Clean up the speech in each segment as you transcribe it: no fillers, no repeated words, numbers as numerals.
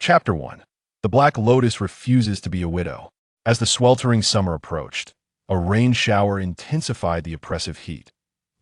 Chapter 1. The Black Lotus refuses to be a widow. As the sweltering summer approached, a rain shower intensified the oppressive heat.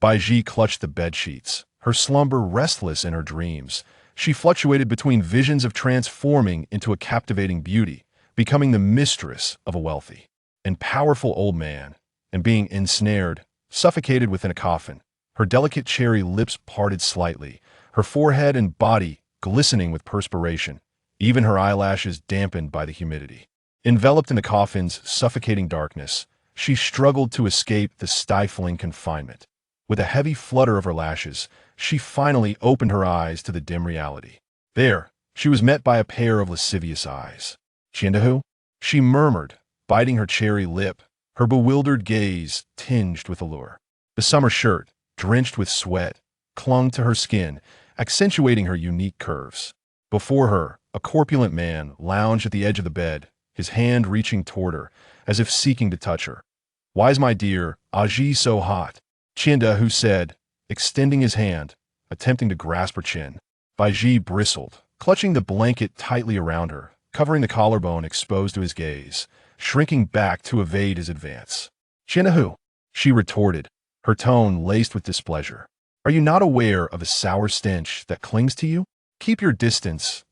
Baizhi clutched the bedsheets, her slumber restless in her dreams. She fluctuated between visions of transforming into a captivating beauty, becoming the mistress of a wealthy and powerful old man, and being ensnared, suffocated within a coffin. Her delicate cherry lips parted slightly, her forehead and body glistening with perspiration, even her eyelashes dampened by the humidity. Enveloped in the coffin's suffocating darkness, she struggled to escape the stifling confinement. With a heavy flutter of her lashes, she finally opened her eyes to the dim reality. There, she was met by a pair of lascivious eyes. "Chindahu?" she murmured, biting her cherry lip, her bewildered gaze tinged with allure. The summer shirt, drenched with sweat, clung to her skin, accentuating her unique curves. Before her, a corpulent man lounged at the edge of the bed, his hand reaching toward her, as if seeking to touch her. "Why's my dear Aji so hot?" Chindahu said, extending his hand, attempting to grasp her chin. Baizhi bristled, clutching the blanket tightly around her, covering the collarbone exposed to his gaze, shrinking back to evade his advance. "Chindahu," she retorted, her tone laced with displeasure. "Are you not aware of a sour stench that clings to you? Keep your distance."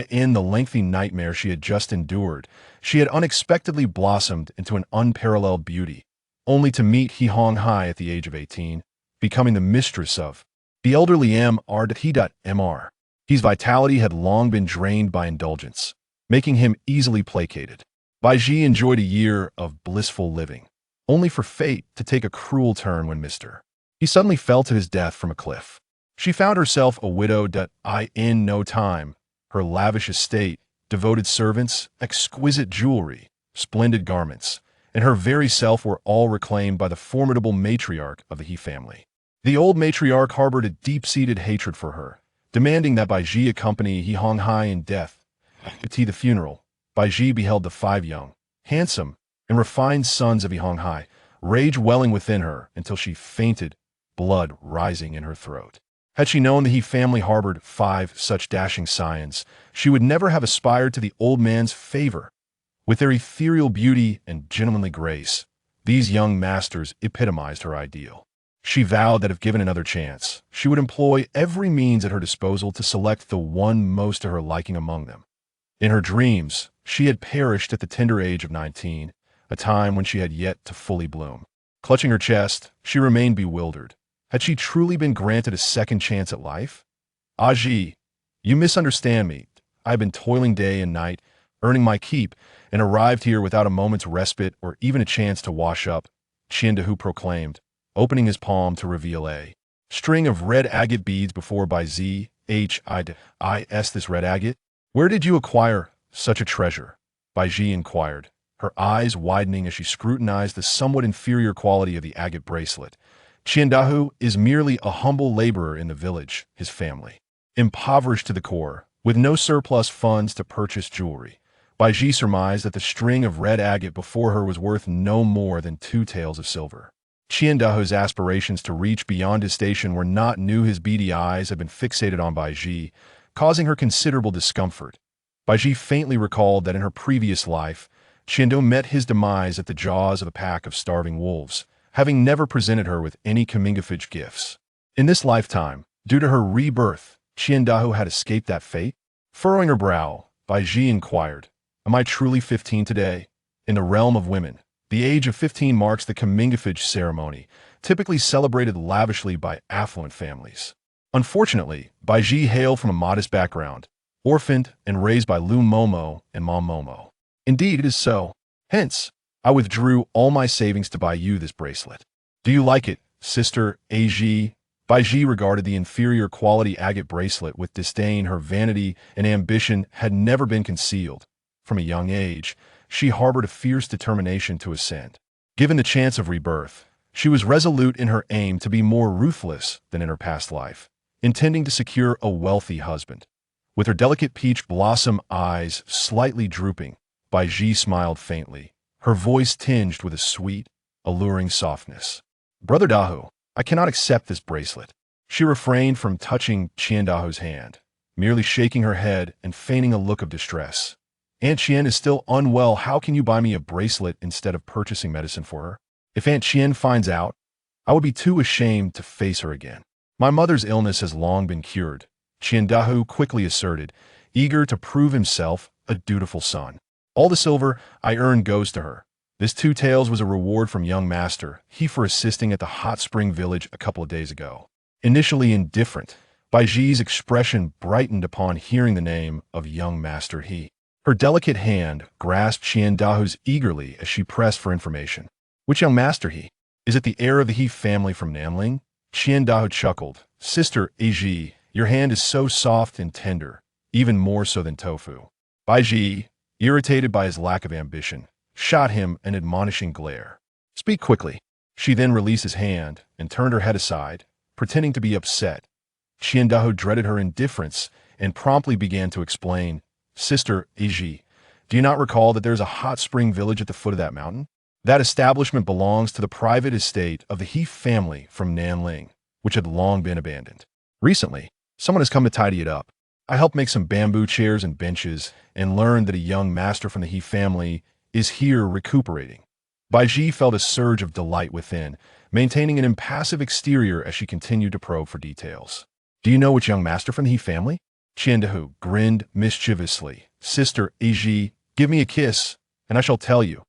In the lengthy nightmare she had just endured, she had unexpectedly blossomed into an unparalleled beauty, only to meet He Hong Hai at the age of 18, becoming the mistress of the elderly Mr. His vitality had long been drained by indulgence, making him easily placated. Baizhi enjoyed a year of blissful living, only for fate to take a cruel turn when Mr. He suddenly fell to his death from a cliff. She found herself a widow in no time. Her lavish estate, devoted servants, exquisite jewelry, splendid garments, and her very self were all reclaimed by the formidable matriarch of the He family. The old matriarch harbored a deep-seated hatred for her, demanding that Baizhi accompany He Hong Hai in death. At the funeral, Baizhi beheld the 5 young, handsome, and refined sons of He Hong Hai, rage welling within her until she fainted, blood rising in her throat. Had she known the He family harbored 5 such dashing scions, she would never have aspired to the old man's favor. With their ethereal beauty and gentlemanly grace, these young masters epitomized her ideal. She vowed that if given another chance, she would employ every means at her disposal to select the one most to her liking among them. In her dreams, she had perished at the tender age of 19, a time when she had yet to fully bloom. Clutching her chest, she remained bewildered. Had she truly been granted a second chance at life? "Aji, you misunderstand me. I have been toiling day and night, earning my keep, and arrived here without a moment's respite or even a chance to wash up," Chindahu proclaimed, opening his palm to reveal a string of red agate beads before Baizhi. "This red agate? Where did you acquire such a treasure?" Baizhi inquired, her eyes widening as she scrutinized the somewhat inferior quality of the agate bracelet. "Chindahu is merely a humble laborer in the village, his family. Impoverished to the core, with no surplus funds to purchase jewelry." Baizhi surmised that the string of red agate before her was worth no more than 2 taels of silver. Chindahu's aspirations to reach beyond his station were not new. His beady eyes had been fixated on Baizhi, causing her considerable discomfort. Baizhi faintly recalled that in her previous life, Chindahu met his demise at the jaws of a pack of starving wolves, having never presented her with any Comingafage gifts. In this lifetime, due to her rebirth, Chindahu had escaped that fate? Furrowing her brow, Baizhi inquired, "Am I truly 15 today?" In the realm of women, the age of 15 marks the Comingafage ceremony, typically celebrated lavishly by affluent families. Unfortunately, Baizhi hailed from a modest background, orphaned and raised by Lu Momo and Mom Momo. "Indeed, it is so. Hence, I withdrew all my savings to buy you this bracelet. Do you like it, Sister Aji?" Baizhi regarded the inferior quality agate bracelet with disdain. Her vanity and ambition had never been concealed. From a young age, she harbored a fierce determination to ascend. Given the chance of rebirth, she was resolute in her aim to be more ruthless than in her past life, intending to secure a wealthy husband. With her delicate peach blossom eyes slightly drooping, Baizhi smiled faintly, her voice tinged with a sweet, alluring softness. "Brother Dahu, I cannot accept this bracelet." She refrained from touching Chindahu's hand, merely shaking her head and feigning a look of distress. Aunt Chien is still unwell. How can you buy me a bracelet instead of purchasing medicine for her? If Aunt Chien finds out, I would be too ashamed to face her again. My mother's illness has long been cured, Chien Dahu quickly asserted, eager to prove himself a dutiful son. All the silver I earned goes to her. This 2 taels was a reward from young master, he for assisting at the hot spring village a couple of days ago. Initially indifferent, Baizhi's expression brightened upon hearing the name of young master he. Her delicate hand grasped Chien Dahu's eagerly as she pressed for information. Which young master he? Is it the heir of the He family from Nanling? Chien Dahu chuckled. Sister Baizhi, your hand is so soft and tender, even more so than tofu. Baizhi, irritated by his lack of ambition, shot him an admonishing glare. Speak quickly. She then released his hand and turned her head aside, pretending to be upset. Chien Dahu dreaded her indifference and promptly began to explain. Sister Baizhi, do you not recall that there's a hot spring village at the foot of that mountain? That establishment belongs to the private estate of the He family from Nanling, which had long been abandoned. Recently, someone has come to tidy it up. I helped make some bamboo chairs and benches and learned that a young master from the He family is here recuperating. Baizhi felt a surge of delight within, maintaining an impassive exterior as she continued to probe for details. Do you know which young master from the He family? Chien Dahu grinned mischievously. Sister Baizhi, give me a kiss, and I shall tell you.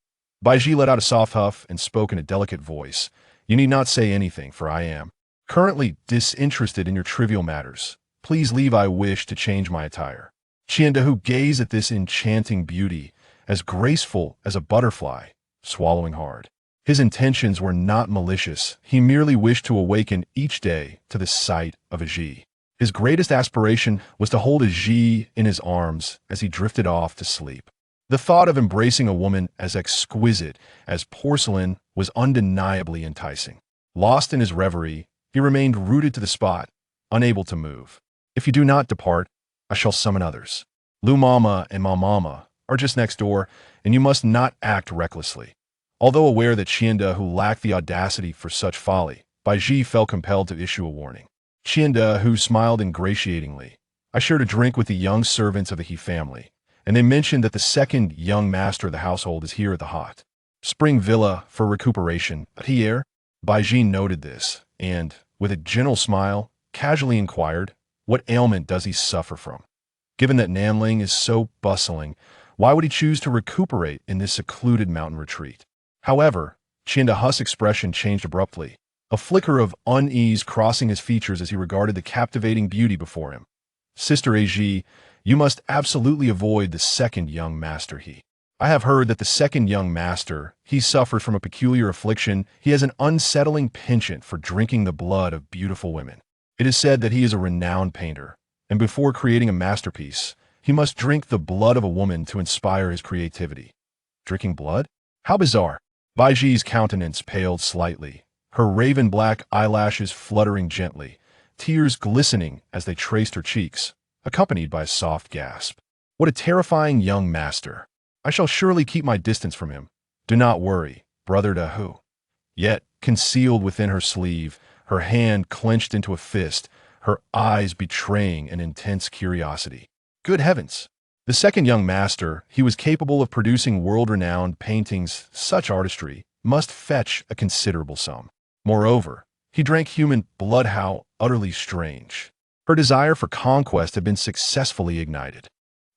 Baizhi let out a soft huff and spoke in a delicate voice. You need not say anything, for I am currently disinterested in your trivial matters. Please leave. I wish to change my attire. Chien Dahu gazed at this enchanting beauty, as graceful as a butterfly, swallowing hard. His intentions were not malicious. He merely wished to awaken each day to the sight of Baizhi. His greatest aspiration was to hold Baizhi in his arms as he drifted off to sleep. The thought of embracing a woman as exquisite as porcelain was undeniably enticing. Lost in his reverie, he remained rooted to the spot, unable to move. If you do not depart, I shall summon others. Lu Mama and Ma Mama are just next door, and you must not act recklessly. Although aware that Chien Dahu lacked the audacity for such folly, Baizhi felt compelled to issue a warning. Chien Dahu smiled ingratiatingly. I shared a drink with the young servants of the He family, and they mentioned that the second young master of the household is here at the hot spring villa for recuperation. Here, Baizhi noted this, and, with a gentle smile, casually inquired, what ailment does he suffer from? Given that Nanling is so bustling, why would he choose to recuperate in this secluded mountain retreat? However, Chien Dahu's expression changed abruptly, a flicker of unease crossing his features as he regarded the captivating beauty before him. Sister Baizhi, you must absolutely avoid the second young master he. I have heard that the second young master, he suffers from a peculiar affliction. He has an unsettling penchant for drinking the blood of beautiful women. It is said that he is a renowned painter, and before creating a masterpiece, he must drink the blood of a woman to inspire his creativity. Drinking blood? How bizarre. Baizhi's countenance paled slightly, her raven-black eyelashes fluttering gently, tears glistening as they traced her cheeks, accompanied by a soft gasp. What a terrifying young master. I shall surely keep my distance from him. Do not worry, brother Dahu. Yet, concealed within her sleeve, her hand clenched into a fist, her eyes betraying an intense curiosity. Good heavens! The second young master, he was capable of producing world-renowned paintings. Such artistry must fetch a considerable sum. Moreover, he drank human blood. How utterly strange. Her desire for conquest had been successfully ignited.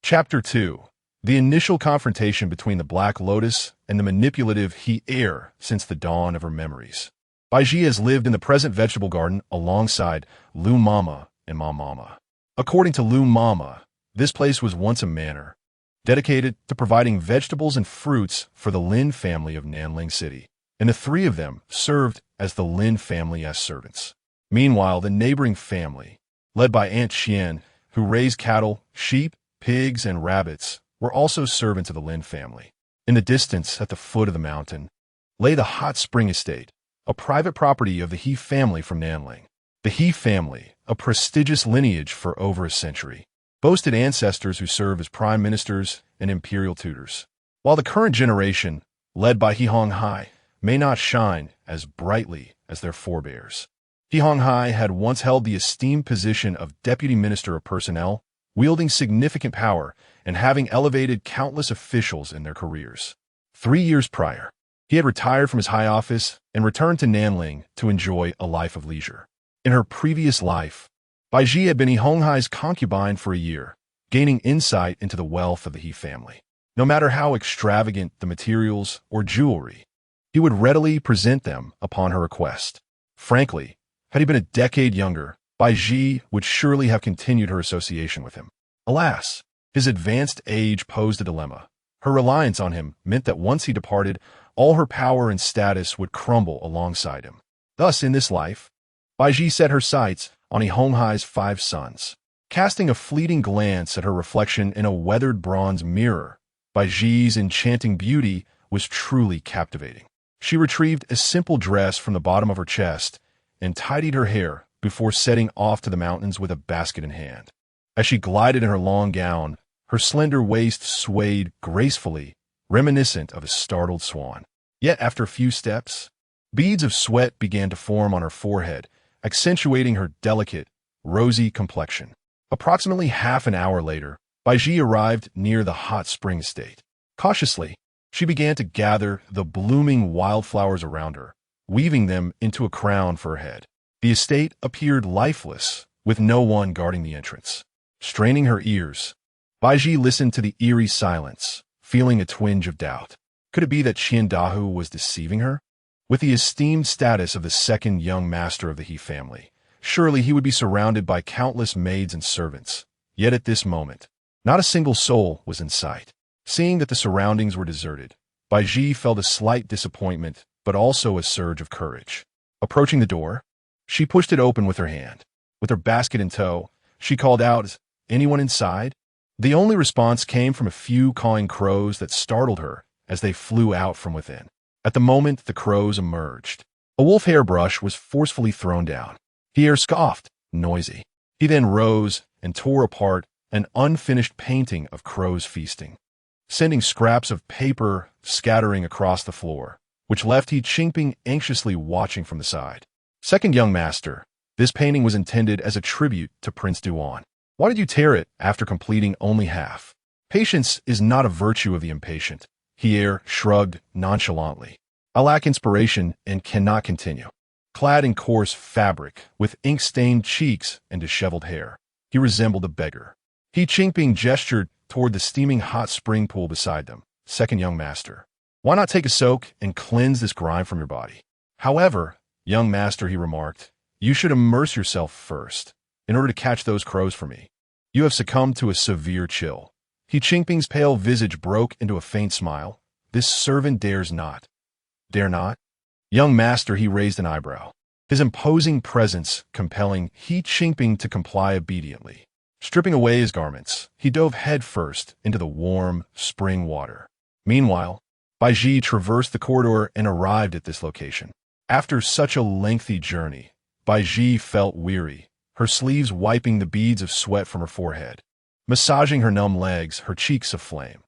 Chapter 2. The initial confrontation between the Black Lotus and the manipulative He heir since the dawn of her memories. Baizhi has lived in the present vegetable garden alongside Lu Mama and Ma Mama. According to Lu Mama, this place was once a manor, dedicated to providing vegetables and fruits for the Lin family of Nanling City, and the 3 of them served as the Lin family as servants. Meanwhile, the neighboring family, led by Aunt Chien, who raised cattle, sheep, pigs, and rabbits, were also servants of the Lin family. In the distance, at the foot of the mountain, lay the hot spring estate, a private property of the He family from Nanling. The He family, a prestigious lineage for over a century, boasted ancestors who served as prime ministers and imperial tutors. While the current generation, led by He Honghai, may not shine as brightly as their forebears, He Honghai had once held the esteemed position of Deputy Minister of Personnel, wielding significant power and having elevated countless officials in their careers. 3 years prior, he had retired from his high office and returned to Nanling to enjoy a life of leisure. In her previous life, Baizhi had been Honghai's concubine for a year, gaining insight into the wealth of the He family. No matter how extravagant the materials or jewelry, he would readily present them upon her request. Frankly, had he been a decade younger, Baizhi would surely have continued her association with him. Alas, his advanced age posed a dilemma. Her reliance on him meant that once he departed, all her power and status would crumble alongside him. Thus, in this life, Baizhi set her sights on Honghai's 5 sons. Casting a fleeting glance at her reflection in a weathered bronze mirror, Baizhi's enchanting beauty was truly captivating. She retrieved a simple dress from the bottom of her chest and tidied her hair before setting off to the mountains with a basket in hand. As she glided in her long gown, her slender waist swayed gracefully, reminiscent of a startled swan. Yet after a few steps, beads of sweat began to form on her forehead, accentuating her delicate, rosy complexion. Approximately half an hour later, Baizhi arrived near the hot spring estate. Cautiously, she began to gather the blooming wildflowers around her, weaving them into a crown for her head. The estate appeared lifeless, with no one guarding the entrance. Straining her ears, Baizhi listened to the eerie silence, feeling a twinge of doubt. Could it be that Qiandahu was deceiving her? With the esteemed status of the second young master of the He family, surely he would be surrounded by countless maids and servants. Yet at this moment, not a single soul was in sight. Seeing that the surroundings were deserted, Baizhi felt a slight disappointment, but also a surge of courage. Approaching the door, she pushed it open with her hand. With her basket in tow, she called out, "Anyone inside?" The only response came from a few cawing crows that startled her as they flew out from within. At the moment the crows emerged, a wolf hairbrush was forcefully thrown down. Pierre scoffed, noisy. He then rose and tore apart an unfinished painting of crows feasting, sending scraps of paper scattering across the floor, which left He Qingping anxiously watching from the side. Second young master, this painting was intended as a tribute to Prince Duan. Why did you tear it after completing only half? Patience is not a virtue of the impatient. Pierre shrugged nonchalantly. I lack inspiration and cannot continue. Clad in coarse fabric, with ink-stained cheeks and disheveled hair, he resembled a beggar. He Qingping gestured toward the steaming hot spring pool beside them. Second young master, why not take a soak and cleanse this grime from your body? However, young master, he remarked, you should immerse yourself first, in order to catch those crows for me. You have succumbed to a severe chill. He Qingping's pale visage broke into a faint smile. This servant dares not. Dare not? Young master, he raised an eyebrow, his imposing presence compelling He Qingping to comply obediently. Stripping away his garments, he dove headfirst into the warm spring water. Meanwhile, Baizhi traversed the corridor and arrived at this location. After such a lengthy journey, Baizhi felt weary, her sleeves wiping the beads of sweat from her forehead. Massaging her numb legs, her cheeks aflame.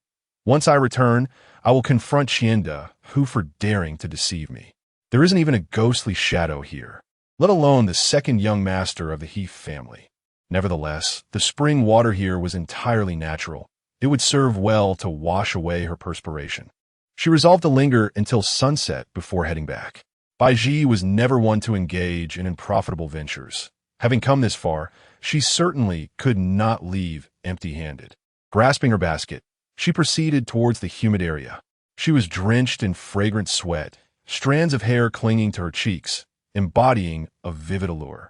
Once I return, I will confront Qiandahu for daring to deceive me. There isn't even a ghostly shadow here, let alone the second young master of the He family. Nevertheless, the spring water here was entirely natural. It would serve well to wash away her perspiration. She resolved to linger until sunset before heading back. Baizhi was never one to engage in unprofitable ventures. Having come this far, she certainly could not leave empty-handed. Grasping her basket, she proceeded towards the humid area. She was drenched in fragrant sweat, strands of hair clinging to her cheeks, embodying a vivid allure.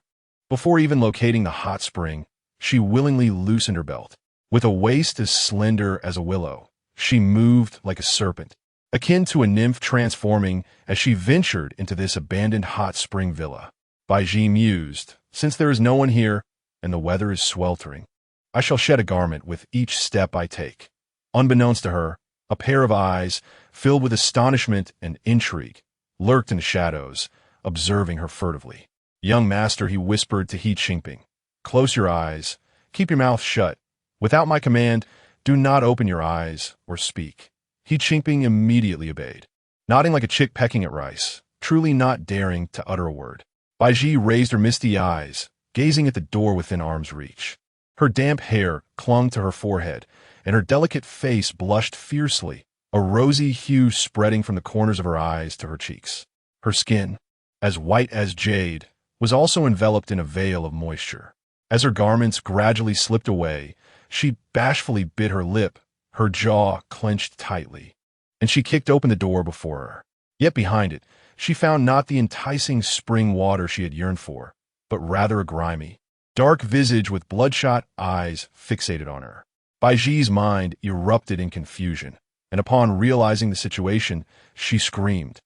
Before even locating the hot spring, she willingly loosened her belt. With a waist as slender as a willow, she moved like a serpent, akin to a nymph transforming as she ventured into this abandoned hot spring villa. Baizhi mused, since there is no one here and the weather is sweltering, I shall shed a garment with each step I take. Unbeknownst to her, a pair of eyes, filled with astonishment and intrigue, lurked in the shadows, observing her furtively. Young master, he whispered to He Qingping, close your eyes, keep your mouth shut. Without my command, do not open your eyes or speak. He Qingping immediately obeyed, nodding like a chick pecking at rice, truly not daring to utter a word. Baizhi raised her misty eyes, gazing at the door within arm's reach. Her damp hair clung to her forehead, and her delicate face blushed fiercely, a rosy hue spreading from the corners of her eyes to her cheeks. Her skin, as white as jade, was also enveloped in a veil of moisture. As her garments gradually slipped away, she bashfully bit her lip, her jaw clenched tightly, and she kicked open the door before her. Yet behind it, she found not the enticing spring water she had yearned for, but rather a grimy, dark visage with bloodshot eyes fixated on her. Baizhi's mind erupted in confusion, and upon realizing the situation, she screamed,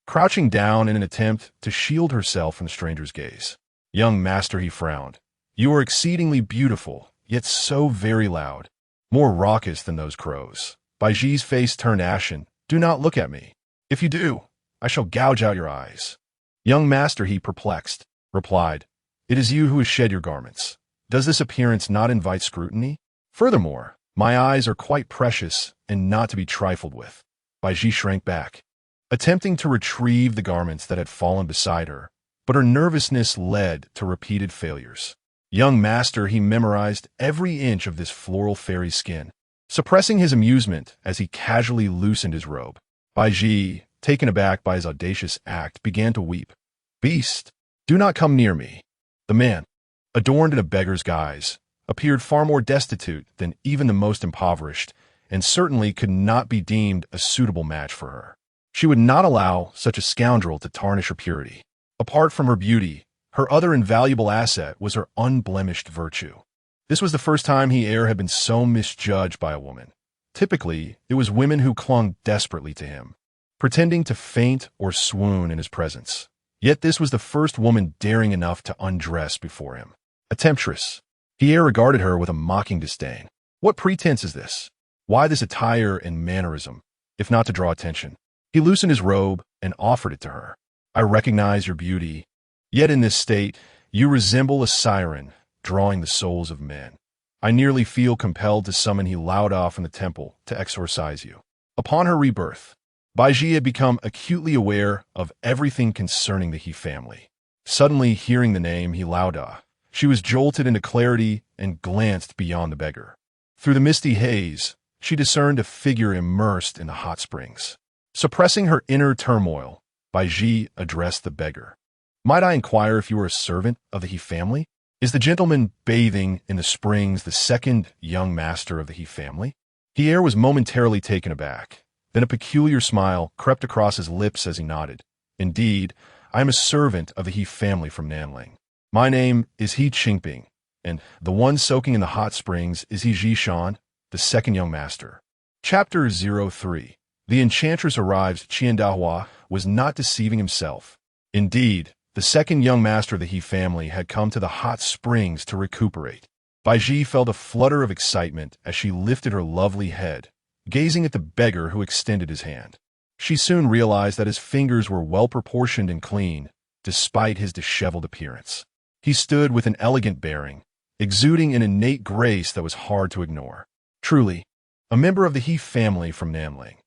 crouching down in an attempt to shield herself from the stranger's gaze. "Young master," he frowned, "you are exceedingly beautiful, yet so very loud, more raucous than those crows." Baizhi's face turned ashen. "Do not look at me. If you do, I shall gouge out your eyes." "Young master," he, perplexed, replied, "it is you who has shed your garments. Does this appearance not invite scrutiny? Furthermore, my eyes are quite precious and not to be trifled with." Baizhi shrank back, attempting to retrieve the garments that had fallen beside her, but her nervousness led to repeated failures. "Young master," he memorized every inch of this floral fairy skin, suppressing his amusement as he casually loosened his robe. Baizhi, taken aback by his audacious act, began to weep. "Beast, do not come near me." The man, adorned in a beggar's guise, appeared far more destitute than even the most impoverished, and certainly could not be deemed a suitable match for her. She would not allow such a scoundrel to tarnish her purity. Apart from her beauty, her other invaluable asset was her unblemished virtue. This was the first time he had been so misjudged by a woman. Typically, it was women who clung desperately to him, pretending to faint or swoon in his presence. Yet this was the first woman daring enough to undress before him. A temptress. He regarded her with a mocking disdain. What pretense is this? Why this attire and mannerism, if not to draw attention? He loosened his robe and offered it to her. "I recognize your beauty, yet in this state you resemble a siren drawing the souls of men. I nearly feel compelled to summon Lauda from the temple to exorcise you." Upon her rebirth, Baizhi had become acutely aware of everything concerning the He family. Suddenly hearing the name Lauda, she was jolted into clarity and glanced beyond the beggar. Through the misty haze, she discerned a figure immersed in the hot springs. Suppressing her inner turmoil, Baizhi addressed the beggar. "Might I inquire if you are a servant of the He family? Is the gentleman bathing in the springs the second young master of the He family?" He was momentarily taken aback. Then a peculiar smile crept across his lips as he nodded. "Indeed, I am a servant of the He family from Nanling. My name is He Qingping, and the one soaking in the hot springs is He Zhishan, the second young master." Chapter 03. The enchantress arrives. Qiandahua was not deceiving himself. Indeed, the second young master of the He family had come to the hot springs to recuperate. Baizhi felt a flutter of excitement as she lifted her lovely head, gazing at the beggar who extended his hand. She soon realized that his fingers were well-proportioned and clean, despite his disheveled appearance. He stood with an elegant bearing, exuding an innate grace that was hard to ignore. Truly, a member of the He family from Nanling.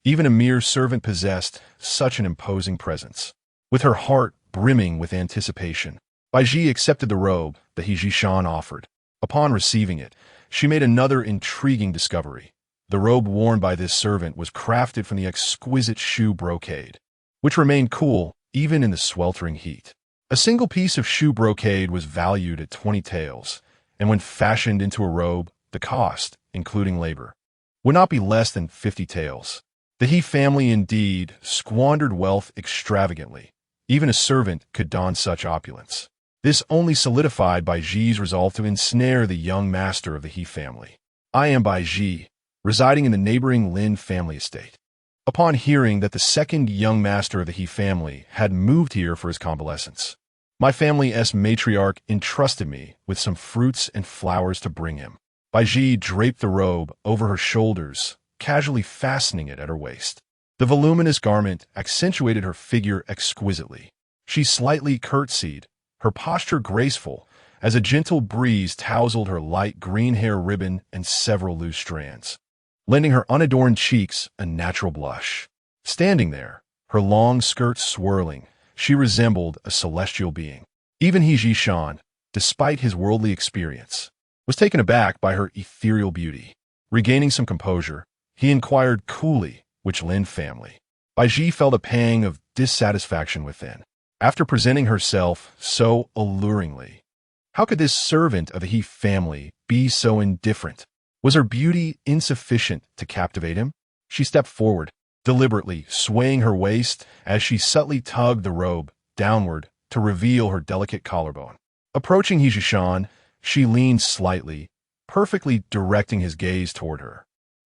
Even a mere servant possessed such an imposing presence. With her heart brimming with anticipation, Baizhi accepted the robe that He Zhishan offered. Upon receiving it, she made another intriguing discovery. The robe worn by this servant was crafted from the exquisite shoe brocade, which remained cool even in the sweltering heat. A single piece of shoe brocade was valued at 20 taels, and when fashioned into a robe, the cost, including labor, would not be less than 50 taels. The He family indeed squandered wealth extravagantly. Even a servant could don such opulence. This only solidified Baizhi's resolve to ensnare the young master of the He family. "I am Baizhi, residing in the neighboring Lin family estate." Upon hearing that the second young master of the He family had moved here for his convalescence, "My family's matriarch entrusted me with some fruits and flowers to bring him." Baizhi draped the robe over her shoulders, casually fastening it at her waist. The voluminous garment accentuated her figure exquisitely. She slightly curtsied, her posture graceful, as a gentle breeze tousled her light green hair ribbon and several loose strands, lending her unadorned cheeks a natural blush. Standing there, her long skirts swirling, she resembled a celestial being. Even He Zhishan, despite his worldly experience, was taken aback by her ethereal beauty. Regaining some composure, he inquired coolly which Lin family. Baizhi felt a pang of dissatisfaction within. After presenting herself so alluringly, how could this servant of the He family be so indifferent? Was her beauty insufficient to captivate him? She stepped forward, deliberately swaying her waist as she subtly tugged the robe downward to reveal her delicate collarbone. Approaching He, she leaned slightly, perfectly directing his gaze toward her.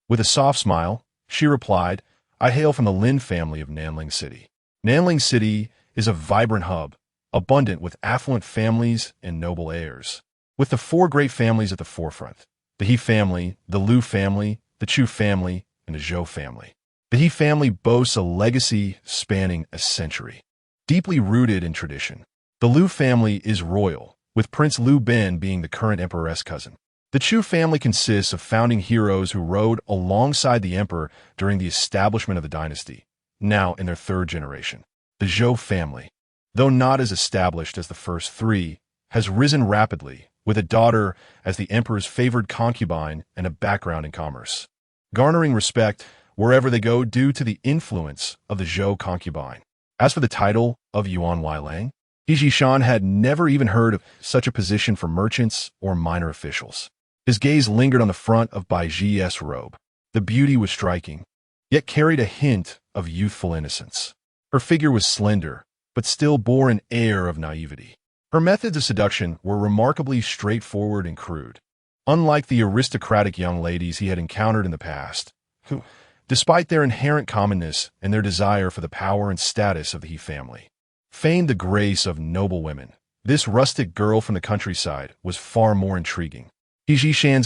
With a soft smile, she replied, "I hail from the Lin family of Nanling City." Nanling City is a vibrant hub, abundant with affluent families and noble heirs. With the four great families at the forefront, the He family, the Lu family, the Chu family, and the Zhou family. The He family boasts a legacy spanning a century, deeply rooted in tradition. The Lu family is royal, with Prince Lu Ben being the current emperor's cousin. The Chu family consists of founding heroes who rode alongside the emperor during the establishment of the dynasty, now in their third generation. The Zhou family, though not as established as the first three, has risen rapidly, with a daughter as the emperor's favored concubine and a background in commerce, garnering respect wherever they go due to the influence of the Zhou concubine. As for the title of Yuan Weilang, He had never even heard of such a position for merchants or minor officials. His gaze lingered on the front of Baizhi's robe. The beauty was striking, yet carried a hint of youthful innocence. Her figure was slender, but still bore an air of naivety. Her methods of seduction were remarkably straightforward and crude, unlike the aristocratic young ladies he had encountered in the past, who, despite their inherent commonness and their desire for the power and status of the He family, feigned the grace of noble women. This rustic girl from the countryside was far more intriguing. He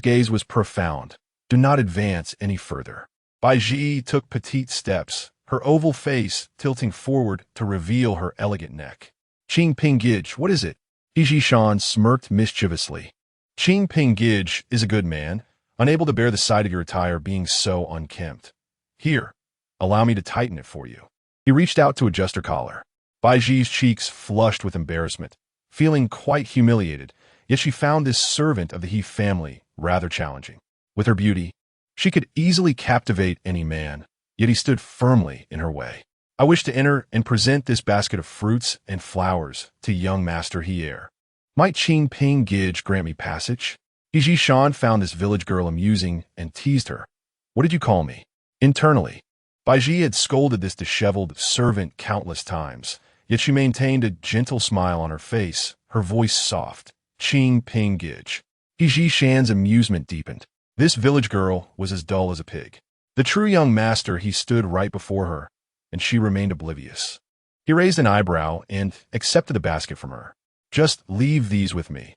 gaze was profound. "Do not advance any further." Baizhi took petite steps, her oval face tilting forward to reveal her elegant neck. "Qing Ping Gij, what is it?" He smirked mischievously. "Qing Ping Gij is a good man, unable to bear the sight of your attire being so unkempt. Here, allow me to tighten it for you." He reached out to adjust her collar. Baizhi's cheeks flushed with embarrassment, feeling quite humiliated, yet she found this servant of the He family rather challenging. With her beauty, she could easily captivate any man, yet he stood firmly in her way. "I wish to enter and present this basket of fruits and flowers to young Master He. Might Qing Ping Gij grant me passage?" He found this village girl amusing and teased her. "What did you call me?" Internally, Baizhi had scolded this disheveled servant countless times, yet she maintained a gentle smile on her face, her voice soft. "Qing Ping Gij." He amusement deepened. This village girl was as dull as a pig. The true young master he stood right before her, and she remained oblivious. He raised an eyebrow and accepted the basket from her. "Just leave these with me.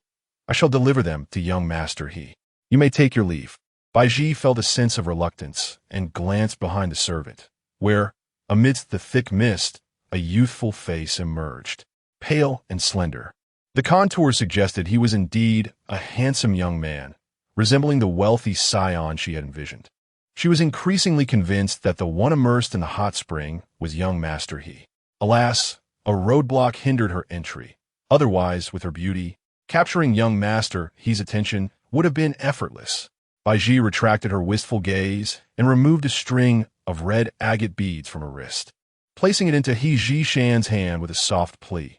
I shall deliver them to young Master He. You may take your leave." Baizhi felt a sense of reluctance and glanced behind the servant, where, amidst the thick mist, a youthful face emerged, pale and slender. The contours suggested he was indeed a handsome young man, resembling the wealthy scion she had envisioned. She was increasingly convinced that the one immersed in the hot spring was young Master He. Alas, a roadblock hindered her entry. Otherwise, with her beauty, capturing young Master He's attention would have been effortless. Baizhi retracted her wistful gaze and removed a string of red agate beads from her wrist, placing it into He Jishan's hand with a soft plea.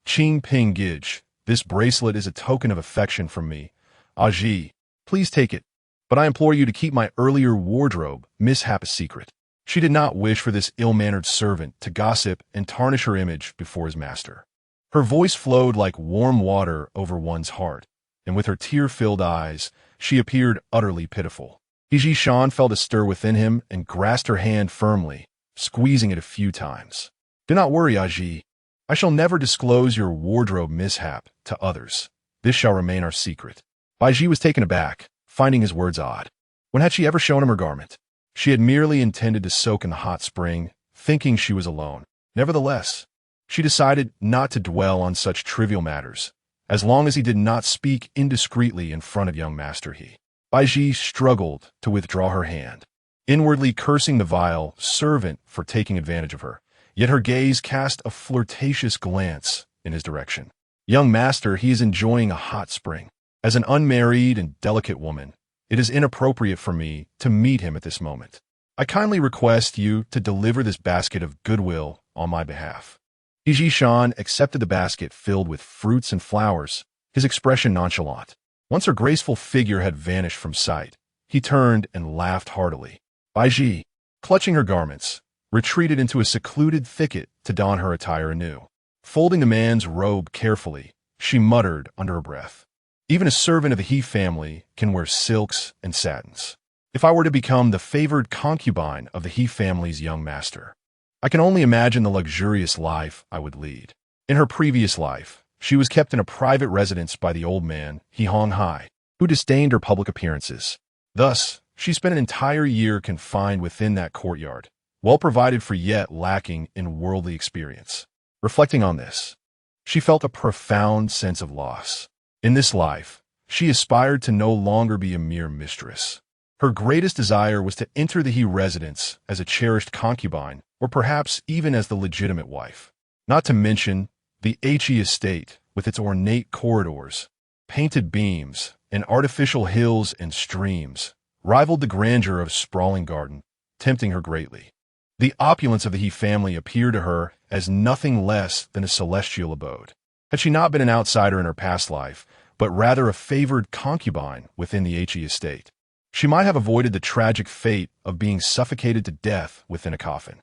"Qing Ping Gij, this bracelet is a token of affection from me. Baizhi, please take it, but I implore you to keep my earlier wardrobe mishap a secret." She did not wish for this ill-mannered servant to gossip and tarnish her image before his master. Her voice flowed like warm water over one's heart, and with her tear-filled eyes, she appeared utterly pitiful. He felt a stir within him and grasped her hand firmly, squeezing it a few times. "Do not worry, Baizhi. I shall never disclose your wardrobe mishap to others. This shall remain our secret." Baizhi was taken aback, finding his words odd. When had she ever shown him her garment? She had merely intended to soak in the hot spring, thinking she was alone. Nevertheless, she decided not to dwell on such trivial matters, as long as he did not speak indiscreetly in front of young Master He. Baizhi struggled to withdraw her hand, inwardly cursing the vile servant for taking advantage of her, yet her gaze cast a flirtatious glance in his direction. "Young Master, he is enjoying a hot spring. As an unmarried and delicate woman, it is inappropriate for me to meet him at this moment. I kindly request you to deliver this basket of goodwill on my behalf. Baizhi Shan accepted the basket filled with fruits and flowers, his expression nonchalant. Once her graceful figure had vanished from sight, he turned and laughed heartily. Baizhi, clutching her garments, retreated into a secluded thicket to don her attire anew. Folding the man's robe carefully, she muttered under her breath, "Even a servant of the He family can wear silks and satins. If I were to become the favored concubine of the He family's young master, I can only imagine the luxurious life I would lead." In her previous life, she was kept in a private residence by the old man, He Hong Hai, who disdained her public appearances. Thus, she spent an entire year confined within that courtyard, well provided for yet lacking in worldly experience. Reflecting on this, she felt a profound sense of loss. In this life, she aspired to no longer be a mere mistress. Her greatest desire was to enter the He residence as a cherished concubine, or perhaps even as the legitimate wife. Not to mention the He estate, with its ornate corridors, painted beams, and artificial hills and streams, rivaled the grandeur of a sprawling garden, tempting her greatly. The opulence of the He family appeared to her as nothing less than a celestial abode. Had she not been an outsider in her past life, but rather a favored concubine within the He estate, she might have avoided the tragic fate of being suffocated to death within a coffin.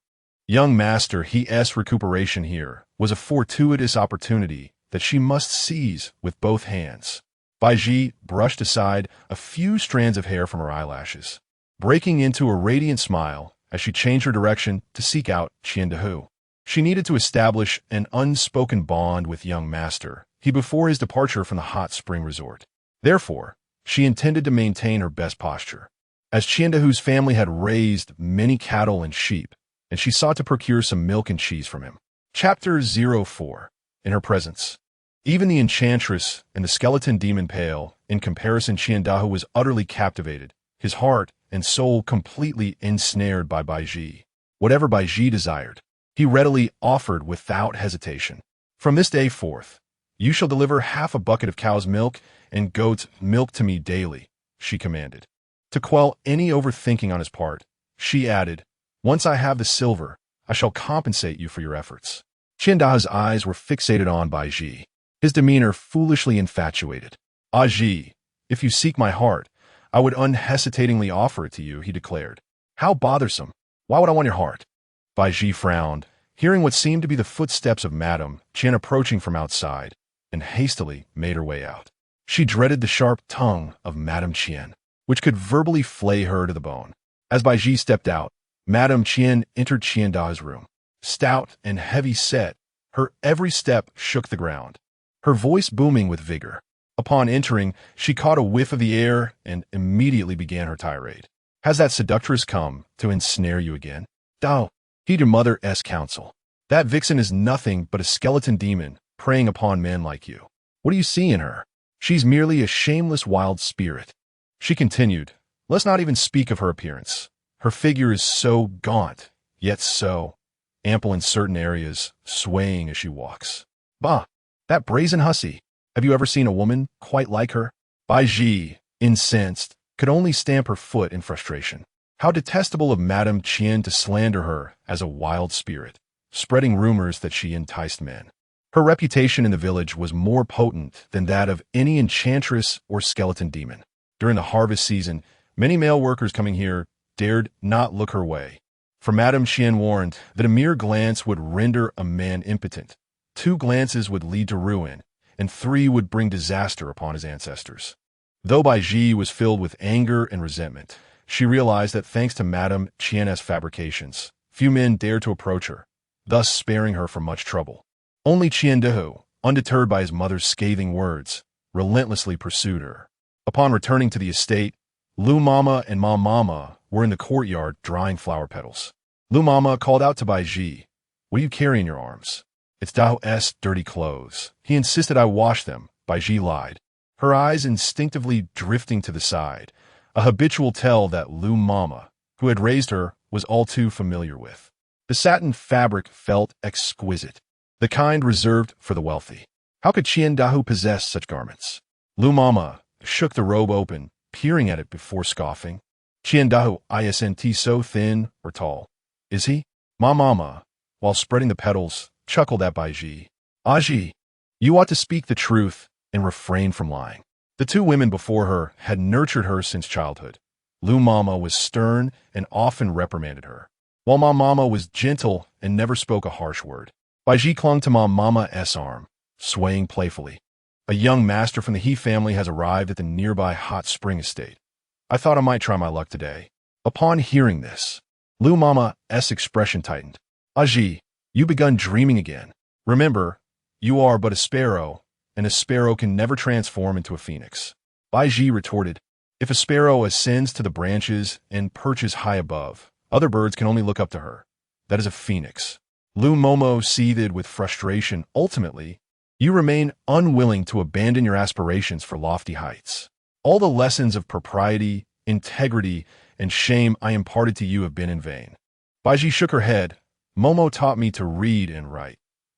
Young Master He's recuperation here was a fortuitous opportunity that she must seize with both hands. Baizhi brushed aside a few strands of hair from her eyelashes, breaking into a radiant smile as she changed her direction to seek out Qiandahu. She needed to establish an unspoken bond with young Master He before his departure from the hot spring resort. Therefore, she intended to maintain her best posture. As Qiandahu's family had raised many cattle and sheep, and she sought to procure some milk and cheese from him. Chapter 04. In her presence. Even the enchantress and the skeleton demon pale, in comparison Qiandahu was utterly captivated, his heart and soul completely ensnared by Baizhi. Whatever Baizhi desired, he readily offered without hesitation. From this day forth, you shall deliver half a bucket of cow's milk and goat's milk to me daily, she commanded. To quell any overthinking on his part, she added, once I have the silver, I shall compensate you for your efforts. Qiandahu's eyes were fixated on Baizhi, his demeanor foolishly infatuated. Baizhi, if you seek my heart, I would unhesitatingly offer it to you, he declared. How bothersome. Why would I want your heart? Baizhi frowned, hearing what seemed to be the footsteps of Madame Qian approaching from outside, and hastily made her way out. She dreaded the sharp tongue of Madame Qian, which could verbally flay her to the bone. As Baizhi stepped out, Madame Qian entered Qiandahu's room. Stout and heavy-set, her every step shook the ground, her voice booming with vigor. Upon entering, she caught a whiff of the air and immediately began her tirade. Has that seductress come to ensnare you again? Dao, heed your mother's counsel. That vixen is nothing but a skeleton demon preying upon men like you. What do you see in her? She's merely a shameless wild spirit. She continued, let's not even speak of her appearance. Her figure is so gaunt, yet so ample in certain areas, swaying as she walks. Bah, that brazen hussy. Have you ever seen a woman quite like her? Baizhi, incensed, could only stamp her foot in frustration. How detestable of Madame Qian to slander her as a wild spirit, spreading rumors that she enticed men. Her reputation in the village was more potent than that of any enchantress or skeleton demon. During the harvest season, many male workers coming here dared not look her way, for Madame Qian warned that a mere glance would render a man impotent, 2 glances would lead to ruin, and 3 would bring disaster upon his ancestors. Though Baizhi was filled with anger and resentment, she realized that thanks to Madame Qian's fabrications, few men dared to approach her, thus sparing her from much trouble. Only Qiandahu, undeterred by his mother's scathing words, relentlessly pursued her. Upon returning to the estate, Lu Mama and Ma Mama were in the courtyard drying flower petals. Lu Mama called out to Baizhi, what do you carry in your arms? It's Dao's dirty clothes. He insisted I wash them. Baizhi lied, her eyes instinctively drifting to the side, a habitual tell that Lu Mama, who had raised her, was all too familiar with. The satin fabric felt exquisite, the kind reserved for the wealthy. How could Qiandahu possess such garments? Lu Mama, shook the robe open, peering at it before scoffing. Chiendahu isn't so thin or tall. Is he? Ma mama, while spreading the petals, chuckled at Baizhi. Aji, you ought to speak the truth and refrain from lying. The two women before her had nurtured her since childhood. Lu Mama was stern and often reprimanded her, while Ma Mama was gentle and never spoke a harsh word. Baizhi clung to Ma Mama's arm, swaying playfully. A young master from the He family has arrived at the nearby hot spring estate. I thought I might try my luck today. Upon hearing this, Lu Mama's expression tightened. Aji, you begun dreaming again. Remember, you are but a sparrow, and a sparrow can never transform into a phoenix. Baizhi retorted, if a sparrow ascends to the branches and perches high above, other birds can only look up to her. That is a phoenix. Lu Momo seethed with frustration. Ultimately, you remain unwilling to abandon your aspirations for lofty heights. All the lessons of propriety, integrity, and shame I imparted to you have been in vain. Baizhi shook her head. Momo taught me to read and write.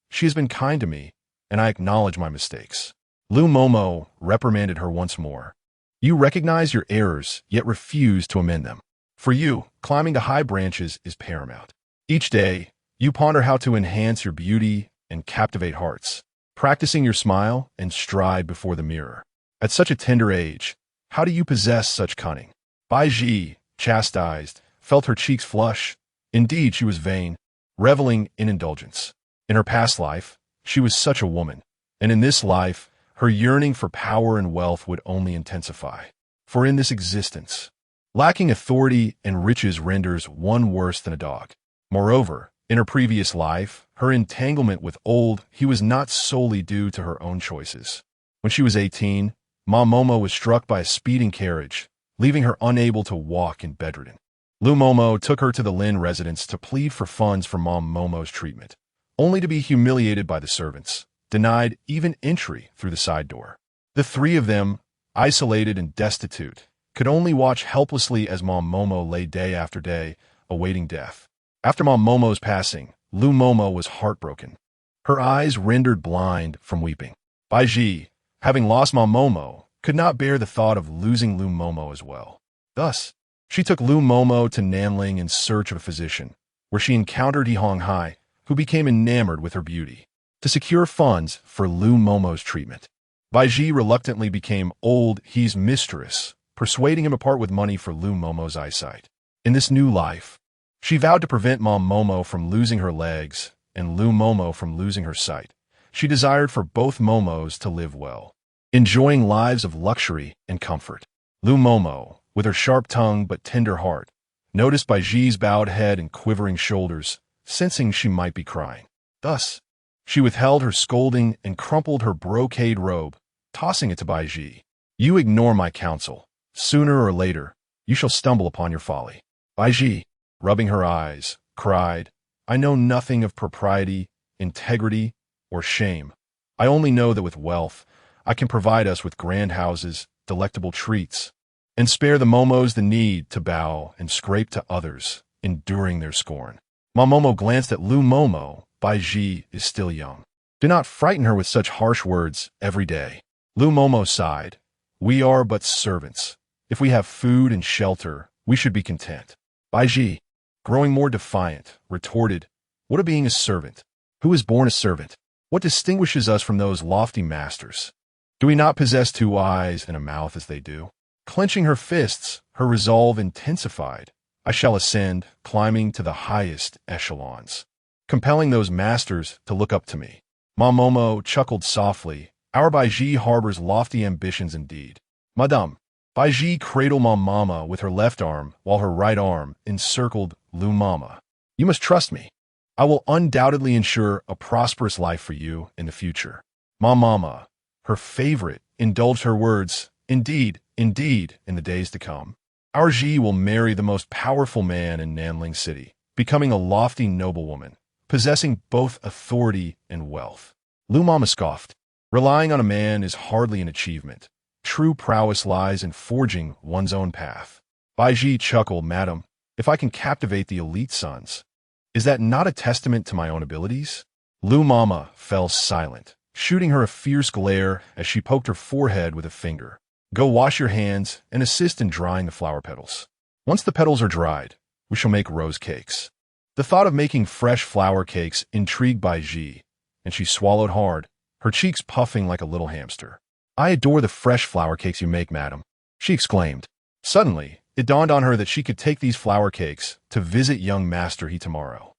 She has been kind to me, and I acknowledge my mistakes. Lu Momo reprimanded her once more. You recognize your errors, yet refuse to amend them. For you, climbing to high branches is paramount. Each day, you ponder how to enhance your beauty and captivate hearts, practicing your smile and stride before the mirror. At such a tender age, how do you possess such cunning? Baizhi, chastised, felt her cheeks flush. Indeed, she was vain, reveling in indulgence. In her past life, she was such a woman, and in this life, her yearning for power and wealth would only intensify. For in this existence, lacking authority and riches renders one worse than a dog. Moreover, in her previous life, her entanglement with old he was not solely due to her own choices. When she was 18, Ma Momo was struck by a speeding carriage, leaving her unable to walk and bedridden. Lu Momo took her to the Lin residence to plead for funds for Ma Momo's treatment, only to be humiliated by the servants, denied even entry through the side door. The three of them, isolated and destitute, could only watch helplessly as Ma Momo lay day after day, awaiting death. After Ma Momo's passing, Lu Momo was heartbroken, her eyes rendered blind from weeping. Baizhi, having lost Ma Momo, could not bear the thought of losing Lu Momo as well. Thus, she took Lu Momo to Nanling in search of a physician, where she encountered He Honghai, who became enamored with her beauty. To secure funds for Lu Momo's treatment, Baizhi reluctantly became old He's mistress, persuading him to part with money for Lu Momo's eyesight. In this new life, she vowed to prevent Ma Momo from losing her legs and Lu Momo from losing her sight. She desired for both Momos to live well, enjoying lives of luxury and comfort. Lu Momo, with her sharp tongue but tender heart, noticed Baizhi's bowed head and quivering shoulders, sensing she might be crying. Thus, she withheld her scolding and crumpled her brocade robe, tossing it to Baizhi. You ignore my counsel. Sooner or later, you shall stumble upon your folly. Baizhi, rubbing her eyes, cried, I know nothing of propriety, integrity, or shame. I only know that with wealth, I can provide us with grand houses, delectable treats, and spare the Momos the need to bow and scrape to others, enduring their scorn. Ma Momo glanced at Lu Momo. Baizhi is still young. Do not frighten her with such harsh words every day. Lu Momo sighed. We are but servants. If we have food and shelter, we should be content. Baizhi, growing more defiant, retorted, what of being a servant? Who is born a servant? What distinguishes us from those lofty masters? Do we not possess 2 eyes and a mouth as they do? Clenching her fists, her resolve intensified. I shall ascend, climbing to the highest echelons, compelling those masters to look up to me. Ma Momo chuckled softly. Our Baizhi harbors lofty ambitions indeed. Madame, Baizhi cradled Ma Mama with her left arm, while her right arm encircled Lu Mama. You must trust me. I will undoubtedly ensure a prosperous life for you in the future. Ma Mama, her favorite, indulged her words. Indeed, indeed, in the days to come, our Ji will marry the most powerful man in Nanling City, becoming a lofty noblewoman, possessing both authority and wealth. Lu Mama scoffed. Relying on a man is hardly an achievement. True prowess lies in forging one's own path. Baizhi chuckled, Madam, if I can captivate the elite sons, is that not a testament to my own abilities? Lu Mama fell silent, shooting her a fierce glare as she poked her forehead with a finger. Go wash your hands and assist in drying the flower petals. Once the petals are dried, we shall make rose cakes. The thought of making fresh flower cakes intrigued Baizhi, and she swallowed hard, her cheeks puffing like a little hamster. I adore the fresh flower cakes you make, madam, she exclaimed. Suddenly, it dawned on her that she could take these flower cakes to visit young Master He tomorrow.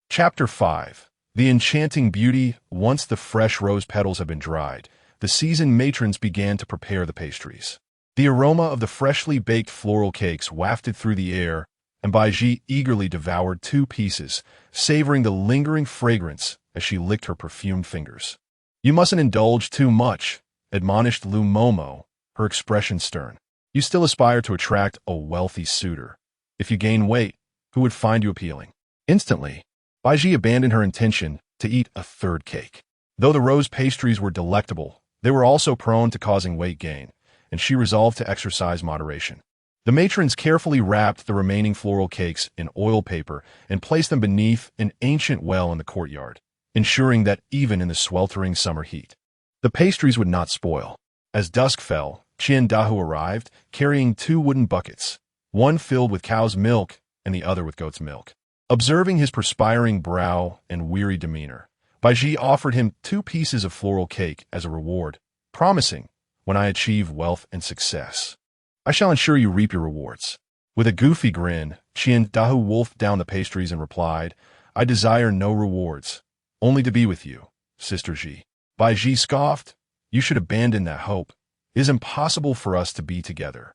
Chapter 5. The Enchanting Beauty. Once the fresh rose petals had been dried, the seasoned matrons began to prepare the pastries. The aroma of the freshly baked floral cakes wafted through the air, and Baizhi eagerly devoured 2 pieces, savoring the lingering fragrance as she licked her perfumed fingers. You mustn't indulge too much, admonished Lu Momo, her expression stern. You still aspire to attract a wealthy suitor. If you gain weight, who would find you appealing? Instantly, Baizhi abandoned her intention to eat a 3rd cake. Though the rose pastries were delectable, they were also prone to causing weight gain, and she resolved to exercise moderation. The matrons carefully wrapped the remaining floral cakes in oil paper and placed them beneath an ancient well in the courtyard, ensuring that even in the sweltering summer heat, the pastries would not spoil. As dusk fell, Qian Dahu arrived, carrying 2 wooden buckets, one filled with cow's milk and the other with goat's milk. Observing his perspiring brow and weary demeanor, Baizhi offered him 2 pieces of floral cake as a reward, promising, when I achieve wealth and success, I shall ensure you reap your rewards. With a goofy grin, Qian Dahu wolfed down the pastries and replied, I desire no rewards, only to be with you, Sister Ji. Baizhi scoffed, you should abandon that hope. It is impossible for us to be together.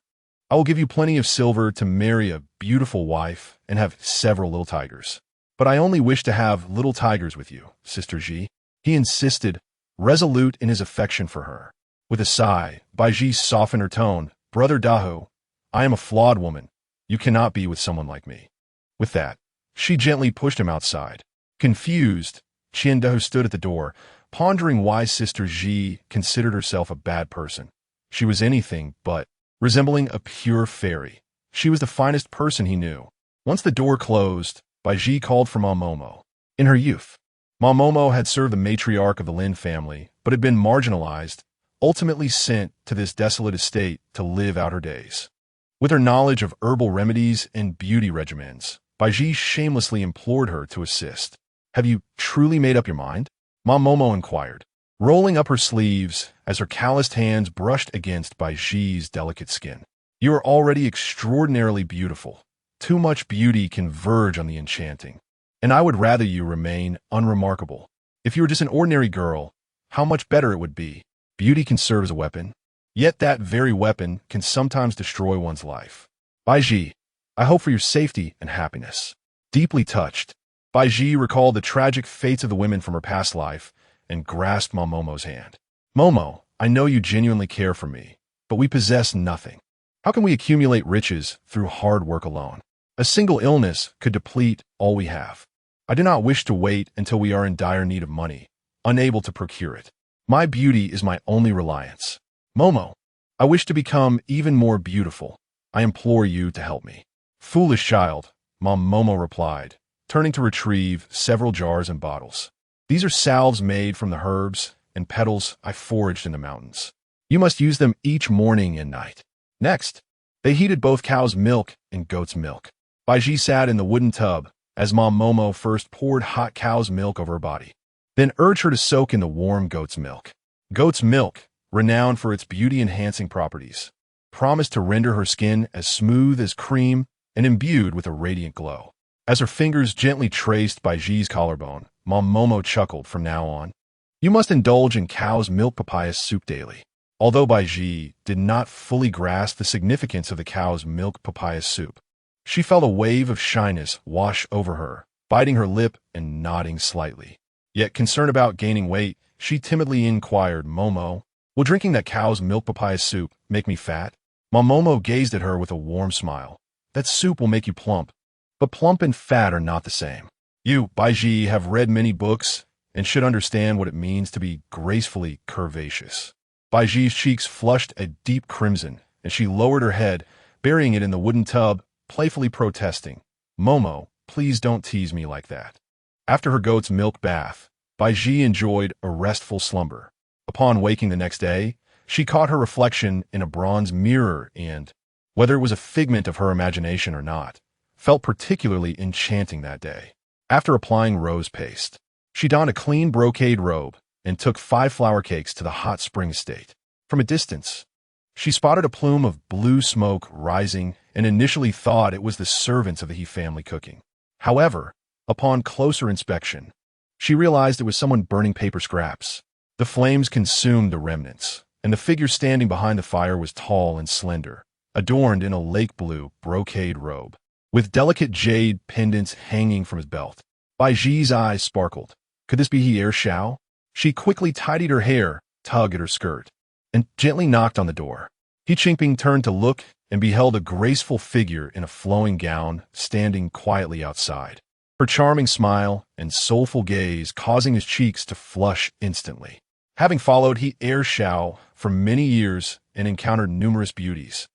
I will give you plenty of silver to marry a beautiful wife and have several little tigers. But I only wish to have little tigers with you, Sister Ji. He insisted, resolute in his affection for her. With a sigh, Baizhi softened her tone, Brother Dahu, I am a flawed woman. You cannot be with someone like me. With that, she gently pushed him outside. Confused, Qian Dahu stood at the door, pondering why Sister Ji considered herself a bad person. She was anything but resembling a pure fairy. She was the finest person he knew. Once the door closed, Baizhi called for Ma Momo. In her youth, Ma Momo had served the matriarch of the Lin family, but had been marginalized, ultimately sent to this desolate estate to live out her days. With her knowledge of herbal remedies and beauty regimens, Baizhi shamelessly implored her to assist. Have you truly made up your mind? Ma Momo inquired, rolling up her sleeves as her calloused hands brushed against Baizhi's delicate skin. You are already extraordinarily beautiful. Too much beauty can verge on the enchanting, and I would rather you remain unremarkable. If you were just an ordinary girl, how much better it would be. Beauty can serve as a weapon, yet that very weapon can sometimes destroy one's life. Baizhi, I hope for your safety and happiness. Deeply touched, Baizhi recalled the tragic fates of the women from her past life and grasped Ma Momo's hand. Momo, I know you genuinely care for me, but we possess nothing. How can we accumulate riches through hard work alone? A single illness could deplete all we have. I do not wish to wait until we are in dire need of money, unable to procure it. My beauty is my only reliance. Momo, I wish to become even more beautiful. I implore you to help me. Foolish child, Ma Momo replied, turning to retrieve several jars and bottles. These are salves made from the herbs and petals I foraged in the mountains. You must use them each morning and night. Next, they heated both cow's milk and goat's milk. Baizhi sat in the wooden tub as Ma Momo first poured hot cow's milk over her body, then urged her to soak in the warm goat's milk. Goat's milk, renowned for its beauty-enhancing properties, promised to render her skin as smooth as cream and imbued with a radiant glow. As her fingers gently traced Baizhi's collarbone, Ma Momo chuckled. From now on, you must indulge in cow's milk papaya soup daily. Although Baizhi did not fully grasp the significance of the cow's milk papaya soup, she felt a wave of shyness wash over her, biting her lip and nodding slightly. Yet concerned about gaining weight, she timidly inquired, Momo, will drinking that cow's milk papaya soup make me fat? Ma Momo gazed at her with a warm smile. That soup will make you plump, but plump and fat are not the same. You, Baizhi, have read many books and should understand what it means to be gracefully curvaceous. Baizhi's cheeks flushed a deep crimson, and she lowered her head, burying it in the wooden tub, playfully protesting, Momo, please don't tease me like that. After her goat's milk bath, Baizhi enjoyed a restful slumber. Upon waking the next day, She caught her reflection in a bronze mirror and, whether it was a figment of her imagination or not, felt particularly enchanting that day. After applying rose paste, she donned a clean brocade robe and took 5 flower cakes to the hot spring estate. From a distance, she spotted a plume of blue smoke rising and initially thought it was the servants of the He family cooking. However, upon closer inspection, she realized it was someone burning paper scraps. The flames consumed the remnants, and the figure standing behind the fire was tall and slender, adorned in a lake blue brocade robe, with delicate jade pendants hanging from his belt. Baizhi's eyes sparkled. Could this be He Shao? She quickly tidied her hair, tugged at her skirt, and gently knocked on the door. He Qingping turned to look and beheld a graceful figure in a flowing gown standing quietly outside, her charming smile and soulful gaze causing his cheeks to flush instantly. Having followed He Shao for many years and encountered numerous beauties,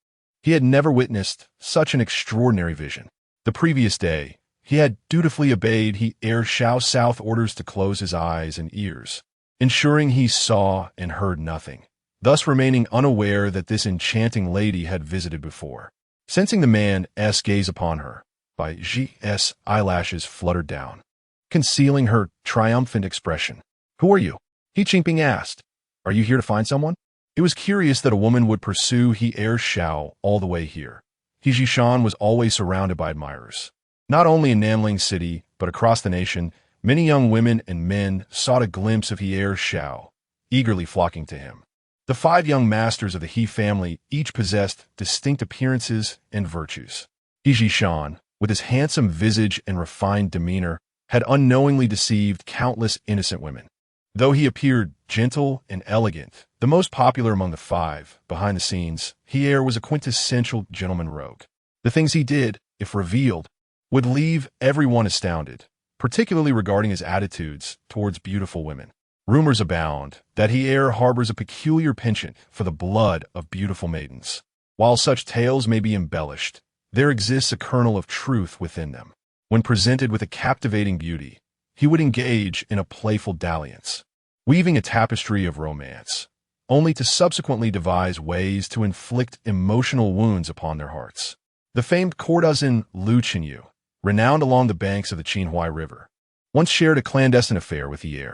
he had never witnessed such an extraordinary vision. The previous day, he had dutifully obeyed He Shao's south orders to close his eyes and ears, ensuring he saw and heard nothing, thus remaining unaware that this enchanting lady had visited before. Sensing the man's gaze upon her, Baizhi's eyelashes fluttered down, concealing her triumphant expression. "Who are you?" He Qingping asked. "Are you here to find someone?" It was curious that a woman would pursue He Shao all the way here. He Jishan was always surrounded by admirers. Not only in Nanling City, but across the nation, many young women and men sought a glimpse of He Shao, eagerly flocking to him. The 5 young masters of the He family each possessed distinct appearances and virtues. He Jishan, with his handsome visage and refined demeanor, had unknowingly deceived countless innocent women. Though he appeared gentle and elegant, the most popular among the 5, behind the scenes, He was a quintessential gentleman rogue. The things he did, if revealed, would leave everyone astounded, particularly regarding his attitudes towards beautiful women. Rumors abound that He harbors a peculiar penchant for the blood of beautiful maidens. While such tales may be embellished, there exists a kernel of truth within them. When presented with a captivating beauty, he would engage in a playful dalliance, weaving a tapestry of romance, only to subsequently devise ways to inflict emotional wounds upon their hearts. The famed courtesan Lute, renowned along the banks of the Qinhuai River, once shared a clandestine affair with He.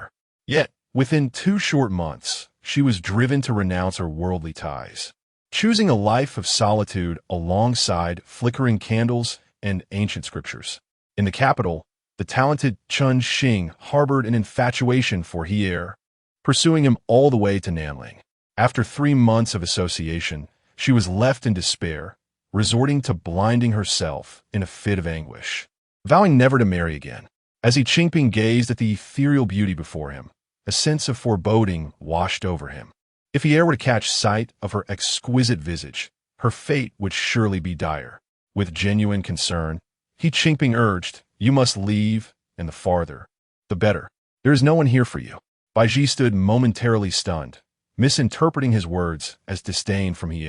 Yet, within 2 short months, she was driven to renounce her worldly ties, choosing a life of solitude alongside flickering candles and ancient scriptures. In the capital, the talented Chun Xing harbored an infatuation for He, pursuing him all the way to Nanling. After 3 months of association, she was left in despair, resorting to blinding herself in a fit of anguish, vowing never to marry again. As He Qingping gazed at the ethereal beauty before him, a sense of foreboding washed over him. If He were to catch sight of her exquisite visage, her fate would surely be dire. With genuine concern, He Qingping urged, "You must leave, and the farther, the better. There is no one here for you." Baizhi stood momentarily stunned, misinterpreting his words as disdain from He.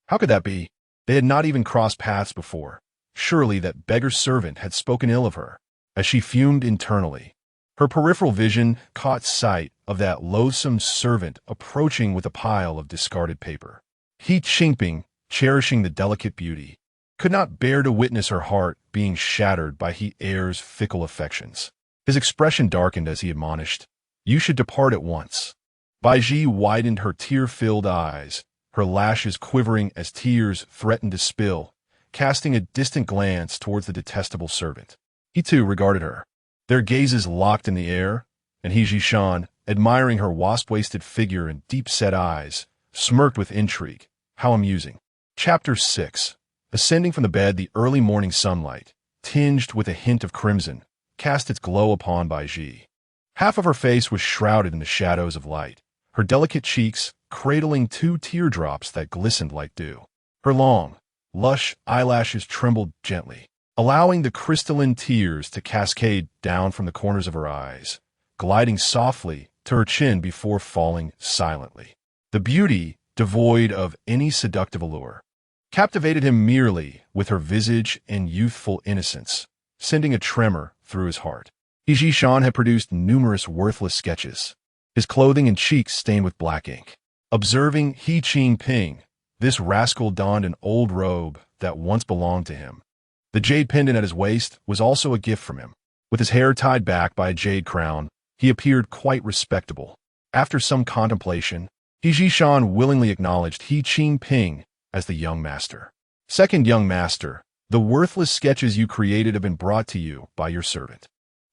How could that be? They had not even crossed paths before. Surely that beggar servant had spoken ill of her. As she fumed internally, her peripheral vision caught sight of that loathsome servant approaching with a pile of discarded paper. He Qingping, cherishing the delicate beauty, could not bear to witness her heart being shattered by He's fickle affections. His expression darkened as he admonished, "You should depart at once." Baizhi widened her tear-filled eyes, her lashes quivering as tears threatened to spill, casting a distant glance towards the detestable servant. He too regarded her, their gazes locked in the air, and He Jishan, admiring her wasp-waisted figure and deep-set eyes, smirked with intrigue. How amusing. Chapter 6. Ascending from the bed, the early morning sunlight, tinged with a hint of crimson, cast its glow upon Baizhi. Half of her face was shrouded in the shadows of light, her delicate cheeks cradling 2 teardrops that glistened like dew. Her long, lush eyelashes trembled gently, allowing the crystalline tears to cascade down from the corners of her eyes, gliding softly to her chin before falling silently. The beauty, devoid of any seductive allure, captivated him merely with her visage and youthful innocence, sending a tremor through his heart. He Jishan had produced numerous worthless sketches, his clothing and cheeks stained with black ink. Observing He Ching Ping, this rascal donned an old robe that once belonged to him. The jade pendant at his waist was also a gift from him. With his hair tied back by a jade crown, he appeared quite respectable. After some contemplation, He Jishan willingly acknowledged He Ching Ping as the young master. Second young master, the worthless sketches you created have been brought to you by your servant.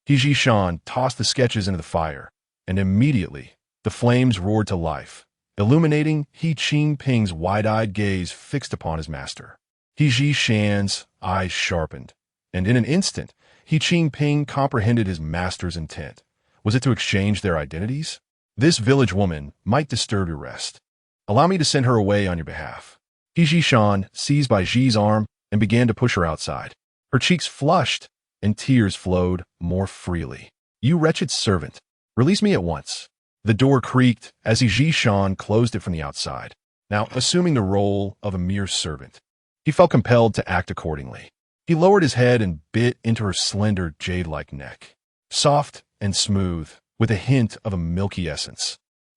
He Jishan tossed the sketches into the fire, and immediately the flames roared to life, illuminating He Ching Ping's wide-eyed gaze fixed upon his master. He Jishan's eyes sharpened, and in an instant, He Ching Ping comprehended his master's intent. Was it to exchange their identities? This village woman might disturb your rest. Allow me to send her away on your behalf. He Jishan seized Baizhi's arm and began to push her outside. Her cheeks flushed, and tears flowed more freely. You wretched servant, release me at once. The door creaked as He Jishan closed it from the outside. Now, assuming the role of a mere servant, he felt compelled to act accordingly. He lowered his head and bit into her slender, jade-like neck. Soft and smooth, with a hint of a milky essence.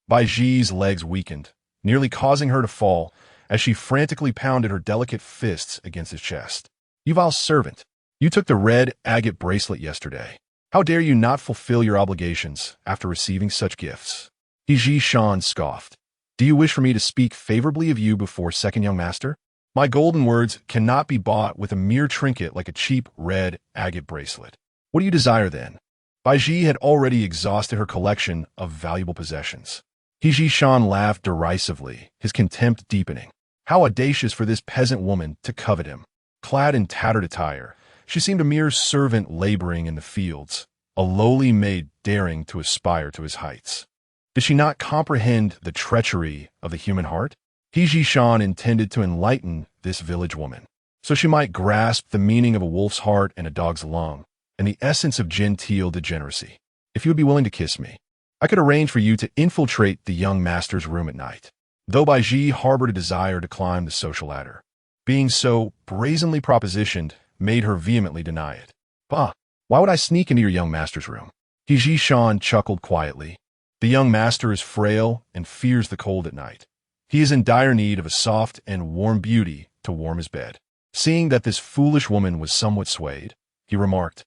Baizhi's legs weakened, nearly causing her to fall as she frantically pounded her delicate fists against his chest. You vile servant, you took the red agate bracelet yesterday. How dare you not fulfill your obligations after receiving such gifts? He Jishan scoffed. Do you wish for me to speak favorably of you before second young master? My golden words cannot be bought with a mere trinket like a cheap red agate bracelet. What do you desire then? Baizhi had already exhausted her collection of valuable possessions. He Jishan laughed derisively, his contempt deepening. How audacious for this peasant woman to covet him. Clad in tattered attire, she seemed a mere servant laboring in the fields, a lowly maid daring to aspire to his heights. Did she not comprehend the treachery of the human heart? He Jishan intended to enlighten this village woman, so she might grasp the meaning of a wolf's heart and a dog's lung, and the essence of genteel degeneracy. If you would be willing to kiss me, I could arrange for you to infiltrate the young master's room at night. Though Baizhi harbored a desire to climb the social ladder, being so brazenly propositioned made her vehemently deny it. Bah, why would I sneak into your young master's room? He Jishan chuckled quietly. The young master is frail and fears the cold at night. He is in dire need of a soft and warm beauty to warm his bed. Seeing that this foolish woman was somewhat swayed, he remarked,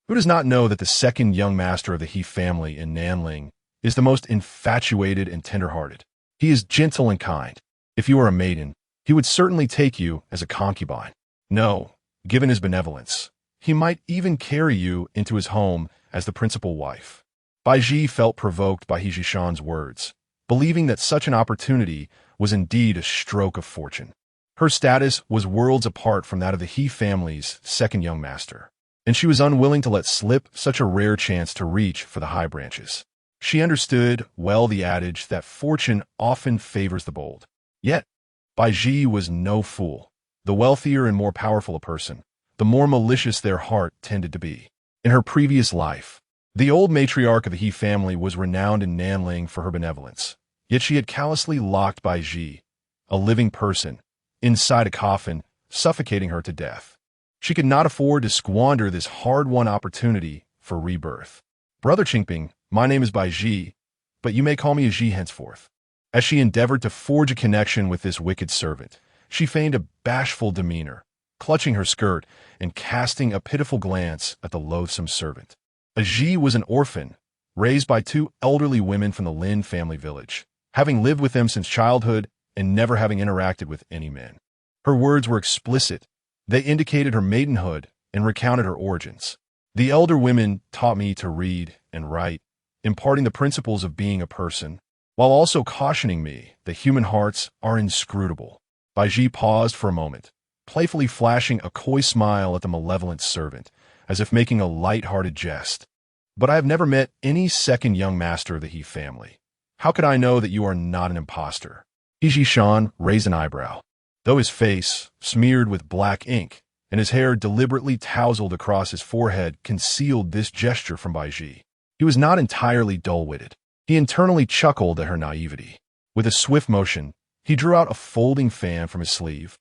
Who does not know that the second young master of the He family in Nanling is the most infatuated and tender-hearted? He is gentle and kind. If you are a maiden, he would certainly take you as a concubine. No, given his benevolence, he might even carry you into his home as the principal wife. Baizhi felt provoked by He Jishan's words, believing that such an opportunity was indeed a stroke of fortune. Her status was worlds apart from that of the He family's second young master, and she was unwilling to let slip such a rare chance to reach for the high branches. She understood well the adage that fortune often favors the bold. Yet, Baizhi was no fool. The wealthier and more powerful a person, the more malicious their heart tended to be. In her previous life, the old matriarch of the He family was renowned in Nanling for her benevolence, yet she had callously locked Baizhi, a living person, inside a coffin, suffocating her to death. She could not afford to squander this hard-won opportunity for rebirth. Brother Qingping, my name is Baizhi, but you may call me a Ji henceforth. As she endeavored to forge a connection with this wicked servant, she feigned a bashful demeanor, clutching her skirt and casting a pitiful glance at the loathsome servant. A Ji was an orphan, raised by two elderly women from the Lin family village, having lived with them since childhood and never having interacted with any men. Her words were explicit. They indicated her maidenhood and recounted her origins. The elder women taught me to read and write, imparting the principles of being a person, while also cautioning me that human hearts are inscrutable. Baizhi paused for a moment, playfully flashing a coy smile at the malevolent servant, as if making a light-hearted jest. But I have never met any second young master of the He family. How could I know that you are not an impostor? He Jishan raised an eyebrow. Though his face, smeared with black ink, and his hair deliberately tousled across his forehead concealed this gesture from Baizhi, he was not entirely dull-witted. He internally chuckled at her naivety. With a swift motion, he drew out a folding fan from his sleeve,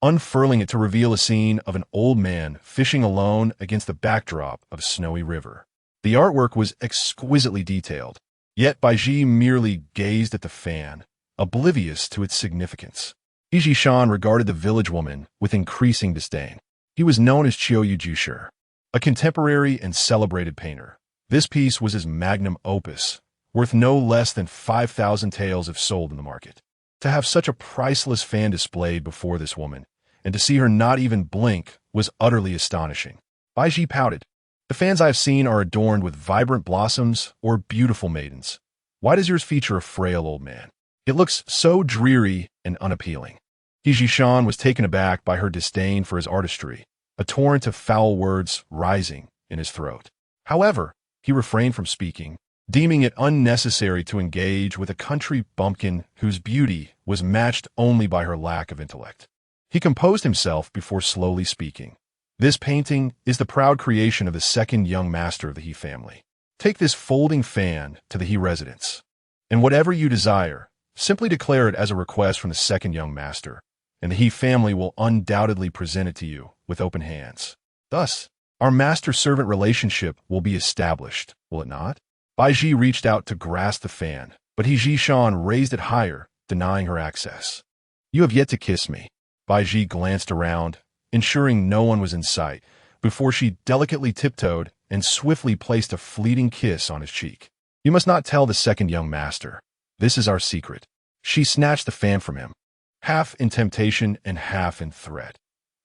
unfurling it to reveal a scene of an old man fishing alone against the backdrop of a snowy river. The artwork was exquisitely detailed, yet Baizhi merely gazed at the fan, oblivious to its significance. Baizhi Shan regarded the village woman with increasing disdain. He was known as Qiuyu Jushu, a contemporary and celebrated painter. This piece was his magnum opus, worth no less than 5,000 taels if sold in the market. To have such a priceless fan displayed before this woman, and to see her not even blink, was utterly astonishing. Baizhi pouted. The fans I have seen are adorned with vibrant blossoms or beautiful maidens. Why does yours feature a frail old man? It looks so dreary and unappealing. Baizhi Shan was taken aback by her disdain for his artistry, a torrent of foul words rising in his throat. However, he refrained from speaking, deeming it unnecessary to engage with a country bumpkin whose beauty was matched only by her lack of intellect. He composed himself before slowly speaking. This painting is the proud creation of the second young master of the He family. Take this folding fan to the He residence, and whatever you desire, simply declare it as a request from the second young master, and the He family will undoubtedly present it to you with open hands. Thus, our master-servant relationship will be established, will it not? Baizhi reached out to grasp the fan, but Baizhi Shan raised it higher, denying her access. You have yet to kiss me. Baizhi glanced around, ensuring no one was in sight, before she delicately tiptoed and swiftly placed a fleeting kiss on his cheek. You must not tell the second young master. This is our secret. She snatched the fan from him, half in temptation and half in threat.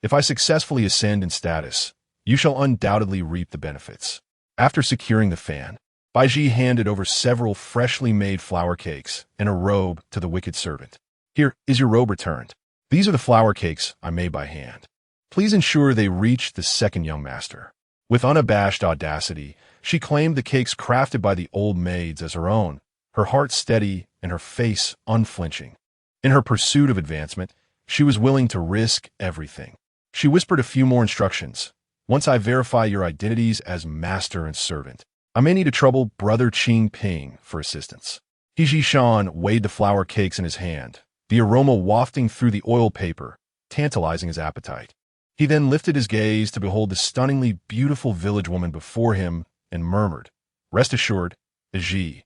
If I successfully ascend in status, you shall undoubtedly reap the benefits. After securing the fan, Baizhi handed over several freshly made flour cakes and a robe to the wicked servant. Here is your robe returned. These are the flour cakes I made by hand. Please ensure they reach the second young master. With unabashed audacity, she claimed the cakes crafted by the old maids as her own, her heart steady and her face unflinching. In her pursuit of advancement, she was willing to risk everything. She whispered a few more instructions. Once I verify your identities as master and servant, I may need to trouble Brother Qing Ping for assistance. Baizhi Shan weighed the flour cakes in his hand, the aroma wafting through the oil paper, tantalizing his appetite. He then lifted his gaze to behold the stunningly beautiful village woman before him and murmured, Rest assured, Baizhi,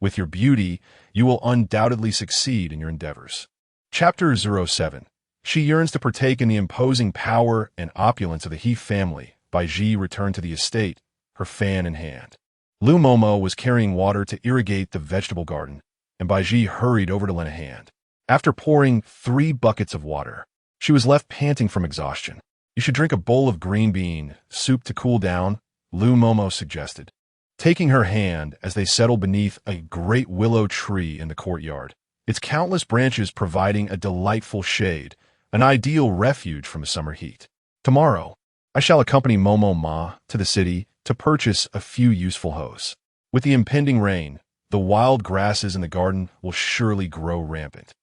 with your beauty, you will undoubtedly succeed in your endeavors. Chapter 07. She yearns to partake in the imposing power and opulence of the He family. Baizhi returned to the estate, her fan in hand. Lu Momo was carrying water to irrigate the vegetable garden, and Baizhi hurried over to lend a hand. After pouring 3 buckets of water, she was left panting from exhaustion. You should drink a bowl of green bean soup to cool down, Lu Momo suggested, taking her hand as they settled beneath a great willow tree in the courtyard, its countless branches providing a delightful shade, an ideal refuge from the summer heat. Tomorrow, I shall accompany Momo Ma to the city to purchase a few useful hoes. With the impending rain, the wild grasses in the garden will surely grow rampant.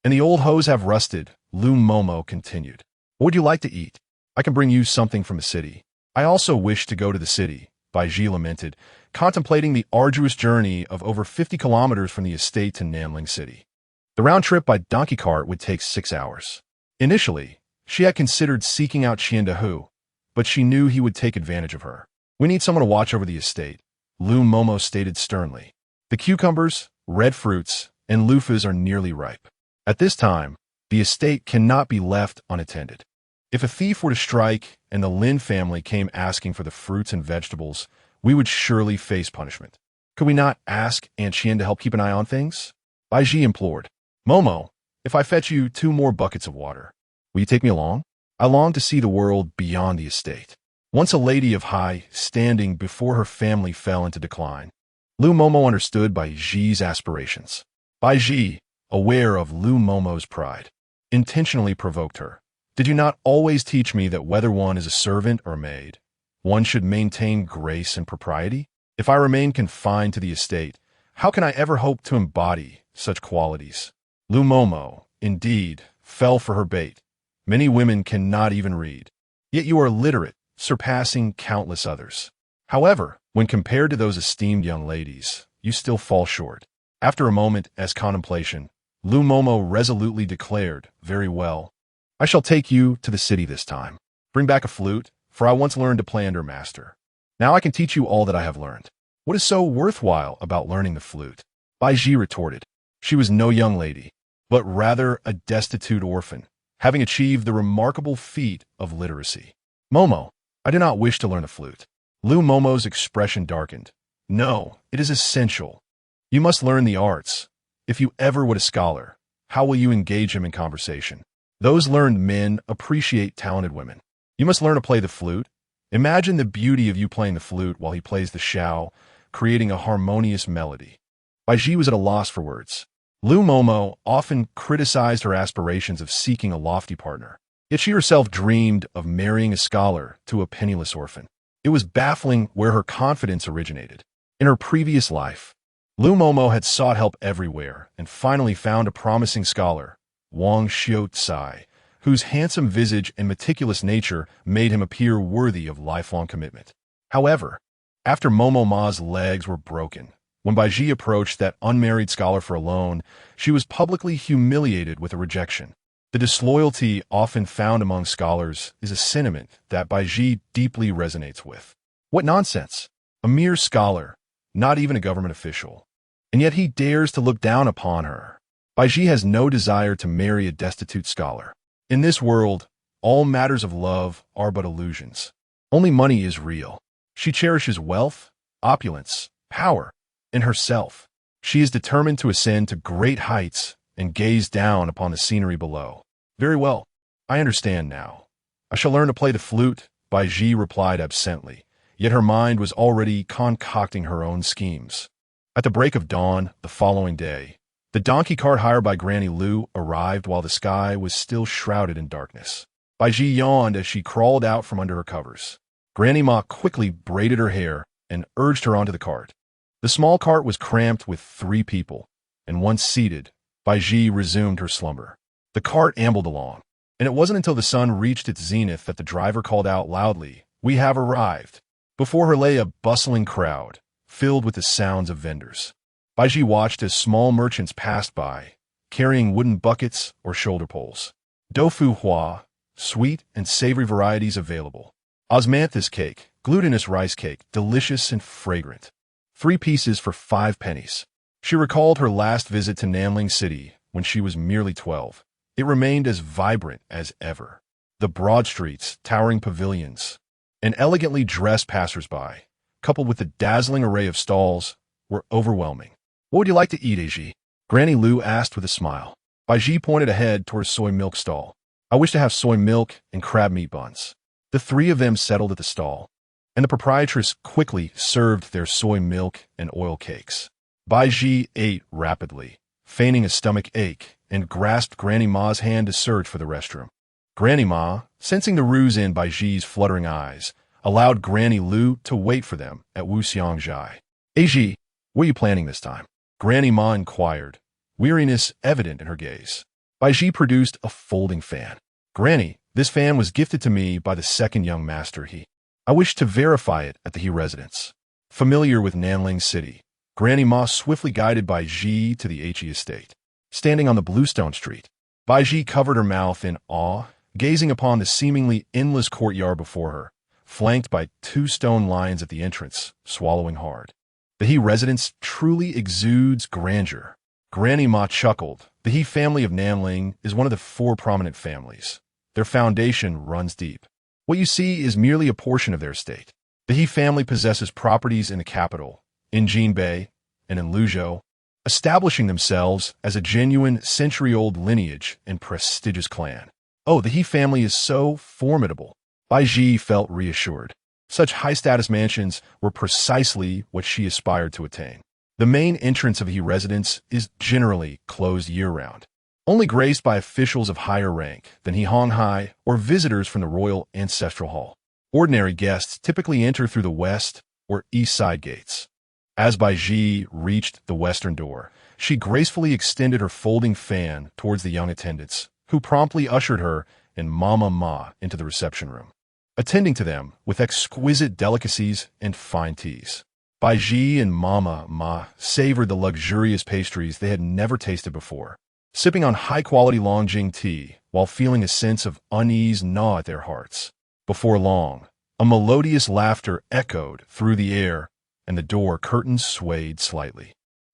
And the old hoes have rusted, Lu Momo continued. What would you like to eat? I can bring you something from the city. I also wish to go to the city, Baizhi lamented, contemplating the arduous journey of over 50 kilometers from the estate to Nanling City. The round trip by donkey cart would take 6 hours. Initially, she had considered seeking out Qiandahu, but she knew he would take advantage of her. We need someone to watch over the estate, Lu Momo stated sternly. The cucumbers, red fruits, and loofahs are nearly ripe. At this time, the estate cannot be left unattended. If a thief were to strike and the Lin family came asking for the fruits and vegetables, we would surely face punishment. Could we not ask Aunt Qian to help keep an eye on things? Baizhi implored. Momo, if I fetch you 2 more buckets of water, will you take me along? I long to see the world beyond the estate. Once a lady of high standing before her family fell into decline, Lu Momo understood Baizhi's aspirations. Baizhi, aware of Lu Momo's pride, intentionally provoked her. Did you not always teach me that whether one is a servant or maid, one should maintain grace and propriety? If I remain confined to the estate, how can I ever hope to embody such qualities? Lu Momo, indeed, fell for her bait. Many women cannot even read. Yet you are literate, surpassing countless others. However, when compared to those esteemed young ladies, you still fall short. After a moment as contemplation, Lu Momo resolutely declared, Very well. I shall take you to the city this time. Bring back a flute, for I once learned to play under a master. Now I can teach you all that I have learned. What is so worthwhile about learning the flute? Baizhi retorted. She was no young lady. but rather a destitute orphan, having achieved the remarkable feat of literacy. Momo, I do not wish to learn the flute. Lu Momo's expression darkened. No, it is essential. You must learn the arts. If you ever would a scholar, how will you engage him in conversation? Those learned men appreciate talented women. You must learn to play the flute. Imagine the beauty of you playing the flute while he plays the shao, creating a harmonious melody. Baizhi was at a loss for words. Lu Momo often criticized her aspirations of seeking a lofty partner, yet she herself dreamed of marrying a scholar to a penniless orphan. It was baffling where her confidence originated. In her previous life, Lu Momo had sought help everywhere and finally found a promising scholar, Wang Xiao-tsai, whose handsome visage and meticulous nature made him appear worthy of lifelong commitment. However, after Momo Ma's legs were broken, when Baizhi approached that unmarried scholar for a loan, she was publicly humiliated with a rejection. The disloyalty often found among scholars is a sentiment that Baizhi deeply resonates with. What nonsense! A mere scholar, not even a government official. And yet he dares to look down upon her. Baizhi has no desire to marry a destitute scholar. In this world, all matters of love are but illusions. Only money is real. She cherishes wealth, opulence, power, and herself. She is determined to ascend to great heights and gaze down upon the scenery below. Very well, I understand now. I shall learn to play the flute, Baizhi replied absently, yet her mind was already concocting her own schemes. At the break of dawn the following day, the donkey cart hired by Granny Lu arrived while the sky was still shrouded in darkness. Baizhi yawned as she crawled out from under her covers. Granny Ma quickly braided her hair and urged her onto the cart. The small cart was cramped with 3 people, and once seated, Baizhi resumed her slumber. The cart ambled along, and it wasn't until the sun reached its zenith that the driver called out loudly, "We have arrived." Before her lay a bustling crowd, filled with the sounds of vendors. Baizhi watched as small merchants passed by, carrying wooden buckets or shoulder poles. Doufu hua, sweet and savory varieties available. Osmanthus cake, glutinous rice cake, delicious and fragrant. 3 pieces for 5 pennies. She recalled her last visit to Nanling City when she was merely 12. It remained as vibrant as ever. The broad streets, towering pavilions, and elegantly dressed passers-by, coupled with the dazzling array of stalls, were overwhelming. "What would you like to eat, Baizhi?" Granny Lu asked with a smile. Baizhi pointed ahead toward a soy milk stall. "I wish to have soy milk and crab meat buns." The 3 of them settled at the stall, and the proprietress quickly served their soy milk and oil cakes. Baizhi ate rapidly, feigning a stomach ache, and grasped Granny Ma's hand to search for the restroom. Granny Ma, sensing the ruse in Baizhi's fluttering eyes, allowed Granny Lu to wait for them at Wuxiangjai. "Baizhi, what are you planning this time?" Granny Ma inquired, weariness evident in her gaze. Baizhi produced a folding fan. "Granny, this fan was gifted to me by the second young master He. I wish to verify it at the He residence." Familiar with Nanling City, Granny Ma swiftly guided Baizhi to the He estate. Standing on the bluestone street, Baizhi covered her mouth in awe, gazing upon the seemingly endless courtyard before her, flanked by 2 stone lions at the entrance, swallowing hard. The He residence truly exudes grandeur. Granny Ma chuckled. The He family of Nanling is one of the 4 prominent families. Their foundation runs deep. What you see is merely a portion of their estate. The He family possesses properties in the capital, in Jinbei, and in Luzhou, establishing themselves as a genuine century-old lineage and prestigious clan. Oh, the He family is so formidable. Baizhi felt reassured. Such high-status mansions were precisely what she aspired to attain. The main entrance of He residence is generally closed year-round, only graced by officials of higher rank than He Honghai or visitors from the Royal Ancestral Hall. Ordinary guests typically enter through the west or east side gates. As Baizhi reached the western door, she gracefully extended her folding fan towards the young attendants, who promptly ushered her and Mama Ma into the reception room, attending to them with exquisite delicacies and fine teas. Baizhi and Mama Ma savored the luxurious pastries they had never tasted before, sipping on high-quality Longjing tea while feeling a sense of unease gnaw at their hearts. Before long, a melodious laughter echoed through the air, and the door curtains swayed slightly.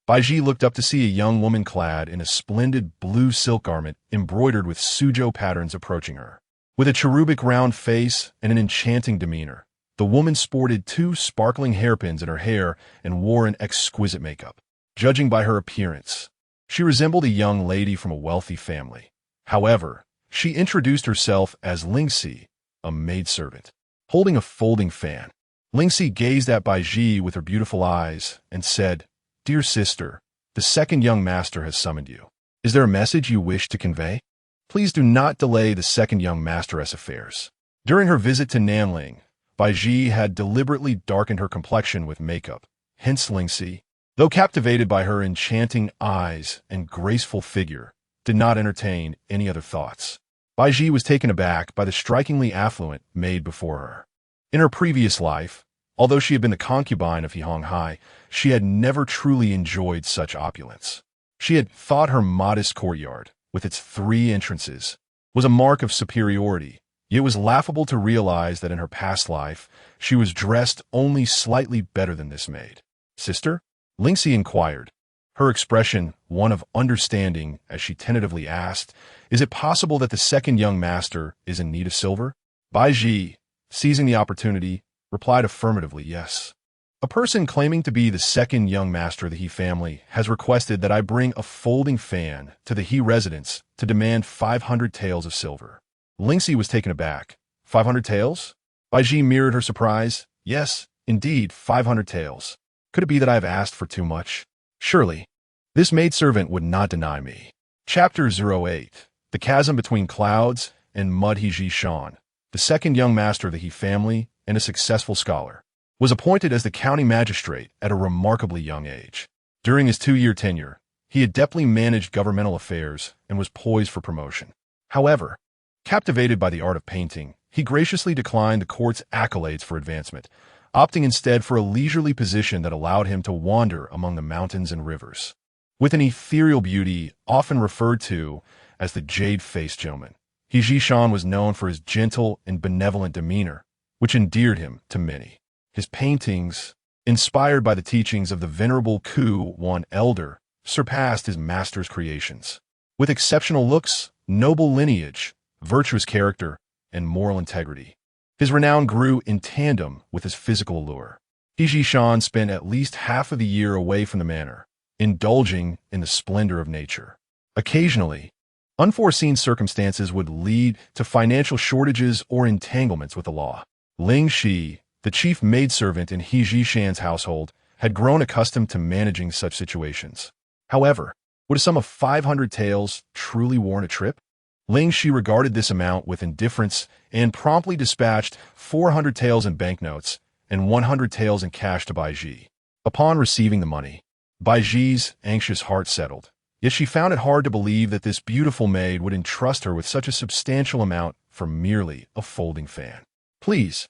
Baizhi looked up to see a young woman clad in a splendid blue silk garment embroidered with suzhou patterns approaching her. With a cherubic round face and an enchanting demeanor, the woman sported 2 sparkling hairpins in her hair and wore an exquisite makeup. Judging by her appearance, she resembled a young lady from a wealthy family. However, she introduced herself as Lingxi, a maidservant, holding a folding fan. Lingxi gazed at Baizhi with her beautiful eyes and said, "Dear sister, the second young master has summoned you. Is there a message you wish to convey? Please do not delay the second young masteress affairs." During her visit to Nanling, Baizhi had deliberately darkened her complexion with makeup. Hence Lingxi, though captivated by her enchanting eyes and graceful figure, did not entertain any other thoughts. Baizhi was taken aback by the strikingly affluent maid before her. In her previous life, although she had been the concubine of Hihong Hai, she had never truly enjoyed such opulence. She had thought her modest courtyard, with its 3 entrances, was a mark of superiority. It was laughable to realize that in her past life, she was dressed only slightly better than this maid. "Sister?" Lingxi inquired, her expression one of understanding as she tentatively asked, "Is it possible that the second young master is in need of silver?" Baizhi, seizing the opportunity, replied affirmatively, "Yes. A person claiming to be the second young master of the He family has requested that I bring a folding fan to the He residence to demand 500 taels of silver." Lingxi was taken aback. 500 taels? Baizhi mirrored her surprise. "Yes, indeed, 500 taels. Could it be that I have asked for too much? Surely, this maidservant would not deny me." Chapter 08. The Chasm Between Clouds and Mud. He Shan, the second young master of the He family and a successful scholar, was appointed as the county magistrate at a remarkably young age. During his 2-year tenure, he adeptly managed governmental affairs and was poised for promotion. However, captivated by the art of painting, he graciously declined the court's accolades for advancement, opting instead for a leisurely position that allowed him to wander among the mountains and rivers. With an ethereal beauty often referred to as the jade-faced gentleman, He Shan was known for his gentle and benevolent demeanor, which endeared him to many. His paintings, inspired by the teachings of the venerable Ku Wan Elder, surpassed his master's creations. With exceptional looks, noble lineage, virtuous character, and moral integrity, his renown grew in tandem with his physical allure. He Shan spent at least half of the year away from the manor, indulging in the splendor of nature. Occasionally, unforeseen circumstances would lead to financial shortages or entanglements with the law. Ling Shi, the chief maidservant in He Shan's household, had grown accustomed to managing such situations. However, would a sum of 500 taels truly warrant a trip? Ling Shi regarded this amount with indifference and promptly dispatched 400 taels in banknotes and 100 taels in cash to Baizhi. Upon receiving the money, Baizhi's anxious heart settled. Yet she found it hard to believe that this beautiful maid would entrust her with such a substantial amount for merely a folding fan. "Please,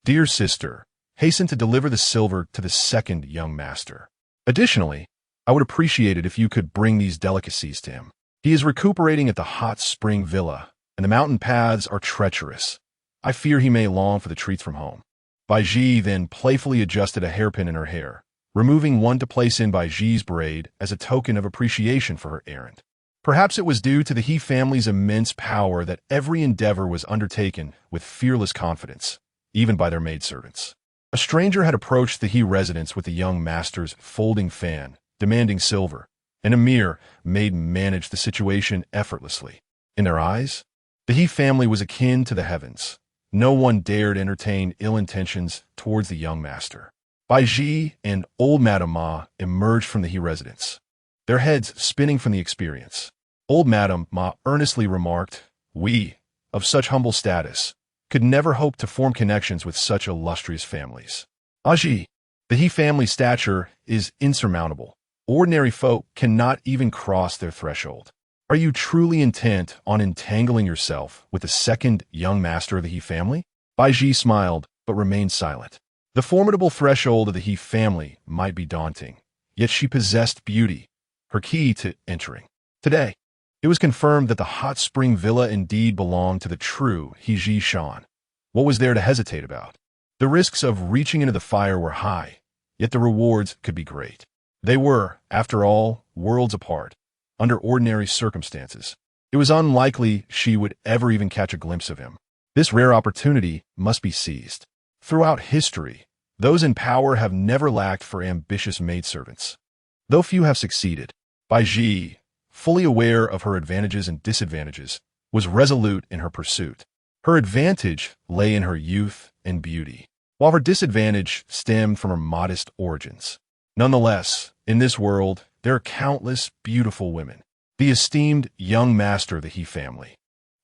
dear sister, hasten to deliver the silver to the second young master. Additionally, I would appreciate it if you could bring these delicacies to him. He is recuperating at the hot spring villa, and the mountain paths are treacherous. I fear he may long for the treats from home." Baizhi then playfully adjusted a hairpin in her hair, removing one to place in Baizhi's braid as a token of appreciation for her errand. Perhaps it was due to the He family's immense power that every endeavor was undertaken with fearless confidence, even by their maidservants. A stranger had approached the He residence with the young master's folding fan, demanding silver, and a mere maid managed the situation effortlessly. In their eyes, the He family was akin to the heavens. No one dared entertain ill intentions towards the young master. Baizhi and old Madame Ma emerged from the He residence, their heads spinning from the experience. Old Madame Ma earnestly remarked, "We, of such humble status, could never hope to form connections with such illustrious families. Baizhi, the He family's stature is insurmountable. Ordinary folk cannot even cross their threshold. Are you truly intent on entangling yourself with the second young master of the He family?" Baizhi smiled, but remained silent. The formidable threshold of the He family might be daunting, yet she possessed beauty, her key to entering. Today, it was confirmed that the hot spring villa indeed belonged to the true He Shan. What was there to hesitate about? The risks of reaching into the fire were high, yet the rewards could be great. They were, after all, worlds apart, under ordinary circumstances. It was unlikely she would ever even catch a glimpse of him. This rare opportunity must be seized. Throughout history, those in power have never lacked for ambitious maidservants. Though few have succeeded, Baizhi, fully aware of her advantages and disadvantages, was resolute in her pursuit. Her advantage lay in her youth and beauty, while her disadvantage stemmed from her modest origins. Nonetheless, in this world, there are countless beautiful women. The esteemed young master of the He family,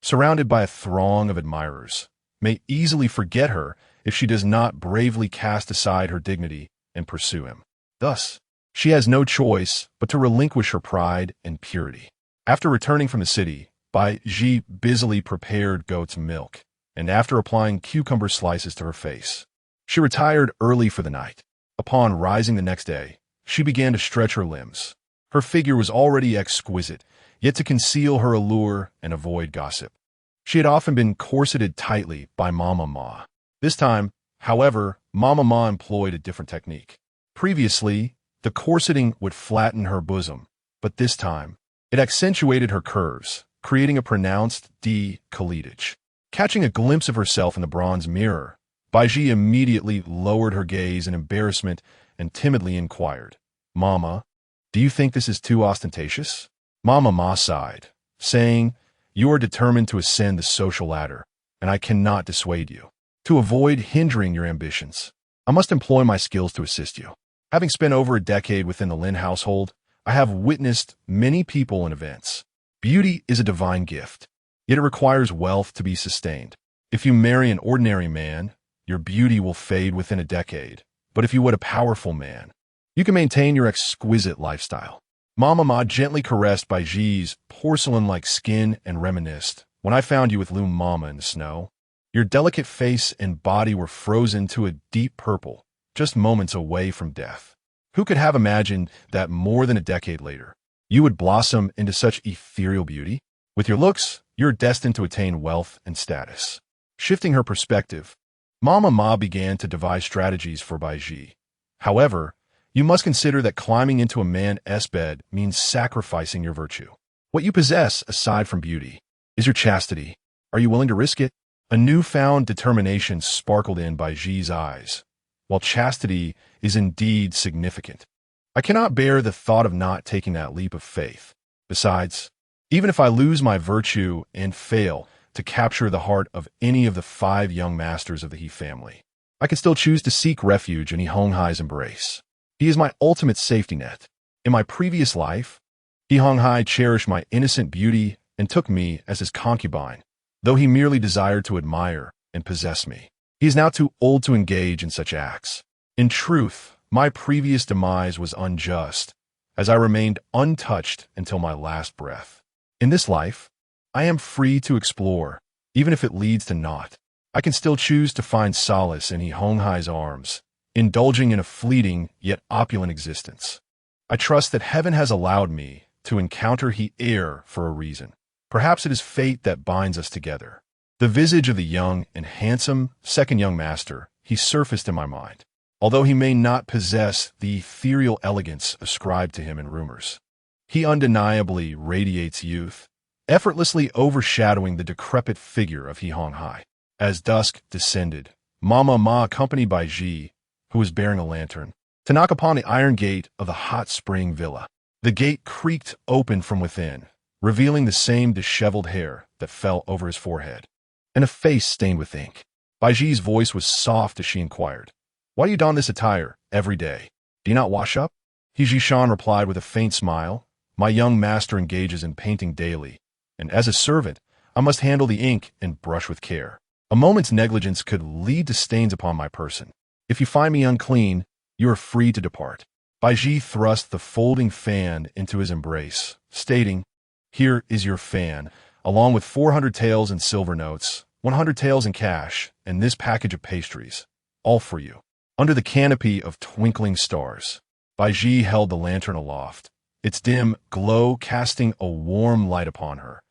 surrounded by a throng of admirers, may easily forget her if she does not bravely cast aside her dignity and pursue him. Thus, she has no choice but to relinquish her pride and purity. After returning from the city, Baizhi busily prepared goat's milk, and after applying cucumber slices to her face, she retired early for the night. Upon rising the next day, she began to stretch her limbs. Her figure was already exquisite, yet to conceal her allure and avoid gossip, she had often been corseted tightly by Mama Ma. This time, however, Mama Ma employed a different technique. Previously, the corseting would flatten her bosom, but this time, it accentuated her curves, creating a pronounced D-cleavage. Catching a glimpse of herself in the bronze mirror, Baizhi immediately lowered her gaze in embarrassment and timidly inquired, "Mama, do you think this is too ostentatious?" Mama Ma sighed, saying, "You are determined to ascend the social ladder, and I cannot dissuade you. To avoid hindering your ambitions, I must employ my skills to assist you. Having spent over a decade within the Lin household, I have witnessed many people and events. Beauty is a divine gift, yet it requires wealth to be sustained. If you marry an ordinary man, your beauty will fade within a decade, but if you wed a powerful man, you can maintain your exquisite lifestyle." Mama Ma gently caressed Baizhi's porcelain-like skin and reminisced, "When I found you with Loom Mama in the snow, your delicate face and body were frozen to a deep purple, just moments away from death. Who could have imagined that more than a decade later, you would blossom into such ethereal beauty? With your looks, you're destined to attain wealth and status." Shifting her perspective, Mama Ma began to devise strategies for Baizhi. "However, you must consider that climbing into a man's bed means sacrificing your virtue. What you possess, aside from beauty, is your chastity. Are you willing to risk it?" A newfound determination sparkled in Baizhi's eyes. "While chastity is indeed significant, I cannot bear the thought of not taking that leap of faith. Besides, even if I lose my virtue and fail to capture the heart of any of the 5 young masters of the He family, I can still choose to seek refuge in Hihonghai's embrace. He is my ultimate safety net. In my previous life, Hihonghai cherished my innocent beauty and took me as his concubine, though he merely desired to admire and possess me. He is now too old to engage in such acts. In truth, my previous demise was unjust, as I remained untouched until my last breath. In this life, I am free to explore, even if it leads to naught. I can still choose to find solace in Hihonghai's arms, indulging in a fleeting yet opulent existence. I trust that heaven has allowed me to encounter He heir for a reason. Perhaps it is fate that binds us together." The visage of the young and handsome second young master, he surfaced in my mind, although he may not possess the ethereal elegance ascribed to him in rumors. He undeniably radiates youth, effortlessly overshadowing the decrepit figure of Hihonghai. As dusk descended, Mama Ma, accompanied by Baizhi, who was bearing a lantern, to knock upon the iron gate of the hot spring villa. The gate creaked open from within, revealing the same disheveled hair that fell over his forehead, and a face stained with ink. Baizhi's voice was soft as she inquired, "Why do you don this attire every day? Do you not wash up?" Hijishan replied with a faint smile, "My young master engages in painting daily, and as a servant, I must handle the ink and brush with care. A moment's negligence could lead to stains upon my person. If you find me unclean, you are free to depart." Baizhi thrust the folding fan into his embrace, stating, "Here is your fan, along with 400 taels in silver notes, 100 taels in cash, and this package of pastries, all for you." Under the canopy of twinkling stars, Baizhi held the lantern aloft, its dim glow casting a warm light upon her,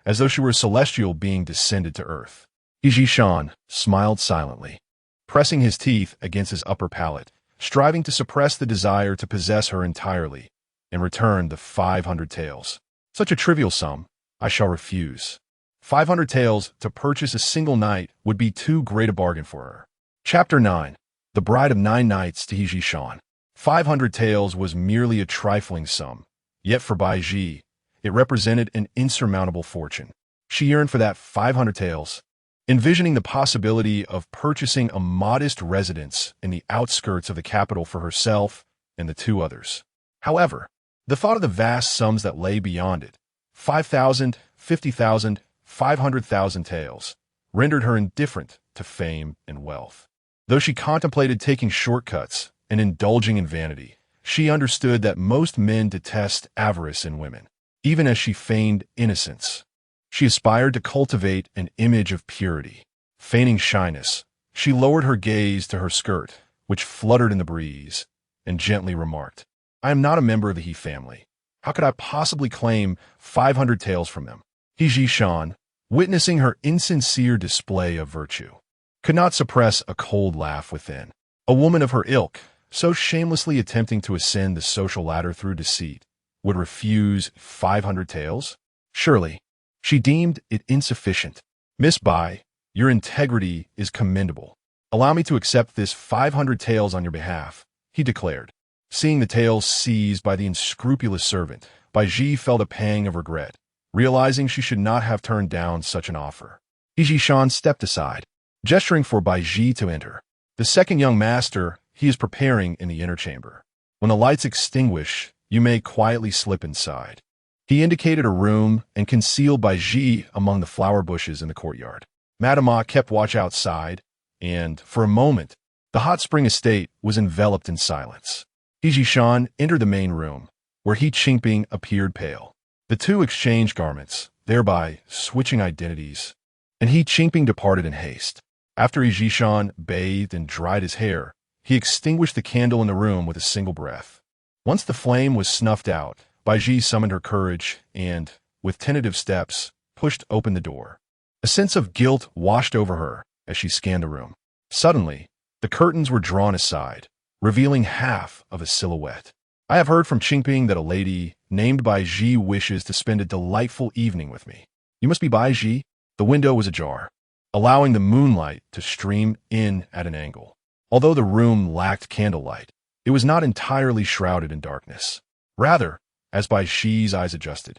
as though she were a celestial being descended to earth. Hijishan smiled silently. Pressing his teeth against his upper palate, striving to suppress the desire to possess her entirely, and return the 500 taels. Such a trivial sum, I shall refuse. 500 taels to purchase a single night would be too great a bargain for her. Chapter 9. The Bride of 9 Nights to Baizhi Shan. 500 taels was merely a trifling sum, yet for Baizhi, it represented an insurmountable fortune. She yearned for that 500 taels, envisioning the possibility of purchasing a modest residence in the outskirts of the capital for herself and the 2 others. However, the thought of the vast sums that lay beyond it, 5,000, 50,000, 500,000 taels, rendered her indifferent to fame and wealth. Though she contemplated taking shortcuts and indulging in vanity, she understood that most men detest avarice in women, even as she feigned innocence. She aspired to cultivate an image of purity. Feigning shyness, she lowered her gaze to her skirt, which fluttered in the breeze, and gently remarked, "I am not a member of the He family. How could I possibly claim 500 taels from them?" Baizhi Shan, witnessing her insincere display of virtue, could not suppress a cold laugh within. A woman of her ilk, so shamelessly attempting to ascend the social ladder through deceit, would refuse 500 taels? Surely, she deemed it insufficient. "Miss Bai, your integrity is commendable. Allow me to accept this 500 taels on your behalf," he declared. Seeing the taels seized by the unscrupulous servant, Baizhi felt a pang of regret, realizing she should not have turned down such an offer. Baizhi Shan stepped aside, gesturing for Baizhi to enter. "The second young master he is preparing in the inner chamber. When the lights extinguish, you may quietly slip inside." He indicated a room and concealed Baizhi among the flower bushes in the courtyard. Madama kept watch outside, and, for a moment, the hot spring estate was enveloped in silence. Baizhi Shan entered the main room, where He Qingping appeared pale. The 2 exchanged garments, thereby switching identities, and He Qingping departed in haste. After Baizhi Shan bathed and dried his hair, he extinguished the candle in the room with a single breath. Once the flame was snuffed out, Baizhi summoned her courage and, with tentative steps, pushed open the door. A sense of guilt washed over her as she scanned the room. Suddenly, the curtains were drawn aside, revealing half of a silhouette. "I have heard from Qingping that a lady named Baizhi wishes to spend a delightful evening with me. You must be Baizhi." The window was ajar, allowing the moonlight to stream in at an angle. Although the room lacked candlelight, it was not entirely shrouded in darkness. Rather, as Baizhi's eyes adjusted,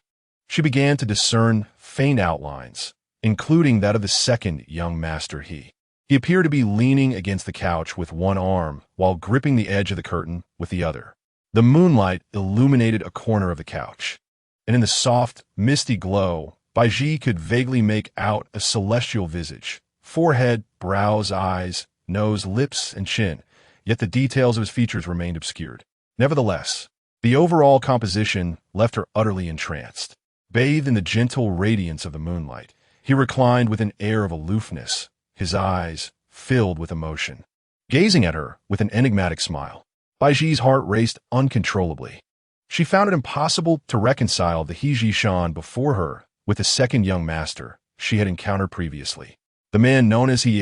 she began to discern faint outlines, including that of the second young master He. He appeared to be leaning against the couch with one arm while gripping the edge of the curtain with the other. The moonlight illuminated a corner of the couch, and in the soft, misty glow, Baizhi could vaguely make out a celestial visage, forehead, brows, eyes, nose, lips, and chin, yet the details of his features remained obscured. Nevertheless, the overall composition left her utterly entranced. Bathed in the gentle radiance of the moonlight, he reclined with an air of aloofness, his eyes filled with emotion. Gazing at her with an enigmatic smile, Baizhi's heart raced uncontrollably. She found it impossible to reconcile the Baizhi Shan before her with the second young master she had encountered previously. The man known as He,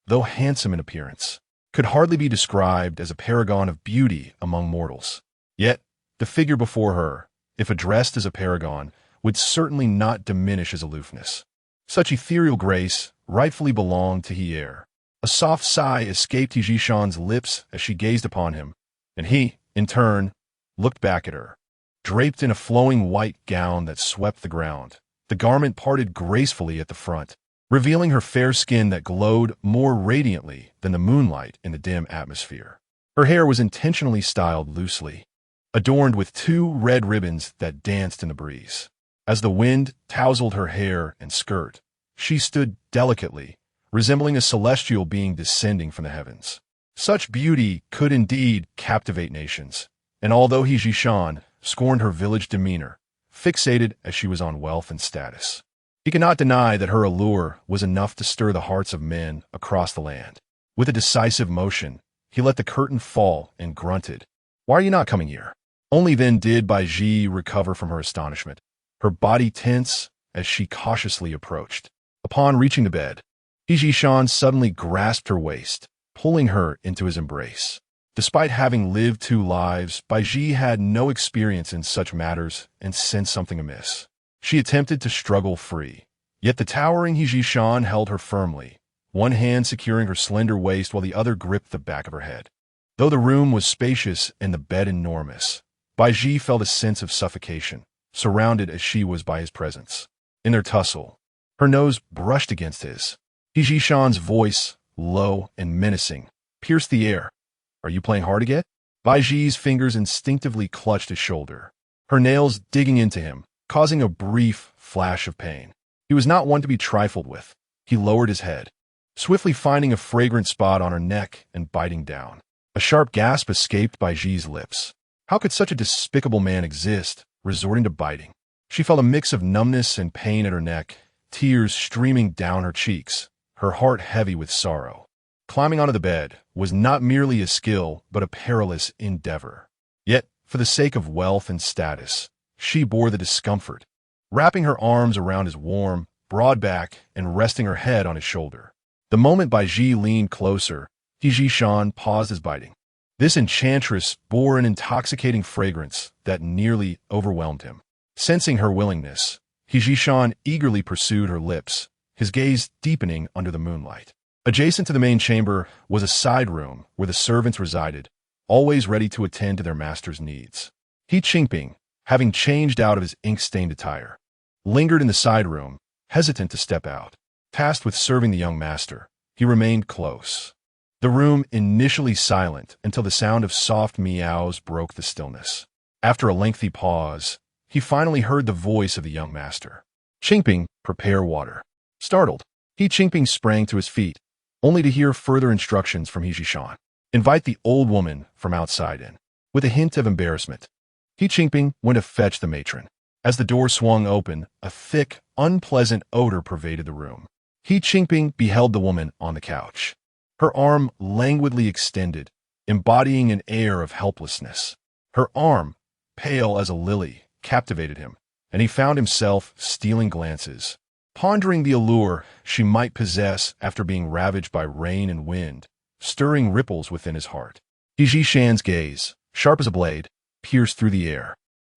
though handsome in appearance, could hardly be described as a paragon of beauty among mortals. Yet, the figure before her, if addressed as a paragon, would certainly not diminish his aloofness. Such ethereal grace rightfully belonged to He. A soft sigh escaped Baizhi Shan's lips as she gazed upon him, and he, in turn, looked back at her. Draped in a flowing white gown that swept the ground, the garment parted gracefully at the front, revealing her fair skin that glowed more radiantly than the moonlight in the dim atmosphere. Her hair was intentionally styled loosely, adorned with 2 red ribbons that danced in the breeze. As the wind tousled her hair and skirt, she stood delicately, resembling a celestial being descending from the heavens. Such beauty could indeed captivate nations, and although Baizhi Shan scorned her village demeanor, fixated as she was on wealth and status, he could not deny that her allure was enough to stir the hearts of men across the land. With a decisive motion, he let the curtain fall and grunted, "Why are you not coming here?" Only then did Baizhi recover from her astonishment, her body tense as she cautiously approached. Upon reaching the bed, Baizhi Shan suddenly grasped her waist, pulling her into his embrace. Despite having lived 2 lives, Baizhi had no experience in such matters and sensed something amiss. She attempted to struggle free, yet the towering Hijishan held her firmly, one hand securing her slender waist while the other gripped the back of her head. Though the room was spacious and the bed enormous, Baizhi felt a sense of suffocation, surrounded as she was by his presence. In their tussle, her nose brushed against his. Hijishan's voice, low and menacing, pierced the air. "Are you playing hard again?" Baizhi's fingers instinctively clutched his shoulder, her nails digging into him, causing a brief flash of pain. He was not one to be trifled with. He lowered his head, swiftly finding a fragrant spot on her neck and biting down. A sharp gasp escaped Baizhi's lips. How could such a despicable man exist, resorting to biting? She felt a mix of numbness and pain at her neck, tears streaming down her cheeks, her heart heavy with sorrow. Climbing onto the bed was not merely a skill, but a perilous endeavor. Yet, for the sake of wealth and status, she bore the discomfort, wrapping her arms around his warm, broad back and resting her head on his shoulder. The moment Baizhi leaned closer, Hijishan paused his biting. This enchantress bore an intoxicating fragrance that nearly overwhelmed him. Sensing her willingness, Hijishan eagerly pursued her lips, his gaze deepening under the moonlight. Adjacent to the main chamber was a side room where the servants resided, always ready to attend to their master's needs. He Qingping, having changed out of his ink-stained attire, lingered in the side room, hesitant to step out. Tasked with serving the young master, he remained close. The room initially silent until the sound of soft meows broke the stillness. After a lengthy pause, he finally heard the voice of the young master. "Qingping, prepare water." Startled, He Qingping sprang to his feet, only to hear further instructions from Hijishan. "Invite the old woman from outside in." With a hint of embarrassment, He Qingping went to fetch the matron. As the door swung open, a thick, unpleasant odor pervaded the room. He Qingping beheld the woman on the couch, her arm languidly extended, embodying an air of helplessness. Her arm, pale as a lily, captivated him, and he found himself stealing glances, pondering the allure she might possess after being ravaged by rain and wind, stirring ripples within his heart. Hijishan's gaze, sharp as a blade, pierced through the air.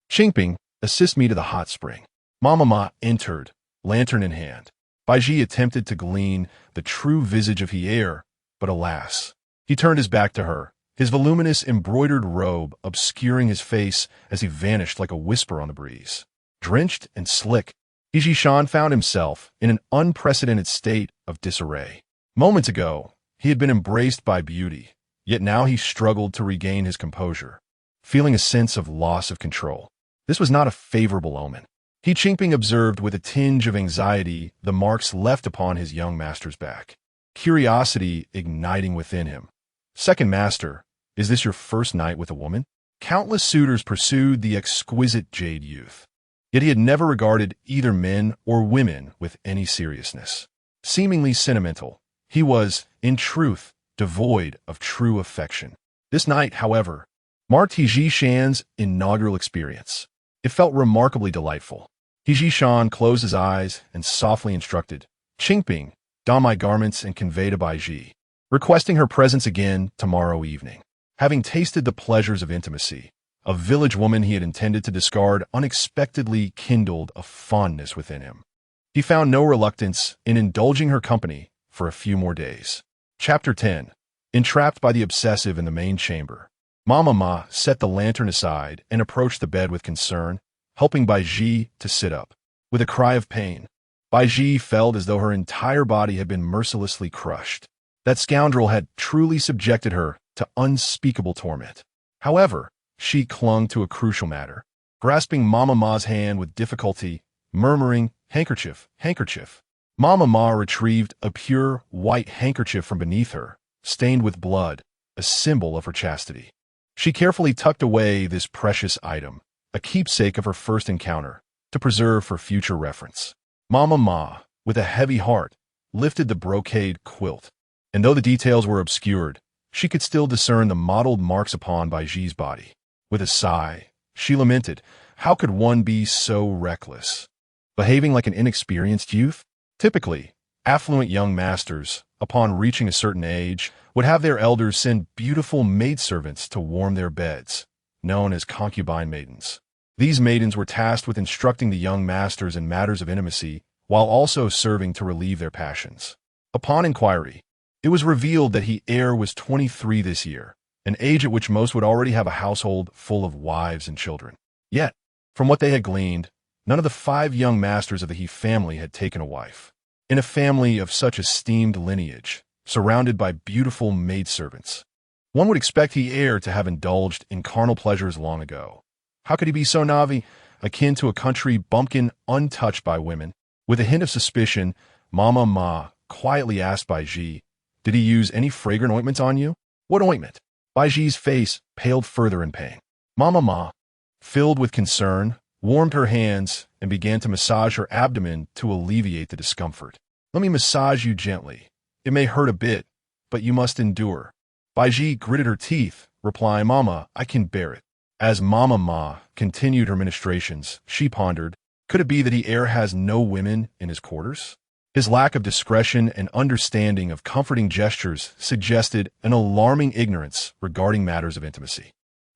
"Qingping, assist me to the hot spring." Mama Ma entered, lantern in hand. Baizhi attempted to glean the true visage of Hier, but alas, he turned his back to her, his voluminous embroidered robe obscuring his face as he vanished like a whisper on the breeze. Drenched and slick, Hijishan found himself in an unprecedented state of disarray. Moments ago, he had been embraced by beauty, yet now he struggled to regain his composure, feeling a sense of loss of control. This was not a favorable omen. He Qingping observed with a tinge of anxiety the marks left upon his young master's back, curiosity igniting within him. "Second master, is this your first night with a woman?" Countless suitors pursued the exquisite jade youth, yet he had never regarded either men or women with any seriousness. Seemingly sentimental, he was, in truth, devoid of true affection. This night, however, marked Hijishan's inaugural experience. It felt remarkably delightful. Hijishan closed his eyes and softly instructed, "Qingping, don my garments and convey to Baizhi," requesting her presence again tomorrow evening. Having tasted the pleasures of intimacy, a village woman he had intended to discard unexpectedly kindled a fondness within him. He found no reluctance in indulging her company for a few more days. Chapter 10. Entrapped by the obsessive in the main chamber, Mama Ma set the lantern aside and approached the bed with concern, helping Baizhi to sit up. With a cry of pain, Baizhi felt as though her entire body had been mercilessly crushed. That scoundrel had truly subjected her to unspeakable torment. However, she clung to a crucial matter, grasping Mama Ma's hand with difficulty, murmuring, "Handkerchief, handkerchief." Mama Ma retrieved a pure, white handkerchief from beneath her, stained with blood, a symbol of her chastity. She carefully tucked away this precious item, a keepsake of her first encounter, to preserve for future reference. Mama Ma, with a heavy heart, lifted the brocade quilt, and though the details were obscured, she could still discern the mottled marks upon Baizhi's body. With a sigh, she lamented, how could one be so reckless? Behaving like an inexperienced youth? Typically, Affluent young masters, upon reaching a certain age, would have their elders send beautiful maidservants to warm their beds, known as concubine maidens. These maidens were tasked with instructing the young masters in matters of intimacy, while also serving to relieve their passions. Upon inquiry, it was revealed that heir was 23 this year, an age at which most would already have a household full of wives and children. Yet, from what they had gleaned, none of the 5 young masters of the He family had taken a wife. In a family of such esteemed lineage, surrounded by beautiful maidservants, one would expect heir to have indulged in carnal pleasures long ago. How could he be so navi, akin to a country bumpkin untouched by women? With a hint of suspicion, Mama Ma quietly asked Baizhi, "Did he use any fragrant ointments on you?" "What ointment?" Baizhi's face paled further in pain. Mama Ma, filled with concern, warmed her hands and began to massage her abdomen to alleviate the discomfort. "Let me massage you gently. It may hurt a bit, but you must endure." Baizhi gritted her teeth, replying, "Mama, I can bear it." As Mama Ma continued her ministrations, she pondered, could it be that heir has no women in his quarters? His lack of discretion and understanding of comforting gestures suggested an alarming ignorance regarding matters of intimacy.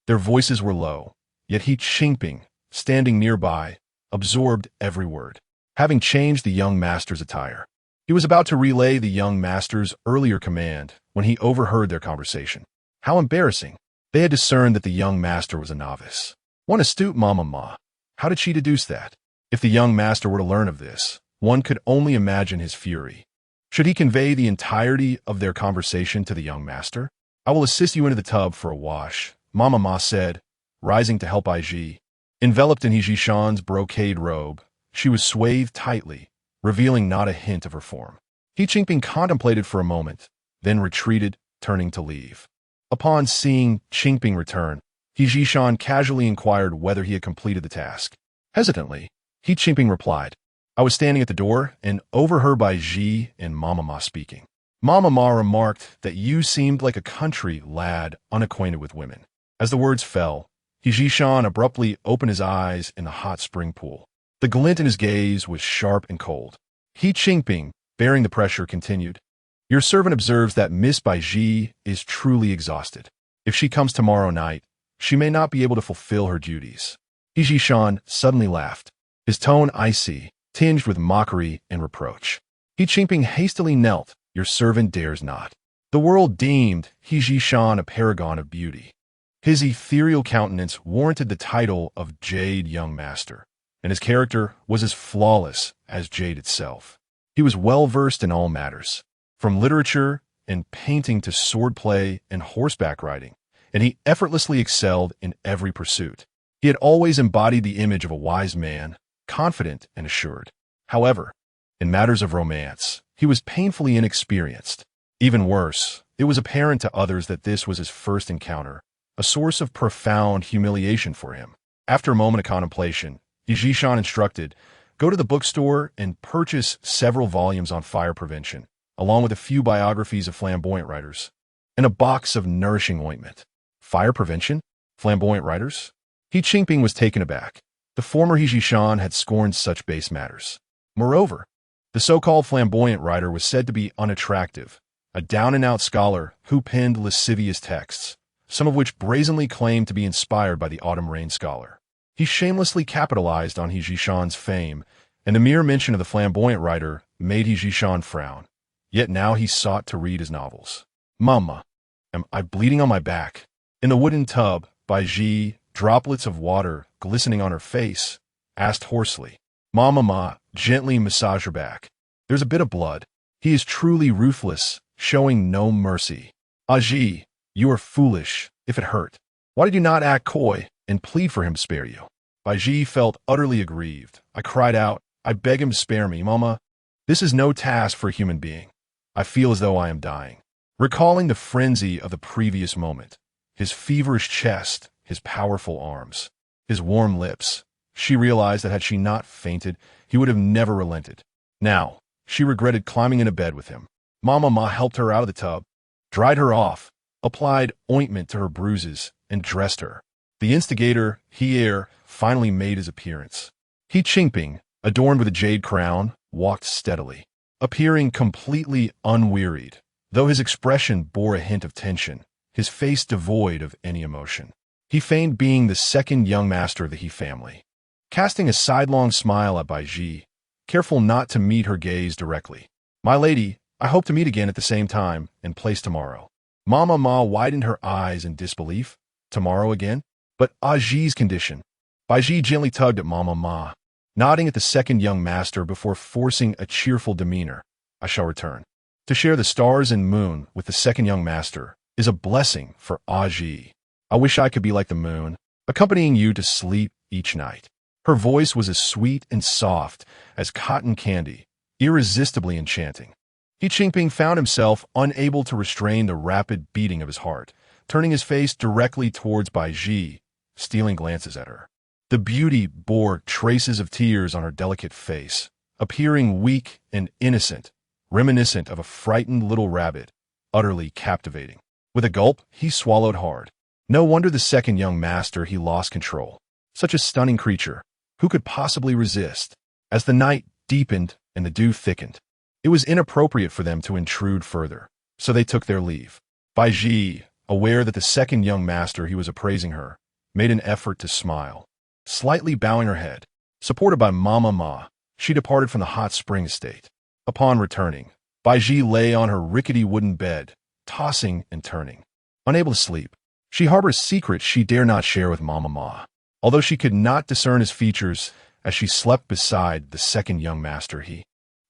Their voices were low, yet He Qingping, standing nearby, absorbed every word. Having changed the young master's attire, he was about to relay the young master's earlier command when he overheard their conversation. How embarrassing! They had discerned that the young master was a novice. One astute Mama Ma. How did she deduce that? If the young master were to learn of this, one could only imagine his fury. Should he convey the entirety of their conversation to the young master? "I will assist you into the tub for a wash," Mama Ma said, rising to help Baizhi. Enveloped in He brocade robe, she was swathed tightly, revealing not a hint of her form. He Qingping contemplated for a moment, then retreated, turning to leave. Upon seeing Qingping return, He casually inquired whether he had completed the task. Hesitantly, He Qingping replied, "I was standing at the door and overheard Baizhi and Mama Ma speaking. Mama Ma remarked that you seemed like a country lad unacquainted with women." As the words fell, He abruptly opened his eyes in the hot spring pool. The glint in his gaze was sharp and cold. He Qingping, bearing the pressure, continued, "Your servant observes that Miss Baizhi is truly exhausted. If she comes tomorrow night, she may not be able to fulfill her duties." He suddenly laughed, his tone icy, tinged with mockery and reproach. He Qingping hastily knelt. "Your servant dares not." The world deemed He a paragon of beauty. His ethereal countenance warranted the title of Jade Young Master, and his character was as flawless as jade itself. He was well-versed in all matters, from literature and painting to swordplay and horseback riding, and he effortlessly excelled in every pursuit. He had always embodied the image of a wise man, confident and assured. However, in matters of romance, he was painfully inexperienced. Even worse, it was apparent to others that this was his first encounter, a source of profound humiliation for him. After a moment of contemplation, He instructed, "Go to the bookstore and purchase several volumes on fire prevention, along with a few biographies of flamboyant writers, and a box of nourishing ointment." Fire prevention? Flamboyant writers? He Qingping was taken aback. The former He had scorned such base matters. Moreover, the so-called flamboyant writer was said to be unattractive, a down-and-out scholar who penned lascivious texts, some of which brazenly claimed to be inspired by the autumn rain scholar. He shamelessly capitalized on He fame, and the mere mention of the flamboyant writer made He frown. Yet now he sought to read his novels. "Mama, am I bleeding on my back?" In the wooden tub, Baizhi, droplets of water glistening on her face, asked hoarsely. Mama Ma gently massaged her back. "There's a bit of blood. He is truly ruthless, showing no mercy." "Baizhi, you are foolish, if it hurt. Why did you not act coy and plead for him to spare you?" Baizhi felt utterly aggrieved. I cried out, "I beg him to spare me, Mama. This is no task for a human being. I feel as though I am dying." Recalling the frenzy of the previous moment, his feverish chest, his powerful arms, his warm lips, she realized that had she not fainted, he would have never relented. Now, she regretted climbing into bed with him. Mama Ma helped her out of the tub, dried her off, applied ointment to her bruises, and dressed her. The instigator, heir, finally made his appearance. He Qingping, adorned with a jade crown, walked steadily. appearing completely unwearied, though his expression bore a hint of tension, his face devoid of any emotion. He feigned being the second young master of the He family, casting a sidelong smile at Baizhi, careful not to meet her gaze directly. "My lady, I hope to meet again at the same time and place tomorrow." Mama Ma widened her eyes in disbelief. Tomorrow again? But Aji's condition. Baizhi gently tugged at Mama Ma, nodding at the second young master before forcing a cheerful demeanor. "I shall return. To share the stars and moon with the second young master is a blessing for Aji. I wish I could be like the moon, accompanying you to sleep each night." Her voice was as sweet and soft as cotton candy, irresistibly enchanting. He Qingping found himself unable to restrain the rapid beating of his heart, turning his face directly towards Baizhi, stealing glances at her. The beauty bore traces of tears on her delicate face, appearing weak and innocent, reminiscent of a frightened little rabbit, utterly captivating. With a gulp, he swallowed hard. No wonder the second young master he lost control. Such a stunning creature. Who could possibly resist? As the night deepened and the dew thickened, it was inappropriate for them to intrude further, so they took their leave. Baizhi, aware that the second young master he was appraising her, made an effort to smile. Slightly bowing her head, supported by Mama Ma, she departed from the hot spring estate. Upon returning, Baizhi lay on her rickety wooden bed, tossing and turning. Unable to sleep, she harbored a secret she dare not share with Mama Ma, although she could not discern his features as she slept beside the second young master he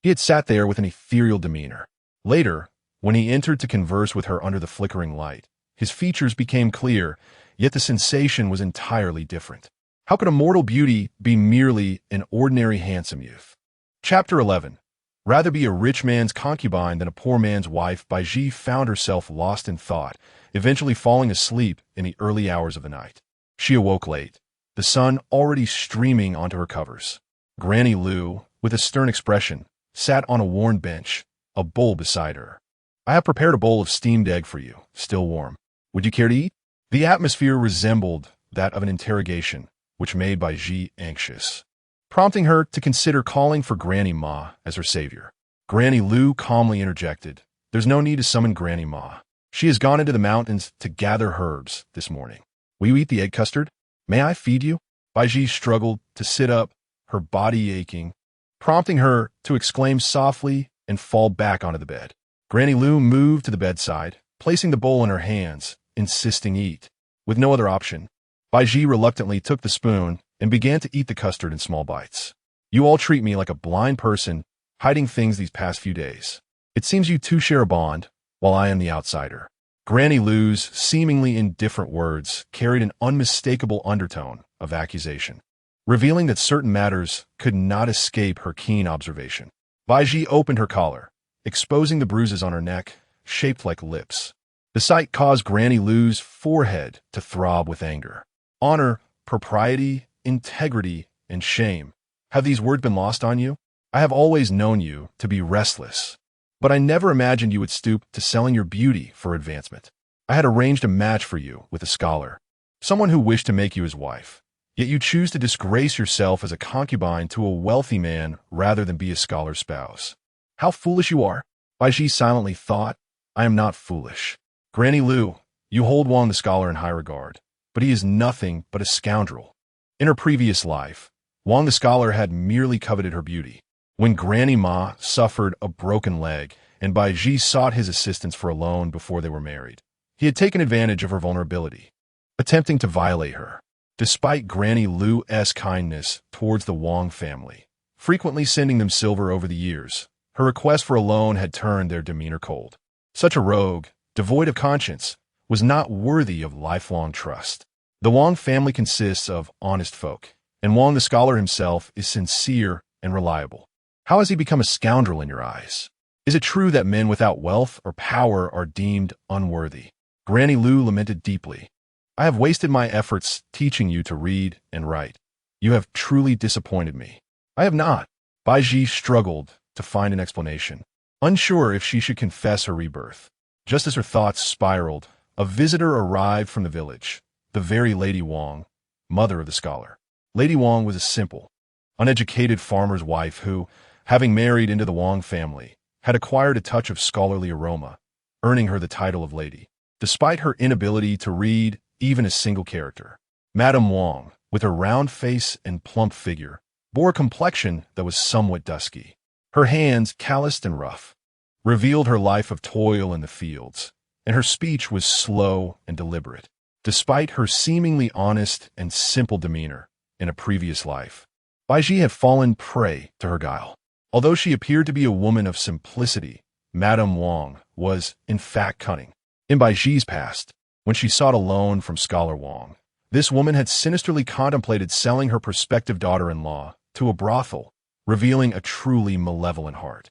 had sat there with an ethereal demeanor. Later, when he entered to converse with her under the flickering light, his features became clear, yet the sensation was entirely different. How could a mortal beauty be merely an ordinary handsome youth? Chapter 11. Rather be a rich man's concubine than a poor man's wife, Baizhi found herself lost in thought, eventually falling asleep in the early hours of the night. She awoke late, the sun already streaming onto her covers. Granny Lu, with a stern expression, sat on a worn bench, a bowl beside her. "I have prepared a bowl of steamed egg for you, still warm. Would you care to eat?" The atmosphere resembled that of an interrogation, which made Baizhi anxious, prompting her to consider calling for Granny Ma as her savior. Granny Lu calmly interjected, "There's no need to summon Granny Ma. She has gone into the mountains to gather herbs this morning. Will you eat the egg custard? May I feed you?" Baizhi struggled to sit up, her body aching, prompting her to exclaim softly and fall back onto the bed. Granny Lu moved to the bedside, placing the bowl in her hands, insisting eat. With no other option, Baizhi reluctantly took the spoon and began to eat the custard in small bites. "You all treat me like a blind person, hiding things these past few days. It seems you two share a bond, while I am the outsider." Granny Lu's seemingly indifferent words carried an unmistakable undertone of accusation, revealing that certain matters could not escape her keen observation. Baizhi opened her collar, exposing the bruises on her neck, shaped like lips. The sight caused Granny Lu's forehead to throb with anger. Honor, propriety, integrity, and shame. Have these words been lost on you? I have always known you to be restless, but I never imagined you would stoop to selling your beauty for advancement. I had arranged a match for you with a scholar, someone who wished to make you his wife. Yet you choose to disgrace yourself as a concubine to a wealthy man rather than be a scholar's spouse. How foolish you are! Baizhi silently thought, I am not foolish. Granny Lu, you hold Wang the scholar in high regard, but he is nothing but a scoundrel. In her previous life, Wang the scholar had merely coveted her beauty. When Granny Ma suffered a broken leg and Baizhi sought his assistance for a loan before they were married, he had taken advantage of her vulnerability, attempting to violate her. Despite Granny Lu's kindness towards the Wang family, frequently sending them silver over the years, her request for a loan had turned their demeanor cold. Such a rogue, devoid of conscience, was not worthy of lifelong trust. The Wang family consists of honest folk, and Wang the scholar himself is sincere and reliable. How has he become a scoundrel in your eyes? Is it true that men without wealth or power are deemed unworthy? Granny Lu lamented deeply. I have wasted my efforts teaching you to read and write. You have truly disappointed me. I have not. Baizhi struggled to find an explanation, unsure if she should confess her rebirth. Just as her thoughts spiraled, a visitor arrived from the village, the very Lady Wang, mother of the scholar. Lady Wang was a simple, uneducated farmer's wife who, having married into the Wang family, had acquired a touch of scholarly aroma, earning her the title of lady. Despite her inability to read even a single character, Madame Wang, with her round face and plump figure, bore a complexion that was somewhat dusky. Her hands, calloused and rough, revealed her life of toil in the fields, and her speech was slow and deliberate. Despite her seemingly honest and simple demeanor in a previous life, Baizhi had fallen prey to her guile. Although she appeared to be a woman of simplicity, Madame Wang was, in fact, cunning. In Baizhi's past, when she sought a loan from Scholar Wang, this woman had sinisterly contemplated selling her prospective daughter-in-law to a brothel, revealing a truly malevolent heart.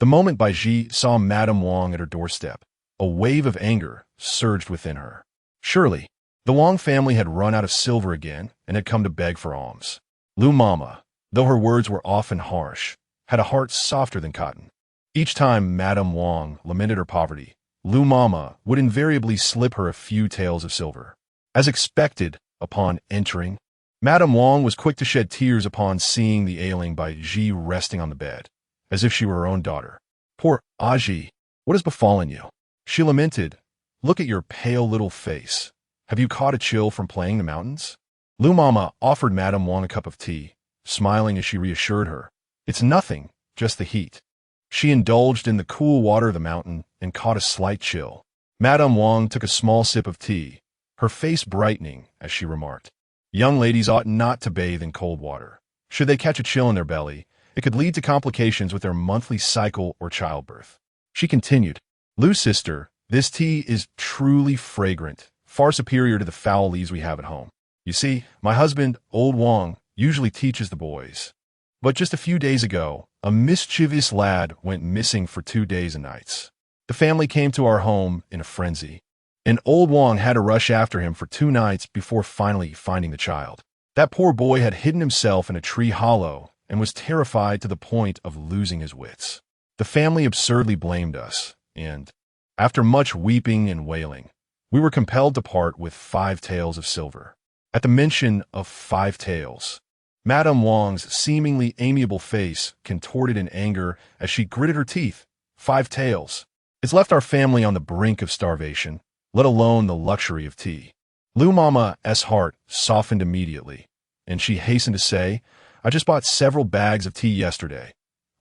The moment Baizhi saw Madame Wang at her doorstep, a wave of anger surged within her. Surely, the Wang family had run out of silver again and had come to beg for alms. Lu Mama, though her words were often harsh, had a heart softer than cotton. Each time Madame Wang lamented her poverty, Lu Mama would invariably slip her a few taels of silver. As expected, upon entering, Madame Wang was quick to shed tears upon seeing the ailing Baizhi resting on the bed, as if she were her own daughter. "Poor Aji, what has befallen you?" she lamented. "Look at your pale little face. Have you caught a chill from playing the mountains?" Lu Mama offered Madame Wang a cup of tea, smiling as she reassured her. "It's nothing, just the heat." She indulged in the cool water of the mountain and caught a slight chill. Madame Wang took a small sip of tea, her face brightening as she remarked, "Young ladies ought not to bathe in cold water. Should they catch a chill in their belly, it could lead to complications with their monthly cycle or childbirth." She continued, "Lu sister, this tea is truly fragrant, far superior to the foul leaves we have at home. You see, my husband, old Wang, usually teaches the boys. But just a few days ago, a mischievous lad went missing for 2 days and nights. The family came to our home in a frenzy, and old Wang had to rush after him for 2 nights before finally finding the child. That poor boy had hidden himself in a tree hollow and was terrified to the point of losing his wits. The family absurdly blamed us, and, after much weeping and wailing, we were compelled to part with 5 taels of silver." At the mention of 5 taels, Madame Wang's seemingly amiable face contorted in anger as she gritted her teeth. 5 taels. It's left our family on the brink of starvation, let alone the luxury of tea. Lu Mama's heart softened immediately, and she hastened to say, "I just bought several bags of tea yesterday.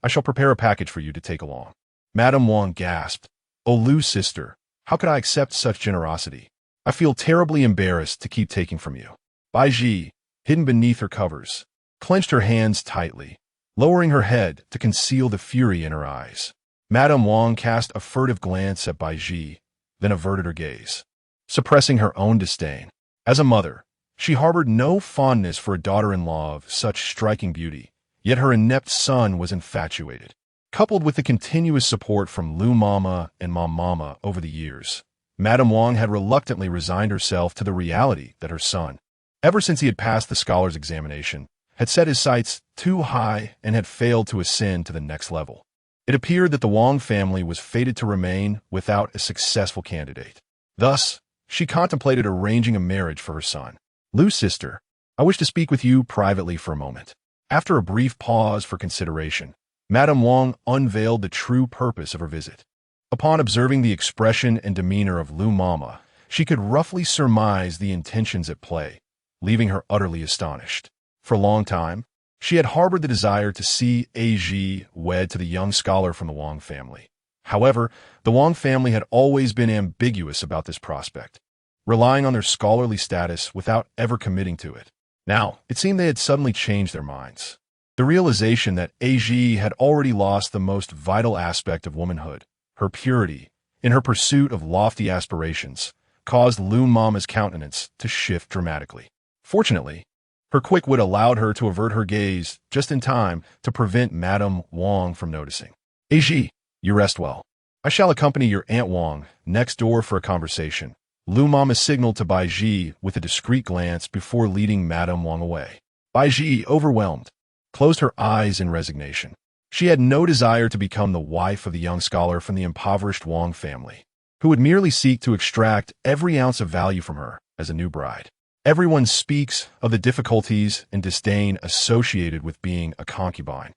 I shall prepare a package for you to take along." Madame Wang gasped, "Oh, Lu sister, how could I accept such generosity? I feel terribly embarrassed to keep taking from you." Baizhi, hidden beneath her covers, clenched her hands tightly, lowering her head to conceal the fury in her eyes. Madame Wang cast a furtive glance at Baizhi, then averted her gaze, suppressing her own disdain. As a mother, she harbored no fondness for a daughter-in-law of such striking beauty, yet her inept son was infatuated. Coupled with the continuous support from Lu Mama and Mom Mama over the years, Madame Wang had reluctantly resigned herself to the reality that her son, ever since he had passed the scholar's examination, had set his sights too high and had failed to ascend to the next level. It appeared that the Wang family was fated to remain without a successful candidate. Thus, she contemplated arranging a marriage for her son. "Lu sister, I wish to speak with you privately for a moment." After a brief pause for consideration, Madame Wang unveiled the true purpose of her visit. Upon observing the expression and demeanor of Lu Mama, she could roughly surmise the intentions at play, leaving her utterly astonished. For a long time, she had harbored the desire to see Baizhi wed to the young scholar from the Wang family. However, the Wang family had always been ambiguous about this prospect, relying on their scholarly status without ever committing to it. Now, it seemed they had suddenly changed their minds. The realization that Baizhi had already lost the most vital aspect of womanhood, her purity, in her pursuit of lofty aspirations, caused Lu Mama's countenance to shift dramatically. Fortunately, her quick wit allowed her to avert her gaze just in time to prevent Madame Wang from noticing. "Baizhi, you rest well. I shall accompany your Aunt Wang next door for a conversation." Lu Mama signaled to Baizhi with a discreet glance before leading Madame Wang away. Baizhi, overwhelmed, closed her eyes in resignation. She had no desire to become the wife of the young scholar from the impoverished Wang family, who would merely seek to extract every ounce of value from her as a new bride. Everyone speaks of the difficulties and disdain associated with being a concubine.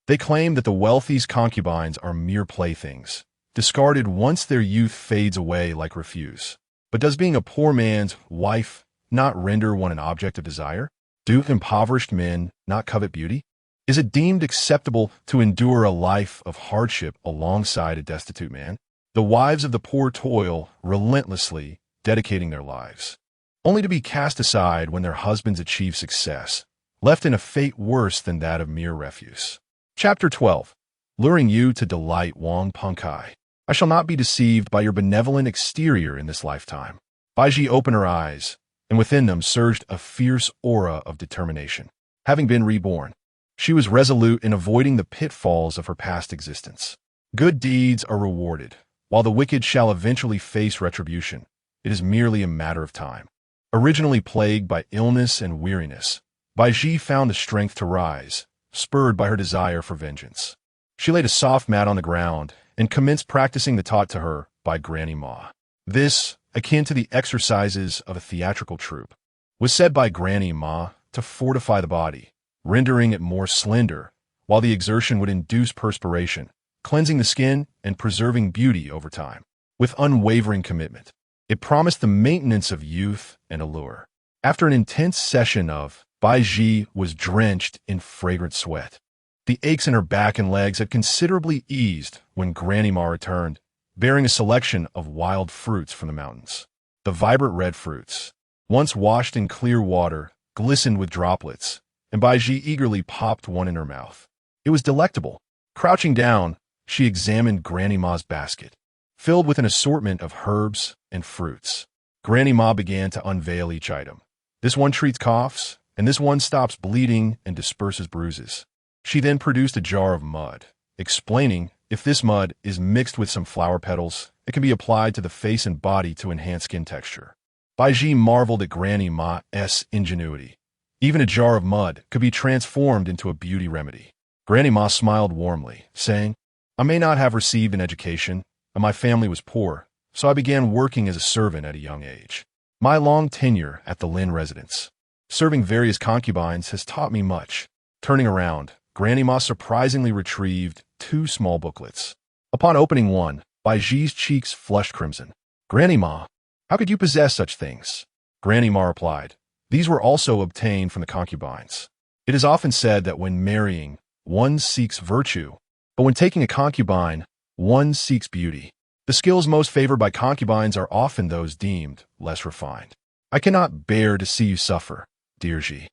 They claim that the wealthy's concubines are mere playthings, discarded once their youth fades away like refuse. But does being a poor man's wife not render one an object of desire? Do impoverished men not covet beauty? Is it deemed acceptable to endure a life of hardship alongside a destitute man? The wives of the poor toil relentlessly, dedicating their lives, only to be cast aside when their husbands achieve success, left in a fate worse than that of mere refuse. Chapter 12. Luring you to delight Wang Pengkai. I shall not be deceived by your benevolent exterior in this lifetime. Baizhi opened her eyes, and within them surged a fierce aura of determination. Having been reborn, she was resolute in avoiding the pitfalls of her past existence. Good deeds are rewarded, while the wicked shall eventually face retribution. It is merely a matter of time. Originally plagued by illness and weariness, Baizhi found the strength to rise, spurred by her desire for vengeance. She laid a soft mat on the ground and commenced practicing the taught to her by Granny Ma. This, akin to the exercises of a theatrical troupe, was said by Granny Ma to fortify the body, rendering it more slender, while the exertion would induce perspiration, cleansing the skin and preserving beauty over time. With unwavering commitment, it promised the maintenance of youth and allure. After an intense session of, Baizhi was drenched in fragrant sweat. The aches in her back and legs had considerably eased when Granny Ma returned, bearing a selection of wild fruits from the mountains. The vibrant red fruits, once washed in clear water, glistened with droplets, and Baizhi eagerly popped one in her mouth. It was delectable. Crouching down, she examined Granny Ma's basket, filled with an assortment of herbs and fruits. Granny Ma began to unveil each item. This one treats coughs, and this one stops bleeding and disperses bruises. She then produced a jar of mud, explaining if this mud is mixed with some flower petals, it can be applied to the face and body to enhance skin texture. Baizhi marveled at Granny Ma's ingenuity. Even a jar of mud could be transformed into a beauty remedy. Granny Ma smiled warmly, saying, I may not have received an education, and my family was poor, so I began working as a servant at a young age. My long tenure at the Lin residence, serving various concubines, has taught me much. Turning around, Granny Ma surprisingly retrieved 2 small booklets. Upon opening one, Baizhi's cheeks flushed crimson. Granny Ma, how could you possess such things? Granny Ma replied, these were also obtained from the concubines. It is often said that when marrying, one seeks virtue, but when taking a concubine, one seeks beauty. The skills most favored by concubines are often those deemed less refined. I cannot bear to see you suffer, dear Ji.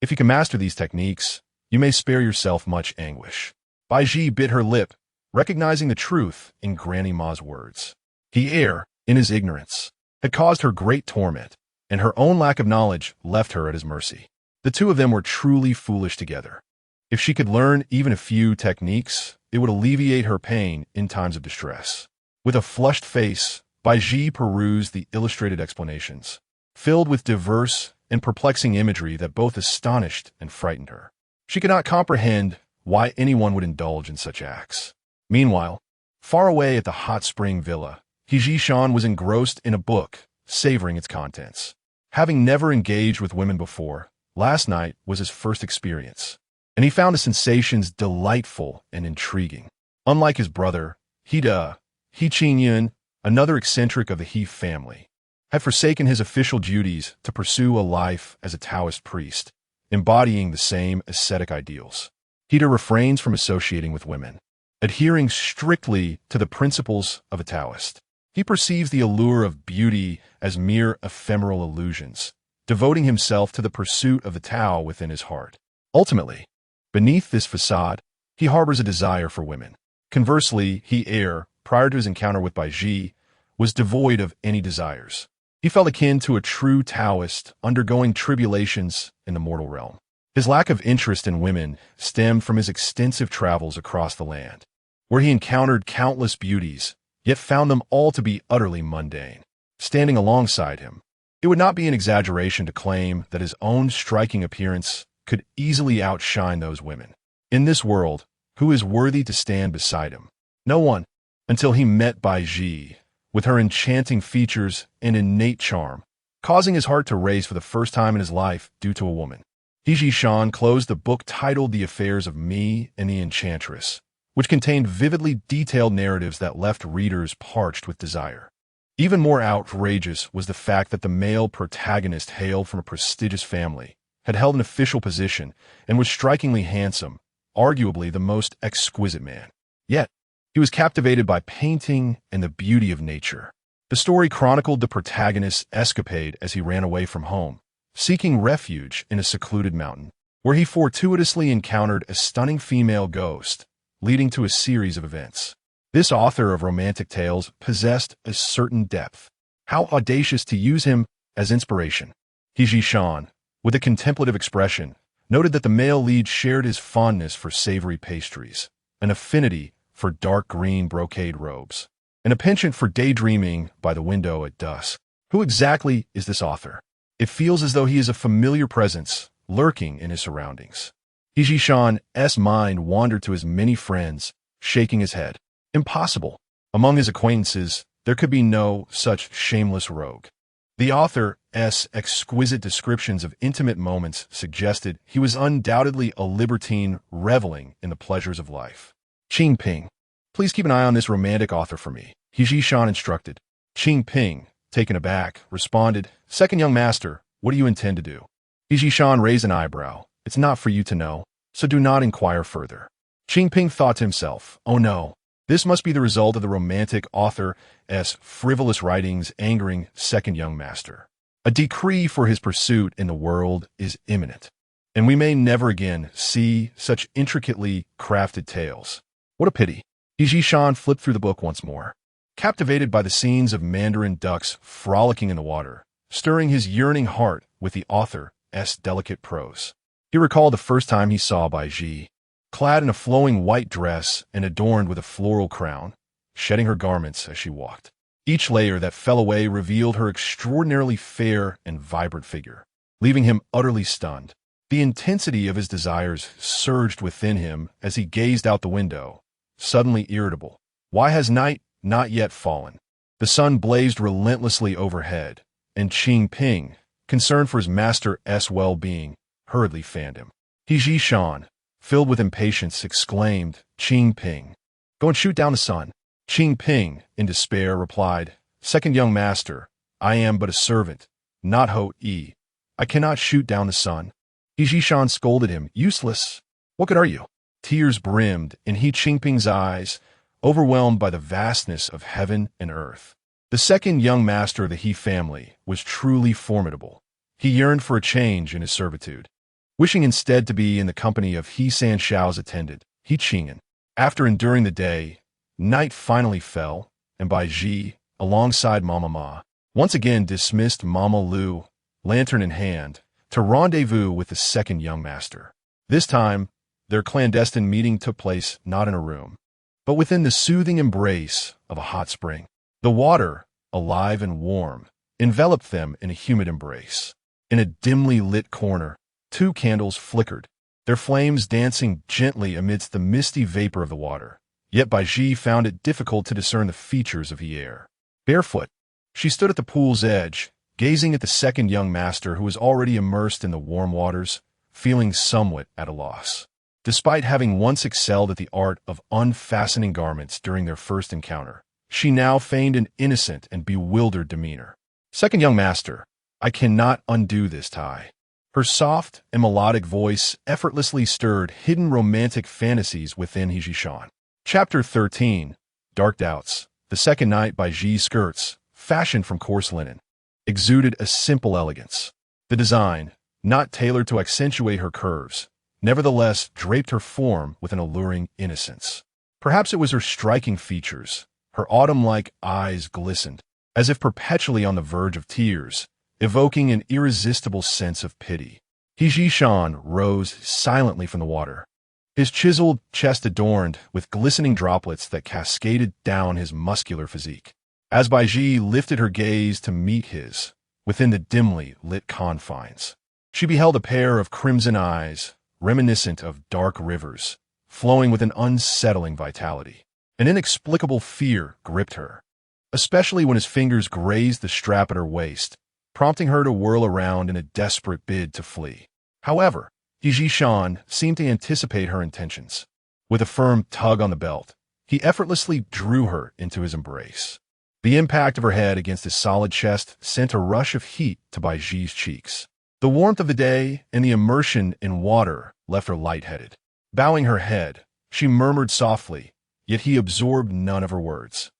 If you can master these techniques, you may spare yourself much anguish. Baizhi bit her lip, recognizing the truth in Granny Ma's words. He err, in his ignorance, had caused her great torment, and her own lack of knowledge left her at his mercy. The two of them were truly foolish together. If she could learn even a few techniques, it would alleviate her pain in times of distress. With a flushed face, Baizhi perused the illustrated explanations, filled with diverse and perplexing imagery that both astonished and frightened her. She could not comprehend why anyone would indulge in such acts. Meanwhile, far away at the hot spring villa, He-Ji-Shan was engrossed in a book, savoring its contents. Having never engaged with women before, last night was his first experience, and he found the sensations delightful and intriguing. Unlike his brother, He-Qin-Yun, another eccentric of the He family, had forsaken his official duties to pursue a life as a Taoist priest, embodying the same ascetic ideals. He refrains from associating with women, adhering strictly to the principles of a Taoist. He perceives the allure of beauty as mere ephemeral illusions, devoting himself to the pursuit of the Tao within his heart. Ultimately, beneath this facade, he harbors a desire for women. Conversely, prior to his encounter with Baizhi, was devoid of any desires. He felt akin to a true Taoist undergoing tribulations in the mortal realm. His lack of interest in women stemmed from his extensive travels across the land, where he encountered countless beauties, yet found them all to be utterly mundane. Standing alongside him, it would not be an exaggeration to claim that his own striking appearance could easily outshine those women. In this world, who is worthy to stand beside him? No one, until he met Baizhi, with her enchanting features and innate charm, causing his heart to race for the first time in his life due to a woman. Baizhi Shan closed the book titled The Affairs of Me and the Enchantress, which contained vividly detailed narratives that left readers parched with desire. Even more outrageous was the fact that the male protagonist hailed from a prestigious family, had held an official position, and was strikingly handsome, arguably the most exquisite man. Yet, he was captivated by painting and the beauty of nature. The story chronicled the protagonist's escapade as he ran away from home, seeking refuge in a secluded mountain, where he fortuitously encountered a stunning female ghost, leading to a series of events. This author of romantic tales possessed a certain depth. How audacious to use him as inspiration. Baizhi Shan, with a contemplative expression, noted that the male lead shared his fondness for savory pastries, an affinity for dark green brocade robes, and a penchant for daydreaming by the window at dusk. Who exactly is this author? It feels as though he is a familiar presence, lurking in his surroundings. Baizhi Shan's mind wandered to his many friends, shaking his head. Impossible. Among his acquaintances, there could be no such shameless rogue. The author's exquisite descriptions of intimate moments suggested he was undoubtedly a libertine reveling in the pleasures of life. Qing Ping. Please keep an eye on this romantic author for me, Baizhi Shan instructed. Qing Ping, taken aback, responded, "Second young master, what do you intend to do?" Baizhi Shan raised an eyebrow. "It's not for you to know, so do not inquire further." Qing Ping thought to himself, "Oh no, this must be the result of the romantic author's frivolous writings angering second young master. A decree for his pursuit in the world is imminent, and we may never again see such intricately crafted tales. What a pity." Baizhi Shan flipped through the book once more, captivated by the scenes of mandarin ducks frolicking in the water, stirring his yearning heart with the author's delicate prose. He recalled the first time he saw Baizhi, clad in a flowing white dress and adorned with a floral crown, shedding her garments as she walked. Each layer that fell away revealed her extraordinarily fair and vibrant figure, leaving him utterly stunned. The intensity of his desires surged within him as he gazed out the window, suddenly irritable. Why has night not yet fallen? The sun blazed relentlessly overhead, and Qing Ping, concerned for his master's well-being, hurriedly fanned him. Baizhi Shan, filled with impatience, exclaimed, "Qing Ping, go and shoot down the sun." Qing Ping, in despair, replied, "Second young master, I am but a servant, not Ho-E. I cannot shoot down the sun." Baizhi Shan scolded him, "Useless. What good are you?" Tears brimmed in Qing Ping's eyes, overwhelmed by the vastness of heaven and earth. The second young master of the He family was truly formidable. He yearned for a change in his servitude, wishing instead to be in the company of He San Shao's attendant, He Qing'an. After enduring the day, night finally fell, and Baizhi, alongside Mama Ma, once again dismissed Mama Lu, lantern in hand, to rendezvous with the second young master. This time, their clandestine meeting took place not in a room, but within the soothing embrace of a hot spring. The water, alive and warm, enveloped them in a humid embrace. In a dimly lit corner, 2 candles flickered, their flames dancing gently amidst the misty vapor of the water. Yet Baizhi found it difficult to discern the features of the air. Barefoot, she stood at the pool's edge, gazing at the second young master who was already immersed in the warm waters, feeling somewhat at a loss. Despite having once excelled at the art of unfastening garments during their first encounter, she now feigned an innocent and bewildered demeanor. "Second young master, I cannot undo this tie." Her soft and melodic voice effortlessly stirred hidden romantic fantasies within Baizhi Shan. Chapter 13, Dark Doubts. The second night, Baizhi's skirts, fashioned from coarse linen, exuded a simple elegance. The design, not tailored to accentuate her curves, nevertheless draped her form with an alluring innocence. Perhaps it was her striking features. Her autumn-like eyes glistened, as if perpetually on the verge of tears, evoking an irresistible sense of pity. Baizhi Shan rose silently from the water, his chiseled chest adorned with glistening droplets that cascaded down his muscular physique. As Baizhi lifted her gaze to meet his, within the dimly lit confines, she beheld a pair of crimson eyes, reminiscent of dark rivers, flowing with an unsettling vitality. An inexplicable fear gripped her, especially when his fingers grazed the strap at her waist, prompting her to whirl around in a desperate bid to flee. However, Baizhi Shan seemed to anticipate her intentions. With a firm tug on the belt, he effortlessly drew her into his embrace. The impact of her head against his solid chest sent a rush of heat to Baizhi's cheeks. The warmth of the day and the immersion in water left her lightheaded. Bowing her head, she murmured softly, yet he absorbed none of her words.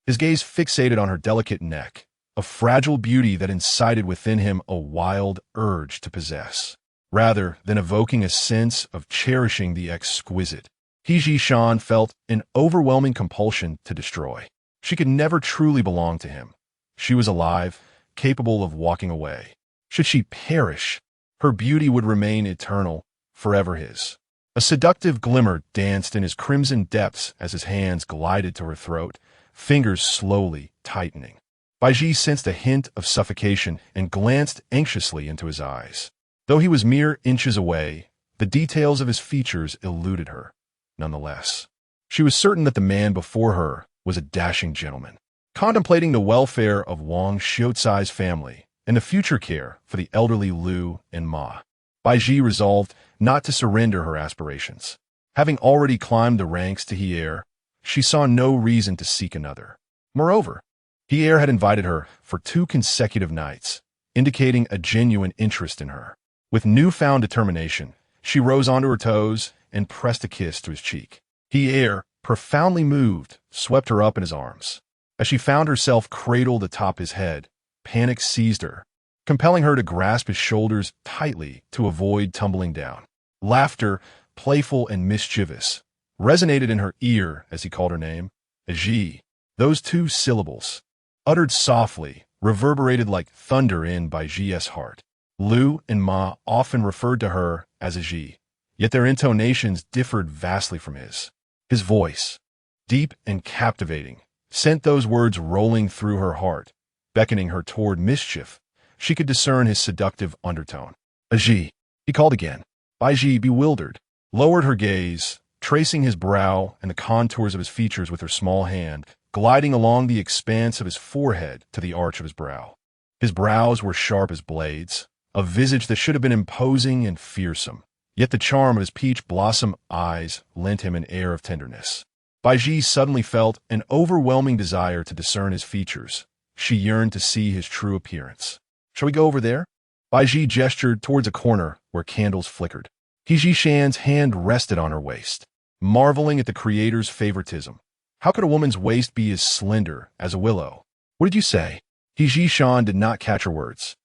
His gaze fixated on her delicate neck, a fragile beauty that incited within him a wild urge to possess, rather than evoking a sense of cherishing the exquisite. Baizhi Shan felt an overwhelming compulsion to destroy. She could never truly belong to him. She was alive, capable of walking away. Should she perish, her beauty would remain eternal, forever his. A seductive glimmer danced in his crimson depths as his hands glided to her throat, fingers slowly tightening. Baizhi sensed a hint of suffocation and glanced anxiously into his eyes. Though he was mere inches away, the details of his features eluded her. Nonetheless, she was certain that the man before her was a dashing gentleman. Contemplating the welfare of Wang Xiaocai's family and the future care for the elderly Lu and Ma, Baizhi resolved not to surrender her aspirations. Having already climbed the ranks to Hier, she saw no reason to seek another. Moreover, Hier had invited her for 2 consecutive nights, indicating a genuine interest in her. With newfound determination, she rose onto her toes and pressed a kiss to his cheek. Hier, profoundly moved, swept her up in his arms. As she found herself cradled atop his head, panic seized her, compelling her to grasp his shoulders tightly to avoid tumbling down. Laughter, playful and mischievous, resonated in her ear as he called her name. Baizhi. Those 2 syllables, uttered softly, reverberated like thunder in Baizhi's heart. Lu and Ma often referred to her as Baizhi, yet their intonations differed vastly from his. His voice, deep and captivating, sent those words rolling through her heart, beckoning her toward mischief. She could discern his seductive undertone. Baizhi, he called again. Baizhi, bewildered, lowered her gaze, tracing his brow and the contours of his features with her small hand, gliding along the expanse of his forehead to the arch of his brow. His brows were sharp as blades, a visage that should have been imposing and fearsome, yet the charm of his peach blossom eyes lent him an air of tenderness. Baizhi suddenly felt an overwhelming desire to discern his features. She yearned to see his true appearance. Shall we go over there? Baizhi gestured towards a corner where candles flickered. Baizhi Shan's hand rested on her waist, marveling at the creator's favoritism. How could a woman's waist be as slender as a willow? What did you say? Baizhi Shan did not catch her words.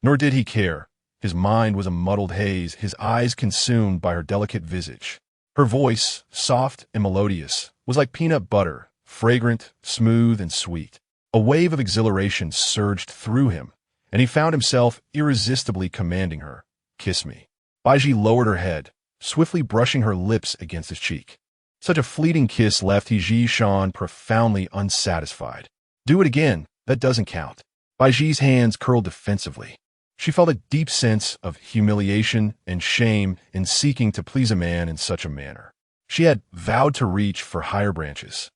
Nor did he care. His mind was a muddled haze, his eyes consumed by her delicate visage. Her voice, soft and melodious, was like peanut butter, fragrant, smooth, and sweet. A wave of exhilaration surged through him, and he found himself irresistibly commanding her. Kiss me. Baizhi lowered her head, swiftly brushing her lips against his cheek. Such a fleeting kiss left Baizhi Shan profoundly unsatisfied. Do it again. That doesn't count. Baizhi's hands curled defensively. She felt a deep sense of humiliation and shame in seeking to please a man in such a manner. She had vowed to reach for higher branches.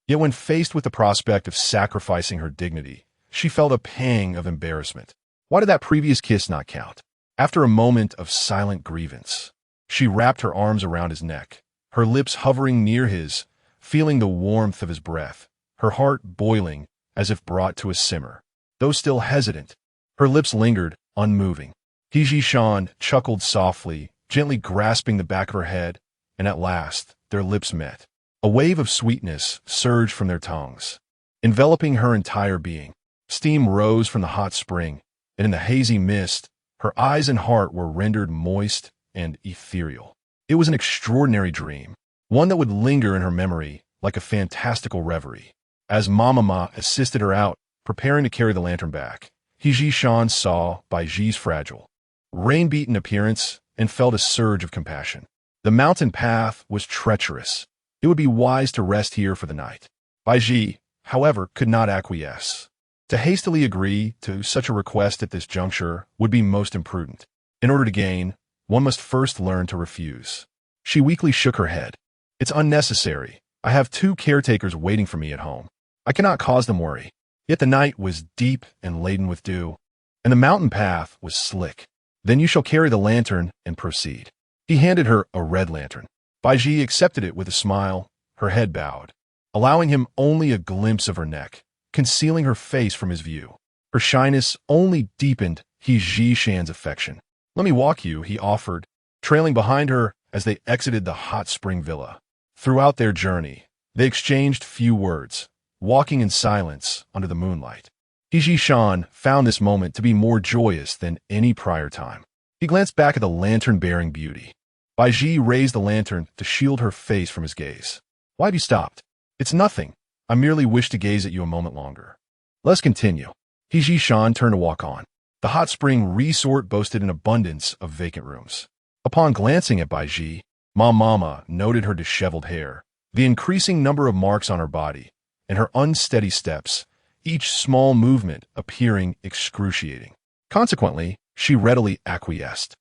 Yet when faced with the prospect of sacrificing her dignity, she felt a pang of embarrassment. Why did that previous kiss not count? After a moment of silent grievance, she wrapped her arms around his neck, her lips hovering near his, feeling the warmth of his breath, her heart boiling as if brought to a simmer. Though still hesitant, her lips lingered, unmoving. Baizhi Shan chuckled softly, gently grasping the back of her head, and at last their lips met. A wave of sweetness surged from their tongues, enveloping her entire being. Steam rose from the hot spring, and in the hazy mist, her eyes and heart were rendered moist and ethereal. It was an extraordinary dream, one that would linger in her memory like a fantastical reverie. As Ma assisted her out, preparing to carry the lantern back, Baizhi Shan saw Baizhi's fragile, rain-beaten appearance and felt a surge of compassion. The mountain path was treacherous. It would be wise to rest here for the night. Baizhi, however, could not acquiesce. To hastily agree to such a request at this juncture would be most imprudent. In order to gain, one must first learn to refuse. She weakly shook her head. It's unnecessary. I have 2 caretakers waiting for me at home. I cannot cause them worry. Yet the night was deep and laden with dew, and the mountain path was slick. Then you shall carry the lantern and proceed." He handed her a red lantern. Baizhi accepted it with a smile, her head bowed, allowing him only a glimpse of her neck, concealing her face from his view. Her shyness only deepened Shan's affection. "Let me walk you," he offered, trailing behind her as they exited the hot spring villa. Throughout their journey, they exchanged few words, walking in silence under the moonlight. Shan found this moment to be more joyous than any prior time. He glanced back at the lantern-bearing beauty. Baizhi raised the lantern to shield her face from his gaze. "Why have you stopped?" "It's nothing. I merely wish to gaze at you a moment longer." "Let's continue." Shan turned to walk on. The hot spring resort boasted an abundance of vacant rooms. Upon glancing at Baizhi, Mama noted her disheveled hair, the increasing number of marks on her body, and her unsteady steps, each small movement appearing excruciating. Consequently, she readily acquiesced.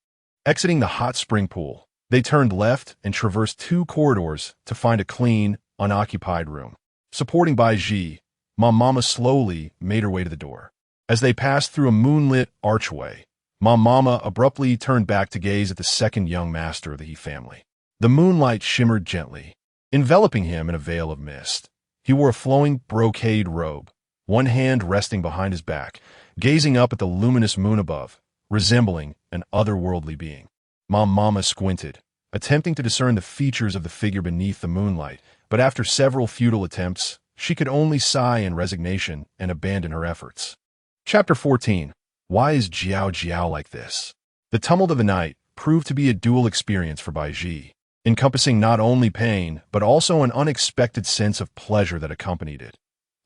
Exiting the hot spring pool, they turned left and traversed 2 corridors to find a clean, unoccupied room. Supporting Baizhi, Mama slowly made her way to the door. As they passed through a moonlit archway, Mama abruptly turned back to gaze at the second young master of the He family. The moonlight shimmered gently, enveloping him in a veil of mist. He wore a flowing brocade robe, one hand resting behind his back, gazing up at the luminous moon above, resembling an otherworldly being. Mama squinted, attempting to discern the features of the figure beneath the moonlight, but after several futile attempts, she could only sigh in resignation and abandon her efforts. Chapter 14. Why is Jiao like this? The tumult of the night proved to be a dual experience for Baizhi, encompassing not only pain, but also an unexpected sense of pleasure that accompanied it.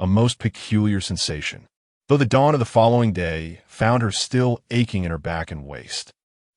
A most peculiar sensation, though the dawn of the following day found her still aching in her back and waist.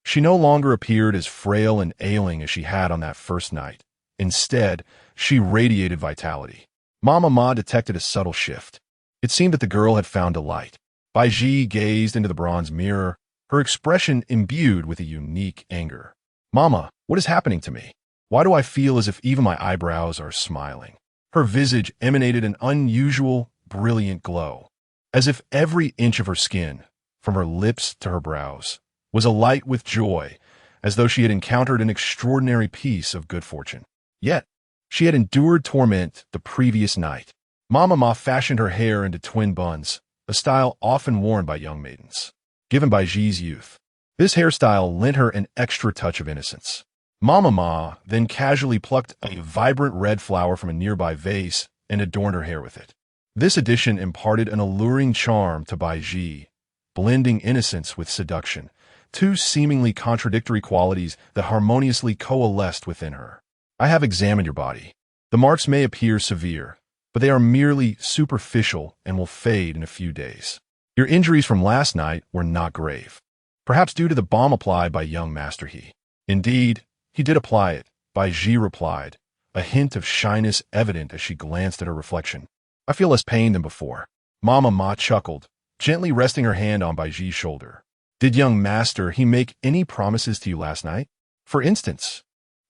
She no longer appeared as frail and ailing as she had on that first night. Instead, she radiated vitality. Mama detected a subtle shift. It seemed that the girl had found delight. Baizhi gazed into the bronze mirror, her expression imbued with a unique anger. "Mama, what is happening to me? Why do I feel as if even my eyebrows are smiling?" Her visage emanated an unusual, brilliant glow, as if every inch of her skin, from her lips to her brows, was alight with joy, as though she had encountered an extraordinary piece of good fortune. Yet, she had endured torment the previous night. Mama fashioned her hair into twin buns, a style often worn by young maidens. Given Baizhi's youth, this hairstyle lent her an extra touch of innocence. Mama then casually plucked a vibrant red flower from a nearby vase and adorned her hair with it. This addition imparted an alluring charm to Baizhi, blending innocence with seduction, 2 seemingly contradictory qualities that harmoniously coalesced within her. "I have examined your body. The marks may appear severe, but they are merely superficial and will fade in a few days. Your injuries from last night were not grave, perhaps due to the balm applied by young Master He." "Indeed, he did apply it," Baizhi replied, a hint of shyness evident as she glanced at her reflection. "I feel less pain than before." Mama chuckled, gently resting her hand on Baizhi's shoulder. "Did young Master He make any promises to you last night? For instance,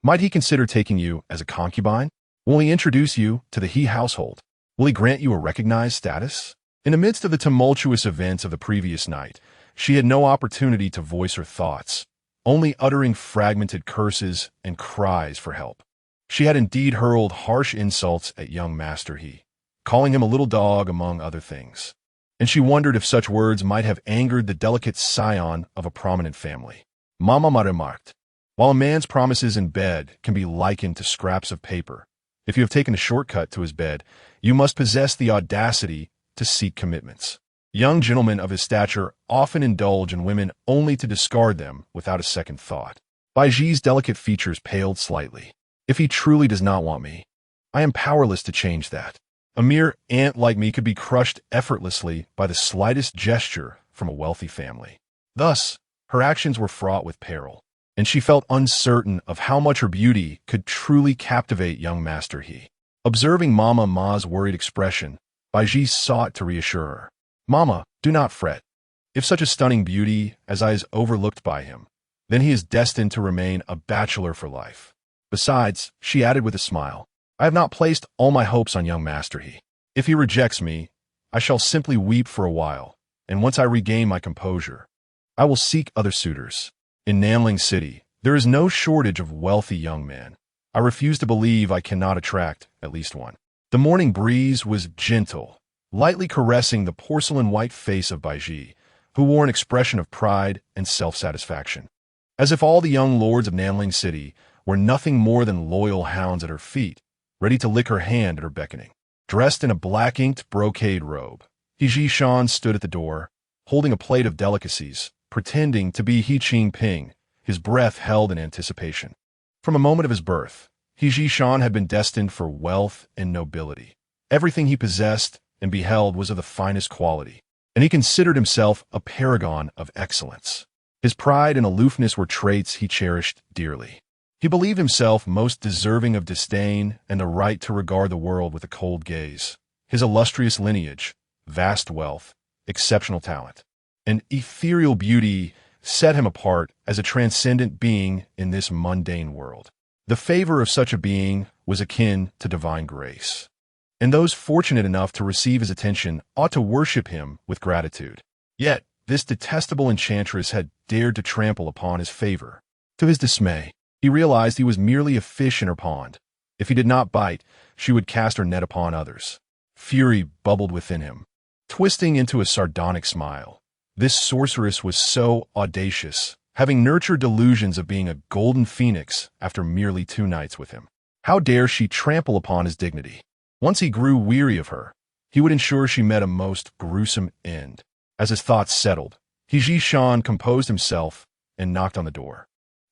might he consider taking you as a concubine? Will he introduce you to the He household? Will he grant you a recognized status?" In the midst of the tumultuous events of the previous night, she had no opportunity to voice her thoughts, only uttering fragmented curses and cries for help. She had indeed hurled harsh insults at young Master He, calling him a little dog among other things, and she wondered if such words might have angered the delicate scion of a prominent family. Mama remarked, "While a man's promises in bed can be likened to scraps of paper, if you have taken a shortcut to his bed, you must possess the audacity to seek commitments. Young gentlemen of his stature often indulge in women only to discard them without a second thought." Baizhi's delicate features paled slightly. "If he truly does not want me, I am powerless to change that. A mere ant like me could be crushed effortlessly by the slightest gesture from a wealthy family." Thus, her actions were fraught with peril, and she felt uncertain of how much her beauty could truly captivate young Master He. Observing Mama's worried expression, Baizhi sought to reassure her. "Mama, do not fret. If such a stunning beauty as I is overlooked by him, then he is destined to remain a bachelor for life. Besides," she added with a smile, "I have not placed all my hopes on young Master He. If he rejects me, I shall simply weep for a while, and once I regain my composure, I will seek other suitors." In Nanling City, there is no shortage of wealthy young men. I refuse to believe I cannot attract at least one. The morning breeze was gentle, lightly caressing the porcelain-white face of Baizhi, who wore an expression of pride and self-satisfaction. As if all the young lords of Nanling City were nothing more than loyal hounds at her feet, ready to lick her hand at her beckoning. Dressed in a black-inked brocade robe, Baizhi Shan stood at the door, holding a plate of delicacies, pretending to be He Qingping, his breath held in anticipation. From a moment of his birth, Baizhi Shan had been destined for wealth and nobility. Everything he possessed and beheld was of the finest quality, and he considered himself a paragon of excellence. His pride and aloofness were traits he cherished dearly. He believed himself most deserving of disdain and the right to regard the world with a cold gaze. His illustrious lineage, vast wealth, exceptional talent, and ethereal beauty set him apart as a transcendent being in this mundane world. The favor of such a being was akin to divine grace, and those fortunate enough to receive his attention ought to worship him with gratitude. Yet, this detestable enchantress had dared to trample upon his favor. To his dismay, he realized he was merely a fish in her pond. If he did not bite, she would cast her net upon others. Fury bubbled within him, twisting into a sardonic smile. This sorceress was so audacious, having nurtured delusions of being a golden phoenix after merely 2 nights with him. How dare she trample upon his dignity? Once he grew weary of her, he would ensure she met a most gruesome end. As his thoughts settled, Baizhi Shan composed himself and knocked on the door.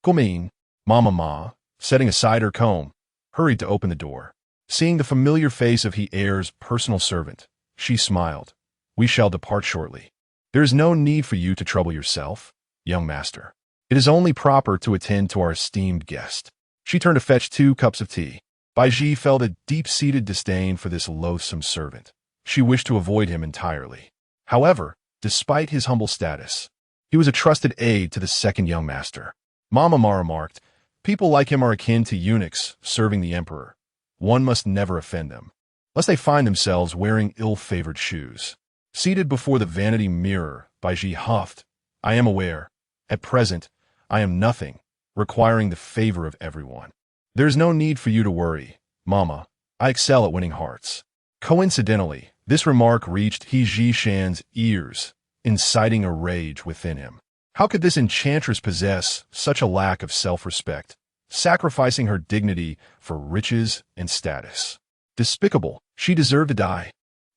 Concubine, Mama Ma, setting aside her comb, hurried to open the door. Seeing the familiar face of he heir's personal servant, she smiled. We shall depart shortly. There is no need for you to trouble yourself, young master. It is only proper to attend to our esteemed guest. She turned to fetch 2 cups of tea. Baizhi felt a deep-seated disdain for this loathsome servant. She wished to avoid him entirely. However, despite his humble status, he was a trusted aide to the second young master. Mama Ma remarked, people like him are akin to eunuchs serving the emperor. One must never offend them, lest they find themselves wearing ill-favored shoes. Seated before the vanity mirror, Baizhi huffed, I am aware. At present, I am nothing, requiring the favor of everyone. There is no need for you to worry, Mama. I excel at winning hearts. Coincidentally, this remark reached Baizhi Shan's ears, inciting a rage within him. How could this enchantress possess such a lack of self-respect, sacrificing her dignity for riches and status? Despicable, she deserved to die.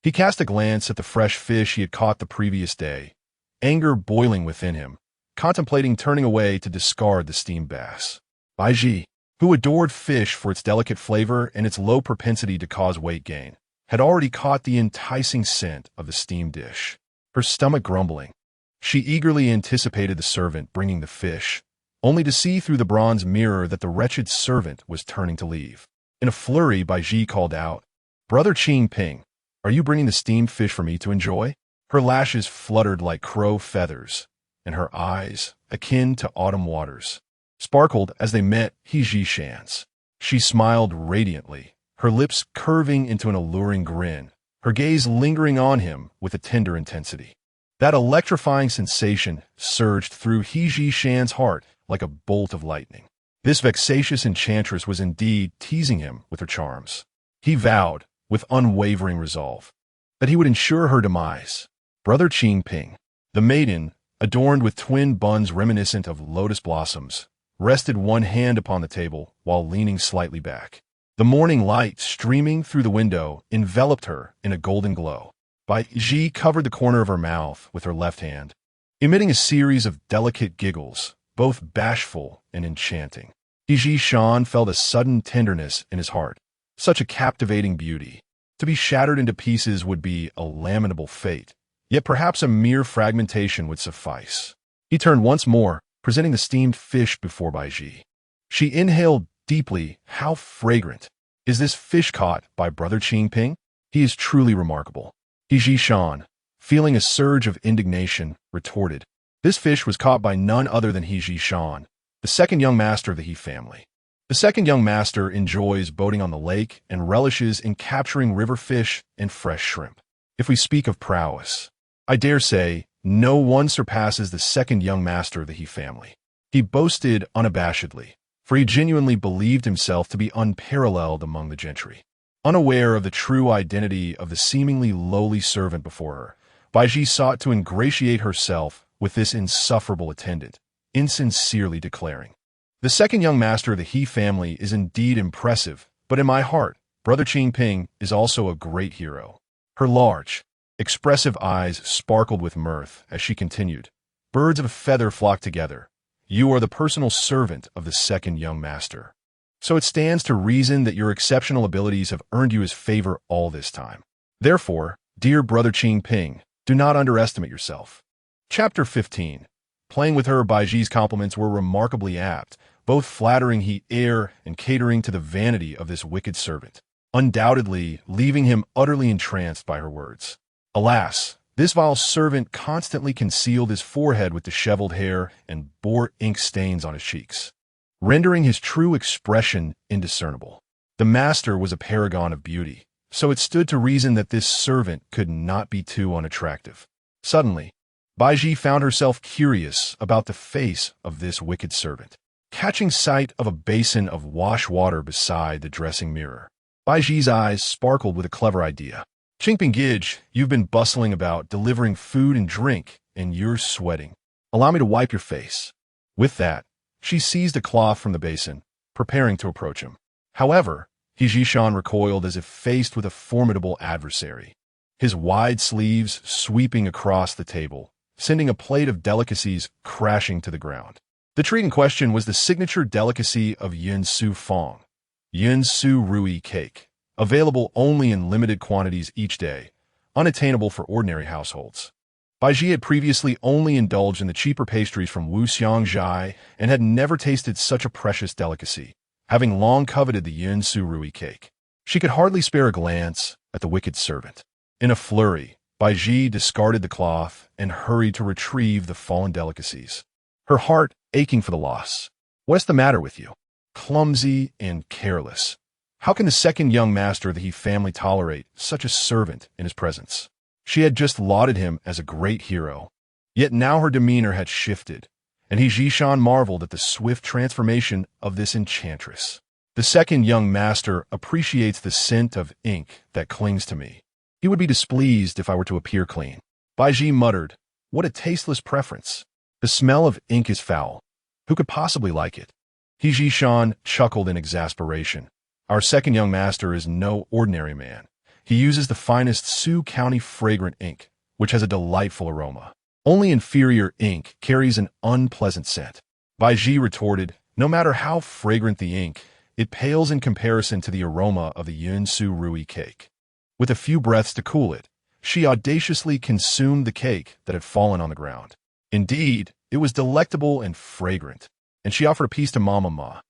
He cast a glance at the fresh fish he had caught the previous day, anger boiling within him, contemplating turning away to discard the steamed bass. Baizhi, who adored fish for its delicate flavor and its low propensity to cause weight gain, had already caught the enticing scent of the steamed dish. Her stomach grumbling, she eagerly anticipated the servant bringing the fish, only to see through the bronze mirror that the wretched servant was turning to leave. In a flurry, Baizhi called out, Brother Qingping, are you bringing the steamed fish for me to enjoy? Her lashes fluttered like crow feathers, and her eyes, akin to autumn waters, sparkled as they met Baizhi Shan's. She smiled radiantly, her lips curving into an alluring grin, her gaze lingering on him with a tender intensity. That electrifying sensation surged through Baizhi Shan's heart like a bolt of lightning. This vexatious enchantress was indeed teasing him with her charms. He vowed, with unwavering resolve, that he would ensure her demise. Brother Qingping, the maiden, adorned with twin buns reminiscent of lotus blossoms, rested one hand upon the table while leaning slightly back. The morning light streaming through the window enveloped her in a golden glow. Baizhi covered the corner of her mouth with her left hand, emitting a series of delicate giggles, both bashful and enchanting. Baizhi Shan felt a sudden tenderness in his heart. Such a captivating beauty. To be shattered into pieces would be a lamentable fate, yet perhaps a mere fragmentation would suffice. He turned once more, presenting the steamed fish before Baizhi. She inhaled deeply. How fragrant! Is this fish caught by Brother Qingping? He is truly remarkable. Baizhi Shan, feeling a surge of indignation, retorted, This fish was caught by none other than Baizhi Shan, the second young master of the He family. The second young master enjoys boating on the lake and relishes in capturing river fish and fresh shrimp. If we speak of prowess, I dare say no one surpasses the second young master of the He family. He boasted unabashedly, for he genuinely believed himself to be unparalleled among the gentry. Unaware of the true identity of the seemingly lowly servant before her, Baizhi sought to ingratiate herself with this insufferable attendant, insincerely declaring, "The second young master of the He family is indeed impressive, but in my heart, Brother Qingping is also a great hero." Her large, expressive eyes sparkled with mirth as she continued, "Birds of a feather flock together. You are the personal servant of the second young master. So it stands to reason that your exceptional abilities have earned you his favor all this time. Therefore, dear Brother Qingping, do not underestimate yourself." Chapter 15. Playing with her, Baizhi's compliments were remarkably apt, both flattering he air and catering to the vanity of this wicked servant, undoubtedly leaving him utterly entranced by her words. Alas, this vile servant constantly concealed his forehead with disheveled hair and bore ink stains on his cheeks, rendering his true expression indiscernible. The master was a paragon of beauty, so it stood to reason that this servant could not be too unattractive. Suddenly, Baizhi found herself curious about the face of this wicked servant. Catching sight of a basin of wash water beside the dressing mirror, Baizhi's eyes sparkled with a clever idea. "Qingping Gij, you've been bustling about, delivering food and drink, and you're sweating. Allow me to wipe your face." With that, she seized a cloth from the basin, preparing to approach him. However, Jishan recoiled as if faced with a formidable adversary, his wide sleeves sweeping across the table, sending a plate of delicacies crashing to the ground. The treat in question was the signature delicacy of Yun Su Fong, Yun Su Rui cake, available only in limited quantities each day, unattainable for ordinary households. Baizhi had previously only indulged in the cheaper pastries from Wuxiang Zhai and had never tasted such a precious delicacy, having long coveted the Yun Su Rui cake. She could hardly spare a glance at the wicked servant. In a flurry, Baizhi discarded the cloth and hurried to retrieve the fallen delicacies, her heart aching for the loss. "What's the matter with you? Clumsy and careless. How can the second young master of the He family tolerate such a servant in his presence?" She had just lauded him as a great hero, yet now her demeanor had shifted, and Jishan marveled at the swift transformation of this enchantress. "The second young master appreciates the scent of ink that clings to me. He would be displeased if I were to appear clean." Baizhi muttered, "What a tasteless preference. The smell of ink is foul. Who could possibly like it?" Jishan chuckled in exasperation. "Our second young master is no ordinary man. He uses the finest Sioux County fragrant ink, which has a delightful aroma. Only inferior ink carries an unpleasant scent." Baizhi retorted, "No matter how fragrant the ink, it pales in comparison to the aroma of the Yun Su Rui cake." With a few breaths to cool it, she audaciously consumed the cake that had fallen on the ground. Indeed, it was delectable and fragrant, and she offered a piece to Mama Ma.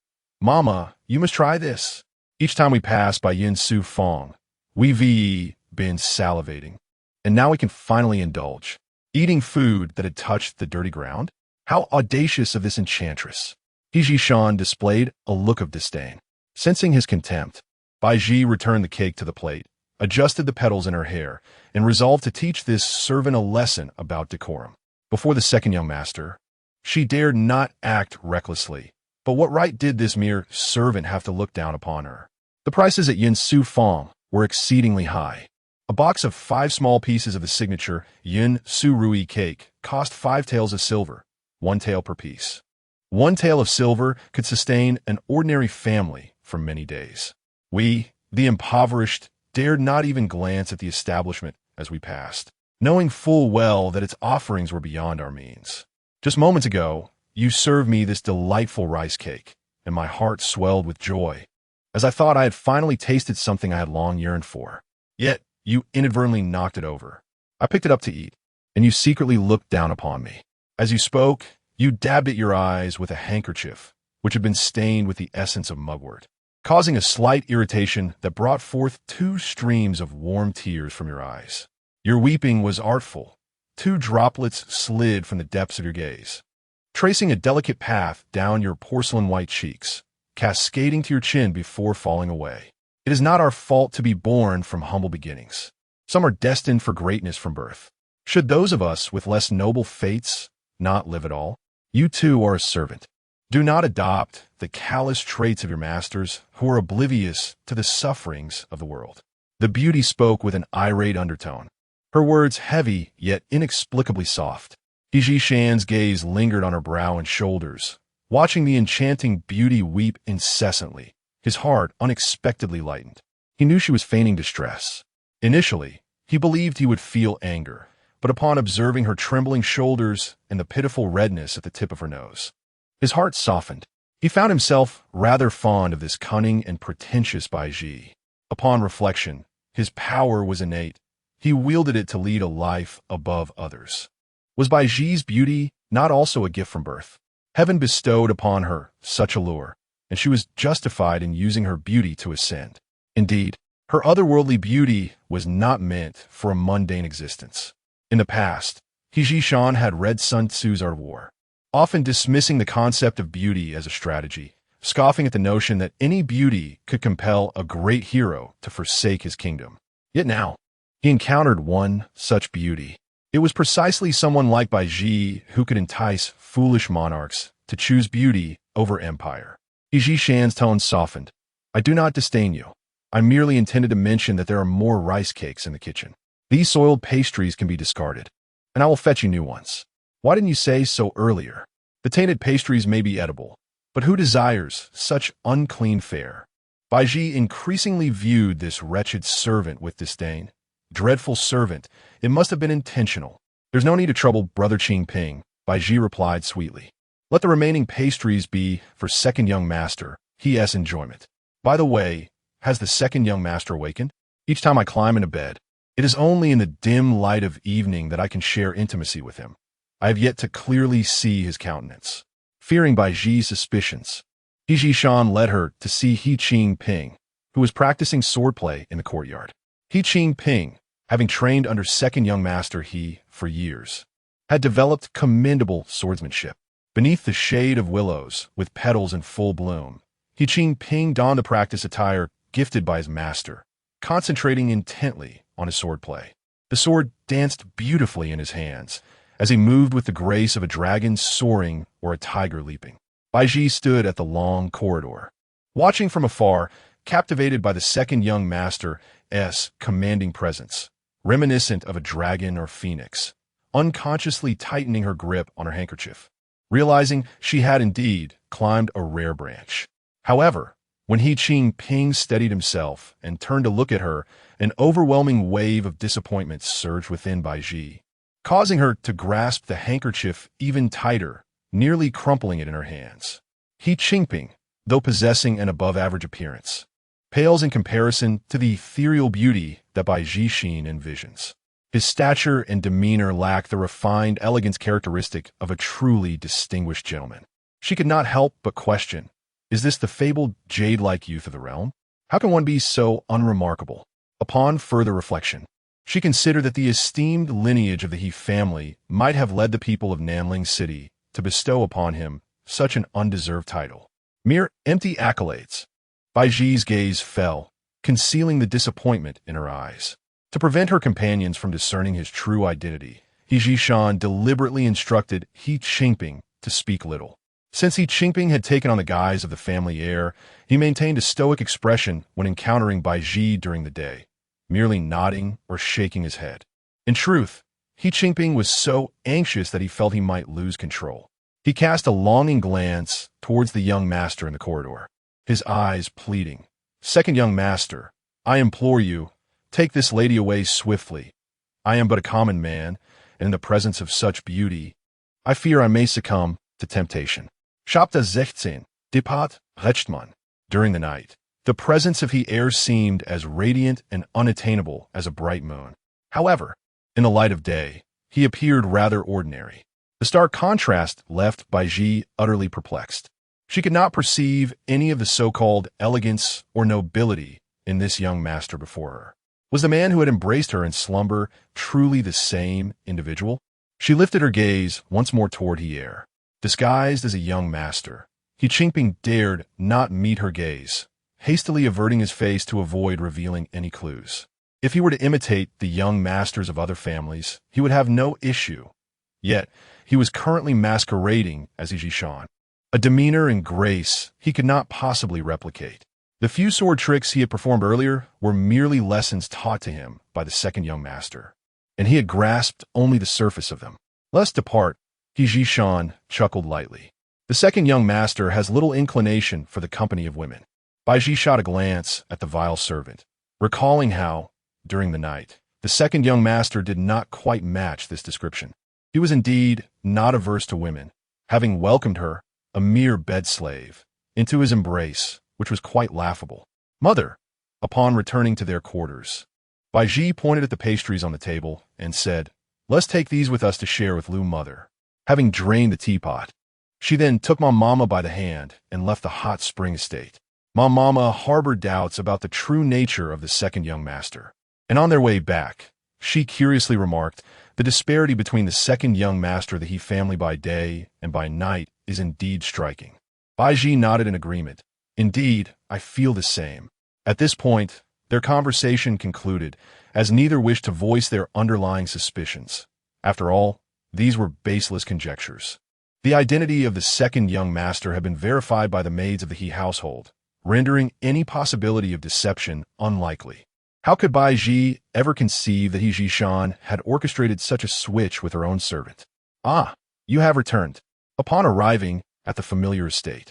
"Mama, you must try this." Each time we pass by Yin Su Fong, we've been salivating, and now we can finally indulge, eating food that had touched the dirty ground. How audacious of this enchantress! Jishan displayed a look of disdain. Sensing his contempt, Baizhi returned the cake to the plate, adjusted the petals in her hair, and resolved to teach this servant a lesson about decorum. Before the second young master, she dared not act recklessly, but what right did this mere servant have to look down upon her? The prices at Yin Su Fong were exceedingly high. A box of 5 small pieces of the signature Yun Su Rui cake cost 5 taels of silver, 1 tael per piece. 1 tael of silver could sustain an ordinary family for many days. We, the impoverished, dared not even glance at the establishment as we passed, knowing full well that its offerings were beyond our means. Just moments ago, you served me this delightful rice cake, and my heart swelled with joy, as I thought I had finally tasted something I had long yearned for. Yet, you inadvertently knocked it over. I picked it up to eat, and you secretly looked down upon me. As you spoke, you dabbed at your eyes with a handkerchief, which had been stained with the essence of mugwort, causing a slight irritation that brought forth 2 streams of warm tears from your eyes. Your weeping was artful. 2 droplets slid from the depths of your gaze, tracing a delicate path down your porcelain-white cheeks, cascading to your chin before falling away. It is not our fault to be born from humble beginnings. Some are destined for greatness from birth. Should those of us with less noble fates not live at all? You too are a servant. Do not adopt the callous traits of your masters who are oblivious to the sufferings of the world. The beauty spoke with an irate undertone, her words heavy yet inexplicably soft. Baizhi Shan's gaze lingered on her brow and shoulders, watching the enchanting beauty weep incessantly. His heart unexpectedly lightened. He knew she was feigning distress. Initially, he believed he would feel anger, but upon observing her trembling shoulders and the pitiful redness at the tip of her nose, his heart softened. He found himself rather fond of this cunning and pretentious Baizhi. Upon reflection, his power was innate. He wielded it to lead a life above others. Was Baizhi's beauty not also a gift from birth? Heaven bestowed upon her such allure, and she was justified in using her beauty to ascend. Indeed, her otherworldly beauty was not meant for a mundane existence. In the past, Baizhi Shan had read Sun Tzu's Art of War, often dismissing the concept of beauty as a strategy, scoffing at the notion that any beauty could compel a great hero to forsake his kingdom. Yet now, he encountered one such beauty. It was precisely someone like Baizhi who could entice foolish monarchs to choose beauty over empire. Baizhi Shan's tone softened. I do not disdain you. I merely intended to mention that there are more rice cakes in the kitchen. These soiled pastries can be discarded, and I will fetch you new ones. Why didn't you say so earlier? The tainted pastries may be edible, but who desires such unclean fare? Baizhi increasingly viewed this wretched servant with disdain. Dreadful servant, it must have been intentional. There's no need to trouble Brother Qingping, Baizhi replied sweetly. Let the remaining pastries be for second young master, his enjoyment. By the way, has the second young master awakened? Each time I climb into bed, it is only in the dim light of evening that I can share intimacy with him. I have yet to clearly see his countenance. Fearing Baizhi's suspicions, Baizhi Shan led her to see He Qingping, who was practicing swordplay in the courtyard. He Qingping, having trained under second young master He for years, had developed commendable swordsmanship. Beneath the shade of willows, with petals in full bloom, He Qingping donned the practice attire gifted by his master, concentrating intently on his swordplay. The sword danced beautifully in his hands, as he moved with the grace of a dragon soaring or a tiger leaping. Baizhi stood at the long corridor, watching from afar, captivated by the second young master's commanding presence, reminiscent of a dragon or phoenix, unconsciously tightening her grip on her handkerchief, realizing she had indeed climbed a rare branch. However, when He Qingping steadied himself and turned to look at her, an overwhelming wave of disappointment surged within Baizhi, causing her to grasp the handkerchief even tighter, nearly crumpling it in her hands. He Qingping, though possessing an above-average appearance, pales in comparison to the ethereal beauty that Baizhi Shan envisions. His stature and demeanor lack the refined elegance characteristic of a truly distinguished gentleman. She could not help but question, is this the fabled jade-like youth of the realm? How can one be so unremarkable? Upon further reflection, she considered that the esteemed lineage of the He family might have led the people of Nanling City to bestow upon him such an undeserved title. Mere empty accolades. Baizhi's gaze fell, concealing the disappointment in her eyes. To prevent her companions from discerning his true identity, Baizhi Shan deliberately instructed He Qingping to speak little. Since He Qingping had taken on the guise of the family heir, he maintained a stoic expression when encountering Baizhi during the day, merely nodding or shaking his head. In truth, He Qingping was so anxious that he felt he might lose control. He cast a longing glance towards the young master in the corridor, his eyes pleading, "Second young master, I implore you, take this lady away swiftly. I am but a common man, and in the presence of such beauty, I fear I may succumb to temptation." Chapter 16. Depart, Rechtmann. During the night, the presence of He heir seemed as radiant and unattainable as a bright moon. However, in the light of day, he appeared rather ordinary. The stark contrast left Baizhi utterly perplexed. She could not perceive any of the so-called elegance or nobility in this young master before her. Was the man who had embraced her in slumber truly the same individual? She lifted her gaze once more toward He heir. Disguised as a young master, He Qingping dared not meet her gaze, hastily averting his face to avoid revealing any clues. If he were to imitate the young masters of other families, he would have no issue. Yet, he was currently masquerading as Yijishan, a demeanor and grace he could not possibly replicate. The few sword tricks he had performed earlier were merely lessons taught to him by the second young master, and he had grasped only the surface of them. Lest depart, Yijishan chuckled lightly. The second young master has little inclination for the company of women. Baizhi shot a glance at the vile servant, recalling how, during the night, the second young master did not quite match this description. He was indeed not averse to women, having welcomed her, a mere bed slave, into his embrace, which was quite laughable. Mother, upon returning to their quarters, Baizhi pointed at the pastries on the table and said, "Let's take these with us to share with Lu Mother." Having drained the teapot, she then took my mama by the hand and left the hot spring estate. My mama harbored doubts about the true nature of the second young master, and on their way back, she curiously remarked, "The disparity between the second young master of the He family by day and by night is indeed striking." Baizhi nodded in agreement. "Indeed, I feel the same." At this point, their conversation concluded, as neither wished to voice their underlying suspicions. After all, these were baseless conjectures. The identity of the second young master had been verified by the maids of the He household, rendering any possibility of deception unlikely. How could Baizhi ever conceive that Yijishan had orchestrated such a switch with her own servant? "Ah, you have returned." Upon arriving at the familiar estate,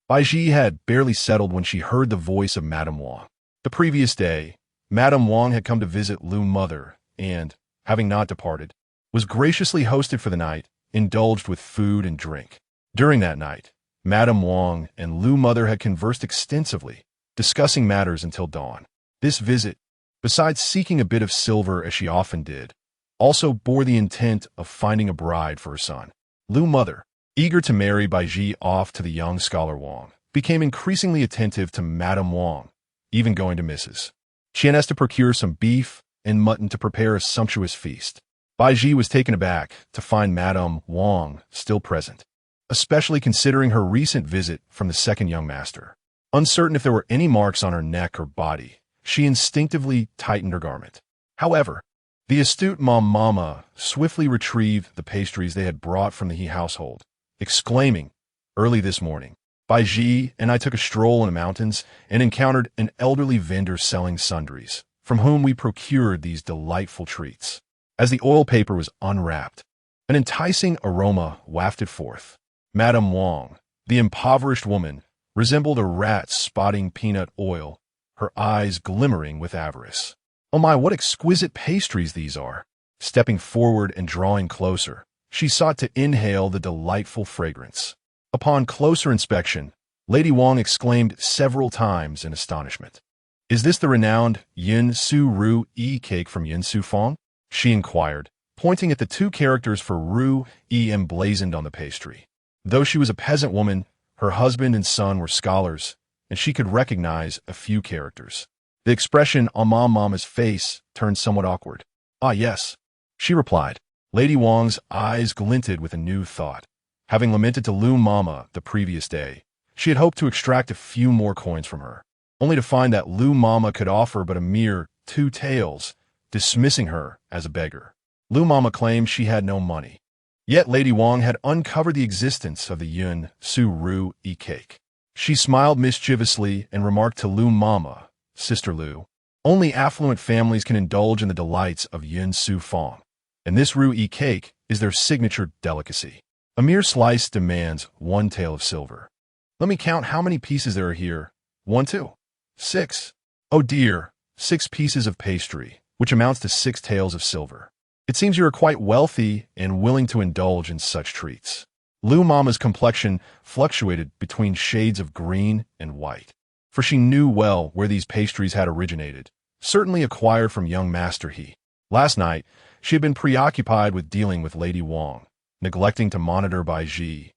Baizhi had barely settled when she heard the voice of Madame Wang. The previous day, Madame Wang had come to visit Lu Mother and, having not departed, was graciously hosted for the night, indulged with food and drink. During that night, Madame Wang and Lu Mother had conversed extensively, discussing matters until dawn. This visit, besides seeking a bit of silver as she often did, also bore the intent of finding a bride for her son. Lu Mother, eager to marry Baizhi off to the young scholar Wang, became increasingly attentive to Madame Wang, even going to Mrs. Qian to procure some beef and mutton to prepare a sumptuous feast. Baizhi was taken aback to find Madame Wang still present, especially considering her recent visit from the second young master. Uncertain if there were any marks on her neck or body, she instinctively tightened her garment. However, the astute Mama swiftly retrieved the pastries they had brought from the He household, exclaiming, "Early this morning, Baizhi and I took a stroll in the mountains and encountered an elderly vendor selling sundries, from whom we procured these delightful treats." As the oil paper was unwrapped, an enticing aroma wafted forth. Madame Wang, the impoverished woman, resembled a rat spotting peanut oil, her eyes glimmering with avarice. "Oh my, what exquisite pastries these are!" Stepping forward and drawing closer, she sought to inhale the delightful fragrance. Upon closer inspection, Lady Wang exclaimed several times in astonishment. "Is this the renowned Yin Su Ru E cake from Yin Su Fong?" she inquired, pointing at the two characters for Ru E emblazoned on the pastry. Though she was a peasant woman, her husband and son were scholars, and she could recognize a few characters. The expression on Mama's face turned somewhat awkward. "Ah, yes," she replied. Lady Wang's eyes glinted with a new thought. Having lamented to Lu Mama the previous day, she had hoped to extract a few more coins from her, only to find that Lu Mama could offer but a mere 2 taels, dismissing her as a beggar. Lu Mama claimed she had no money. Yet Lady Wang had uncovered the existence of the Yun Su Ru E cake. She smiled mischievously and remarked to Lu Mama, "Sister Lu, only affluent families can indulge in the delights of Yun Su Fong, and this Ru E cake is their signature delicacy. A mere slice demands 1 tael of silver. Let me count how many pieces there are here. 1, 2, 6. Oh dear, 6 pieces of pastry, which amounts to 6 taels of silver. It seems you are quite wealthy and willing to indulge in such treats." Lu Mama's complexion fluctuated between shades of green and white, for she knew well where these pastries had originated, certainly acquired from young Master He. Last night, she had been preoccupied with dealing with Lady Wang, neglecting to monitor Baizhi,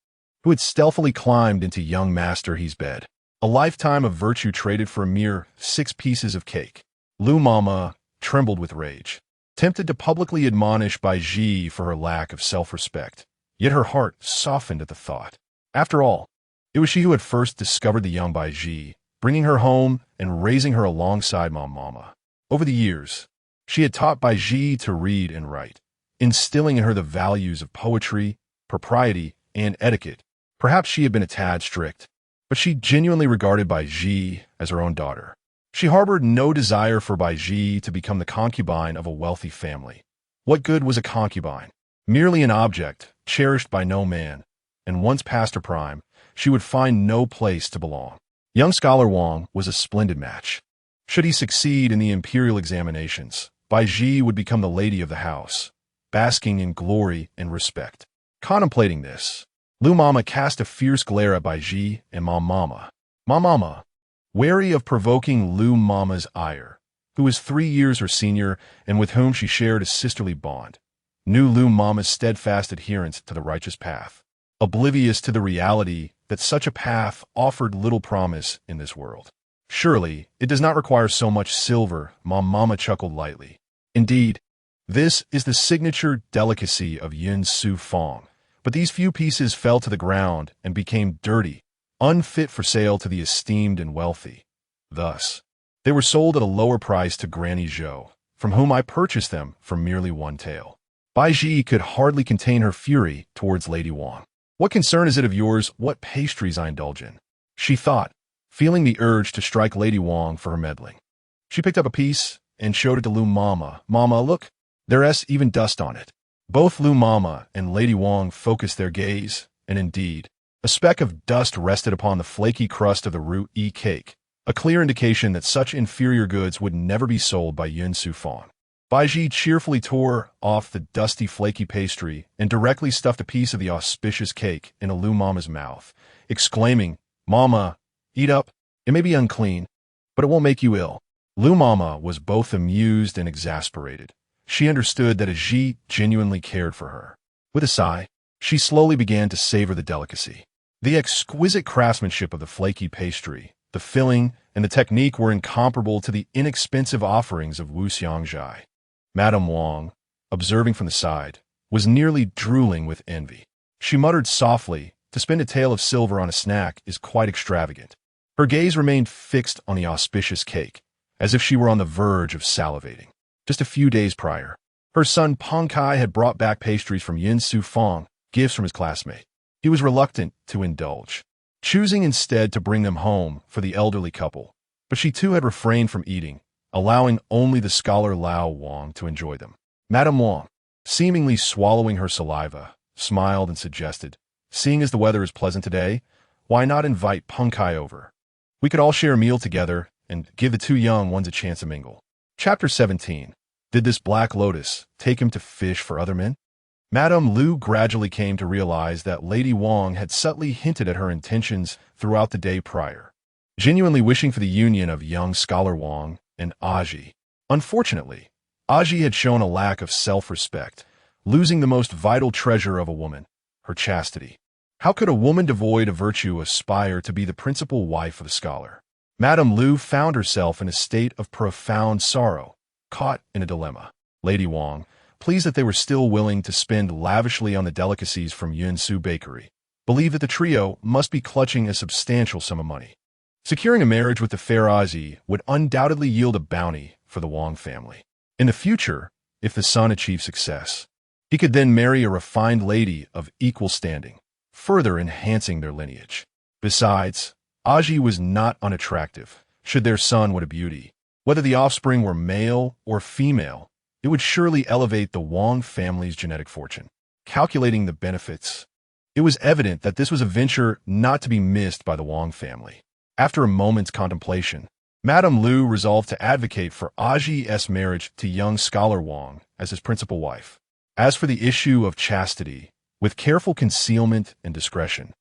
who had stealthily climbed into young Master He's bed. A lifetime of virtue traded for a mere 6 pieces of cake. Lu Mama trembled with rage, tempted to publicly admonish Baizhi for her lack of self-respect. Yet her heart softened at the thought. After all, it was she who had first discovered the young Baizhi, bringing her home and raising her alongside Mama. Over the years, she had taught Baizhi to read and write, instilling in her the values of poetry, propriety, and etiquette. Perhaps she had been a tad strict, but she genuinely regarded Baizhi as her own daughter. She harbored no desire for Baizhi to become the concubine of a wealthy family. What good was a concubine? Merely an object, cherished by no man, and once past her prime, she would find no place to belong. Young scholar Wang was a splendid match. Should he succeed in the imperial examinations, Baizhi would become the lady of the house, basking in glory and respect. Contemplating this, Lu Mama cast a fierce glare at Baizhi and Ma Mama. Ma Mama, wary of provoking Lu Mama's ire, who was 3 years her senior and with whom she shared a sisterly bond, knew Lu Mama's steadfast adherence to the righteous path, oblivious to the reality that such a path offered little promise in this world. Surely, it does not require so much silver, Ma Mama chuckled lightly. Indeed, this is the signature delicacy of Yun Su Fong, but these few pieces fell to the ground and became dirty, unfit for sale to the esteemed and wealthy. Thus, they were sold at a lower price to Granny Zhou, from whom I purchased them for merely 1 tael. Baizhi could hardly contain her fury towards Lady Wang. What concern is it of yours what pastries I indulge in? She thought, feeling the urge to strike Lady Wang for her meddling. She picked up a piece and showed it to Lu Mama. Mama, look, there's even dust on it. Both Lu Mama and Lady Wang focused their gaze, and indeed, a speck of dust rested upon the flaky crust of the root cake, a clear indication that such inferior goods would never be sold by Yun Su Fong. Baizhi cheerfully tore off the dusty, flaky pastry and directly stuffed a piece of the auspicious cake into Lu Mama's mouth, exclaiming, Mama, eat up. It may be unclean, but it won't make you ill. Lu Mama was both amused and exasperated. She understood that Baizhi genuinely cared for her. With a sigh, she slowly began to savor the delicacy. The exquisite craftsmanship of the flaky pastry, the filling, and the technique were incomparable to the inexpensive offerings of Wu Xiangzhai. Madame Wang, observing from the side, was nearly drooling with envy. She muttered softly, to spend a tael of silver on a snack is quite extravagant. Her gaze remained fixed on the auspicious cake, as if she were on the verge of salivating. Just a few days prior, her son Peng Kai had brought back pastries from Yun Su Fong, gifts from his classmate. He was reluctant to indulge, choosing instead to bring them home for the elderly couple, but she too had refrained from eating, allowing only the scholar Lao Wang to enjoy them. Madame Wang, seemingly swallowing her saliva, smiled and suggested, seeing as the weather is pleasant today, why not invite Peng Kai over? We could all share a meal together and give the 2 young ones a chance to mingle. Chapter 17. Did this black lotus take him to fish for other men? Madame Lu gradually came to realize that Lady Wang had subtly hinted at her intentions throughout the day prior, genuinely wishing for the union of young scholar Wang and Baizhi. Unfortunately, Baizhi had shown a lack of self-respect, losing the most vital treasure of a woman, her chastity. How could a woman devoid of virtue aspire to be the principal wife of a scholar? Madame Lu found herself in a state of profound sorrow, caught in a dilemma. Lady Wang, pleased that they were still willing to spend lavishly on the delicacies from Yun Su Bakery, believed that the trio must be clutching a substantial sum of money. Securing a marriage with the fair Baizhi would undoubtedly yield a bounty for the Wang family. In the future, if the son achieved success, he could then marry a refined lady of equal standing, further enhancing their lineage. Besides, Baizhi was not unattractive, should their son wed a beauty. Whether the offspring were male or female, it would surely elevate the Wang family's genetic fortune. Calculating the benefits, it was evident that this was a venture not to be missed by the Wang family. After a moment's contemplation, Madame Lu resolved to advocate for Baizhi's marriage to young scholar Wang as his principal wife. As for the issue of chastity, with careful concealment and discretion,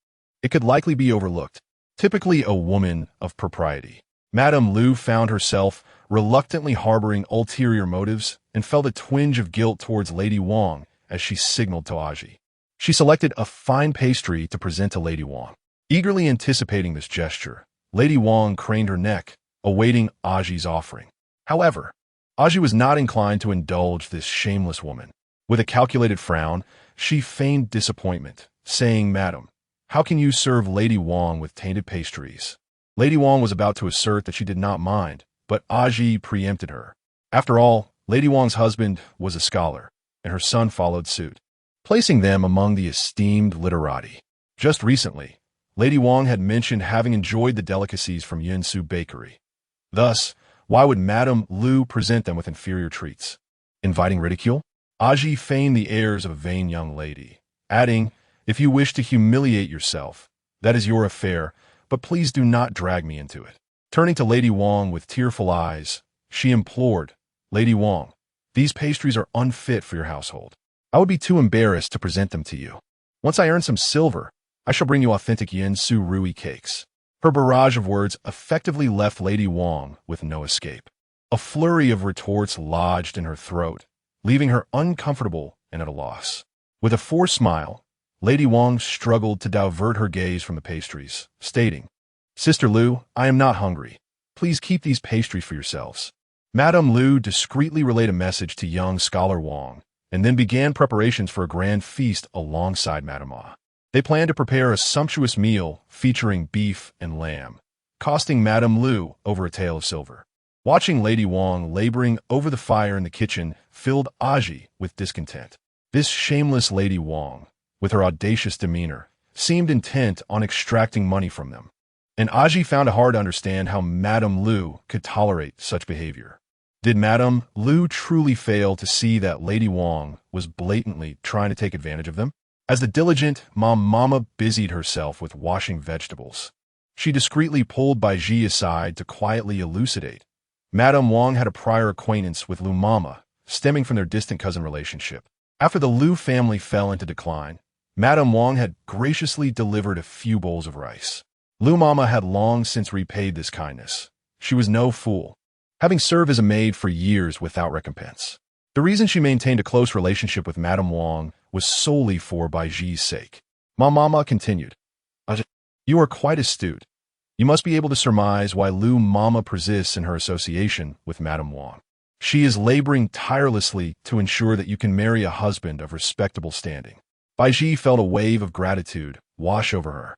it could likely be overlooked. Typically a woman of propriety, Madame Lu found herself reluctantly harboring ulterior motives and felt a twinge of guilt towards Lady Wang as she signaled to Baizhi. She selected a fine pastry to present to Lady Wang. Eagerly anticipating this gesture, Lady Wang craned her neck, awaiting Baizhi's offering. However, Baizhi was not inclined to indulge this shameless woman. With a calculated frown, she feigned disappointment, saying, Madam, how can you serve Lady Wang with tainted pastries? Lady Wang was about to assert that she did not mind, but Baizhi preempted her. After all, Lady Wang's husband was a scholar, and her son followed suit. placing them among the esteemed literati. Just recently, Lady Wang had mentioned having enjoyed the delicacies from Yunsu Bakery. Thus, why would Madame Lu present them with inferior treats? Inviting ridicule? Baizhi feigned the airs of a vain young lady, adding, "If you wish to humiliate yourself, that is your affair, but please do not drag me into it." Turning to Lady Wang with tearful eyes, she implored, "Lady Wang, these pastries are unfit for your household. I would be too embarrassed to present them to you. Once I earn some silver, I shall bring you authentic Yunsu Rui cakes." Her barrage of words effectively left Lady Wang with no escape. A flurry of retorts lodged in her throat, leaving her uncomfortable and at a loss. With a forced smile, Lady Wang struggled to divert her gaze from the pastries, stating, "Sister Lu, I am not hungry. Please keep these pastries for yourselves." Madame Lu discreetly relayed a message to young scholar Wang, and then began preparations for a grand feast alongside Madame Ah. They planned to prepare a sumptuous meal featuring beef and lamb, costing Madame Lu over a tale of silver. Watching Lady Wang laboring over the fire in the kitchen filled Baizhi with discontent. This shameless Lady Wang, with her audacious demeanor, seemed intent on extracting money from them, and Baizhi found it hard to understand how Madame Lu could tolerate such behavior. Did Madame Lu truly fail to see that Lady Wang was blatantly trying to take advantage of them? As the diligent Mama busied herself with washing vegetables, she discreetly pulled Baizhi aside to quietly elucidate. Madame Wang had a prior acquaintance with Lu Mama, stemming from their distant cousin relationship. After the Lu family fell into decline, Madame Wang had graciously delivered a few bowls of rice. Lu Mama had long since repaid this kindness. She was no fool, having served as a maid for years without recompense. The reason she maintained a close relationship with Madame Wang was solely for Baizhi's sake. Mama continued, "You are quite astute. You must be able to surmise why Lu Mama persists in her association with Madame Wang. She is laboring tirelessly to ensure that you can marry a husband of respectable standing." Baizhi felt a wave of gratitude wash over her.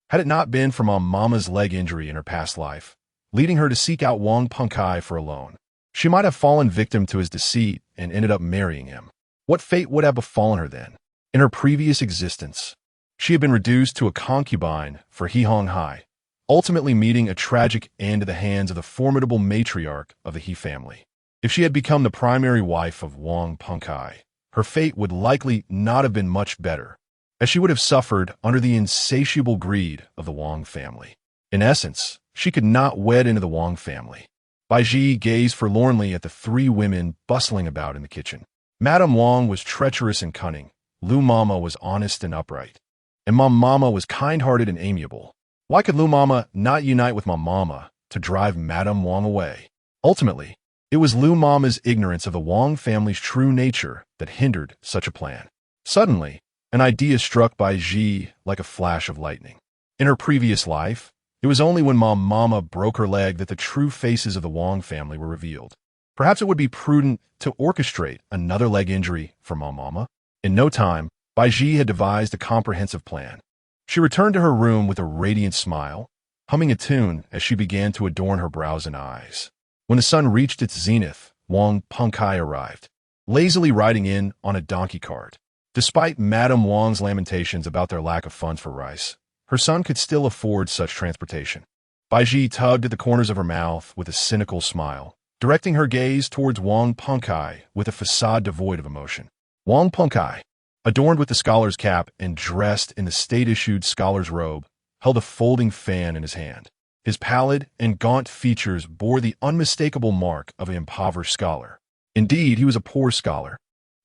Had it not been for Mama's leg injury in her past life, leading her to seek out Wang Pengkai for a loan, she might have fallen victim to his deceit and ended up marrying him. What fate would have befallen her then? In her previous existence, she had been reduced to a concubine for He Hong Hai, ultimately meeting a tragic end at the hands of the formidable matriarch of the He family. If she had become the primary wife of Wang Pengkai, her fate would likely not have been much better, as she would have suffered under the insatiable greed of the Wang family. In essence, she could not wed into the Wang family. Baizhi gazed forlornly at the three women bustling about in the kitchen. Madame Wang was treacherous and cunning, Lu Mama was honest and upright, and Mama was kind-hearted and amiable. Why could Lu Mama not unite with Mama to drive Madame Wang away? Ultimately, it was Lu Mama's ignorance of the Wang family's true nature that hindered such a plan. Suddenly, an idea struck Baizhi like a flash of lightning. In her previous life, it was only when Mama broke her leg that the true faces of the Wang family were revealed. Perhaps it would be prudent to orchestrate another leg injury for Mama. In no time, Baizhi had devised a comprehensive plan. She returned to her room with a radiant smile, humming a tune as she began to adorn her brows and eyes. When the sun reached its zenith, Wang Pengkai arrived, lazily riding in on a donkey cart. Despite Madame Wang's lamentations about their lack of funds for rice, her son could still afford such transportation. Baizhi tugged at the corners of her mouth with a cynical smile, directing her gaze towards Wang Pengkai with a facade devoid of emotion. Wang Pengkai, adorned with the scholar's cap and dressed in the state-issued scholar's robe, held a folding fan in his hand. His pallid and gaunt features bore the unmistakable mark of an impoverished scholar. Indeed, he was a poor scholar,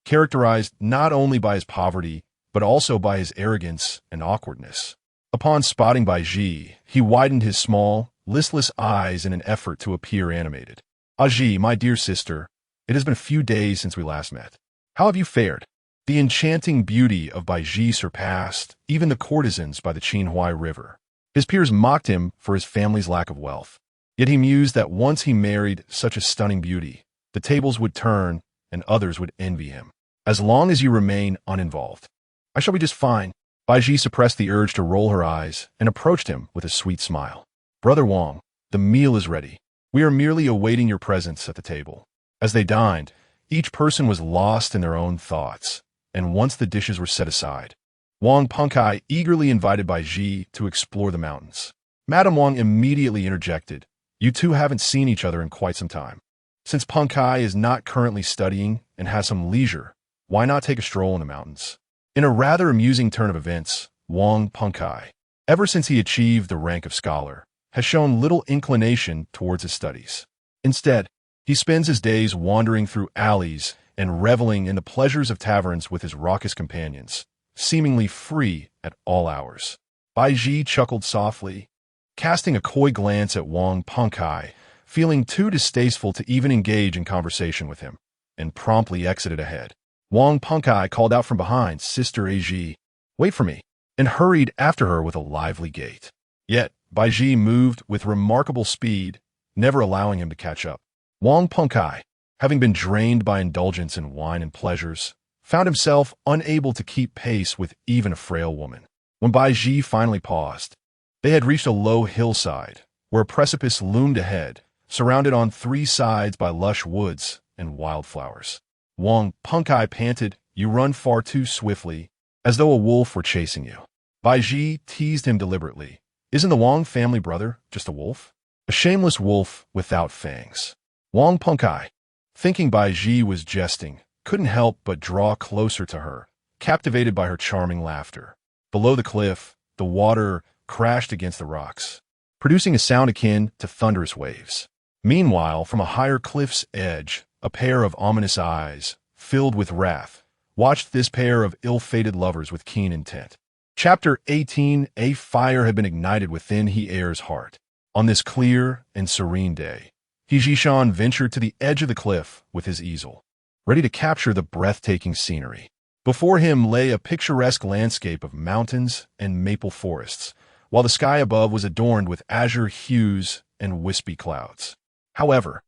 characterized not only by his poverty, but also by his arrogance and awkwardness. Upon spotting Baizhi, he widened his small, listless eyes in an effort to appear animated. "Baizhi, my dear sister, it has been a few days since we last met. How have you fared?" The enchanting beauty of Baizhi surpassed even the courtesans by the Qinhuai River. His peers mocked him for his family's lack of wealth. Yet he mused that once he married such a stunning beauty, the tables would turn and others would envy him. "As long as you remain uninvolved, I shall be just fine." Baizhi suppressed the urge to roll her eyes and approached him with a sweet smile. "Brother Wang, the meal is ready. We are merely awaiting your presence at the table." As they dined, each person was lost in their own thoughts, and once the dishes were set aside, Wang Pengkai eagerly invited Baizhi to explore the mountains. Madame Wang immediately interjected, "You two haven't seen each other in quite some time. Since Pengkai is not currently studying and has some leisure, why not take a stroll in the mountains?" In a rather amusing turn of events, Wang Pengkai, ever since he achieved the rank of scholar, has shown little inclination towards his studies. Instead, he spends his days wandering through alleys and reveling in the pleasures of taverns with his raucous companions, seemingly free at all hours. Baizhi chuckled softly, casting a coy glance at Wang Pengkai, feeling too distasteful to even engage in conversation with him, and promptly exited ahead. Wang Pengkai called out from behind, "Sister Baizhi, wait for me," and hurried after her with a lively gait. Yet, Baizhi moved with remarkable speed, never allowing him to catch up. Wang Pengkai, having been drained by indulgence in wine and pleasures, found himself unable to keep pace with even a frail woman. When Baizhi finally paused, they had reached a low hillside, where a precipice loomed ahead, surrounded on three sides by lush woods and wildflowers. Wang Pengkai panted, "You run far too swiftly, as though a wolf were chasing you." Baizhi teased him deliberately. "Isn't the Wang family brother just a wolf? A shameless wolf without fangs." Wang Pengkai, thinking Baizhi was jesting, couldn't help but draw closer to her, captivated by her charming laughter. Below the cliff, the water crashed against the rocks, producing a sound akin to thunderous waves. Meanwhile, from a higher cliff's edge, a pair of ominous eyes, filled with wrath, watched this pair of ill-fated lovers with keen intent. Chapter 18. A fire had been ignited within He Heir's heart. On this clear and serene day, He Zhishan ventured to the edge of the cliff with his easel, ready to capture the breathtaking scenery. Before him lay a picturesque landscape of mountains and maple forests, while the sky above was adorned with azure hues and wispy clouds. However,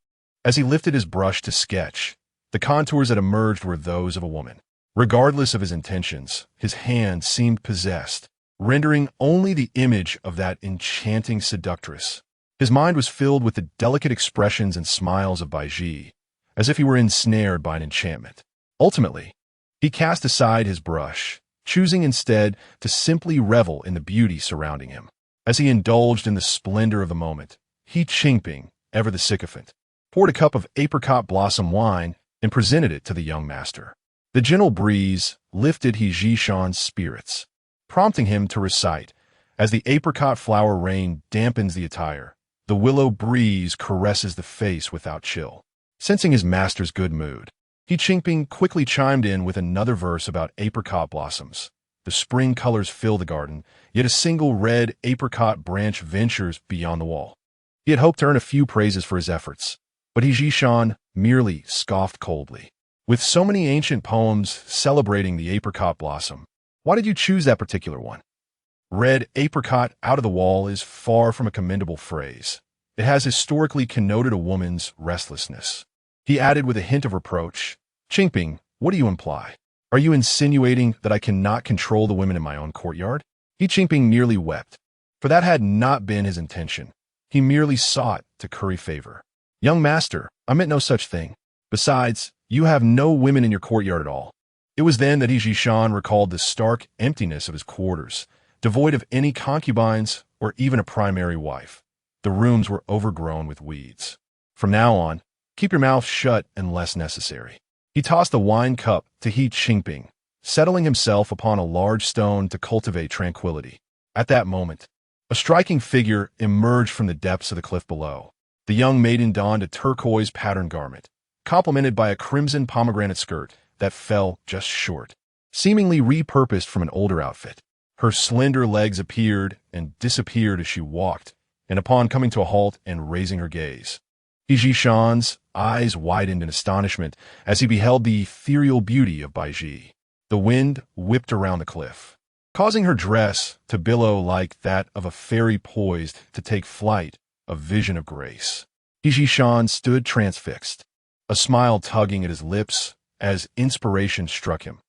as he lifted his brush to sketch, the contours that emerged were those of a woman. Regardless of his intentions, his hand seemed possessed, rendering only the image of that enchanting seductress. His mind was filled with the delicate expressions and smiles of Baizhi, as if he were ensnared by an enchantment. Ultimately, he cast aside his brush, choosing instead to simply revel in the beauty surrounding him. As he indulged in the splendor of the moment, He Qingping, ever the sycophant, poured a cup of apricot blossom wine and presented it to the young master. The gentle breeze lifted He Zhishan's spirits, prompting him to recite, "As the apricot flower rain dampens the attire, the willow breeze caresses the face without chill." Sensing his master's good mood, He Qingping quickly chimed in with another verse about apricot blossoms. "The spring colors fill the garden, yet a single red apricot branch ventures beyond the wall." He had hoped to earn a few praises for his efforts, but He Zhishan merely scoffed coldly. "With so many ancient poems celebrating the apricot blossom, why did you choose that particular one? Red apricot out of the wall is far from a commendable phrase. It has historically connoted a woman's restlessness." He added with a hint of reproach, "Qingping, what do you imply? Are you insinuating that I cannot control the women in my own courtyard?" He Qingping nearly wept, for that had not been his intention. He merely sought to curry favor. "Young master, I meant no such thing. Besides, you have no women in your courtyard at all." It was then that He Zhishan recalled the stark emptiness of his quarters, devoid of any concubines or even a primary wife. The rooms were overgrown with weeds. From now on, keep your mouth shut unless necessary. He tossed the wine cup to He Qingping, settling himself upon a large stone to cultivate tranquility. At that moment, a striking figure emerged from the depths of the cliff below. The young maiden donned a turquoise patterned garment, complemented by a crimson pomegranate skirt that fell just short, seemingly repurposed from an older outfit. Her slender legs appeared and disappeared as she walked, and upon coming to a halt and raising her gaze, He Zhishan's eyes widened in astonishment as he beheld the ethereal beauty of Baizhi. The wind whipped around the cliff, causing her dress to billow like that of a fairy poised to take flight, a vision of grace. He Zhishan stood transfixed, a smile tugging at his lips as inspiration struck him.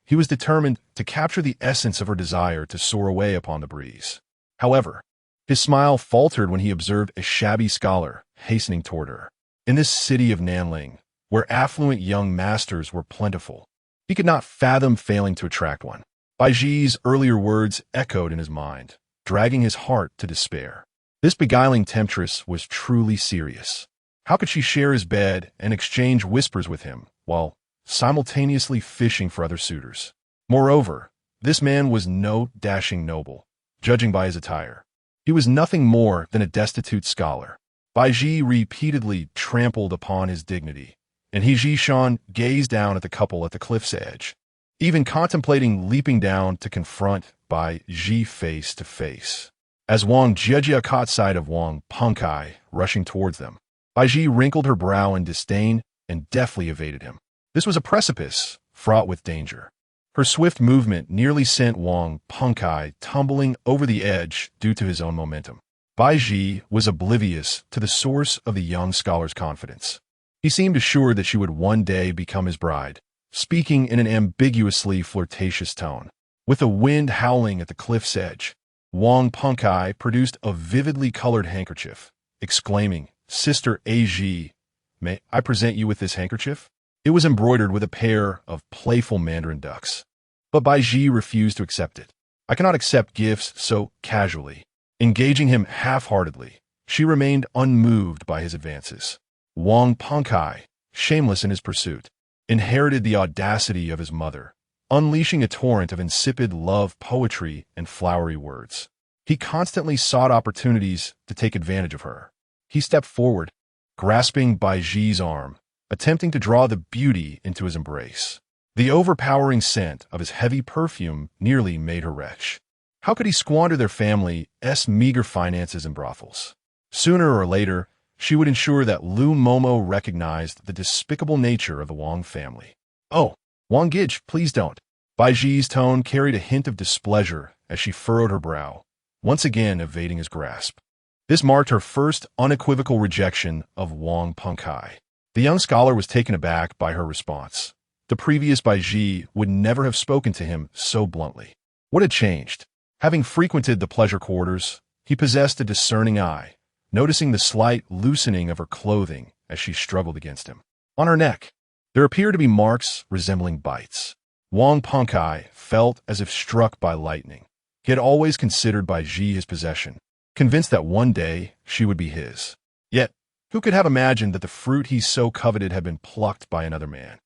He was determined to capture the essence of her desire to soar away upon the breeze. However, his smile faltered when he observed a shabby scholar hastening toward her. In this city of Nanling, where affluent young masters were plentiful, He could not fathom failing to attract one. Baizhi's earlier words echoed in his mind, dragging his heart to despair. This beguiling temptress was truly serious. How could she share his bed and exchange whispers with him, while simultaneously fishing for other suitors? Moreover, this man was no dashing noble, judging by his attire. He was nothing more than a destitute scholar. Baizhi repeatedly trampled upon his dignity, and He-Ji-Shan gazed down at the couple at the cliff's edge, even contemplating leaping down to confront Baizhi face to face. As Wang Jiejia caught sight of Wang Pengkai rushing towards them, Baizhi wrinkled her brow in disdain and deftly evaded him. This was a precipice fraught with danger. Her swift movement nearly sent Wang Pengkai tumbling over the edge due to his own momentum. Baizhi was oblivious to the source of the young scholar's confidence. He seemed assured that she would one day become his bride, speaking in an ambiguously flirtatious tone. With the wind howling at the cliff's edge, Wang Pengkai produced a vividly colored handkerchief, exclaiming, "Sister Aji, may I present you with this handkerchief?" It was embroidered with a pair of playful mandarin ducks. But Baizhi refused to accept it. "I cannot accept gifts so casually." Engaging him half-heartedly, she remained unmoved by his advances. Wang Pengkai, shameless in his pursuit, inherited the audacity of his mother, unleashing a torrent of insipid love poetry and flowery words. He constantly sought opportunities to take advantage of her. He stepped forward, grasping Baizhi's arm, attempting to draw the beauty into his embrace. The overpowering scent of his heavy perfume nearly made her retch. How could he squander their family's meager finances in brothels? Sooner or later, she would ensure that Lu Momo recognized the despicable nature of the Wang family. "Oh, Wang Gij, please don't." Baizhi's tone carried a hint of displeasure as she furrowed her brow, once again evading his grasp. This marked her first unequivocal rejection of Wang Pengkai. The young scholar was taken aback by her response. The previous Baizhi would never have spoken to him so bluntly. What had changed? Having frequented the pleasure quarters, he possessed a discerning eye, noticing the slight loosening of her clothing as she struggled against him. On her neck, there appeared to be marks resembling bites. Wang Pengkai felt as if struck by lightning. He had always considered Baizhi his possession, convinced that one day she would be his. Yet, who could have imagined that the fruit he so coveted had been plucked by another man?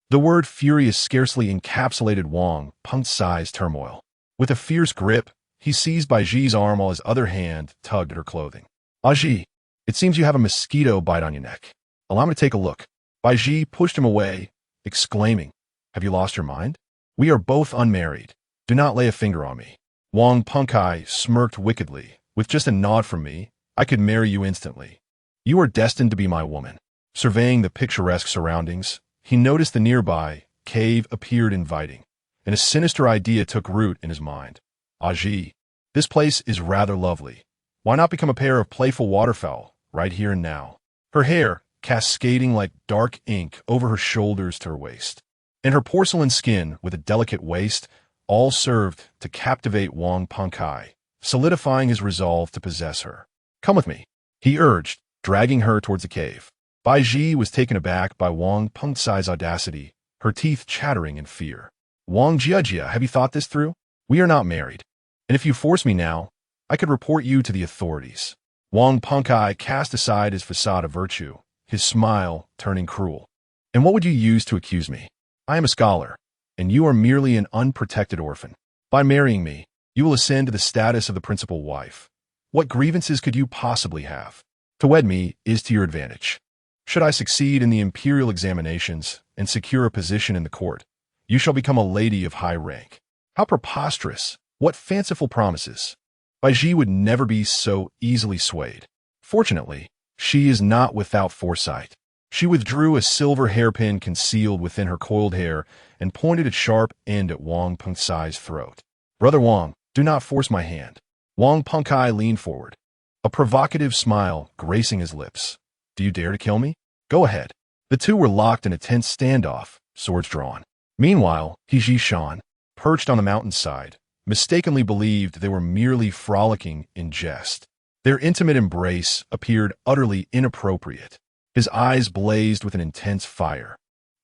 The word furious scarcely encapsulated Wang Pengkai's turmoil. With a fierce grip, he seized Baizhi's arm while his other hand tugged at her clothing. "Aji, it seems you have a mosquito bite on your neck. Allow me to take a look." Baizhi pushed him away, exclaiming, "Have you lost your mind? We are both unmarried. Do not lay a finger on me." Wang Pengkai smirked wickedly. "With just a nod from me, I could marry you instantly. You are destined to be my woman." Surveying the picturesque surroundings, he noticed the nearby cave appeared inviting, and a sinister idea took root in his mind. "Aji, this place is rather lovely. Why not become a pair of playful waterfowl, right here and now?" Her hair, cascading like dark ink over her shoulders to her waist, and her porcelain skin with a delicate waist, all served to captivate Wang Pengkai, solidifying his resolve to possess her. "Come with me," he urged, dragging her towards the cave. Baizhi was taken aback by Wang Pengkai's audacity, her teeth chattering in fear. "Wang Jiejia, have you thought this through? We are not married, and if you force me now, I could report you to the authorities." Wang Pengkai cast aside his facade of virtue, his smile turning cruel. "And what would you use to accuse me? I am a scholar, and you are merely an unprotected orphan. By marrying me, you will ascend to the status of the principal wife. What grievances could you possibly have? To wed me is to your advantage. Should I succeed in the imperial examinations and secure a position in the court, you shall become a lady of high rank." How preposterous! What fanciful promises! Baizhi would never be so easily swayed. Fortunately, she is not without foresight. She withdrew a silver hairpin concealed within her coiled hair and pointed its sharp end at Wang Pengkai's throat. "Brother Wang, do not force my hand." Wang Pengkai leaned forward, a provocative smile gracing his lips. "Do you dare to kill me? Go ahead." The two were locked in a tense standoff, swords drawn. Meanwhile, He-Ji-Shan, perched on the mountainside, mistakenly believed they were merely frolicking in jest. Their intimate embrace appeared utterly inappropriate. His eyes blazed with an intense fire,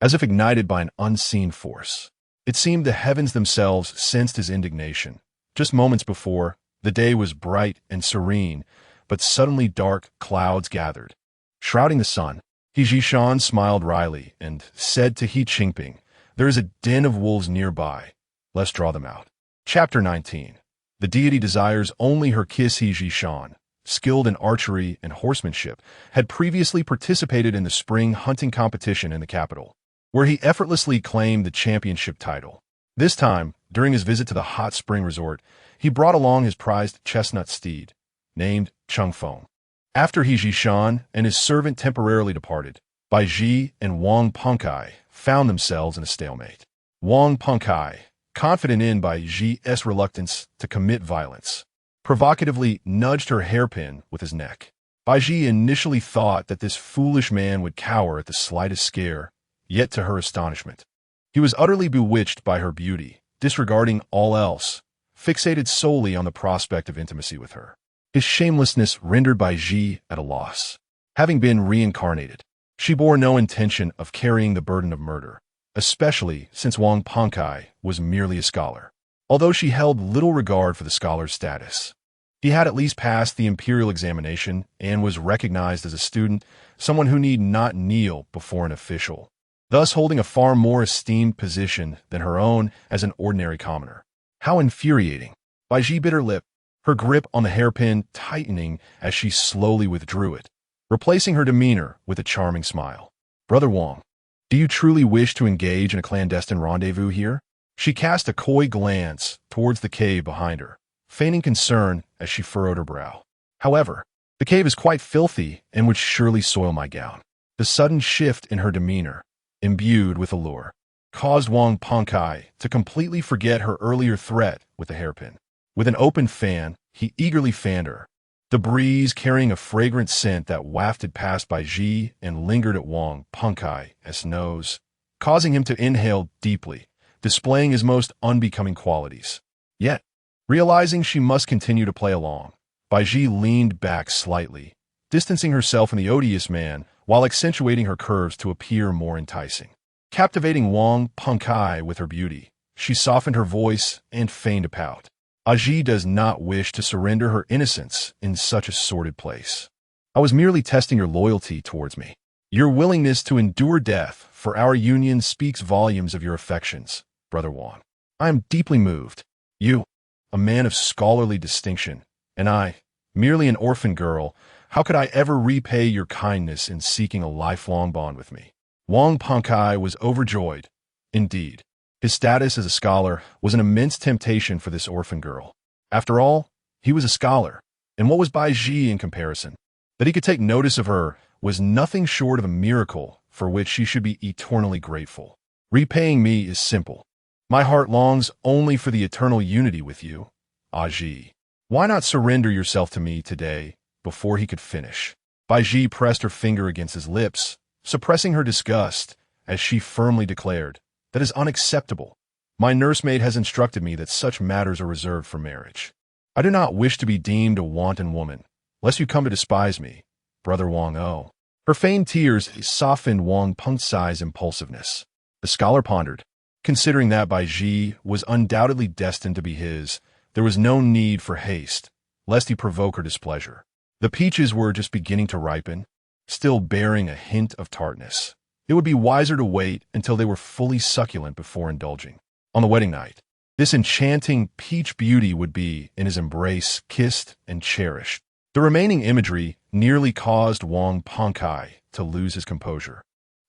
as if ignited by an unseen force. It seemed the heavens themselves sensed his indignation. Just moments before, the day was bright and serene, but suddenly dark clouds gathered, shrouding the sun. He Jishan smiled wryly and said to He Qingping, "There is a den of wolves nearby. Let's draw them out." Chapter 19. The deity desires only her kiss. He Jishan, skilled in archery and horsemanship, had previously participated in the spring hunting competition in the capital, where he effortlessly claimed the championship title. This time, during his visit to the hot spring resort, he brought along his prized chestnut steed, named Chengfeng. After He Jishan and his servant temporarily departed, Baizhi and Wang Pengkai found themselves in a stalemate. Wang Pengkai, confident in Baizhi's reluctance to commit violence, provocatively nudged her hairpin with his neck. Baizhi initially thought that this foolish man would cower at the slightest scare, yet to her astonishment, he was utterly bewitched by her beauty, disregarding all else, fixated solely on the prospect of intimacy with her. His shamelessness rendered Baizhi at a loss. Having been reincarnated, she bore no intention of carrying the burden of murder, especially since Wang Pengkai was merely a scholar. Although she held little regard for the scholar's status, he had at least passed the imperial examination and was recognized as a student, someone who need not kneel before an official, thus holding a far more esteemed position than her own as an ordinary commoner. How infuriating! Baizhi bit her lip, her grip on the hairpin tightening as she slowly withdrew it, replacing her demeanor with a charming smile. "Brother Wang, do you truly wish to engage in a clandestine rendezvous here?" She cast a coy glance towards the cave behind her, feigning concern as she furrowed her brow. "However, the cave is quite filthy and would surely soil my gown." The sudden shift in her demeanor, imbued with allure, caused Wang Pengkai to completely forget her earlier threat with the hairpin. With an open fan, he eagerly fanned her, the breeze carrying a fragrant scent that wafted past Baizhi and lingered at Wang Pengkai's nose, causing him to inhale deeply, displaying his most unbecoming qualities. Yet, realizing she must continue to play along, Baizhi leaned back slightly, distancing herself from the odious man while accentuating her curves to appear more enticing. Captivating Wang Pengkai with her beauty, she softened her voice and feigned a pout. Baizhi does not wish to surrender her innocence in such a sordid place. I was merely testing your loyalty towards me. Your willingness to endure death for our union speaks volumes of your affections, Brother Wang. I am deeply moved. You, a man of scholarly distinction, and I, merely an orphan girl, how could I ever repay your kindness in seeking a lifelong bond with me? Wang Pengkai was overjoyed. Indeed, his status as a scholar was an immense temptation for this orphan girl. After all, he was a scholar, and what was Baizhi in comparison? That he could take notice of her was nothing short of a miracle for which she should be eternally grateful. Repaying me is simple. My heart longs only for the eternal unity with you, Baizhi. Why not surrender yourself to me today before he could finish? Baizhi pressed her finger against his lips, suppressing her disgust, as she firmly declared, "That is unacceptable. My nursemaid has instructed me that such matters are reserved for marriage. I do not wish to be deemed a wanton woman, lest you come to despise me, Brother Wang O." Her feigned tears softened Wang Pengkai's impulsiveness. The scholar pondered. Considering that Baizhi was undoubtedly destined to be his, there was no need for haste, lest he provoke her displeasure. The peaches were just beginning to ripen, still bearing a hint of tartness. It would be wiser to wait until they were fully succulent before indulging. On the wedding night, this enchanting peach beauty would be, in his embrace, kissed and cherished. The remaining imagery nearly caused Wang Pengkai to lose his composure,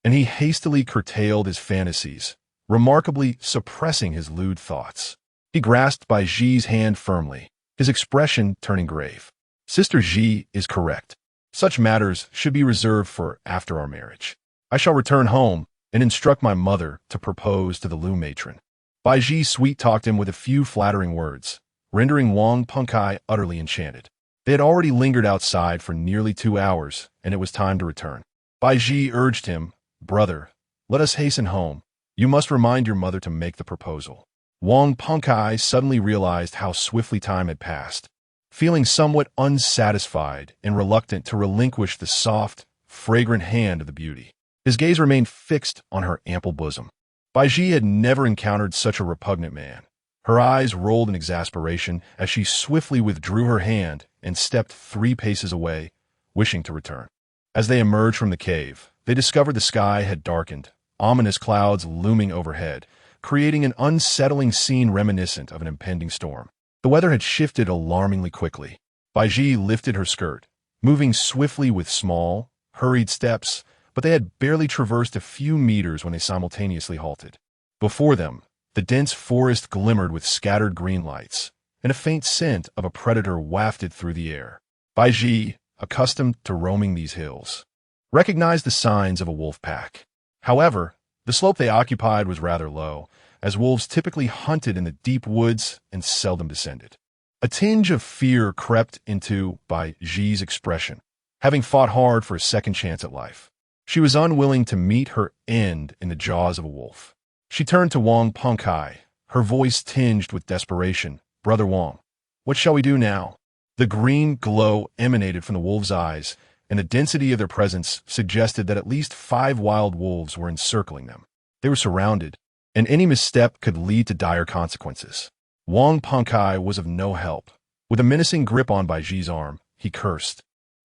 and he hastily curtailed his fantasies, remarkably suppressing his lewd thoughts. He grasped Baizhi's hand firmly, his expression turning grave. "Sister Ji is correct. Such matters should be reserved for after our marriage. I shall return home and instruct my mother to propose to the Lu matron." Baizhi sweet-talked him with a few flattering words, rendering Wang Pengkai utterly enchanted. They had already lingered outside for nearly 2 hours, and it was time to return. Baizhi urged him, "Brother, let us hasten home. You must remind your mother to make the proposal." Wang Pengkai suddenly realized how swiftly time had passed, feeling somewhat unsatisfied and reluctant to relinquish the soft, fragrant hand of the beauty. His gaze remained fixed on her ample bosom. Baizhi had never encountered such a repugnant man. Her eyes rolled in exasperation as she swiftly withdrew her hand and stepped 3 paces away, wishing to return. As they emerged from the cave, they discovered the sky had darkened, ominous clouds looming overhead, creating an unsettling scene reminiscent of an impending storm. The weather had shifted alarmingly quickly. Baizhi lifted her skirt, moving swiftly with small, hurried steps, but they had barely traversed a few meters when they simultaneously halted. Before them, the dense forest glimmered with scattered green lights, and a faint scent of a predator wafted through the air. Baizhi, accustomed to roaming these hills, recognized the signs of a wolf pack. However, the slope they occupied was rather low, as wolves typically hunted in the deep woods and seldom descended. A tinge of fear crept into Baizhi's expression, having fought hard for a second chance at life. She was unwilling to meet her end in the jaws of a wolf. She turned to Wang Pengkai, her voice tinged with desperation. "Brother Wang, what shall we do now?" The green glow emanated from the wolves' eyes, and the density of their presence suggested that at least 5 wild wolves were encircling them. They were surrounded, and any misstep could lead to dire consequences. Wang Pengkai was of no help. With a menacing grip on Baizhi's arm, he cursed.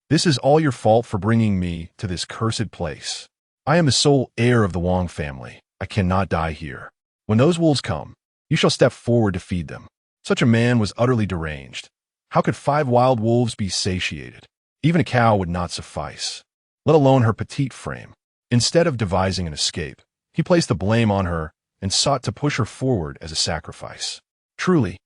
"This is all your fault for bringing me to this cursed place. I am the sole heir of the Wang family. I cannot die here. When those wolves come, you shall step forward to feed them." Such a man was utterly deranged. How could 5 wild wolves be satiated? Even a cow would not suffice, let alone her petite frame. Instead of devising an escape, he placed the blame on her and sought to push her forward as a sacrifice. Truly,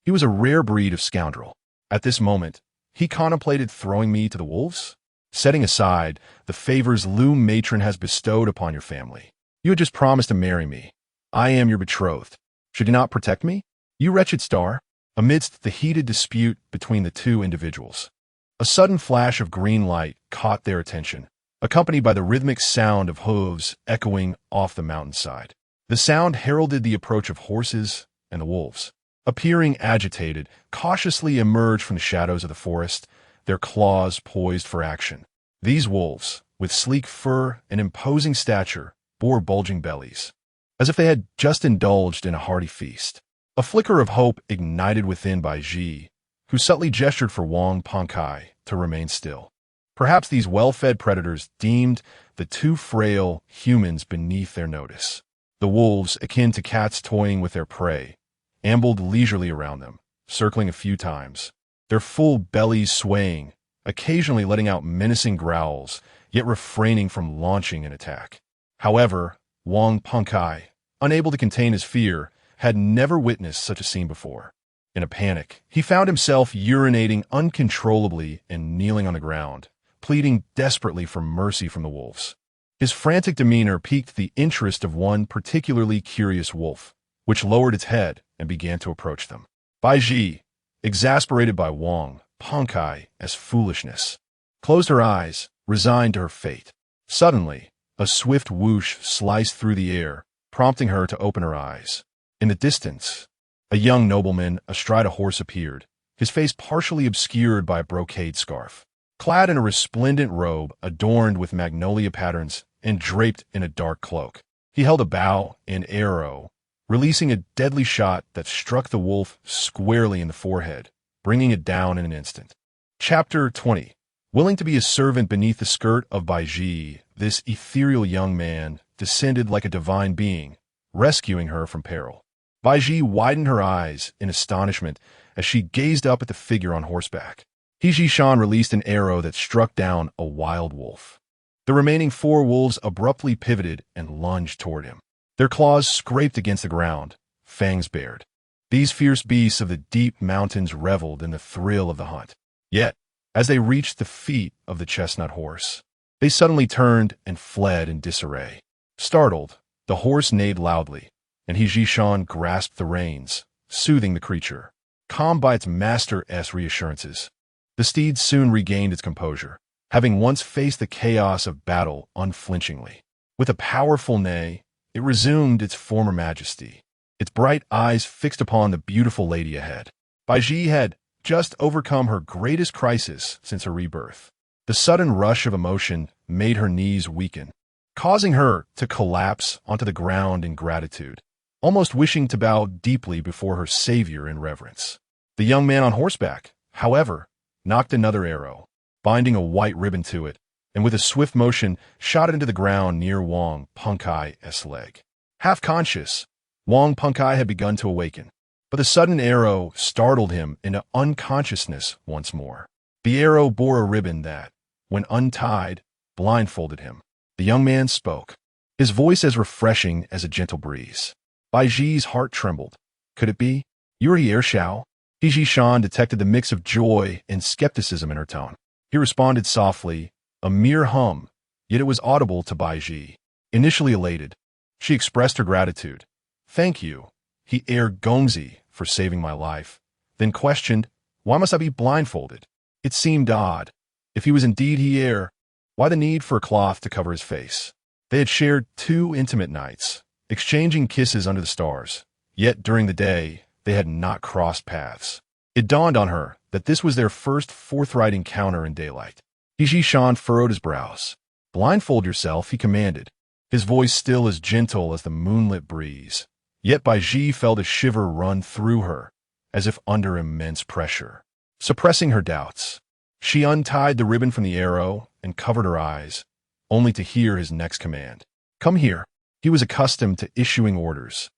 he was a rare breed of scoundrel. At this moment, he contemplated throwing me to the wolves? Setting aside the favors Lu Matron has bestowed upon your family, you had just promised to marry me. I am your betrothed. Should you not protect me? You wretched star. Amidst the heated dispute between the two individuals, a sudden flash of green light caught their attention, accompanied by the rhythmic sound of hooves echoing off the mountainside. The sound heralded the approach of horses, and the wolves, appearing agitated, cautiously emerged from the shadows of the forest, their claws poised for action. These wolves, with sleek fur and imposing stature, bore bulging bellies, as if they had just indulged in a hearty feast. A flicker of hope ignited within Baizhi, who subtly gestured for Wang Pengkai to remain still. Perhaps these well-fed predators deemed the 2 frail humans beneath their notice. The wolves, akin to cats toying with their prey, ambled leisurely around them, circling a few times, their full bellies swaying, occasionally letting out menacing growls, yet refraining from launching an attack. However, Wang Pengkai, unable to contain his fear, had never witnessed such a scene before. In a panic, he found himself urinating uncontrollably and kneeling on the ground, pleading desperately for mercy from the wolves. His frantic demeanor piqued the interest of one particularly curious wolf, which lowered its head and began to approach them. Baizhi, exasperated by Wang Pengkai's foolishness, closed her eyes, resigned to her fate. Suddenly, a swift whoosh sliced through the air, prompting her to open her eyes. In the distance, a young nobleman astride a horse appeared, his face partially obscured by a brocade scarf. Clad in a resplendent robe adorned with magnolia patterns and draped in a dark cloak, he held a bow and arrow, releasing a deadly shot that struck the wolf squarely in the forehead, bringing it down in an instant. Chapter 20. Willing to be a servant beneath the skirt of Baizhi, this ethereal young man descended like a divine being, rescuing her from peril. Baizhi widened her eyes in astonishment as she gazed up at the figure on horseback. He released an arrow that struck down a wild wolf. The remaining 4 wolves abruptly pivoted and lunged toward him. Their claws scraped against the ground, fangs bared. These fierce beasts of the deep mountains reveled in the thrill of the hunt. Yet, as they reached the feet of the chestnut horse, they suddenly turned and fled in disarray. Startled, the horse neighed loudly, and He grasped the reins, soothing the creature. Calmed by its master's reassurances, the steed soon regained its composure, having once faced the chaos of battle unflinchingly. With a powerful neigh, it resumed its former majesty, its bright eyes fixed upon the beautiful lady ahead. Baizhi had just overcome her greatest crisis since her rebirth. The sudden rush of emotion made her knees weaken, causing her to collapse onto the ground in gratitude, almost wishing to bow deeply before her savior in reverence. The young man on horseback, however, knocked another arrow, binding a white ribbon to it, and with a swift motion shot it into the ground near Wang Punkai's leg. Half conscious, Wang Punkai had begun to awaken, but the sudden arrow startled him into unconsciousness once more. The arrow bore a ribbon that, when untied, blindfolded him. The young man spoke, his voice as refreshing as a gentle breeze. Baizhi's heart trembled. Could it be? You are Hier Shao? He Shan detected the mix of joy and skepticism in her tone. He responded softly, a mere hum, yet it was audible to Baizhi. Initially elated, she expressed her gratitude. Thank you, Hier Gongzi, for saving my life. Then questioned, why must I be blindfolded? It seemed odd. If he was indeed Hier, why the need for a cloth to cover his face? They had shared 2 intimate nights, exchanging kisses under the stars, yet during the day, they had not crossed paths. It dawned on her that this was their first forthright encounter in daylight. He Shan furrowed his brows. Blindfold yourself, he commanded, his voice still as gentle as the moonlit breeze. Yet Baizhi felt a shiver run through her, as if under immense pressure. Suppressing her doubts, she untied the ribbon from the arrow and covered her eyes, only to hear his next command. Come here. He was accustomed to issuing orders,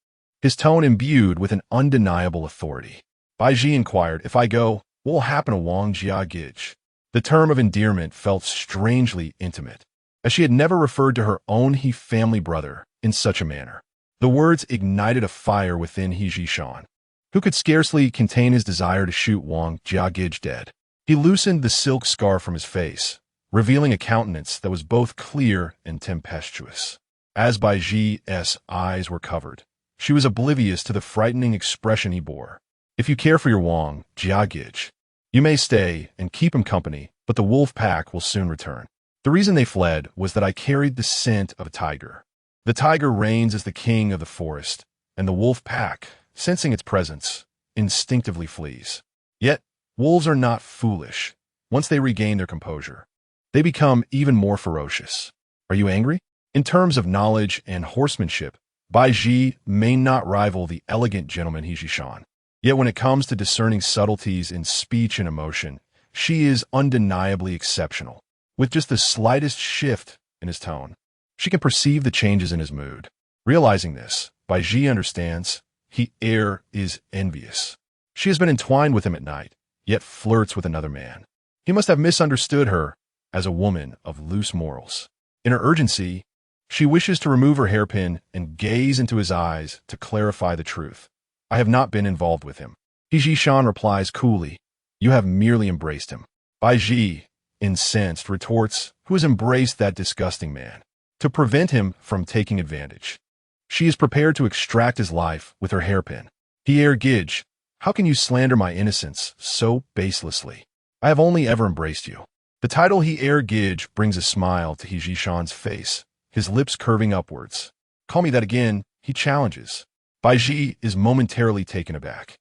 his tone imbued with an undeniable authority. Baizhi inquired, if I go, what will happen to Wang Jiagij? The term of endearment felt strangely intimate, as she had never referred to her own family brother in such a manner. The words ignited a fire within He Shan, who could scarcely contain his desire to shoot Wang Jiagij dead. He loosened the silk scarf from his face, revealing a countenance that was both clear and tempestuous. As Baizhi's eyes were covered, she was oblivious to the frightening expression he bore. If you care for your Wang Jiagij, you may stay and keep him company, but the wolf pack will soon return. The reason they fled was that I carried the scent of a tiger. The tiger reigns as the king of the forest, and the wolf pack, sensing its presence, instinctively flees. Yet, wolves are not foolish. Once they regain their composure, they become even more ferocious. Are you angry? In terms of knowledge and horsemanship, Baizhi may not rival the elegant gentleman He Shan. Yet when it comes to discerning subtleties in speech and emotion, she is undeniably exceptional. With just the slightest shift in his tone, she can perceive the changes in his mood. Realizing this, Baizhi understands Hier is envious. She has been entwined with him at night, yet flirts with another man. He must have misunderstood her as a woman of loose morals. In her urgency, she wishes to remove her hairpin and gaze into his eyes to clarify the truth. I have not been involved with him. He Shan replies coolly, you have merely embraced him. Baizhi, incensed, retorts, who has embraced that disgusting man? To prevent him from taking advantage. She is prepared to extract his life with her hairpin. Hier Gij, how can you slander my innocence so baselessly? I have only ever embraced you. The title Hier Gij brings a smile to He Shan's face, his lips curving upwards. Call me that again, he challenges. Baizhi is momentarily taken aback.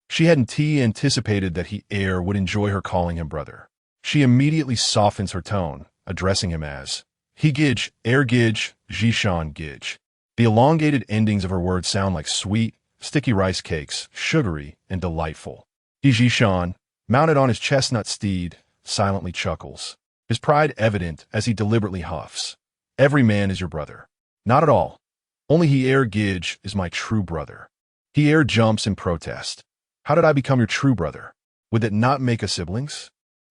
She hadn't anticipated that Hier would enjoy her calling him brother. She immediately softens her tone, addressing him as He Gij, Hier Gij, Shan Gij. The elongated endings of her words sound like sweet, sticky rice cakes, sugary and delightful. He Shan, mounted on his chestnut steed, silently chuckles, his pride evident as he deliberately huffs. Every man is your brother. Not at all. Only Hier Gij is my true brother. Hier jumps in protest. How did I become your true brother? Would it not make us siblings?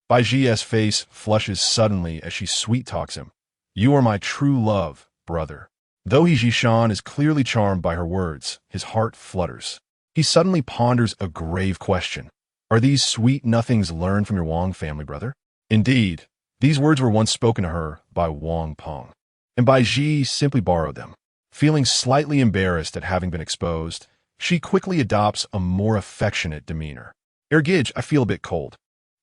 Baizhi's face flushes suddenly as she sweet-talks him. You are my true love, brother. Though He Shan is clearly charmed by her words, his heart flutters. He suddenly ponders a grave question. Are these sweet nothings learned from your Wang family, brother? Indeed, these words were once spoken to her by Wang Peng, and Baizhi simply borrowed them. Feeling slightly embarrassed at having been exposed, she quickly adopts a more affectionate demeanor. Hier Gij, I feel a bit cold.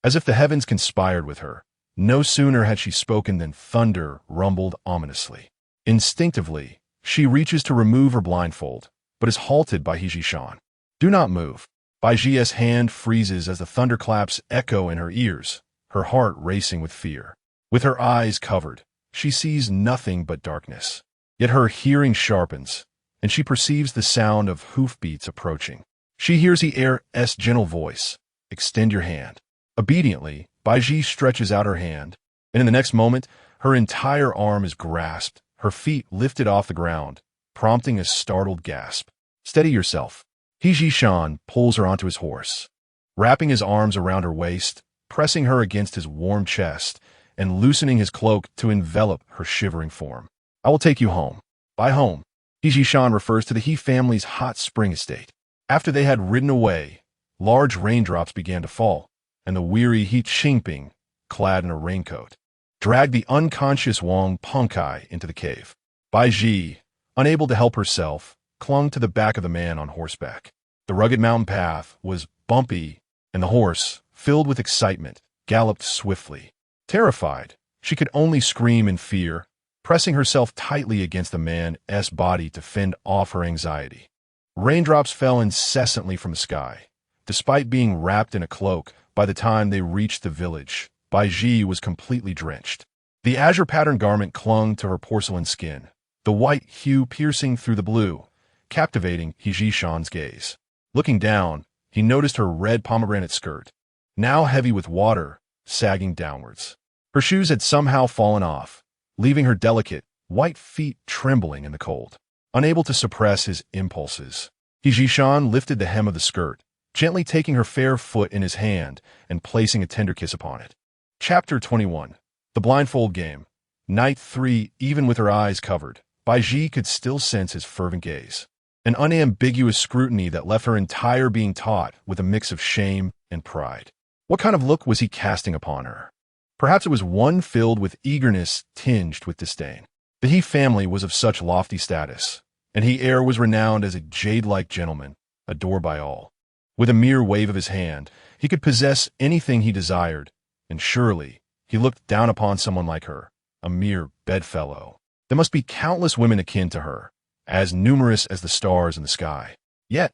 As if the heavens conspired with her. No sooner had she spoken than thunder rumbled ominously. Instinctively, she reaches to remove her blindfold, but is halted by He Shan. Do not move. Baizhi's hand freezes as the thunderclaps echo in her ears, her heart racing with fear. With her eyes covered, she sees nothing but darkness. Yet her hearing sharpens, and she perceives the sound of hoofbeats approaching. She hears the heir's gentle voice, "Extend your hand." Obediently, Baizhi stretches out her hand, and in the next moment, her entire arm is grasped, her feet lifted off the ground, prompting a startled gasp. "Steady yourself." He Zhishan pulls her onto his horse, wrapping his arms around her waist, pressing her against his warm chest, and loosening his cloak to envelop her shivering form. "I will take you home." By home, He Zhishan refers to the He family's hot spring estate. After they had ridden away, large raindrops began to fall, and the weary He Qingping, clad in a raincoat, dragged the unconscious Wang Pengkai into the cave. Baizhi, unable to help herself, clung to the back of the man on horseback. The rugged mountain path was bumpy, and the horse, filled with excitement, galloped swiftly. Terrified, she could only scream in fear, pressing herself tightly against the man's body to fend off her anxiety. Raindrops fell incessantly from the sky. Despite being wrapped in a cloak, by the time they reached the village, Baizhi was completely drenched. The azure-patterned garment clung to her porcelain skin, the white hue piercing through the blue, captivating He Zhishan's gaze. Looking down, he noticed her red pomegranate skirt, now heavy with water, sagging downwards. Her shoes had somehow fallen off, leaving her delicate, white feet trembling in the cold. Unable to suppress his impulses, He Zhishan lifted the hem of the skirt, gently taking her fair foot in his hand and placing a tender kiss upon it. Chapter 21. The Blindfold Game. Night 3. Even with her eyes covered, Baizhi could still sense his fervent gaze. An unambiguous scrutiny that left her entire being taut with a mix of shame and pride. What kind of look was he casting upon her? Perhaps it was one filled with eagerness tinged with disdain. The He family was of such lofty status, and He heir was renowned as a jade-like gentleman, adored by all. With a mere wave of his hand, he could possess anything he desired, and surely he looked down upon someone like her, a mere bedfellow. There must be countless women akin to her, as numerous as the stars in the sky. Yet,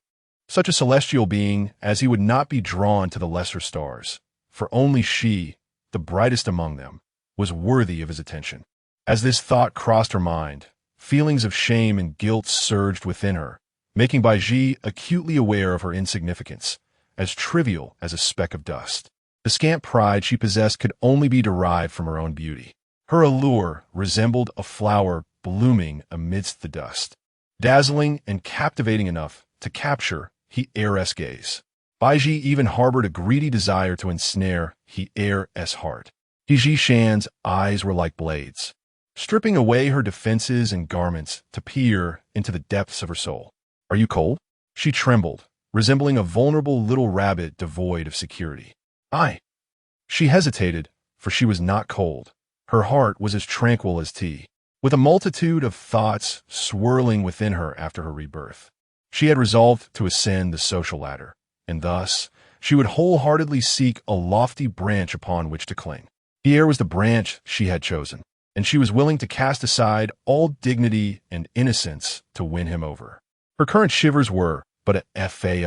such a celestial being as he would not be drawn to the lesser stars, for only she, the brightest among them, was worthy of his attention. As this thought crossed her mind, feelings of shame and guilt surged within her, making Baizhi acutely aware of her insignificance, as trivial as a speck of dust. The scant pride she possessed could only be derived from her own beauty. Her allure resembled a flower blooming amidst the dust, dazzling and captivating enough to capture He heir's gaze. Baizhi even harbored a greedy desire to ensnare He heir's heart. He Zhishan's eyes were like blades, stripping away her defenses and garments to peer into the depths of her soul. "Are you cold?" She trembled, resembling a vulnerable little rabbit devoid of security. "I." She hesitated, for she was not cold. Her heart was as tranquil as tea. With a multitude of thoughts swirling within her after her rebirth, she had resolved to ascend the social ladder, and thus she would wholeheartedly seek a lofty branch upon which to cling. Here was the branch she had chosen, and she was willing to cast aside all dignity and innocence to win him over. Her current shivers were but a fade.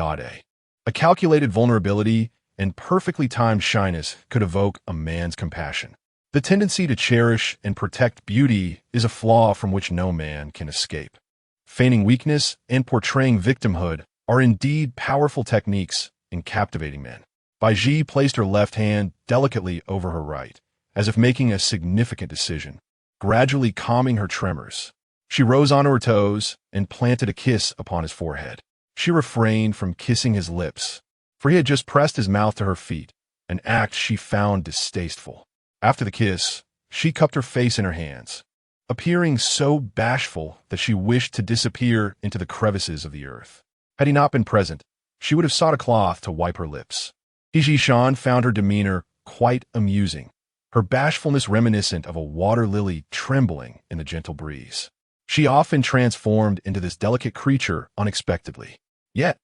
A calculated vulnerability and perfectly timed shyness could evoke a man's compassion. The tendency to cherish and protect beauty is a flaw from which no man can escape. Feigning weakness and portraying victimhood are indeed powerful techniques in captivating men. Baizhi placed her left hand delicately over her right, as if making a significant decision, gradually calming her tremors. She rose onto her toes and planted a kiss upon his forehead. She refrained from kissing his lips, for he had just pressed his mouth to her feet, an act she found distasteful. After the kiss, she cupped her face in her hands, appearing so bashful that she wished to disappear into the crevices of the earth. Had he not been present, she would have sought a cloth to wipe her lips. He Zhishan found her demeanor quite amusing, her bashfulness reminiscent of a water lily trembling in the gentle breeze. She often transformed into this delicate creature unexpectedly. Yet,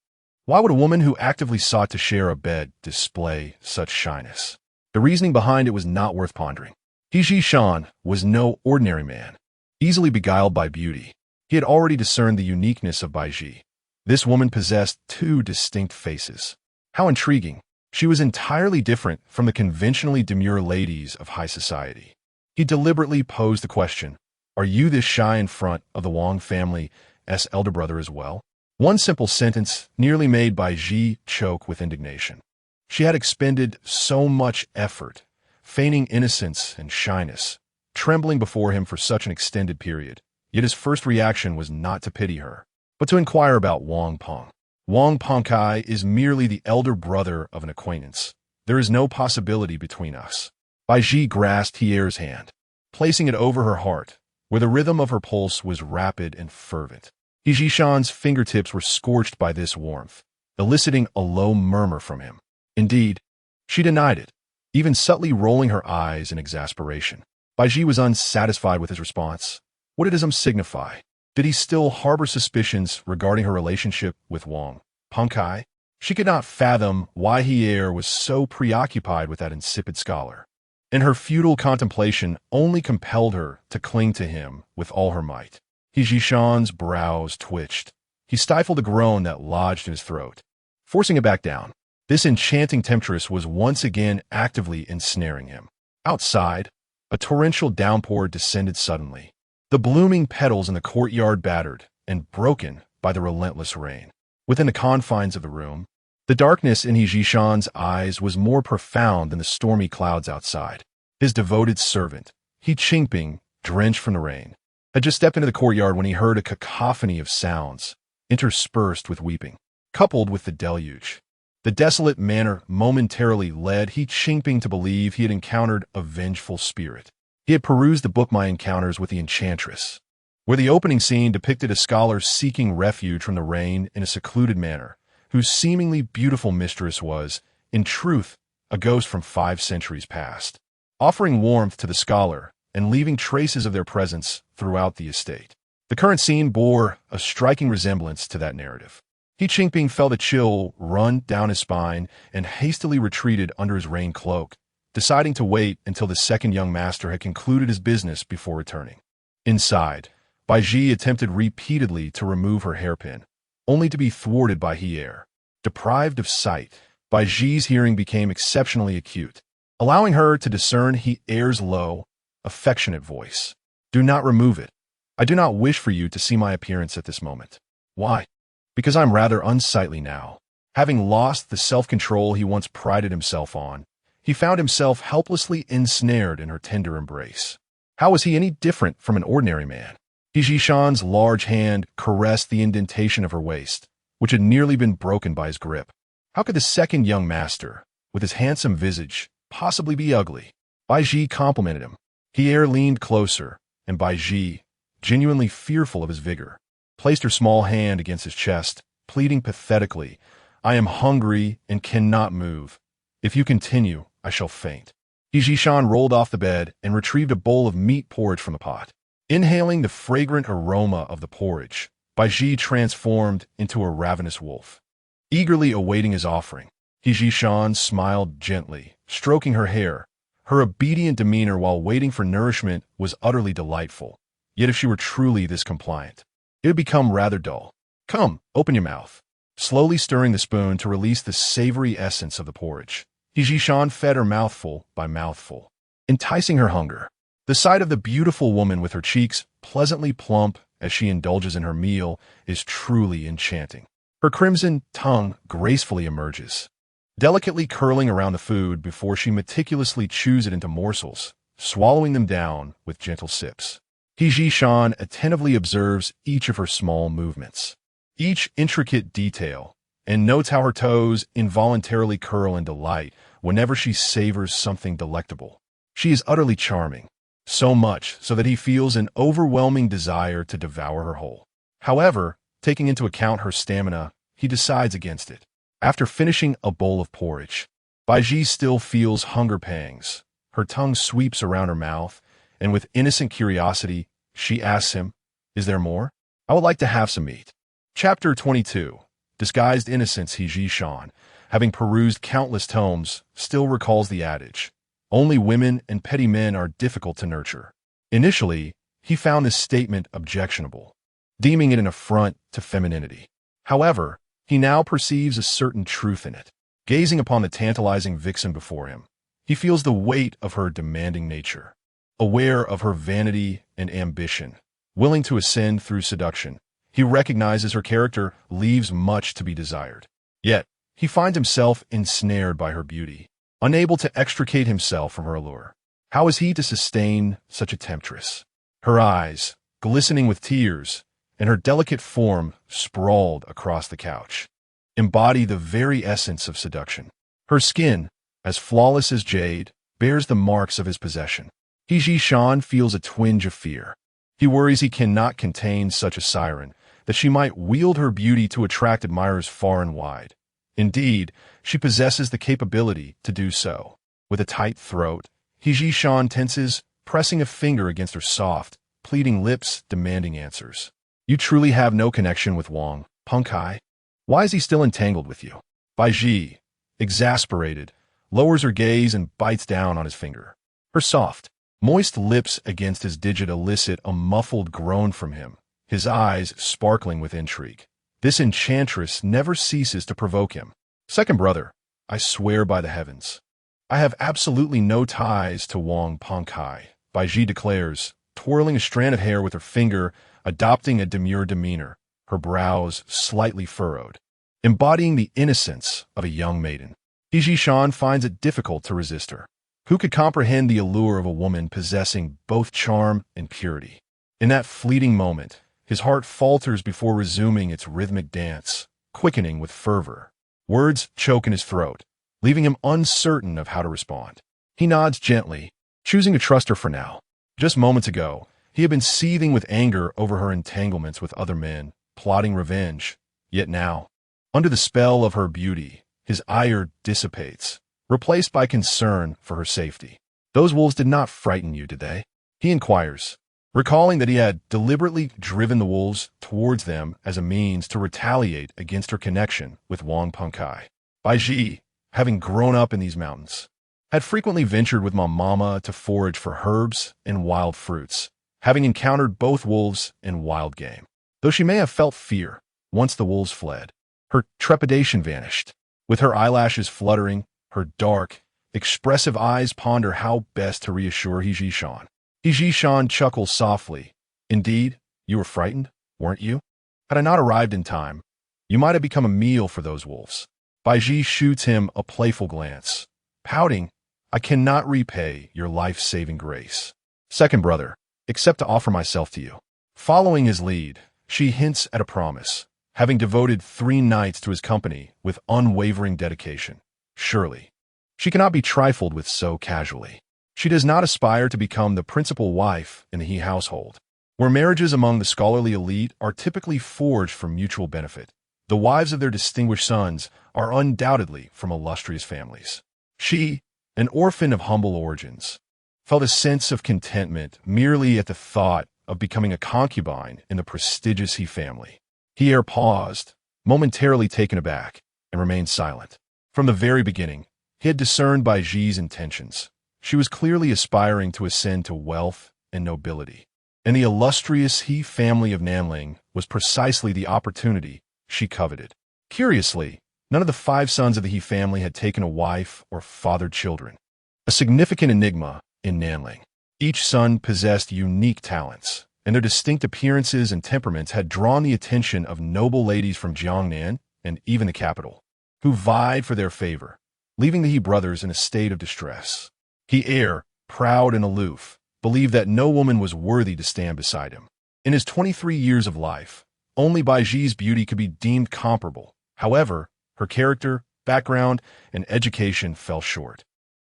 why would a woman who actively sought to share a bed display such shyness? The reasoning behind it was not worth pondering. He Zhishan was no ordinary man, easily beguiled by beauty. He had already discerned the uniqueness of Baizhi. This woman possessed two distinct faces. How intriguing. She was entirely different from the conventionally demure ladies of high society. He deliberately posed the question, "Are you this shy in front of the Wang family's elder brother as well?" One simple sentence nearly made Baizhi choke with indignation. She had expended so much effort, feigning innocence and shyness, trembling before him for such an extended period, yet his first reaction was not to pity her, but to inquire about Wang Peng. Wang Pengkai is merely the elder brother of an acquaintance. There is no possibility between us. Baizhi grasped Hier's hand, placing it over her heart, where the rhythm of her pulse was rapid and fervent. He Jishan's fingertips were scorched by this warmth, eliciting a low murmur from him. Indeed, she denied it, even subtly rolling her eyes in exasperation. Baizhi was unsatisfied with his response. What did his signify? Did he still harbor suspicions regarding her relationship with Wang Pengkai? She could not fathom why Hier was so preoccupied with that insipid scholar, and her futile contemplation only compelled her to cling to him with all her might. He Jishan's brows twitched. He stifled a groan that lodged in his throat, forcing it back down. This enchanting temptress was once again actively ensnaring him. Outside, a torrential downpour descended suddenly. The blooming petals in the courtyard battered and broken by the relentless rain. Within the confines of the room, the darkness in He Jishan's eyes was more profound than the stormy clouds outside. His devoted servant, He Qingping, drenched from the rain, had just stepped into the courtyard when he heard a cacophony of sounds, interspersed with weeping, coupled with the deluge. The desolate manner momentarily led He Qingping to believe he had encountered a vengeful spirit. He had perused the book My Encounters with the Enchantress, where the opening scene depicted a scholar seeking refuge from the rain in a secluded manor, whose seemingly beautiful mistress was, in truth, a ghost from 5 centuries past, offering warmth to the scholar and leaving traces of their presence throughout the estate. The current scene bore a striking resemblance to that narrative. He Qingping felt a chill run down his spine and hastily retreated under his rain cloak, deciding to wait until the second young master had concluded his business before returning. Inside, Baizhi attempted repeatedly to remove her hairpin, only to be thwarted by Hier. Deprived of sight, Baizhi's hearing became exceptionally acute, allowing her to discern Hier's low, affectionate voice. "Do not remove it. I do not wish for you to see my appearance at this moment." "Why?" "Because I'm rather unsightly now." Having lost the self-control he once prided himself on, he found himself helplessly ensnared in her tender embrace. How was he any different from an ordinary man? He Jishan's large hand caressed the indentation of her waist, which had nearly been broken by his grip. How could the second young master, with his handsome visage, possibly be ugly? Baizhi complimented him. Hier leaned closer, and Baizhi, genuinely fearful of his vigor, placed her small hand against his chest, pleading pathetically, "I am hungry and cannot move. If you continue, I shall faint." He Jishan rolled off the bed and retrieved a bowl of meat porridge from the pot. Inhaling the fragrant aroma of the porridge, Baizhi transformed into a ravenous wolf. Eagerly awaiting his offering, He Jishan smiled gently, stroking her hair. Her obedient demeanor while waiting for nourishment was utterly delightful. Yet if she were truly this compliant, it would become rather dull. "Come, open your mouth." Slowly stirring the spoon to release the savory essence of the porridge, He Jishan fed her mouthful by mouthful, enticing her hunger. The sight of the beautiful woman with her cheeks pleasantly plump as she indulges in her meal is truly enchanting. Her crimson tongue gracefully emerges, delicately curling around the food before she meticulously chews it into morsels, swallowing them down with gentle sips. He Jishan attentively observes each of her small movements, each intricate detail, and notes how her toes involuntarily curl in delight whenever she savors something delectable. She is utterly charming, so much so that he feels an overwhelming desire to devour her whole. However, taking into account her stamina, he decides against it. After finishing a bowl of porridge, Baizhi still feels hunger pangs. Her tongue sweeps around her mouth, and with innocent curiosity, she asks him, "Is there more? I would like to have some meat." Chapter 22. Disguised innocence. He Jishan, having perused countless tomes, still recalls the adage, "Only women and petty men are difficult to nurture." Initially, he found this statement objectionable, deeming it an affront to femininity. However, he now perceives a certain truth in it. Gazing upon the tantalizing vixen before him, he feels the weight of her demanding nature. aware of her vanity and ambition, willing to ascend through seduction. He recognizes her character leaves much to be desired. Yet, he finds himself ensnared by her beauty, unable to extricate himself from her allure. How is he to sustain such a temptress? Her eyes, glistening with tears, and her delicate form sprawled across the couch, embody the very essence of seduction. Her skin, as flawless as jade, bears the marks of his possession. Baizhi feels a twinge of fear. He worries he cannot contain such a siren, that she might wield her beauty to attract admirers far and wide. Indeed, she possesses the capability to do so. With a tight throat, Baizhi tenses, pressing a finger against her soft, pleading lips, demanding answers. You truly have no connection with Wang, Pengkai? Why is he still entangled with you? Baizhi, exasperated, lowers her gaze and bites down on his finger. Her soft, moist lips against his digit elicit a muffled groan from him, his eyes sparkling with intrigue. This enchantress never ceases to provoke him. Second brother, I swear by the heavens, I have absolutely no ties to Wang Pengkai, Baizhi declares, twirling a strand of hair with her finger, adopting a demure demeanor, her brows slightly furrowed, embodying the innocence of a young maiden. Baizhi finds it difficult to resist her. Who could comprehend the allure of a woman possessing both charm and purity? In that fleeting moment, his heart falters before resuming its rhythmic dance, quickening with fervor. Words choke in his throat, leaving him uncertain of how to respond. He nods gently, choosing to trust her for now. Just moments ago, he had been seething with anger over her entanglements with other men, plotting revenge. Yet now, under the spell of her beauty, his ire dissipates, replaced by concern for her safety. Those wolves did not frighten you, did they? He inquires, recalling that he had deliberately driven the wolves towards them as a means to retaliate against her connection with Wang Pengkai. Baizhi, having grown up in these mountains, had frequently ventured with Mama to forage for herbs and wild fruits, having encountered both wolves and wild game. Though she may have felt fear, once the wolves fled, her trepidation vanished. With her eyelashes fluttering, her dark, expressive eyes ponder how best to reassure Baizhi. Baizhi chuckles softly. Indeed, you were frightened, weren't you? Had I not arrived in time, you might have become a meal for those wolves. Baizhi shoots him a playful glance. Pouting, I cannot repay your life-saving grace. Second brother, except to offer myself to you. Following his lead, she hints at a promise, having devoted 3 nights to his company with unwavering dedication. Surely, she cannot be trifled with so casually. She does not aspire to become the principal wife in the He household, where marriages among the scholarly elite are typically forged for mutual benefit. The wives of their distinguished sons are undoubtedly from illustrious families. She, an orphan of humble origins, felt a sense of contentment merely at the thought of becoming a concubine in the prestigious He family. Pierre paused, momentarily taken aback, and remained silent. From the very beginning, he had discerned Baizhi's intentions. She was clearly aspiring to ascend to wealth and nobility, and the illustrious He family of Nanling was precisely the opportunity she coveted. Curiously, none of the 5 sons of the He family had taken a wife or fathered children, a significant enigma in Nanling. Each son possessed unique talents, and their distinct appearances and temperaments had drawn the attention of noble ladies from Jiangnan and even the capital, who vied for their favor, leaving the He brothers in a state of distress. He heir, proud and aloof, believed that no woman was worthy to stand beside him. In his 23 years of life, only Baizhi's beauty could be deemed comparable. However, her character, background, and education fell short.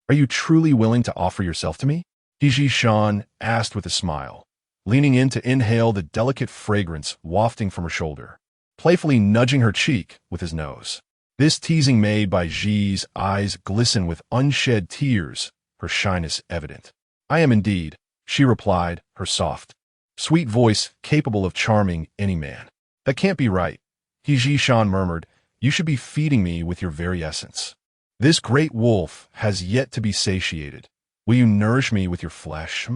Are you truly willing to offer yourself to me? Baizhi asked with a smile, leaning in to inhale the delicate fragrance wafting from her shoulder, playfully nudging her cheek with his nose. This teasing made Baizhi's eyes glisten with unshed tears, her shyness evident. I am indeed, she replied, her soft, sweet voice capable of charming any man. That can't be right, Baizhi murmured. You should be feeding me with your very essence. This great wolf has yet to be satiated. Will you nourish me with your flesh?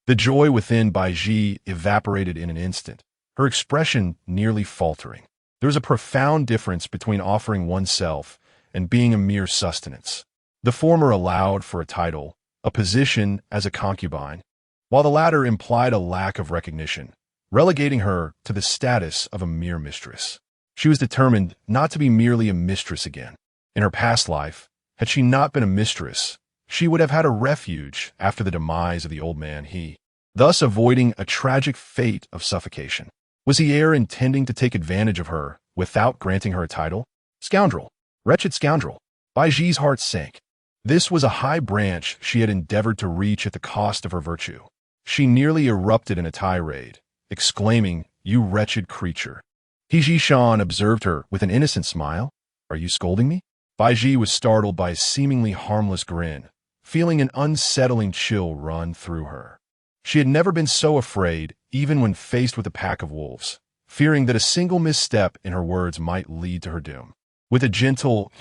The joy within Baizhi evaporated in an instant, her expression nearly faltering. There is a profound difference between offering oneself and being a mere sustenance. The former allowed for a title, a position as a concubine, while the latter implied a lack of recognition, relegating her to the status of a mere mistress. She was determined not to be merely a mistress again. In her past life, had she not been a mistress, she would have had a refuge after the demise of the old man, thus avoiding a tragic fate of suffocation. Was the heir intending to take advantage of her without granting her a title? Scoundrel! Wretched scoundrel! Baizhi's heart sank. This was a high branch she had endeavored to reach at the cost of her virtue. She nearly erupted in a tirade, exclaiming, "You wretched creature!" Baizhi observed her with an innocent smile. "Are you scolding me?" Baizhi was startled by a seemingly harmless grin, feeling an unsettling chill run through her. She had never been so afraid, even when faced with a pack of wolves, fearing that a single misstep in her words might lead to her doom. With a gentle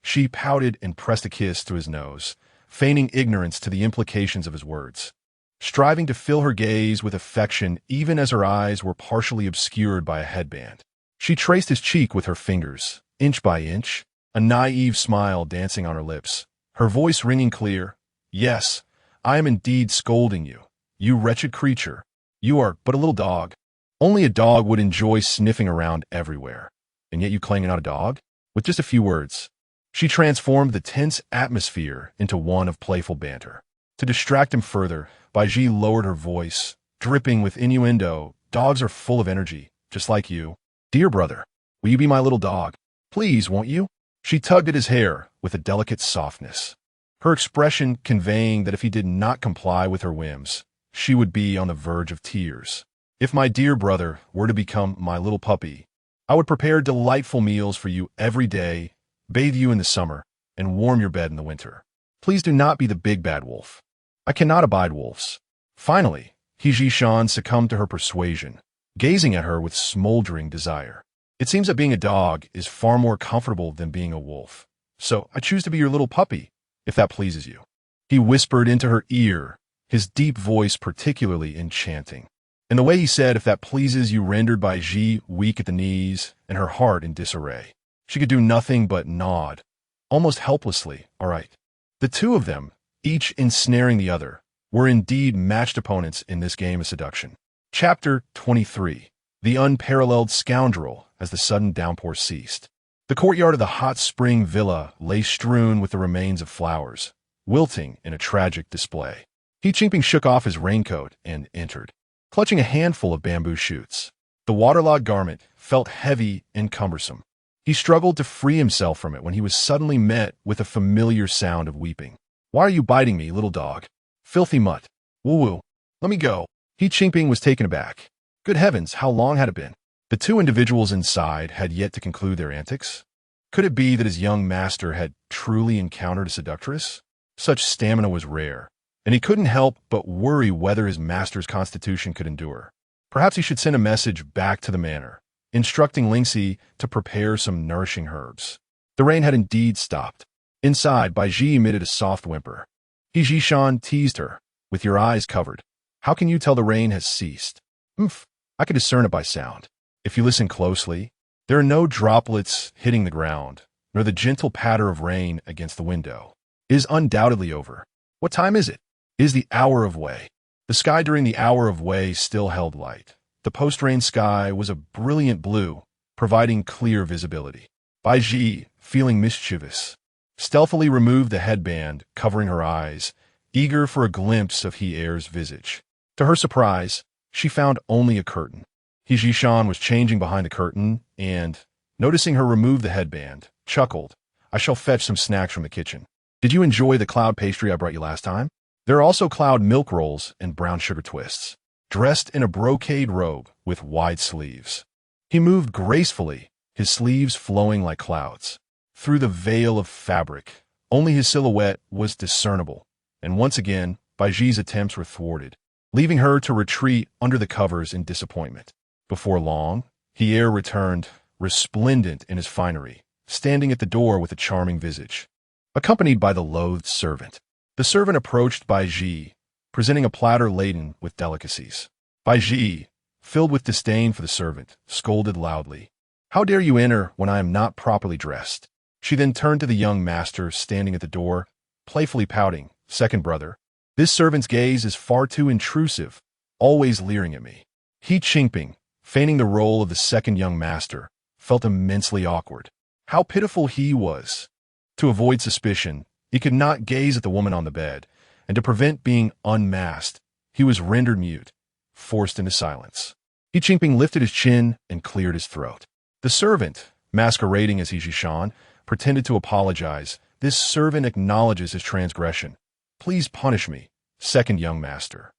she pouted and pressed a kiss to his nose, feigning ignorance to the implications of his words, striving to fill her gaze with affection even as her eyes were partially obscured by a headband. She traced his cheek with her fingers, inch by inch, a naive smile dancing on her lips, her voice ringing clear. "Yes, I am indeed scolding you. You wretched creature. You are but a little dog. Only a dog would enjoy sniffing around everywhere. And yet you claim you're not a dog?" With just a few words, she transformed the tense atmosphere into one of playful banter. To distract him further, Baizhi lowered her voice, dripping with innuendo. "Dogs are full of energy, just like you. Dear brother, will you be my little dog? Please, won't you?" She tugged at his hair with a delicate softness, her expression conveying that if he did not comply with her whims, she would be on the verge of tears. "If my dear brother were to become my little puppy, I would prepare delightful meals for you every day, bathe you in the summer, and warm your bed in the winter. Please do not be the big bad wolf. I cannot abide wolves." Finally, Baizhi succumbed to her persuasion, gazing at her with smoldering desire. "It seems that being a dog is far more comfortable than being a wolf, so I choose to be your little puppy, if that pleases you." He whispered into her ear, his deep voice particularly enchanting. And the way he said, "if that pleases you," rendered Baizhi weak at the knees and her heart in disarray. She could do nothing but nod, almost helplessly. All right. The two of them, each ensnaring the other, were indeed matched opponents in this game of seduction. Chapter 23. The Unparalleled Scoundrel as the sudden downpour ceased. The courtyard of the hot spring villa lay strewn with the remains of flowers, wilting in a tragic display. Baizhi shook off his raincoat and entered, clutching a handful of bamboo shoots. The waterlogged garment felt heavy and cumbersome. He struggled to free himself from it when he was suddenly met with a familiar sound of weeping. "Why are you biting me, little dog? Filthy mutt. Woo-woo. Let me go." Baizhi was taken aback. Good heavens, how long had it been? The two individuals inside had yet to conclude their antics. Could it be that his young master had truly encountered a seductress? Such stamina was rare, and he couldn't help but worry whether his master's constitution could endure. Perhaps he should send a message back to the manor, instructing Lingxi to prepare some nourishing herbs. The rain had indeed stopped. Inside, Baizhi emitted a soft whimper. Baizhi teased her. "With your eyes covered, how can you tell the rain has ceased?" "I can discern it by sound. If you listen closely, there are no droplets hitting the ground, nor the gentle patter of rain against the window. It is undoubtedly over. What time is it? It is the hour of Wei." The sky during the hour of Wei still held light. The post-rain sky was a brilliant blue, providing clear visibility. Baizhi, feeling mischievous, stealthily removed the headband covering her eyes, eager for a glimpse of he heir's visage. To her surprise, she found only a curtain. Baizhi was changing behind the curtain and, noticing her remove the headband, chuckled. "I shall fetch some snacks from the kitchen. Did you enjoy the cloud pastry I brought you last time? There are also cloud milk rolls and brown sugar twists." Dressed in a brocade robe with wide sleeves, he moved gracefully, his sleeves flowing like clouds. Through the veil of fabric, only his silhouette was discernible, and once again, Baizhi's attempts were thwarted, leaving her to retreat under the covers in disappointment. Before long, he returned, resplendent in his finery, standing at the door with a charming visage, accompanied by the loathed servant. The servant approached Baizhi, presenting a platter laden with delicacies. Baizhi, filled with disdain for the servant, scolded loudly. "How dare you enter when I am not properly dressed?" She then turned to the young master standing at the door, playfully pouting. "Second brother, This servant's gaze is far too intrusive, always leering at me. He Qingping, feigning the role of the second young master, felt immensely awkward. How pitiful he was. To avoid suspicion, he could not gaze at the woman on the bed, and to prevent being unmasked, he was rendered mute, forced into silence. He Qingping lifted his chin and cleared his throat. The servant, masquerading as He Jishan, pretended to apologize. This servant acknowledges his transgression. Please punish me, second young master.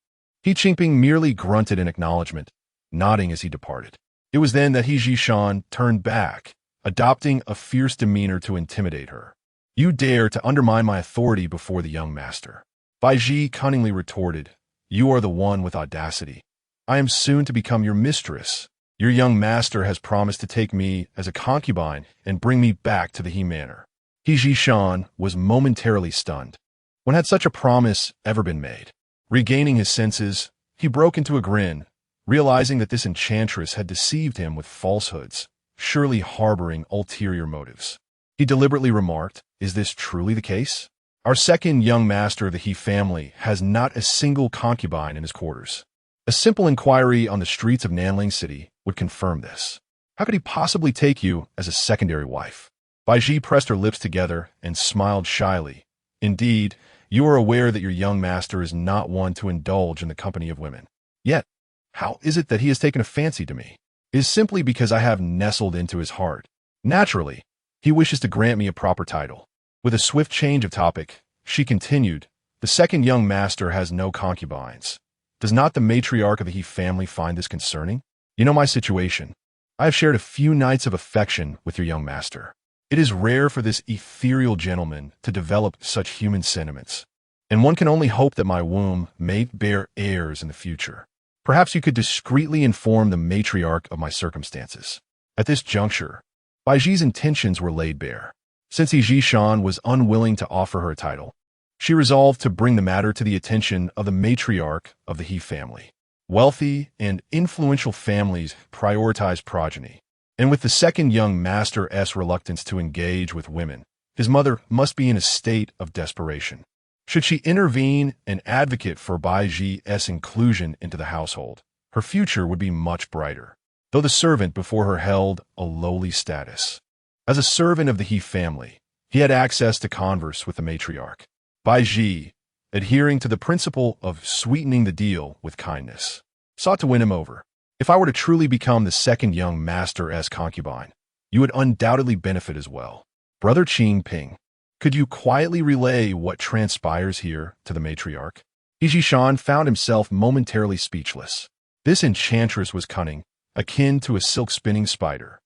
He Qingping merely grunted in acknowledgement, nodding as he departed. It was then that He Jishan turned back, adopting a fierce demeanor to intimidate her. You dare to undermine my authority before the young master. Baizhi cunningly retorted, You are the one with audacity. I am soon to become your mistress. Your young master has promised to take me as a concubine and bring me back to the He Manor. He Jishan was momentarily stunned. When had such a promise ever been made? Regaining his senses, he broke into a grin, realizing that this enchantress had deceived him with falsehoods, surely harboring ulterior motives. He deliberately remarked, Is this truly the case? Our second young master of the He family has not a single concubine in his quarters. A simple inquiry on the streets of Nanling City would confirm this. How could he possibly take you as a secondary wife? Baizhi pressed her lips together and smiled shyly. Indeed, you are aware that your young master is not one to indulge in the company of women. Yet, how is it that he has taken a fancy to me? It is simply because I have nestled into his heart. Naturally, he wishes to grant me a proper title. With a swift change of topic, she continued, The second young master has no concubines. Does not the matriarch of the He family find this concerning? You know my situation. I have shared a few nights of affection with your young master. It is rare for this ethereal gentleman to develop such human sentiments, and one can only hope that my womb may bear heirs in the future. Perhaps you could discreetly inform the matriarch of my circumstances. At this juncture, Baizhi's intentions were laid bare. Since He Jishan was unwilling to offer her a title, she resolved to bring the matter to the attention of the matriarch of the He family. Wealthy and influential families prioritize progeny, and with the second young master's reluctance to engage with women, his mother must be in a state of desperation. Should she intervene and advocate for Baizhi's inclusion into the household, her future would be much brighter, though the servant before her held a lowly status. As a servant of the He family, he had access to converse with the matriarch. Baizhi, adhering to the principle of sweetening the deal with kindness, sought to win him over. If I were to truly become the second young master's concubine, you would undoubtedly benefit as well. Brother Qingping, could you quietly relay what transpires here to the matriarch? He Jishan found himself momentarily speechless. This enchantress was cunning, akin to a silk-spinning spider,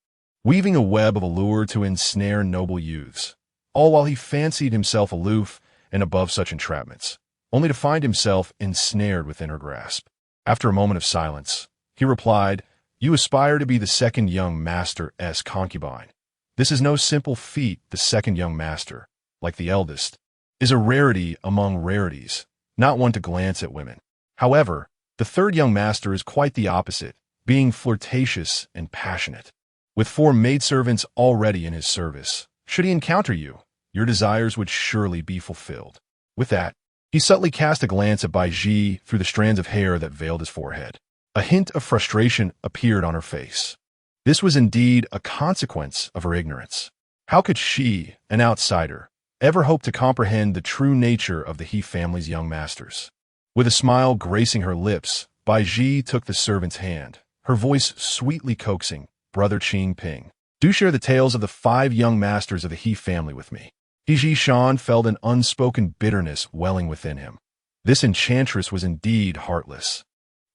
weaving a web of allure to ensnare noble youths, all while he fancied himself aloof and above such entrapments, only to find himself ensnared within her grasp. After a moment of silence, he replied, You aspire to be the second young master's concubine. This is no simple feat. The second young master, like the eldest, is a rarity among rarities, not one to glance at women. However, the third young master is quite the opposite, being flirtatious and passionate. With 4 maidservants already in his service, should he encounter you, your desires would surely be fulfilled. With that, he subtly cast a glance at Baizhi through the strands of hair that veiled his forehead. A hint of frustration appeared on her face. This was indeed a consequence of her ignorance. How could she, an outsider, ever hope to comprehend the true nature of the He family's young masters? With a smile gracing her lips, Baizhi took the servant's hand, her voice sweetly coaxing, Brother Qingping, do share the tales of the 5 young masters of the He family with me. He Jishan felt an unspoken bitterness welling within him. This enchantress was indeed heartless.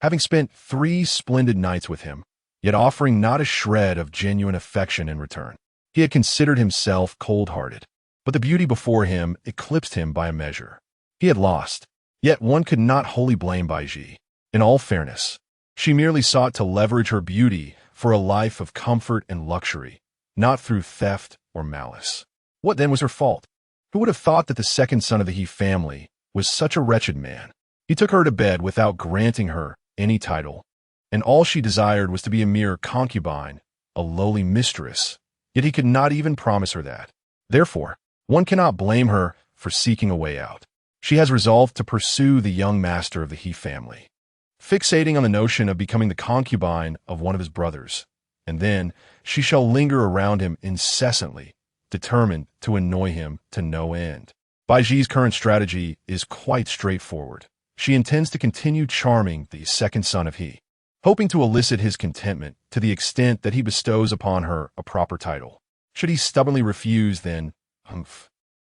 Having spent 3 splendid nights with him, yet offering not a shred of genuine affection in return, he had considered himself cold-hearted. But the beauty before him eclipsed him by a measure. He had lost, yet one could not wholly blame Baizhi. In all fairness, she merely sought to leverage her beauty for a life of comfort and luxury, not through theft or malice. What then was her fault? Who would have thought that the second son of the He family was such a wretched man? He took her to bed without granting her any title, and all she desired was to be a mere concubine, a lowly mistress, yet he could not even promise her that. Therefore, one cannot blame her for seeking a way out. She has resolved to pursue the young master of the he family, fixating on the notion of becoming the concubine of one of his brothers, and then she shall linger around him incessantly, determined to annoy him to no end. Baizhi's current strategy is quite straightforward. She intends to continue charming the second son of he, hoping to elicit his contentment to the extent that he bestows upon her a proper title. Should he stubbornly refuse, then,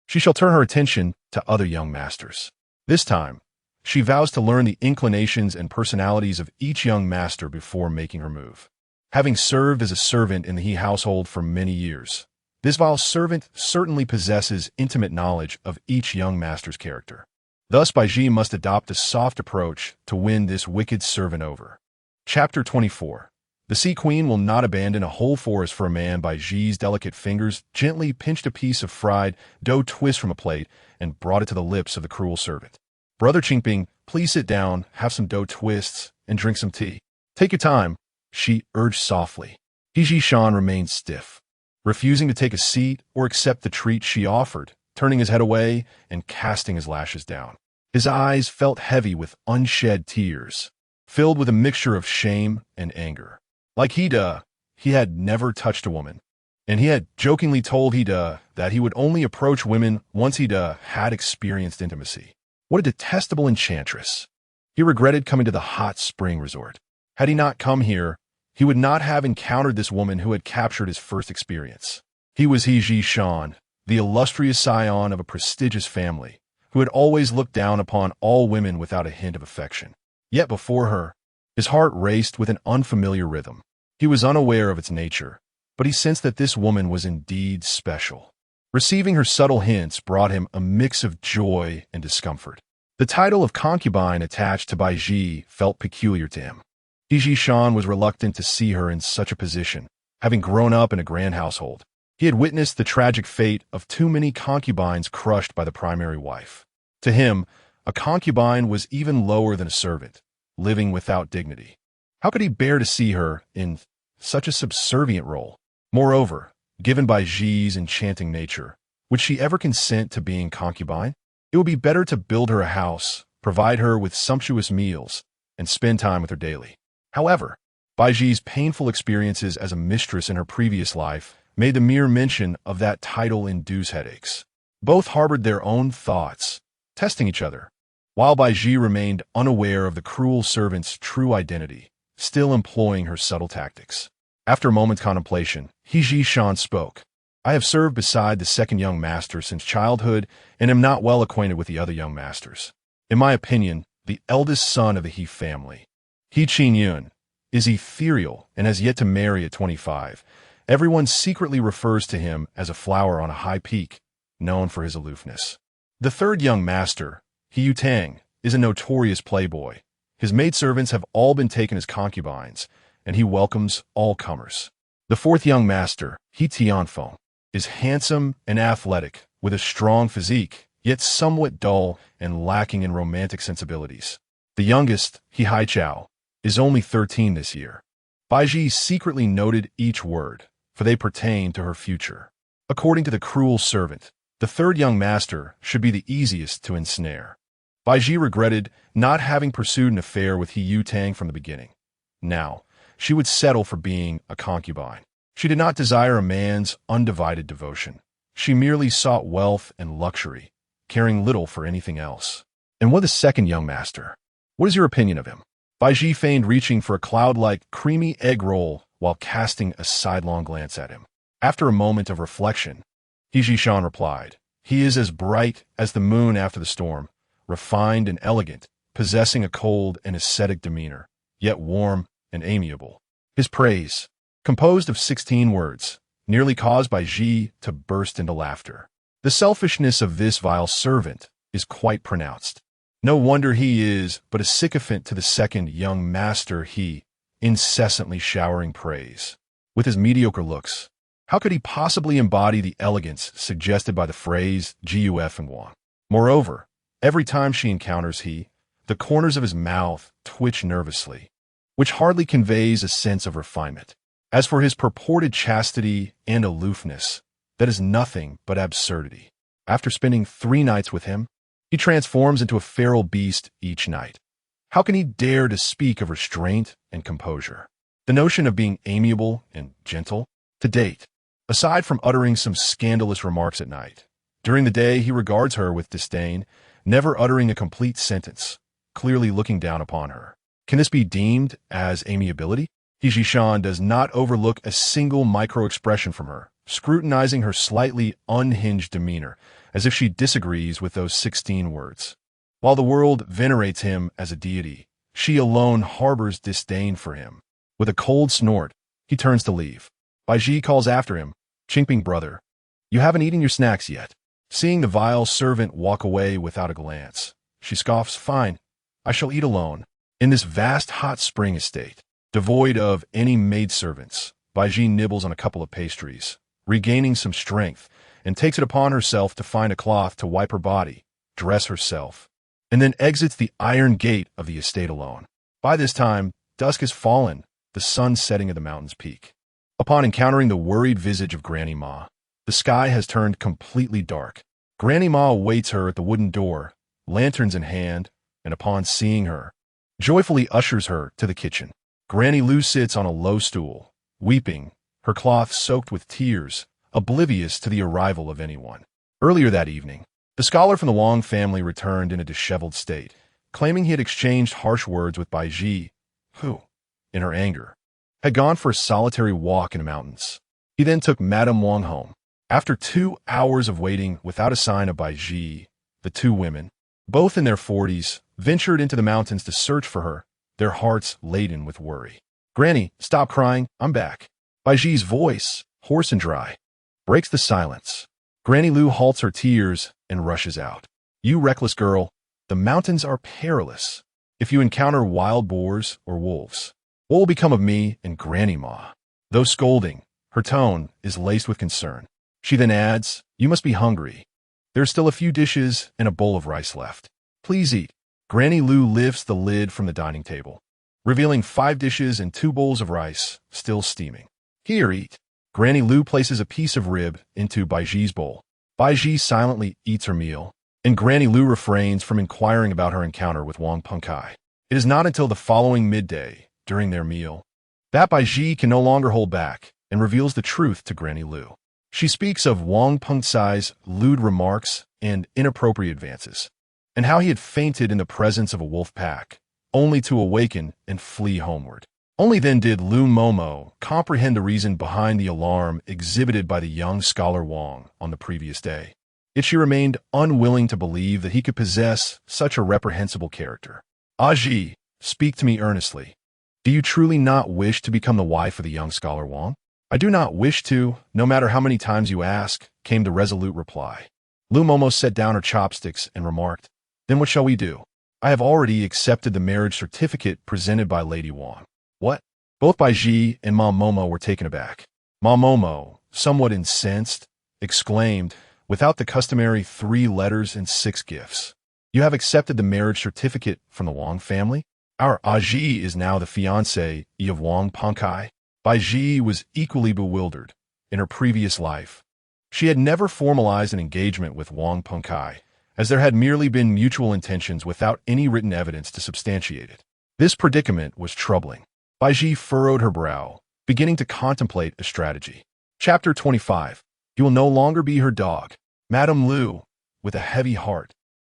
she shall turn her attention to other young masters. This time, she vows to learn the inclinations and personalities of each young master before making her move. Having served as a servant in the he household for many years, this vile servant certainly possesses intimate knowledge of each young master's character. Thus, Baizhi must adopt a soft approach to win this wicked servant over. Chapter 24. The Sea Queen will not abandon a whole forest for a man. Baizhi's delicate fingers gently pinched a piece of fried dough twist from a plate and brought it to the lips of the cruel servant. Brother Qingping, please sit down, have some dough twists, and drink some tea. Take your time, she urged softly. Baizhi Shan remained stiff, refusing to take a seat or accept the treat she offered, turning his head away and casting his lashes down. His eyes felt heavy with unshed tears, filled with a mixture of shame and anger. Like he had never touched a woman, and he had jokingly told that he would only approach women once he had experienced intimacy. What a detestable enchantress. He regretted coming to the hot spring resort. Had he not come here, he would not have encountered this woman who had captured his first experience. He was Baizhi Shan, the illustrious scion of a prestigious family, who had always looked down upon all women without a hint of affection. Yet before her, his heart raced with an unfamiliar rhythm. He was unaware of its nature, but he sensed that this woman was indeed special. Receiving her subtle hints brought him a mix of joy and discomfort. The title of concubine attached to Baizhi felt peculiar to him. Baizhi Shan was reluctant to see her in such a position, having grown up in a grand household. He had witnessed the tragic fate of too many concubines crushed by the primary wife. To him, a concubine was even lower than a servant, living without dignity. How could he bear to see her in such a subservient role? Moreover, given Baizhi's enchanting nature, would she ever consent to being concubine? It would be better to build her a house, provide her with sumptuous meals, and spend time with her daily. However, Baizhi's painful experiences as a mistress in her previous life made the mere mention of that title induce headaches. Both harbored their own thoughts, testing each other, while Baizhi remained unaware of the cruel servant's true identity, still employing her subtle tactics. After a moment's contemplation, Baizhi Shan spoke. I have served beside the second young master since childhood and am not well acquainted with the other young masters. In my opinion, the eldest son of the he family, He Qin-yun, is ethereal and has yet to marry at 25. Everyone secretly refers to him as a flower on a high peak, known for his aloofness. The third young master, He Yutang, is a notorious playboy. His maidservants have all been taken as concubines, and he welcomes all comers. The fourth young master, He Tianfeng, is handsome and athletic, with a strong physique, yet somewhat dull and lacking in romantic sensibilities. The youngest, He Haichao, is only 13 this year. Baizhi secretly noted each word, for they pertain to her future. According to the cruel servant, the third young master should be the easiest to ensnare. Baizhi regretted not having pursued an affair with He Yutang from the beginning. Now, she would settle for being a concubine. She did not desire a man's undivided devotion. She merely sought wealth and luxury, caring little for anything else. And what of the second young master? What is your opinion of him? Baizhi feigned reaching for a cloud-like creamy egg roll while casting a sidelong glance at him. After a moment of reflection, Baizhi Shan replied, He is as bright as the moon after the storm, refined and elegant, possessing a cold and ascetic demeanor, yet warm and amiable. His praise, composed of 16 words, nearly caused Baizhi to burst into laughter. The selfishness of this vile servant is quite pronounced. No wonder he is but a sycophant to the second young master, he, incessantly showering praise. With his mediocre looks, how could he possibly embody the elegance suggested by the phrase guf and guan? Moreover, every time she encounters he, the corners of his mouth twitch nervously, which hardly conveys a sense of refinement. As for his purported chastity and aloofness, that is nothing but absurdity. After spending 3 nights with him, He transforms into a feral beast each night. How can he dare to speak of restraint and composure? The notion of being amiable and gentle? To date, aside from uttering some scandalous remarks at night, during the day he regards her with disdain, never uttering a complete sentence, clearly looking down upon her. Can this be deemed as amiability? Jishan does not overlook a single micro-expression from her, scrutinizing her slightly unhinged demeanor, as if she disagrees with those 16 words. While the world venerates him as a deity, she alone harbors disdain for him. With a cold snort, he turns to leave. Baizhi calls after him, "Qingping brother, you haven't eaten your snacks yet." Seeing the vile servant walk away without a glance, she scoffs, "Fine, I shall eat alone." In this vast hot spring estate, devoid of any maidservants, Baizhi nibbles on a couple of pastries, regaining some strength, and takes it upon herself to find a cloth to wipe her body, dress herself, and then exits the iron gate of the estate alone. By this time, dusk has fallen, the sun setting at the mountain's peak. Upon encountering the worried visage of Granny Ma, the sky has turned completely dark. Granny Ma awaits her at the wooden door, lanterns in hand, and upon seeing her, joyfully ushers her to the kitchen. Granny Lu sits on a low stool, weeping, her cloth soaked with tears, oblivious to the arrival of anyone. Earlier that evening, the scholar from the Wang family returned in a disheveled state, claiming he had exchanged harsh words with Baizhi, who, in her anger, had gone for a solitary walk in the mountains. He then took Madame Wang home. After 2 hours of waiting without a sign of Baizhi, the two women, both in their 40s, ventured into the mountains to search for her, their hearts laden with worry. "Granny, stop crying, I'm back." Baizhi's voice, hoarse and dry, breaks the silence. Granny Lu halts her tears and rushes out. "You reckless girl, the mountains are perilous. If you encounter wild boars or wolves, what will become of me and Granny Ma?" Though scolding, her tone is laced with concern. She then adds, "You must be hungry. There are still a few dishes and a bowl of rice left. Please eat." Granny Lu lifts the lid from the dining table, revealing 5 dishes and 2 bowls of rice, still steaming. "Here, eat." Granny Lu places a piece of rib into Baizhi's bowl. Baizhi silently eats her meal, and Granny Lu refrains from inquiring about her encounter with Wang Pengkai. It is not until the following midday, during their meal, that Baizhi can no longer hold back and reveals the truth to Granny Lu. She speaks of Wang Pengkai's lewd remarks and inappropriate advances, and how he had fainted in the presence of a wolf pack, only to awaken and flee homeward. Only then did Lu Momo comprehend the reason behind the alarm exhibited by the young scholar Wang on the previous day. Yet she remained unwilling to believe that he could possess such a reprehensible character. "Aji, speak to me earnestly. Do you truly not wish to become the wife of the young scholar Wang?" "I do not wish to, no matter how many times you ask," came the resolute reply. Lu Momo set down her chopsticks and remarked, "Then what shall we do? I have already accepted the marriage certificate presented by Lady Wang." "What?" Both Baizhi and Ma Momo were taken aback. Ma Momo, somewhat incensed, exclaimed, without the customary 3 letters and 6 gifts, "You have accepted the marriage certificate from the Wang family? Our Aji is now the fiancée of Wang Pengkai." Baizhi was equally bewildered. In her previous life, she had never formalized an engagement with Wang Pengkai, as there had merely been mutual intentions without any written evidence to substantiate it. This predicament was troubling. Baizhi furrowed her brow, beginning to contemplate a strategy. Chapter 25. You will no longer be her dog. Madame Lu, with a heavy heart,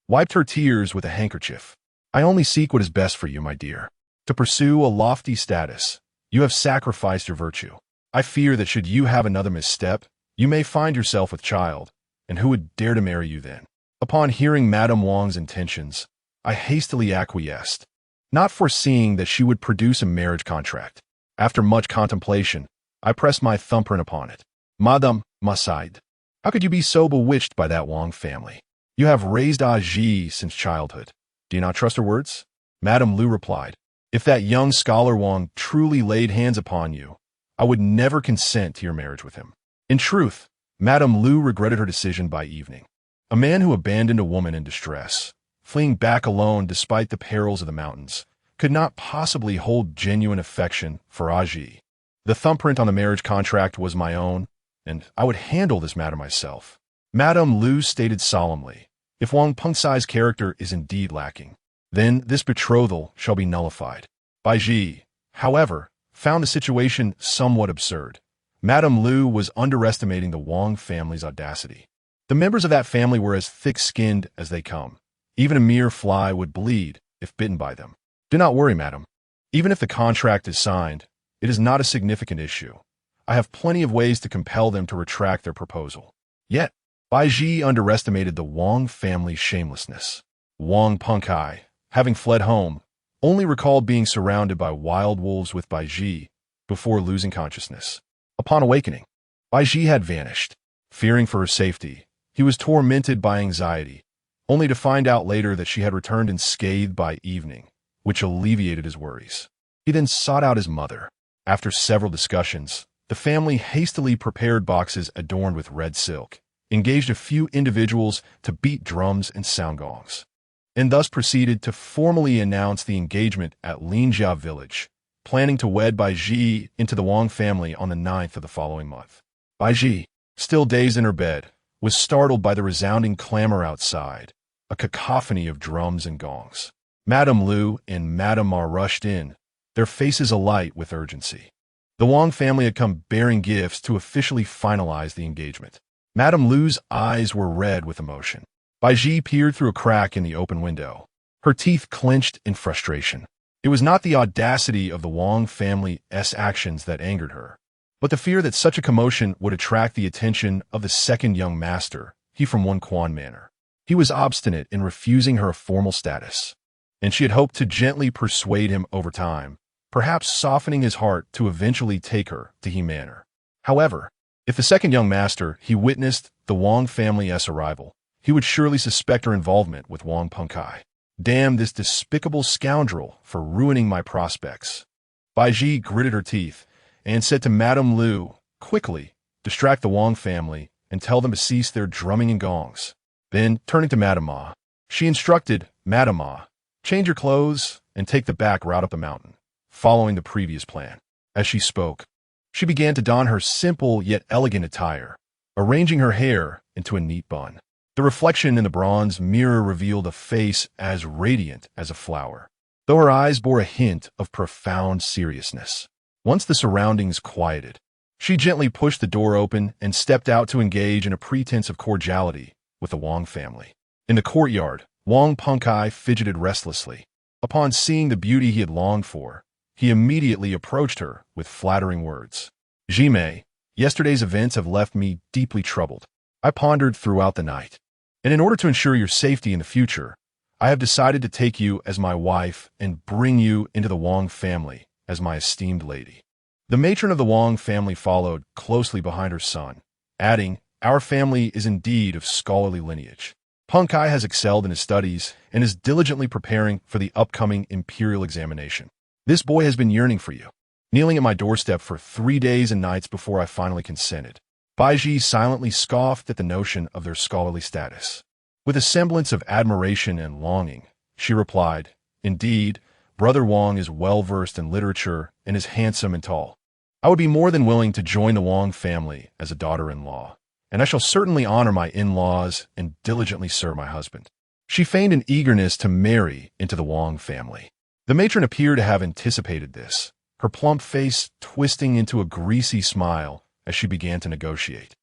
wiped her tears with a handkerchief. "I only seek what is best for you, my dear. To pursue a lofty status, you have sacrificed your virtue. I fear that should you have another misstep, you may find yourself with child, and who would dare to marry you then?" Upon hearing Madame Wang's intentions, I hastily acquiesced, not foreseeing that she would produce a marriage contract. After much contemplation, I pressed my thumbprint upon it. "Madame, ma side, how could you be so bewitched by that Wang family? You have raised Aji since childhood. Do you not trust her words?" Madame Lu replied, "If that young scholar Wang truly laid hands upon you, I would never consent to your marriage with him." In truth, Madame Lu regretted her decision by evening. A man who abandoned a woman in distress, fleeing back alone despite the perils of the mountains, could not possibly hold genuine affection for Aji. The thumbprint on the marriage contract was my own, and I would handle this matter myself. Madame Lu stated solemnly, If Wang Pengcai's character is indeed lacking, then this betrothal shall be nullified. Baizhi, however, found the situation somewhat absurd. Madame Liu was underestimating the Wang family's audacity. The members of that family were as thick-skinned as they come. Even a mere fly would bleed if bitten by them. Do not worry, madam. Even if the contract is signed, it is not a significant issue. I have plenty of ways to compel them to retract their proposal. Yet, Baizhi underestimated the Wang family's shamelessness. Wang Pengcai, having fled home, only recalled being surrounded by wild wolves with Baizhi before losing consciousness. Upon awakening, Baizhi had vanished. Fearing for her safety, he was tormented by anxiety, only to find out later that she had returned unscathed by evening, which alleviated his worries. He then sought out his mother. After several discussions, the family hastily prepared boxes adorned with red silk, engaged a few individuals to beat drums and sound gongs, and thus proceeded to formally announce the engagement at Linjia village, planning to wed Baizhi into the Wang family on the 9th of the following month. Baizhi, still dazed in her bed, was startled by the resounding clamor outside, a cacophony of drums and gongs. Madame Liu and Madame Ma rushed in, their faces alight with urgency. The Wang family had come bearing gifts to officially finalize the engagement. Madame Liu's eyes were red with emotion. Baizhi peered through a crack in the open window, her teeth clenched in frustration. It was not the audacity of the Wang family's actions that angered her, but the fear that such a commotion would attract the attention of the second young master, he from Wenquan Manor. He was obstinate in refusing her a formal status, and she had hoped to gently persuade him over time, perhaps softening his heart to eventually take her to He Manor. However, if the second young master he witnessed the Wang family's arrival, he would surely suspect her involvement with Wang Pengcai. Damn this despicable scoundrel for ruining my prospects. Baizhi gritted her teeth and said to Madame Liu, quickly, distract the Wang family and tell them to cease their drumming and gongs. Then, turning to Madame Ma, she instructed, Madame Ma, change your clothes and take the back route up the mountain, following the previous plan. As she spoke, she began to don her simple yet elegant attire, arranging her hair into a neat bun. The reflection in the bronze mirror revealed a face as radiant as a flower, though her eyes bore a hint of profound seriousness. Once the surroundings quieted, she gently pushed the door open and stepped out to engage in a pretense of cordiality with the Wang family. In the courtyard, Wang Pengcai fidgeted restlessly. Upon seeing the beauty he had longed for, he immediately approached her with flattering words. Jimei, yesterday's events have left me deeply troubled. I pondered throughout the night, and in order to ensure your safety in the future, I have decided to take you as my wife and bring you into the Wang family as my esteemed lady. The matron of the Wang family followed closely behind her son, adding, our family is indeed of scholarly lineage. Pengcai has excelled in his studies and is diligently preparing for the upcoming imperial examination. This boy has been yearning for you, kneeling at my doorstep for 3 days and nights before I finally consented. Baizhi silently scoffed at the notion of their scholarly status. With a semblance of admiration and longing, she replied, indeed, Brother Wang is well-versed in literature and is handsome and tall. I would be more than willing to join the Wang family as a daughter-in-law, and I shall certainly honor my in-laws and diligently serve my husband. She feigned an eagerness to marry into the Wang family. The matron appeared to have anticipated this, her plump face twisting into a greasy smile as she began to negotiate.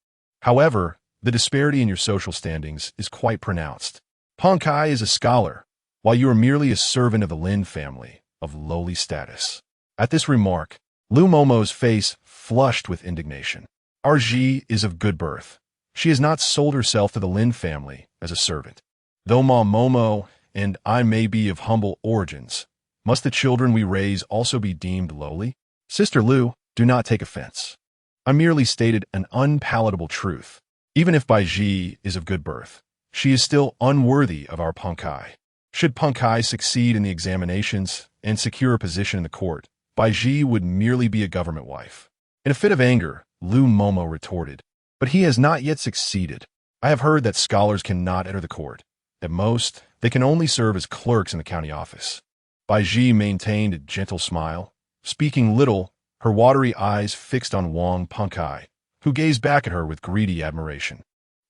However, the disparity in your social standings is quite pronounced. Pengcai is a scholar, while you are merely a servant of the Lin family, of lowly status. At this remark, Lu Momo's face flushed with indignation. Arji is of good birth. She has not sold herself to the Lin family as a servant. Though Ma Momo and I may be of humble origins, must the children we raise also be deemed lowly? Sister Lu, do not take offense. I merely stated an unpalatable truth. Even if Baizhi is of good birth, she is still unworthy of our Pengcai. Should Pengcai succeed in the examinations and secure a position in the court, Baizhi would merely be a government wife. In a fit of anger, Lu Momo retorted, but he has not yet succeeded. I have heard that scholars cannot enter the court. At most, they can only serve as clerks in the county office. Baizhi maintained a gentle smile, speaking little, her watery eyes fixed on Wang Pengcai, who gazed back at her with greedy admiration.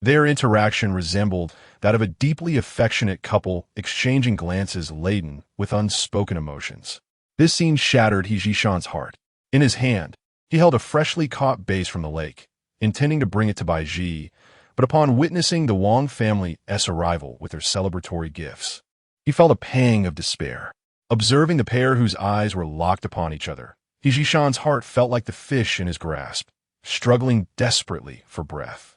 Their interaction resembled that of a deeply affectionate couple exchanging glances laden with unspoken emotions. This scene shattered He Jishan's heart. In his hand, he held a freshly caught bass from the lake, intending to bring it to Baizhi, but upon witnessing the Wang family's arrival with their celebratory gifts, he felt a pang of despair. Observing the pair whose eyes were locked upon each other, He Jishan's heart felt like the fish in his grasp, struggling desperately for breath,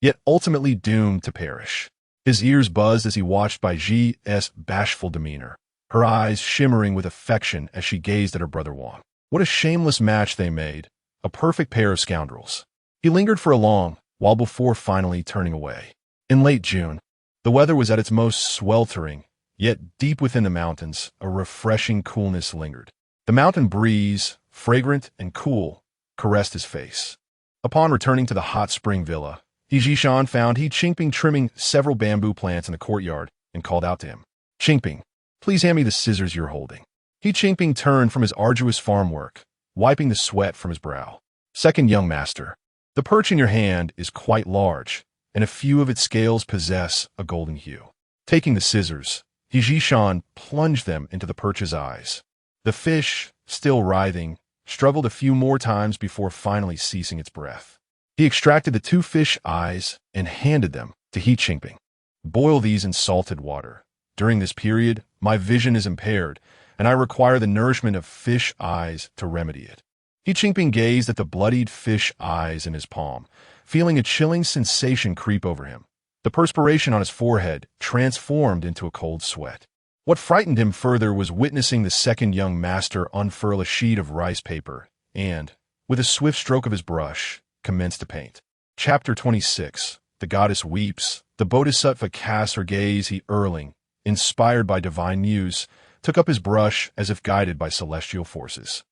yet ultimately doomed to perish. His ears buzzed as he watched Baizhi's bashful demeanor, her eyes shimmering with affection as she gazed at her brother Wang. What a shameless match they made, a perfect pair of scoundrels. He lingered for a long while before finally turning away. In late June, the weather was at its most sweltering, yet deep within the mountains, a refreshing coolness lingered. The mountain breeze, fragrant and cool, caressed his face. Upon returning to the hot spring villa, He Jishan found He Qingping trimming several bamboo plants in the courtyard and called out to him. "Qingping, please hand me the scissors you're holding." He Qingping turned from his arduous farm work, wiping the sweat from his brow. "Second young master, the perch in your hand is quite large, and a few of its scales possess a golden hue." Taking the scissors, He Jishan plunged them into the perch's eyes. The fish, still writhing, struggled a few more times before finally ceasing its breath. He extracted the two fish eyes and handed them to He Qingping. "Boil these in salted water. During this period, my vision is impaired, and I require the nourishment of fish eyes to remedy it." He Qingping gazed at the bloodied fish eyes in his palm, feeling a chilling sensation creep over him. The perspiration on his forehead transformed into a cold sweat. What frightened him further was witnessing the second young master unfurl a sheet of rice paper and, with a swift stroke of his brush, commence to paint. Chapter 26. The goddess weeps. The bodhisattva casts her gaze. He Erling, inspired by divine muse, took up his brush as if guided by celestial forces.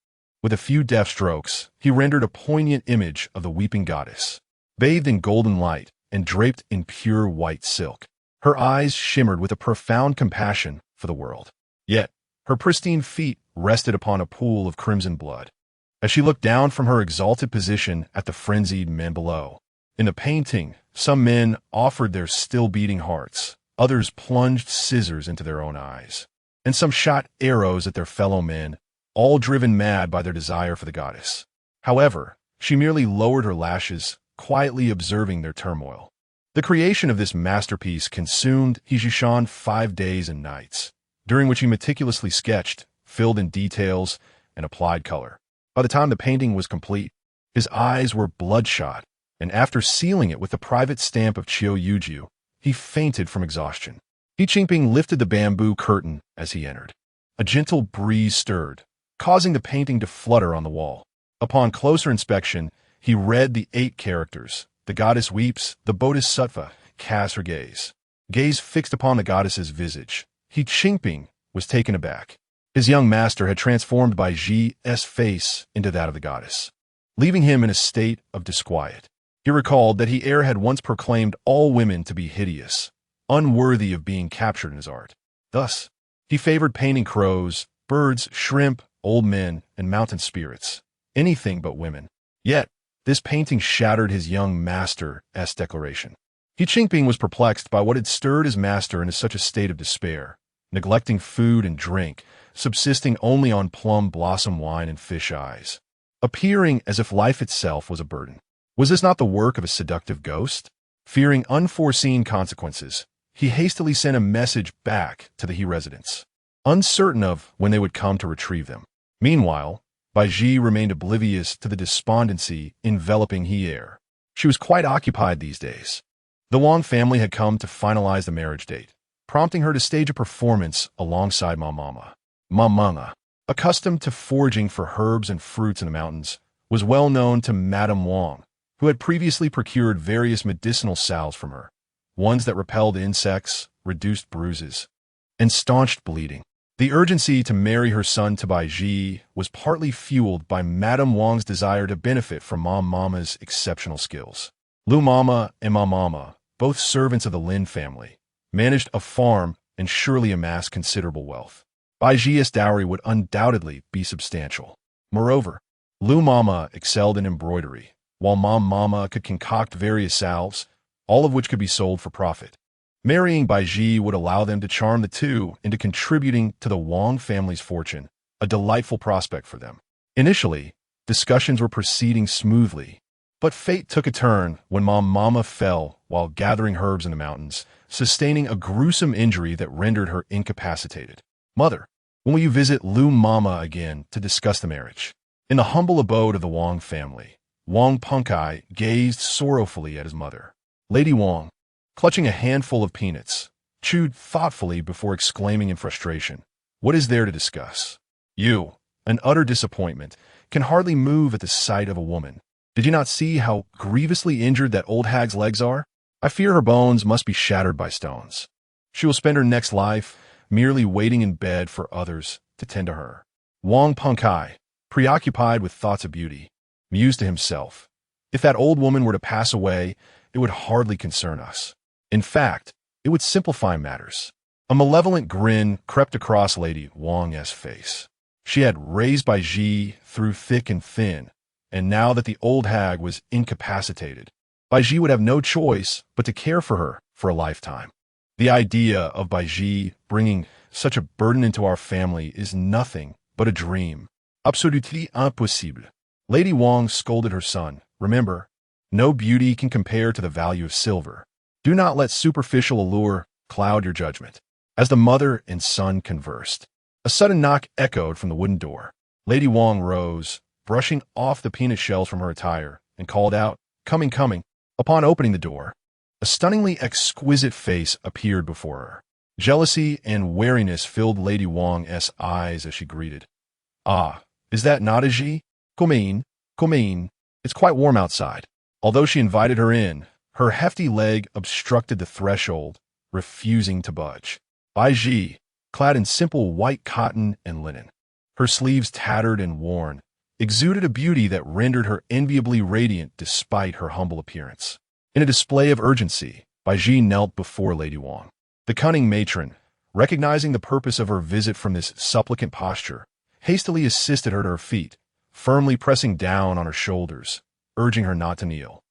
With a few deft strokes, he rendered a poignant image of the weeping goddess, bathed in golden light and draped in pure white silk. Her eyes shimmered with a profound compassion for the world. Yet, her pristine feet rested upon a pool of crimson blood. As she looked down from her exalted position at the frenzied men below, in the painting, some men offered their still-beating hearts, others plunged scissors into their own eyes, and some shot arrows at their fellow men, all driven mad by their desire for the goddess. However, she merely lowered her lashes, quietly observing their turmoil. The creation of this masterpiece consumed He Jishan 5 days and nights, during which he meticulously sketched, filled in details, and applied color. By the time the painting was complete, his eyes were bloodshot, and after sealing it with the private stamp of Qiu Yuju, he fainted from exhaustion. He Qingping lifted the bamboo curtain as he entered. A gentle breeze stirred, causing the painting to flutter on the wall. Upon closer inspection, he read the 8 characters. The goddess weeps. The bodhisattva casts her gaze. Gaze fixed upon the goddess's visage. He Qingping was taken aback. His young master had transformed Baizhi's face into that of the goddess, leaving him in a state of disquiet. He recalled that he had once proclaimed all women to be hideous, unworthy of being captured in his art. Thus, he favored painting crows, birds, shrimp, old men, and mountain spirits, anything but women. Yet, this painting shattered his young master's declaration. He Qingping was perplexed by what had stirred his master into such a state of despair, neglecting food and drink, subsisting only on plum blossom wine and fish eyes, appearing as if life itself was a burden. Was this not the work of a seductive ghost? Fearing unforeseen consequences, he hastily sent a message back to the He residents, uncertain of when they would come to retrieve them. Meanwhile, Baizhi remained oblivious to the despondency enveloping He. She was quite occupied these days. The Wang family had come to finalize the marriage date, prompting her to stage a performance alongside Mama. Mama, accustomed to foraging for herbs and fruits in the mountains, was well known to Madame Wang, who had previously procured various medicinal salves from her, ones that repelled insects, reduced bruises, and staunched bleeding. The urgency to marry her son to Baizhi was partly fueled by Madame Wang's desire to benefit from Mama's exceptional skills. Lu Mama and Mama, both servants of the Lin family, managed a farm and surely amassed considerable wealth. Baizhi's dowry would undoubtedly be substantial. Moreover, Lu Mama excelled in embroidery, while Mama could concoct various salves, all of which could be sold for profit. Marrying Baizhi would allow them to charm the two into contributing to the Wang family's fortune, a delightful prospect for them. Initially, discussions were proceeding smoothly, but fate took a turn when Mama fell while gathering herbs in the mountains, sustaining a gruesome injury that rendered her incapacitated. Mother, when will you visit Lu Mama again to discuss the marriage? In the humble abode of the Wang family, Wang Punkai gazed sorrowfully at his mother. Lady Wang, clutching a handful of peanuts, chewed thoughtfully before exclaiming in frustration, "What is there to discuss? You, an utter disappointment, can hardly move at the sight of a woman. Did you not see how grievously injured that old hag's legs are? I fear her bones must be shattered by stones. She will spend her next life merely waiting in bed for others to tend to her." Wang Punkai, preoccupied with thoughts of beauty, mused to himself, "If that old woman were to pass away, it would hardly concern us. In fact, it would simplify matters." A malevolent grin crept across Lady Wang's face. She had raised Baizhi through thick and thin, and now that the old hag was incapacitated, Baizhi would have no choice but to care for her for a lifetime. The idea of Baizhi bringing such a burden into our family is nothing but a dream. Absolument impossible. Lady Wang scolded her son. Remember, no beauty can compare to the value of silver. Do not let superficial allure cloud your judgment. As the mother and son conversed, a sudden knock echoed from the wooden door. Lady Wang rose, brushing off the peanut shells from her attire, and called out, "Coming, coming." Upon opening the door, a stunningly exquisite face appeared before her. Jealousy and wariness filled Lady Wang's eyes as she greeted. "Ah, is that not Baizhi? Come in, come in. It's quite warm outside." Although she invited her in, her hefty leg obstructed the threshold, refusing to budge. Baizhi, clad in simple white cotton and linen, her sleeves tattered and worn, exuded a beauty that rendered her enviably radiant despite her humble appearance. In a display of urgency, Baizhi knelt before Lady Wang. The cunning matron, recognizing the purpose of her visit from this supplicant posture, hastily assisted her to her feet, firmly pressing down on her shoulders, urging her not to kneel.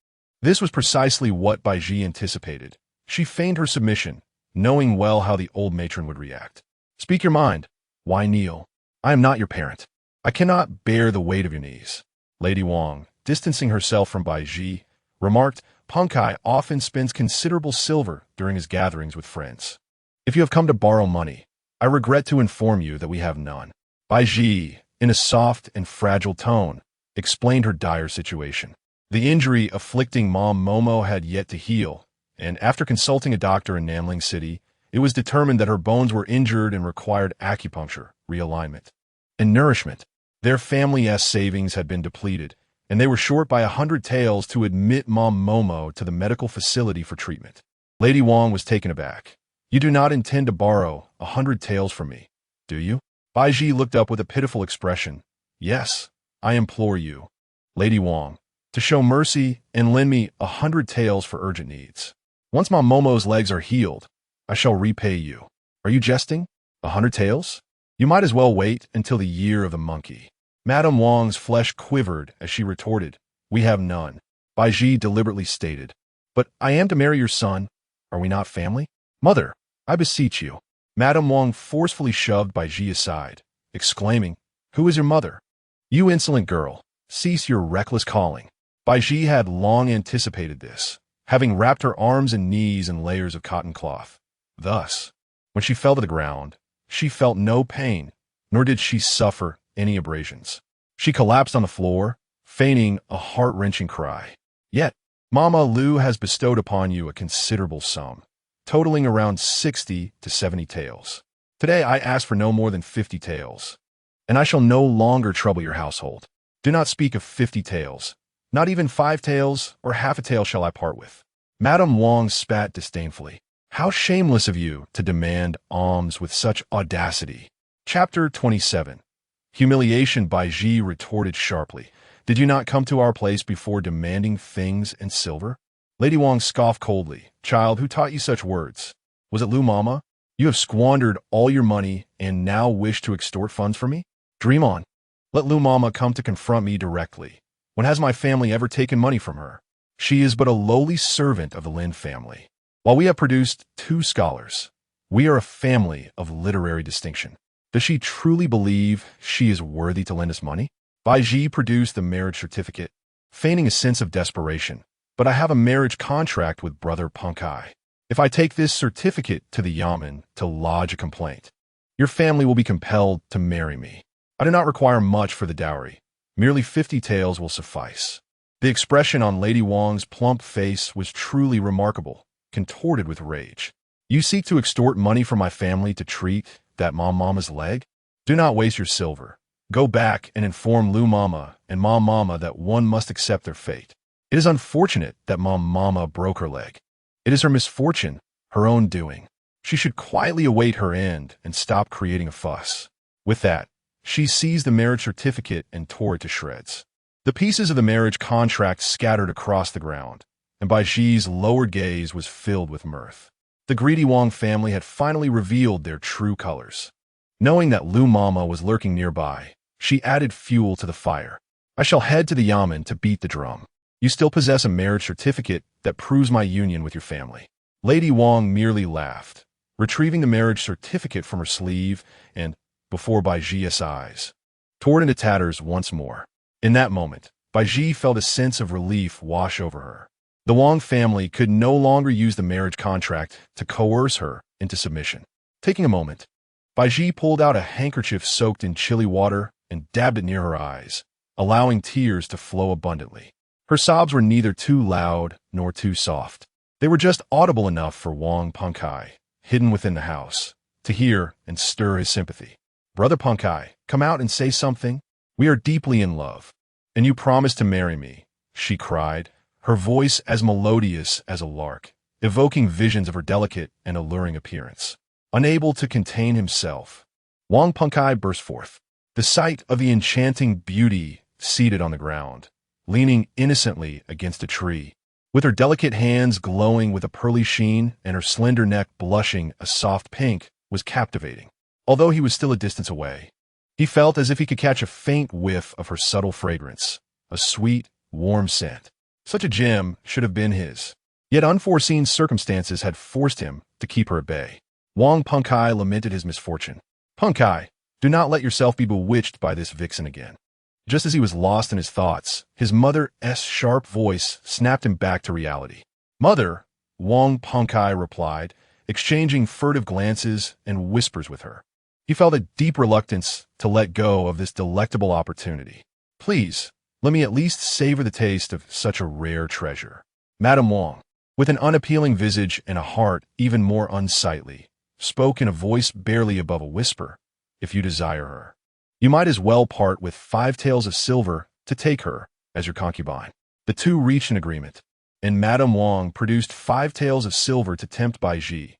This was precisely what Baizhi anticipated. She feigned her submission, knowing well how the old matron would react. "Speak your mind. Why kneel? I am not your parent. I cannot bear the weight of your knees." Lady Wang, distancing herself from Baizhi, remarked, "Punkai often spends considerable silver during his gatherings with friends. If you have come to borrow money, I regret to inform you that we have none." Baizhi, in a soft and fragile tone, explained her dire situation. The injury afflicting Mom Momo had yet to heal, and after consulting a doctor in Namling City, it was determined that her bones were injured and required acupuncture, realignment, and nourishment. Their family's savings had been depleted, and they were short by 100 taels to admit Mom Momo to the medical facility for treatment. Lady Wang was taken aback. "You do not intend to borrow 100 taels from me, do you?" Baizhi looked up with a pitiful expression. "Yes, I implore you, Lady Wang, to show mercy and lend me 100 taels for urgent needs. Once Mom Momo's legs are healed, I shall repay you." "Are you jesting? 100 taels? You might as well wait until the year of the monkey." Madame Wang's flesh quivered as she retorted, "We have none," Baizhi deliberately stated. "But I am to marry your son. Are we not family?" "Mother, I beseech you." Madame Wang forcefully shoved Baizhi aside, exclaiming, "Who is your mother? You insolent girl, cease your reckless calling." Baizhi had long anticipated this, having wrapped her arms and knees in layers of cotton cloth. Thus, when she fell to the ground, she felt no pain, nor did she suffer any abrasions. She collapsed on the floor, feigning a heart-wrenching cry. "Yet, Mama Lu has bestowed upon you a considerable sum, totaling around 60 to 70 taels. Today I ask for no more than 50 taels, and I shall no longer trouble your household. Do not speak of 50 taels. Not even 5 taels or half a tael shall I part with." Madame Wang spat disdainfully. "How shameless of you to demand alms with such audacity." Chapter 27. Humiliation. Baizhi retorted sharply. "Did you not come to our place before demanding things and silver?" Lady Wang scoffed coldly. "Child, who taught you such words? Was it Lu Mama? You have squandered all your money and now wish to extort funds from me? Dream on. Let Lu Mama come to confront me directly. When has my family ever taken money from her? She is but a lowly servant of the Lin family. While we have produced 2 scholars, we are a family of literary distinction. Does she truly believe she is worthy to lend us money? Baizhi produced the marriage certificate, feigning a sense of desperation. But I have a marriage contract with Brother Punkai. If I take this certificate to the Yamen to lodge a complaint, your family will be compelled to marry me. I do not require much for the dowry. Merely 50 taels will suffice. The expression on Lady Wang's plump face was truly remarkable, contorted with rage. You seek to extort money from my family to treat that Mama's leg? Do not waste your silver. Go back and inform Lu Mama and Mama that one must accept their fate. It is unfortunate that Mama broke her leg. It is her misfortune, her own doing. She should quietly await her end and stop creating a fuss. With that, she seized the marriage certificate and tore it to shreds. The pieces of the marriage contract scattered across the ground, and Baizhi's lowered gaze was filled with mirth. The greedy Wang family had finally revealed their true colors. Knowing that Lu Mama was lurking nearby, she added fuel to the fire. I shall head to the Yamen to beat the drum. You still possess a marriage certificate that proves my union with your family. Lady Wang merely laughed, retrieving the marriage certificate from her sleeve and, before Baizhi's eyes, tore it into tatters once more. In that moment, Baizhi felt a sense of relief wash over her. The Wang family could no longer use the marriage contract to coerce her into submission. Taking a moment, Baizhi pulled out a handkerchief soaked in chilly water and dabbed it near her eyes, allowing tears to flow abundantly. Her sobs were neither too loud nor too soft. They were just audible enough for Wang Punkai, hidden within the house, to hear and stir his sympathy. Brother Punkai, come out and say something. We are deeply in love, and you promised to marry me, she cried, her voice as melodious as a lark, evoking visions of her delicate and alluring appearance. Unable to contain himself, Wang Punkai burst forth. The sight of the enchanting beauty seated on the ground, leaning innocently against a tree, with her delicate hands glowing with a pearly sheen and her slender neck blushing a soft pink, was captivating. Although he was still a distance away, he felt as if he could catch a faint whiff of her subtle fragrance, a sweet, warm scent. Such a gem should have been his. Yet unforeseen circumstances had forced him to keep her at bay. Wang Punkai lamented his misfortune. Punkai, do not let yourself be bewitched by this vixen again. Just as he was lost in his thoughts, his mother's sharp voice snapped him back to reality. Mother, Wang Punkai replied, exchanging furtive glances and whispers with her. He felt a deep reluctance to let go of this delectable opportunity. Please, let me at least savor the taste of such a rare treasure. Madame Wang, with an unappealing visage and a heart even more unsightly, spoke in a voice barely above a whisper. If you desire her, you might as well part with 5 taels of silver to take her as your concubine. The two reached an agreement, and Madame Wang produced 5 taels of silver to tempt Baizhi.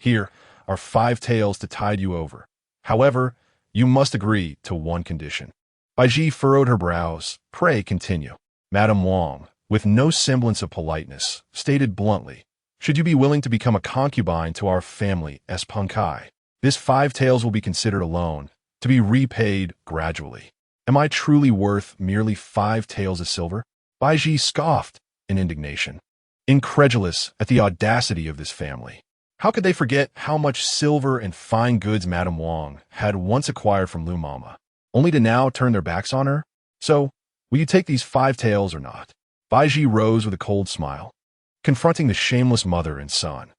Here are 5 taels to tide you over. However, you must agree to one condition. Baizhi furrowed her brows. Pray continue. Madame Wang, with no semblance of politeness, stated bluntly, should you be willing to become a concubine to our family as Punkai, this 5 taels will be considered a loan, to be repaid gradually. Am I truly worth merely 5 taels of silver? Baizhi scoffed in indignation, incredulous at the audacity of this family. How could they forget how much silver and fine goods Madame Wang had once acquired from Lu Mama, only to now turn their backs on her? So, will you take these 5 taels or not? Baizhi rose with a cold smile, confronting the shameless mother and son.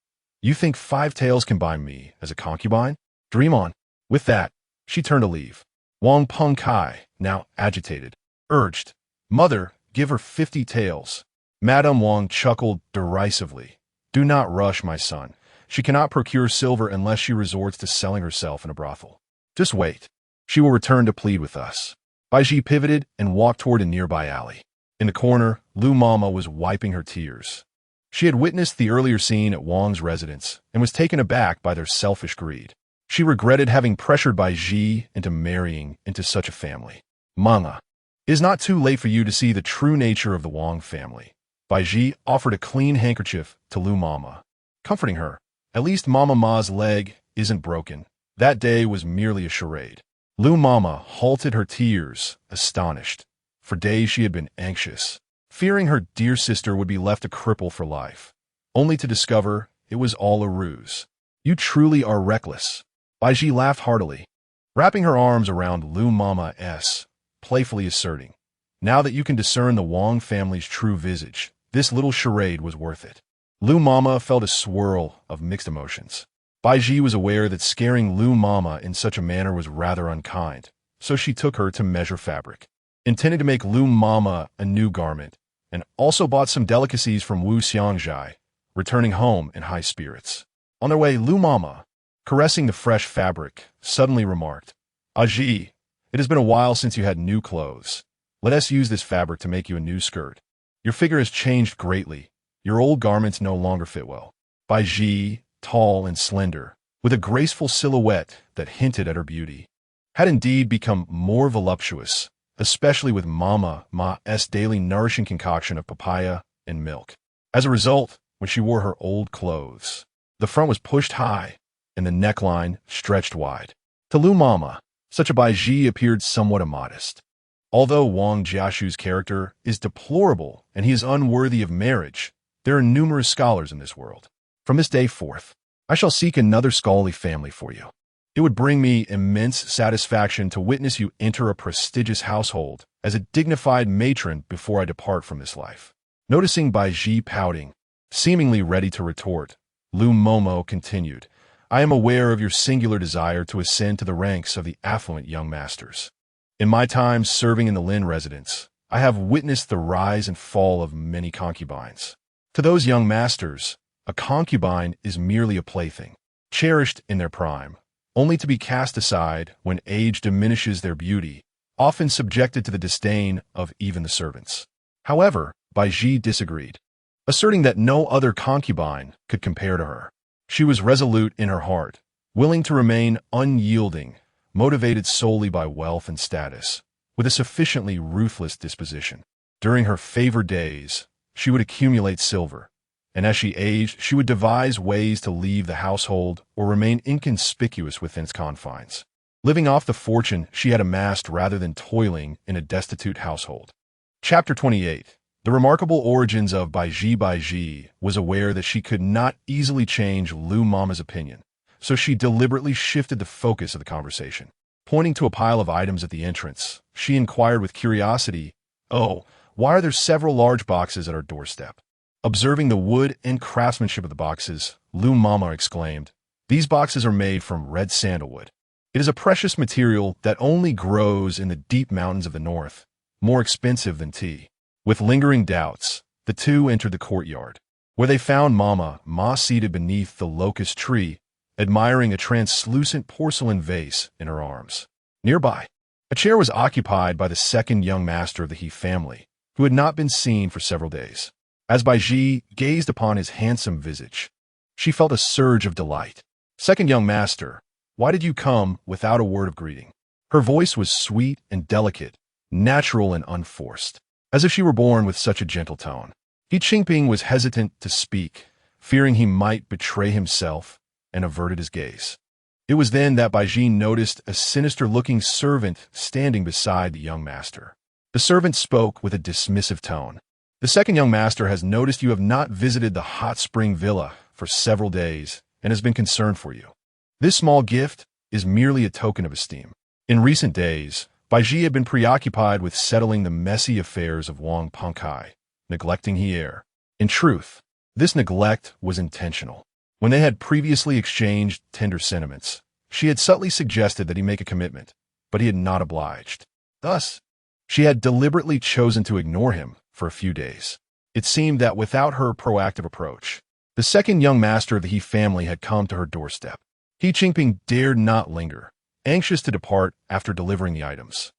You think 5 taels can buy me as a concubine? Dream on. With that, she turned to leave. Wang Punkai, now agitated, urged, Mother, give her 50 taels. Madame Wang chuckled derisively. Do not rush, my son. She cannot procure silver unless she resorts to selling herself in a brothel. Just wait. She will return to plead with us. Baizhi pivoted and walked toward a nearby alley. In the corner, Lu Mama was wiping her tears. She had witnessed the earlier scene at Wang's residence and was taken aback by their selfish greed. She regretted having pressured Baizhi into marrying into such a family. Mama, it is not too late for you to see the true nature of the Wang family. Baizhi offered a clean handkerchief to Lu Mama, comforting her. At least Mama Ma's leg isn't broken. That day was merely a charade. Lu Mama halted her tears, astonished. For days she had been anxious, fearing her dear sister would be left a cripple for life, only to discover it was all a ruse. You truly are reckless. Baizhi laughed heartily, wrapping her arms around Lu Mama's, playfully asserting, now that you can discern the Wang family's true visage, this little charade was worth it. Lu Mama felt a swirl of mixed emotions. Baizhi was aware that scaring Lu Mama in such a manner was rather unkind, so she took her to measure fabric, intended to make Lu Mama a new garment, and also bought some delicacies from Wu Xiangzhai, returning home in high spirits. On their way, Lu Mama, caressing the fresh fabric, suddenly remarked, Baizhi, it has been a while since you had new clothes. Let us use this fabric to make you a new skirt. Your figure has changed greatly. Your old garments no longer fit well. Baizhi, tall and slender, with a graceful silhouette that hinted at her beauty, had indeed become more voluptuous, especially with Mama's daily nourishing concoction of papaya and milk. As a result, when she wore her old clothes, the front was pushed high, and the neckline stretched wide. To Lu Mama, such a Baizhi appeared somewhat immodest. Although Wang Jiashu's character is deplorable and he is unworthy of marriage, there are numerous scholars in this world. From this day forth, I shall seek another scholarly family for you. It would bring me immense satisfaction to witness you enter a prestigious household as a dignified matron before I depart from this life. Noticing Baizhi pouting, seemingly ready to retort, Lu Momo continued, I am aware of your singular desire to ascend to the ranks of the affluent young masters. In my time serving in the Lin residence, I have witnessed the rise and fall of many concubines. To those young masters, a concubine is merely a plaything, cherished in their prime, only to be cast aside when age diminishes their beauty, often subjected to the disdain of even the servants. However, Baizhi disagreed, asserting that no other concubine could compare to her. She was resolute in her heart, willing to remain unyielding, motivated solely by wealth and status, with a sufficiently ruthless disposition. During her favored days, she would accumulate silver, and as she aged, she would devise ways to leave the household or remain inconspicuous within its confines, living off the fortune she had amassed rather than toiling in a destitute household. Chapter 28. The remarkable origins of Baizhi was aware that she could not easily change Lu Mama's opinion, so she deliberately shifted the focus of the conversation. Pointing to a pile of items at the entrance, she inquired with curiosity, Oh, why are there several large boxes at our doorstep? Observing the wood and craftsmanship of the boxes, Lu Mama exclaimed, These boxes are made from red sandalwood. It is a precious material that only grows in the deep mountains of the north, more expensive than tea. With lingering doubts, the two entered the courtyard, where they found Ma seated beneath the locust tree, admiring a translucent porcelain vase in her arms. Nearby, a chair was occupied by the second young master of the He family, who had not been seen for several days. As Baizhi gazed upon his handsome visage, she felt a surge of delight. Second young master, why did you come without a word of greeting? Her voice was sweet and delicate, natural and unforced, as if she were born with such a gentle tone. He Qingping was hesitant to speak, fearing he might betray himself, and averted his gaze. It was then that Baizhi noticed a sinister-looking servant standing beside the young master. The servant spoke with a dismissive tone. The second young master has noticed you have not visited the hot spring villa for several days and has been concerned for you. This small gift is merely a token of esteem. In recent days, Baizhi had been preoccupied with settling the messy affairs of Wang Pengkai, neglecting Hier. In truth, this neglect was intentional. When they had previously exchanged tender sentiments, she had subtly suggested that he make a commitment, but he had not obliged. Thus, she had deliberately chosen to ignore him for a few days. It seemed that without her proactive approach, the second young master of the He family had come to her doorstep. He Qingping dared not linger, anxious to depart after delivering the items.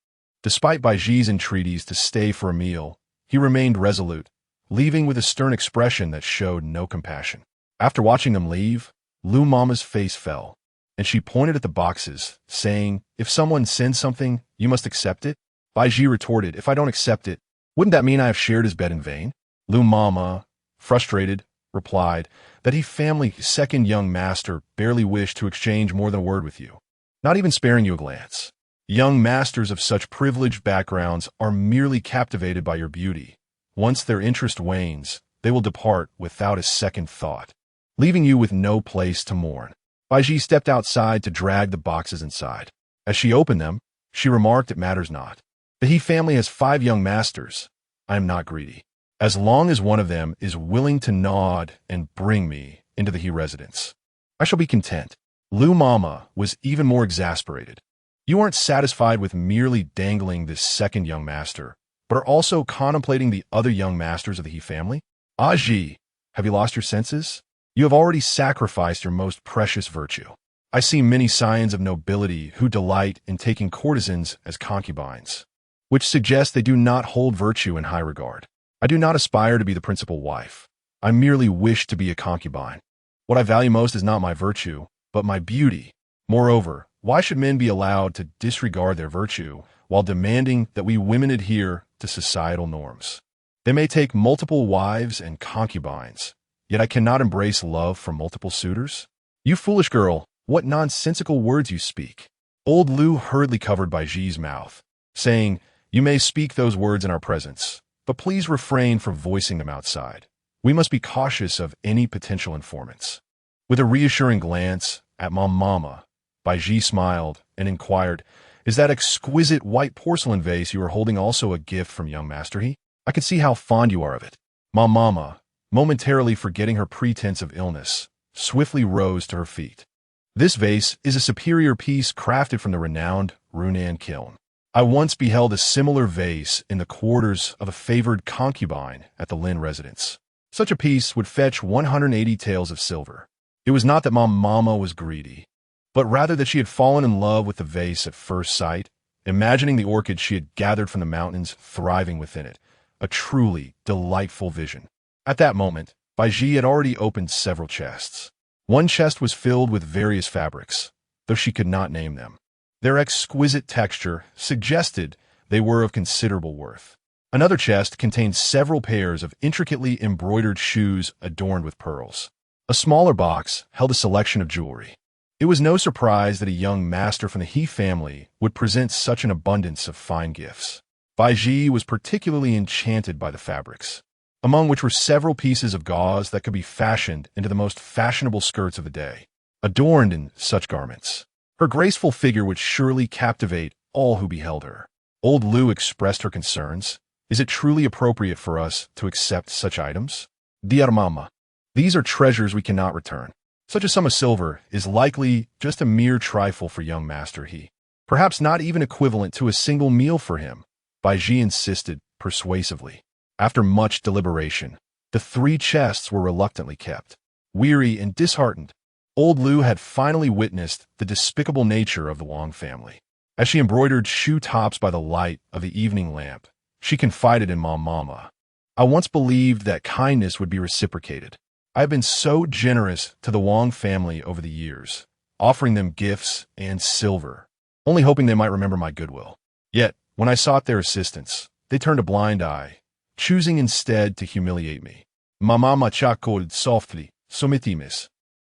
Despite Baizhi's entreaties to stay for a meal, he remained resolute, leaving with a stern expression that showed no compassion. After watching them leave, Lu Mama's face fell, and she pointed at the boxes, saying, If someone sends something, you must accept it? Baizhi retorted, If I don't accept it, wouldn't that mean I have shared his bed in vain? Lu Mama, frustrated, replied that He family's second young master barely wished to exchange more than a word with you, not even sparing you a glance. Young masters of such privileged backgrounds are merely captivated by your beauty, once their interest wanes, they will depart without a second thought, leaving you with no place to mourn. Baizhi stepped outside to drag the boxes inside. As she opened them, she remarked, "It matters not. The He family has 5 young masters. I am not greedy. As long as one of them is willing to nod and bring me into the He residence, I shall be content." Lu Mama was even more exasperated. "You aren't satisfied with merely dangling this second young master, but are also contemplating the other young masters of the He family? Baizhi, have you lost your senses? You have already sacrificed your most precious virtue. I see many scions of nobility who delight in taking courtesans as concubines, which suggests they do not hold virtue in high regard. I do not aspire to be the principal wife. I merely wish to be a concubine. What I value most is not my virtue, but my beauty. Moreover, why should men be allowed to disregard their virtue while demanding that we women adhere to societal norms? They may take multiple wives and concubines, yet I cannot embrace love from multiple suitors. You foolish girl, what nonsensical words you speak." Old Lu hurriedly covered Baizhi's mouth, saying, "You may speak those words in our presence, but please refrain from voicing them outside. We must be cautious of any potential informants." With a reassuring glance at Mama, Baizhi smiled and inquired, "Is that exquisite white porcelain vase you are holding also a gift from young Master He? I can see how fond you are of it." Mama, momentarily forgetting her pretense of illness, swiftly rose to her feet. "This vase is a superior piece crafted from the renowned Runan kiln. I once beheld a similar vase in the quarters of a favored concubine at the Lin residence. Such a piece would fetch 180 taels of silver." It was not that Mama was greedy, but rather that she had fallen in love with the vase at first sight, imagining the orchid she had gathered from the mountains thriving within it, a truly delightful vision. At that moment, Baizhi had already opened several chests. One chest was filled with various fabrics, though she could not name them. Their exquisite texture suggested they were of considerable worth. Another chest contained several pairs of intricately embroidered shoes adorned with pearls. A smaller box held a selection of jewelry. It was no surprise that a young master from the He family would present such an abundance of fine gifts. Baizhi was particularly enchanted by the fabrics, among which were several pieces of gauze that could be fashioned into the most fashionable skirts of the day. Adorned in such garments, her graceful figure would surely captivate all who beheld her. Old Lu expressed her concerns. "Is it truly appropriate for us to accept such items? Dear Mama, these are treasures we cannot return. Such a sum of silver is likely just a mere trifle for young Master He, perhaps not even equivalent to a single meal for him," Baizhi insisted persuasively. After much deliberation, the 3 chests were reluctantly kept. Weary and disheartened, Old Lu had finally witnessed the despicable nature of the Wang family. As she embroidered shoe tops by the light of the evening lamp, she confided in Mama, "I once believed that kindness would be reciprocated. I have been so generous to the Wang family over the years, offering them gifts and silver, only hoping they might remember my goodwill. Yet, when I sought their assistance, they turned a blind eye, choosing instead to humiliate me. Mama chuckled softly, "Sometimes.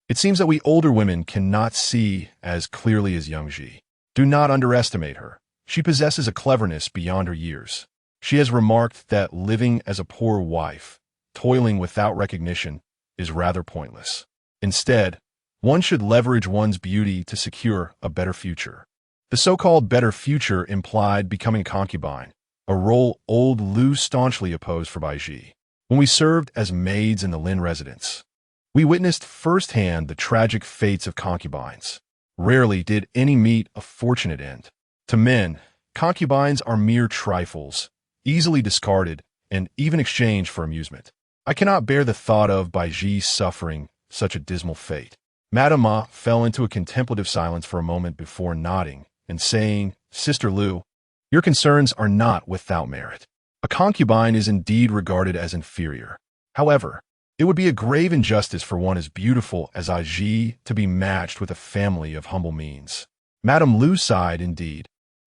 It seems that we older women cannot see as clearly as young Ji. Do not underestimate her. She possesses a cleverness beyond her years. She has remarked that living as a poor wife, toiling without recognition, is rather pointless. Instead, one should leverage one's beauty to secure a better future." The so-called better future implied becoming a concubine, a role Old Lu staunchly opposed for Baizhi. When we served as maids in the Lin residence, we witnessed firsthand the tragic fates of concubines. Rarely did any meet a fortunate end. To men, concubines are mere trifles, easily discarded and even exchanged for amusement. I cannot bear the thought of Baizhi suffering such a dismal fate. Madame Ma fell into a contemplative silence for a moment before nodding and saying, "Sister Lu, your concerns are not without merit. A concubine is indeed regarded as inferior. However, it would be a grave injustice for one as beautiful as Baizhi to be matched with a family of humble means." Madame Lu sighed indeed.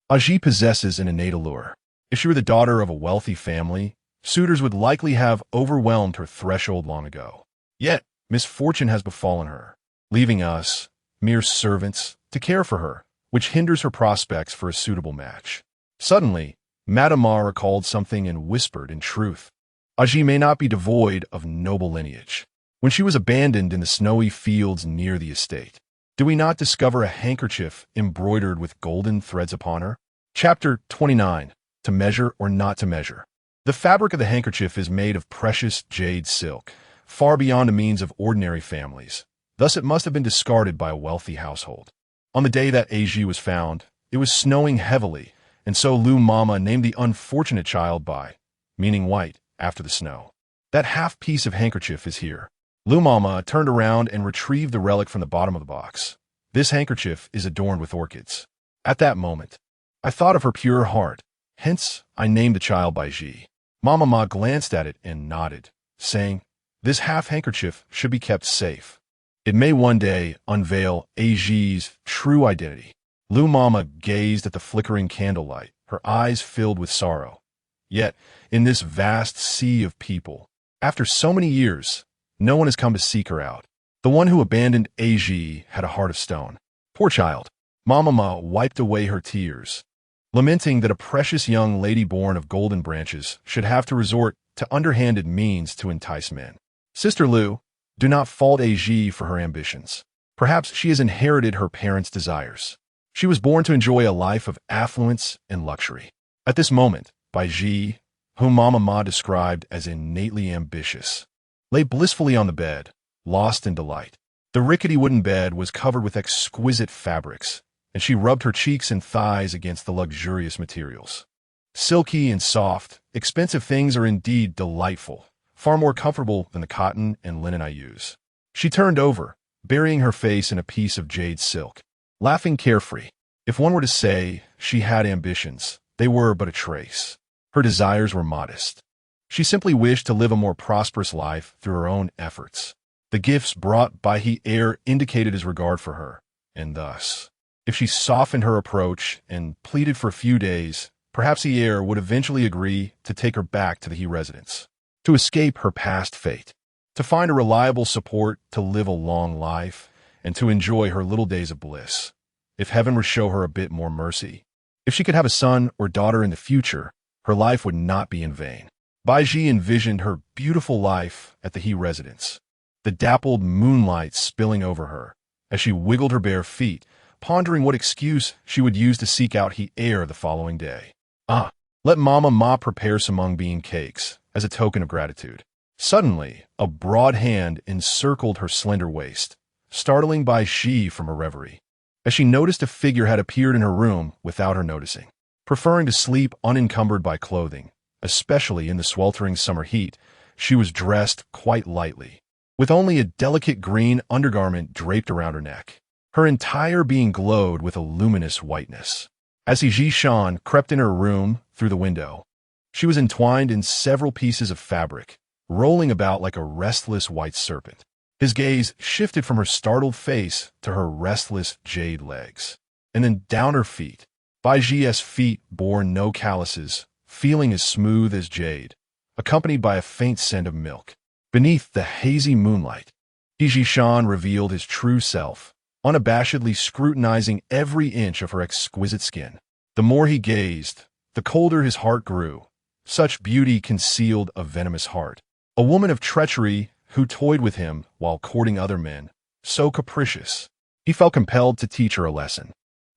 Baizhi possesses an innate allure. If she were the daughter of a wealthy family, suitors would likely have overwhelmed her threshold long ago. Yet, misfortune has befallen her, leaving us, mere servants, to care for her, which hinders her prospects for a suitable match. Suddenly, Madame Ma recalled something and whispered, "In truth, Baizhi may not be devoid of noble lineage. When she was abandoned in the snowy fields near the estate, do we not discover a handkerchief embroidered with golden threads upon her? Chapter 29. To measure or not to measure. The fabric of the handkerchief is made of precious jade silk, far beyond the means of ordinary families. Thus it must have been discarded by a wealthy household. On the day that Baizhi was found, it was snowing heavily, and so Lu Mama named the unfortunate child Bai, meaning white, after the snow. That half piece of handkerchief is here. Lu Mama turned around and retrieved the relic from the bottom of the box. This handkerchief is adorned with orchids. At that moment, I thought of her pure heart. Hence, I named the child Baizhi. Mama Ma glanced at it and nodded, saying, "This half-handkerchief should be kept safe. It may one day unveil Baizhi's true identity." Lu Mama gazed at the flickering candlelight, her eyes filled with sorrow. Yet, in this vast sea of people, after so many years, no one has come to seek her out. The one who abandoned Baizhi had a heart of stone. Poor child. Mama Ma wiped away her tears, lamenting that a precious young lady born of golden branches should have to resort to underhanded means to entice men. Sister Lu, do not fault Baizhi for her ambitions. Perhaps she has inherited her parents' desires. She was born to enjoy a life of affluence and luxury. At this moment, Baizhi, whom Mama Ma described as innately ambitious, lay blissfully on the bed, lost in delight. The rickety wooden bed was covered with exquisite fabrics, and she rubbed her cheeks and thighs against the luxurious materials. Silky and soft, expensive things are indeed delightful, far more comfortable than the cotton and linen I use. She turned over, burying her face in a piece of jade silk, laughing carefree. If one were to say she had ambitions, they were but a trace. Her desires were modest. She simply wished to live a more prosperous life through her own efforts. The gifts brought by the heir indicated his regard for her, and thus, if she softened her approach and pleaded for a few days, perhaps the heir would eventually agree to take her back to the he residence, to escape her past fate, to find a reliable support, to live a long life, and to enjoy her little days of bliss. If heaven would show her a bit more mercy, if she could have a son or daughter in the future, her life would not be in vain. Baizhi envisioned her beautiful life at the he residence, the dappled moonlight spilling over her, as she wiggled her bare feet, pondering what excuse she would use to seek out he heir the following day. Let Mama Ma prepare some mung bean cakes as a token of gratitude. Suddenly, a broad hand encircled her slender waist, startling Baizhi from her reverie, as she noticed a figure had appeared in her room without her noticing. Preferring to sleep unencumbered by clothing, especially in the sweltering summer heat, she was dressed quite lightly, with only a delicate green undergarment draped around her neck. Her entire being glowed with a luminous whiteness. As Baizhi Shan crept in her room through the window, she was entwined in several pieces of fabric, rolling about like a restless white serpent. His gaze shifted from her startled face to her restless jade legs, and then down her feet. Baizhi's feet bore no calluses, feeling as smooth as jade, accompanied by a faint scent of milk. Beneath the hazy moonlight, Baizhi Shan revealed his true self, unabashedly scrutinizing every inch of her exquisite skin. The more he gazed, the colder his heart grew. Such beauty concealed a venomous heart. A woman of treachery who toyed with him while courting other men, so capricious. He felt compelled to teach her a lesson.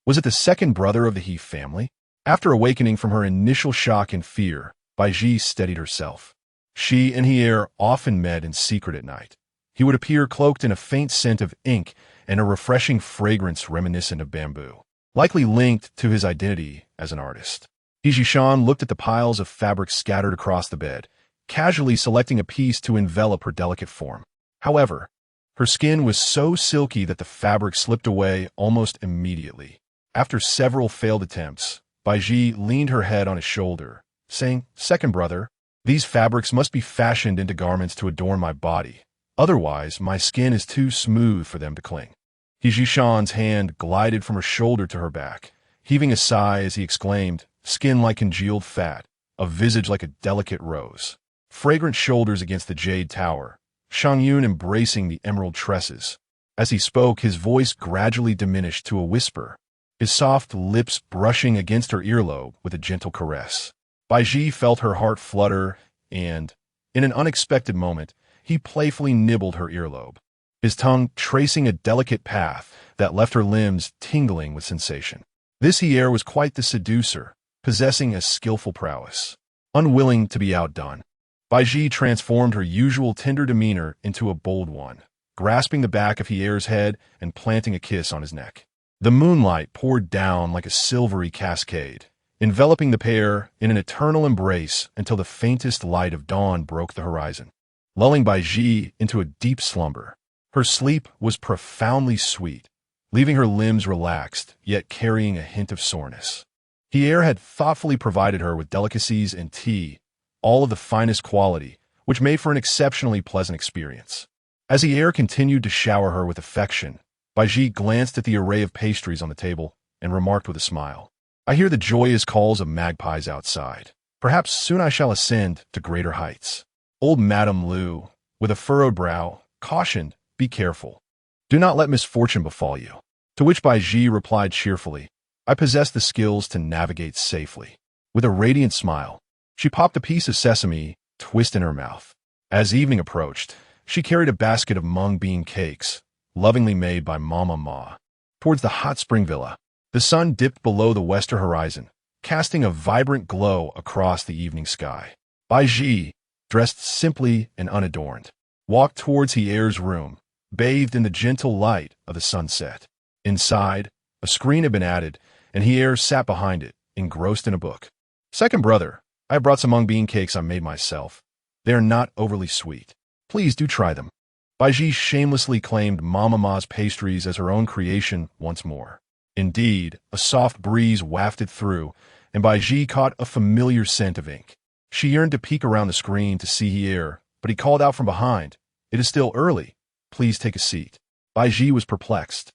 Was it the second brother of the He family? After awakening from her initial shock and fear, Baizhi steadied herself. She and he heir often met in secret at night. He would appear cloaked in a faint scent of ink and a refreshing fragrance reminiscent of bamboo, likely linked to his identity as an artist. Baizhi Shan looked at the piles of fabric scattered across the bed, casually selecting a piece to envelop her delicate form. However, her skin was so silky that the fabric slipped away almost immediately. After several failed attempts, Baizhi leaned her head on his shoulder, saying, "Second brother, these fabrics must be fashioned into garments to adorn my body. Otherwise, my skin is too smooth for them to cling." Baizhi Shan's hand glided from her shoulder to her back, heaving a sigh as he exclaimed, "Skin like congealed fat, a visage like a delicate rose." Fragrant shoulders against the jade tower, Shang Yun embracing the emerald tresses. As he spoke, his voice gradually diminished to a whisper, his soft lips brushing against her earlobe with a gentle caress. Baizhi felt her heart flutter and, In an unexpected moment, he playfully nibbled her earlobe, his tongue tracing a delicate path that left her limbs tingling with sensation. This Hier was quite the seducer, possessing a skillful prowess. Unwilling to be outdone, Baizhi transformed her usual tender demeanor into a bold one, grasping the back of Hier's head and planting a kiss on his neck. The moonlight poured down like a silvery cascade, enveloping the pair in an eternal embrace until the faintest light of dawn broke the horizon, lulling Baizhi into a deep slumber. Her sleep was profoundly sweet, leaving her limbs relaxed, yet carrying a hint of soreness. Hier had thoughtfully provided her with delicacies and tea, all of the finest quality, which made for an exceptionally pleasant experience. As Hier continued to shower her with affection, Baizhi glanced at the array of pastries on the table and remarked with a smile, "I hear the joyous calls of magpies outside. Perhaps soon I shall ascend to greater heights." Old Madame Lu, with a furrowed brow, cautioned, "Be careful. Do not let misfortune befall you." To which Baizhi replied cheerfully, "I possess the skills to navigate safely." With a radiant smile, she popped a piece of sesame twist in her mouth. As evening approached, she carried a basket of mung bean cakes, lovingly made by Mama Ma, towards the hot spring villa. The sun dipped below the western horizon, casting a vibrant glow across the evening sky. Baizhi, dressed simply and unadorned, walked towards Hier's room, bathed in the gentle light of the sunset. Inside, a screen had been added, and Hier sat behind it, engrossed in a book. "Second brother, I have brought some mung bean cakes I made myself. They are not overly sweet. Please do try them." Baizhi shamelessly claimed Mama Ma's pastries as her own creation once more. Indeed, a soft breeze wafted through, and Baizhi caught a familiar scent of ink. She yearned to peek around the screen to see Hier, but he called out from behind, "It is still early. Please take a seat." Baizhi was perplexed,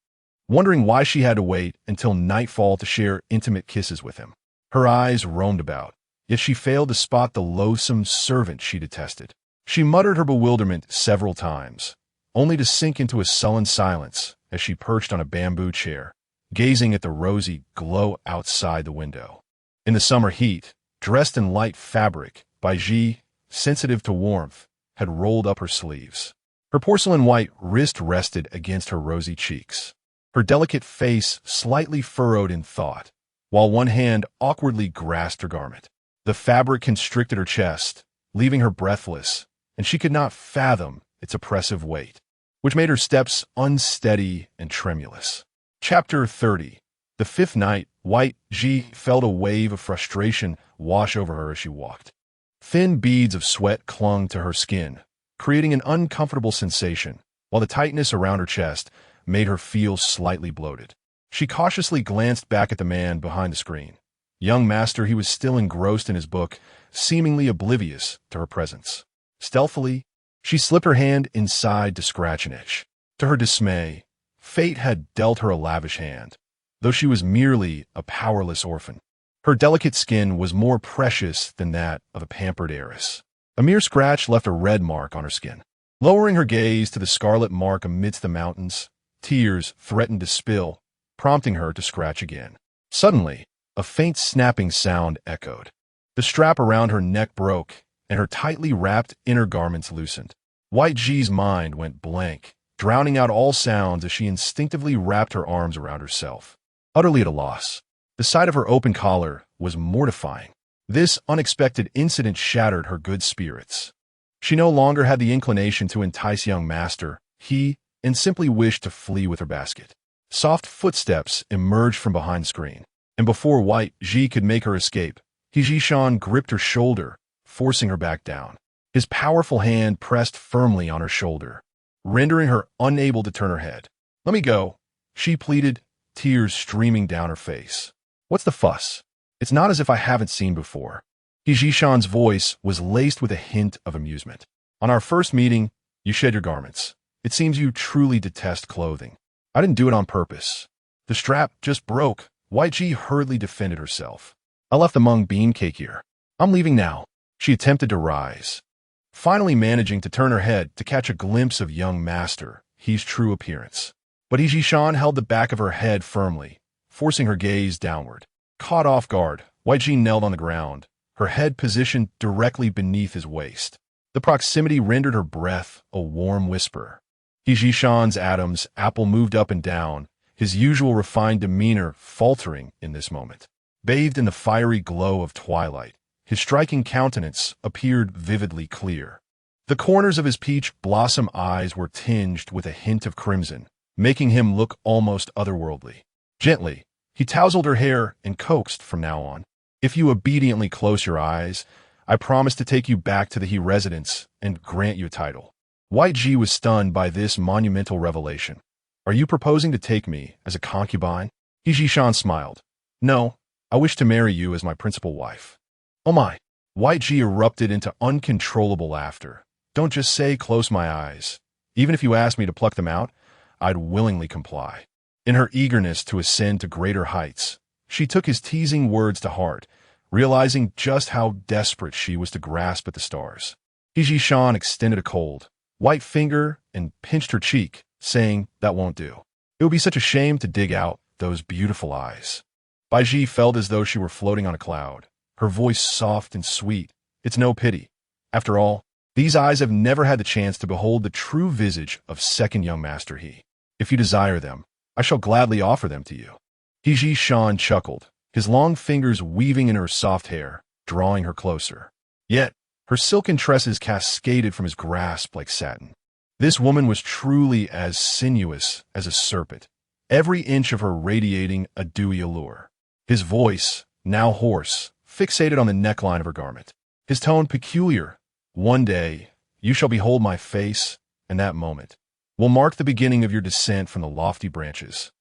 wondering why she had to wait until nightfall to share intimate kisses with him. Her eyes roamed about, yet she failed to spot the loathsome servant she detested. She muttered her bewilderment several times, only to sink into a sullen silence as she perched on a bamboo chair, gazing at the rosy glow outside the window. In the summer heat, dressed in light fabric, Baizhi, sensitive to warmth, had rolled up her sleeves. Her porcelain-white wrist rested against her rosy cheeks, her delicate face slightly furrowed in thought, while one hand awkwardly grasped her garment. The fabric constricted her chest, leaving her breathless, and she could not fathom its oppressive weight, which made her steps unsteady and tremulous. Chapter 30. The fifth night, Baizhi felt a wave of frustration wash over her as she walked. Thin beads of sweat clung to her skin, creating an uncomfortable sensation, while the tightness around her chest made her feel slightly bloated. She cautiously glanced back at the man behind the screen. Young master, he was still engrossed in his book, seemingly oblivious to her presence. Stealthily, she slipped her hand inside to scratch an itch. To her dismay, fate had dealt her a lavish hand, though she was merely a powerless orphan. Her delicate skin was more precious than that of a pampered heiress. A mere scratch left a red mark on her skin. Lowering her gaze to the scarlet mark amidst the mountains, tears threatened to spill, prompting her to scratch again. Suddenly, a faint snapping sound echoed. The strap around her neck broke, and her tightly wrapped inner garments loosened. Baizhi's mind went blank, drowning out all sounds as she instinctively wrapped her arms around herself. Utterly at a loss, the sight of her open collar was mortifying. This unexpected incident shattered her good spirits. She no longer had the inclination to entice young master, and simply wished to flee with her basket. Soft footsteps emerged from behind the screen, and before Baizhi could make her escape, Hijishan gripped her shoulder, forcing her back down. His powerful hand pressed firmly on her shoulder, rendering her unable to turn her head. "Let me go," she pleaded, tears streaming down her face. "What's the fuss? It's not as if I haven't seen before." Hijishan's voice was laced with a hint of amusement. "On our first meeting, you shed your garments. It seems you truly detest clothing. I didn't do it on purpose. The strap just broke." Baizhi hurriedly defended herself. "I left the mung bean cake here. I'm leaving now." She attempted to rise, finally managing to turn her head to catch a glimpse of young master, his true appearance. But Hijishan held the back of her head firmly, forcing her gaze downward. Caught off guard, Baizhi knelt on the ground, her head positioned directly beneath his waist. The proximity rendered her breath a warm whisper. Baizhi's atoms apple moved up and down, his usual refined demeanor faltering in this moment. Bathed in the fiery glow of twilight, his striking countenance appeared vividly clear. The corners of his peach blossom eyes were tinged with a hint of crimson, making him look almost otherworldly. Gently, he tousled her hair and coaxed from now on. If you obediently close your eyes, I promise to take you back to the He residence and grant you a title. Baizhi was stunned by this monumental revelation. Are you proposing to take me as a concubine? Baizhi smiled. No, I wish to marry you as my principal wife. Oh my! Baizhi erupted into uncontrollable laughter. Don't just say close my eyes. Even if you asked me to pluck them out, I'd willingly comply. In her eagerness to ascend to greater heights, she took his teasing words to heart, realizing just how desperate she was to grasp at the stars. Baizhi extended a cold, white finger and pinched her cheek, saying, that won't do. It would be such a shame to dig out those beautiful eyes. Baizhi felt as though she were floating on a cloud, her voice soft and sweet. It's no pity. After all, these eyes have never had the chance to behold the true visage of second young master He. If you desire them, I shall gladly offer them to you. Baizhi chuckled, his long fingers weaving in her soft hair, drawing her closer. Yet, her silken tresses cascaded from his grasp like satin. This woman was truly as sinuous as a serpent, every inch of her radiating a dewy allure. His voice, now hoarse, fixated on the neckline of her garment. His tone peculiar. One day, you shall behold my face, and that moment will mark the beginning of your descent from the lofty branches.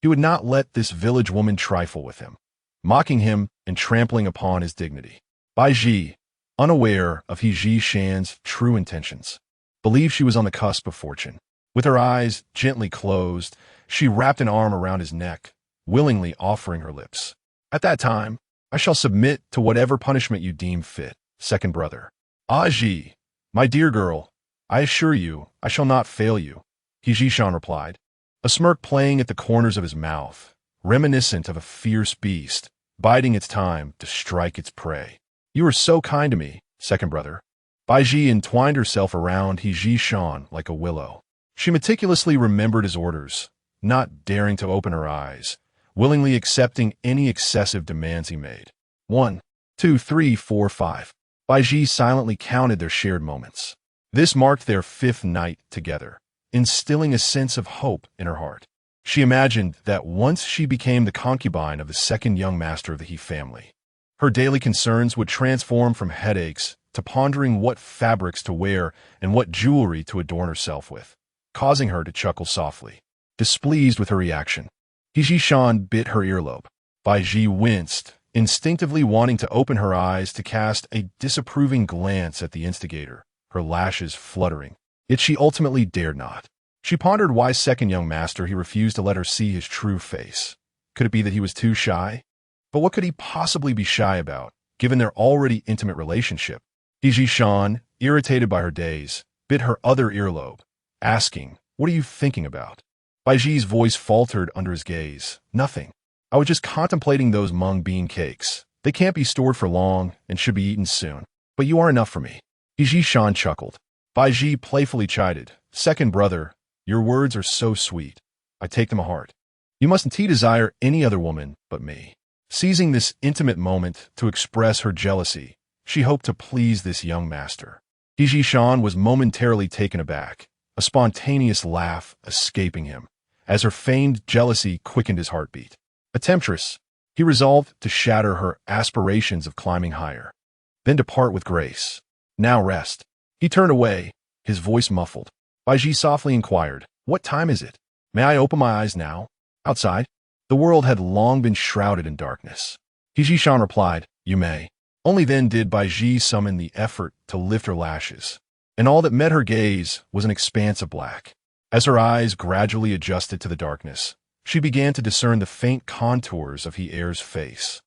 He would not let this village woman trifle with him, mocking him and trampling upon his dignity. Baizhi, unaware of Baizhi's true intentions, believed she was on the cusp of fortune. With her eyes gently closed, she wrapped an arm around his neck, willingly offering her lips. At that time, I shall submit to whatever punishment you deem fit, second brother. Baizhi, my dear girl, I assure you, I shall not fail you, Baizhi replied, a smirk playing at the corners of his mouth, reminiscent of a fierce beast, biding its time to strike its prey. You are so kind to me, second brother. Baizhi entwined herself around Baizhi like a willow. She meticulously remembered his orders, not daring to open her eyes, willingly accepting any excessive demands he made. 1, 2, 3, 4, 5. Baizhi silently counted their shared moments. This marked their 5th night together, instilling a sense of hope in her heart. She imagined that once she became the concubine of the second young master of the He family, her daily concerns would transform from headaches to pondering what fabrics to wear and what jewelry to adorn herself with, causing her to chuckle softly. Displeased with her reaction, Baizhi bit her earlobe. Baizhi winced, instinctively wanting to open her eyes to cast a disapproving glance at the instigator, her lashes fluttering. Yet she ultimately dared not. She pondered why second young master He refused to let her see his true face. Could it be that he was too shy? But what could he possibly be shy about, given their already intimate relationship? Baizhi, irritated by her daze, bit her other earlobe, asking, what are you thinking about? Baizhi's voice faltered under his gaze. Nothing. I was just contemplating those mung bean cakes. They can't be stored for long and should be eaten soon. But you are enough for me. Baizhi chuckled. Baizhi playfully chided, second brother, your words are so sweet. I take them to heart. You mustn't desire any other woman but me. Seizing this intimate moment to express her jealousy, she hoped to please this young master. Baizhi was momentarily taken aback, a spontaneous laugh escaping him, as her feigned jealousy quickened his heartbeat. A temptress, he resolved to shatter her aspirations of climbing higher, then depart with grace. Now rest. He turned away, his voice muffled. Baizhi softly inquired, what time is it? May I open my eyes now? Outside, the world had long been shrouded in darkness. Baizhi replied, you may. Only then did Baizhi summon the effort to lift her lashes, and all that met her gaze was an expanse of black. As her eyes gradually adjusted to the darkness, she began to discern the faint contours of Heir's face.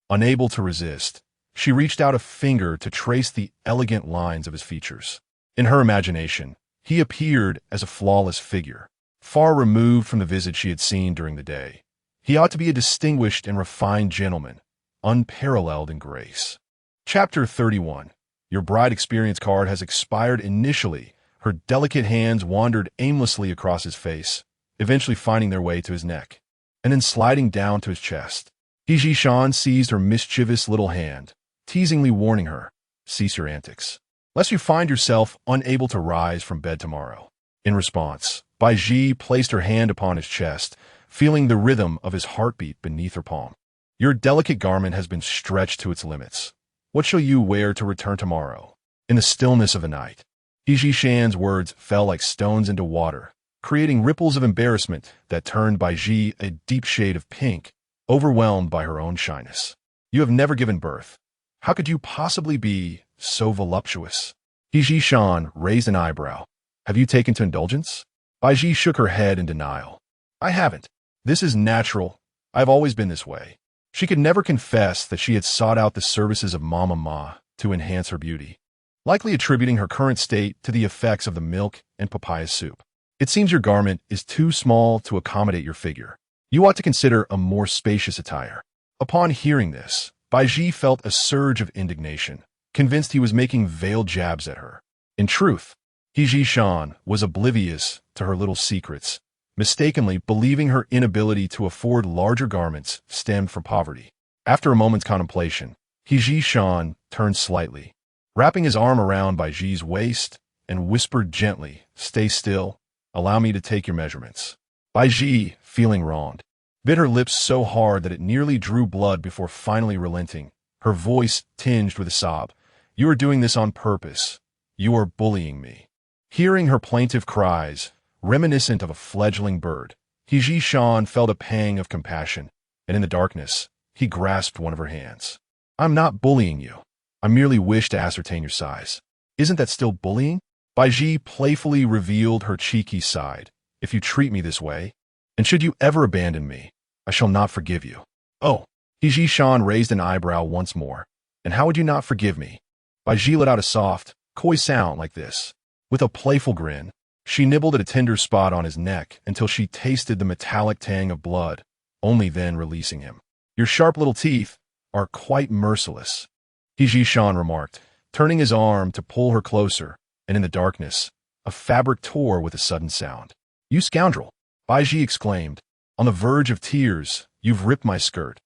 Unable to resist, she reached out a finger to trace the elegant lines of his features. In her imagination, he appeared as a flawless figure, far removed from the visage she had seen during the day. He ought to be a distinguished and refined gentleman, unparalleled in grace. Chapter 31. Your bride experience card has expired initially. Her delicate hands wandered aimlessly across his face, eventually finding their way to his neck, and then sliding down to his chest. Baizhi Shan seized her mischievous little hand, teasingly warning her, "Cease your antics, lest you find yourself unable to rise from bed tomorrow." In response, Baizhi placed her hand upon his chest, feeling the rhythm of his heartbeat beneath her palm. "Your delicate garment has been stretched to its limits. What shall you wear to return tomorrow?" In the stillness of the night, Baizhi Shan's words fell like stones into water, creating ripples of embarrassment that turned Baizhi a deep shade of pink, overwhelmed by her own shyness. "You have never given birth. How could you possibly be so voluptuous?" Baizhi Shan raised an eyebrow. "Have you taken to indulgence?" Baizhi shook her head in denial. "I haven't. This is natural. I've always been this way." She could never confess that she had sought out the services of Mama Ma to enhance her beauty, likely attributing her current state to the effects of the milk and papaya soup. "It seems your garment is too small to accommodate your figure. You ought to consider a more spacious attire." Upon hearing this, Baizhi felt a surge of indignation, convinced he was making veiled jabs at her. In truth, Baizhi Shan was oblivious to her little secrets, mistakenly believing her inability to afford larger garments stemmed from poverty. After a moment's contemplation, Baizhi Shan turned slightly, wrapping his arm around Baizhi's waist, and whispered gently, "Stay still. Allow me to take your measurements." Baizhi, feeling wronged, bit her lips so hard that it nearly drew blood before finally relenting, her voice tinged with a sob. "You are doing this on purpose. You are bullying me." Hearing her plaintive cries, reminiscent of a fledgling bird, Baizhi Shan felt a pang of compassion, and in the darkness, he grasped one of her hands. "I'm not bullying you. I merely wish to ascertain your size." "Isn't that still bullying?" Baizhi playfully revealed her cheeky side. "If you treat me this way, and should you ever abandon me, I shall not forgive you." "Oh." Baizhi Shan raised an eyebrow once more. "And how would you not forgive me?" Baizhi let out a soft, coy sound like this. With a playful grin, she nibbled at a tender spot on his neck until she tasted the metallic tang of blood, only then releasing him. "Your sharp little teeth are quite merciless," Baizhi Shan remarked, turning his arm to pull her closer, and in the darkness, a fabric tore with a sudden sound. "You scoundrel!" Baizhi exclaimed. "On the verge of tears, you've ripped my skirt.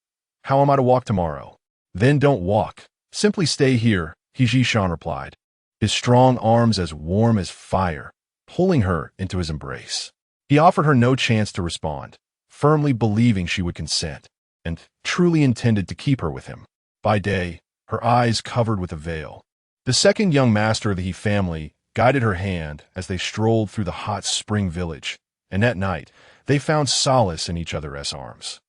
How am I to walk tomorrow?" "Then don't walk. Simply stay here," Baizhi Shan replied, his strong arms as warm as fire, pulling her into his embrace. He offered her no chance to respond, firmly believing she would consent, and truly intended to keep her with him. By day, her eyes covered with a veil, the second young master of the He family guided her hand as they strolled through the hot spring village, and at night, they found solace in each other's arms.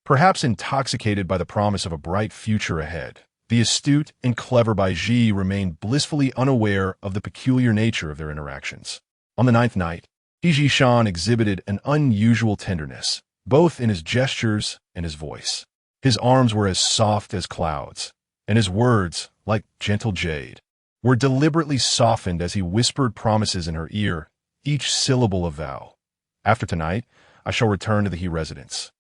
Perhaps intoxicated by the promise of a bright future ahead, the astute and clever Baizhi remained blissfully unaware of the peculiar nature of their interactions. On the 9th night, Baizhi Shan exhibited an unusual tenderness, both in his gestures and his voice. His arms were as soft as clouds, and his words, like gentle jade, were deliberately softened as he whispered promises in her ear, each syllable a vow. "After tonight, I shall return to the He residence,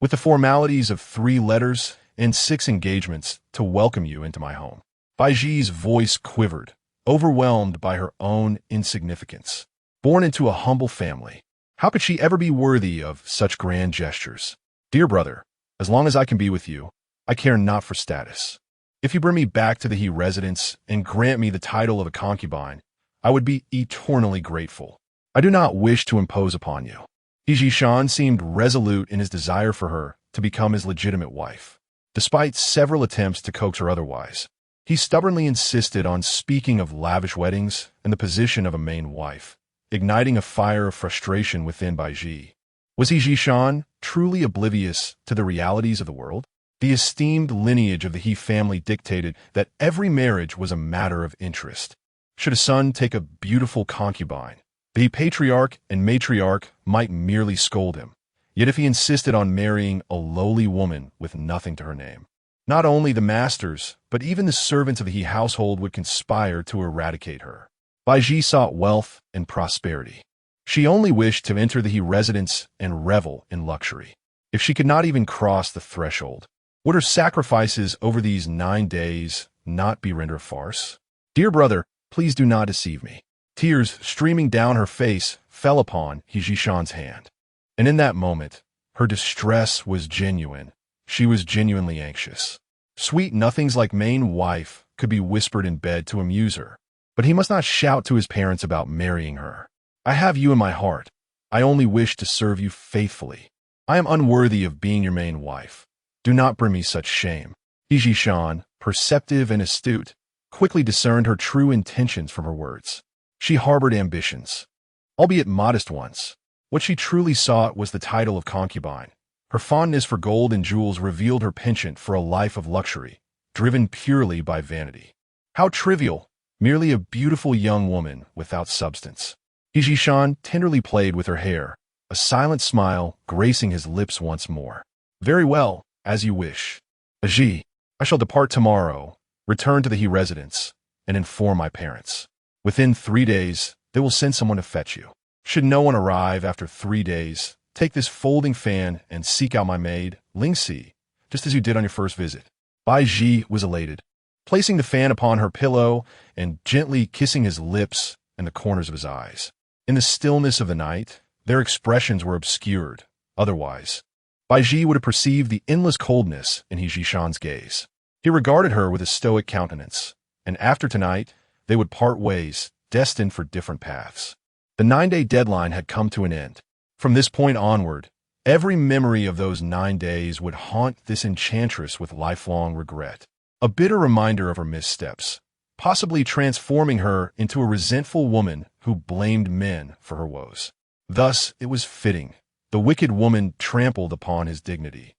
with the formalities of 3 letters and 6 engagements to welcome you into my home." Baizhi's voice quivered, overwhelmed by her own insignificance. Born into a humble family, how could she ever be worthy of such grand gestures? "Dear brother, as long as I can be with you, I care not for status. If you bring me back to the He residence and grant me the title of a concubine, I would be eternally grateful. I do not wish to impose upon you." Baizhi Shan seemed resolute in his desire for her to become his legitimate wife. Despite several attempts to coax her otherwise, he stubbornly insisted on speaking of lavish weddings and the position of a main wife, igniting a fire of frustration within Baizhi. Was Baizhi Shan truly oblivious to the realities of the world? The esteemed lineage of the He family dictated that every marriage was a matter of interest. Should a son take a beautiful concubine, the patriarch and matriarch might merely scold him. Yet if he insisted on marrying a lowly woman with nothing to her name, not only the masters, but even the servants of the He household would conspire to eradicate her. Baizhi sought wealth and prosperity. She only wished to enter the He residence and revel in luxury. If she could not even cross the threshold, would her sacrifices over these 9 days not be rendered a farce? "Dear brother, please do not deceive me." Tears streaming down her face fell upon Hijishan's hand. And in that moment, her distress was genuine. She was genuinely anxious. Sweet nothings like main wife could be whispered in bed to amuse her, but he must not shout to his parents about marrying her. "I have you in my heart. I only wish to serve you faithfully. I am unworthy of being your main wife. Do not bring me such shame." Hijishan, perceptive and astute, quickly discerned her true intentions from her words. She harbored ambitions, albeit modest ones. What she truly sought was the title of concubine. Her fondness for gold and jewels revealed her penchant for a life of luxury, driven purely by vanity. How trivial, merely a beautiful young woman without substance. Hijishan tenderly played with her hair, a silent smile gracing his lips once more. "Very well, as you wish. Baizhi, I shall depart tomorrow, return to the He residence, and inform my parents. Within 3 days, they will send someone to fetch you. Should no one arrive after 3 days, take this folding fan and seek out my maid, Lingxi, just as you did on your first visit." Baizhi was elated, placing the fan upon her pillow and gently kissing his lips and the corners of his eyes. In the stillness of the night, their expressions were obscured. Otherwise, Baizhi would have perceived the endless coldness in Hijishan's gaze. He regarded her with a stoic countenance, and after tonight, they would part ways, destined for different paths. The 9-day deadline had come to an end. From this point onward, every memory of those 9 days would haunt this enchantress with lifelong regret. A bitter reminder of her missteps, possibly transforming her into a resentful woman who blamed men for her woes. Thus, it was fitting. The wicked woman trampled upon his dignity,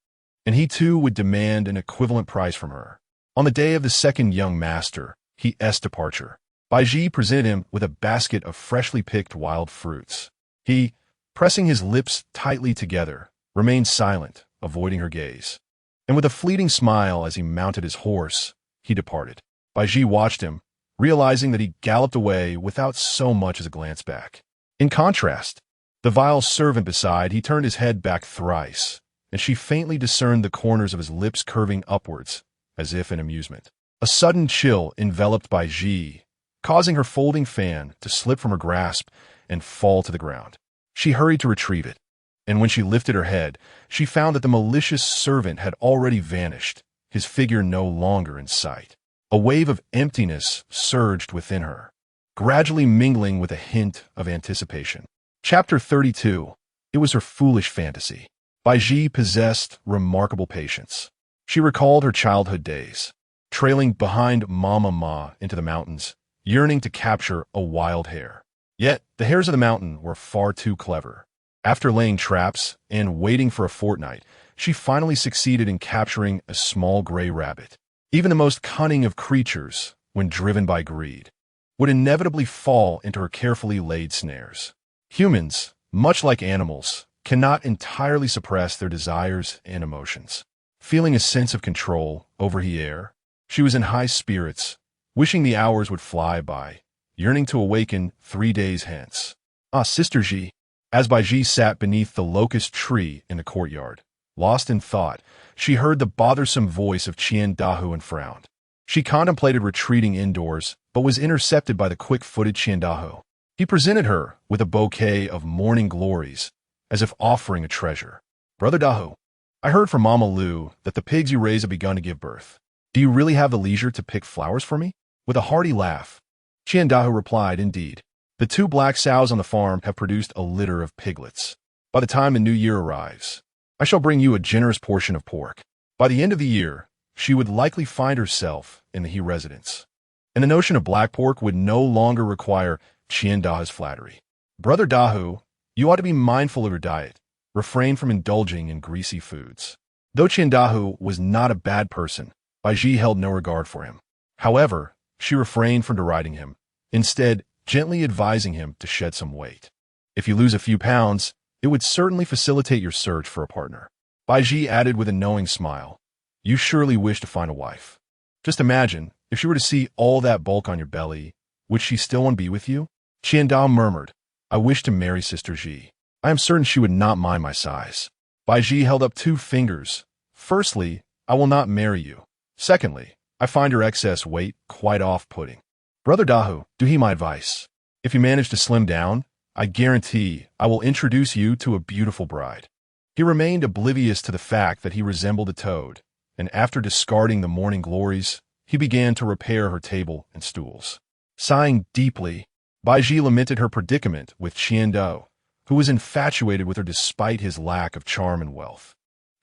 and he too would demand an equivalent price from her. On the day of the second young master, He-'s departure, Baizhi presented him with a basket of freshly picked wild fruits. He, pressing his lips tightly together, remained silent, avoiding her gaze. And with a fleeting smile as he mounted his horse, he departed. Baizhi watched him, realizing that he galloped away without so much as a glance back. In contrast, the vile servant beside, he turned his head back thrice, and she faintly discerned the corners of his lips curving upwards, as if in amusement. A sudden chill enveloped Baizhi, causing her folding fan to slip from her grasp and fall to the ground. She hurried to retrieve it, and when she lifted her head, she found that the malicious servant had already vanished, his figure no longer in sight. A wave of emptiness surged within her, gradually mingling with a hint of anticipation. Chapter 32. It was her foolish fantasy. Baizhi possessed remarkable patience. She recalled her childhood days, trailing behind Mama Ma into the mountains, yearning to capture a wild hare. Yet, the hares of the mountain were far too clever. After laying traps and waiting for a fortnight, she finally succeeded in capturing a small gray rabbit. Even the most cunning of creatures, when driven by greed, would inevitably fall into her carefully laid snares. Humans, much like animals, cannot entirely suppress their desires and emotions. Feeling a sense of control over Hier, she was in high spirits, wishing the hours would fly by, yearning to awaken 3 days hence. "Ah, Sister Ji." As Baizhi sat beneath the locust tree in the courtyard, lost in thought, she heard the bothersome voice of Qian Dahu and frowned. She contemplated retreating indoors, but was intercepted by the quick-footed Qian Dahu. He presented her with a bouquet of morning glories, as if offering a treasure. "Brother Dahu, I heard from Mama Lu that the pigs you raise have begun to give birth. Do you really have the leisure to pick flowers for me?" With a hearty laugh, Qian Dahu replied, "Indeed. The 2 black sows on the farm have produced a litter of piglets. By the time the new year arrives, I shall bring you a generous portion of pork." By the end of the year, she would likely find herself in the He residence, and the notion of black pork would no longer require Qian Dahu's flattery. "Brother Dahu, you ought to be mindful of your diet. Refrain from indulging in greasy foods." Though Qian Dahu was not a bad person, Baizhi held no regard for him. However, she refrained from deriding him, instead gently advising him to shed some weight. "If you lose a few pounds, it would certainly facilitate your search for a partner." Baizhi added with a knowing smile, "You surely wish to find a wife. Just imagine, if she were to see all that bulk on your belly, would she still want to be with you?" Qian Dahu murmured, "I wish to marry Sister Ji. I am certain she would not mind my size." Baizhi held up 2 fingers. "Firstly, I will not marry you. Secondly, I find your excess weight quite off-putting." Brother Dahu, do heed my advice. If you manage to slim down, I guarantee I will introduce you to a beautiful bride. He remained oblivious to the fact that he resembled a toad, and after discarding the morning glories, he began to repair her table and stools. Sighing deeply, Baizhi lamented her predicament with Qiandao, who was infatuated with her despite his lack of charm and wealth.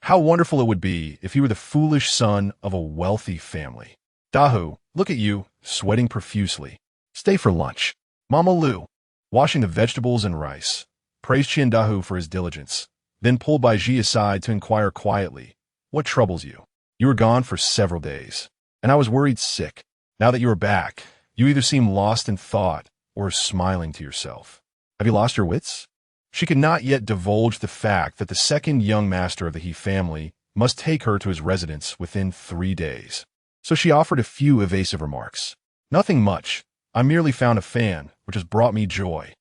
How wonderful it would be if he were the foolish son of a wealthy family. Dahu, look at you, sweating profusely. Stay for lunch. Mama Lu, washing the vegetables and rice, praised Qiandahu for his diligence, then pulled Baizhi aside to inquire quietly, "What troubles you? You were gone for several days, and I was worried sick. Now that you are back, you either seem lost in thought or smiling to yourself. Have you lost your wits?" She could not yet divulge the fact that the second young master of the He family must take her to his residence within 3 days. So she offered a few evasive remarks. "Nothing much. I merely found a fan, which has brought me joy."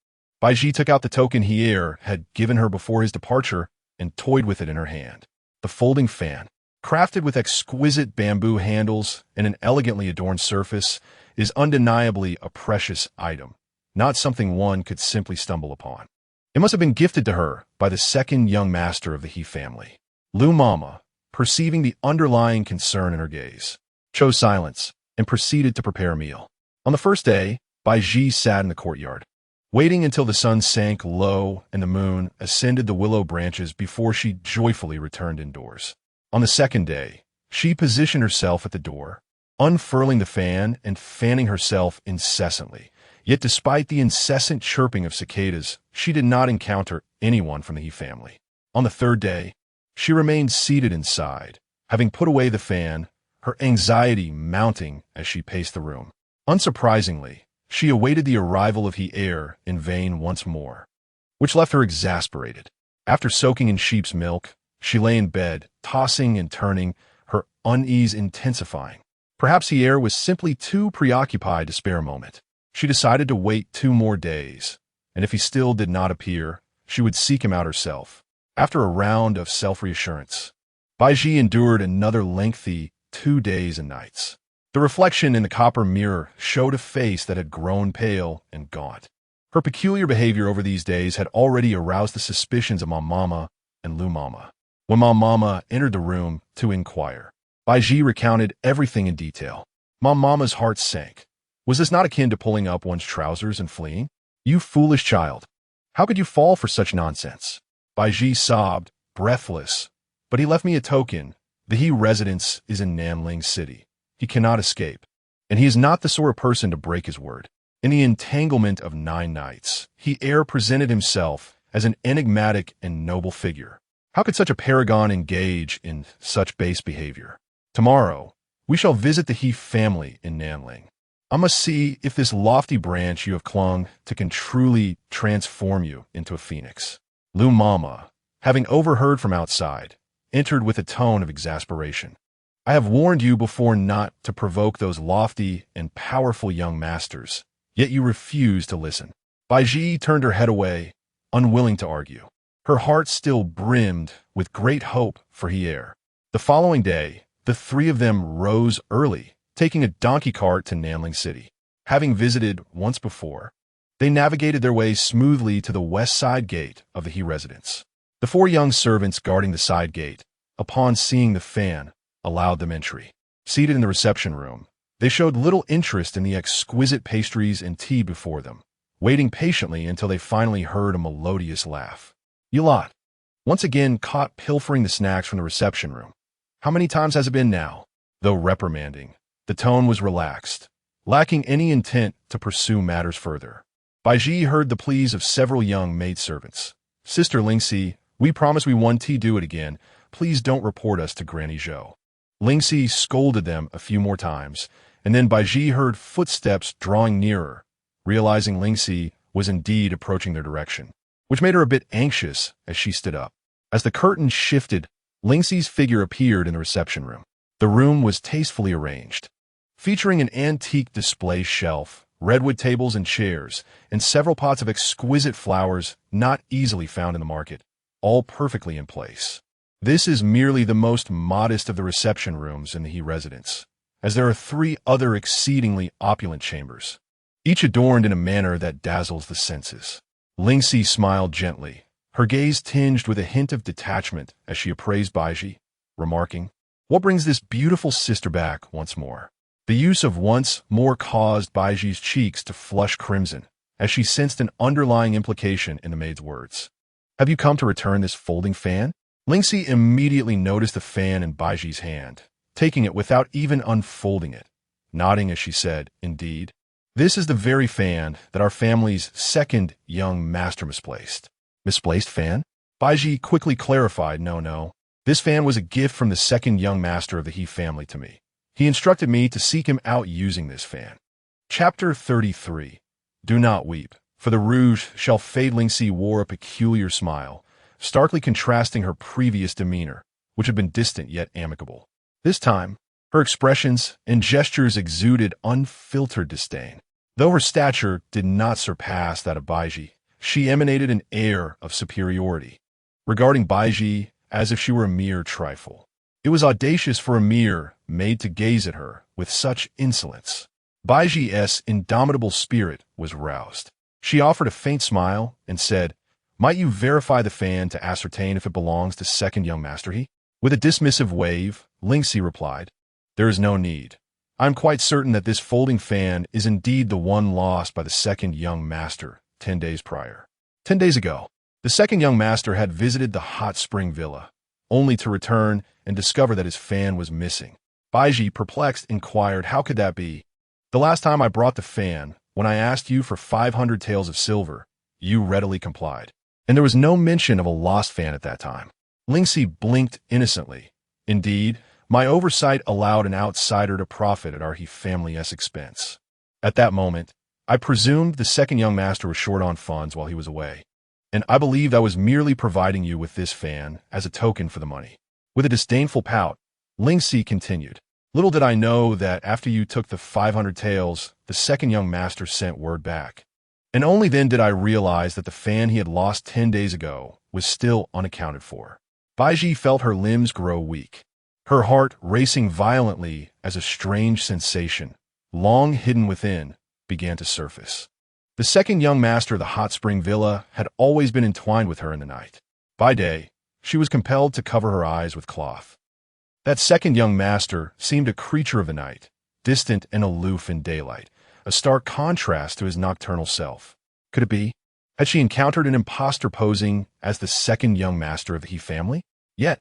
Baizhi took out the token Hier had given her before his departure and toyed with it in her hand. The folding fan, crafted with exquisite bamboo handles and an elegantly adorned surface, is undeniably a precious item, not something one could simply stumble upon. It must have been gifted to her by the second young master of the He family. Lu Mama, perceiving the underlying concern in her gaze, chose silence and proceeded to prepare a meal. On the first day, Baizhi sat in the courtyard, waiting until the sun sank low and the moon ascended the willow branches before she joyfully returned indoors. On the second day, she positioned herself at the door, unfurling the fan and fanning herself incessantly. Yet despite the incessant chirping of cicadas, she did not encounter anyone from the He family. On the third day, she remained seated inside, having put away the fan, her anxiety mounting as she paced the room. Unsurprisingly, she awaited the arrival of He heir in vain once more, which left her exasperated. After soaking in sheep's milk, she lay in bed, tossing and turning, her unease intensifying. Perhaps He heir was simply too preoccupied to spare a moment. She decided to wait 2 more days, and if he still did not appear, she would seek him out herself. After a round of self-reassurance, Baizhi endured another lengthy 2 days and nights. The reflection in the copper mirror showed a face that had grown pale and gaunt. Her peculiar behavior over these days had already aroused the suspicions of Mama and Lu Mama. When Mama entered the room to inquire, Baizhi recounted everything in detail. Mama's heart sank. Was this not akin to pulling up one's trousers and fleeing? "You foolish child! How could you fall for such nonsense?" Baizhi sobbed, breathless. "But he left me a token. The He residence is in Nanling City. He cannot escape. And he is not the sort of person to break his word." In the entanglement of 9 nights, He heir presented himself as an enigmatic and noble figure. How could such a paragon engage in such base behavior? "Tomorrow, we shall visit the He family in Nanling. I must see if this lofty branch you have clung to can truly transform you into a phoenix." Lu Mama, having overheard from outside, entered with a tone of exasperation. "I have warned you before not to provoke those lofty and powerful young masters, yet you refuse to listen." Baizhi turned her head away, unwilling to argue. Her heart still brimmed with great hope for He heir. The following day, the 3 of them rose early, taking a donkey cart to Nanling City. Having visited once before, they navigated their way smoothly to the west side gate of the He residence. The 4 young servants guarding the side gate, upon seeing the fan, allowed them entry. Seated in the reception room, they showed little interest in the exquisite pastries and tea before them, waiting patiently until they finally heard a melodious laugh. "You lot, once again caught pilfering the snacks from the reception room. How many times has it been now?" Though reprimanding, the tone was relaxed, lacking any intent to pursue matters further. Baizhi heard the pleas of several young maidservants. "Sister Lingxi, we promise we won't do it again. Please don't report us to Granny Zhou." Lingxi scolded them a few more times, and then Baizhi heard footsteps drawing nearer, realizing Lingxi was indeed approaching their direction, which made her a bit anxious as she stood up. As the curtain shifted, Lingxi's figure appeared in the reception room. The room was tastefully arranged, featuring an antique display shelf, redwood tables and chairs, and several pots of exquisite flowers not easily found in the market, all perfectly in place. This is merely the most modest of the reception rooms in the He residence, as there are 3 other exceedingly opulent chambers. each adorned in a manner that dazzles the senses. Lingxi smiled gently, her gaze tinged with a hint of detachment as she appraised Baizhi, remarking, "What brings this beautiful sister back once more?" The use of once more caused Baizhi's cheeks to flush crimson, as she sensed an underlying implication in the maid's words. "Have you come to return this folding fan?" Lingxi immediately noticed the fan in Baizhi's hand, taking it without even unfolding it, nodding as she said, "Indeed. This is the very fan that our family's second young master misplaced." "Misplaced fan?" Baizhi quickly clarified, No. This fan was a gift from the second young master of the He family to me. He instructed me to seek him out using this fan." Chapter 33. Do not weep, for the rouge shall fade. Lingxi wore a peculiar smile, starkly contrasting her previous demeanor, which had been distant yet amicable. This time, her expressions and gestures exuded unfiltered disdain. Though her stature did not surpass that of Baizhi, she emanated an air of superiority, regarding Baizhi as if she were a mere trifle. It was audacious for a mere maid to gaze at her with such insolence. Baizhi's indomitable spirit was roused. She offered a faint smile and said, "Might you verify the fan to ascertain if it belongs to second young master He?" With a dismissive wave, Lingxi replied, "There is no need. I am quite certain that this folding fan is indeed the one lost by the second young master 10 days prior. 10 days ago, the second young master had visited the hot spring villa, only to return and discover that his fan was missing." Baizhi, perplexed, inquired, "How could that be? The last time I brought the fan, when I asked you for 500 taels of silver, you readily complied. And there was no mention of a lost fan at that time." Lingxi blinked innocently. "Indeed, my oversight allowed an outsider to profit at our He family's expense. At that moment, I presumed the second young master was short on funds while he was away, and I believed I was merely providing you with this fan as a token for the money." With a disdainful pout, Lingxi continued, "Little did I know that after you took the 500 taels, the second young master sent word back. And only then did I realize that the fan he had lost 10 days ago was still unaccounted for." Baizhi felt her limbs grow weak, her heart racing violently as a strange sensation, long hidden within, began to surface. The second young master of the hot spring villa had always been entwined with her in the night. By day, she was compelled to cover her eyes with cloth. That second young master seemed a creature of the night, distant and aloof in daylight, a stark contrast to his nocturnal self. Could it be? Had she encountered an impostor posing as the second young master of the He family? Yet,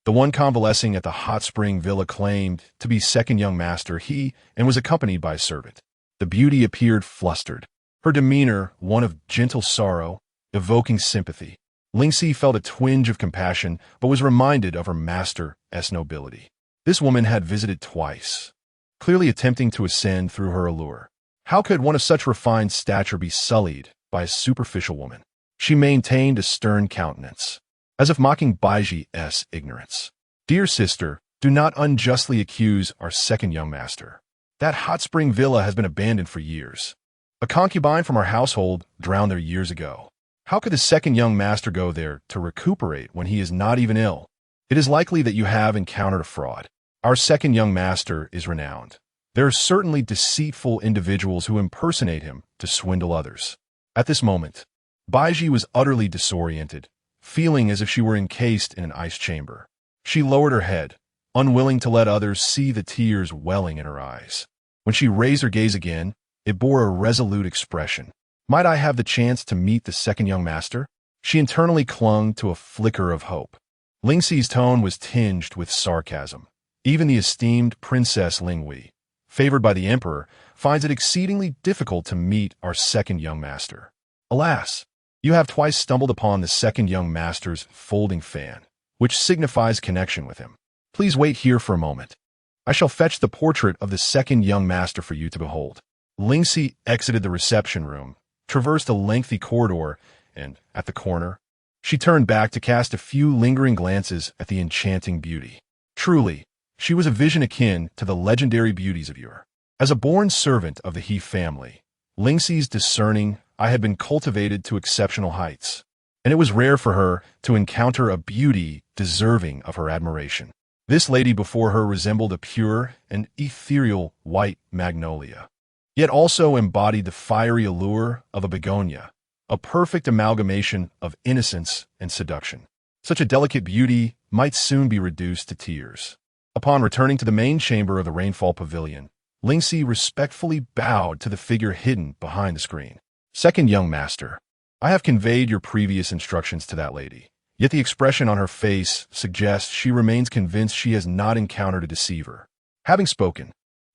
the one convalescing at the hot spring villa claimed to be second young master He and was accompanied by a servant. The beauty appeared flustered, her demeanor one of gentle sorrow, evoking sympathy. Lingxi felt a twinge of compassion, but was reminded of her master's nobility. This woman had visited twice, clearly attempting to ascend through her allure. How could one of such refined stature be sullied by a superficial woman? She maintained a stern countenance, as if mocking Baizhi's ignorance. "Dear sister, do not unjustly accuse our second young master. That hot spring villa has been abandoned for years. A concubine from our household drowned there years ago. How could the second young master go there to recuperate when he is not even ill? It is likely that you have encountered a fraud. Our second young master is renowned. There are certainly deceitful individuals who impersonate him to swindle others." At this moment, Baizhi was utterly disoriented, feeling as if she were encased in an ice chamber. She lowered her head, unwilling to let others see the tears welling in her eyes. When she raised her gaze again, it bore a resolute expression. "Might I have the chance to meet the second young master?" She internally clung to a flicker of hope. Lingxi's tone was tinged with sarcasm. "Even the esteemed Princess Linghui, favored by the emperor, finds it exceedingly difficult to meet our second young master. Alas, you have twice stumbled upon the second young master's folding fan, which signifies connection with him. Please wait here for a moment. I shall fetch the portrait of the second young master for you to behold." Lingxi exited the reception room, traversed a lengthy corridor, and, at the corner, she turned back to cast a few lingering glances at the enchanting beauty. Truly, she was a vision akin to the legendary beauties of yore. As a born servant of the He family, Lingxi's discerning eye had been cultivated to exceptional heights, and it was rare for her to encounter a beauty deserving of her admiration. This lady before her resembled a pure and ethereal white magnolia, yet also embodied the fiery allure of a begonia, a perfect amalgamation of innocence and seduction. Such a delicate beauty might soon be reduced to tears. Upon returning to the main chamber of the Rainfall Pavilion, Lingxi respectfully bowed to the figure hidden behind the screen. Second young master, I have conveyed your previous instructions to that lady, yet the expression on her face suggests she remains convinced she has not encountered a deceiver. Having spoken,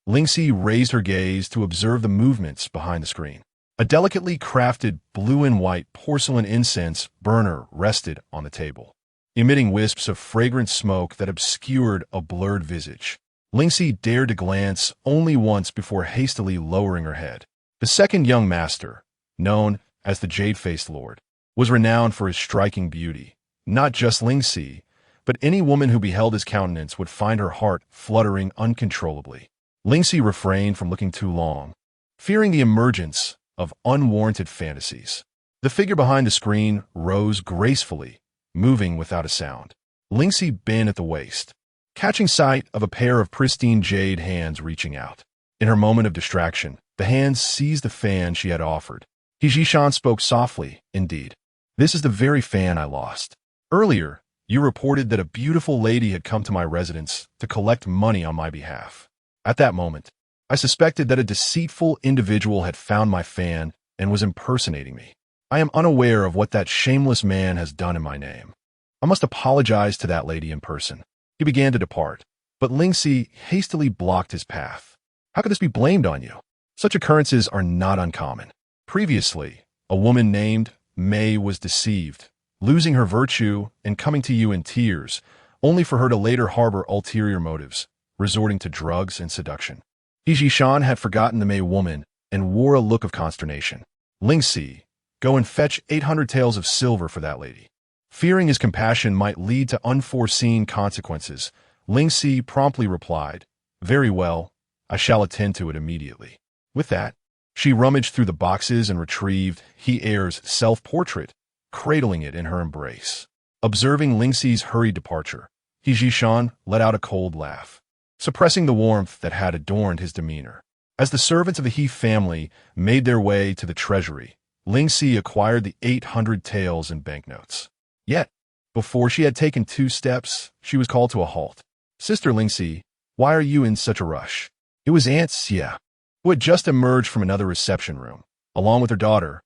Lingxi raised her gaze to observe the movements behind the screen. A delicately crafted blue and white porcelain incense burner rested on the table, emitting wisps of fragrant smoke that obscured a blurred visage. Lingxi dared to glance only once before hastily lowering her head. The second young master, known as the Jade-Faced Lord, was renowned for his striking beauty. Not just Lingxi, but any woman who beheld his countenance would find her heart fluttering uncontrollably. Lingxi refrained from looking too long, fearing the emergence of unwarranted fantasies. The figure behind the screen rose gracefully, moving without a sound. Lingxi bent at the waist, catching sight of a pair of pristine jade hands reaching out. In her moment of distraction, the hands seized the fan she had offered. Jishan spoke softly, indeed. This is the very fan I lost. Earlier, you reported that a beautiful lady had come to my residence to collect money on my behalf. At that moment, I suspected that a deceitful individual had found my fan and was impersonating me. I am unaware of what that shameless man has done in my name. I must apologize to that lady in person. He began to depart, but Lingxi hastily blocked his path. How could this be blamed on you? Such occurrences are not uncommon. Previously, a woman named Mei was deceived, losing her virtue and coming to you in tears, only for her to later harbor ulterior motives, resorting to drugs and seduction. Jishan had forgotten the Mei woman and wore a look of consternation. Lingxi, go and fetch 800 taels of silver for that lady. Fearing his compassion might lead to unforeseen consequences, Lingxi promptly replied, Very well, I shall attend to it immediately. With that, she rummaged through the boxes and retrieved He Heir's self-portrait, cradling it in her embrace. Observing Lingxi's hurried departure, Jishan let out a cold laugh, suppressing the warmth that had adorned his demeanor. As the servants of the He family made their way to the treasury, Lingxi acquired the 800 taels in banknotes. Yet, before she had taken 2 steps, she was called to a halt. Sister Lingxi, why are you in such a rush? It was Aunt Xia, who had just emerged from another reception room, along with her daughter,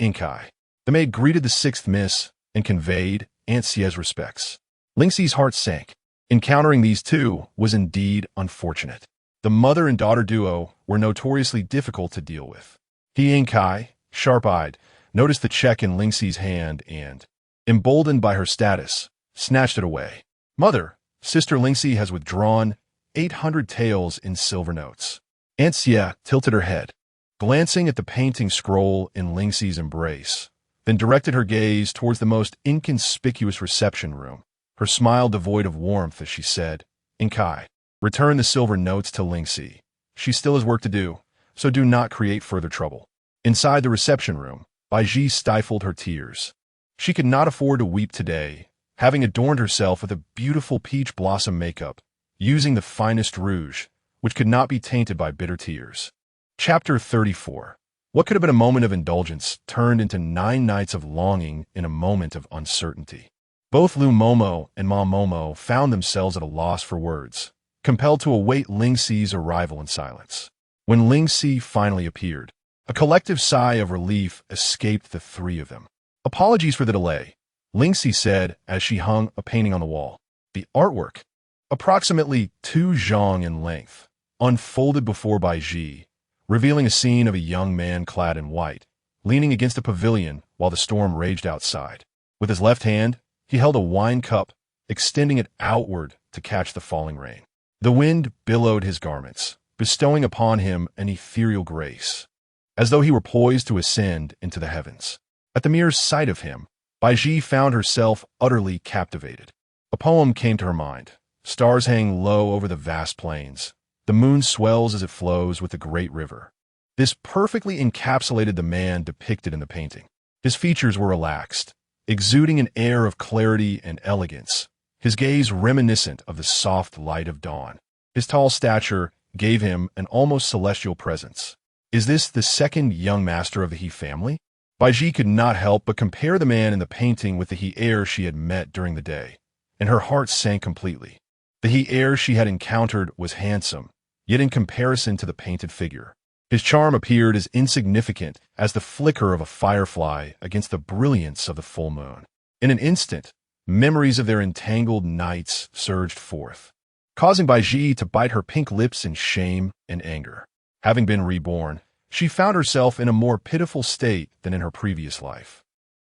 Inkai. The maid greeted the 6th miss and conveyed Aunt Xia's respects. Lingxi's heart sank. Encountering these two was indeed unfortunate. The mother and daughter duo were notoriously difficult to deal with. Inkai, sharp-eyed, noticed the check in Lingxi's hand and, emboldened by her status, snatched it away. Mother, Sister Lingxi has withdrawn 800 taels in silver notes. Aunt Xia tilted her head, glancing at the painting scroll in Lingxi's embrace, then directed her gaze towards the most inconspicuous reception room, her smile devoid of warmth as she said, Inkai, return the silver notes to Lingxi. She still has work to do, so do not create further trouble. Inside the reception room, Baizhi stifled her tears. She could not afford to weep today, having adorned herself with a beautiful peach blossom makeup, using the finest rouge, which could not be tainted by bitter tears. Chapter 34. What could have been a moment of indulgence turned into 9 nights of longing in a moment of uncertainty. Both Lu Momo and Ma Momo found themselves at a loss for words, compelled to await Lingxi's arrival in silence. When Lingxi finally appeared, a collective sigh of relief escaped the 3 of them. Apologies for the delay, Lingxi said as she hung a painting on the wall. The artwork, approximately 2 zhang in length, unfolded before Baizhi, revealing a scene of a young man clad in white, leaning against a pavilion while the storm raged outside. With his left hand, he held a wine cup, extending it outward to catch the falling rain. The wind billowed his garments, bestowing upon him an ethereal grace, as though he were poised to ascend into the heavens. At the mere sight of him, Baizhi found herself utterly captivated. A poem came to her mind. Stars hang low over the vast plains. The moon swells as it flows with the great river. This perfectly encapsulated the man depicted in the painting. His features were relaxed, exuding an air of clarity and elegance, his gaze reminiscent of the soft light of dawn. His tall stature gave him an almost celestial presence. Is this the second young master of the He family? Baizhi could not help but compare the man in the painting with the He heir she had met during the day, and her heart sank completely. The He heir she had encountered was handsome, yet in comparison to the painted figure, his charm appeared as insignificant as the flicker of a firefly against the brilliance of the full moon. In an instant, memories of their entangled nights surged forth, causing Baizhi to bite her pink lips in shame and anger. Having been reborn, she found herself in a more pitiful state than in her previous life.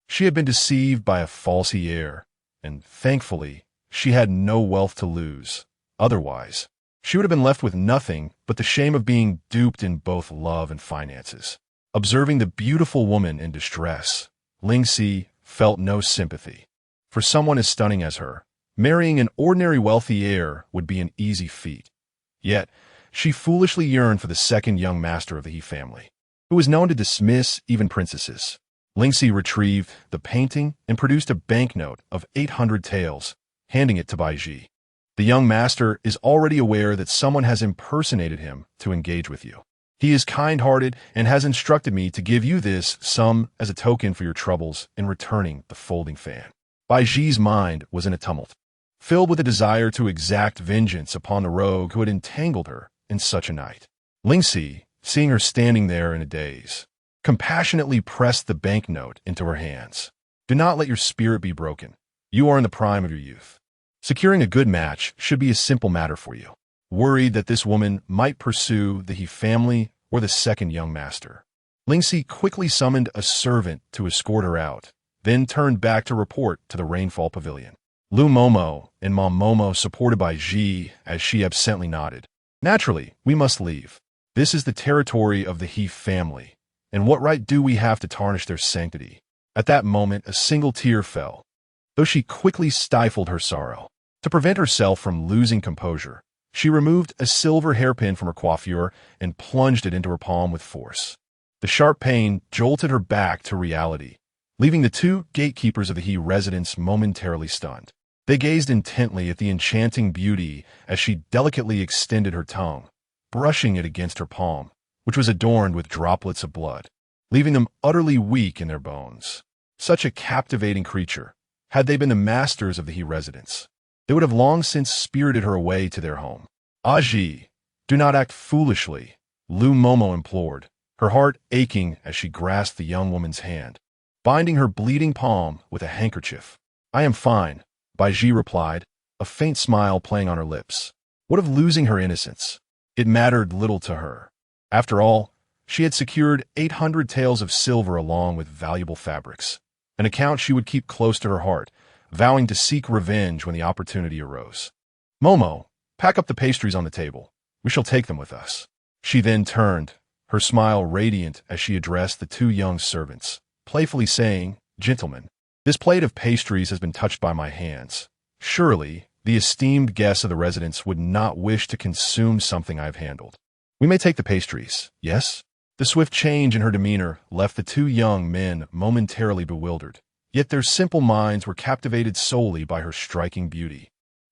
She had been deceived by a false He heir, and thankfully, she had no wealth to lose. Otherwise, she would have been left with nothing but the shame of being duped in both love and finances. Observing the beautiful woman in distress, Lingxi felt no sympathy. For someone as stunning as her, marrying an ordinary wealthy heir would be an easy feat. Yet, she foolishly yearned for the second young master of the He family, who was known to dismiss even princesses. Lingxi retrieved the painting and produced a banknote of 800 taels, handing it to Baizhi. The young master is already aware that someone has impersonated him to engage with you. He is kind-hearted and has instructed me to give you this sum as a token for your troubles in returning the folding fan. Baizhi's mind was in a tumult, filled with a desire to exact vengeance upon the rogue who had entangled her in such a night. Lingxi, seeing her standing there in a daze, compassionately pressed the banknote into her hands. Do not let your spirit be broken. You are in the prime of your youth. Securing a good match should be a simple matter for you. Worried that this woman might pursue the He family or the second young master, Lingxi quickly summoned a servant to escort her out, then turned back to report to the Rainfall Pavilion. Lu Momo and Mom Momo supported Baizhi as she absently nodded. Naturally, we must leave. This is the territory of the He family, and what right do we have to tarnish their sanctity? At that moment, a single tear fell, though she quickly stifled her sorrow. To prevent herself from losing composure, she removed a silver hairpin from her coiffure and plunged it into her palm with force. The sharp pain jolted her back to reality, leaving the two gatekeepers of the He residence momentarily stunned. They gazed intently at the enchanting beauty as she delicately extended her tongue, brushing it against her palm, which was adorned with droplets of blood, leaving them utterly weak in their bones. Such a captivating creature, had they been the masters of the He residence, they would have long since spirited her away to their home. Baizhi, do not act foolishly, Lu Momo implored, her heart aching as she grasped the young woman's hand, binding her bleeding palm with a handkerchief. I am fine, Baizhi replied, a faint smile playing on her lips. What of losing her innocence? It mattered little to her. After all, she had secured 800 taels of silver along with valuable fabrics, an account she would keep close to her heart, vowing to seek revenge when the opportunity arose. Momo, pack up the pastries on the table. We shall take them with us. She then turned, her smile radiant as she addressed the two young servants, playfully saying, Gentlemen, this plate of pastries has been touched by my hands. Surely, the esteemed guests of the residence would not wish to consume something I have handled. We may take the pastries, yes? The swift change in her demeanor left the two young men momentarily bewildered, yet their simple minds were captivated solely by her striking beauty.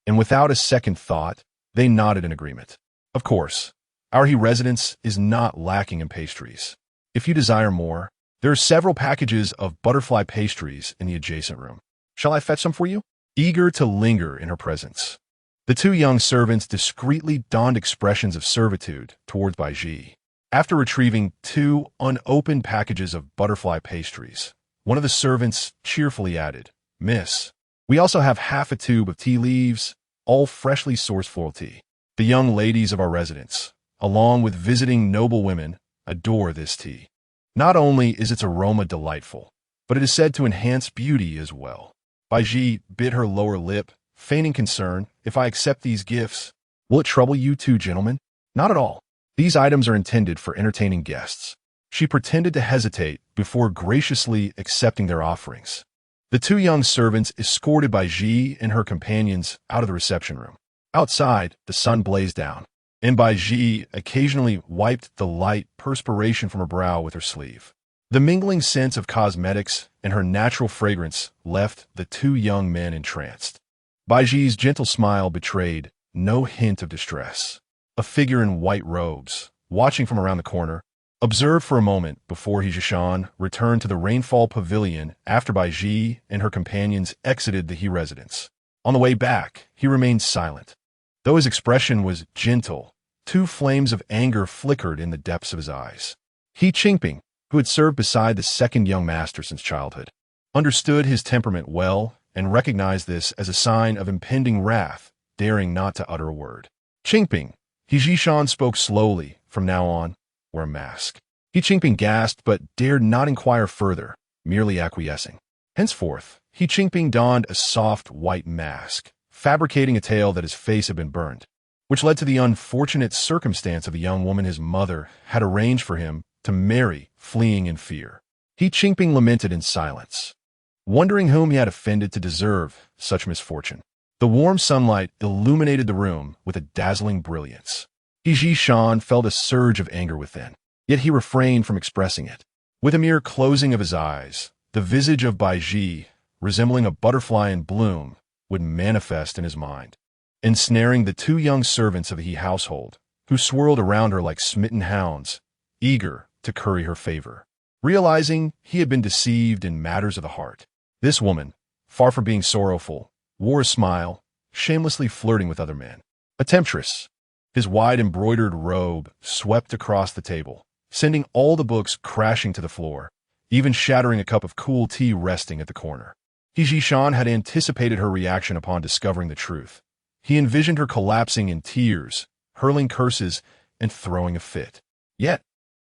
And without a second thought, they nodded in agreement. Of course, our He residence is not lacking in pastries. If you desire more, there are several packages of butterfly pastries in the adjacent room. Shall I fetch some for you? Eager to linger in her presence, the two young servants discreetly donned expressions of servitude towards Baizhi. After retrieving 2 unopened packages of butterfly pastries, one of the servants cheerfully added, Miss, we also have half a tube of tea leaves, all freshly sourced floral tea. The young ladies of our residence, along with visiting noble women, adore this tea. Not only is its aroma delightful, but it is said to enhance beauty as well. Baizhi bit her lower lip, feigning concern. If I accept these gifts, will it trouble you two gentlemen? Not at all. These items are intended for entertaining guests. She pretended to hesitate before graciously accepting their offerings. The two young servants escorted Baizhi and her companions out of the reception room. Outside, the sun blazed down, and Baizhi occasionally wiped the light perspiration from her brow with her sleeve. The mingling scent of cosmetics and her natural fragrance left the two young men entranced. Baizhi's gentle smile betrayed no hint of distress. A figure in white robes, watching from around the corner, observed for a moment before Jishan returned to the Rainfall Pavilion after Baizhi and her companions exited the He residence. On the way back, he remained silent. Though his expression was gentle, two flames of anger flickered in the depths of his eyes. He Qingping, who had served beside the second young master since childhood, understood his temperament well and recognized this as a sign of impending wrath, daring not to utter a word. Qingping, He Jishan spoke slowly. From now on, wear a mask. He Qingping gasped but dared not inquire further, merely acquiescing. Henceforth, He Qingping donned a soft white mask, fabricating a tale that his face had been burned, which led to the unfortunate circumstance of the young woman his mother had arranged for him to marry, fleeing in fear. He Qingping lamented in silence, wondering whom he had offended to deserve such misfortune. The warm sunlight illuminated the room with a dazzling brilliance. He Jishan felt a surge of anger within, yet he refrained from expressing it. With a mere closing of his eyes, the visage of Baizhi, resembling a butterfly in bloom, would manifest in his mind, ensnaring the two young servants of the He household, who swirled around her like smitten hounds, eager to curry her favor. Realizing he had been deceived in matters of the heart, this woman, far from being sorrowful, wore a smile, shamelessly flirting with other men. A temptress. His wide embroidered robe swept across the table, sending all the books crashing to the floor, even shattering a cup of cool tea resting at the corner. He Jishan had anticipated her reaction upon discovering the truth. He envisioned her collapsing in tears, hurling curses, and throwing a fit. Yet,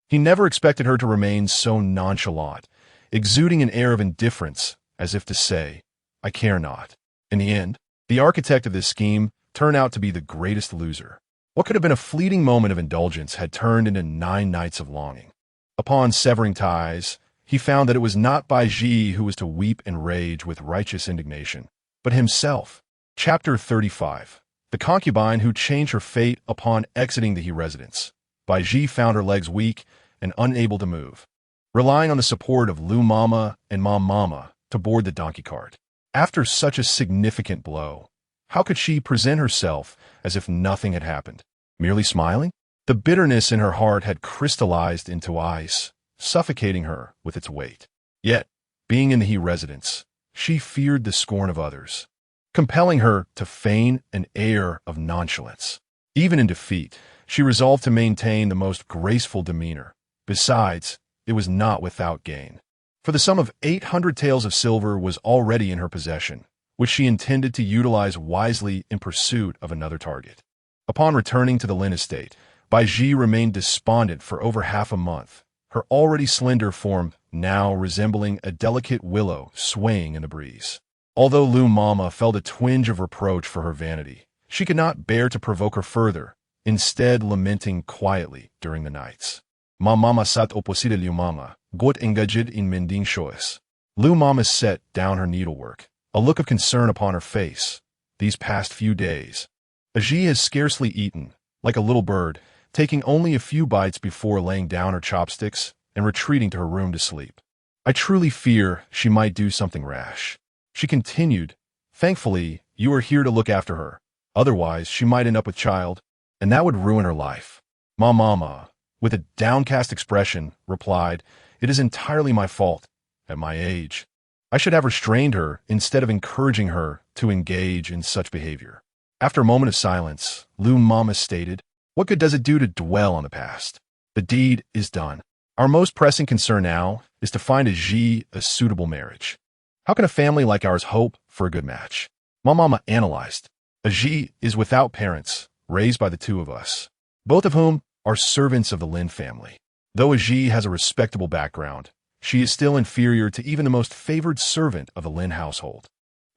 he never expected her to remain so nonchalant, exuding an air of indifference, as if to say, "I care not." In the end, the architect of this scheme turned out to be the greatest loser. What could have been a fleeting moment of indulgence had turned into 9 nights of longing. Upon severing ties, he found that it was not Baizhi who was to weep and rage with righteous indignation, but himself. Chapter 35. The concubine who changed her fate upon exiting the He residence. Baizhi found her legs weak and unable to move, relying on the support of Lu Mama and Mom Mama to board the donkey cart. After such a significant blow, how could she present herself as if nothing had happened, merely smiling? The bitterness in her heart had crystallized into ice, suffocating her with its weight. Yet, being in the He residence, she feared the scorn of others, compelling her to feign an air of nonchalance. Even in defeat, she resolved to maintain the most graceful demeanor. Besides, it was not without gain, for the sum of 800 taels of silver was already in her possession, which she intended to utilize wisely in pursuit of another target. Upon returning to the Lin estate, Baizhi remained despondent for over half a month, her already slender form now resembling a delicate willow swaying in the breeze. Although Lu Mama felt a twinge of reproach for her vanity, she could not bear to provoke her further, instead lamenting quietly during the nights. Ma Mama sat opposite Lu Mama, got engaged in mending shoes. Lu Mama set down her needlework, a look of concern upon her face. These past few days, Baizhi has scarcely eaten, like a little bird, taking only a few bites before laying down her chopsticks and retreating to her room to sleep. I truly fear she might do something rash. She continued, "Thankfully, you are here to look after her. Otherwise, she might end up with child, and that would ruin her life." Ma Mama, with a downcast expression, replied, "It is entirely my fault. At my age, I should have restrained her instead of encouraging her to engage in such behavior." After a moment of silence, Lu Mama stated, "What good does it do to dwell on the past? The deed is done. Our most pressing concern now is to find a suitable marriage. How can a family like ours hope for a good match?" Ma Mama analyzed. Baizhi is without parents, raised by the two of us, both of whom are servants of the Lin family. Though Baizhi has a respectable background, she is still inferior to even the most favored servant of the Lin household.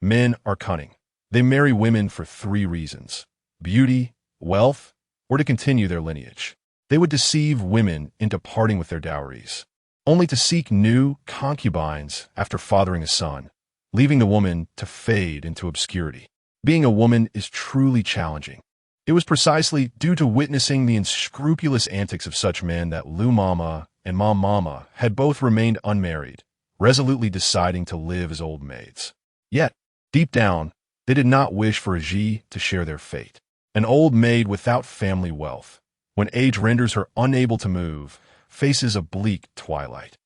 Men are cunning. They marry women for 3 reasons: beauty, wealth, or to continue their lineage. They would deceive women into parting with their dowries, only to seek new concubines after fathering a son, leaving the woman to fade into obscurity. Being a woman is truly challenging. It was precisely due to witnessing the unscrupulous antics of such men that Lu Mama and Mom Mama had both remained unmarried, resolutely deciding to live as old maids. Yet, deep down, they did not wish for Baizhi to share their fate. An old maid without family wealth, when age renders her unable to move, faces of bleak twilight.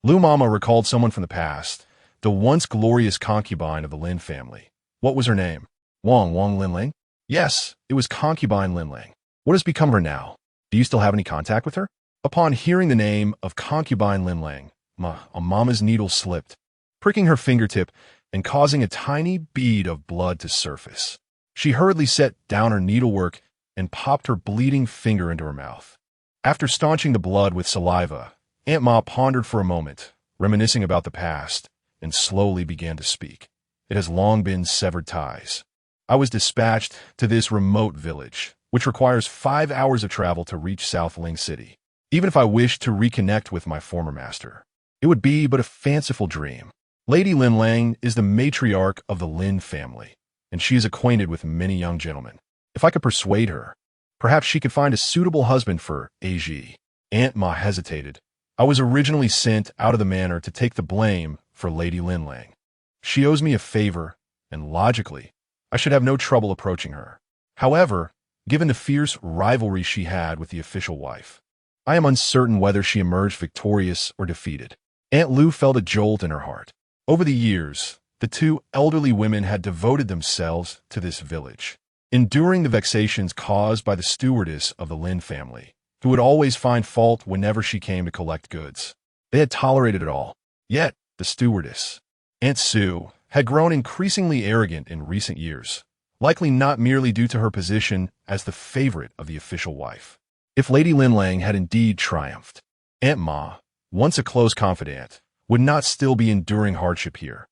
Lu Mama recalled someone from the past, the once glorious concubine of the Lin family. What was her name? Wang Linling? Yes, it was Concubine Linling. What has become of her now? Do you still have any contact with her? Upon hearing the name of Concubine Linling, Mama's needle slipped, pricking her fingertip and causing a tiny bead of blood to surface. She hurriedly set down her needlework and popped her bleeding finger into her mouth. After staunching the blood with saliva, Aunt Ma pondered for a moment, reminiscing about the past, and slowly began to speak. It has long been severed ties. I was dispatched to this remote village, which requires 5 hours of travel to reach South Ling City. Even if I wished to reconnect with my former master, it would be but a fanciful dream. Lady Lin Lang is the matriarch of the Lin family, and she is acquainted with many young gentlemen. If I could persuade her, perhaps she could find a suitable husband for Baizhi. Aunt Ma hesitated. I was originally sent out of the manor to take the blame for Lady Lin Lang. She owes me a favor, and logically, I should have no trouble approaching her. However, given the fierce rivalry she had with the official wife, I am uncertain whether she emerged victorious or defeated. Aunt Lu felt a jolt in her heart. Over the years, the two elderly women had devoted themselves to this village, enduring the vexations caused by the stewardess of the Lin family, who would always find fault whenever she came to collect goods. They had tolerated it all. Yet, the stewardess, Aunt Sue, had grown increasingly arrogant in recent years, likely not merely due to her position as the favorite of the official wife. If Lady Lin Lang had indeed triumphed, Aunt Ma, once a close confidant, would not still be enduring hardship here.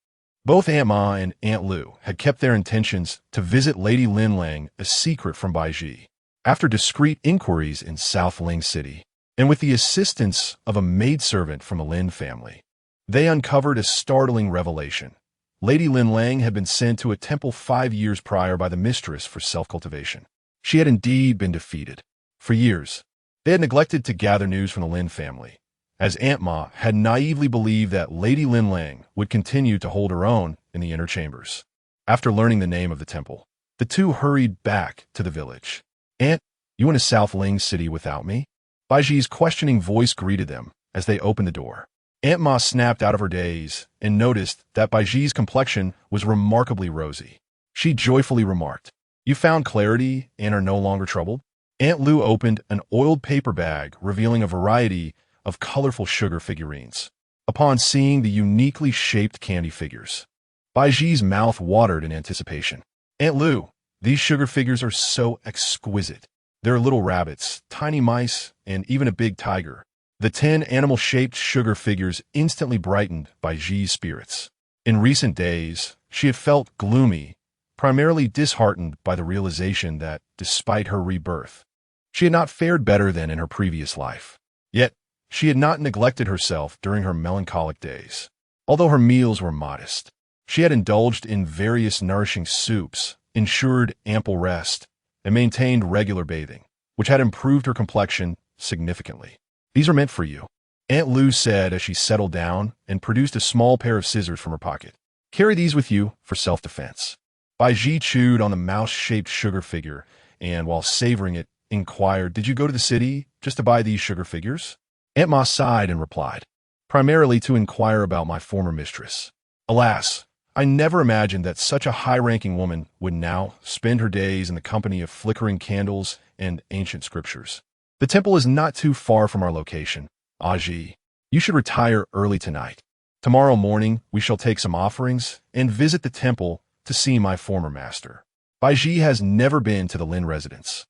Both Aunt Ma and Aunt Lu had kept their intentions to visit Lady Lin Lang a secret from Baizhi. After discreet inquiries in South Ling City, and with the assistance of a maidservant from the Lin family, they uncovered a startling revelation. Lady Lin Lang had been sent to a temple 5 years prior by the mistress for self-cultivation. She had indeed been defeated. For years, they had neglected to gather news from the Lin family, as Aunt Ma had naively believed that Lady Lin Lang would continue to hold her own in the inner chambers. After learning the name of the temple, the two hurried back to the village. Aunt, you went to South Ling City without me? Baizhi's questioning voice greeted them as they opened the door. Aunt Ma snapped out of her daze and noticed that Baizhi's complexion was remarkably rosy. She joyfully remarked, "You found clarity and are no longer troubled?" Aunt Lu opened an oiled paper bag revealing a variety of colorful sugar figurines. Upon seeing the uniquely shaped candy figures, Baizhi's mouth watered in anticipation. "Aunt Lu, these sugar figures are so exquisite. There are little rabbits, tiny mice, and even a big tiger." The 10 animal-shaped sugar figures instantly brightened Baizhi's spirits. In recent days, she had felt gloomy, primarily disheartened by the realization that, despite her rebirth, she had not fared better than in her previous life. Yet, she had not neglected herself during her melancholic days. Although her meals were modest, she had indulged in various nourishing soups, ensured ample rest, and maintained regular bathing, which had improved her complexion significantly. "These are meant for you," Aunt Lu said as she settled down and produced a small pair of scissors from her pocket. "Carry these with you for self-defense." Baizhi chewed on the mouse-shaped sugar figure and, while savoring it, inquired, "Did you go to the city just to buy these sugar figures?" Aunt Ma sighed and replied, "Primarily to inquire about my former mistress. Alas, I never imagined that such a high-ranking woman would now spend her days in the company of flickering candles and ancient scriptures. The temple is not too far from our location. Baizhi, you should retire early tonight. Tomorrow morning we shall take some offerings and visit the temple to see my former master." Baizhi has never been to the Lin residence.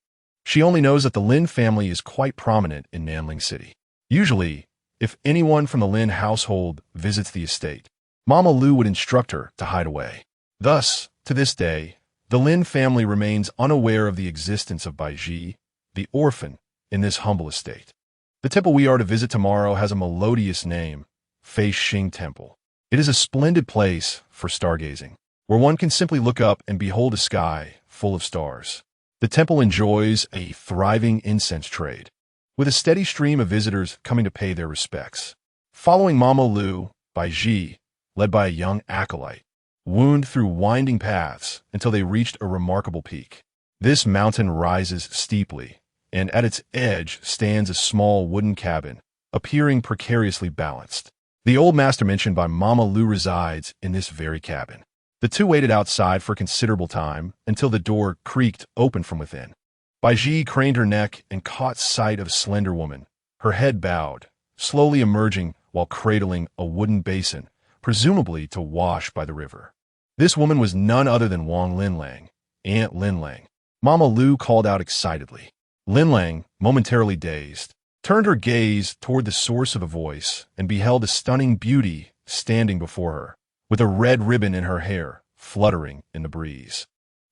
She only knows that the Lin family is quite prominent in Nanling City. Usually, if anyone from the Lin household visits the estate, Mama Lu would instruct her to hide away. Thus, to this day, the Lin family remains unaware of the existence of Baizhi, the orphan, in this humble estate. The temple we are to visit tomorrow has a melodious name, Fei Xing Temple. It is a splendid place for stargazing, where one can simply look up and behold a sky full of stars. The temple enjoys a thriving incense trade, with a steady stream of visitors coming to pay their respects. Following Mama Lu, Baizhi, led by a young acolyte, wound through winding paths until they reached a remarkable peak. This mountain rises steeply, and at its edge stands a small wooden cabin appearing precariously balanced. The old master mentioned by Mama Lu resides in this very cabin. The two waited outside for a considerable time until the door creaked open from within. Baizhi craned her neck and caught sight of a slender woman, her head bowed, slowly emerging while cradling a wooden basin, presumably to wash by the river. This woman was none other than Wang Linlang, Aunt Linlang. Mama Lu called out excitedly. Linlang, momentarily dazed, turned her gaze toward the source of the voice and beheld a stunning beauty standing before her, with a red ribbon in her hair fluttering in the breeze.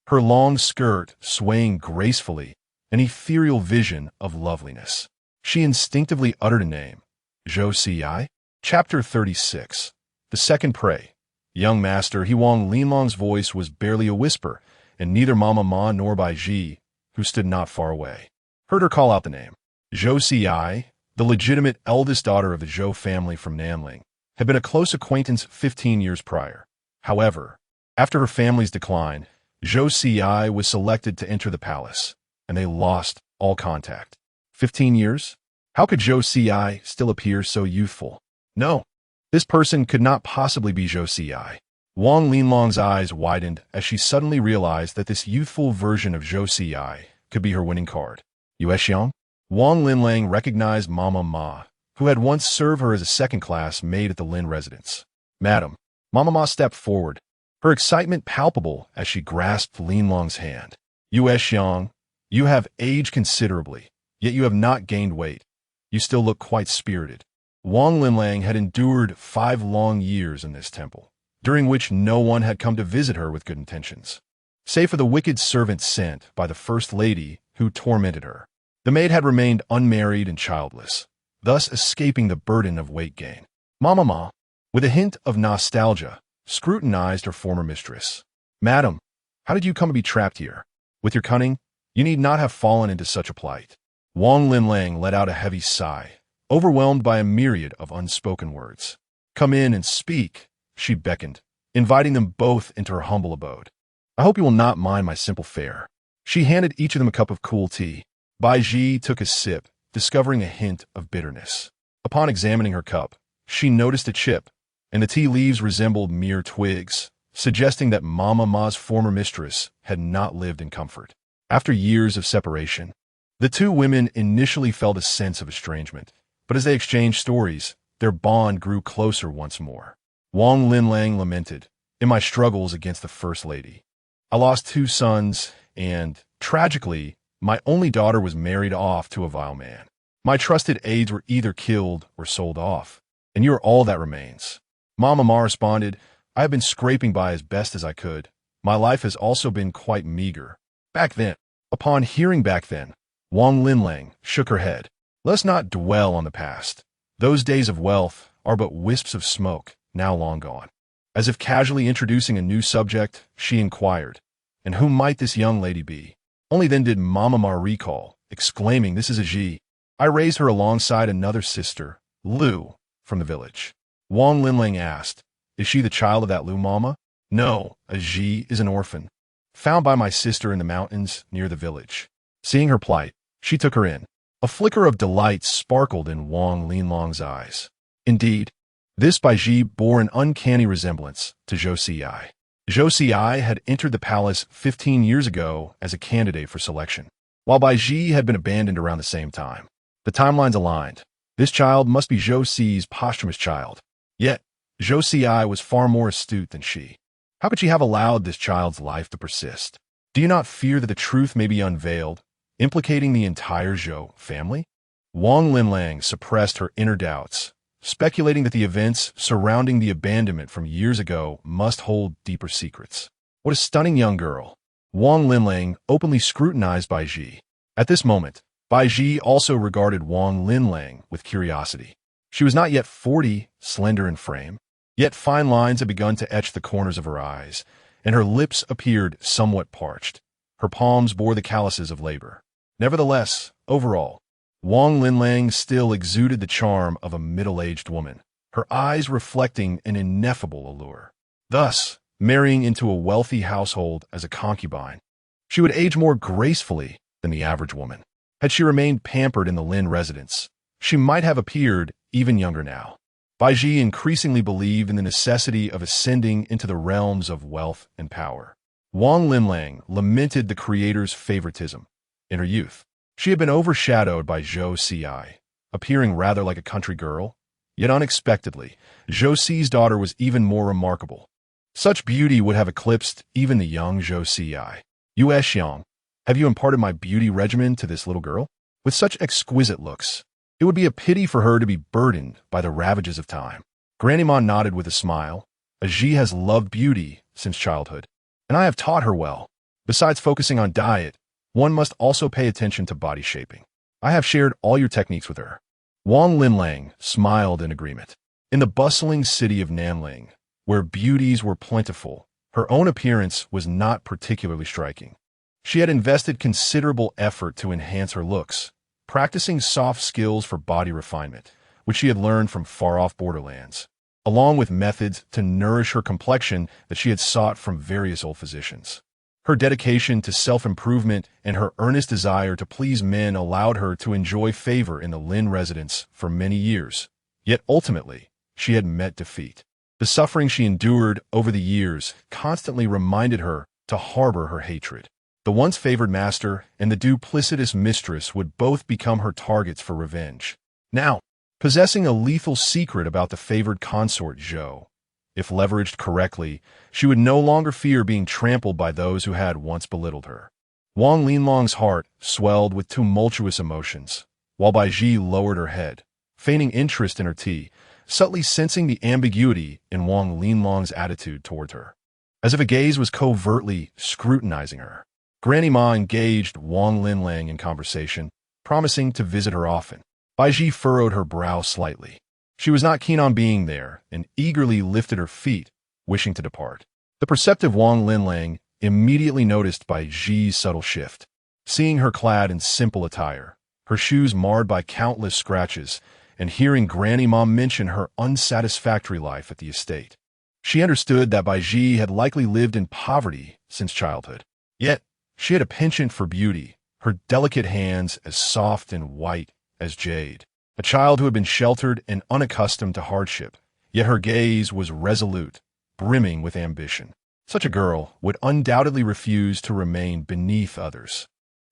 Her long skirt swaying gracefully, an ethereal vision of loveliness. She instinctively uttered a name. Zhou Ci? Chapter 36. The Second Prey. Young master, Wang Linlang's voice was barely a whisper, and neither Mama Ma nor Baizhi, who stood not far away, heard her call out the name. Zhou Ci, the legitimate eldest daughter of the Zhou family from Nanling, had been a close acquaintance 15 years prior. However, after her family's decline, Zhou Ci was selected to enter the palace, and they lost all contact. 15 years? How could Zhou Ci still appear so youthful? No, this person could not possibly be Zhou Ci. Wang Linlang's eyes widened as she suddenly realized that this youthful version of Zhou Ci could be her winning card. Yuexiang? Wang Linlang recognized Mama Ma, who had once served her as a second-class maid at the Lin residence. Madam, Mama Ma stepped forward, her excitement palpable as she grasped Linlang's hand. Yuexiang, you have aged considerably, yet you have not gained weight. You still look quite spirited. Wang Linlang had endured 5 long years in this temple, during which no one had come to visit her with good intentions, save for the wicked servant sent by the First Lady who tormented her. The maid had remained unmarried and childless, thus escaping the burden of weight gain. Mama Ma, with a hint of nostalgia, scrutinized her former mistress. Madam, how did you come to be trapped here? With your cunning, you need not have fallen into such a plight. Wang Linlang let out a heavy sigh, overwhelmed by a myriad of unspoken words. Come in and speak, she beckoned, inviting them both into her humble abode. I hope you will not mind my simple fare. She handed each of them a cup of cool tea. Baizhi took a sip, discovering a hint of bitterness. Upon examining her cup, she noticed a chip, and the tea leaves resembled mere twigs, suggesting that Mama Ma's former mistress had not lived in comfort. After years of separation, the two women initially felt a sense of estrangement, but as they exchanged stories, their bond grew closer once more. Wang Linlang lamented, in my struggles against the First Lady, I lost 2 sons, and, tragically, my only daughter was married off to a vile man. My trusted aides were either killed or sold off, and you are all that remains. Mama Ma responded, I have been scraping by as best as I could. My life has also been quite meager. Back then, upon hearing back then, Wang Linlang shook her head. Let's not dwell on the past. Those days of wealth are but wisps of smoke, now long gone. As if casually introducing a new subject, she inquired, and who might this young lady be? Only then did Mama Ma recall, exclaiming, this is a Ji. I raised her alongside another sister, Lu, from the village. Wang Linlang asked, is she the child of that Lu Mama? No, a Ji is an orphan, found by my sister in the mountains near the village. Seeing her plight, she took her in. A flicker of delight sparkled in Wang Linlang's eyes. Indeed, this Baizhi bore an uncanny resemblance to Zhou Ci. Zhou Ci had entered the palace 15 years ago as a candidate for selection, while Baizhi had been abandoned around the same time. The timelines aligned. This child must be Zhou Ci's posthumous child. Yet, Zhou Ci was far more astute than she. How could she have allowed this child's life to persist? Do you not fear that the truth may be unveiled, implicating the entire Zhou family? Wang Linlang suppressed her inner doubts, speculating that the events surrounding the abandonment from years ago must hold deeper secrets. What a stunning young girl. Wang Linlang openly scrutinized Baizhi. At this moment, Baizhi also regarded Wang Linlang with curiosity. She was not yet 40, slender in frame, yet fine lines had begun to etch the corners of her eyes, and her lips appeared somewhat parched. Her palms bore the calluses of labor. Nevertheless, overall, Wang Linlang still exuded the charm of a middle-aged woman, her eyes reflecting an ineffable allure. Thus, marrying into a wealthy household as a concubine, she would age more gracefully than the average woman. Had she remained pampered in the Lin residence, she might have appeared even younger now. Baizhi increasingly believed in the necessity of ascending into the realms of wealth and power. Wang Linlang lamented the creator's favoritism. In her youth, she had been overshadowed by Zhou Ci, appearing rather like a country girl. Yet unexpectedly, Zhou Ci's daughter was even more remarkable. Such beauty would have eclipsed even the young Zhou Ci. Yue Xiang, have you imparted my beauty regimen to this little girl? With such exquisite looks, it would be a pity for her to be burdened by the ravages of time. Granny Ma nodded with a smile. Baizhi has loved beauty since childhood, and I have taught her well. Besides focusing on diet, one must also pay attention to body shaping. I have shared all your techniques with her. Wang Linlang smiled in agreement. In the bustling city of Nanling, where beauties were plentiful, her own appearance was not particularly striking. She had invested considerable effort to enhance her looks, practicing soft skills for body refinement, which she had learned from far-off borderlands, along with methods to nourish her complexion that she had sought from various old physicians. Her dedication to self-improvement and her earnest desire to please men allowed her to enjoy favor in the Lin residence for many years. Yet ultimately, she had met defeat. The suffering she endured over the years constantly reminded her to harbor her hatred. The once favored master and the duplicitous mistress would both become her targets for revenge. Now, possessing a lethal secret about the favored consort Zhou, if leveraged correctly, she would no longer fear being trampled by those who had once belittled her. Wang Linlong's heart swelled with tumultuous emotions, while Baizhi lowered her head, feigning interest in her tea, subtly sensing the ambiguity in Wang Linlong's attitude toward her, as if a gaze was covertly scrutinizing her. Granny Ma engaged Wang Linlang in conversation, promising to visit her often. Baizhi furrowed her brow slightly. She was not keen on being there and eagerly lifted her feet, wishing to depart. The perceptive Wang Linlang immediately noticed Baizhi's subtle shift. Seeing her clad in simple attire, her shoes marred by countless scratches, and hearing Granny Ma mention her unsatisfactory life at the estate, she understood that Baizhi had likely lived in poverty since childhood. Yet, she had a penchant for beauty, her delicate hands as soft and white as jade. A child who had been sheltered and unaccustomed to hardship, yet her gaze was resolute, brimming with ambition. Such a girl would undoubtedly refuse to remain beneath others.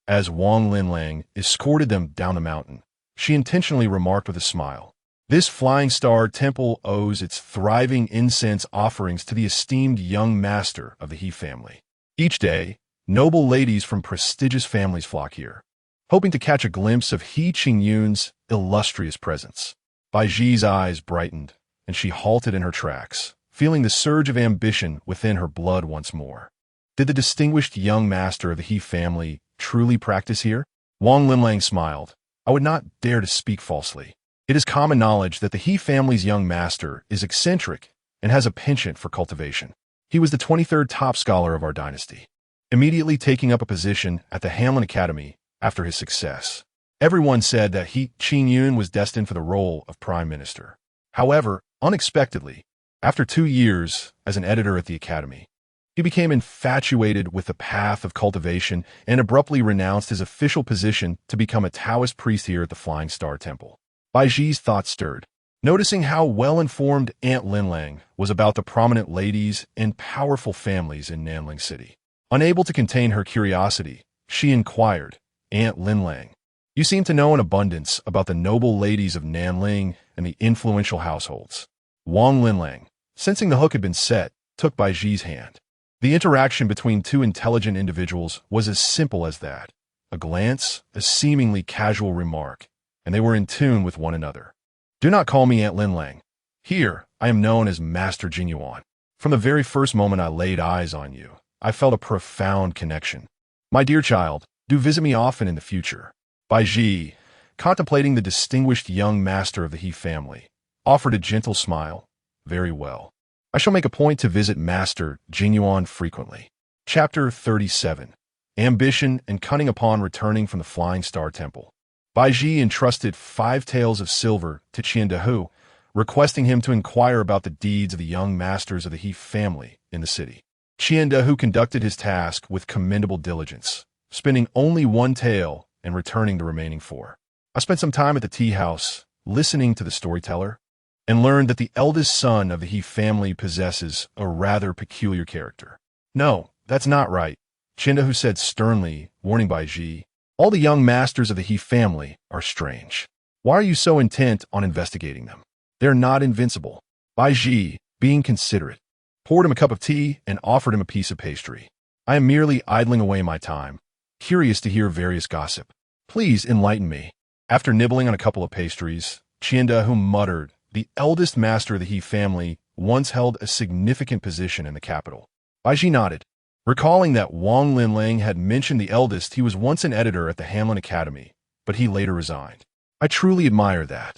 As Wang Linlang escorted them down the mountain, she intentionally remarked with a smile, "This Flying Star Temple owes its thriving incense offerings to the esteemed young master of the He family. Each day, noble ladies from prestigious families flock here, hoping to catch a glimpse of He Qingyun's illustrious presence." Baizhi's eyes brightened, and she halted in her tracks, feeling the surge of ambition within her blood once more. Did the distinguished young master of the He family truly practice here? Wang Linlang smiled. "I would not dare to speak falsely. It is common knowledge that the He family's young master is eccentric and has a penchant for cultivation. He was the 23rd top scholar of our dynasty, immediately taking up a position at the Hanlin Academy after his success. Everyone said that He Qingyun was destined for the role of prime minister. However, unexpectedly, after 2 years as an editor at the academy, he became infatuated with the path of cultivation and abruptly renounced his official position to become a Taoist priest here at the Flying Star Temple." Baizhi's thoughts stirred, noticing how well-informed Aunt Linlang was about the prominent ladies and powerful families in Nanling City. Unable to contain her curiosity, she inquired, "Aunt Linlang, you seem to know in abundance about the noble ladies of Nanling and the influential households." Wang Linlang, sensing the hook had been set, took Baizhi's hand. The interaction between two intelligent individuals was as simple as that. A glance, a seemingly casual remark, and they were in tune with one another. "Do not call me Aunt Linlang. Here, I am known as Master Jingyuan. From the very first moment I laid eyes on you, I felt a profound connection. My dear child, do visit me often in the future." Baizhi, contemplating the distinguished young master of the He family, offered a gentle smile. "Very well. I shall make a point to visit Master Jingyuan frequently." Chapter 37. Ambition and Cunning. Upon returning from the Flying Star Temple, Baizhi entrusted 5 taels of silver to Qiandahu, requesting him to inquire about the deeds of the young masters of the He family in the city. Qiandahu conducted his task with commendable diligence, spending only 1 tael and returning the remaining 4. I spent some time at the tea house, listening to the storyteller, and learned that the eldest son of the He family possesses a rather peculiar character. No, that's not right, Chindahu said sternly, warning Baizhi. All the young masters of the He family are strange. Why are you so intent on investigating them? They're not invincible. Baizhi, being considerate, poured him a cup of tea and offered him a piece of pastry. I am merely idling away my time, curious to hear various gossip. Please enlighten me. After nibbling on a couple of pastries, Chindahu muttered, the eldest master of the He family once held a significant position in the capital. Baizhi nodded, recalling that Wang Linlang had mentioned the eldest. He was once an editor at the Hanlin Academy, but he later resigned. I truly admire that.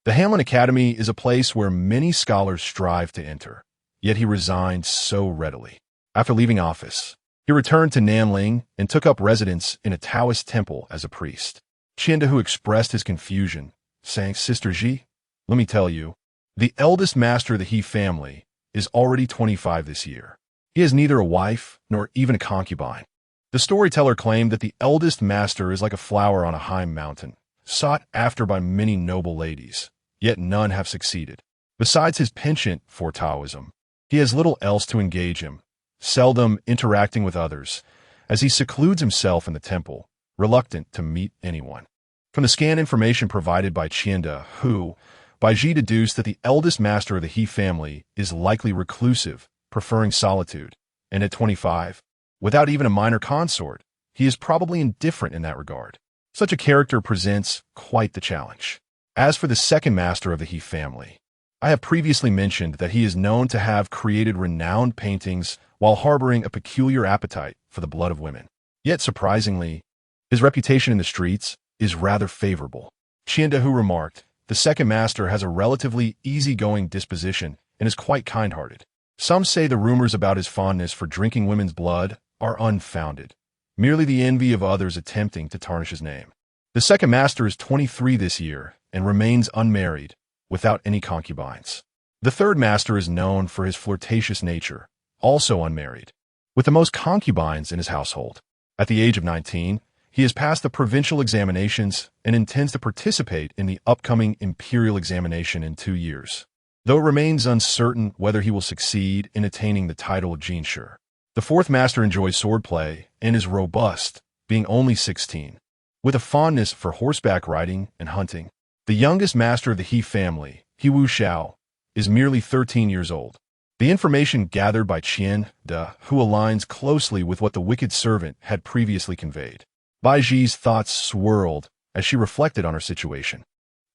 The Hanlin Academy is a place where many scholars strive to enter, yet he resigned so readily. After leaving office, he returned to Nanling and took up residence in a Taoist temple as a priest. Chindahu expressed his confusion, saying, Sister Ji, let me tell you, the eldest master of the He family is already 25 this year. He has neither a wife nor even a concubine. The storyteller claimed that the eldest master is like a flower on a high mountain, sought after by many noble ladies, yet none have succeeded. Besides his penchant for Taoism, he has little else to engage him, seldom interacting with others, as he secludes himself in the temple, reluctant to meet anyone. From the scant information provided by Chindahu, Baizhi deduced that the eldest master of the He family is likely reclusive, preferring solitude, and at 25, without even a minor consort, he is probably indifferent in that regard. Such a character presents quite the challenge. As for the second master of the He family, I have previously mentioned that he is known to have created renowned paintings while harboring a peculiar appetite for the blood of women. Yet, surprisingly, his reputation in the streets is rather favorable. Chindahu remarked, the second master has a relatively easygoing disposition and is quite kind-hearted. Some say the rumors about his fondness for drinking women's blood are unfounded, merely the envy of others attempting to tarnish his name. The second master is 23 this year and remains unmarried, without any concubines. The third master is known for his flirtatious nature, also unmarried, with the most concubines in his household. At the age of 19, he has passed the provincial examinations and intends to participate in the upcoming imperial examination in 2 years, though it remains uncertain whether he will succeed in attaining the title of Jinshi. The fourth master enjoys swordplay and is robust, being only 16, with a fondness for horseback riding and hunting. The youngest master of the He family, He Wu Xiao, is merely 13 years old. The information gathered by Chindahu aligns closely with what the wicked servant had previously conveyed. Baizhi's thoughts swirled as she reflected on her situation.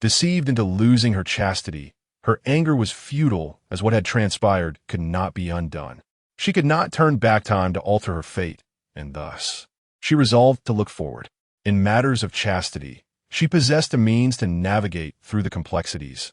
Deceived into losing her chastity, her anger was futile as what had transpired could not be undone. She could not turn back time to alter her fate, and thus, she resolved to look forward. In matters of chastity, she possessed a means to navigate through the complexities.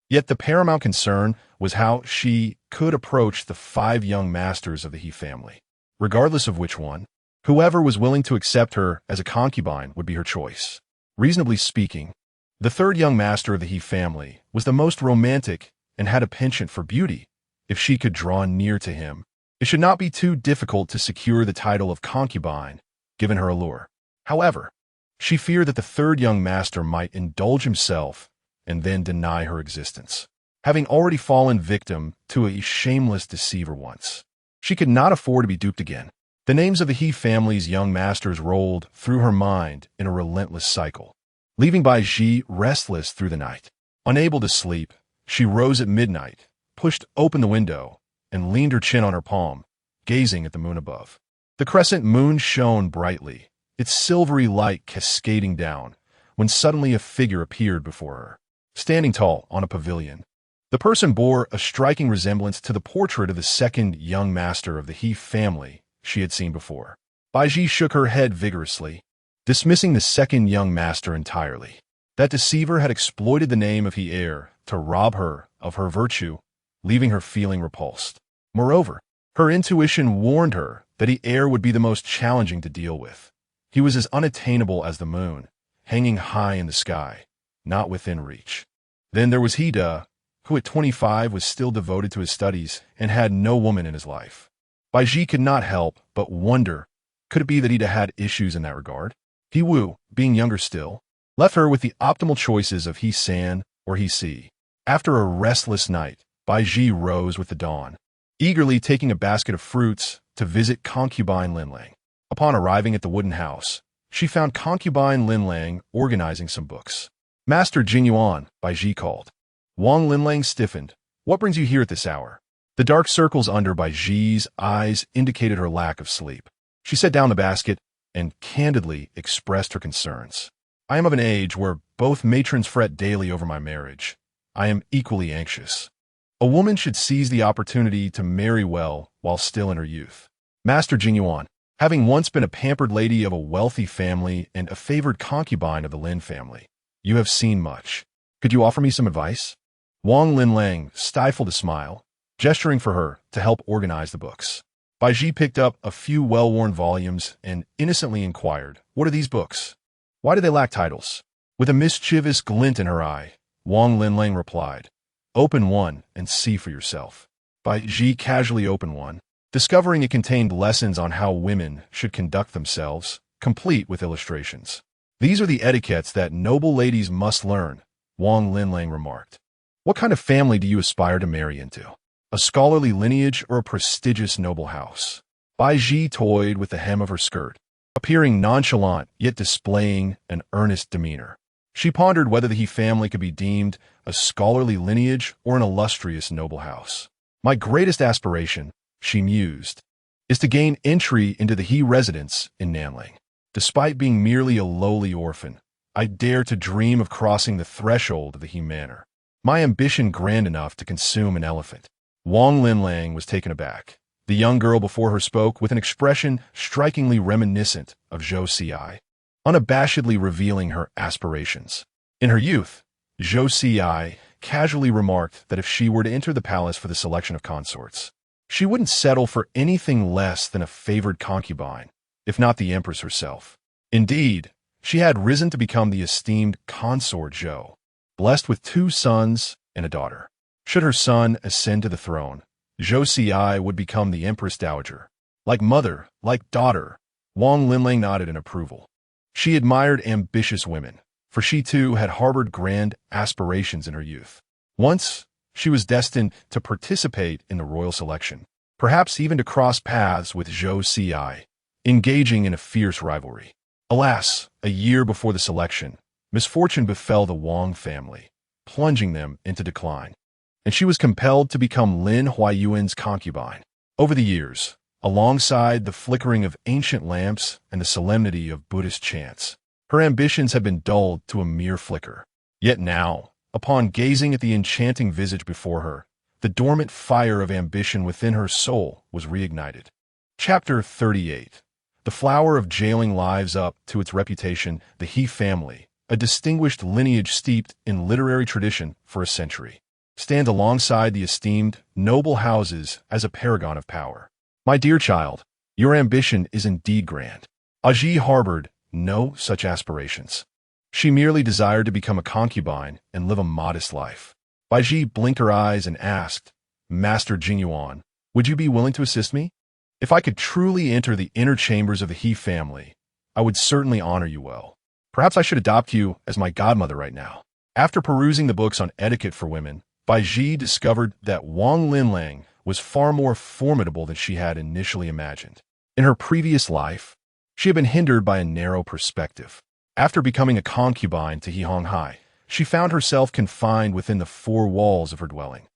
Yet the paramount concern was how she could approach the 5 young masters of the He family. Regardless of which one, whoever was willing to accept her as a concubine would be her choice. Reasonably speaking, the third young master of the He family was the most romantic and had a penchant for beauty. If she could draw near to him, it should not be too difficult to secure the title of concubine, given her allure. However, she feared that the third young master might indulge himself and then deny her existence. Having already fallen victim to a shameless deceiver once, she could not afford to be duped again. The names of the He family's young masters rolled through her mind in a relentless cycle, leaving Baizhi restless through the night. Unable to sleep, she rose at midnight, pushed open the window, and leaned her chin on her palm, gazing at the moon above. The crescent moon shone brightly, its silvery light cascading down, when suddenly a figure appeared before her, standing tall on a pavilion. The person bore a striking resemblance to the portrait of the second young master of the He family she had seen before. Baizhi shook her head vigorously, dismissing the second young master entirely. That deceiver had exploited the name of He heir to rob her of her virtue, leaving her feeling repulsed. Moreover, her intuition warned her that He heir would be the most challenging to deal with. He was as unattainable as the moon, hanging high in the sky, not within reach. Then there was Hida, who at 25 was still devoted to his studies and had no woman in his life. Baizhi could not help but wonder, could it be that Hida had issues in that regard? He Wu, being younger still, left her with the optimal choices of he san or he si. After a restless night, Baizhi rose with the dawn, eagerly taking a basket of fruits to visit Concubine Linlang. Upon arriving at the wooden house, she found Concubine Linlang organizing some books. Master Jingyuan, Baizhi called. Wang Linlang stiffened. What brings you here at this hour? The dark circles under Baizhi's eyes indicated her lack of sleep. She set down the basket and candidly expressed her concerns. I am of an age where both matrons fret daily over my marriage. I am equally anxious. A woman should seize the opportunity to marry well while still in her youth. Master Jingyuan, having once been a pampered lady of a wealthy family and a favored concubine of the Lin family, you have seen much. Could you offer me some advice? Wang Linlang stifled a smile, gesturing for her to help organize the books. Baizhi picked up a few well-worn volumes and innocently inquired, "What are these books? Why do they lack titles?" With a mischievous glint in her eye, Wang Linlang replied, "Open one and see for yourself." Baizhi casually opened one, discovering it contained lessons on how women should conduct themselves, complete with illustrations. "These are the etiquettes that noble ladies must learn," Wang Linlang remarked. "What kind of family do you aspire to marry into? A scholarly lineage or a prestigious noble house?" Baizhi toyed with the hem of her skirt, appearing nonchalant yet displaying an earnest demeanor. She pondered whether the He family could be deemed a scholarly lineage or an illustrious noble house. "My greatest aspiration," she mused, "is to gain entry into the He residence in Nanling. Despite being merely a lowly orphan, I dare to dream of crossing the threshold of the He manor. My ambition grand enough to consume an elephant." Wang Linlang was taken aback. The young girl before her spoke with an expression strikingly reminiscent of Zhou Ci, unabashedly revealing her aspirations. In her youth, Zhou Ci casually remarked that if she were to enter the palace for the selection of consorts, she wouldn't settle for anything less than a favored concubine, if not the empress herself. Indeed, she had risen to become the esteemed consort Zhou, blessed with 2 sons and a daughter. Should her son ascend to the throne, Zhou Ci would become the Empress Dowager. Like mother, like daughter, Wang Linlang nodded in approval. She admired ambitious women, for she too had harbored grand aspirations in her youth. Once, she was destined to participate in the royal selection, perhaps even to cross paths with Zhou Ci, engaging in a fierce rivalry. Alas, a year before the selection, misfortune befell the Wang family, plunging them into decline, and she was compelled to become Lin Huayuan's concubine. Over the years, alongside the flickering of ancient lamps and the solemnity of Buddhist chants, her ambitions had been dulled to a mere flicker. Yet now, upon gazing at the enchanting visage before her, the dormant fire of ambition within her soul was reignited. Chapter 38. The flower of jailing lives up to its reputation, the He family, a distinguished lineage steeped in literary tradition for a century, stand alongside the esteemed, noble houses as a paragon of power. My dear child, your ambition is indeed grand. Baizhi harbored no such aspirations. She merely desired to become a concubine and live a modest life. Baizhi blinked her eyes and asked, "Master Jingyuan, would you be willing to assist me? If I could truly enter the inner chambers of the He family, I would certainly honor you well. Perhaps I should adopt you as my godmother right now." After perusing the books on etiquette for women, Baizhi discovered that Wang Linlang was far more formidable than she had initially imagined. In her previous life, she had been hindered by a narrow perspective. After becoming a concubine to He Honghai, she found herself confined within the 4 walls of her dwelling,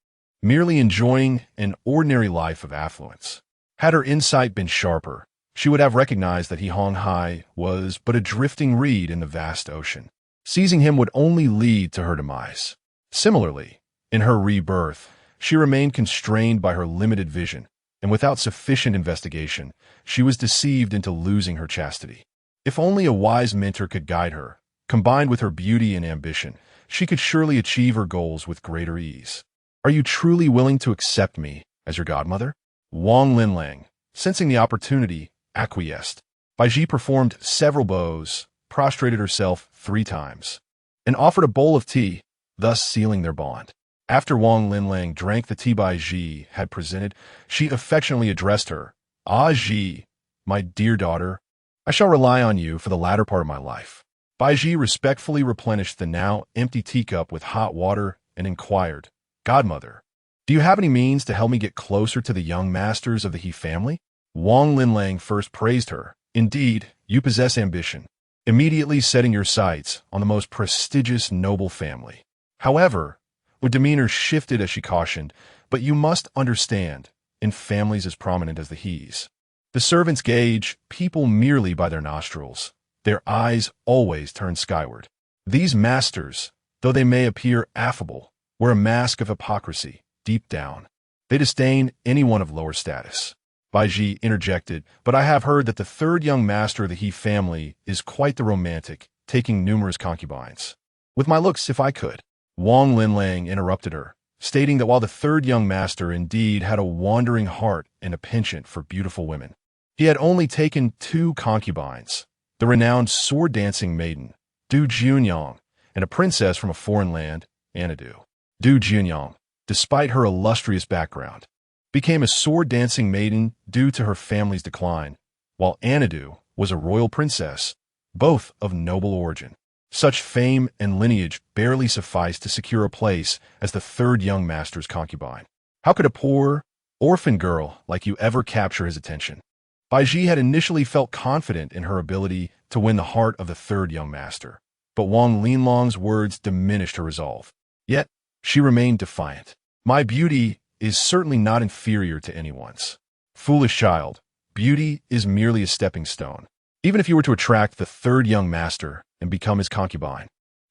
merely enjoying an ordinary life of affluence. Had her insight been sharper, she would have recognized that He Honghai was but a drifting reed in the vast ocean. Seizing him would only lead to her demise. Similarly, in her rebirth, she remained constrained by her limited vision, and without sufficient investigation, she was deceived into losing her chastity. If only a wise mentor could guide her, combined with her beauty and ambition, she could surely achieve her goals with greater ease. Are you truly willing to accept me as your godmother? Wang Linlang, sensing the opportunity, acquiesced. Baizhi performed several bows, prostrated herself 3 times, and offered a bowl of tea, thus sealing their bond. After Wang Linlang drank the tea Baizhi had presented, she affectionately addressed her, "Ah Ji, my dear daughter, I shall rely on you for the latter part of my life. Baizhi respectfully replenished the now empty teacup with hot water and inquired, "Godmother, do you have any means to help me get closer to the young masters of the He family?" Wang Linlang first praised her. "Indeed, you possess ambition, immediately setting your sights on the most prestigious noble family. However," with demeanor shifted as she cautioned, "but you must understand, in families as prominent as the He's, the servants gauge people merely by their nostrils. Their eyes always turn skyward. These masters, though they may appear affable, wear a mask of hypocrisy deep down. They disdain anyone of lower status." Baizhi interjected, "But I have heard that the third young master of the He family is quite the romantic, taking numerous concubines." "With my looks, if I could." Wang Linlang interrupted her, stating that while the third young master indeed had a wandering heart and a penchant for beautiful women, he had only taken 2 concubines, the renowned sword-dancing maiden, Du Junyang, and a princess from a foreign land, Anadu. Du Junyang, despite her illustrious background, became a sword-dancing maiden due to her family's decline, while Anadu was a royal princess, both of noble origin. Such fame and lineage barely sufficed to secure a place as the third young master's concubine. How could a poor, orphan girl like you ever capture his attention? Baizhi had initially felt confident in her ability to win the heart of the third young master, but Wang Linlong's words diminished her resolve. Yet, she remained defiant. "My beauty is certainly not inferior to anyone's. Foolish child, beauty is merely a stepping stone. Even if you were to attract the third young master and become his concubine,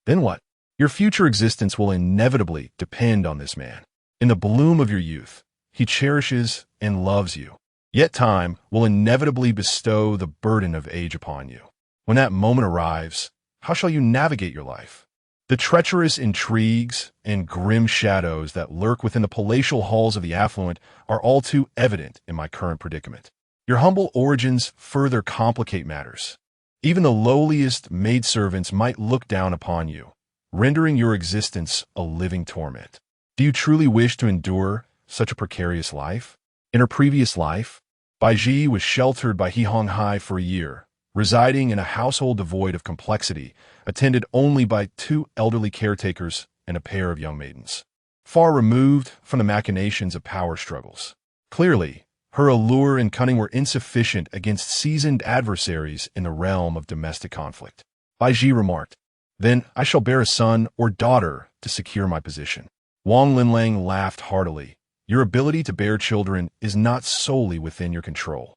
then what? Your future existence will inevitably depend on this man. In the bloom of your youth, he cherishes and loves you. Yet time will inevitably bestow the burden of age upon you. When that moment arrives, how shall you navigate your life? The treacherous intrigues and grim shadows that lurk within the palatial halls of the affluent are all too evident in my current predicament. Your humble origins further complicate matters. Even the lowliest maidservants might look down upon you, rendering your existence a living torment. Do you truly wish to endure such a precarious life? In her previous life, Baizhi was sheltered by He Honghai for a year, residing in a household devoid of complexity, attended only by 2 elderly caretakers and a pair of young maidens, far removed from the machinations of power struggles. Clearly, her allure and cunning were insufficient against seasoned adversaries in the realm of domestic conflict. Baizhi remarked, "Then I shall bear a son or daughter to secure my position." Wang Linlang laughed heartily. "Your ability to bear children is not solely within your control.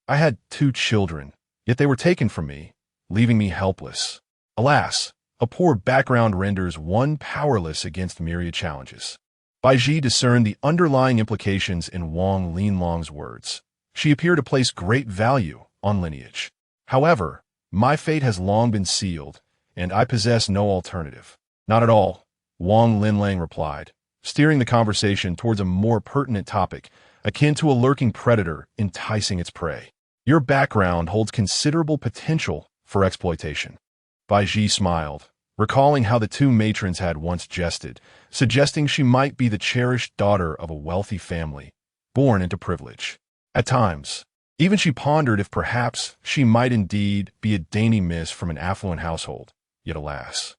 I had 2 children, yet they were taken from me, leaving me helpless. Alas, a poor background renders one powerless against myriad challenges." Baizhi discerned the underlying implications in Wang Linlong's words. She appeared to place great value on lineage. "However, my fate has long been sealed, and I possess no alternative." "Not at all," Wang Linlang replied, steering the conversation towards a more pertinent topic, akin to a lurking predator enticing its prey. "Your background holds considerable potential for exploitation." Baizhi smiled, recalling how the 2 matrons had once jested, suggesting she might be the cherished daughter of a wealthy family, born into privilege. At times, even she pondered if perhaps she might indeed be a dainty miss from an affluent household, yet alas,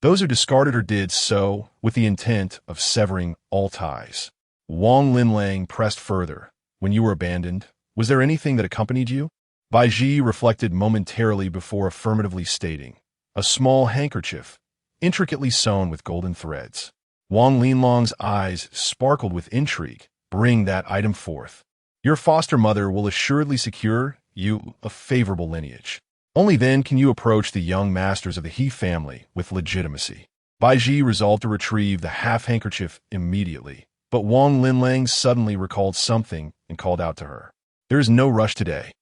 those who discarded her did so with the intent of severing all ties. Wang Linlang pressed further. "When you were abandoned, was there anything that accompanied you?" Baizhi reflected momentarily before affirmatively stating, "A small handkerchief, intricately sewn with golden threads." Wang Linlong's eyes sparkled with intrigue. "Bring that item forth. Your foster mother will assuredly secure you a favorable lineage. Only then can you approach the young masters of the He family with legitimacy." Baizhi resolved to retrieve the half-handkerchief immediately, but Wang Linlang suddenly recalled something and called out to her, "There is no rush today.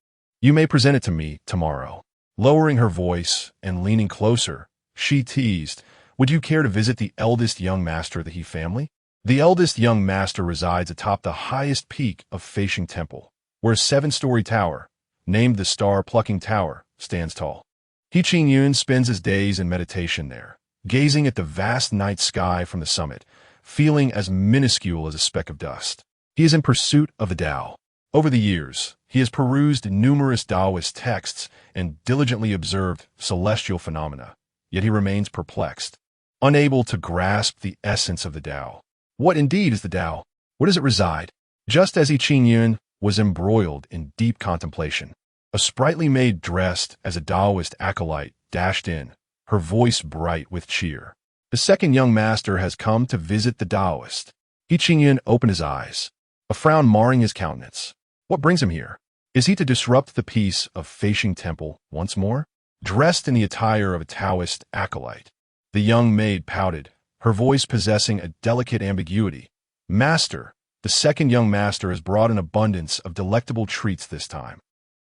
You may present it to me tomorrow." Lowering her voice and leaning closer, she teased, "Would you care to visit the eldest young master of the He family? The eldest young master resides atop the highest peak of Feishing Temple, where a 7-story tower, named the Star-Plucking Tower, stands tall. He Qingyun spends his days in meditation there, gazing at the vast night sky from the summit, feeling as minuscule as a speck of dust. He is in pursuit of the Tao. Over the years, he has perused numerous Taoist texts and diligently observed celestial phenomena, yet he remains perplexed, unable to grasp the essence of the Tao. What indeed is the Tao? Where does it reside? Just as Qingyun was embroiled in deep contemplation, a sprightly maid dressed as a Taoist acolyte dashed in, her voice bright with cheer. The second young master has come to visit the Taoist. Qingyun opened his eyes, a frown marring his countenance. What brings him here? Is he to disrupt the peace of Feishing Temple once more? Dressed in the attire of a Taoist acolyte, the young maid pouted, her voice possessing a delicate ambiguity. Master, the second young master has brought an abundance of delectable treats this time.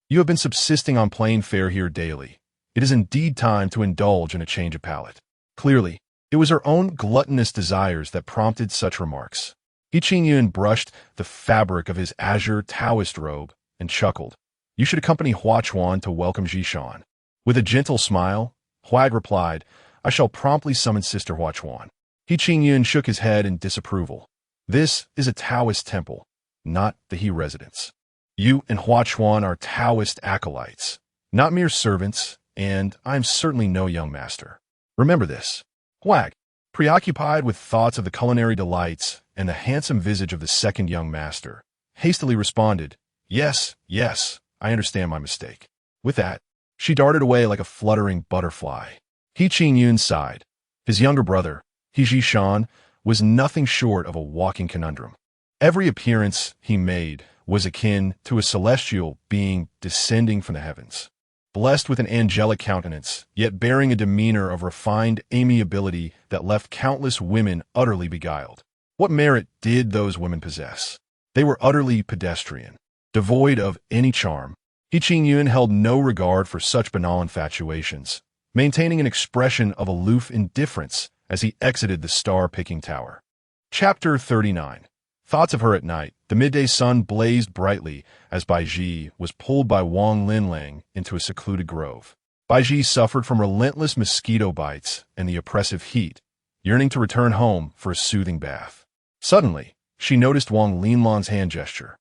You have been subsisting on plain fare here daily. It is indeed time to indulge in a change of palate. Clearly, it was her own gluttonous desires that prompted such remarks. Qingyun brushed the fabric of his azure Taoist robe and chuckled. You should accompany Huachuan to welcome Zhishan. With a gentle smile, Huag replied, I shall promptly summon Sister Huachuan. Qingyun shook his head in disapproval. This is a Taoist temple, not the He residence. You and Huachuan are Taoist acolytes, not mere servants, and I am certainly no young master. Remember this. Huag, preoccupied with thoughts of the culinary delights and the handsome visage of the second young master, hastily responded, Yes, I understand my mistake. With that, she darted away like a fluttering butterfly. Qingyun sighed. His younger brother, Zhishan, was nothing short of a walking conundrum. Every appearance he made was akin to a celestial being descending from the heavens, blessed with an angelic countenance, yet bearing a demeanor of refined amiability that left countless women utterly beguiled. What merit did those women possess? They were utterly pedestrian, devoid of any charm. Qingyun held no regard for such banal infatuations, maintaining an expression of aloof indifference as he exited the star-picking tower. Chapter 39. Thoughts of her at night. The midday sun blazed brightly as Baizhi was pulled by Wang Linlang into a secluded grove. Baizhi suffered from relentless mosquito bites and the oppressive heat, yearning to return home for a soothing bath. Suddenly, she noticed Wang Linlang's hand gesture,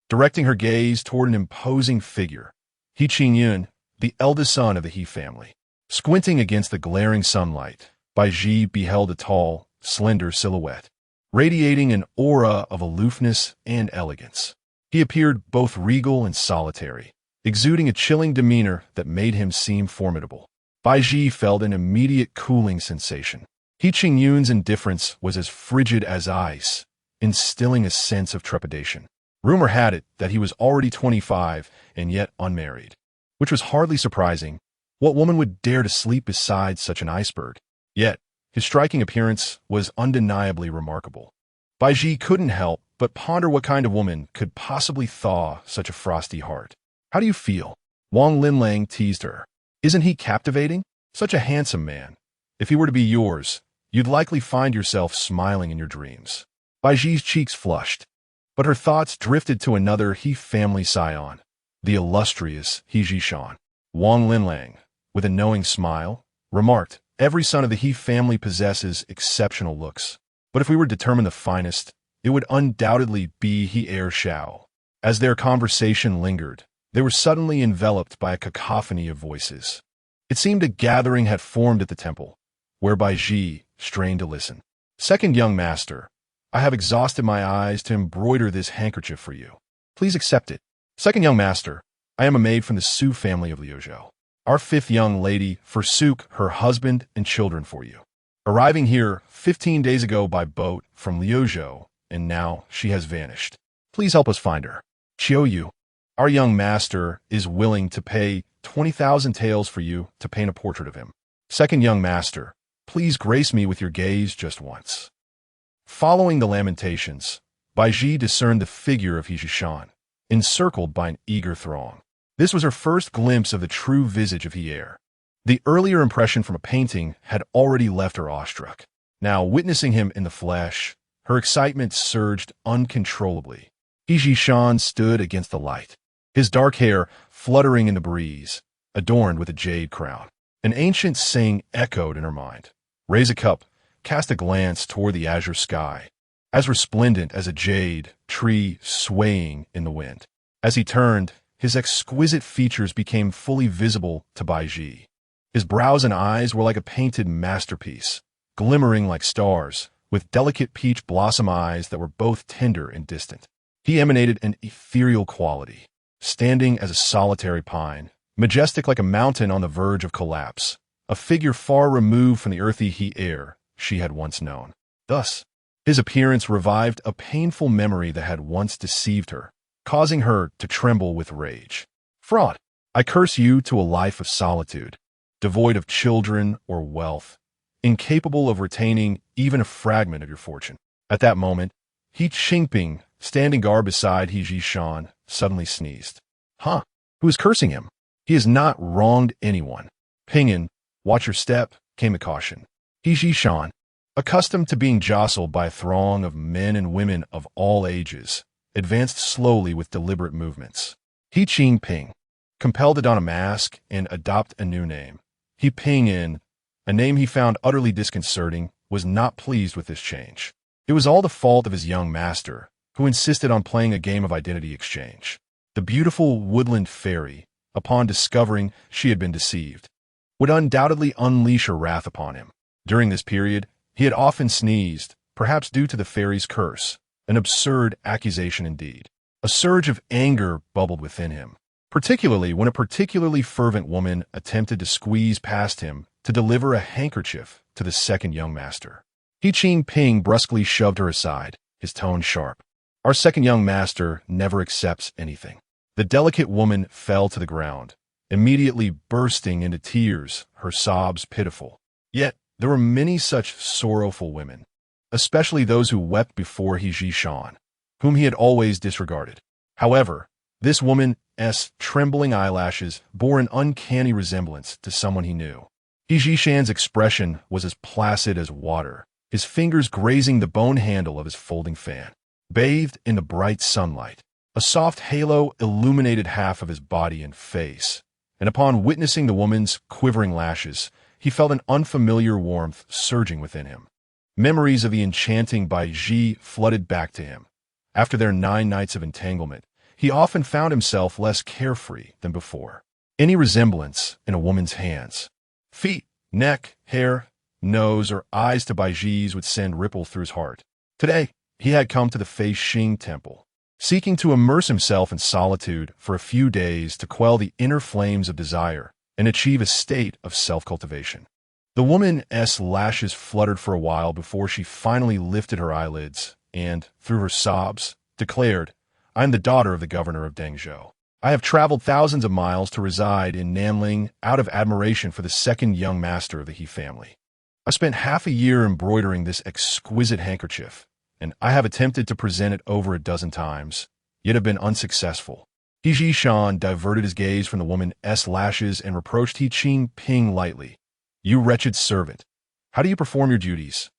directing her gaze toward an imposing figure, Qingyun, the eldest son of the He family. Squinting against the glaring sunlight, Baizhi beheld a tall, slender silhouette, radiating an aura of aloofness and elegance. He appeared both regal and solitary, exuding a chilling demeanor that made him seem formidable. Baizhi felt an immediate cooling sensation. Qingyun's indifference was as frigid as ice, instilling a sense of trepidation. Rumor had it that he was already 25 and yet unmarried, which was hardly surprising. What woman would dare to sleep beside such an iceberg? Yet, his striking appearance was undeniably remarkable. Baizhi couldn't help but ponder what kind of woman could possibly thaw such a frosty heart. How do you feel? Wang Linlang teased her. Isn't he captivating? Such a handsome man. If he were to be yours, you'd likely find yourself smiling in your dreams. Baizhi's cheeks flushed, but her thoughts drifted to another He family scion, the illustrious Zhishan. Wang Linlang, with a knowing smile, remarked, Every son of the He family possesses exceptional looks, but if we were to determine the finest, it would undoubtedly be He heir Shao. As their conversation lingered, they were suddenly enveloped by a cacophony of voices. It seemed a gathering had formed at the temple, where Baizhi strained to listen. Second young master, I have exhausted my eyes to embroider this handkerchief for you. Please accept it. Second young master, I am a maid from the Su family of Liuzhou. Our fifth young lady forsook her husband and children for you, arriving here 15 days ago by boat from Liuzhou, and now she has vanished. Please help us find her. Qiu, our young master is willing to pay 20,000 taels for you to paint a portrait of him. Second young master, please grace me with your gaze just once. Following the lamentations, Baizhi discerned the figure of Zhishan, encircled by an eager throng. This was her first glimpse of the true visage of He heir. The earlier impression from a painting had already left her awestruck. Now, witnessing him in the flesh, her excitement surged uncontrollably. Zhishan stood against the light, his dark hair fluttering in the breeze, adorned with a jade crown. An ancient saying echoed in her mind. Raise a cup, cast a glance toward the azure sky, as resplendent as a jade tree swaying in the wind. As he turned, his exquisite features became fully visible to Baizhi. His brows and eyes were like a painted masterpiece, glimmering like stars, with delicate peach blossom eyes that were both tender and distant. He emanated an ethereal quality, standing as a solitary pine, majestic like a mountain on the verge of collapse, a figure far removed from the earthy heat air she had once known. Thus, his appearance revived a painful memory that had once deceived her, causing her to tremble with rage. Fraud! I curse you to a life of solitude, devoid of children or wealth, incapable of retaining even a fragment of your fortune. At that moment, He Qingping, standing guard beside He Jishan, suddenly sneezed. Huh? Who is cursing him? He has not wronged anyone. Pinyin, watch your step, came a caution. He Jishan, accustomed to being jostled by a throng of men and women of all ages, advanced slowly with deliberate movements. He Qingping, compelled to don a mask and adopt a new name. He Pinyin, a name he found utterly disconcerting, was not pleased with this change. It was all the fault of his young master, who insisted on playing a game of identity exchange. The beautiful woodland fairy, upon discovering she had been deceived, would undoubtedly unleash her wrath upon him. During this period, he had often sneezed, perhaps due to the fairy's curse, an absurd accusation indeed. A surge of anger bubbled within him, particularly when a particularly fervent woman attempted to squeeze past him to deliver a handkerchief to the second young master. He Qingping brusquely shoved her aside, his tone sharp. Our second young master never accepts anything. The delicate woman fell to the ground, immediately bursting into tears, her sobs pitiful. Yet, there were many such sorrowful women, especially those who wept before He Jishan, whom he had always disregarded. However, this woman's trembling eyelashes bore an uncanny resemblance to someone he knew. He Jishan's expression was as placid as water, his fingers grazing the bone handle of his folding fan. Bathed in the bright sunlight, a soft halo illuminated half of his body and face, and upon witnessing the woman's quivering lashes, he felt an unfamiliar warmth surging within him. Memories of the enchanting Baizhi flooded back to him. After their 9 nights of entanglement, he often found himself less carefree than before. Any resemblance in a woman's hands, feet, neck, hair, nose, or eyes to Baizhi's would send ripples through his heart. Today, he had come to the Fei Xing temple, seeking to immerse himself in solitude for a few days to quell the inner flames of desire and achieve a state of self-cultivation. The woman's lashes fluttered for a while before she finally lifted her eyelids and, through her sobs, declared, I am the daughter of the governor of Dengzhou. I have traveled thousands of miles to reside in Nanling out of admiration for the second young master of the He family. I spent half a year embroidering this exquisite handkerchief, and I have attempted to present it over a dozen times, yet have been unsuccessful. He Jishan diverted his gaze from the woman's lashes and reproached He Qingping lightly. You wretched servant, how do you perform your duties?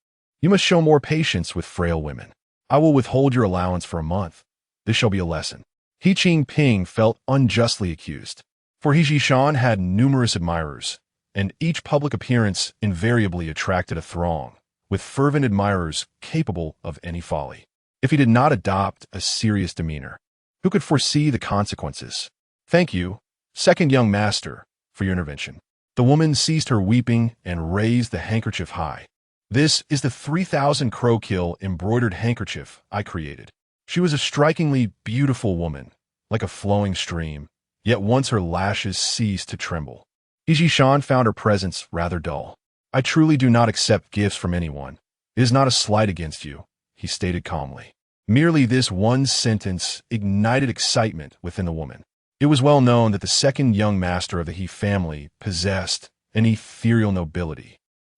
You must show more patience with frail women. I will withhold your allowance for a month. This shall be a lesson. He Qingping felt unjustly accused, for He Jishan had numerous admirers, and each public appearance invariably attracted a throng, with fervent admirers capable of any folly. If he did not adopt a serious demeanor, who could foresee the consequences? Thank you, second young master, for your intervention. The woman ceased her weeping and raised the handkerchief high. This is the 3,000 crowkill embroidered handkerchief I created. She was a strikingly beautiful woman, like a flowing stream, yet once her lashes ceased to tremble. He Jishan found her presence rather dull. I truly do not accept gifts from anyone. It is not a slight against you, he stated calmly. Merely this one sentence ignited excitement within the woman. It was well known that the second young master of the He family possessed an ethereal nobility,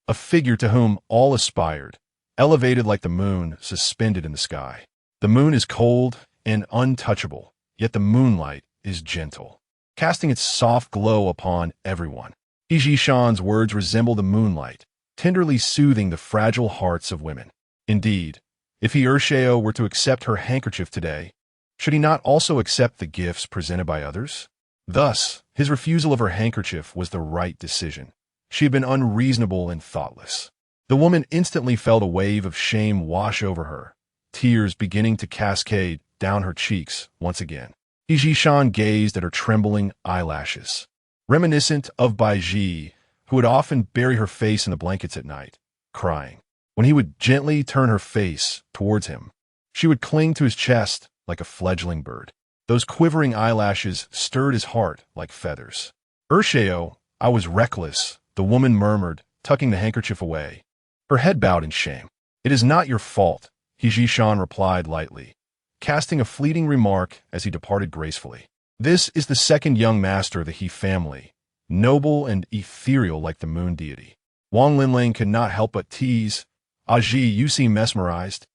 a figure to whom all aspired, elevated like the moon suspended in the sky. The moon is cold and untouchable, yet the moonlight is gentle, casting its soft glow upon everyone. He Jishan's words resemble the moonlight, tenderly soothing the fragile hearts of women. Indeed, if He Ershao were to accept her handkerchief today, should he not also accept the gifts presented by others? Thus, his refusal of her handkerchief was the right decision. She had been unreasonable and thoughtless. The woman instantly felt a wave of shame wash over her, tears beginning to cascade down her cheeks once again. He Jishan gazed at her trembling eyelashes. Reminiscent of Baizhi, who would often bury her face in the blankets at night, crying. When he would gently turn her face towards him, she would cling to his chest like a fledgling bird. Those quivering eyelashes stirred his heart like feathers. Ursheo, I was reckless, the woman murmured, tucking the handkerchief away. Her head bowed in shame. It is not your fault, Hijishan replied lightly, casting a fleeting remark as he departed gracefully. This is the second young master of the He family, noble and ethereal like the moon deity. Wang Linlang could not help but tease. Baizhi, you seem mesmerized.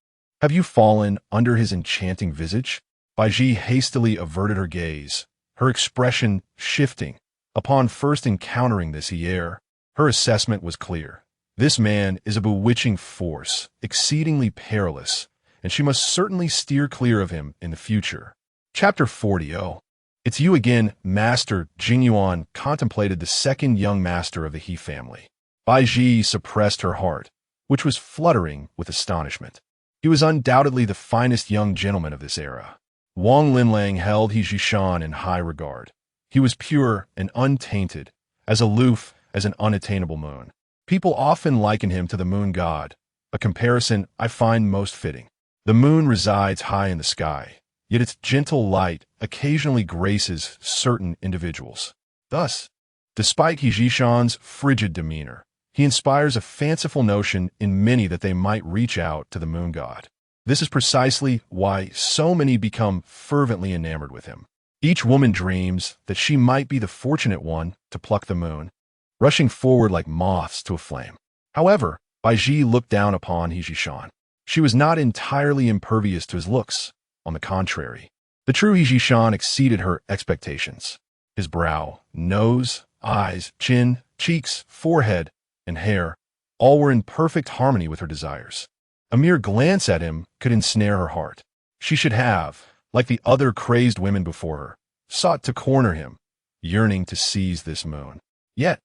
Have you fallen under his enchanting visage? Baizhi hastily averted her gaze, her expression shifting. Upon first encountering this heir, her assessment was clear. This man is a bewitching force, exceedingly perilous, and she must certainly steer clear of him in the future. Chapter 40. Oh, it's you again, Master. Jingyuan contemplated the second young master of the He family. Baizhi suppressed her heart, which was fluttering with astonishment. He was undoubtedly the finest young gentleman of this era. Wang Linlang held Hijishan in high regard. He was pure and untainted, as aloof as an unattainable moon. People often liken him to the moon god, a comparison I find most fitting. The moon resides high in the sky, yet its gentle light occasionally graces certain individuals. Thus, despite Hijishan's frigid demeanor, he inspires a fanciful notion in many that they might reach out to the moon god. This is precisely why so many become fervently enamored with him. Each woman dreams that she might be the fortunate one to pluck the moon, rushing forward like moths to a flame. However, Baizhi looked down upon Hijishan. She was not entirely impervious to his looks. On the contrary, the true Hijishan exceeded her expectations. His brow, nose, eyes, chin, cheeks, forehead, and hair, all were in perfect harmony with her desires. A mere glance at him could ensnare her heart. She should have, like the other crazed women before her, sought to corner him, yearning to seize this moon. Yet,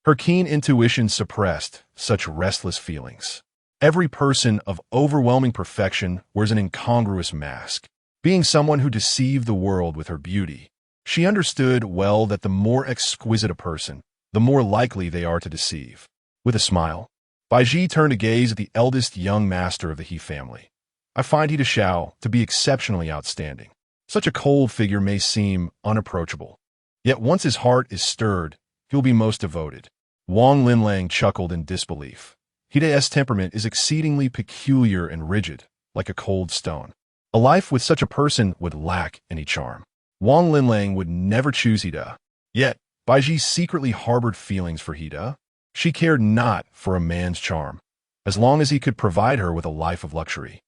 her keen intuition suppressed such restless feelings. Every person of overwhelming perfection wears an incongruous mask. Being someone who deceived the world with her beauty, she understood well that the more exquisite a person, the more likely they are to deceive. With a smile, Baizhi turned to gaze at the eldest young master of the He family. I find Hijishan to be exceptionally outstanding. Such a cold figure may seem unapproachable, yet once his heart is stirred, he'll be most devoted. Wang Linlang chuckled in disbelief. Hide's temperament is exceedingly peculiar and rigid, like a cold stone. A life with such a person would lack any charm. Wang Linlang would never choose Hide. Yet, Baizhi secretly harbored feelings for Hide. She cared not for a man's charm, as long as he could provide her with a life of luxury.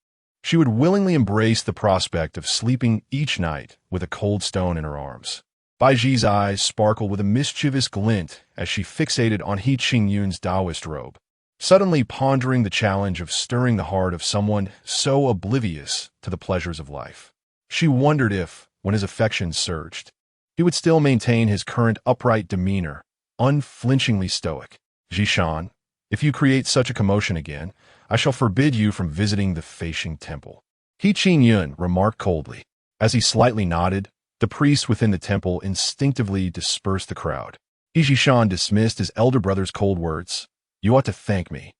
She would willingly embrace the prospect of sleeping each night with a cold stone in her arms. Baizhi's eyes sparkled with a mischievous glint as she fixated on He Qingyun's Taoist robe, suddenly pondering the challenge of stirring the heart of someone so oblivious to the pleasures of life. She wondered if, when his affections surged, he would still maintain his current upright demeanor, unflinchingly stoic. Jishan, if you create such a commotion again, I shall forbid you from visiting the Feishing temple. He Qingyun remarked coldly. As he slightly nodded, the priests within the temple instinctively dispersed the crowd. Jishan dismissed his elder brother's cold words. You ought to thank me.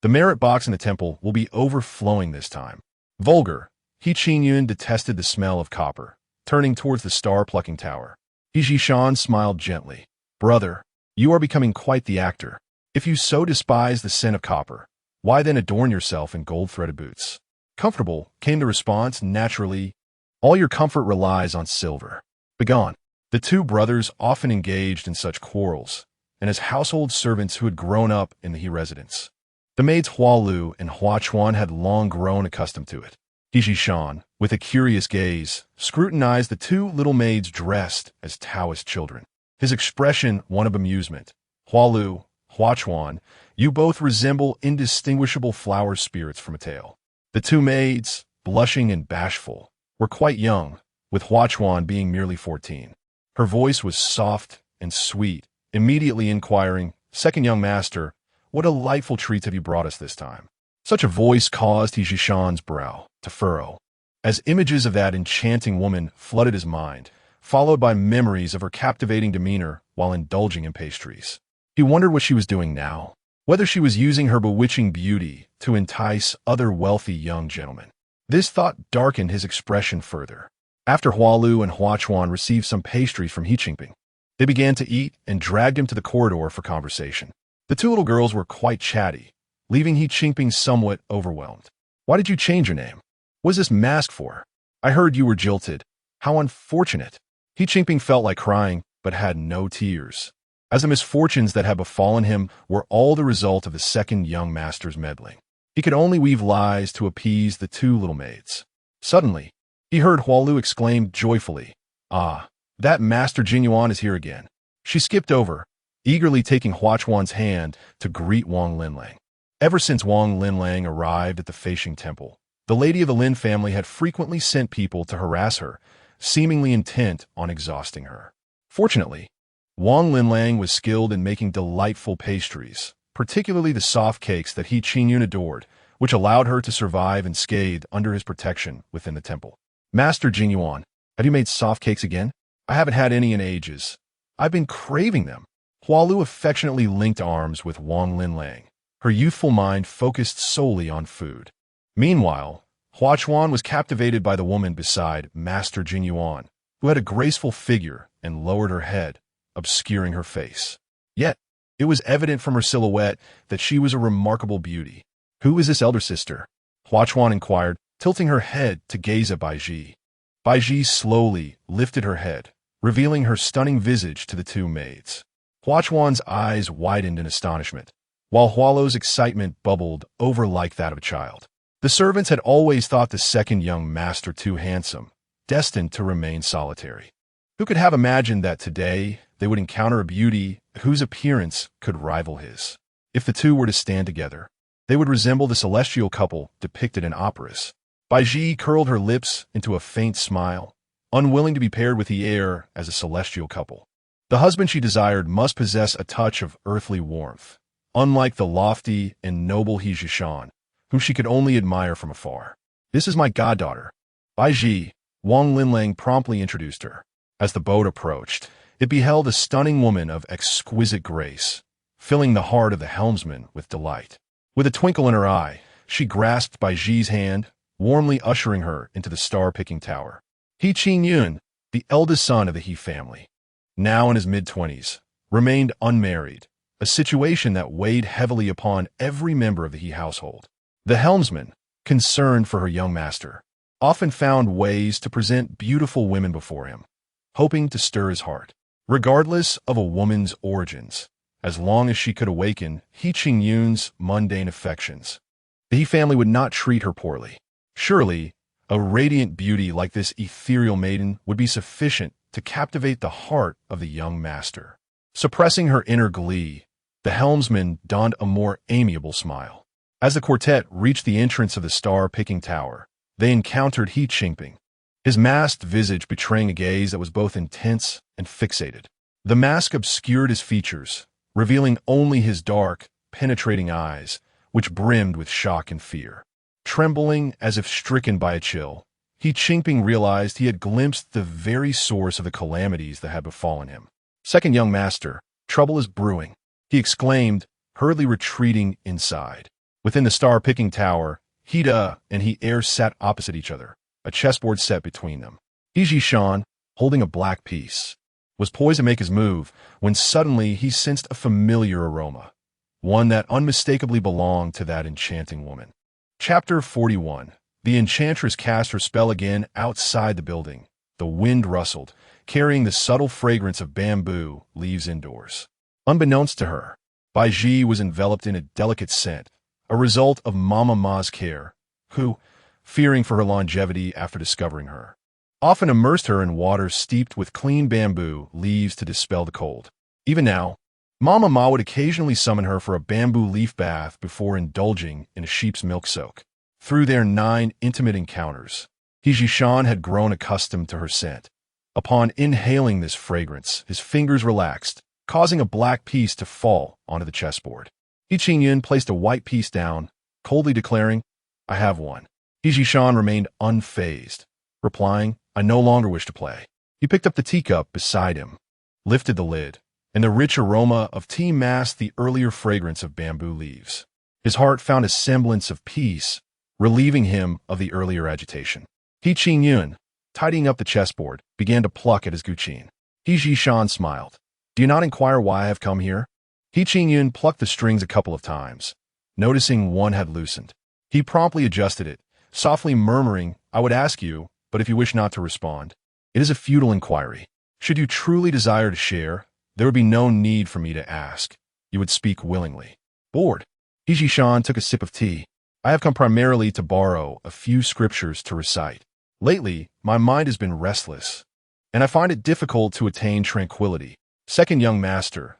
The merit box in the temple will be overflowing this time. Vulgar, He Qingyun detested the smell of copper, turning towards the star-plucking tower. Jishan smiled gently. Brother, you are becoming quite the actor. If you so despise the scent of copper, why then adorn yourself in gold-threaded boots? Comfortable, came the response naturally. All your comfort relies on silver. Begone. The two brothers often engaged in such quarrels, and as household servants who had grown up in the He residence. The maids Hualu and Huachuan had long grown accustomed to it. Hijishan, with a curious gaze, scrutinized the two little maids dressed as Taoist children. His expression one of amusement. Hualu, Huachuan, you both resemble indistinguishable flower spirits from a tale. The two maids, blushing and bashful, were quite young, with Huachuan being merely 14. Her voice was soft and sweet, immediately inquiring, Second young master, what delightful treats have you brought us this time? Such a voice caused Hijishan's brow to furrow, as images of that enchanting woman flooded his mind, followed by memories of her captivating demeanor while indulging in pastries. He wondered what she was doing now, whether she was using her bewitching beauty to entice other wealthy young gentlemen. This thought darkened his expression further. After Hualu and Huachuan received some pastry from He Qingping, they began to eat and dragged him to the corridor for conversation. The two little girls were quite chatty, leaving He Qingping somewhat overwhelmed. "Why did you change your name? What is this mask for? I heard you were jilted. How unfortunate." He Qingping felt like crying, but had no tears, as the misfortunes that had befallen him were all the result of the second young master's meddling. He could only weave lies to appease the two little maids. Suddenly, he heard Hualu exclaim joyfully, "Ah, that Master Jinyuan is here again." She skipped over, eagerly taking Huachuan's hand to greet Wang Linlang. Ever since Wang Linlang arrived at the Feishing Temple, the lady of the Lin family had frequently sent people to harass her, seemingly intent on exhausting her. Fortunately, Wang Linlang was skilled in making delightful pastries, particularly the soft cakes that He Qingyun adored, which allowed her to survive unscathed under his protection within the temple. "Master Jinyuan, have you made soft cakes again? I haven't had any in ages. I've been craving them." Hualu affectionately linked arms with Wang Linlang, her youthful mind focused solely on food. Meanwhile, Huachuan was captivated by the woman beside Master Jinyuan, who had a graceful figure and lowered her head, obscuring her face. Yet, it was evident from her silhouette that she was a remarkable beauty. "Who is this elder sister?" Huachuan inquired, tilting her head to gaze at Baizhi. Baizhi slowly lifted her head, revealing her stunning visage to the two maids. Huachuan's eyes widened in astonishment, while Hualu's excitement bubbled over like that of a child. The servants had always thought the second young master too handsome, destined to remain solitary. Who could have imagined that today they would encounter a beauty whose appearance could rival his? If the two were to stand together, they would resemble the celestial couple depicted in operas. Baizhi curled her lips into a faint smile, unwilling to be paired with the heir as a celestial couple. The husband she desired must possess a touch of earthly warmth, unlike the lofty and noble He Zhishan, whom she could only admire from afar. "This is my goddaughter, Baizhi," Wang Linlang promptly introduced her. As the boat approached, it beheld a stunning woman of exquisite grace, filling the heart of the helmsman with delight. With a twinkle in her eye, she grasped Baizhi's hand, warmly ushering her into the star-picking tower. He Qingyun, the eldest son of the He family, now in his mid-20s, remained unmarried, a situation that weighed heavily upon every member of the He household. The helmsman, concerned for her young master, often found ways to present beautiful women before him, hoping to stir his heart. Regardless of a woman's origins, as long as she could awaken He Qingyun's mundane affections, the He family would not treat her poorly. Surely, a radiant beauty like this ethereal maiden would be sufficient to captivate the heart of the young master. Suppressing her inner glee, the helmsman donned a more amiable smile. As the quartet reached the entrance of the star-picking tower, they encountered He Qingping, his masked visage betraying a gaze that was both intense and fixated. The mask obscured his features, revealing only his dark, penetrating eyes, which brimmed with shock and fear. Trembling as if stricken by a chill, He Qingping realized he had glimpsed the very source of the calamities that had befallen him. "Second young master, trouble is brewing," he exclaimed, hurriedly retreating inside. Within the star-picking tower, Hida and He heir sat opposite each other, a chessboard set between them. He Zhishan, holding a black piece, was poised to make his move when suddenly he sensed a familiar aroma, one that unmistakably belonged to that enchanting woman. Chapter 41. The enchantress cast her spell again outside the building. The wind rustled, carrying the subtle fragrance of bamboo leaves indoors. Unbeknownst to her, Baizhi was enveloped in a delicate scent, a result of Mama Ma's care, who, fearing for her longevity after discovering her, often immersed her in water steeped with clean bamboo leaves to dispel the cold. Even now, Mama Ma would occasionally summon her for a bamboo leaf bath before indulging in a sheep's milk soak. Through their 9 intimate encounters, He Zhishan had grown accustomed to her scent. Upon inhaling this fragrance, his fingers relaxed, causing a black piece to fall onto the chessboard. He Qingyun placed a white piece down, coldly declaring, "I have one." He Zhishan remained unfazed, replying, "I no longer wish to play." He picked up the teacup beside him, lifted the lid, and the rich aroma of tea masked the earlier fragrance of bamboo leaves. His heart found a semblance of peace, relieving him of the earlier agitation. He Qingyun, tidying up the chessboard, began to pluck at his guqin. He Zhishan smiled. Do you not inquire why I have come here? He Qingyun plucked the strings a couple of times, noticing one had loosened. He promptly adjusted it, softly murmuring, I would ask you, but if you wish not to respond. It is a futile inquiry. Should you truly desire to share, there would be no need for me to ask. You would speak willingly. Bored. He Zhishan took a sip of tea. I have come primarily to borrow a few scriptures to recite. Lately, my mind has been restless, and I find it difficult to attain tranquility. Second young master,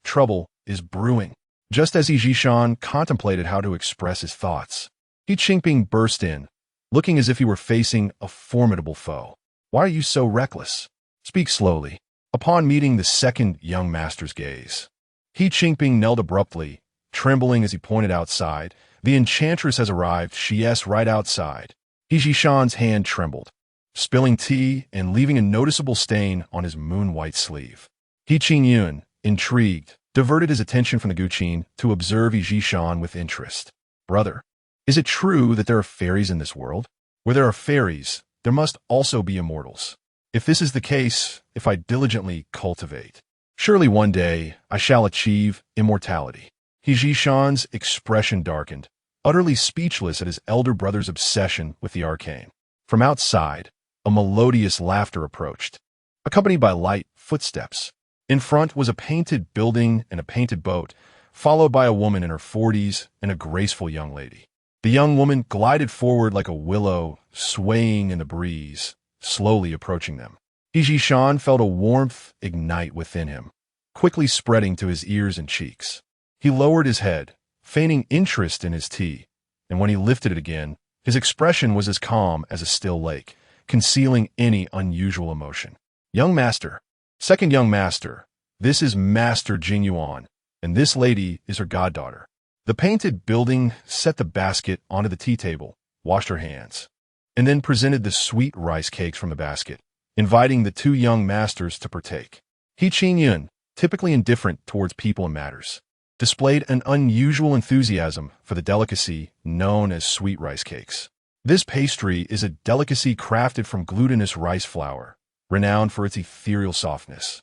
trouble is brewing. Just as He Zhishan contemplated how to express his thoughts, He Qingping burst in, looking as if he were facing a formidable foe. Why are you so reckless? Speak slowly. Upon meeting the second young master's gaze, He Qingping knelt abruptly, trembling as he pointed outside. The enchantress has arrived, she right outside. He Zhishan's hand trembled, spilling tea and leaving a noticeable stain on his moon-white sleeve. He Qingyun, intrigued, diverted his attention from the guqin to observe He Zhishan with interest. Brother, is it true that there are fairies in this world? Where there are fairies, there must also be immortals. If this is the case, if I diligently cultivate, surely one day I shall achieve immortality. He Zhishan's expression darkened, utterly speechless at his elder brother's obsession with the arcane. From outside, a melodious laughter approached, accompanied by light footsteps. In front was a painted building and a painted boat, followed by a woman in her 40s and a graceful young lady. The young woman glided forward like a willow, swaying in the breeze, slowly approaching them. He Zhishan felt a warmth ignite within him, quickly spreading to his ears and cheeks. He lowered his head, feigning interest in his tea, and when he lifted it again, his expression was as calm as a still lake, concealing any unusual emotion. Young master, second young master, this is Master Jingyuan, and this lady is her goddaughter. The painted building set the basket onto the tea table, washed her hands, and then presented the sweet rice cakes from the basket, inviting the two young masters to partake. He Qingyun, typically indifferent towards people and matters, displayed an unusual enthusiasm for the delicacy known as sweet rice cakes. This pastry is a delicacy crafted from glutinous rice flour, renowned for its ethereal softness.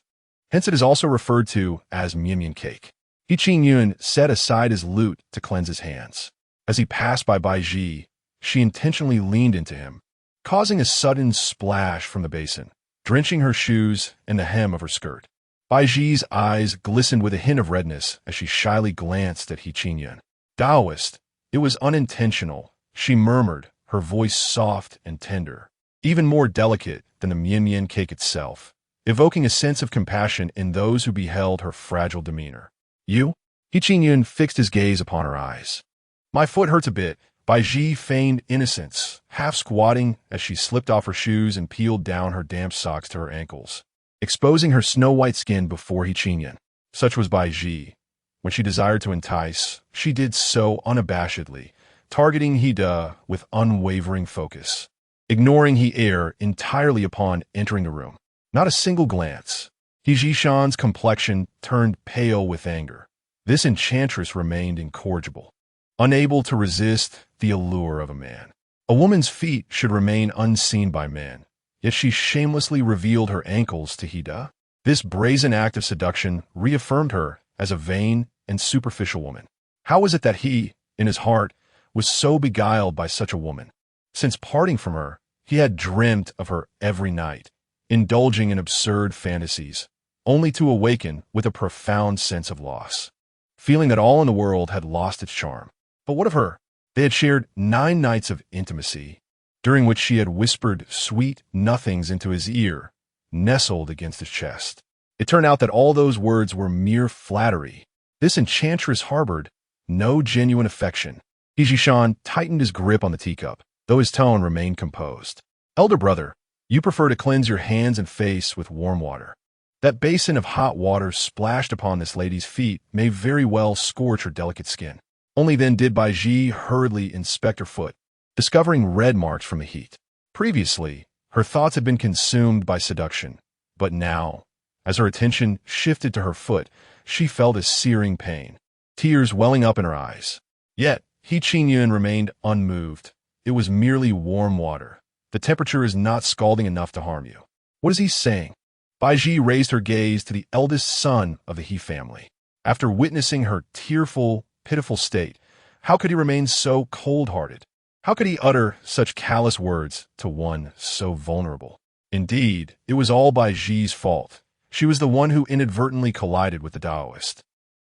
Hence it is also referred to as mian cake. He Qingyun set aside his lute to cleanse his hands. As he passed by Baizhi, she intentionally leaned into him, causing a sudden splash from the basin, drenching her shoes and the hem of her skirt. Baizhi's eyes glistened with a hint of redness as she shyly glanced at He Qingyun. Taoist, it was unintentional, she murmured, her voice soft and tender, even more delicate than the mian cake itself, evoking a sense of compassion in those who beheld her fragile demeanor. You? He Qingyun fixed his gaze upon her eyes. My foot hurts a bit. Baizhi feigned innocence, half squatting as she slipped off her shoes and peeled down her damp socks to her ankles, exposing her snow-white skin before He Qingyun. Such was Baizhi. When she desired to entice, she did so unabashedly, targeting He Da with unwavering focus, ignoring He Er entirely upon entering the room. Not a single glance. He Zhishan's complexion turned pale with anger. This enchantress remained incorrigible, unable to resist the allure of a man. A woman's feet should remain unseen by men, yet she shamelessly revealed her ankles to He Da. This brazen act of seduction reaffirmed her as a vain and superficial woman. How was it that he, in his heart, was so beguiled by such a woman? Since parting from her, he had dreamt of her every night, indulging in absurd fantasies, only to awaken with a profound sense of loss, feeling that all in the world had lost its charm. But what of her? They had shared 9 nights of intimacy, during which she had whispered sweet nothings into his ear, nestled against his chest. It turned out that all those words were mere flattery. This enchantress harbored no genuine affection. He Zhishan tightened his grip on the teacup, though his tone remained composed. Elder brother, you prefer to cleanse your hands and face with warm water. That basin of hot water splashed upon this lady's feet may very well scorch her delicate skin. Only then did Baizhi hurriedly inspect her foot, discovering red marks from the heat. Previously, her thoughts had been consumed by seduction, but now, As her attention shifted to her foot, she felt a searing pain, tears welling up in her eyes. Yet, He Qingyun remained unmoved. It was merely warm water. The temperature is not scalding enough to harm you. What is he saying? Baizhi raised her gaze to the eldest son of the He family. After witnessing her tearful, pitiful state, how could he remain so cold-hearted? How could he utter such callous words to one so vulnerable? Indeed, it was all Baizhi's fault. She was the one who inadvertently collided with the Taoist.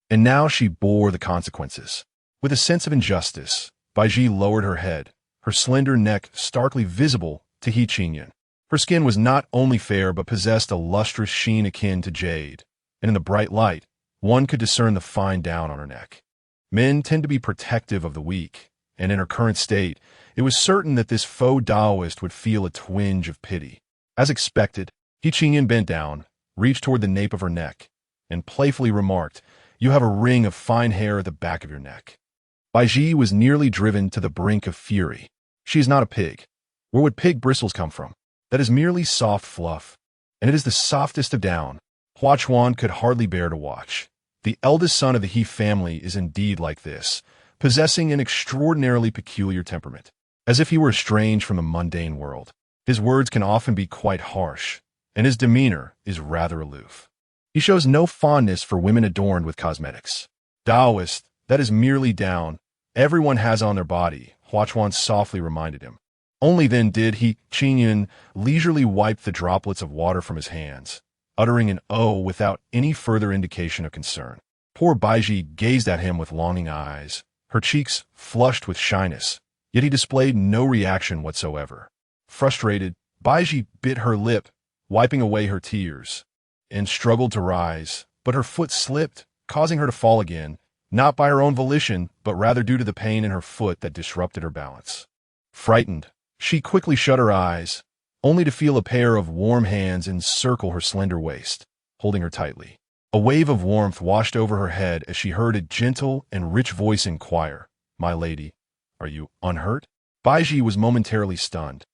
And now she bore the consequences. With a sense of injustice, Baizhi lowered her head, her slender neck starkly visible to He Qingyun. Her skin was not only fair but possessed a lustrous sheen akin to jade, and in the bright light, one could discern the fine down on her neck. Men tend to be protective of the weak, and in her current state, it was certain that this faux Taoist would feel a twinge of pity. As expected, He Qingyun bent down, reached toward the nape of her neck, and playfully remarked, "You have a ring of fine hair at the back of your neck." Baizhi was nearly driven to the brink of fury. She is not a pig. Where would pig bristles come from? That is merely soft fluff, and it is the softest of down. Hua Chuan could hardly bear to watch. The eldest son of the He family is indeed like this, possessing an extraordinarily peculiar temperament, as if he were estranged from the mundane world. His words can often be quite harsh, and his demeanor is rather aloof. He shows no fondness for women adorned with cosmetics. Taoist, that is merely down. Everyone has on their body, Hua Chuan softly reminded him. Only then did He Qingyun leisurely wipe the droplets of water from his hands, uttering an "oh" without any further indication of concern. Poor Baizhi gazed at him with longing eyes, her cheeks flushed with shyness, yet he displayed no reaction whatsoever. Frustrated, Baizhi bit her lip, wiping away her tears, and struggled to rise, but her foot slipped, causing her to fall again, not by her own volition, but rather due to the pain in her foot that disrupted her balance. Frightened, she quickly shut her eyes, only to feel a pair of warm hands encircle her slender waist, holding her tightly. A wave of warmth washed over her head as she heard a gentle and rich voice inquire, "My lady, are you unhurt?" Baizhi was momentarily stunned,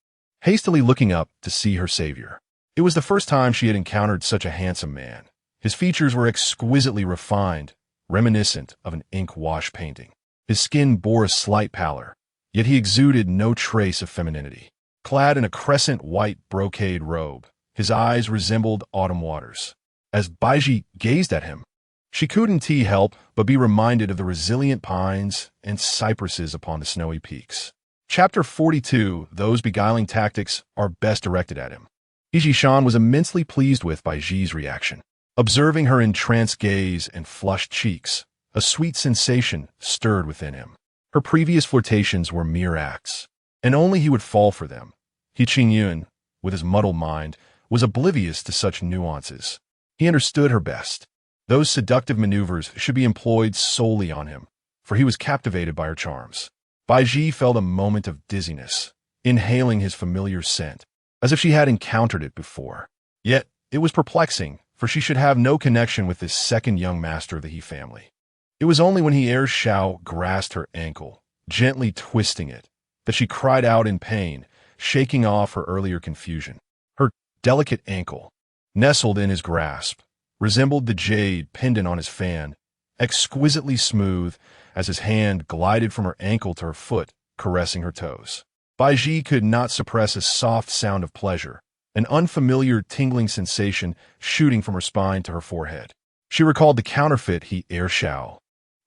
hastily looking up to see her savior. It was the first time she had encountered such a handsome man. His features were exquisitely refined, reminiscent of an ink wash painting. His skin bore a slight pallor, yet he exuded no trace of femininity. Clad in a crescent white brocade robe, his eyes resembled autumn waters. As Baizhi gazed at him, she couldn't help but be reminded of the resilient pines and cypresses upon the snowy peaks. Chapter 42, Those beguiling tactics are best directed at him. Yizhishan was immensely pleased with Baizhi's reaction. Observing her entranced gaze and flushed cheeks, a sweet sensation stirred within him. Her previous flirtations were mere acts, and only he would fall for them. He Qingyun, with his muddled mind, was oblivious to such nuances. He understood her best. Those seductive maneuvers should be employed solely on him, for he was captivated by her charms. Baizhi felt a moment of dizziness, inhaling his familiar scent, as if she had encountered it before. Yet, it was perplexing, for she should have no connection with this second young master of the He family. It was only when He Shao grasped her ankle, gently twisting it, that she cried out in pain, shaking off her earlier confusion. Her delicate ankle, nestled in his grasp, resembled the jade pendant on his fan, exquisitely smooth as his hand glided from her ankle to her foot, caressing her toes. Baizhi could not suppress a soft sound of pleasure, an unfamiliar tingling sensation shooting from her spine to her forehead. She recalled the counterfeit He Shao,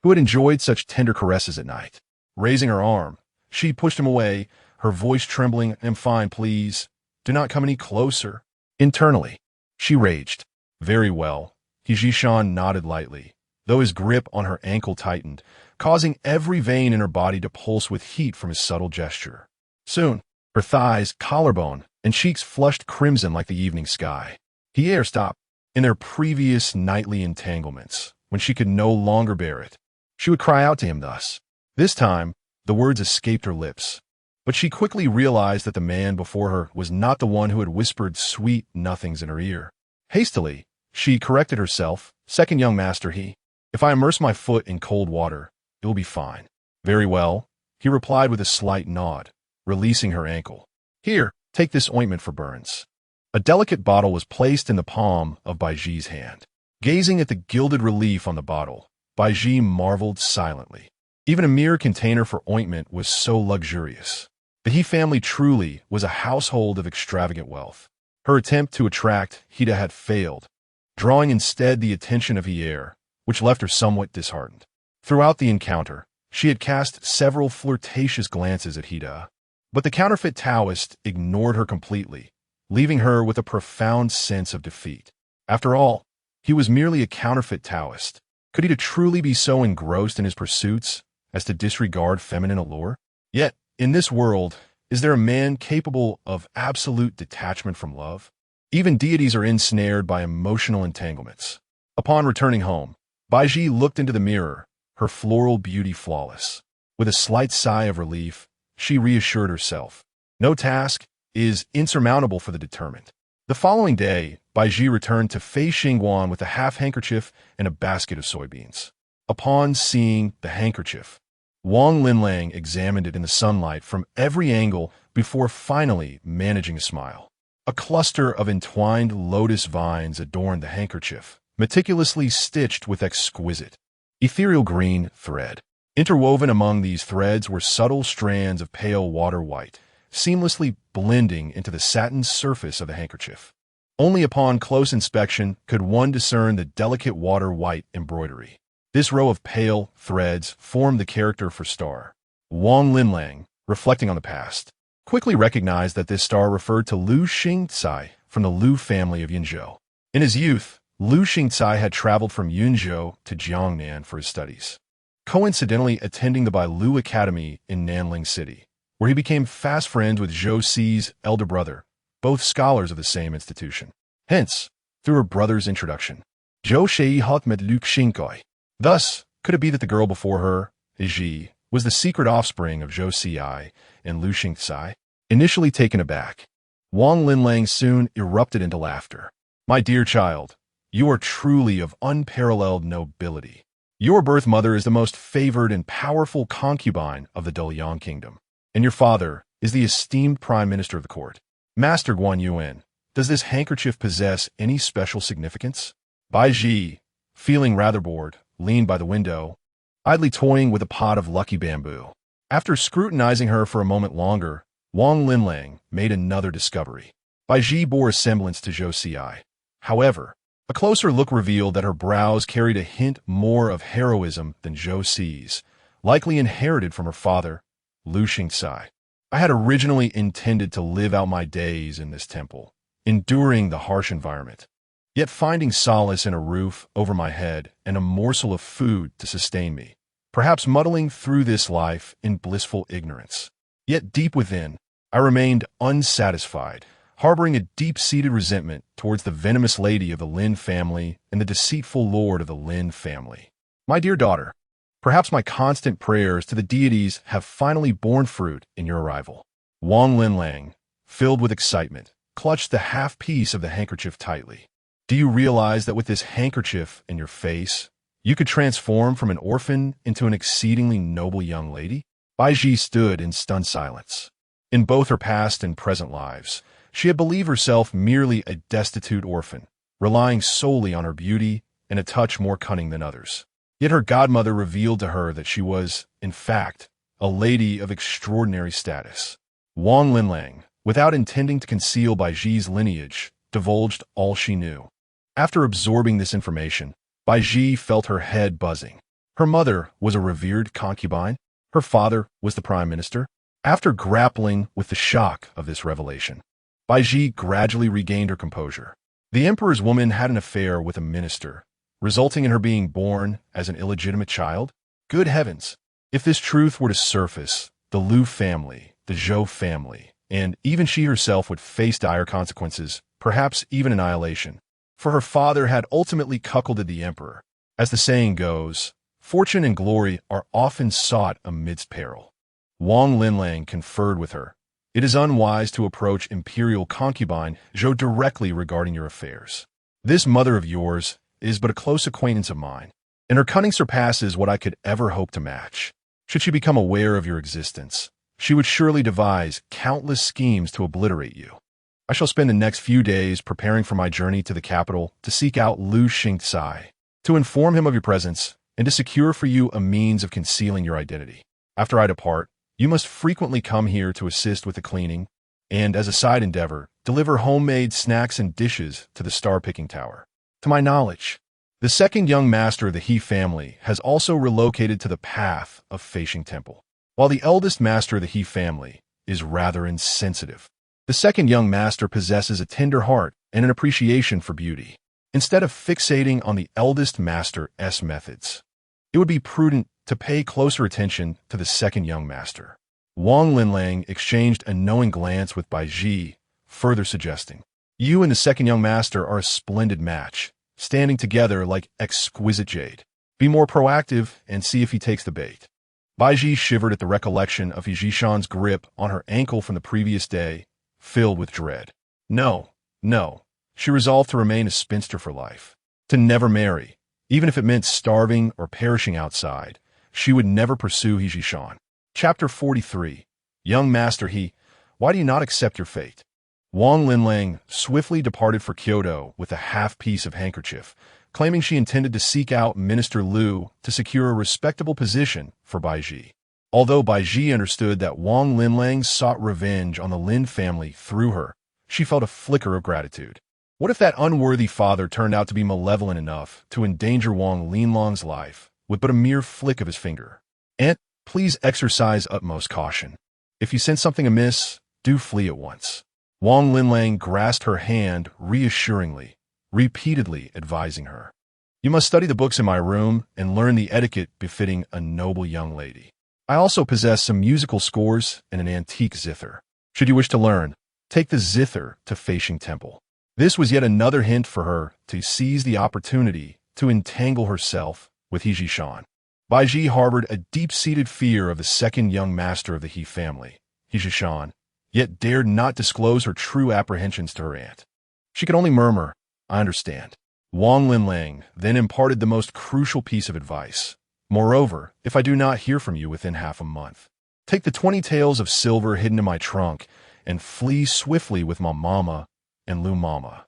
who had enjoyed such tender caresses at night. Raising her arm, she pushed him away, her voice trembling. "I'm fine, please. Do not come any closer." Internally, she raged. Very well. Yizhishan nodded lightly, though his grip on her ankle tightened, causing every vein in her body to pulse with heat from his subtle gesture. Soon, her thighs, collarbone, and cheeks flushed crimson like the evening sky. He stopped. In their previous nightly entanglements, when she could no longer bear it, she would cry out to him thus. This time, the words escaped her lips, but she quickly realized that the man before her was not the one who had whispered sweet nothings in her ear. Hastily, she corrected herself. "Second young master, if I immerse my foot in cold water, it will be fine." "Very well," he replied with a slight nod, releasing her ankle. "Here, take this ointment for burns." A delicate bottle was placed in the palm of Baizhi's hand. Gazing at the gilded relief on the bottle, Baizhi marveled silently. Even a mere container for ointment was so luxurious. The He family truly was a household of extravagant wealth. Her attempt to attract Hida had failed, drawing instead the attention of Hier, which left her somewhat disheartened. Throughout the encounter, she had cast several flirtatious glances at Hida, but the counterfeit Taoist ignored her completely, leaving her with a profound sense of defeat. After all, he was merely a counterfeit Taoist. Could Hida truly be so engrossed in his pursuits as to disregard feminine allure? Yet, in this world, is there a man capable of absolute detachment from love? Even deities are ensnared by emotional entanglements. Upon returning home, Baizhi looked into the mirror, her floral beauty flawless. With a slight sigh of relief, she reassured herself. No task is insurmountable for the determined. The following day, Baizhi returned to Fei Xingguan with a half-handkerchief and a basket of soybeans. Upon seeing the handkerchief, Wang Linlang examined it in the sunlight from every angle before finally managing a smile. A cluster of entwined lotus vines adorned the handkerchief, meticulously stitched with exquisite, ethereal green thread. Interwoven among these threads were subtle strands of pale water white, seamlessly blending into the satin surface of the handkerchief. Only upon close inspection could one discern the delicate water white embroidery. This row of pale threads formed the character for star. Wang Linlang, reflecting on the past, quickly recognized that this star referred to Lu Xingcai from the Lu family of Yunzhou. In his youth, Lu Xingcai had traveled from Yunzhou to Jiangnan for his studies, coincidentally attending the Bailu Academy in Nanling City, where he became fast friends with Zhou Si's elder brother, both scholars of the same institution. Hence, through her brother's introduction, Zhou Shei had met Lu Xingcai. Thus, could it be that the girl before her, Baizhi, was the secret offspring of Zhou Si and Lu Xingcai? Initially taken aback, Wang Linlang soon erupted into laughter. My dear child, you are truly of unparalleled nobility. Your birth mother is the most favored and powerful concubine of the Doliang kingdom, and your father is the esteemed prime minister of the court. Master Guan Yuan, does this handkerchief possess any special significance? Baizhi, feeling rather bored, leaned by the window, idly toying with a pot of lucky bamboo. After scrutinizing her for a moment longer, Wang Linlang made another discovery. Baizhi bore a semblance to Zhou Si. However, a closer look revealed that her brows carried a hint more of heroism than Zhou Si's, likely inherited from her father, Lu Xingcai. I had originally intended to live out my days in this temple, enduring the harsh environment, yet finding solace in a roof over my head and a morsel of food to sustain me, perhaps muddling through this life in blissful ignorance. Yet deep within, I remained unsatisfied, harboring a deep-seated resentment towards the venomous lady of the Lin family and the deceitful lord of the Lin family. My dear daughter, perhaps my constant prayers to the deities have finally borne fruit in your arrival. Wang Linlang, filled with excitement, clutched the half-piece of the handkerchief tightly. Do you realize that with this handkerchief in your face, you could transform from an orphan into an exceedingly noble young lady? Baizhi stood in stunned silence. In both her past and present lives, she had believed herself merely a destitute orphan, relying solely on her beauty and a touch more cunning than others. Yet her godmother revealed to her that she was, in fact, a lady of extraordinary status. Wang Linlang, without intending to conceal Baizhi's lineage, divulged all she knew. After absorbing this information, Baizhi felt her head buzzing. Her mother was a revered concubine. Her father was the prime minister. After grappling with the shock of this revelation, Baizhi gradually regained her composure. The emperor's woman had an affair with a minister, resulting in her being born as an illegitimate child? Good heavens! If this truth were to surface, the Lu family, the Zhou family, and even she herself would face dire consequences, perhaps even annihilation. For her father had ultimately cuckolded the emperor. As the saying goes, fortune and glory are often sought amidst peril. Wang Linlang conferred with her. It is unwise to approach imperial concubine Zhou directly regarding your affairs. This mother of yours is but a close acquaintance of mine, and her cunning surpasses what I could ever hope to match. Should she become aware of your existence, she would surely devise countless schemes to obliterate you. I shall spend the next few days preparing for my journey to the capital to seek out Lu Xingcai, to inform him of your presence, and to secure for you a means of concealing your identity. After I depart, you must frequently come here to assist with the cleaning, and, as a side endeavor, deliver homemade snacks and dishes to the star-picking tower. To my knowledge, the second young master of the He family has also relocated to the path of Feishing Temple, while the eldest master of the He family is rather insensitive. The second young master possesses a tender heart and an appreciation for beauty. Instead of fixating on the eldest master's methods, it would be prudent to pay closer attention to the second young master. Wang Linlang exchanged a knowing glance with Baizhi, further suggesting, "You and the second young master are a splendid match, standing together like exquisite jade. Be more proactive and see if he takes the bait." Baizhi shivered at the recollection of Yizhishan's grip on her ankle from the previous day, filled with dread. No. She resolved to remain a spinster for life, to never marry, even if it meant starving or perishing outside. She would never pursue Yizhishan. Chapter 43. Young Master He, why do you not accept your fate? Wang Linlang swiftly departed for Kyoto with a half-piece of handkerchief, claiming she intended to seek out Minister Lu to secure a respectable position for Baizhi. Although Baizhi understood that Wang Linlang sought revenge on the Lin family through her, she felt a flicker of gratitude. What if that unworthy father turned out to be malevolent enough to endanger Wang Linlang's life with but a mere flick of his finger? Aunt, please exercise utmost caution. If you sense something amiss, do flee at once. Wang Linlang grasped her hand reassuringly, repeatedly advising her. You must study the books in my room and learn the etiquette befitting a noble young lady. I also possess some musical scores and an antique zither. Should you wish to learn, take the zither to Feishing Temple. This was yet another hint for her to seize the opportunity to entangle herself with Yizhishan. Baizhi harbored a deep-seated fear of the second young master of the He family, Yizhishan, yet dared not disclose her true apprehensions to her aunt. She could only murmur, "I understand." Wang Linlang then imparted the most crucial piece of advice. Moreover, if I do not hear from you within half a month, take the 20 taels of silver hidden in my trunk and flee swiftly with my mama and Lu Mama.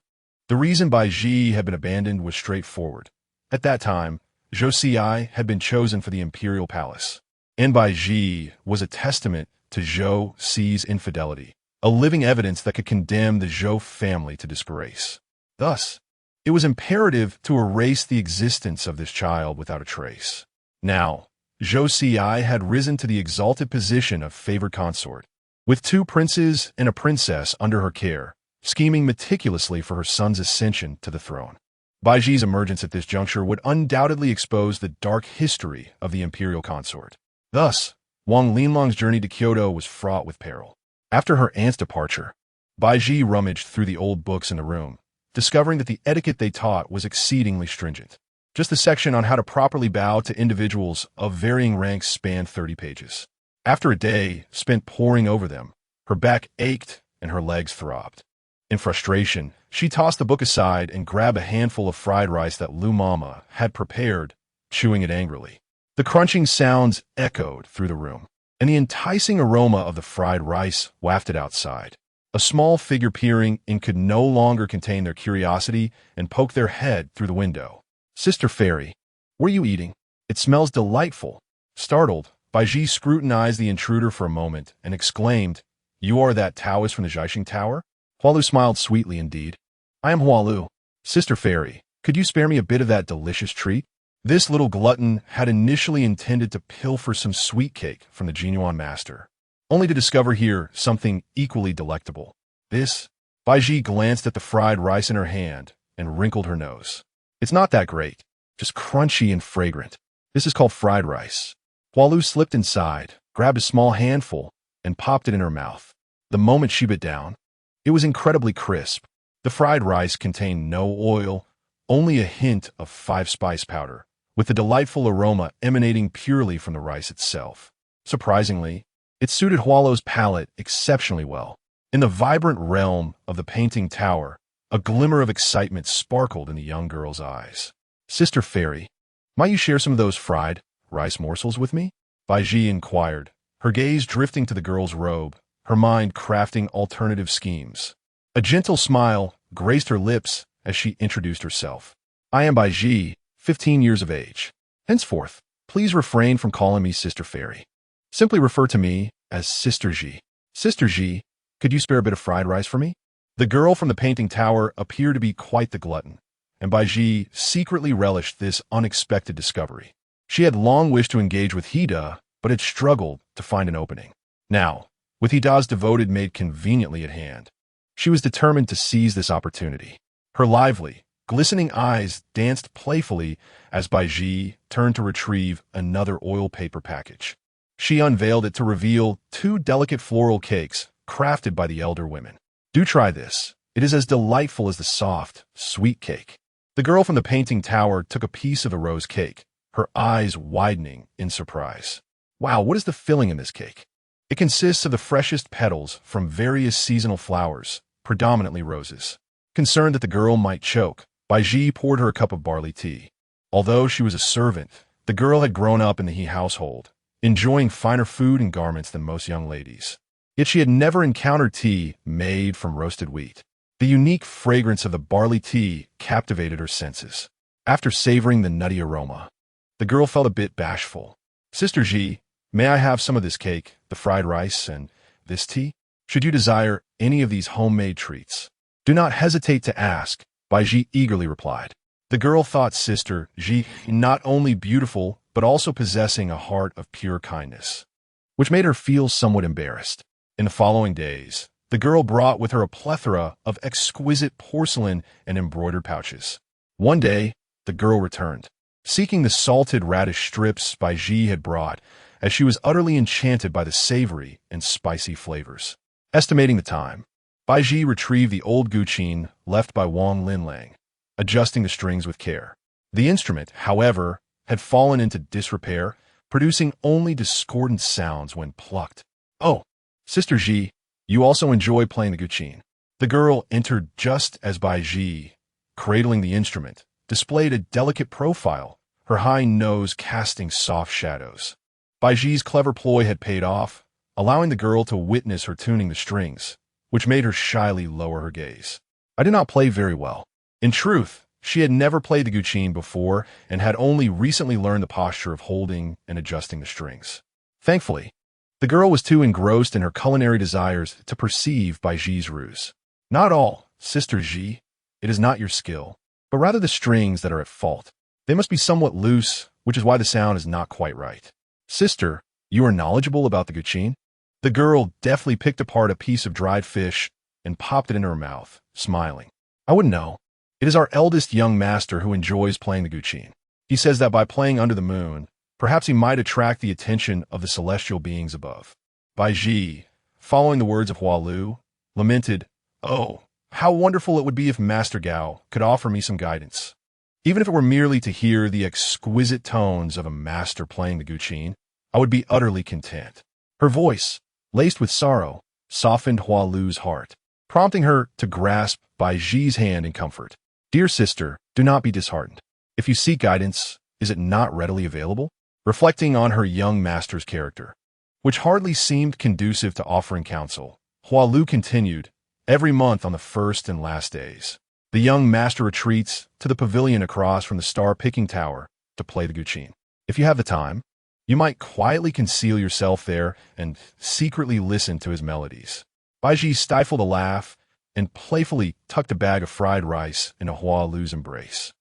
The reason Baizhi had been abandoned was straightforward. At that time, Zhou Xi had been chosen for the imperial palace, and Baizhi was a testament to Zhou Xi's infidelity, a living evidence that could condemn the Zhou family to disgrace. Thus, it was imperative to erase the existence of this child without a trace. Now, Zhou Xi had risen to the exalted position of favored consort, with 2 princes and a princess under her care, scheming meticulously for her son's ascension to the throne. Baizhi's emergence at this juncture would undoubtedly expose the dark history of the imperial consort. Thus, Wang Linlang's journey to Kyoto was fraught with peril. After her aunt's departure, Baizhi rummaged through the old books in the room, discovering that the etiquette they taught was exceedingly stringent. Just the section on how to properly bow to individuals of varying ranks spanned 30 pages. After a day spent poring over them, her back ached and her legs throbbed. In frustration, she tossed the book aside and grabbed a handful of fried rice that Lu Mama had prepared, chewing it angrily. The crunching sounds echoed through the room, and the enticing aroma of the fried rice wafted outside. A small figure peering in could no longer contain their curiosity and poked their head through the window. "Sister Fairy, what are you eating? It smells delightful." Startled, Baizhi scrutinized the intruder for a moment and exclaimed, "You are that Taoist from the Zhaixing Tower?" Hualu smiled sweetly indeed. "I am Hualu. Sister Fairy, could you spare me a bit of that delicious treat?" This little glutton had initially intended to pilfer some sweet cake from the Jinyuan master, only to discover here something equally delectable. Baizhi glanced at the fried rice in her hand and wrinkled her nose. "It's not that great, just crunchy and fragrant. This is called fried rice." Hualu slipped inside, grabbed a small handful, and popped it in her mouth. The moment she bit down, it was incredibly crisp. The fried rice contained no oil, only a hint of 5-spice powder, with the delightful aroma emanating purely from the rice itself. Surprisingly, it suited Hualu's palate exceptionally well. In the vibrant realm of the painting tower, a glimmer of excitement sparkled in the young girl's eyes. "Sister Fairy, might you share some of those fried rice morsels with me?" Baizhi inquired, her gaze drifting to the girl's robe, her mind crafting alternative schemes. A gentle smile graced her lips as she introduced herself. I am Baizhi, 15 years of age. Henceforth, please refrain from calling me Sister Fairy. Simply refer to me as Sister Ji. Sister Ji, could you spare a bit of fried rice for me? The girl from the painting tower appeared to be quite the glutton, and Baizhi secretly relished this unexpected discovery. She had long wished to engage with Hida, but had struggled to find an opening. Now, with Hida's devoted maid conveniently at hand, she was determined to seize this opportunity. Her lively, glistening eyes danced playfully as Baizhi turned to retrieve another oil paper package. She unveiled it to reveal 2 delicate floral cakes crafted by the elder women. Do try this. It is as delightful as the soft, sweet cake. The girl from the painting tower took a piece of the rose cake, her eyes widening in surprise. Wow, what is the filling in this cake? It consists of the freshest petals from various seasonal flowers, predominantly roses. Concerned that the girl might choke, Baizhi poured her a cup of barley tea. Although she was a servant, the girl had grown up in the He household, enjoying finer food and garments than most young ladies. Yet she had never encountered tea made from roasted wheat. The unique fragrance of the barley tea captivated her senses. After savoring the nutty aroma, the girl felt a bit bashful. Sister Ji, may I have some of this cake, the fried rice, and this tea? Should you desire any of these homemade treats, do not hesitate to ask, Baizhi eagerly replied. The girl thought Sister Ji not only beautiful, but also possessing a heart of pure kindness, which made her feel somewhat embarrassed. In the following days, the girl brought with her a plethora of exquisite porcelain and embroidered pouches. One day, the girl returned, seeking the salted radish strips Baizhi had brought, as she was utterly enchanted by the savory and spicy flavors. Estimating the time, Baizhi retrieved the old guqin left by Wang Linlang, adjusting the strings with care. The instrument, however, had fallen into disrepair, producing only discordant sounds when plucked. Oh, Sister Ji, you also enjoy playing the guqin. The girl entered just as Baizhi, cradling the instrument, displayed a delicate profile, her high nose casting soft shadows. Baizhi's clever ploy had paid off, allowing the girl to witness her tuning the strings, which made her shyly lower her gaze. I did not play very well. In truth, she had never played the guqin before and had only recently learned the posture of holding and adjusting the strings. Thankfully, the girl was too engrossed in her culinary desires to perceive Baizhi's ruse. Not all, Sister Ji. It is not your skill, but rather the strings that are at fault. They must be somewhat loose, which is why the sound is not quite right. Sister, you are knowledgeable about the guqin? The girl deftly picked apart a piece of dried fish and popped it into her mouth, smiling. I wouldn't know. It is our eldest young master who enjoys playing the guqin. He says that by playing under the moon, perhaps he might attract the attention of the celestial beings above. Baizhi, following the words of Hualu, lamented, Oh, how wonderful it would be if Master Gao could offer me some guidance. Even if it were merely to hear the exquisite tones of a master playing the guqin, I would be utterly content. Her voice, laced with sorrow, softened Hualu's heart, prompting her to grasp Baizhi's hand in comfort. Dear sister, do not be disheartened. If you seek guidance, is it not readily available? Reflecting on her young master's character, which hardly seemed conducive to offering counsel, Hualu continued, every month on the first and last days, the young master retreats to the pavilion across from the star-picking tower to play the guqin. If you have the time, you might quietly conceal yourself there and secretly listen to his melodies. Baizhi stifled a laugh and playfully tucked a bag of fried rice into Hualu's embrace.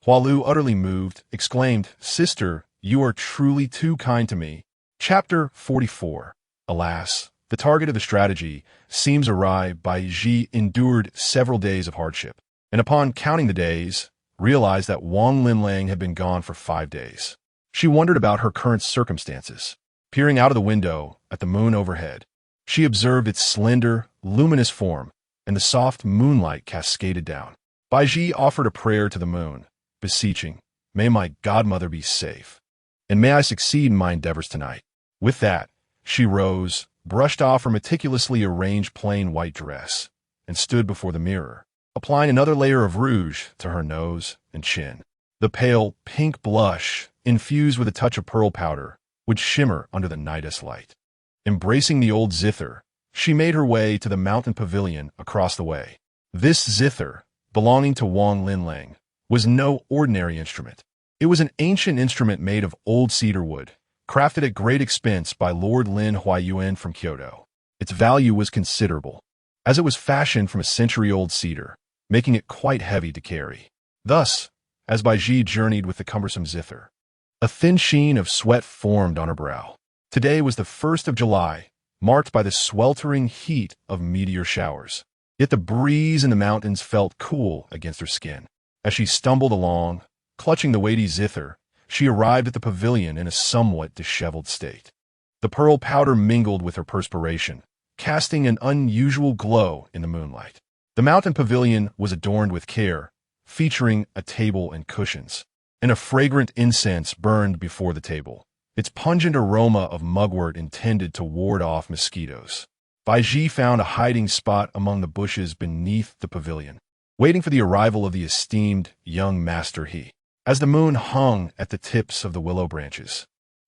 Hualu, utterly moved, exclaimed, Sister, you are truly too kind to me. Chapter 44. Alas, the target of the strategy seems awry. Baizhi endured several days of hardship, and upon counting the days, realized that Wang Linlang had been gone for 5 days. She wondered about her current circumstances. Peering out of the window at the moon overhead, she observed its slender, luminous form, and the soft moonlight cascaded down. Baizhi offered a prayer to the moon, beseeching, May my godmother be safe, and may I succeed in my endeavors tonight. With that, she rose, brushed off her meticulously arranged plain white dress, and stood before the mirror, applying another layer of rouge to her nose and chin. The pale pink blush, infused with a touch of pearl powder, would shimmer under the night's light. Embracing the old zither, she made her way to the mountain pavilion across the way. This zither, belonging to Wang Linlang, was no ordinary instrument. It was an ancient instrument made of old cedar wood, crafted at great expense by Lord Lin Huayuan from Kyoto. Its value was considerable, as it was fashioned from a century-old cedar, making it quite heavy to carry. Thus, as Baizhi journeyed with the cumbersome zither, a thin sheen of sweat formed on her brow. Today was the 1st of July, marked by the sweltering heat of meteor showers. Yet the breeze in the mountains felt cool against her skin. As she stumbled along, clutching the weighty zither, she arrived at the pavilion in a somewhat disheveled state. The pearl powder mingled with her perspiration, casting an unusual glow in the moonlight. The mountain pavilion was adorned with care, featuring a table and cushions, and a fragrant incense burned before the table, its pungent aroma of mugwort intended to ward off mosquitoes. Baizhi found a hiding spot among the bushes beneath the pavilion, waiting for the arrival of the esteemed young master he. As the moon hung at the tips of the willow branches,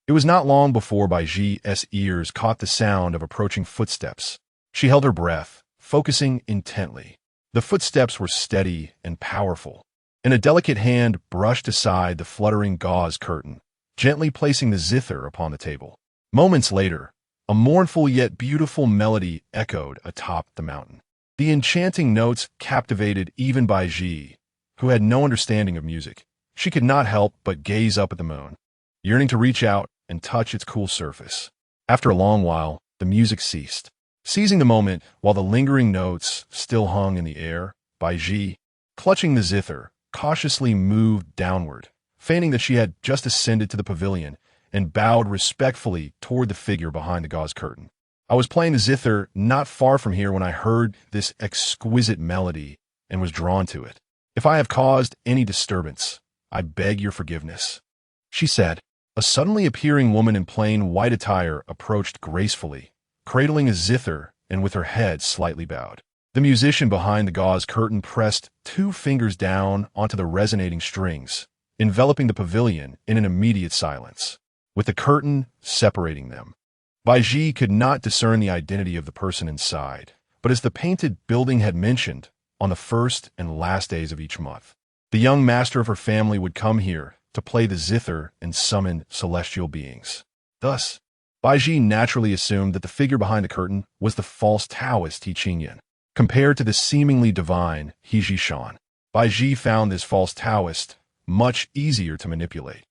it was not long before Baizhi's ears caught the sound of approaching footsteps. She held her breath, focusing intently. The footsteps were steady and powerful, and a delicate hand brushed aside the fluttering gauze curtain, gently placing the zither upon the table. Moments later, a mournful yet beautiful melody echoed atop the mountain. The enchanting notes captivated even Baizhi, who had no understanding of music. She could not help but gaze up at the moon, yearning to reach out and touch its cool surface. After a long while, the music ceased. Seizing the moment while the lingering notes still hung in the air, Baizhi, clutching the zither, cautiously moved downward, feigning that she had just ascended to the pavilion and bowed respectfully toward the figure behind the gauze curtain. I was playing the zither not far from here when I heard this exquisite melody and was drawn to it. If I have caused any disturbance, I beg your forgiveness, she said. A suddenly appearing woman in plain white attire approached gracefully, cradling a zither and with her head slightly bowed. The musician behind the gauze curtain pressed 2 fingers down onto the resonating strings, enveloping the pavilion in an immediate silence, with the curtain separating them. Baizhi could not discern the identity of the person inside, but as the painted building had mentioned, on the first and last days of each month, the young master of her family would come here to play the zither and summon celestial beings. Thus, Baizhi naturally assumed that the figure behind the curtain was the false Taoist He Qingyan, compared to the seemingly divine He Shan. Baizhi found this false Taoist much easier to manipulate.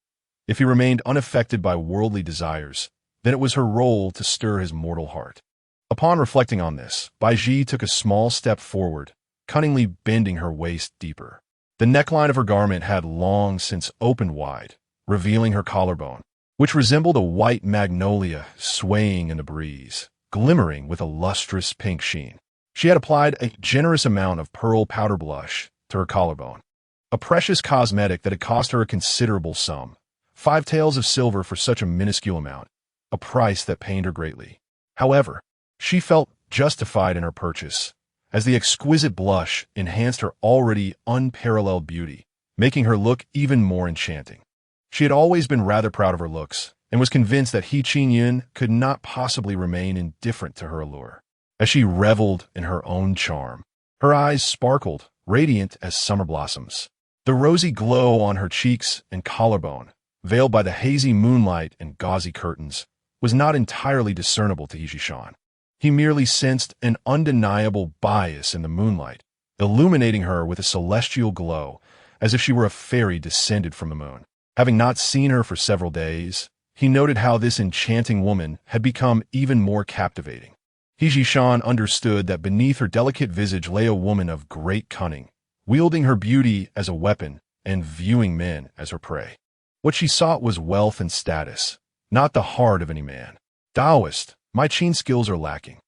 If he remained unaffected by worldly desires, then it was her role to stir his mortal heart. Upon reflecting on this, Baizhi took a small step forward, cunningly bending her waist deeper. The neckline of her garment had long since opened wide, revealing her collarbone, which resembled a white magnolia swaying in the breeze, glimmering with a lustrous pink sheen. She had applied a generous amount of pearl powder blush to her collarbone, a precious cosmetic that had cost her a considerable sum, 5 taels of silver for such a minuscule amount, a price that pained her greatly. However, she felt justified in her purchase, as the exquisite blush enhanced her already unparalleled beauty, making her look even more enchanting. She had always been rather proud of her looks, and was convinced that He Qingyan could not possibly remain indifferent to her allure. As she reveled in her own charm, her eyes sparkled, radiant as summer blossoms. The rosy glow on her cheeks and collarbone, veiled by the hazy moonlight and gauzy curtains, was not entirely discernible to He Shan. He merely sensed an undeniable bias in the moonlight, illuminating her with a celestial glow, as if she were a fairy descended from the moon. Having not seen her for several days, he noted how this enchanting woman had become even more captivating. He Shan understood that beneath her delicate visage lay a woman of great cunning, wielding her beauty as a weapon and viewing men as her prey. What she sought was wealth and status, not the heart of any man. Taoist, my Qin skills are lacking.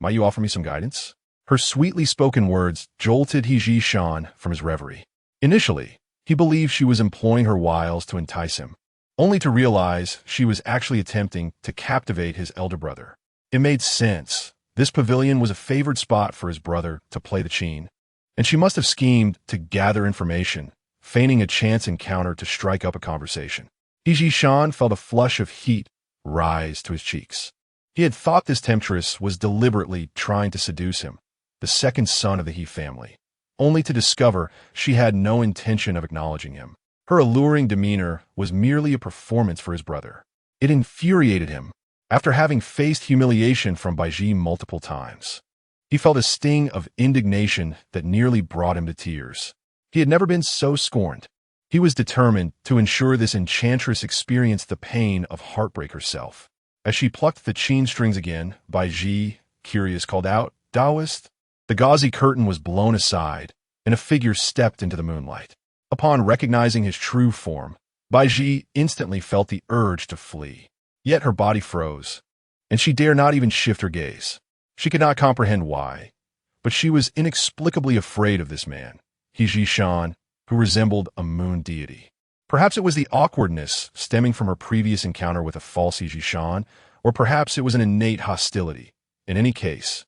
Might you offer me some guidance? Her sweetly spoken words jolted He Shan from his reverie. Initially, he believed she was employing her wiles to entice him, only to realize she was actually attempting to captivate his elder brother. It made sense. This pavilion was a favored spot for his brother to play the Qin, and she must have schemed to gather information, feigning a chance encounter to strike up a conversation. He Shan felt a flush of heat rise to his cheeks. He had thought this temptress was deliberately trying to seduce him, the second son of the He family. only to discover she had no intention of acknowledging him. Her alluring demeanor was merely a performance for his brother. It infuriated him. After having faced humiliation from Baizhi multiple times, he felt a sting of indignation that nearly brought him to tears. He had never been so scorned. He was determined to ensure this enchantress experienced the pain of heartbreak herself. As she plucked the chain strings again, Baizhi, curious, called out, "Taoist?" The gauzy curtain was blown aside, and a figure stepped into the moonlight. Upon recognizing his true form, Baizhi instantly felt the urge to flee. Yet her body froze, and she dared not even shift her gaze. She could not comprehend why, but she was inexplicably afraid of this man, Shan, who resembled a moon deity. Perhaps it was the awkwardness stemming from her previous encounter with a false Shan, or perhaps it was an innate hostility. In any case,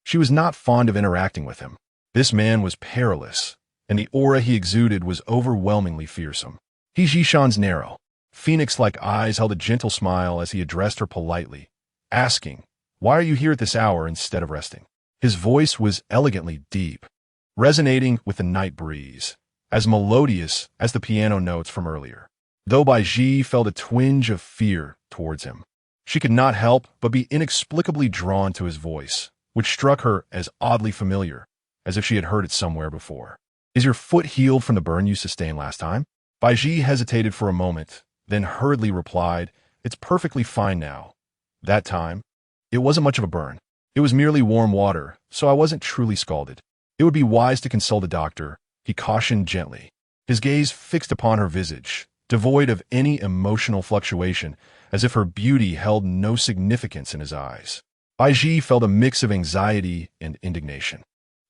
she was not fond of interacting with him. This man was perilous, and the aura he exuded was overwhelmingly fearsome. Shan's narrow, phoenix-like eyes held a gentle smile as he addressed her politely, asking, "Why are you here at this hour instead of resting?" His voice was elegantly deep, resonating with the night breeze, as melodious as the piano notes from earlier. Though Baizhi felt a twinge of fear towards him, she could not help but be inexplicably drawn to his voice, which struck her as oddly familiar, as if she had heard it somewhere before. "Is your foot healed from the burn you sustained last time?" Baizhi hesitated for a moment, then hurriedly replied, "It's perfectly fine now. That time, it wasn't much of a burn. It was merely warm water, so I wasn't truly scalded. It would be wise to consult a doctor," he cautioned gently, his gaze fixed upon her visage, devoid of any emotional fluctuation, as if her beauty held no significance in his eyes. Baizhi felt a mix of anxiety and indignation.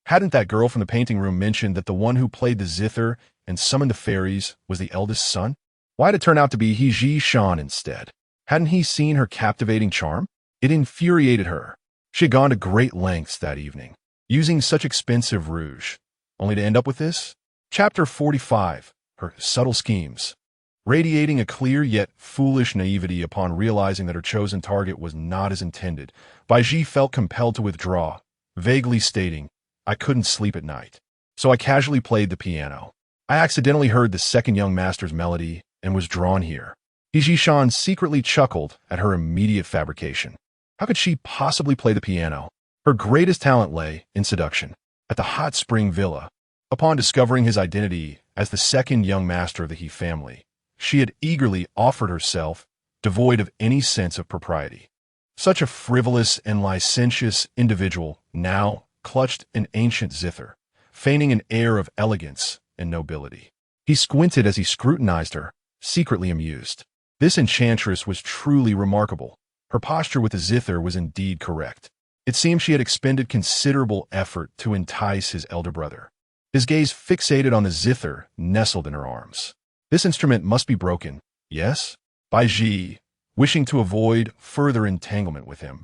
Hadn't that girl from the painting room mentioned that the one who played the zither and summoned the fairies was the eldest son? Why did it turn out to be Shan instead? Hadn't he seen her captivating charm? It infuriated her. She had gone to great lengths that evening, using such expensive rouge, only to end up with this? Chapter 45. Her subtle schemes. Radiating a clear yet foolish naivety upon realizing that her chosen target was not as intended, Baizhi felt compelled to withdraw, vaguely stating, "I couldn't sleep at night, so I casually played the piano. I accidentally heard the second young master's melody and was drawn here." Shan secretly chuckled at her immediate fabrication. How could she possibly play the piano? Her greatest talent lay in seduction. At the hot spring villa, upon discovering his identity as the second young master of the He family, she had eagerly offered herself, devoid of any sense of propriety. Such a frivolous and licentious individual now clutched an ancient zither, feigning an air of elegance and nobility. He squinted as he scrutinized her, secretly amused. This enchantress was truly remarkable. Her posture with the zither was indeed correct. It seemed she had expended considerable effort to entice his elder brother. His gaze fixated on the zither nestled in her arms. This instrument must be broken, yes? Baizhi, wishing to avoid further entanglement with him,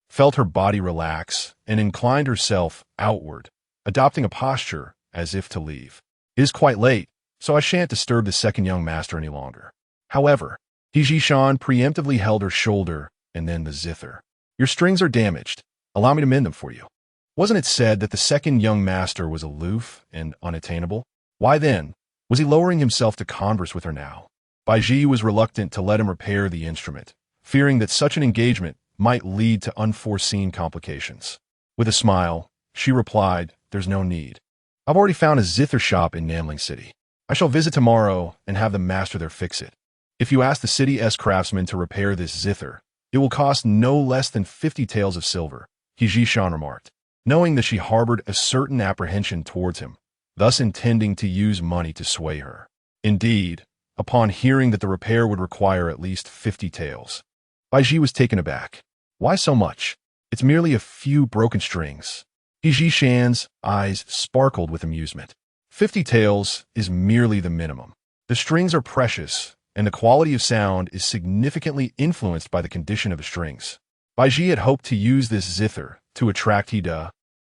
felt her body relax and inclined herself outward, adopting a posture as if to leave. "It is quite late, so I shan't disturb the second young master any longer." However, Shan preemptively held her shoulder and then the zither. "Your strings are damaged. Allow me to mend them for you." Wasn't it said that the second young master was aloof and unattainable? Why then was he lowering himself to converse with her now? Baizhi was reluctant to let him repair the instrument, fearing that such an engagement might lead to unforeseen complications. With a smile, she replied, "There's no need. I've already found a zither shop in Namling City. I shall visit tomorrow and have the master there fix it. If you ask the city's craftsman to repair this zither, it will cost no less than 50 taels of silver," Shan remarked, knowing that she harbored a certain apprehension towards him, thus intending to use money to sway her. Indeed, upon hearing that the repair would require at least 50 taels, Baizhi was taken aback. "Why so much? It's merely a few broken strings." Shan's eyes sparkled with amusement. 50 taels is merely the minimum. The strings are precious, and the quality of sound is significantly influenced by the condition of the strings. Baizhi had hoped to use this zither to attract Hida,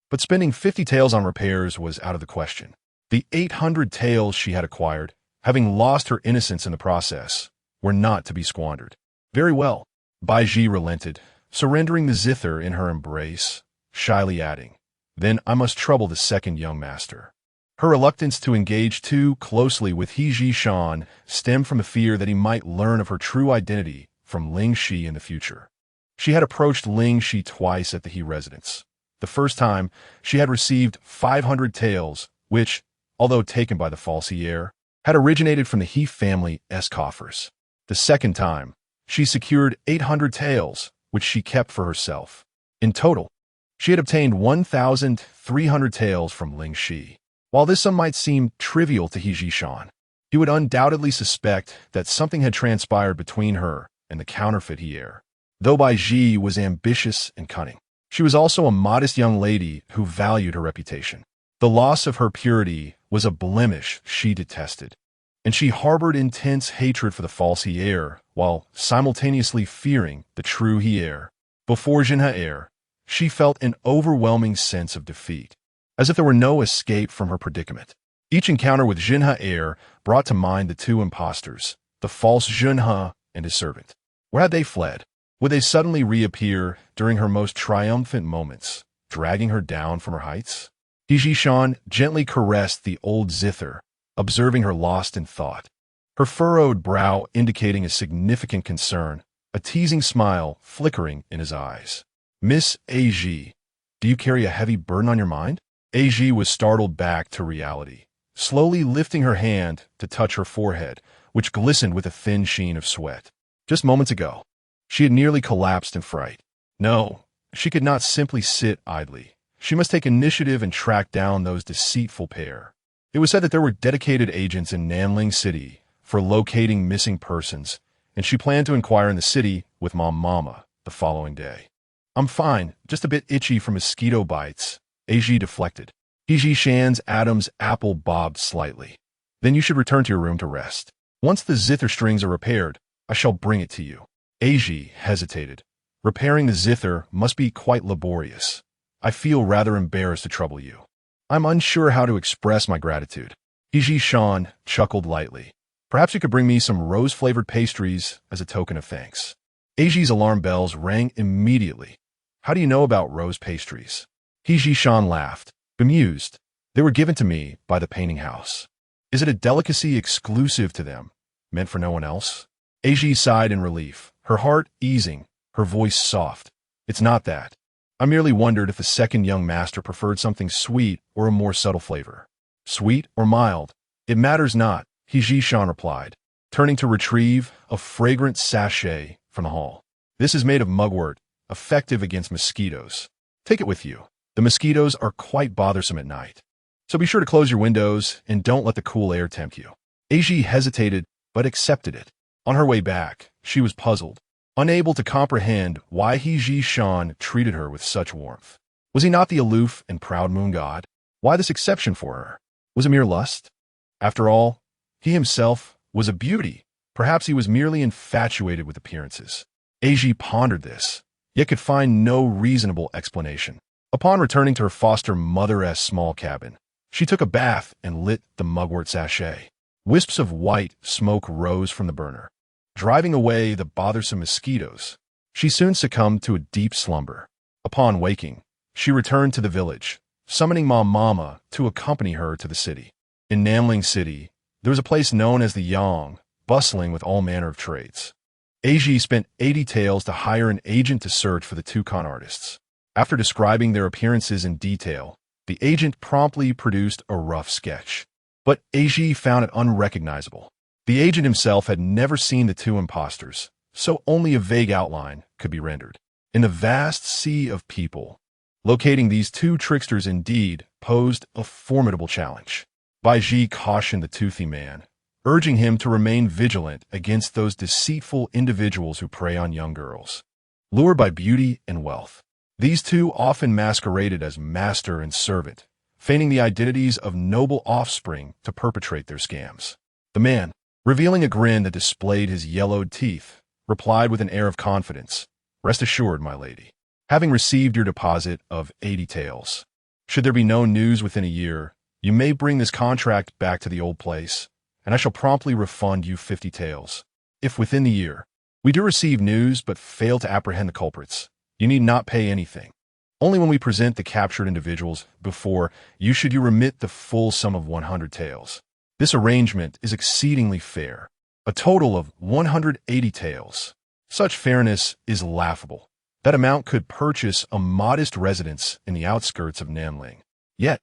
but spending 50 taels on repairs was out of the question. The 800 taels she had acquired, having lost her innocence in the process, were not to be squandered. "Very well." Baizhi relented, surrendering the zither in her embrace, shyly adding, "Then I must trouble the second young master." Her reluctance to engage too closely with He Ji-shan stemmed from a fear that he might learn of her true identity from Ling Shi in the future. She had approached Ling Shi twice at the He residence. The first time, she had received 500 taels, which, although taken by the false heir, had originated from the He family's coffers. The second time, she secured 800 taels, which she kept for herself. In total, she had obtained 1,300 taels from Ling Shi. While this sum might seem trivial to He Ji-shan, he would undoubtedly suspect that something had transpired between her and the counterfeit heir. Though Baizhi was ambitious and cunning, she was also a modest young lady who valued her reputation. The loss of her purity was a blemish she detested, and she harbored intense hatred for the false heir while simultaneously fearing the true heir. Before Jinha, she felt an overwhelming sense of defeat, as if there were no escape from her predicament. Each encounter with Jinha brought to mind the two impostors, the false Jinha and his servant. Where had they fled? Would they suddenly reappear during her most triumphant moments, dragging her down from her heights? He Ji-shan gently caressed the old zither, observing her lost in thought. Her furrowed brow indicating a significant concern, a teasing smile flickering in his eyes. Miss Baizhi, do you carry a heavy burden on your mind? Baizhi was startled back to reality, slowly lifting her hand to touch her forehead, which glistened with a thin sheen of sweat. Just moments ago, she had nearly collapsed in fright. No, she could not simply sit idly. She must take initiative and track down those deceitful pair. It was said that there were dedicated agents in Nanling City for locating missing persons, and she planned to inquire in the city with Mama the following day. I'm fine, just a bit itchy from mosquito bites. Baizhi deflected. He Ji-shan's Adam's apple bobbed slightly. Then you should return to your room to rest. Once the zither strings are repaired, I shall bring it to you. Baizhi hesitated. Repairing the zither must be quite laborious. I feel rather embarrassed to trouble you. I'm unsure how to express my gratitude. He Ji-shan chuckled lightly. Perhaps you could bring me some rose-flavored pastries as a token of thanks. Baizhi's alarm bells rang immediately. How do you know about rose pastries? He Ji-shan laughed, bemused. They were given to me by the painting house. Is it a delicacy exclusive to them, meant for no one else? Baizhi sighed in relief, her heart easing, her voice soft. It's not that. I merely wondered if the second young master preferred something sweet or a more subtle flavor. Sweet or mild, it matters not, He Ji-shan replied, turning to retrieve a fragrant sachet from the hall. This is made of mugwort, effective against mosquitoes. Take it with you. The mosquitoes are quite bothersome at night. So be sure to close your windows and don't let the cool air tempt you. Baizhi hesitated, but accepted it. On her way back, she was puzzled, unable to comprehend why He Ji-shan treated her with such warmth. Was he not the aloof and proud moon god? Why this exception for her? Was it mere lust? After all, he himself was a beauty. Perhaps he was merely infatuated with appearances. Baizhi pondered this, yet could find no reasonable explanation. Upon returning to her foster mother's small cabin, she took a bath and lit the mugwort sachet. Wisps of white smoke rose from the burner, driving away the bothersome mosquitoes. She soon succumbed to a deep slumber. Upon waking, she returned to the village, summoning Mama to accompany her to the city. In Nanling City, there was a place known as the Yang, bustling with all manner of trades. Baizhi spent 80 taels to hire an agent to search for the two con artists. After describing their appearances in detail, the agent promptly produced a rough sketch. But Baizhi found it unrecognizable. The agent himself had never seen the two impostors, so only a vague outline could be rendered. In the vast sea of people, locating these two tricksters indeed posed a formidable challenge. Baizhi cautioned the toothy man, urging him to remain vigilant against those deceitful individuals who prey on young girls. Lured by beauty and wealth, these two often masqueraded as master and servant, feigning the identities of noble offspring to perpetrate their scams. The man, revealing a grin that displayed his yellowed teeth, replied with an air of confidence, "Rest assured, my lady, having received your deposit of 80 taels. Should there be no news within a year, you may bring this contract back to the old place, and I shall promptly refund you 50 taels. If within the year we do receive news but fail to apprehend the culprits, you need not pay anything. Only when we present the captured individuals before you should you remit the full sum of 100 taels. This arrangement is exceedingly fair. A total of 180 taels. Such fairness is laughable. That amount could purchase a modest residence in the outskirts of Nanling. Yet,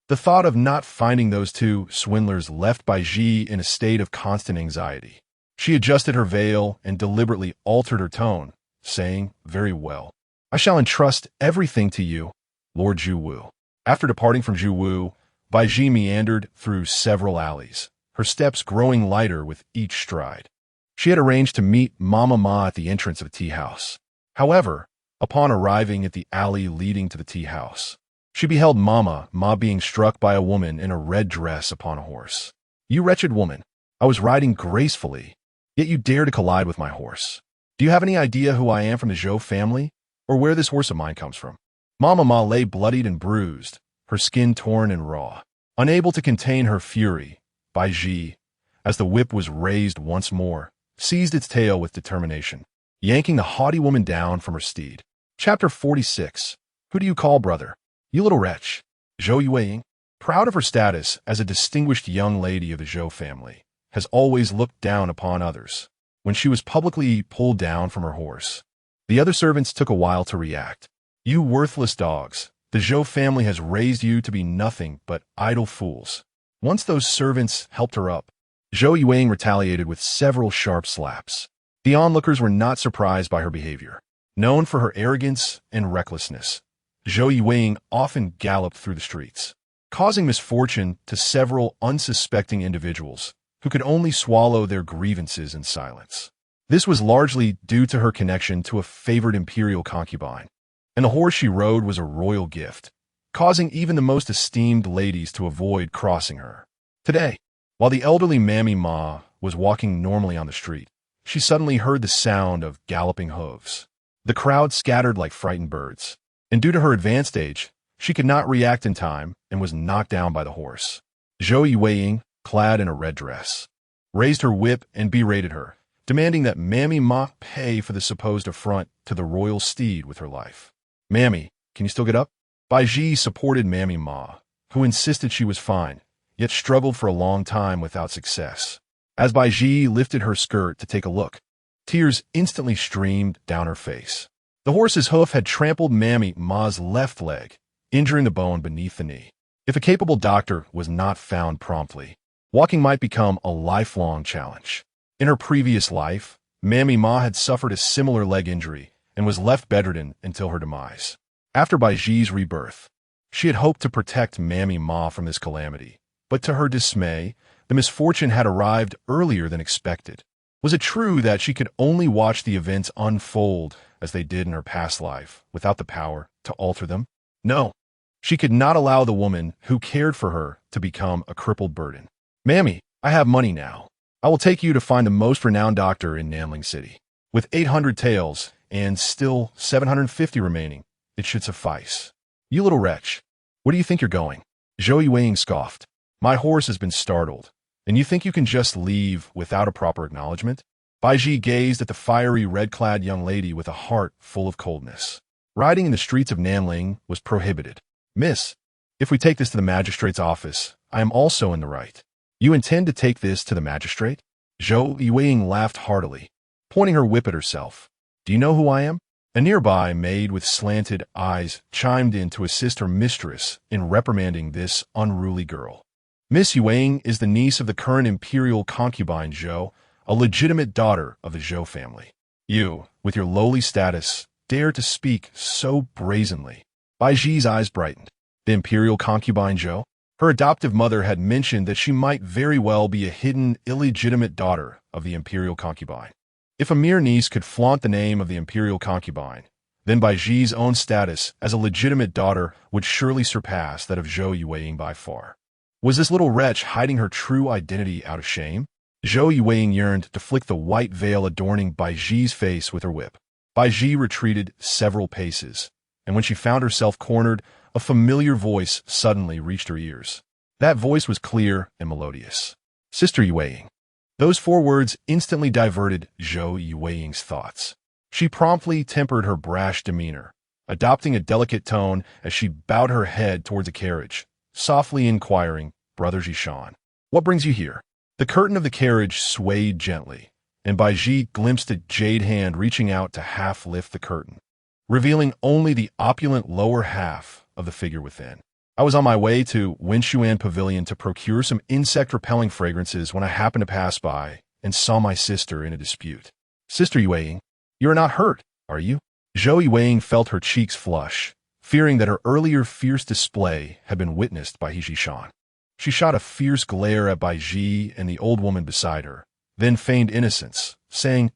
the thought of not finding those two swindlers left Baizhi in a state of constant anxiety. She adjusted her veil and deliberately altered her tone, saying, "Very well. I shall entrust everything to you, Lord Zhuwu." After departing from Zhuwu, Baizhi meandered through several alleys, her steps growing lighter with each stride. She had arranged to meet Mama Ma at the entrance of a tea house. However, upon arriving at the alley leading to the tea house, she beheld Mama Ma being struck by a woman in a red dress upon a horse. "You wretched woman, I was riding gracefully, yet you dare to collide with my horse. Do you have any idea who I am from the Zhou family, or where this horse of mine comes from?" Mama Ma lay bloodied and bruised, her skin torn and raw. Unable to contain her fury, Baizhi, as the whip was raised once more, seized its tail with determination, yanking the haughty woman down from her steed. Chapter 46. Who do you call brother? You little wretch. Zhou Yueying, proud of her status as a distinguished young lady of the Zhou family, has always looked down upon others. When she was publicly pulled down from her horse, the other servants took a while to react. "You worthless dogs, the Zhou family has raised you to be nothing but idle fools." Once those servants helped her up, Zhou Yueying retaliated with several sharp slaps. The onlookers were not surprised by her behavior. Known for her arrogance and recklessness, Zhou Yueying often galloped through the streets, causing misfortune to several unsuspecting individuals who could only swallow their grievances in silence. This was largely due to her connection to a favored imperial concubine, and the horse she rode was a royal gift, causing even the most esteemed ladies to avoid crossing her. Today, while the elderly Mammy Ma was walking normally on the street, she suddenly heard the sound of galloping hooves. The crowd scattered like frightened birds, and due to her advanced age, she could not react in time and was knocked down by the horse. Zhou Yueying, clad in a red dress, raised her whip and berated her, demanding that Mammy Ma pay for the supposed affront to the royal steed with her life. "Mammy, can you still get up?" Baizhi supported Mammy Ma, who insisted she was fine, yet struggled for a long time without success. As Baizhi lifted her skirt to take a look, tears instantly streamed down her face. The horse's hoof had trampled Mammy Ma's left leg, injuring the bone beneath the knee. If a capable doctor was not found promptly, walking might become a lifelong challenge. In her previous life, Mammy Ma had suffered a similar leg injury and was left bedridden until her demise. After Baizhi's rebirth, she had hoped to protect Mammy Ma from this calamity, but to her dismay, the misfortune had arrived earlier than expected. Was it true that she could only watch the events unfold as they did in her past life, without the power to alter them? No, she could not allow the woman who cared for her to become a crippled burden. "Mammy, I have money now. I will take you to find the most renowned doctor in Nanling City. With 800 taels and still 750 remaining, it should suffice." "You little wretch, where do you think you're going?" Zhou Yueying scoffed. "My horse has been startled, and you think you can just leave without a proper acknowledgement?" Baizhi gazed at the fiery red-clad young lady with a heart full of coldness. Riding in the streets of Nanling was prohibited. "Miss, if we take this to the magistrate's office, I am also in the right." "You intend to take this to the magistrate?" Zhou Yueying laughed heartily, pointing her whip at herself. "Do you know who I am?" A nearby maid with slanted eyes chimed in to assist her mistress in reprimanding this unruly girl. "Miss Yueying is the niece of the current imperial concubine Zhou, a legitimate daughter of the Zhou family. You, with your lowly status, dare to speak so brazenly." Baizhi's eyes brightened. The imperial concubine Zhou? Her adoptive mother had mentioned that she might very well be a hidden, illegitimate daughter of the imperial concubine. If a mere niece could flaunt the name of the imperial concubine, then Baizhi's own status as a legitimate daughter would surely surpass that of Zhou Yueying by far. Was this little wretch hiding her true identity out of shame? Zhou Yueying yearned to flick the white veil adorning Baizhi's face with her whip. Baizhi retreated several paces, and when she found herself cornered, a familiar voice suddenly reached her ears. That voice was clear and melodious. "Sister Yueying." Those 4 words instantly diverted Zhou Yueying's thoughts. She promptly tempered her brash demeanor, adopting a delicate tone as she bowed her head towards the carriage, softly inquiring, "Brother Jishan, what brings you here?" The curtain of the carriage swayed gently, and Baizhi glimpsed a jade hand reaching out to half lift the curtain, revealing only the opulent lower half of the figure within. "I was on my way to Winshuan Pavilion to procure some insect-repelling fragrances when I happened to pass by and saw my sister in a dispute." "Sister Yueying, you are not hurt, are you?" Zhou Yueying felt her cheeks flush, fearing that her earlier fierce display had been witnessed by Jishan. She shot a fierce glare at Baizhi and the old woman beside her, then feigned innocence, saying,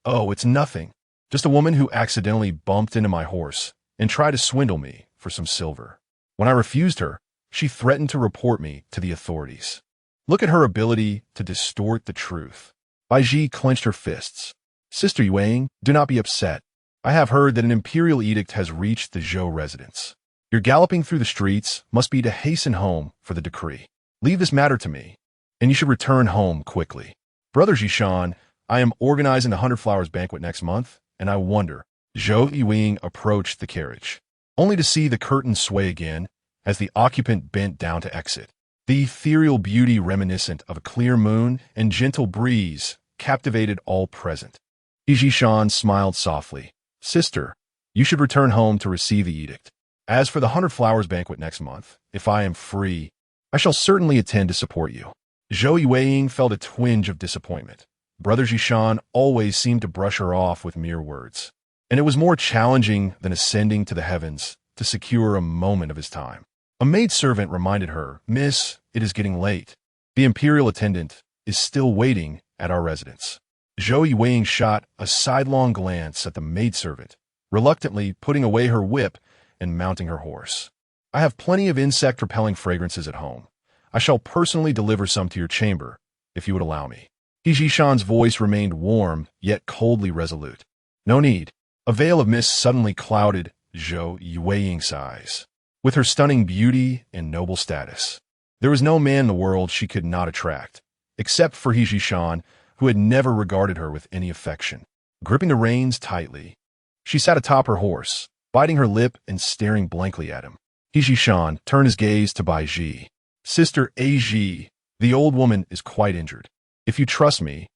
"Oh, it's nothing. Just a woman who accidentally bumped into my horse and tried to swindle me for some silver. When I refused her, she threatened to report me to the authorities." Look at her ability to distort the truth. Baizhi clenched her fists. "Sister Yueying, do not be upset. I have heard that an imperial edict has reached the Zhou residence. Your galloping through the streets must be to hasten home for the decree. Leave this matter to me, and you should return home quickly. Brother Jishan, I am organizing the 100 Flowers banquet next month, and I wonder." Zhou Yueying approached the carriage, only to see the curtain sway again as the occupant bent down to exit. The ethereal beauty reminiscent of a clear moon and gentle breeze captivated all present. Jishan smiled softly. "Sister, you should return home to receive the edict. As for the 100 Flowers banquet next month, if I am free, I shall certainly attend to support you." Zhou Yueying felt a twinge of disappointment. Brother Jishan always seemed to brush her off with mere words, and it was more challenging than ascending to the heavens to secure a moment of his time. A maidservant reminded her, "Miss, it is getting late. The imperial attendant is still waiting at our residence." Zhou Yueying shot a sidelong glance at the maidservant, reluctantly putting away her whip and mounting her horse. "I have plenty of insect-repelling fragrances at home. I shall personally deliver some to your chamber, if you would allow me." Jishan's voice remained warm, yet coldly resolute. "No need." A veil of mist suddenly clouded Zhou Yueying's eyes. With her stunning beauty and noble status, there was no man in the world she could not attract, except for Jishan, who had never regarded her with any affection. Gripping the reins tightly, she sat atop her horse, biting her lip and staring blankly at him. Jishan turned his gaze to Baizhi. "Sister Baizhi, the old woman is quite injured. If you trust me,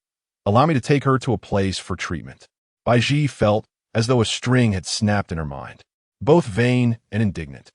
allow me to take her to a place for treatment." Baizhi felt as though a string had snapped in her mind, both vain and indignant.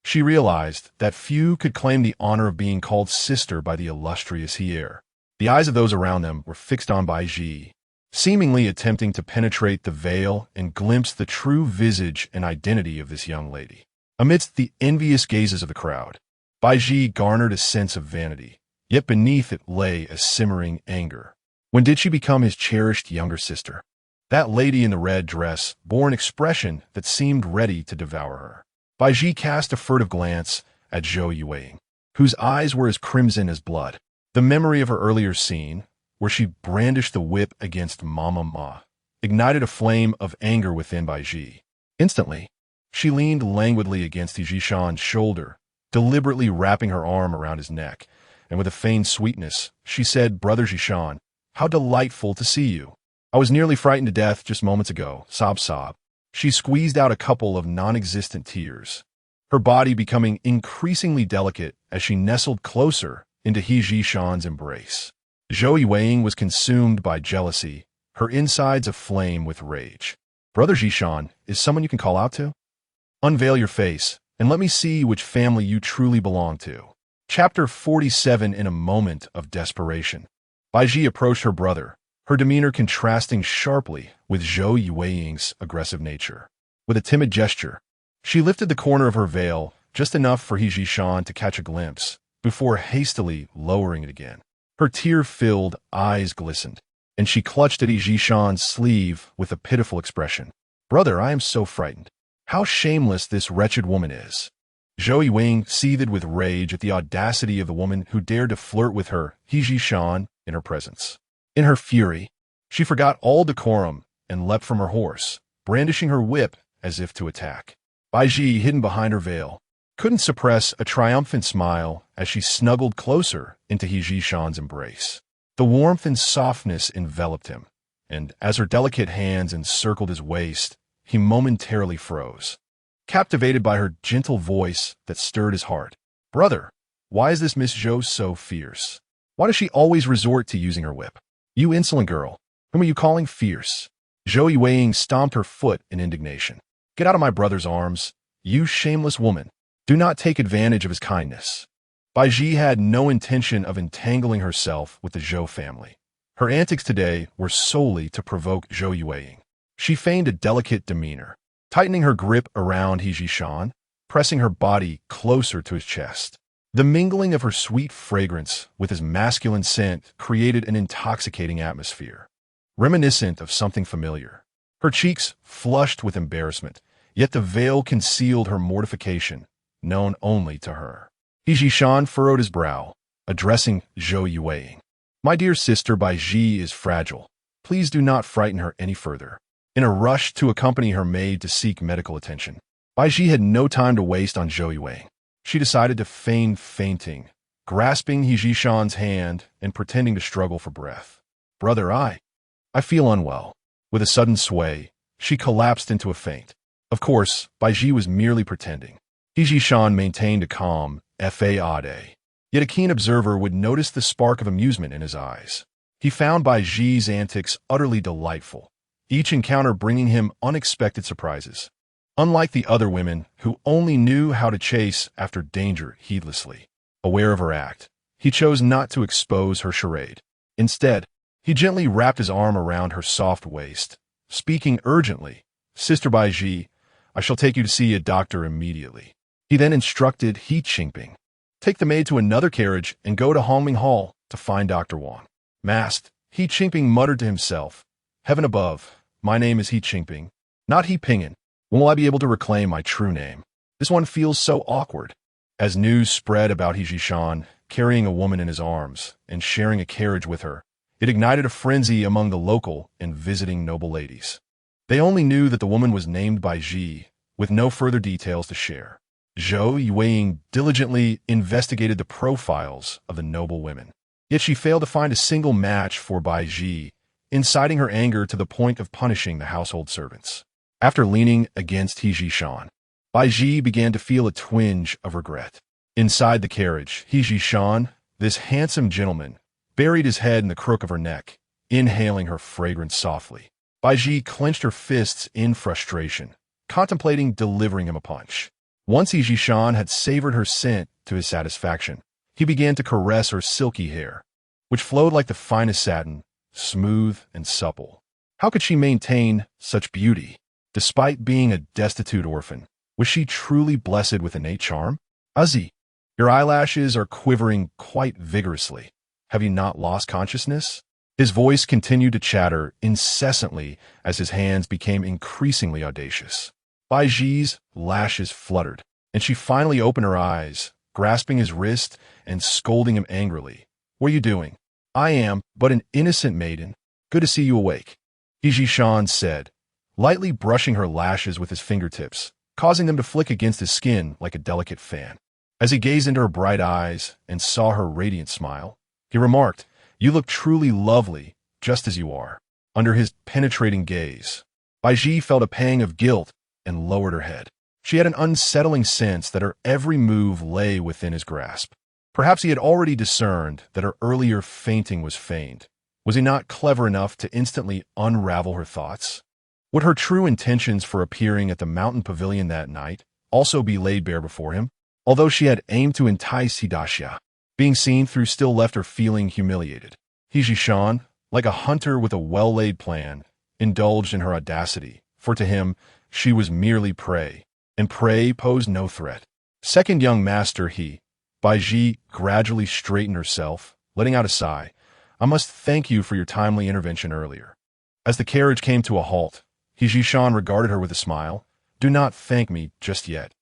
She realized that few could claim the honor of being called sister by the illustrious Hier. The eyes of those around them were fixed on Baizhi, seemingly attempting to penetrate the veil and glimpse the true visage and identity of this young lady. Amidst the envious gazes of the crowd, Baizhi garnered a sense of vanity, yet beneath it lay a simmering anger. When did she become his cherished younger sister? That lady in the red dress bore an expression that seemed ready to devour her. Baizhi cast a furtive glance at Zhou Yueying, whose eyes were as crimson as blood. The memory of her earlier scene, where she brandished the whip against Mama Ma, ignited a flame of anger within Baizhi. Instantly, she leaned languidly against Jishan's shoulder, deliberately wrapping her arm around his neck, and with a feigned sweetness, she said, "Brother Jishan, how delightful to see you. I was nearly frightened to death just moments ago." Sob, sob. She squeezed out a couple of non-existent tears, her body becoming increasingly delicate as she nestled closer into Jishan's embrace. Zhou Yueying was consumed by jealousy, her insides aflame with rage. "Brother Jishan is someone you can call out to? Unveil your face, and let me see which family you truly belong to." Chapter 47. In a moment of desperation, Baizhi approached her brother, her demeanor contrasting sharply with Zhou Yueying's aggressive nature. With a timid gesture, she lifted the corner of her veil, just enough for Jishan to catch a glimpse, before hastily lowering it again. Her tear-filled eyes glistened, and she clutched at Jishan's sleeve with a pitiful expression. "Brother, I am so frightened. How shameless this wretched woman is." Zhou Yueying seethed with rage at the audacity of the woman who dared to flirt with her, Jishan, in her presence. In her fury, she forgot all decorum and leapt from her horse, brandishing her whip as if to attack. Baizhi, hidden behind her veil, couldn't suppress a triumphant smile as she snuggled closer into Jishan's embrace. The warmth and softness enveloped him, and as her delicate hands encircled his waist, he momentarily froze. captivated by her gentle voice that stirred his heart. "Brother, why is this Miss Zhou so fierce? Why does she always resort to using her whip? You insolent girl, whom are you calling fierce?" Zhou Yueying stomped her foot in indignation. "Get out of my brother's arms, you shameless woman. Do not take advantage of his kindness." Baizhi had no intention of entangling herself with the Zhou family. Her antics today were solely to provoke Zhou Yueying. She feigned a delicate demeanor, tightening her grip around He Jishan, pressing her body closer to his chest. The mingling of her sweet fragrance with his masculine scent created an intoxicating atmosphere, reminiscent of something familiar. Her cheeks flushed with embarrassment, yet the veil concealed her mortification, known only to her. He Jishan furrowed his brow, addressing Zhou Yueying. "My dear sister Baizhi is fragile. Please do not frighten her any further." In a rush to accompany her maid to seek medical attention, Baizhi had no time to waste on Zhou Yueying. She decided to feign fainting, grasping He Jishan's hand and pretending to struggle for breath. "Brother, I feel unwell." With a sudden sway, she collapsed into a faint. Of course, Baizhi was merely pretending. He Jishan maintained a calm, fa-ade. Yet a keen observer would notice the spark of amusement in his eyes. He found Baizhi's antics utterly delightful, each encounter bringing him unexpected surprises. Unlike the other women who only knew how to chase after danger heedlessly, aware of her act, he chose not to expose her charade. Instead, he gently wrapped his arm around her soft waist, speaking urgently, "Sister Baizhi, I shall take you to see a doctor immediately." He then instructed He Qingping, "Take the maid to another carriage and go to Hongming Hall to find Dr. Wang." Masked, He Qingping muttered to himself, "Heaven above, my name is He Qingping, not He Pingin. When will I be able to reclaim my true name? This one feels so awkward." As news spread about He Jishan carrying a woman in his arms and sharing a carriage with her, it ignited a frenzy among the local and visiting noble ladies. They only knew that the woman was named Baizhi, with no further details to share. Zhou Yueying diligently investigated the profiles of the noble women. Yet she failed to find a single match for Baizhi, inciting her anger to the point of punishing the household servants. After leaning against He Jishan, Baizhi began to feel a twinge of regret. Inside the carriage, He Jishan, this handsome gentleman, buried his head in the crook of her neck, inhaling her fragrance softly. Baizhi clenched her fists in frustration, contemplating delivering him a punch. Once He Jishan had savored her scent to his satisfaction, he began to caress her silky hair, which flowed like the finest satin, smooth and supple. How could she maintain such beauty? Despite being a destitute orphan, was she truly blessed with innate charm? "Azzi, your eyelashes are quivering quite vigorously. Have you not lost consciousness?" His voice continued to chatter incessantly as his hands became increasingly audacious. Baizhi's lashes fluttered, and she finally opened her eyes, grasping his wrist and scolding him angrily. "What are you doing? I am but an innocent maiden. Good to see you awake," He Jishan said, lightly brushing her lashes with his fingertips, causing them to flick against his skin like a delicate fan. As he gazed into her bright eyes and saw her radiant smile, he remarked, "You look truly lovely, just as you are." Under his penetrating gaze, Baizhi felt a pang of guilt and lowered her head. She had an unsettling sense that her every move lay within his grasp. Perhaps he had already discerned that her earlier fainting was feigned. Was he not clever enough to instantly unravel her thoughts? Would her true intentions for appearing at the mountain pavilion that night also be laid bare before him? Although she had aimed to entice Hidashia, being seen through still left her feeling humiliated. He Jishan, like a hunter with a well-laid plan, indulged in her audacity, for to him, she was merely prey, and prey posed no threat. Second young master Baizhi gradually straightened herself, letting out a sigh. "I must thank you for your timely intervention earlier." As the carriage came to a halt, He Jishan regarded her with a smile. "Do not thank me just yet.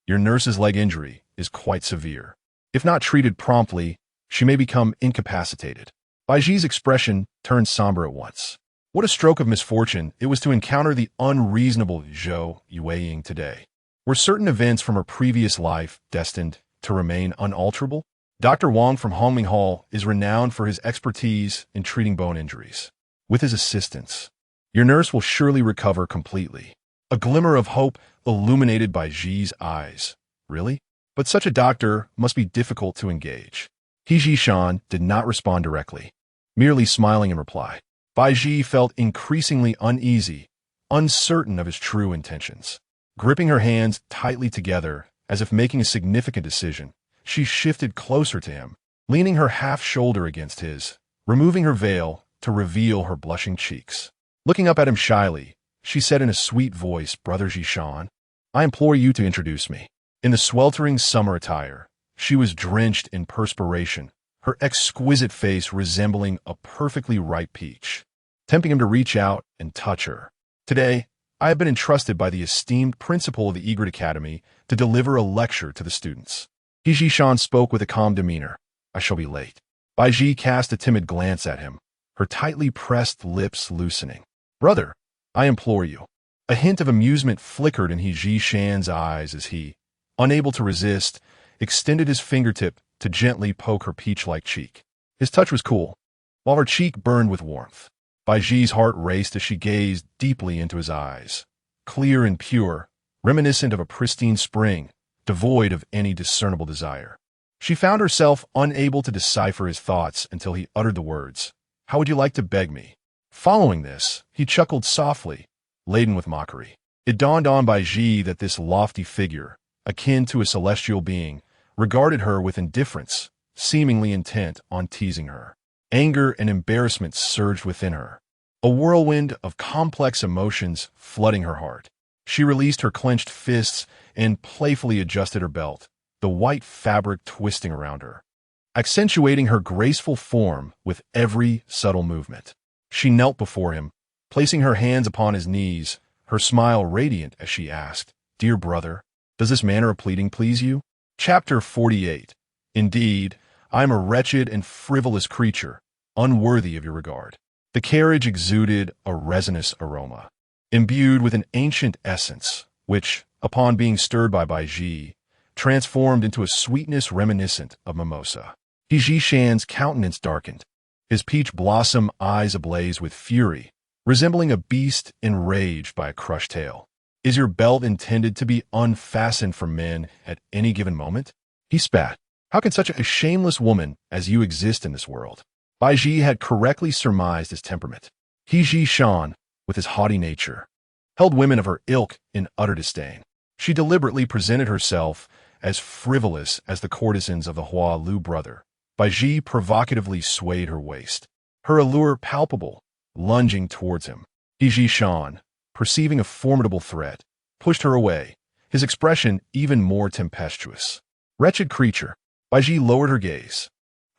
Your nurse's leg injury is quite severe. If not treated promptly, she may become incapacitated." Baizhi's expression turned somber at once. What a stroke of misfortune it was to encounter the unreasonable Zhou Yueying today. Were certain events from her previous life destined to remain unalterable? Dr. Wang from Hongming Hall is renowned for his expertise in treating bone injuries. With his assistance, your nurse will surely recover completely. A glimmer of hope illuminated Baizhi's eyes. Really? But such a doctor must be difficult to engage. Baizhi did not respond directly, merely smiling in reply. Baizhi felt increasingly uneasy, uncertain of his true intentions. Gripping her hands tightly together, as if making a significant decision, she shifted closer to him, leaning her half-shoulder against his, removing her veil to reveal her blushing cheeks. Looking up at him shyly, she said in a sweet voice, "Brother Zhishan, I implore you to introduce me." In the sweltering summer attire, she was drenched in perspiration, her exquisite face resembling a perfectly ripe peach, tempting him to reach out and touch her. "Today, I have been entrusted by the esteemed principal of the Egret Academy to deliver a lecture to the students." Zhishan spoke with a calm demeanor. "I shall be late." Baizhi cast a timid glance at him, her tightly pressed lips loosening. "Brother, I implore you." A hint of amusement flickered in Zhishan's eyes as he, unable to resist, extended his fingertip to gently poke her peach-like cheek. His touch was cool, while her cheek burned with warmth. Baizhi's heart raced as she gazed deeply into his eyes, clear and pure, reminiscent of a pristine spring, devoid of any discernible desire. She found herself unable to decipher his thoughts until he uttered the words, "How would you like to beg me?" Following this, he chuckled softly, laden with mockery. It dawned on Baizhi that this lofty figure, akin to a celestial being, regarded her with indifference, seemingly intent on teasing her. Anger and embarrassment surged within her, a whirlwind of complex emotions flooding her heart. She released her clenched fists and playfully adjusted her belt, the white fabric twisting around her, accentuating her graceful form with every subtle movement. She knelt before him, placing her hands upon his knees, her smile radiant as she asked, "Dear brother, does this manner of pleading please you?" Chapter 48. Indeed, I am a wretched and frivolous creature, unworthy of your regard. The carriage exuded a resinous aroma, imbued with an ancient essence, which, upon being stirred by Baizhi, transformed into a sweetness reminiscent of mimosa. Zhishan's countenance darkened, his peach blossom eyes ablaze with fury, resembling a beast enraged by a crushed tail. "Is your belt intended to be unfastened for men at any given moment?" He spat. "How can such a shameless woman as you exist in this world?" Baizhi had correctly surmised his temperament. Zhishan, with his haughty nature, held women of her ilk in utter disdain. She deliberately presented herself as frivolous as the courtesans of the Hua Lu brother. Baizhi provocatively swayed her waist, her allure palpable, lunging towards him. Zhishan, perceiving a formidable threat, pushed her away, his expression even more tempestuous. "Wretched creature." Baizhi lowered her gaze,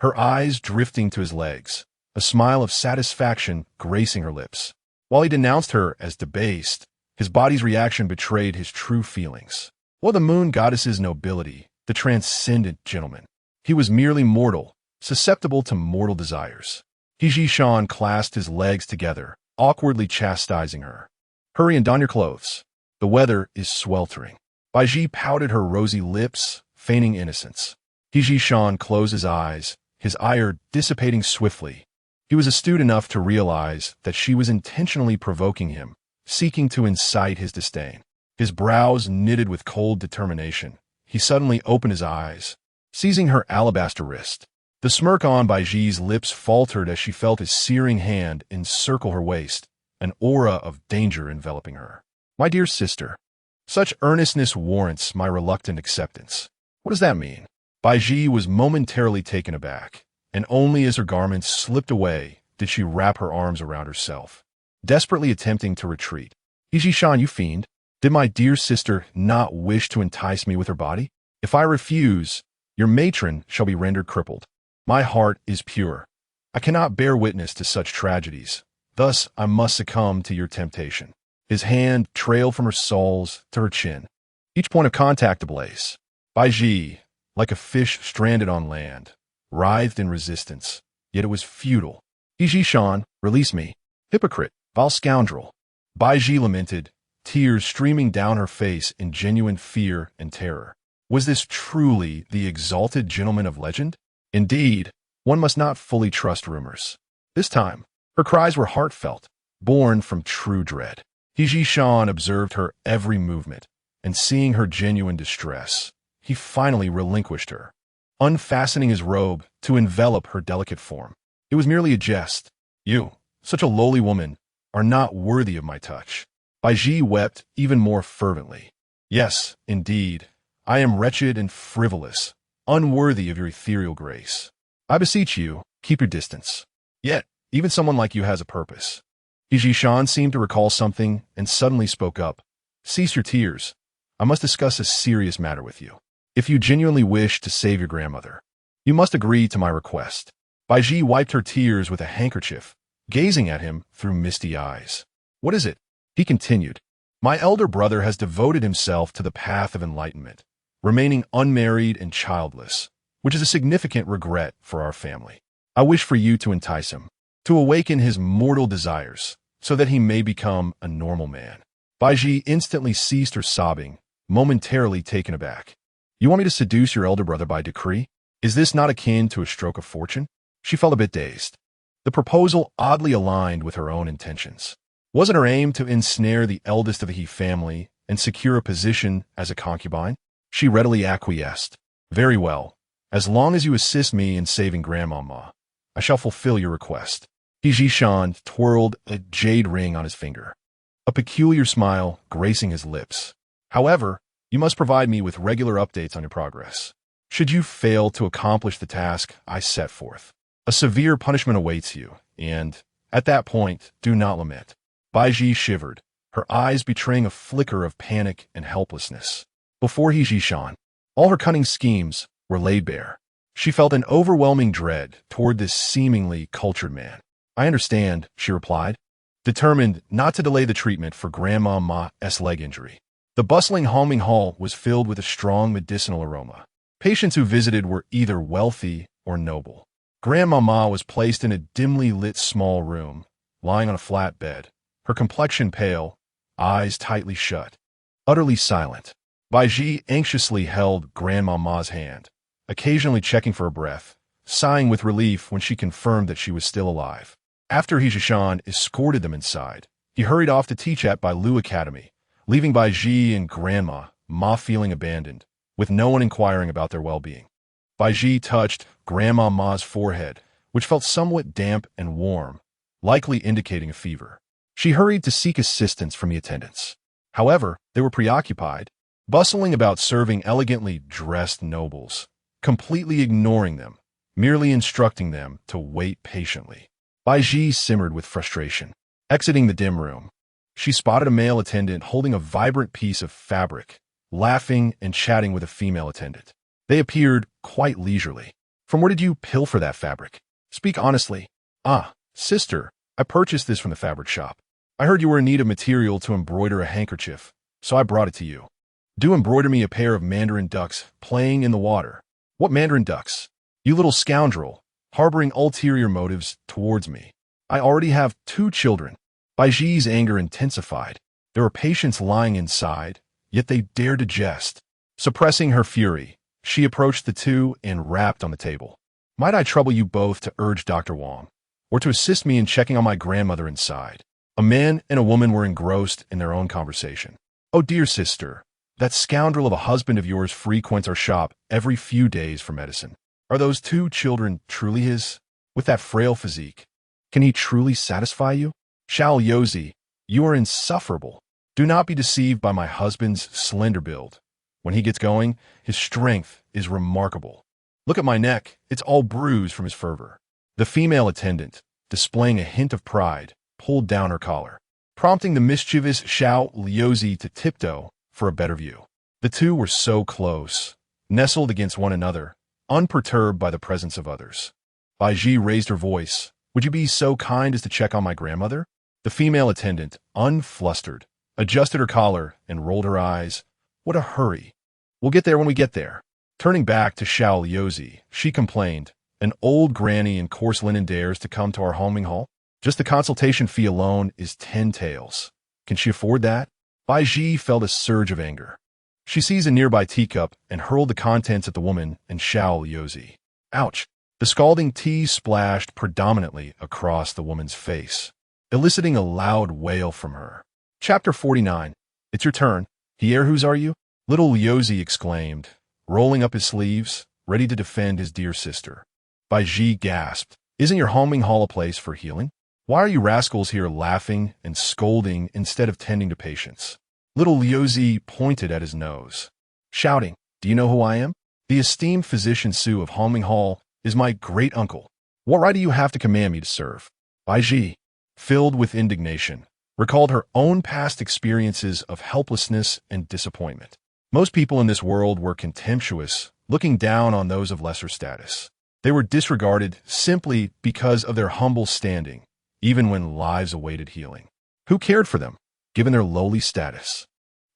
her eyes drifting to his legs, a smile of satisfaction gracing her lips. While he denounced her as debased, his body's reaction betrayed his true feelings. While the moon goddess's nobility, the transcendent gentleman, he was merely mortal, susceptible to mortal desires. Zhishan clasped his legs together, awkwardly chastising her. "Hurry and don your clothes. The weather is sweltering." Baizhi pouted her rosy lips, feigning innocence. Zhishan closed his eyes, his ire dissipating swiftly. He was astute enough to realize that she was intentionally provoking him, seeking to incite his disdain. His brows knitted with cold determination, he suddenly opened his eyes, seizing her alabaster wrist. The smirk on Baizhi's lips faltered as she felt his searing hand encircle her waist, an aura of danger enveloping her. "My dear sister, such earnestness warrants my reluctant acceptance." "What does that mean?" Baizhi was momentarily taken aback, and only as her garments slipped away did she wrap her arms around herself, desperately attempting to retreat. "Zhishan, you fiend! Did my dear sister not wish to entice me with her body? If I refuse, your matron shall be rendered crippled. My heart is pure. I cannot bear witness to such tragedies. Thus I must succumb to your temptation." His hand trailed from her soles to her chin, each point of contact ablaze. Baizhi, like a fish stranded on land, writhed in resistance, yet it was futile. "Zhishan, release me. Hypocrite, vile scoundrel." Baizhi lamented, tears streaming down her face in genuine fear and terror. Was this truly the exalted gentleman of legend? Indeed, one must not fully trust rumors. This time, her cries were heartfelt, born from true dread. Baizhi Shan observed her every movement, and seeing her genuine distress, he finally relinquished her, unfastening his robe to envelop her delicate form. It was merely a jest. You, such a lowly woman, are not worthy of my touch. Baizhi wept even more fervently. Yes, indeed, I am wretched and frivolous, unworthy of your ethereal grace. I beseech you, keep your distance. Yet, even someone like you has a purpose. Baizhi Shan seemed to recall something and suddenly spoke up. Cease your tears. I must discuss a serious matter with you. If you genuinely wish to save your grandmother, you must agree to my request. Baizhi wiped her tears with a handkerchief, gazing at him through misty eyes. What is it? He continued. My elder brother has devoted himself to the path of enlightenment, remaining unmarried and childless, which is a significant regret for our family. I wish for you to entice him, to awaken his mortal desires, so that he may become a normal man. Baizhi instantly ceased her sobbing, momentarily taken aback. You want me to seduce your elder brother by decree? Is this not akin to a stroke of fortune? She felt a bit dazed. The proposal oddly aligned with her own intentions. Wasn't her aim to ensnare the eldest of the He family and secure a position as a concubine? She readily acquiesced. Very well. As long as you assist me in saving Grandmama, I shall fulfill your request. Baizhi Shan twirled a jade ring on his finger, a peculiar smile gracing his lips. However, you must provide me with regular updates on your progress. Should you fail to accomplish the task I set forth, a severe punishment awaits you, and, at that point, do not lament. Baizhi shivered, her eyes betraying a flicker of panic and helplessness. Before Baizhi Shan, all her cunning schemes were laid bare. She felt an overwhelming dread toward this seemingly cultured man. I understand, she replied, determined not to delay the treatment for Grandma Ma's leg injury. The bustling homing hall was filled with a strong medicinal aroma. Patients who visited were either wealthy or noble. Grandma Ma was placed in a dimly lit small room, lying on a flat bed, her complexion pale, eyes tightly shut, utterly silent. Baizhi anxiously held Grandma Ma's hand, occasionally checking for her breath, sighing with relief when she confirmed that she was still alive. After Baizhi Shan escorted them inside, he hurried off to teach at Bailu Academy, leaving Baizhi and Grandma Ma feeling abandoned, with no one inquiring about their well-being. Baizhi touched Grandma Ma's forehead, which felt somewhat damp and warm, likely indicating a fever. She hurried to seek assistance from the attendants. However, they were preoccupied, bustling about serving elegantly dressed nobles, completely ignoring them, merely instructing them to wait patiently. Baizhi simmered with frustration. Exiting the dim room, she spotted a male attendant holding a vibrant piece of fabric, laughing and chatting with a female attendant. They appeared quite leisurely. From where did you pilfer that fabric? Speak honestly. Ah, sister, I purchased this from the fabric shop. I heard you were in need of material to embroider a handkerchief, so I brought it to you. Do embroider me a pair of mandarin ducks playing in the water. What mandarin ducks? You little scoundrel, harboring ulterior motives towards me. I already have 2 children. Baizhi's anger intensified. There were patients lying inside, yet they dared to jest. Suppressing her fury, she approached the 2 and rapped on the table. Might I trouble you both to urge Dr. Wang, or to assist me in checking on my grandmother inside? A man and a woman were engrossed in their own conversation. Oh dear sister, that scoundrel of a husband of yours frequents our shop every few days for medicine. Are those 2 children truly his? With that frail physique, can he truly satisfy you? Xiao Yozi, you are insufferable. Do not be deceived by my husband's slender build. When he gets going, his strength is remarkable. Look at my neck, it's all bruised from his fervor. The female attendant, displaying a hint of pride, pulled down her collar, prompting the mischievous Xiao Yozi to tiptoe for a better view. The 2 were so close, nestled against one another, unperturbed by the presence of others. Baizhi raised her voice. Would you be so kind as to check on my grandmother? The female attendant, unflustered, adjusted her collar and rolled her eyes. What a hurry. We'll get there when we get there. Turning back to Xiao Yozi, she complained, an old granny in coarse linen dares to come to our homing hall? Just the consultation fee alone is 10 taels. Can she afford that? Baizhi felt a surge of anger. She seized a nearby teacup and hurled the contents at the woman and Xiao Yozi. Ouch! The scalding tea splashed predominantly across the woman's face, eliciting a loud wail from her. Chapter 49. It's your turn. Here, whose are you? Little Liuzi exclaimed, rolling up his sleeves, ready to defend his dear sister. Baizhi gasped. Isn't your homing hall a place for healing? Why are you rascals here laughing and scolding instead of tending to patients? Little Liuzi pointed at his nose, shouting, Do you know who I am? The esteemed physician Su of Homing Hall is my great-uncle. What right do you have to command me to serve? Baizhi, filled with indignation, recalled her own past experiences of helplessness and disappointment. Most people in this world were contemptuous, looking down on those of lesser status. They were disregarded simply because of their humble standing, even when lives awaited healing. Who cared for them, given their lowly status?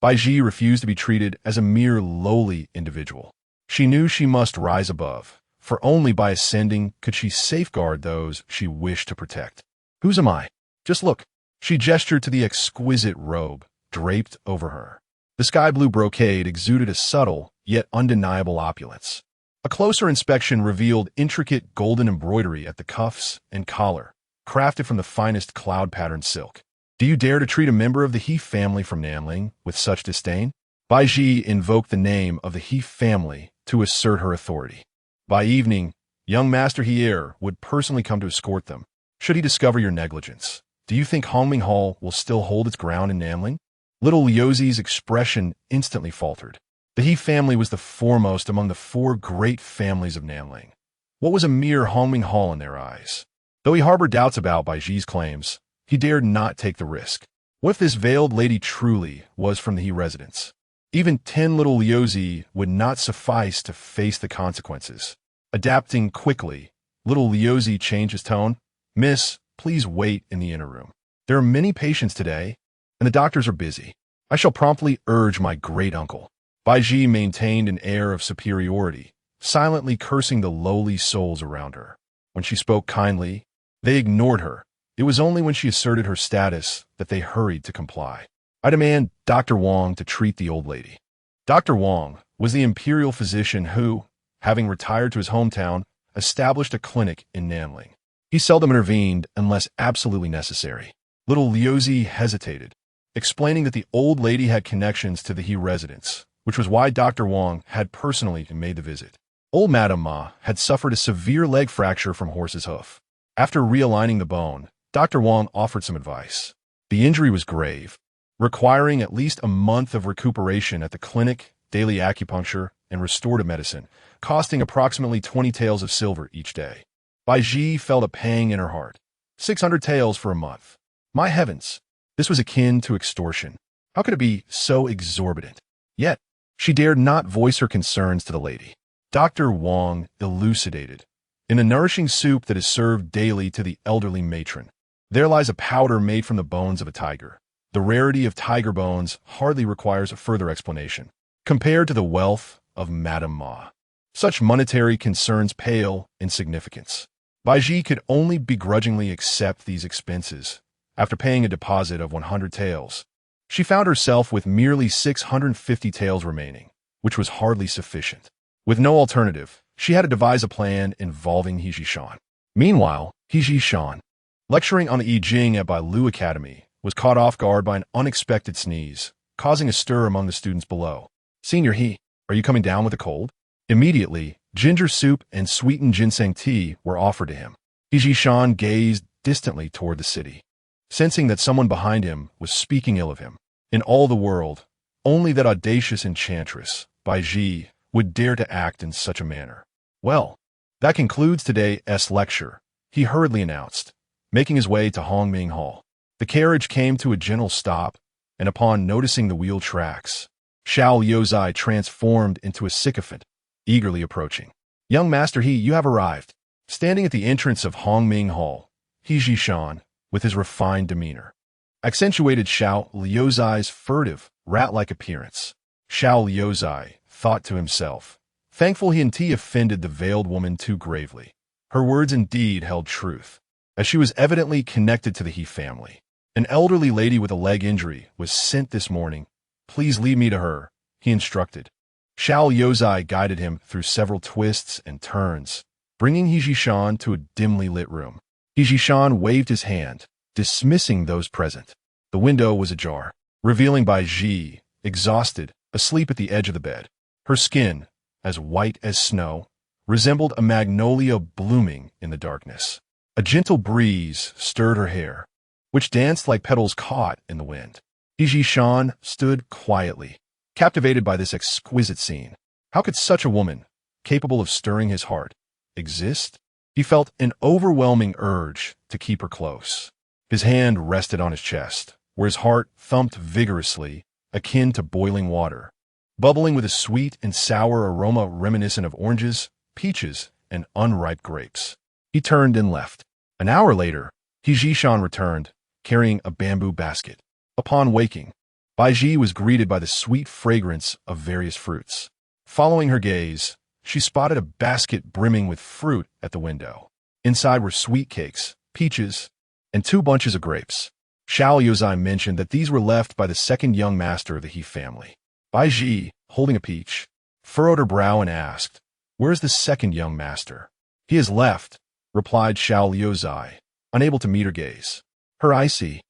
Baizhi refused to be treated as a mere lowly individual. She knew she must rise above, for only by ascending could she safeguard those she wished to protect. Whose am I? Just look. She gestured to the exquisite robe draped over her. The sky-blue brocade exuded a subtle, yet undeniable opulence. A closer inspection revealed intricate golden embroidery at the cuffs and collar, crafted from the finest cloud-patterned silk. Do you dare to treat a member of the He family from Nanling with such disdain? Baizhi invoked the name of the He family to assert her authority. By evening, young Master Hier would personally come to escort them, should he discover your negligence. Do you think Hongming Hall will still hold its ground in Nanling? Little Liuzi's expression instantly faltered. The He family was the foremost among the 4 great families of Nanling. What was a mere Hongming Hall in their eyes? Though he harbored doubts about Baizhi's claims, he dared not take the risk. What if this veiled lady truly was from the He residence? Even 10 little Liuzi would not suffice to face the consequences. Adapting quickly, little Liuzi changed his tone. Miss, please wait in the inner room. There are many patients today, and the doctors are busy. I shall promptly urge my great-uncle. Baizhi maintained an air of superiority, silently cursing the lowly souls around her. When she spoke kindly, they ignored her. It was only when she asserted her status that they hurried to comply. I demand Dr. Wong to treat the old lady. Dr. Wong was the imperial physician who, having retired to his hometown, established a clinic in Nanling. He seldom intervened unless absolutely necessary. Little Liuzi hesitated, explaining that the old lady had connections to the He residence, which was why Dr. Wong had personally made the visit. Old Madame Ma had suffered a severe leg fracture from horse's hoof. After realigning the bone, Dr. Wong offered some advice. The injury was grave, requiring at least a month of recuperation at the clinic, daily acupuncture, and restorative medicine, costing approximately 20 taels of silver each day. Baizhi felt a pang in her heart. 600 taels for a month. My heavens, this was akin to extortion. How could it be so exorbitant? Yet, she dared not voice her concerns to the lady. Dr. Wong elucidated. In a nourishing soup that is served daily to the elderly matron, there lies a powder made from the bones of a tiger. The rarity of tiger bones hardly requires a further explanation, compared to the wealth of Madame Ma. Such monetary concerns pale in significance. Baizhi could only begrudgingly accept these expenses. After paying a deposit of 100 taels, she found herself with merely 650 taels remaining, which was hardly sufficient. With no alternative, she had to devise a plan involving He Shan. Meanwhile, He Shan, lecturing on the I Ching at Bailu Academy, was caught off guard by an unexpected sneeze, causing a stir among the students below. Senior He, are you coming down with a cold? Immediately, ginger soup and sweetened ginseng tea were offered to him. He Shan gazed distantly toward the city, sensing that someone behind him was speaking ill of him. In all the world, only that audacious enchantress, Baizhi, would dare to act in such a manner. Well, that concludes today's lecture, he hurriedly announced, making his way to Hongming Hall. The carriage came to a gentle stop, and upon noticing the wheel tracks, Xiao Liuzai transformed into a sycophant, eagerly approaching. Young Master He, you have arrived. Standing at the entrance of Hongming Hall, He Shan, with his refined demeanor, accentuated Xiao Liuzai's furtive, rat-like appearance. Xiao Liuzai thought to himself, thankful he hadn't offended the veiled woman too gravely. Her words indeed held truth, as she was evidently connected to the He family. An elderly lady with a leg injury was sent this morning. Please lead me to her, he instructed. Xiao Liuzai guided him through several twists and turns, bringing He Shan to a dimly lit room. He Shan waved his hand, dismissing those present. The window was ajar. revealing Baizhi, exhausted, asleep at the edge of the bed. Her skin, as white as snow, resembled a magnolia blooming in the darkness. A gentle breeze stirred her hair, which danced like petals caught in the wind. Baizhi Shan stood quietly, captivated by this exquisite scene. How could such a woman, capable of stirring his heart, exist? He felt an overwhelming urge to keep her close. His hand rested on his chest, where his heart thumped vigorously, akin to boiling water, bubbling with a sweet and sour aroma reminiscent of oranges, peaches, and unripe grapes. He turned and left. An hour later, Baizhi Shan returned, carrying a bamboo basket. Upon waking, Baizhi was greeted by the sweet fragrance of various fruits. Following her gaze, she spotted a basket brimming with fruit at the window. Inside were sweet cakes, peaches, and 2 bunches of grapes. Xiao Yozai mentioned that these were left by the second young master of the He family. Baizhi, holding a peach, furrowed her brow and asked, "Where's the second young master?" "He has left," replied Xiao Yozai, unable to meet her gaze. Her icy,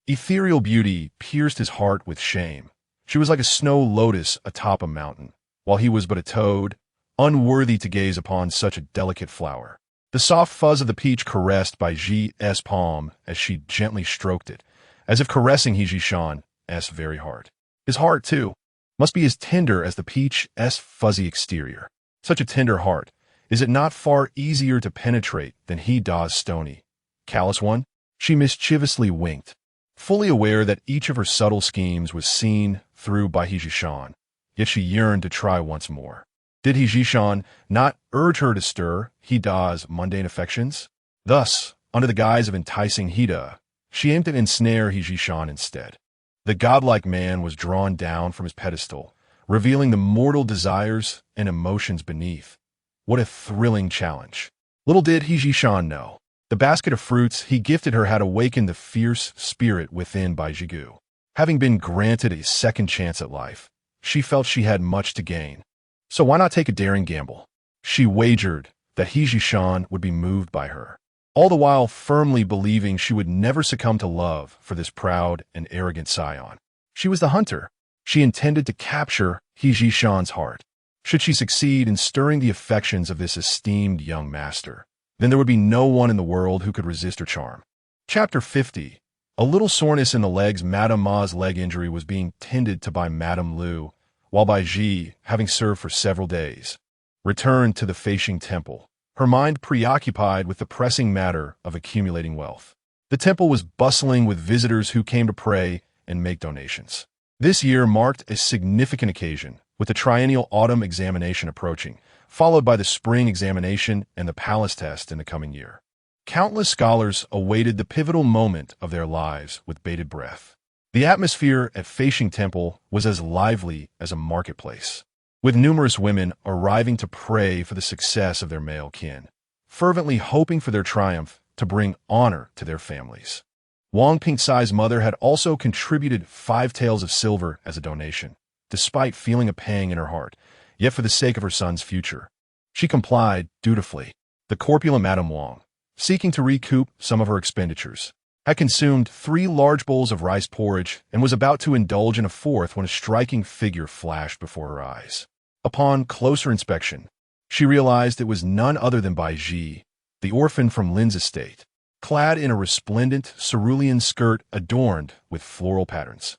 ethereal beauty pierced his heart with shame. She was like a snow lotus atop a mountain, while he was but a toad, unworthy to gaze upon such a delicate flower. The soft fuzz of the peach caressed Baizhi's palm as she gently stroked it, as if caressing Baizhi Shan's very heart. His heart, too, must be as tender as the peach's fuzzy exterior. Such a tender heart, is it not far easier to penetrate than Da's stony, callous one? She mischievously winked, fully aware that each of her subtle schemes was seen through by Baizhi Shan, yet she yearned to try once more. Did Baizhi Shan not urge her to stir Da's mundane affections? Thus, under the guise of enticing Da, she aimed to ensnare Baizhi Shan instead. The godlike man was drawn down from his pedestal, revealing the mortal desires and emotions beneath. What a thrilling challenge. Little did Baizhi Shan know, the basket of fruits he gifted her had awakened the fierce spirit within Baizhi. Having been granted a second chance at life, she felt she had much to gain. So why not take a daring gamble? She wagered that Baizhi Shan would be moved by her, all the while firmly believing she would never succumb to love for this proud and arrogant scion. She was the hunter. She intended to capture Baizhi Shan's heart. Should she succeed in stirring the affections of this esteemed young master, then there would be no one in the world who could resist her charm. Chapter 50. A little soreness in the legs. Madame Ma's leg injury was being tended to by Madame Lu, while Baizhi, having served for several days, returned to the Feishing temple, her mind preoccupied with the pressing matter of accumulating wealth. The temple was bustling with visitors who came to pray and make donations. This year marked a significant occasion, with the triennial autumn examination approaching, followed by the spring examination and the palace test in the coming year. Countless scholars awaited the pivotal moment of their lives with bated breath. The atmosphere at Feishing Temple was as lively as a marketplace, with numerous women arriving to pray for the success of their male kin, fervently hoping for their triumph to bring honor to their families. Wang Pingsai's mother had also contributed 5 taels of silver as a donation, despite feeling a pang in her heart, yet for the sake of her son's future. She complied dutifully. The corpulent Madame Wang, seeking to recoup some of her expenditures, had consumed 3 large bowls of rice porridge and was about to indulge in a 4th when a striking figure flashed before her eyes. Upon closer inspection, she realized it was none other than Baizhi, the orphan from Lin's estate, clad in a resplendent cerulean skirt adorned with floral patterns.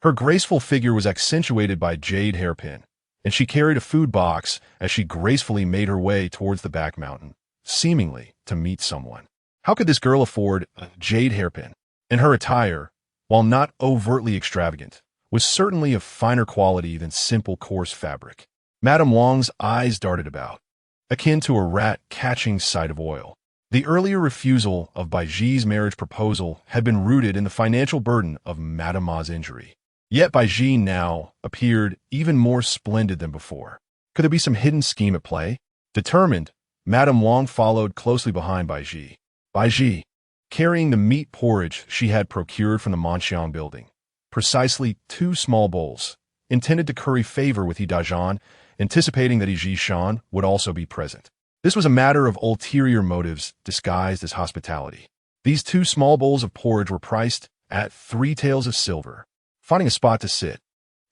Her graceful figure was accentuated by a jade hairpin, and she carried a food box as she gracefully made her way towards the back mountain, seemingly to meet someone. How could this girl afford a jade hairpin? And her attire, while not overtly extravagant, was certainly of finer quality than simple coarse fabric. Madame Wang's eyes darted about, akin to a rat catching sight of oil. The earlier refusal of Baizhi's marriage proposal had been rooted in the financial burden of Madame Ma's injury. Yet Baizhi now appeared even more splendid than before. Could there be some hidden scheme at play? Determined, Madame Wang followed closely behind Baizhi. Baizhi, carrying the meat porridge she had procured from the Manxiang building, precisely 2 small bowls, intended to curry favor with Dajan, anticipating that Baizhi Shan would also be present. This was a matter of ulterior motives disguised as hospitality. These 2 small bowls of porridge were priced at 3 taels of silver. finding a spot to sit.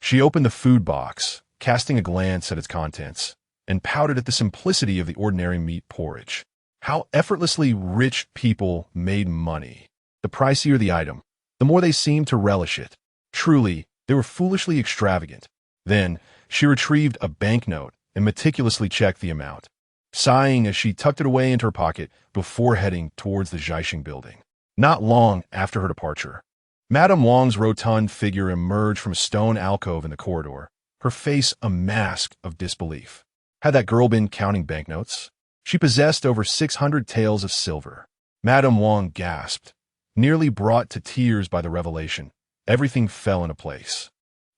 She opened the food box, casting a glance at its contents, and pouted at the simplicity of the ordinary meat porridge. How effortlessly rich people made money. The pricier the item, the more they seemed to relish it. Truly, they were foolishly extravagant. Then, she retrieved a banknote and meticulously checked the amount, sighing as she tucked it away into her pocket before heading towards the Zhaixing building. Not long after her departure, Madame Wang's rotund figure emerged from a stone alcove in the corridor, her face a mask of disbelief. Had that girl been counting banknotes? She possessed over 600 taels of silver. Madame Wang gasped, nearly brought to tears by the revelation. Everything fell into place.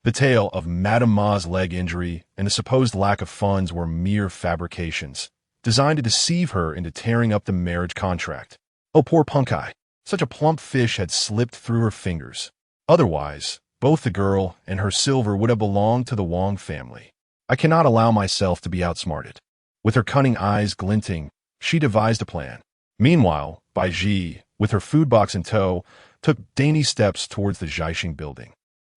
The tale of Madame Ma's leg injury and the supposed lack of funds were mere fabrications, designed to deceive her into tearing up the marriage contract. Oh, poor Punkai. Such a plump fish had slipped through her fingers. Otherwise, both the girl and her silver would have belonged to the Wang family. I cannot allow myself to be outsmarted. With her cunning eyes glinting, she devised a plan. Meanwhile, Baizhi, with her food box in tow, took dainty steps towards the Zhaixing building.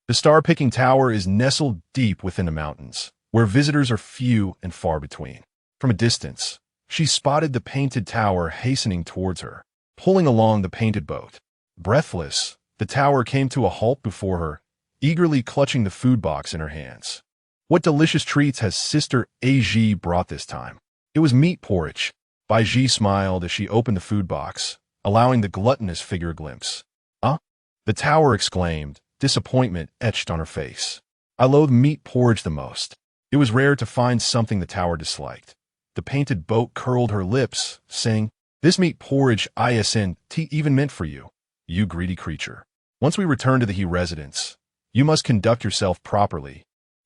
The star-picking tower is nestled deep within the mountains, where visitors are few and far between. From a distance, she spotted the painted tower hastening towards her, pulling along the painted boat. Breathless, the tower came to a halt before her, eagerly clutching the food box in her hands. What delicious treats has Sister Baizhi brought this time? It was meat porridge. Baizhi smiled as she opened the food box, allowing the gluttonous figure a glimpse. Huh? The tower exclaimed, disappointment etched on her face. I loathe meat porridge the most. It was rare to find something the tower disliked. The painted boat curled her lips, saying, this meat porridge isn't even meant for you, you greedy creature. Once we return to the He residence, you must conduct yourself properly,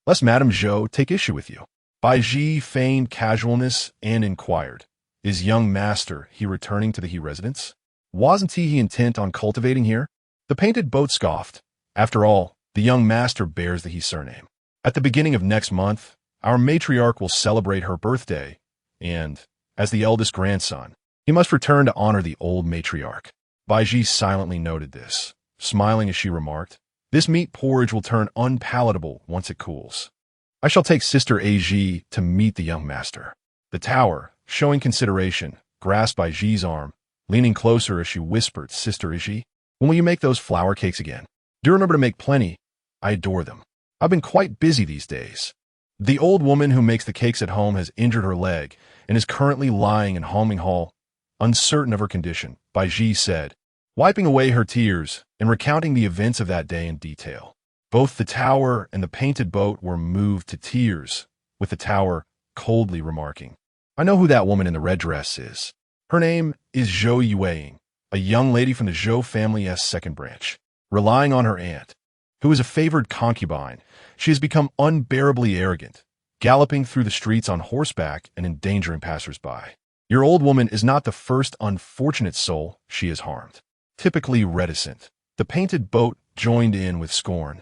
lest Madame Zhou take issue with you. Baizhi feigned casualness and inquired, is young master he returning to the He residence? Wasn't he intent on cultivating here? The painted boat scoffed. After all, the young master bears the He surname. At the beginning of next month, our matriarch will celebrate her birthday, and, as the eldest grandson, he must return to honor the old matriarch. Baizhi silently noted this, smiling as she remarked, this meat porridge will turn unpalatable once it cools. I shall take Sister Baizhi to meet the young master. The tower, showing consideration, grasped Baizhi's arm, leaning closer as she whispered, Sister Baizhi, when will you make those flour cakes again? Do remember to make plenty. I adore them. I've been quite busy these days. The old woman who makes the cakes at home has injured her leg and is currently lying in Homing Hall, uncertain of her condition, Baizhi said, wiping away her tears and recounting the events of that day in detail. Both the tower and the painted boat were moved to tears, with the tower coldly remarking, I know who that woman in the red dress is. Her name is Zhou Yueying, a young lady from the Zhou family's second branch. Relying on her aunt, who is a favored concubine, she has become unbearably arrogant, galloping through the streets on horseback and endangering passers-by. Your old woman is not the first unfortunate soul she has harmed. Typically reticent, the painted boat joined in with scorn.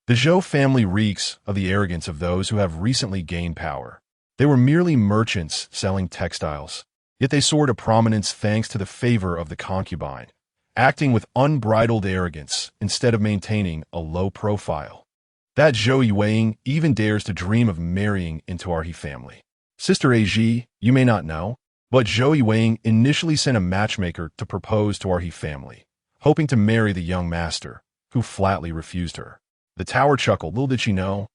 The Zhou family reeks of the arrogance of those who have recently gained power. They were merely merchants selling textiles, yet they soared to prominence thanks to the favor of the concubine, acting with unbridled arrogance instead of maintaining a low profile. That Zhou Yueying even dares to dream of marrying into our He family. Sister Baizhi, you may not know, but Zhou Yueying initially sent a matchmaker to propose to our He family, hoping to marry the young master, who flatly refused her. The tower chuckled. Little did she know,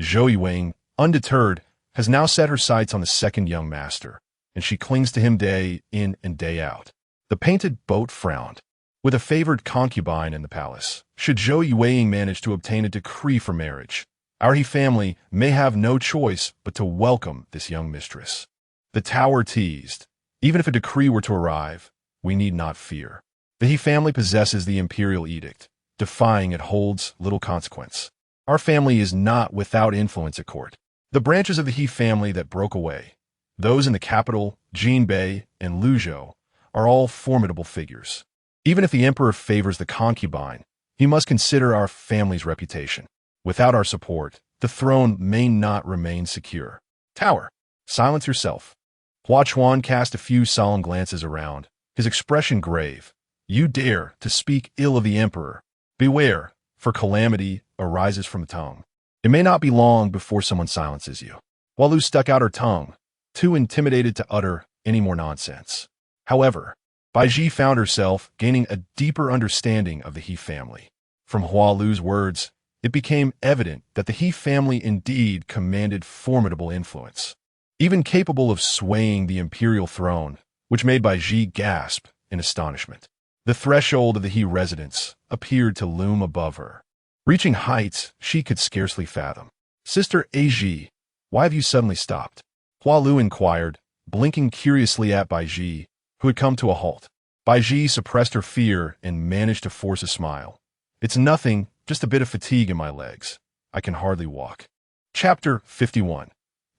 Zhou Yueying, undeterred, has now set her sights on the second young master, and she clings to him day in and day out. The painted boat frowned. With a favored concubine in the palace, should Zhou Yueying manage to obtain a decree for marriage, our He family may have no choice but to welcome this young mistress. The tower teased. Even if a decree were to arrive, we need not fear. The He family possesses the imperial edict. Defying it holds little consequence. Our family is not without influence at court. The branches of the He family that broke away, those in the capital, Jinbei and Luzhou, are all formidable figures. Even if the emperor favors the concubine, he must consider our family's reputation. Without our support, the throne may not remain secure. Tower, silence yourself. Hua Chuan cast a few solemn glances around, his expression grave. You dare to speak ill of the emperor. Beware, for calamity arises from the tongue. It may not be long before someone silences you. Hualu stuck out her tongue, too intimidated to utter any more nonsense. However, Baizhi found herself gaining a deeper understanding of the He family. From Hualu's words, it became evident that the He family indeed commanded formidable influence, even capable of swaying the imperial throne, which made Baizhi gasp in astonishment. The threshold of the He residence appeared to loom above her, reaching heights she could scarcely fathom. "Sister Baizhi, why have you suddenly stopped?" Hualu inquired, blinking curiously at Baizhi, who had come to a halt. Baizhi suppressed her fear and managed to force a smile. "It's nothing, just a bit of fatigue in my legs. I can hardly walk." Chapter 51.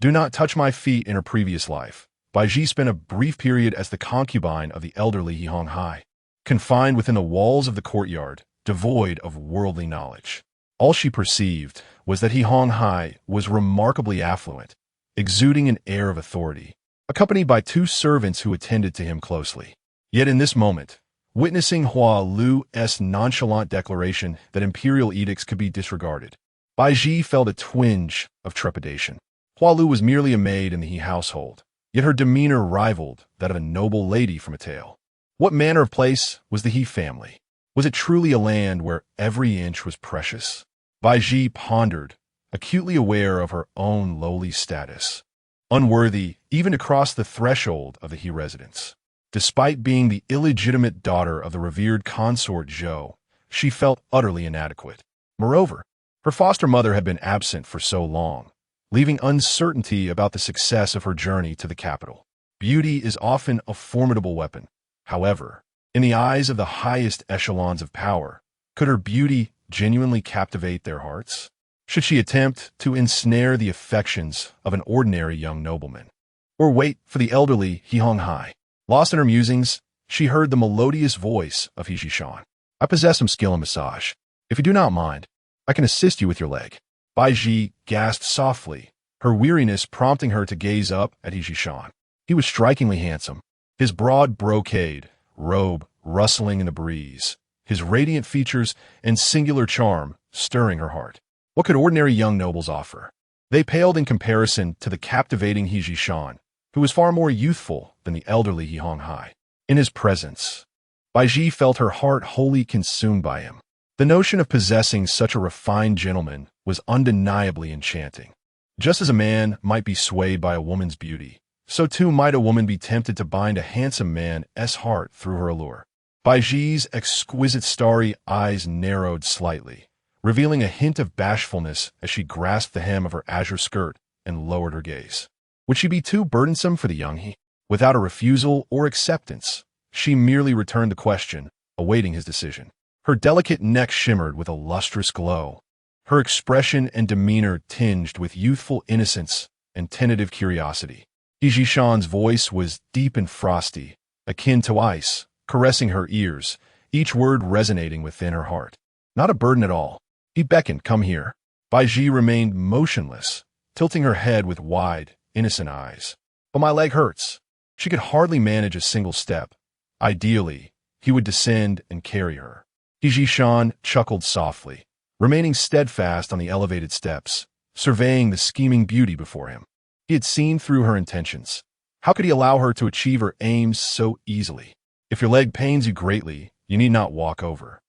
Do not touch my feet. In her previous life, Baizhi spent a brief period as the concubine of the elderly He Hong-hai, confined within the walls of the courtyard, devoid of worldly knowledge. All she perceived was that He Hong-hai was remarkably affluent, exuding an air of authority, accompanied by 2 servants who attended to him closely. Yet in this moment, witnessing Hualu's nonchalant declaration that imperial edicts could be disregarded, Baizhi felt a twinge of trepidation. Hualu was merely a maid in the He household, yet her demeanor rivaled that of a noble lady from a tale. What manner of place was the He family? Was it truly a land where every inch was precious? Baizhi pondered, acutely aware of her own lowly status, unworthy even to cross the threshold of the He residence. Despite being the illegitimate daughter of the revered consort Zhou, she felt utterly inadequate. Moreover, her foster mother had been absent for so long, leaving uncertainty about the success of her journey to the capital. Beauty is often a formidable weapon. However, in the eyes of the highest echelons of power, could her beauty genuinely captivate their hearts? Should she attempt to ensnare the affections of an ordinary young nobleman? Or wait for the elderly He Hong-hai? Lost in her musings, she heard the melodious voice of He Zhishan. "I possess some skill in massage. If you do not mind, I can assist you with your leg." Baizhi gasped softly, her weariness prompting her to gaze up at He Zhishan. He was strikingly handsome, his broad brocade robe rustling in the breeze, his radiant features and singular charm stirring her heart. What could ordinary young nobles offer? They paled in comparison to the captivating He Zhishan, who was far more youthful than the elderly He Hong-hai. In his presence, Baizhi felt her heart wholly consumed by him. The notion of possessing such a refined gentleman was undeniably enchanting. Just as a man might be swayed by a woman's beauty, so too might a woman be tempted to bind a handsome man's heart through her allure. Baizhi's exquisite starry eyes narrowed slightly, revealing a hint of bashfulness as she grasped the hem of her azure skirt and lowered her gaze. Would she be too burdensome for the young He? Without a refusal or acceptance, she merely returned the question, awaiting his decision. Her delicate neck shimmered with a lustrous glow, her expression and demeanor tinged with youthful innocence and tentative curiosity. He Zhishan's voice was deep and frosty, akin to ice, caressing her ears, each word resonating within her heart. Not a burden at all. He beckoned, "Come here." Baizhi remained motionless, tilting her head with wide, innocent eyes. "But my leg hurts." She could hardly manage a single step. Ideally, he would descend and carry her. He Zhishan chuckled softly, remaining steadfast on the elevated steps, surveying the scheming beauty before him. He had seen through her intentions. How could he allow her to achieve her aims so easily? "If your leg pains you greatly, you need not walk over."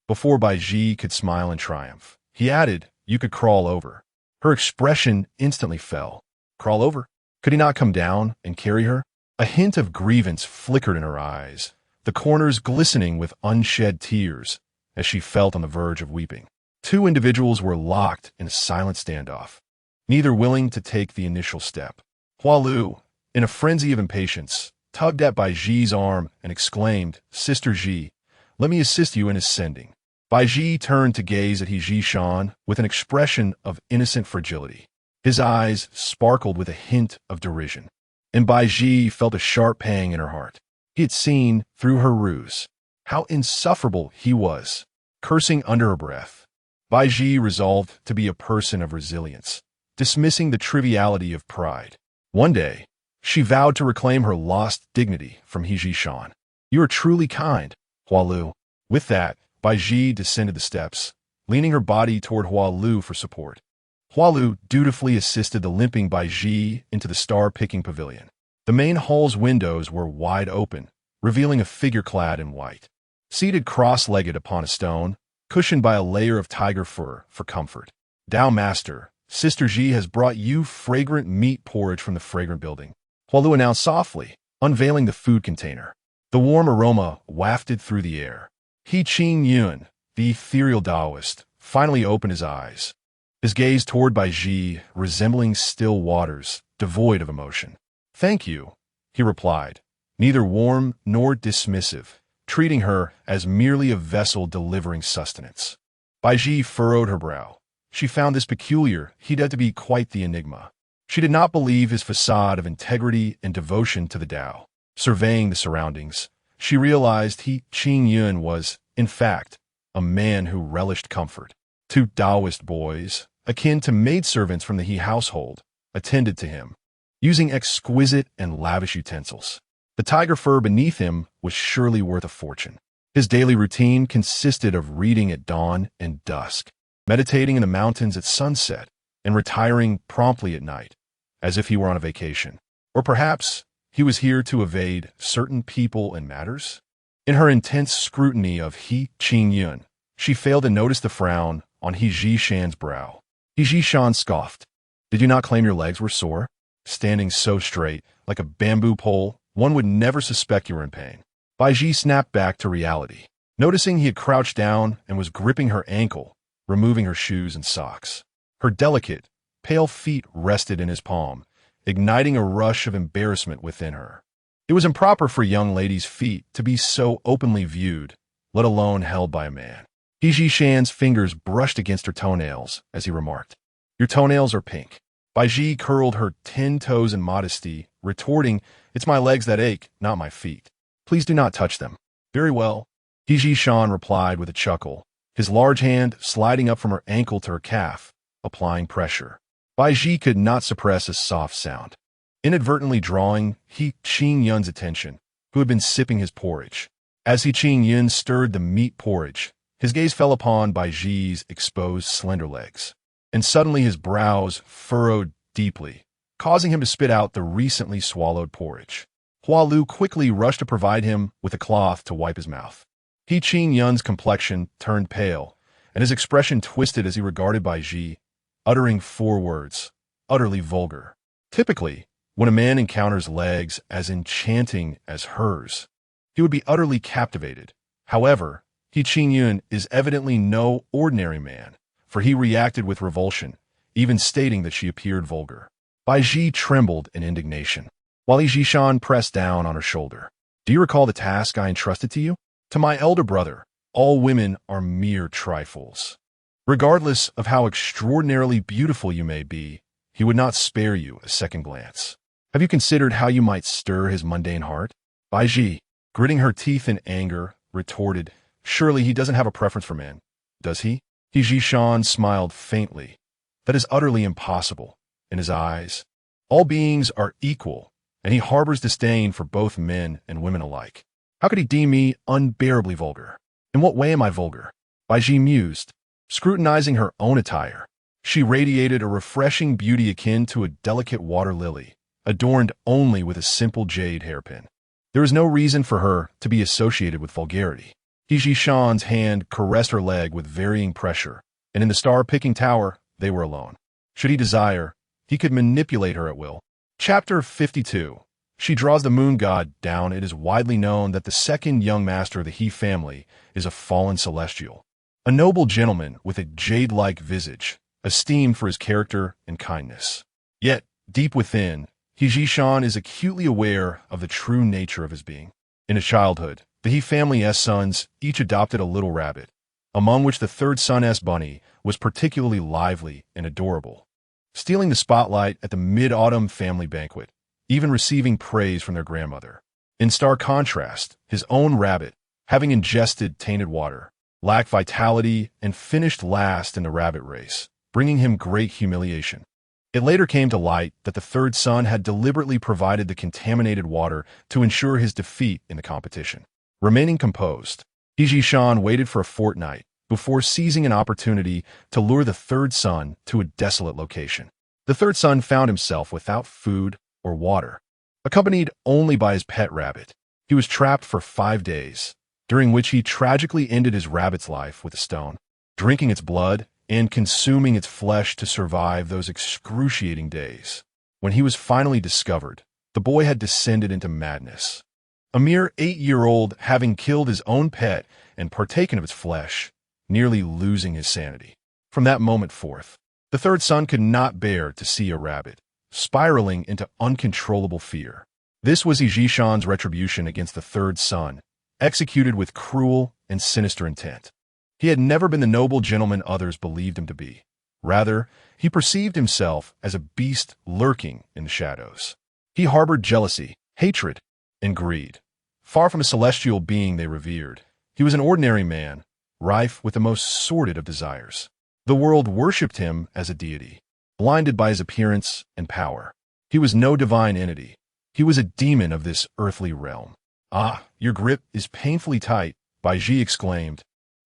Before Baizhi could smile in triumph, he added, "You could crawl over." Her expression instantly fell. Crawl over? Could he not come down and carry her? A hint of grievance flickered in her eyes, the corners glistening with unshed tears as she felt on the verge of weeping. 2 individuals were locked in a silent standoff, neither willing to take the initial step. Hualu, in a frenzy of impatience, tugged at Baizhi's arm and exclaimed, "Sister Ji, let me assist you in ascending." Baizhi turned to gaze at He Zhishan with an expression of innocent fragility. His eyes sparkled with a hint of derision, and Baizhi felt a sharp pang in her heart. He had seen through her ruse. How insufferable he was. Cursing under her breath, Baizhi resolved to be a person of resilience, dismissing the triviality of pride. One day, she vowed to reclaim her lost dignity from He Zhishan. "You are truly kind, Hualu." With that, Baizhi descended the steps, leaning her body toward Hualu for support. Hualu dutifully assisted the limping Baizhi into the star-picking pavilion. The main hall's windows were wide open, revealing a figure clad in white. Seated cross-legged upon a stone, cushioned by a layer of tiger fur for comfort. "Dao Master, Sister Ji has brought you fragrant meat porridge from the fragrant building," Hualu announced softly, unveiling the food container. The warm aroma wafted through the air. He Qing Yun, the ethereal Taoist, finally opened his eyes. His gaze toward Baizhi, resembling still waters, devoid of emotion. "Thank you," he replied, neither warm nor dismissive, treating her as merely a vessel delivering sustenance. Baizhi furrowed her brow. She found this peculiar he had to be quite the enigma. She did not believe his facade of integrity and devotion to the Tao. Surveying the surroundings, she realized he Qing Yun was, in fact, a man who relished comfort. Two Taoist boys, akin to maidservants from the He household, attended to him, using exquisite and lavish utensils. The tiger fur beneath him was surely worth a fortune. His daily routine consisted of reading at dawn and dusk, meditating in the mountains at sunset, and retiring promptly at night, as if he were on a vacation. Or perhaps he was here to evade certain people and matters? In her intense scrutiny of He Qing Yun, she failed to notice the frown on He Zhishan's brow. He Zhishan scoffed. "Did you not claim your legs were sore? Standing so straight, like a bamboo pole, one would never suspect you were in pain." Baizhi snapped back to reality, noticing he had crouched down and was gripping her ankle, removing her shoes and socks. Her delicate, pale feet rested in his palm, igniting a rush of embarrassment within her. It was improper for a young lady's feet to be so openly viewed, let alone held by a man. He Zhishan's fingers brushed against her toenails as he remarked, "Your toenails are pink." Baizhi curled her 10 toes in modesty, retorting, "It's my legs that ache, not my feet. Please do not touch them." "Very well," He Zhishan replied with a chuckle, his large hand sliding up from her ankle to her calf, applying pressure. Baizhi could not suppress a soft sound, inadvertently drawing He Qing Yun's attention, who had been sipping his porridge. As He Qing Yun stirred the meat porridge, his gaze fell upon Baizhi's exposed slender legs, and suddenly his brows furrowed deeply, causing him to spit out the recently swallowed porridge. Hualu quickly rushed to provide him with a cloth to wipe his mouth. He Qing Yun's complexion turned pale, and his expression twisted as he regarded Baizhi, uttering 4 words, utterly vulgar. Typically, when a man encounters legs as enchanting as hers, he would be utterly captivated. However, He Qing Yun is evidently no ordinary man, for he reacted with revulsion, even stating that she appeared vulgar. Baizhi trembled in indignation, while He Zhishan pressed down on her shoulder. "Do you recall the task I entrusted to you? To my elder brother, all women are mere trifles. Regardless of how extraordinarily beautiful you may be, he would not spare you a second glance. Have you considered how you might stir his mundane heart?" Baizhi, gritting her teeth in anger, retorted, "Surely he doesn't have a preference for men, does he?" He Zhishan smiled faintly. "That is utterly impossible. In his eyes, all beings are equal, and he harbors disdain for both men and women alike. How could he deem me unbearably vulgar? In what way am I vulgar?" Baizhi mused, scrutinizing her own attire. She radiated a refreshing beauty akin to a delicate water lily, adorned only with a simple jade hairpin. There was no reason for her to be associated with vulgarity. He Zhishan's hand caressed her leg with varying pressure, and in the star-picking tower, they were alone. Should he desire, he could manipulate her at will. Chapter 52. She draws the moon god down. It is widely known that the second young master of the He family is a fallen celestial, a noble gentleman with a jade-like visage, esteemed for his character and kindness. Yet, deep within, He Zhishan is acutely aware of the true nature of his being. In his childhood, the He family's sons each adopted a little rabbit, among which the third son's bunny was particularly lively and adorable, stealing the spotlight at the mid-autumn family banquet, even receiving praise from their grandmother. In stark contrast, his own rabbit, having ingested tainted water, lacked vitality and finished last in the rabbit race, bringing him great humiliation. It later came to light that the third son had deliberately provided the contaminated water to ensure his defeat in the competition. Remaining composed, He Zhishan waited for a fortnight before seizing an opportunity to lure the third son to a desolate location. The third son found himself without food or water, accompanied only by his pet rabbit. He was trapped for 5 days, during which he tragically ended his rabbit's life with a stone, drinking its blood and consuming its flesh to survive those excruciating days. When he was finally discovered, the boy had descended into madness. A mere 8-year-old having killed his own pet and partaken of its flesh, nearly losing his sanity. From that moment forth, the third son could not bear to see a rabbit, spiraling into uncontrollable fear. This was Baizhi's retribution against the third son, executed with cruel and sinister intent. He had never been the noble gentleman others believed him to be. Rather, he perceived himself as a beast lurking in the shadows. He harbored jealousy, hatred, and greed. Far from a celestial being they revered, he was an ordinary man, rife with the most sordid of desires. The world worshipped him as a deity, blinded by his appearance and power. He was no divine entity. He was a demon of this earthly realm. "Ah, your grip is painfully tight," Baizhi exclaimed,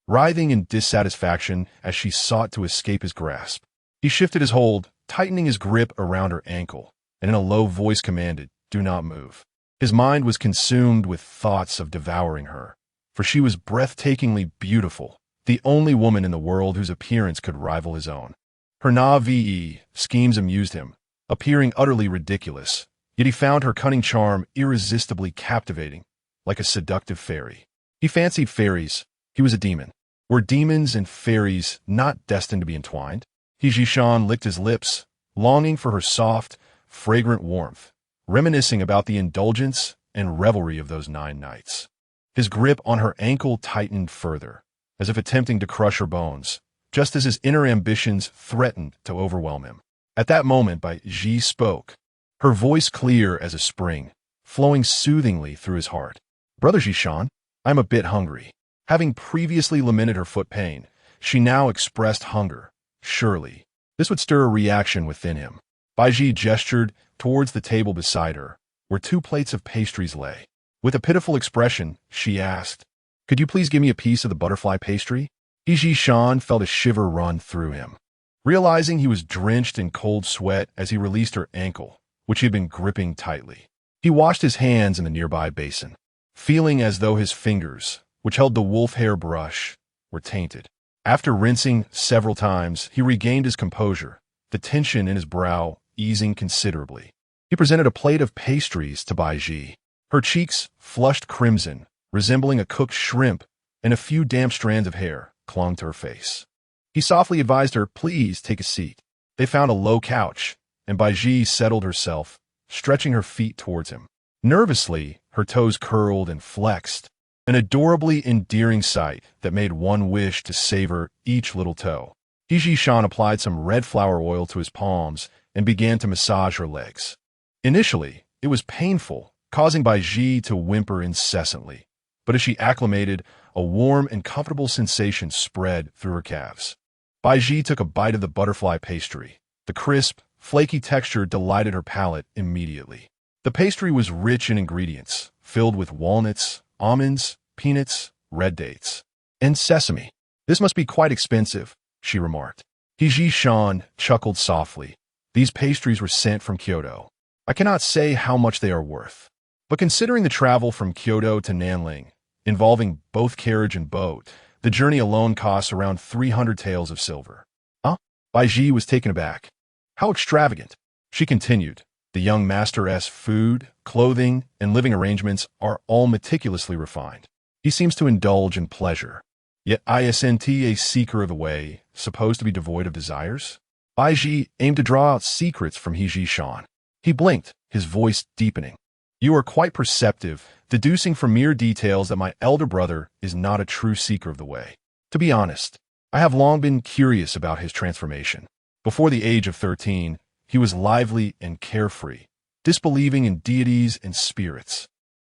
writhing in dissatisfaction as she sought to escape his grasp. He shifted his hold, tightening his grip around her ankle, and in a low voice commanded, "Do not move." His mind was consumed with thoughts of devouring her, for she was breathtakingly beautiful, the only woman in the world whose appearance could rival his own. Her naive schemes amused him, appearing utterly ridiculous, yet he found her cunning charm irresistibly captivating, like a seductive fairy. He fancied fairies. He was a demon. Were demons and fairies not destined to be entwined? Baizhi licked his lips, longing for her soft, fragrant warmth, reminiscing about the indulgence and revelry of those 9 nights. His grip on her ankle tightened further, as if attempting to crush her bones, just as his inner ambitions threatened to overwhelm him. At that moment, Baizhi spoke, her voice clear as a spring, flowing soothingly through his heart. "Brother Baizhi, I'm a bit hungry." Having previously lamented her foot pain, she now expressed hunger. Surely, this would stir a reaction within him. Baizhi gestured towards the table beside her, where 2 plates of pastries lay. With a pitiful expression, she asked, "Could you please give me a piece of the butterfly pastry?" Baizhi felt a shiver run through him, realizing he was drenched in cold sweat as he released her ankle, which he had been gripping tightly. He washed his hands in the nearby basin, feeling as though his fingers, which held the wolf hair brush, were tainted. After rinsing several times, he regained his composure, the tension in his brow easing considerably. He presented a plate of pastries to Baizhi. Her cheeks flushed crimson, resembling a cooked shrimp, and a few damp strands of hair clung to her face. He softly advised her, "Please take a seat." They found a low couch, and Baizhi settled herself, stretching her feet towards him. Nervously, her toes curled and flexed, an adorably endearing sight that made one wish to savor each little toe. Baizhi applied some red flower oil to his palms and began to massage her legs. Initially, it was painful, causing Baizhi to whimper incessantly, but as she acclimated, a warm and comfortable sensation spread through her calves. Baizhi took a bite of the butterfly pastry. The crisp, flaky texture delighted her palate immediately. The pastry was rich in ingredients, filled with walnuts, almonds, peanuts, red dates, and sesame. "This must be quite expensive," she remarked. Baizhi chuckled softly. "These pastries were sent from Kyoto. I cannot say how much they are worth. But considering the travel from Kyoto to Nanling, involving both carriage and boat, the journey alone costs around 300 taels of silver." "Huh?" Baizhi was taken aback. "How extravagant." She continued, "The young master's food, clothing, and living arrangements are all meticulously refined. He seems to indulge in pleasure. Yet isn't a seeker of the way, supposed to be devoid of desires?" Baizhi aimed to draw out secrets from Baizhi. He blinked, his voice deepening. "You are quite perceptive, deducing from mere details that my elder brother is not a true seeker of the way. To be honest, I have long been curious about his transformation. Before the age of 13, he was lively and carefree, disbelieving in deities and spirits.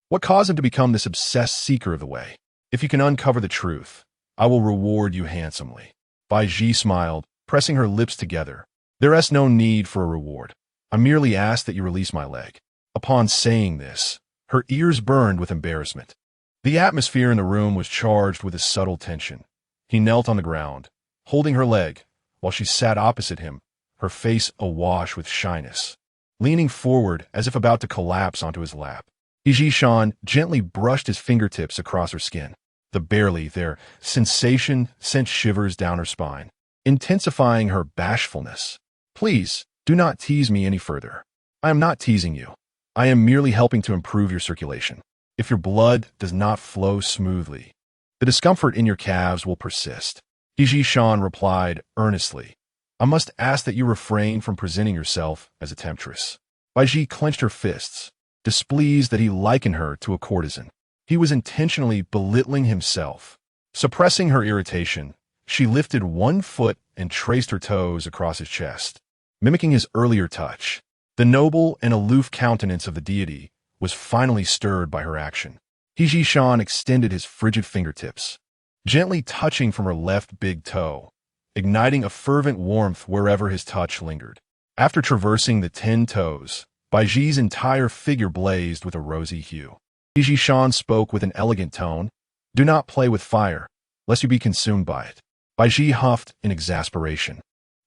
What caused him to become this obsessed seeker of the way? If you can uncover the truth, I will reward you handsomely." Baizhi smiled, pressing her lips together. "There is no need for a reward. I merely ask that you release my leg." Upon saying this, her ears burned with embarrassment. The atmosphere in the room was charged with a subtle tension. He knelt on the ground, holding her leg, while she sat opposite him, her face awash with shyness, leaning forward as if about to collapse onto his lap. Baizhi Shan gently brushed his fingertips across her skin. The barely there sensation sent shivers down her spine, intensifying her bashfulness. Please, do not tease me any further. I am not teasing you. I am merely helping to improve your circulation. If your blood does not flow smoothly, the discomfort in your calves will persist. Baizhi Shan replied earnestly. I must ask that you refrain from presenting yourself as a temptress. Baizhi clenched her fists, displeased that he likened her to a courtesan. He was intentionally belittling himself. Suppressing her irritation, she lifted one foot and traced her toes across his chest, mimicking his earlier touch. The noble and aloof countenance of the deity was finally stirred by her action. Baizhi Shan extended his frigid fingertips, gently touching from her left big toe, igniting a fervent warmth wherever his touch lingered. After traversing the 10 toes, Baizhi's entire figure blazed with a rosy hue. Baizhi Shan spoke with an elegant tone. Do not play with fire, lest you be consumed by it. Baizhi huffed in exasperation,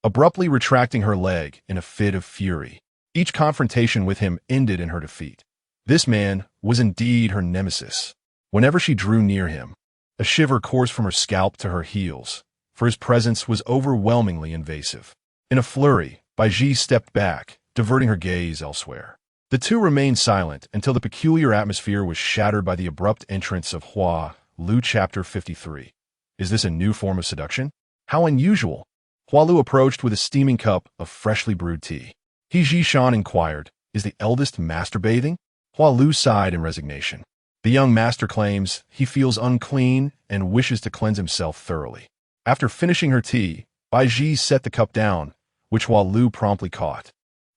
abruptly retracting her leg in a fit of fury. Each confrontation with him ended in her defeat. This man was indeed her nemesis. Whenever she drew near him, a shiver coursed from her scalp to her heels, for his presence was overwhelmingly invasive. In a flurry, Baizhi stepped back, diverting her gaze elsewhere. The two remained silent until the peculiar atmosphere was shattered by the abrupt entrance of Hua Lu. Chapter 53. Is this a new form of seduction? How unusual! Hua Lu approached with a steaming cup of freshly brewed tea. Baizhi Shan inquired, is the eldest master bathing? Hua Lu sighed in resignation. The young master claims he feels unclean and wishes to cleanse himself thoroughly. After finishing her tea, Baizhi set the cup down, which Hua Lu promptly caught.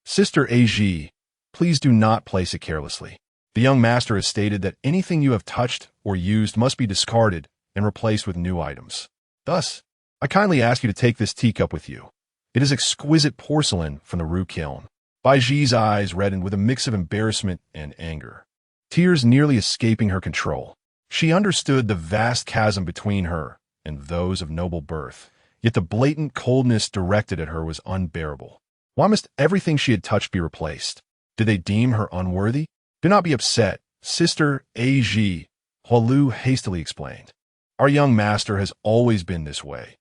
Sister Baizhi, please do not place it carelessly. The young master has stated that anything you have touched or used must be discarded and replaced with new items. Thus, I kindly ask you to take this teacup with you. It is exquisite porcelain from the Ru kiln. Baizhi's eyes reddened with a mix of embarrassment and anger, tears nearly escaping her control. She understood the vast chasm between her and those of noble birth, yet the blatant coldness directed at her was unbearable. Why must everything she had touched be replaced? Did they deem her unworthy? Do not be upset, Sister Baizhi, Hua Lu hastily explained. Our young master has always been this way.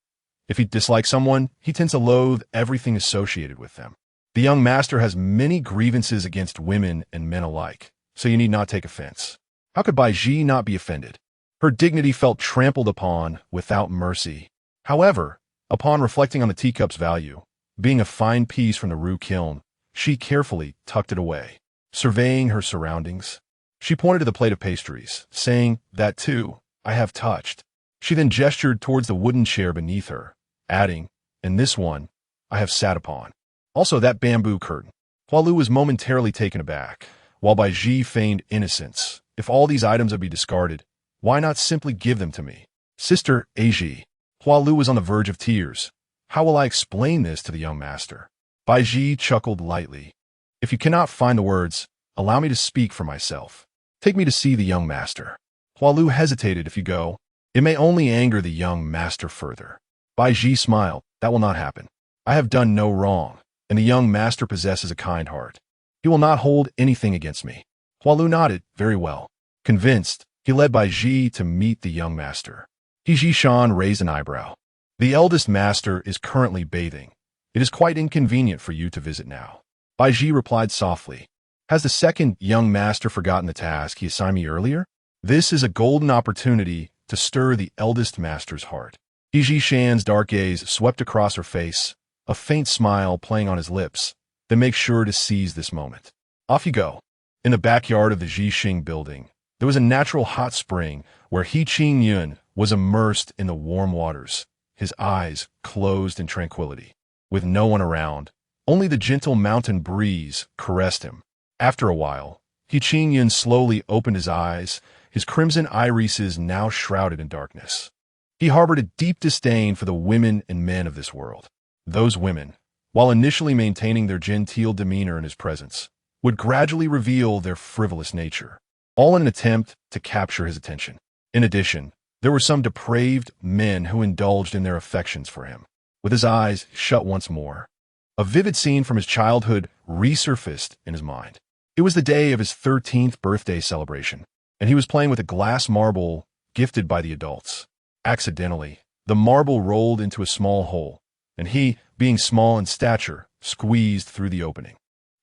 If he dislikes someone, he tends to loathe everything associated with them. The young master has many grievances against women and men alike, so you need not take offense. How could Baizhi not be offended? Her dignity felt trampled upon without mercy. However, upon reflecting on the teacup's value, being a fine piece from the Ru kiln, she carefully tucked it away. Surveying her surroundings, she pointed to the plate of pastries, saying, that too, I have touched. She then gestured towards the wooden chair beneath her, adding, and this one, I have sat upon. Also that bamboo curtain. Hua Lu was momentarily taken aback, while Baizhi feigned innocence. If all these items would be discarded, why not simply give them to me? Sister Baizhi. Hua Lu was on the verge of tears. How will I explain this to the young master? Baizhi chuckled lightly. If you cannot find the words, allow me to speak for myself. Take me to see the young master. Hua Lu hesitated. If you go, it may only anger the young master further. Baizhi smiled. That will not happen. I have done no wrong, and the young master possesses a kind heart. He will not hold anything against me. Hua Lu nodded. Very well. Convinced, he led Baizhi to meet the young master. Baizhi Shan raised an eyebrow. The eldest master is currently bathing. It is quite inconvenient for you to visit now. Baizhi replied softly. Has the second young master forgotten the task he assigned me earlier? This is a golden opportunity to stir the eldest master's heart. Baizhi Shan's dark gaze swept across her face, a faint smile playing on his lips. Then make sure to seize this moment. Off you go. In the backyard of the Zhixing building, there was a natural hot spring where He Qing-yun was immersed in the warm waters, his eyes closed in tranquility. With no one around, only the gentle mountain breeze caressed him. After a while, He Qing-yun slowly opened his eyes, his crimson irises now shrouded in darkness. He harbored a deep disdain for the women and men of this world. Those women, while initially maintaining their genteel demeanor in his presence, would gradually reveal their frivolous nature, all in an attempt to capture his attention. In addition, There were some depraved men who indulged in their affections for him. With his eyes shut once more, a vivid scene from his childhood resurfaced in his mind. It was the day of his 13th birthday celebration, and he was playing with a glass marble gifted by the adults. Accidentally, the marble rolled into a small hole, and he, being small in stature, squeezed through the opening.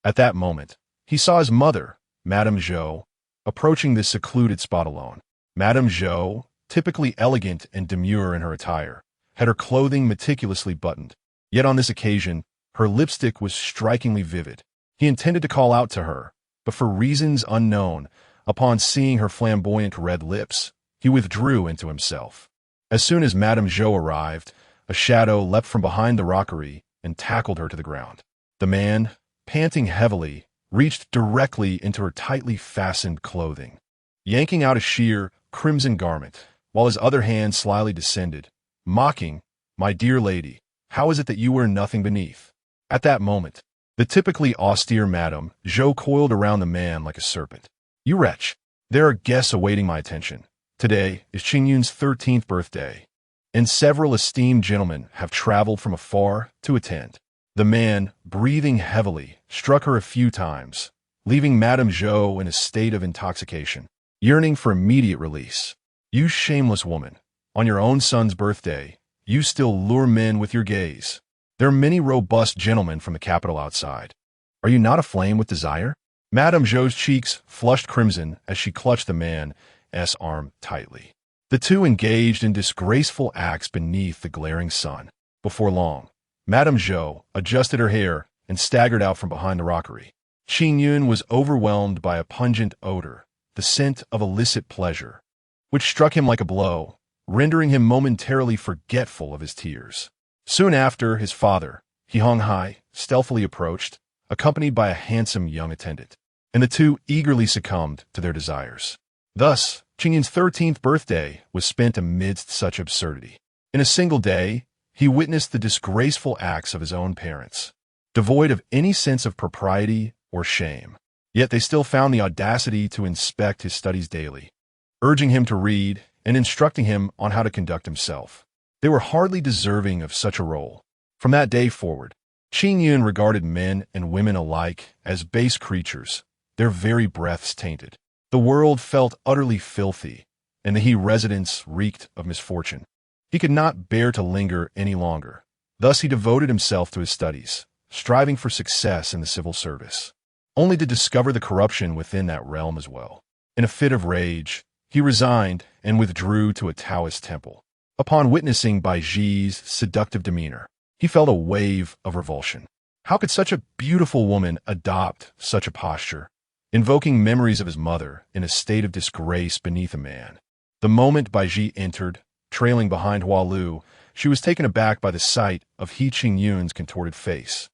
At that moment, he saw his mother, Madame Zhou, approaching this secluded spot alone. Madame Zhou, typically elegant and demure in her attire, had her clothing meticulously buttoned. Yet on this occasion, her lipstick was strikingly vivid. He intended to call out to her, but for reasons unknown, upon seeing her flamboyant red lips, he withdrew into himself. As soon as Madame Zhou arrived, a shadow leapt from behind the rockery and tackled her to the ground. The man, panting heavily, reached directly into her tightly fastened clothing, yanking out a sheer, crimson garment, while his other hand slyly descended, mocking, "My dear lady, how is it that you wear nothing beneath?" At that moment, the typically austere Madame Zhou coiled around the man like a serpent. "You wretch! There are guests awaiting my attention. Today is Qingyun's 13th birthday, and several esteemed gentlemen have traveled from afar to attend." The man, breathing heavily, struck her a few times, leaving Madame Zhou in a state of intoxication, yearning for immediate release. "You shameless woman! On your own son's birthday, you still lure men with your gaze. There are many robust gentlemen from the capital outside. Are you not aflame with desire?" Madame Zhou's cheeks flushed crimson as she clutched the man's arm tightly. The two engaged in disgraceful acts beneath the glaring sun. Before long, Madame Zhou adjusted her hair and staggered out from behind the rockery. Qingyun was overwhelmed by a pungent odor, the scent of illicit pleasure, which struck him like a blow, rendering him momentarily forgetful of his tears. Soon after, his father, He Honghai, stealthily approached, accompanied by a handsome young attendant, and the two eagerly succumbed to their desires. Thus, Qingyun's 13th birthday was spent amidst such absurdity. In a single day, he witnessed the disgraceful acts of his own parents, devoid of any sense of propriety or shame. Yet they still found the audacity to inspect his studies daily, urging him to read and instructing him on how to conduct himself. They were hardly deserving of such a role. From that day forward, Qingyun regarded men and women alike as base creatures, their very breaths tainted. The world felt utterly filthy, and the He residence reeked of misfortune. He could not bear to linger any longer. Thus he devoted himself to his studies, striving for success in the civil service, only to discover the corruption within that realm as well. In a fit of rage, he resigned and withdrew to a Taoist temple. Upon witnessing Baizhi's seductive demeanor, he felt a wave of revulsion. How could such a beautiful woman adopt such a posture, invoking memories of his mother in a state of disgrace beneath a man? The moment Baizhi entered, trailing behind Hualu, she was taken aback by the sight of He Qingyun's contorted face,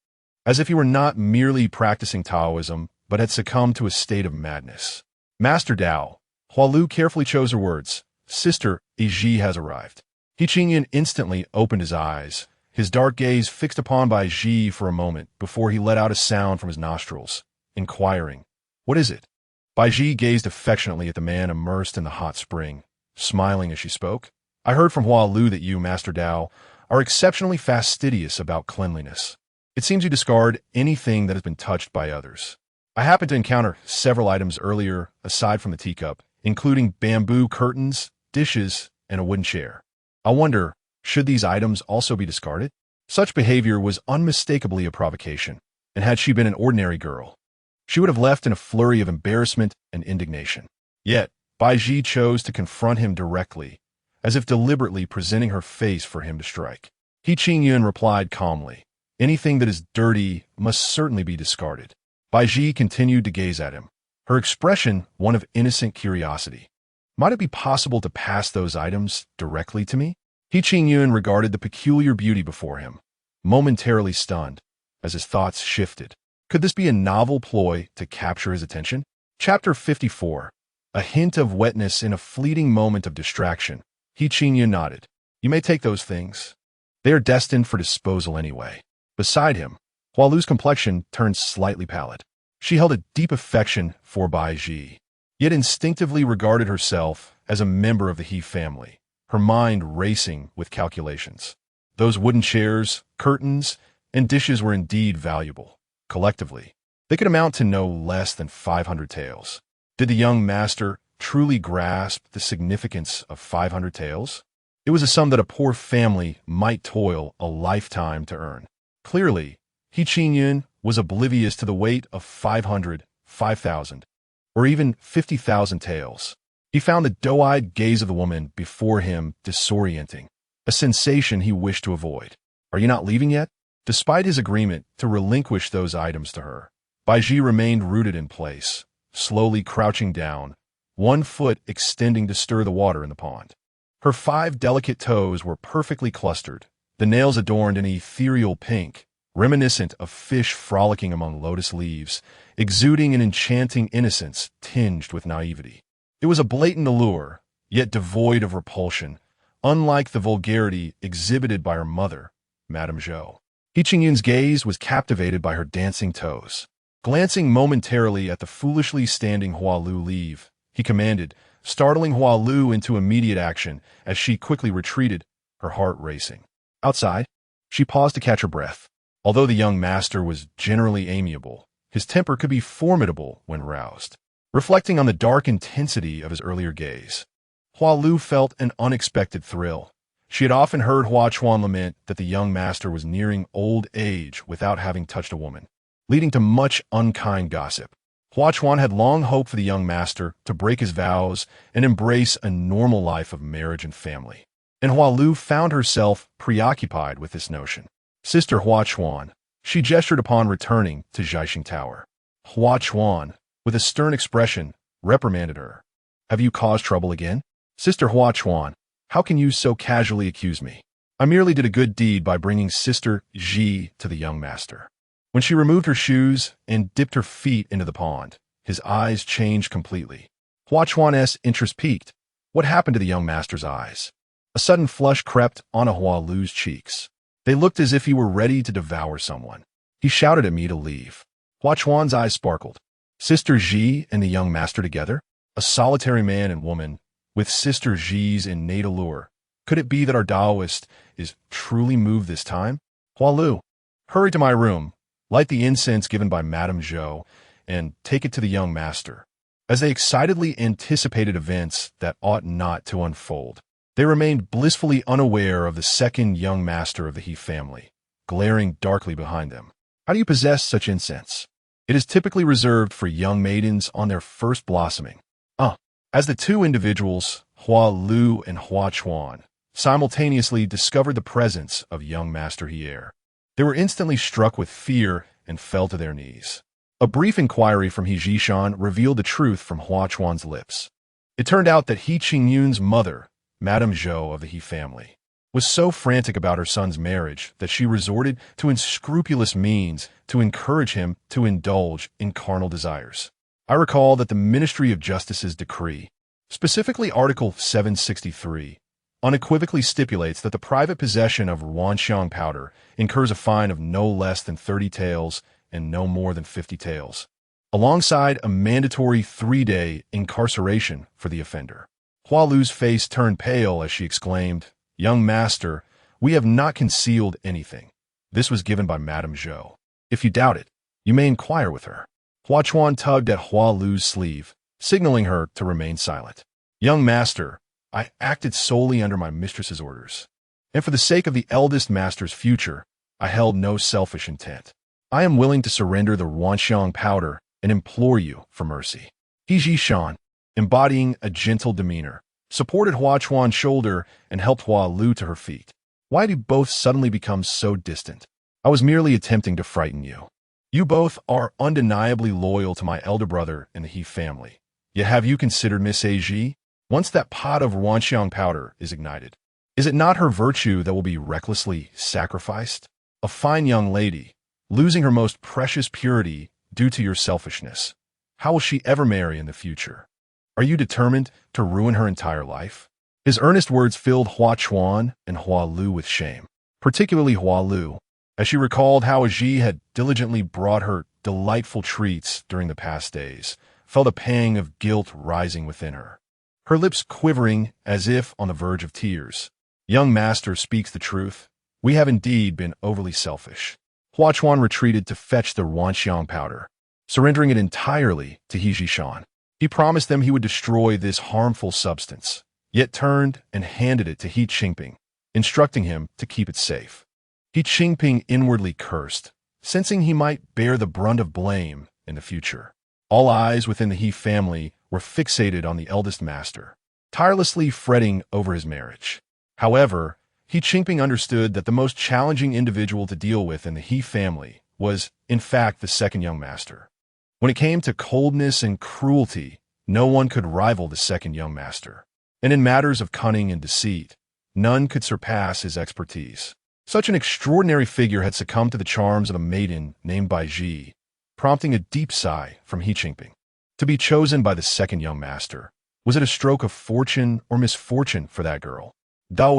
as if he were not merely practicing Taoism, but had succumbed to a state of madness. "Master Dao," Hualu carefully chose her words, "Sister Baizhi has arrived." He Qingyun instantly opened his eyes, his dark gaze fixed upon Baizhi for a moment before he let out a sound from his nostrils, inquiring, "What is it?" Baizhi gazed affectionately at the man immersed in the hot spring, smiling as she spoke. "I heard from Hualu that you, Master Dao, are exceptionally fastidious about cleanliness. It seems you discard anything that has been touched by others. I happened to encounter several items earlier, aside from the teacup, including bamboo curtains, dishes, and a wooden chair. I wonder, should these items also be discarded?" Such behavior was unmistakably a provocation, and had she been an ordinary girl, she would have left in a flurry of embarrassment and indignation. Yet, Baizhi chose to confront him directly, as if deliberately presenting her face for him to strike. He Qingyun replied calmly, "Anything that is dirty must certainly be discarded." Baizhi continued to gaze at him, her expression one of innocent curiosity. "Might it be possible to pass those items directly to me?" He Qingyun regarded the peculiar beauty before him, momentarily stunned, as his thoughts shifted. Could this be a novel ploy to capture his attention? Chapter 54. A hint of wetness in a fleeting moment of distraction. He Qingyun nodded. "You may take those things. They are destined for disposal anyway." Beside him, Hualu's complexion turned slightly pallid. She held a deep affection for Baizhi, yet instinctively regarded herself as a member of the He family, her mind racing with calculations. Those wooden chairs, curtains, and dishes were indeed valuable. Collectively, they could amount to no less than 500 taels. Did the young master truly grasp the significance of 500 taels? It was a sum that a poor family might toil a lifetime to earn. Clearly, He Qingyun was oblivious to the weight of 500, 5,000, or even 50,000 taels. He found the doe-eyed gaze of the woman before him disorienting, a sensation he wished to avoid. "Are you not leaving yet?" Despite his agreement to relinquish those items to her, Baizhi remained rooted in place, slowly crouching down, one foot extending to stir the water in the pond. Her 5 delicate toes were perfectly clustered, the nails adorned in ethereal pink, reminiscent of fish frolicking among lotus leaves, exuding an enchanting innocence tinged with naivety. It was a blatant allure, yet devoid of repulsion, unlike the vulgarity exhibited by her mother, Madame Zhou. He Qingyun's gaze was captivated by her dancing toes. Glancing momentarily at the foolishly standing Hua Lu leave, he commanded, startling Hua Lu into immediate action as she quickly retreated, her heart racing. Outside, she paused to catch her breath. Although the young master was generally amiable, his temper could be formidable when roused. Reflecting on the dark intensity of his earlier gaze, Hua Lu felt an unexpected thrill. She had often heard Hua Chuan lament that the young master was nearing old age without having touched a woman, leading to much unkind gossip. Hua Chuan had long hoped for the young master to break his vows and embrace a normal life of marriage and family. And Hua Lu found herself preoccupied with this notion. "Sister Hua Chuan," she gestured upon returning to Zhaixing Tower. Hua Chuan, with a stern expression, reprimanded her. "Have you caused trouble again? Sister Hua Chuan, how can you so casually accuse me? I merely did a good deed by bringing Sister Zhi to the young master." When she removed her shoes and dipped her feet into the pond, his eyes changed completely. Hua Chuan's interest peaked. What happened to the young master's eyes? A sudden flush crept onto Hua Lu's cheeks. They looked as if he were ready to devour someone. He shouted at me to leave. Hua Chuan's eyes sparkled. Sister Zhi and the young master together? A solitary man and woman, with Sister Zhi's innate allure. Could it be that our Taoist is truly moved this time? Hua Lu, hurry to my room, light the incense given by Madame Zhou, and take it to the young master. As they excitedly anticipated events that ought not to unfold, they remained blissfully unaware of the second young master of the He family, glaring darkly behind them. How do you possess such incense? It is typically reserved for young maidens on their first blossoming. As the two individuals, Hua Lu and Hua Chuan, simultaneously discovered the presence of young Master Hier, they were instantly struck with fear and fell to their knees. A brief inquiry from He Zhishan revealed the truth from Hua Chuan's lips. It turned out that He Qingyun's mother, Madame Zhou of the He family, was so frantic about her son's marriage that she resorted to unscrupulous means to encourage him to indulge in carnal desires. I recall that the Ministry of Justice's decree, specifically Article 763, unequivocally stipulates that the private possession of wanxiang powder incurs a fine of no less than 30 taels and no more than 50 taels, alongside a mandatory 3-day incarceration for the offender. Hua Lu's face turned pale as she exclaimed, "Young master, we have not concealed anything. This was given by Madame Zhou. If you doubt it, you may inquire with her." Hua Chuan tugged at Hua Lu's sleeve, signaling her to remain silent. "Young master, I acted solely under my mistress's orders, and for the sake of the eldest master's future, I held no selfish intent. I am willing to surrender the wanxiang powder and implore you for mercy." He Zhishan, embodying a gentle demeanor, supported Hua Chuan's shoulder and helped Hua Lu to her feet. "Why do both suddenly become so distant? I was merely attempting to frighten you. You both are undeniably loyal to my elder brother in the He family. Yet have you considered Miss Baizhi? Once that pot of wanxiang powder is ignited, is it not her virtue that will be recklessly sacrificed? A fine young lady, losing her most precious purity due to your selfishness. How will she ever marry in the future? Are you determined to ruin her entire life?" His earnest words filled Hua Chuan and Hua Lu with shame, particularly Hua Lu, as she recalled how Zhi had diligently brought her delightful treats during the past days, felt a pang of guilt rising within her. her lips quivering as if on the verge of tears. Young master speaks the truth. We have indeed been overly selfish. Hua Chuan retreated to fetch the Wanxiang powder, surrendering it entirely to He Jishan. He promised them he would destroy this harmful substance, yet turned and handed it to He Qingping, instructing him to keep it safe. He Qingping inwardly cursed, sensing he might bear the brunt of blame in the future. All eyes within the He family were fixated on the eldest master, tirelessly fretting over his marriage. However, He Qingping understood that the most challenging individual to deal with in the He family was, in fact, the second young master. When it came to coldness and cruelty, no one could rival the second young master. And in matters of cunning and deceit, none could surpass his expertise. Such an extraordinary figure had succumbed to the charms of a maiden named Baizhi, prompting a deep sigh from He Qingping. To be chosen by the second young master, was it a stroke of fortune or misfortune for that girl? Her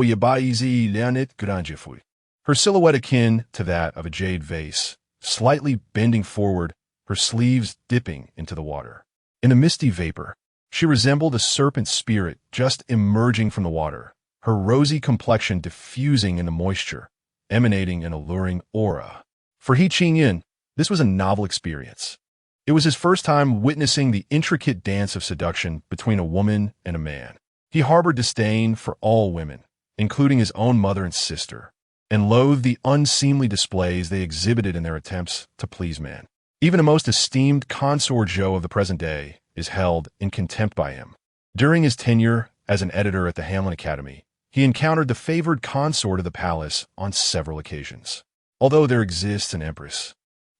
silhouette akin to that of a jade vase, slightly bending forward, her sleeves dipping into the water. In the misty vapor, she resembled a serpent spirit just emerging from the water, her rosy complexion diffusing in the moisture, emanating an alluring aura. For He Qingyun, this was a novel experience. It was his first time witnessing the intricate dance of seduction between a woman and a man. He harbored disdain for all women, including his own mother and sister, and loathed the unseemly displays they exhibited in their attempts to please men. Even the most esteemed consort Zhou of the present day is held in contempt by him. During his tenure as an editor at the Hamlin Academy, he encountered the favored consort of the palace on several occasions. Although there exists an empress,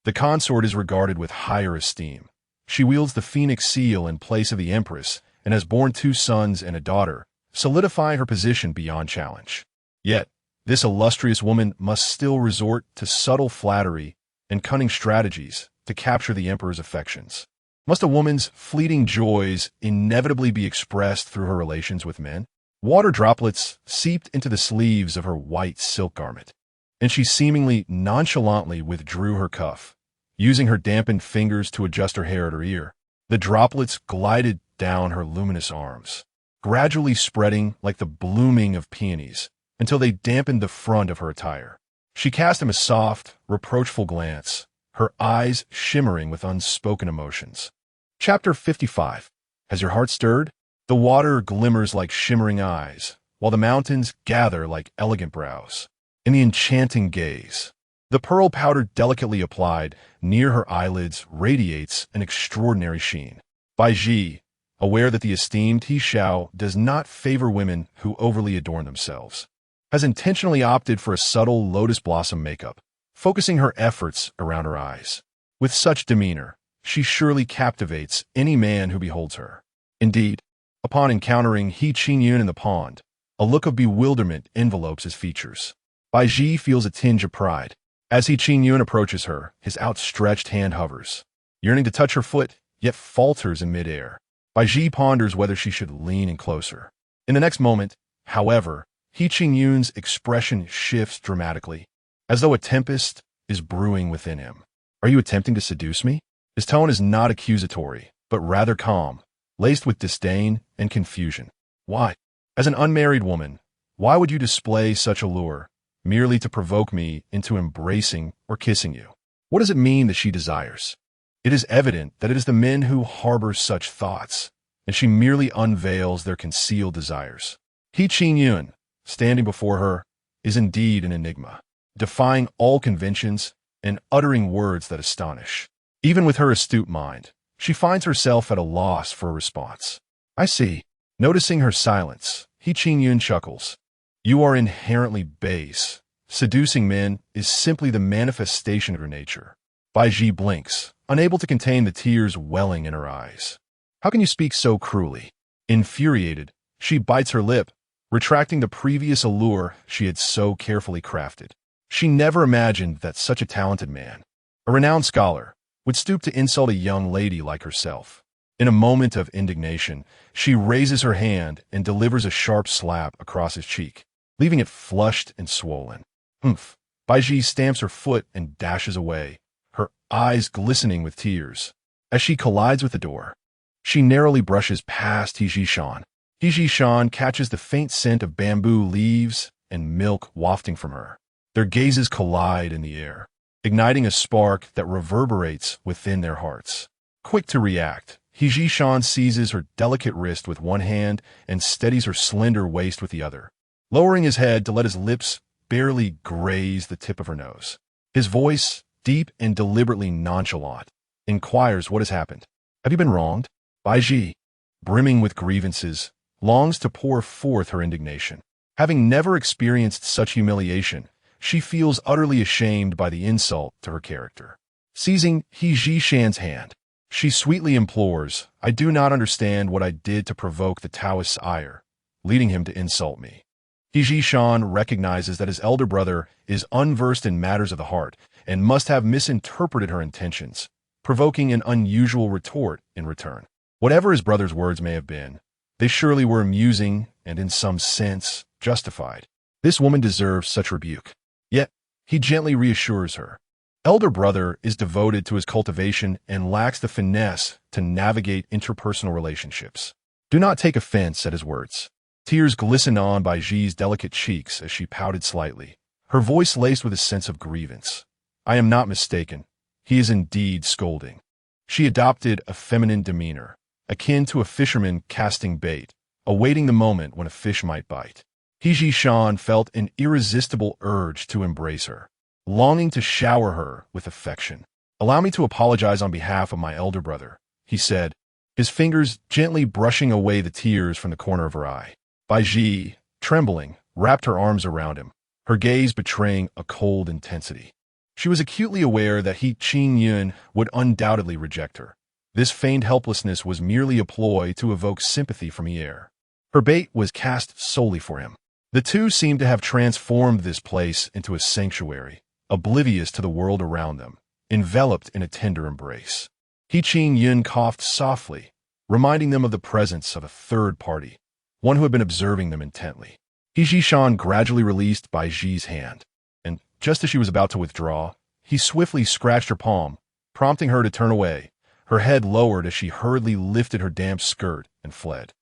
the consort is regarded with higher esteem. She wields the phoenix seal in place of the empress and has borne 2 sons and a daughter, solidifying her position beyond challenge. Yet, this illustrious woman must still resort to subtle flattery and cunning strategies to capture the emperor's affections. Must a woman's fleeting joys inevitably be expressed through her relations with men? Water droplets seeped into the sleeves of her white silk garment, and she seemingly nonchalantly withdrew her cuff, using her dampened fingers to adjust her hair at her ear. The droplets glided down her luminous arms, gradually spreading like the blooming of peonies, until they dampened the front of her attire. She cast him a soft, reproachful glance, her eyes shimmering with unspoken emotions. Chapter 55. Has your heart stirred? The water glimmers like shimmering eyes, while the mountains gather like elegant brows. In the enchanting gaze, the pearl powder delicately applied near her eyelids radiates an extraordinary sheen. Baizhi, aware that the esteemed He Xiao does not favor women who overly adorn themselves, has intentionally opted for a subtle lotus blossom makeup, focusing her efforts around her eyes. With such demeanor, she surely captivates any man who beholds her. Indeed, upon encountering He Qingyun in the pond, a look of bewilderment envelopes his features. Baizhi feels a tinge of pride. As He Qingyun approaches her, his outstretched hand hovers, yearning to touch her foot, yet falters in midair. Baizhi ponders whether she should lean in closer. In the next moment, however, He Qingyun's expression shifts dramatically, as though a tempest is brewing within him. Are you attempting to seduce me? His tone is not accusatory, but rather calm, laced with disdain and confusion. Why? As an unmarried woman, why would you display such allure, merely to provoke me into embracing or kissing you? What does it mean that she desires? It is evident that it is the men who harbor such thoughts, and she merely unveils their concealed desires. He Qingyun, standing before her, is indeed an enigma, defying all conventions and uttering words that astonish. Even with her astute mind, she finds herself at a loss for a response. I see. Noticing her silence, He Qingyun chuckles. You are inherently base. Seducing men is simply the manifestation of her nature. Baizhi blinks, unable to contain the tears welling in her eyes. How can you speak so cruelly? Infuriated, she bites her lip, retracting the previous allure she had so carefully crafted. She never imagined that such a talented man, a renowned scholar, would stoop to insult a young lady like herself. In a moment of indignation, she raises her hand and delivers a sharp slap across his cheek, leaving it flushed and swollen. Humph! Baizhi stamps her foot and dashes away, her eyes glistening with tears. As she collides with the door, she narrowly brushes past He Jishan, Baizhi Shan catches the faint scent of bamboo leaves and milk wafting from her. Their gazes collide in the air, igniting a spark that reverberates within their hearts. Quick to react, Baizhi Shan seizes her delicate wrist with one hand and steadies her slender waist with the other, lowering his head to let his lips barely graze the tip of her nose. His voice, deep and deliberately nonchalant, inquires what has happened. Have you been wronged? Baizhi, brimming with grievances, longs to pour forth her indignation. Having never experienced such humiliation, she feels utterly ashamed by the insult to her character. Seizing Baizhi Shan's hand, she sweetly implores, I do not understand what I did to provoke the Taoist's ire, leading him to insult me. Baizhi Shan recognizes that his elder brother is unversed in matters of the heart and must have misinterpreted her intentions, provoking an unusual retort in return. Whatever his brother's words may have been, they surely were amusing and in some sense justified. This woman deserves such rebuke. Yet, he gently reassures her. Elder brother is devoted to his cultivation and lacks the finesse to navigate interpersonal relationships. Do not take offense at his words. Tears glistened on Baizhi's delicate cheeks as she pouted slightly, her voice laced with a sense of grievance. I am not mistaken. He is indeed scolding. She adopted a feminine demeanor, akin to a fisherman casting bait, awaiting the moment when a fish might bite. Baizhi Shan felt an irresistible urge to embrace her, longing to shower her with affection. Allow me to apologize on behalf of my elder brother, he said, his fingers gently brushing away the tears from the corner of her eye. Baizhi, trembling, wrapped her arms around him, her gaze betraying a cold intensity. She was acutely aware that He Qing-yun would undoubtedly reject her. This feigned helplessness was merely a ploy to evoke sympathy from Pierre. Her bait was cast solely for him. The two seemed to have transformed this place into a sanctuary, oblivious to the world around them, enveloped in a tender embrace. He Qing-yun coughed softly, reminding them of the presence of a third party, one who had been observing them intently. Baizhi Shan gradually released Baizhi's hand, and just as she was about to withdraw, he swiftly scratched her palm, prompting her to turn away, her head lowered as she hurriedly lifted her damp skirt and fled.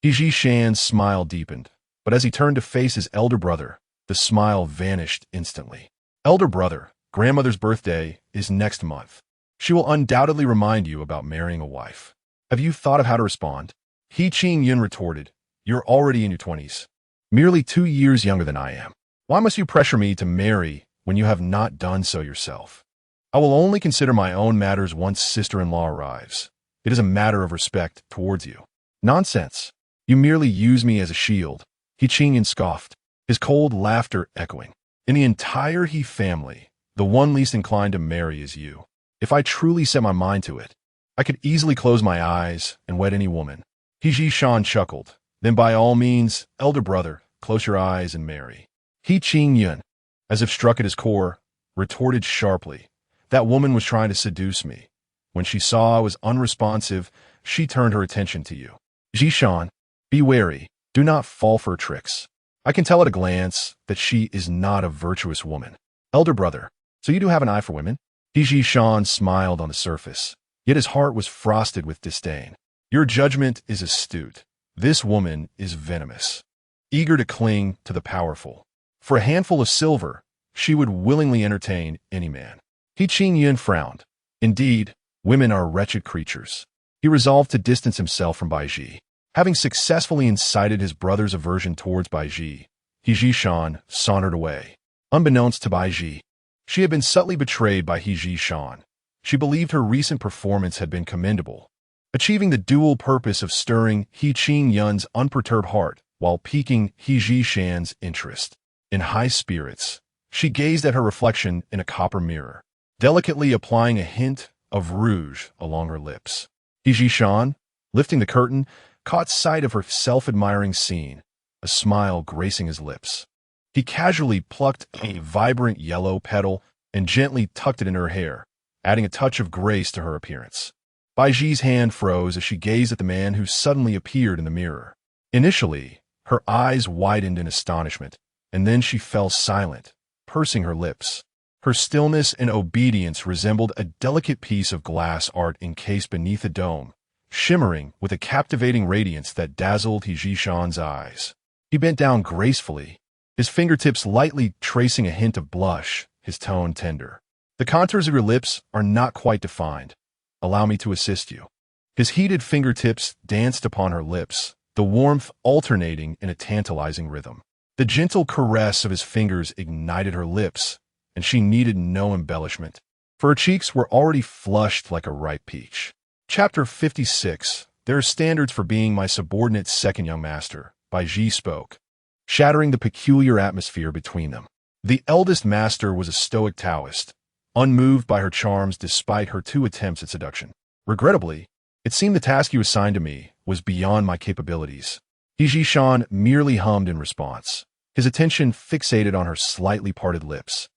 Baizhi Shan's smile deepened, but as he turned to face his elder brother, the smile vanished instantly. Elder brother, grandmother's birthday is next month. She will undoubtedly remind you about marrying a wife. Have you thought of how to respond? He Qing-yun retorted, you're already in your 20s, merely 2 years younger than I am. Why must you pressure me to marry when you have not done so yourself? I will only consider my own matters once sister-in-law arrives. It is a matter of respect towards you. Nonsense. You merely use me as a shield. He Qing-yun scoffed, his cold laughter echoing. In the entire He family, the one least inclined to marry is you. If I truly set my mind to it, I could easily close my eyes and wed any woman. Baizhi Shan chuckled. Then by all means, elder brother, close your eyes and marry. He Qing-yun, as if struck at his core, retorted sharply. That woman was trying to seduce me. When she saw I was unresponsive, she turned her attention to you. Baizhi Shan, be wary. Do not fall for her tricks. I can tell at a glance that she is not a virtuous woman. Elder brother, so you do have an eye for women? Baizhi Shan smiled on the surface, yet his heart was frosted with disdain. Your judgment is astute. This woman is venomous, eager to cling to the powerful. For a handful of silver, she would willingly entertain any man. He Qing-yun frowned. Indeed, women are wretched creatures. He resolved to distance himself from Baizhi. Having successfully incited his brother's aversion towards Baizhi, Baizhi Shan sauntered away. Unbeknownst to Baizhi, she had been subtly betrayed by Baizhi Shan. She believed her recent performance had been commendable, achieving the dual purpose of stirring He Qing-yun's unperturbed heart while piquing Baizhi Shan's interest. In high spirits, she gazed at her reflection in a copper mirror, delicately applying a hint of rouge along her lips. Baizhi Shan, lifting the curtain, caught sight of her self-admiring scene, a smile gracing his lips. He casually plucked a vibrant yellow petal and gently tucked it in her hair, adding a touch of grace to her appearance. Baizhi's hand froze as she gazed at the man who suddenly appeared in the mirror. Initially, her eyes widened in astonishment, and then she fell silent, pursing her lips. Her stillness and obedience resembled a delicate piece of glass art encased beneath a dome, shimmering with a captivating radiance that dazzled Hijishan's eyes. He bent down gracefully, his fingertips lightly tracing a hint of blush, his tone tender. "The contours of your lips are not quite defined. Allow me to assist you." His heated fingertips danced upon her lips, the warmth alternating in a tantalizing rhythm. The gentle caress of his fingers ignited her lips, and she needed no embellishment, for her cheeks were already flushed like a ripe peach. Chapter 56. There are standards for being my subordinate second young master, Baizhi spoke, shattering the peculiar atmosphere between them. The eldest master was a stoic Taoist, unmoved by her charms despite her 2 attempts at seduction. Regrettably, it seemed the task you assigned to me was beyond my capabilities. Hijishan merely hummed in response, his attention fixated on her slightly parted lips,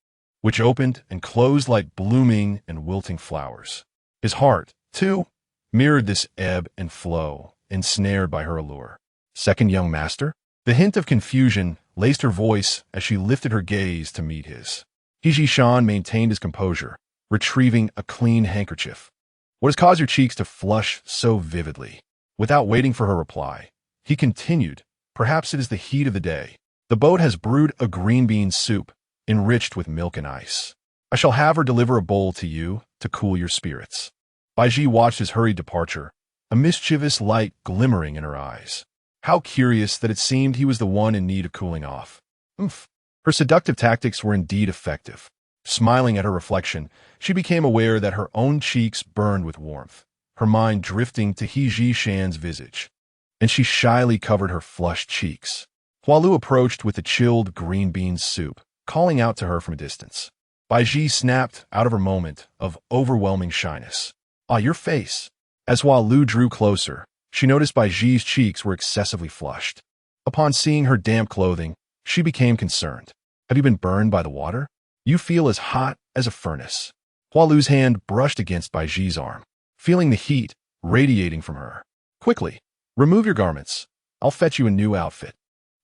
which opened and closed like blooming and wilting flowers. His heart, too, mirrored this ebb and flow, ensnared by her allure. "Second young master?" The hint of confusion laced her voice as she lifted her gaze to meet his. Hijishan maintained his composure, retrieving a clean handkerchief. "What has caused your cheeks to flush so vividly?" Without waiting for her reply, he continued, "Perhaps it is the heat of the day. The boat has brewed a green bean soup, enriched with milk and ice. I shall have her deliver a bowl to you to cool your spirits." Baizhi watched his hurried departure, a mischievous light glimmering in her eyes. How curious that it seemed he was the one in need of cooling off. Her seductive tactics were indeed effective. Smiling at her reflection, she became aware that her own cheeks burned with warmth, her mind drifting to Hijishan's visage, and she shyly covered her flushed cheeks. Hualu approached with the chilled green bean soup, calling out to her from a distance. Baizhi snapped out of her moment of overwhelming shyness. "Ah, your face." As Hualu drew closer, she noticed Baizhi's cheeks were excessively flushed. Upon seeing her damp clothing, she became concerned. "Have you been burned by the water? You feel as hot as a furnace." Hualu's hand brushed against Baizhi's arm, feeling the heat radiating from her. "Quickly, remove your garments. I'll fetch you a new outfit."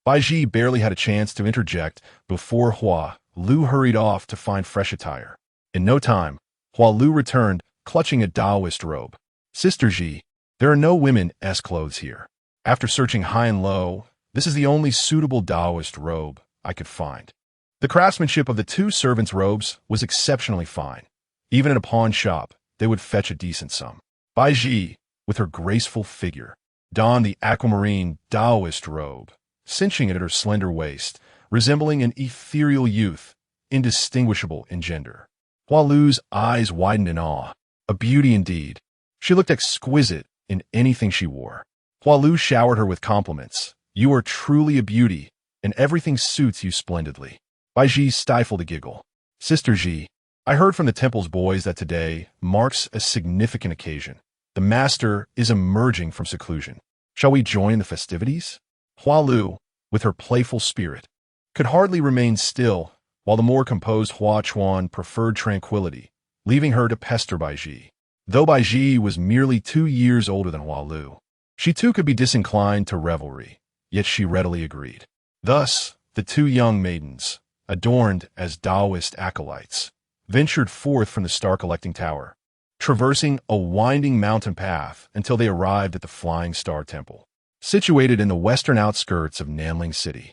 Baizhi barely had a chance to interject before Hualu hurried off to find fresh attire. In no time, Hualu returned, clutching a Taoist robe. "Sister Ji, there are no women's clothes here. After searching high and low, this is the only suitable Taoist robe I could find." The craftsmanship of the 2 servants' robes was exceptionally fine. Even in a pawn shop, they would fetch a decent sum. Baizhi, with her graceful figure, donned the aquamarine Taoist robe, cinching it at her slender waist, resembling an ethereal youth, indistinguishable in gender. Hualu's eyes widened in awe. A beauty indeed. She looked exquisite in anything she wore. Hualu showered her with compliments. "You are truly a beauty, and everything suits you splendidly." Baizhi stifled a giggle. "Sister Ji, I heard from the temple's boys that today marks a significant occasion. The master is emerging from seclusion. Shall we join the festivities?" Hualu, with her playful spirit, could hardly remain still, while the more composed Hua Chuan preferred tranquility, leaving her to pester Baizhi. Though Baizhi was merely 2 years older than Hualu, she too could be disinclined to revelry, yet she readily agreed. Thus, the 2 young maidens, adorned as Taoist acolytes, ventured forth from the star-collecting tower, traversing a winding mountain path until they arrived at the Flying Star Temple, situated in the western outskirts of Nanling City.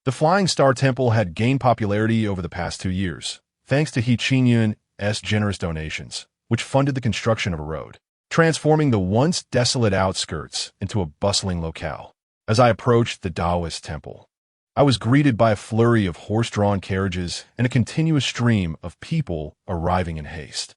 The Flying Star Temple had gained popularity over the past 2 years, thanks to He Qingyun's generous donations, which funded the construction of a road, transforming the once desolate outskirts into a bustling locale. As I approached the Taoist temple, I was greeted by a flurry of horse-drawn carriages and a continuous stream of people arriving in haste.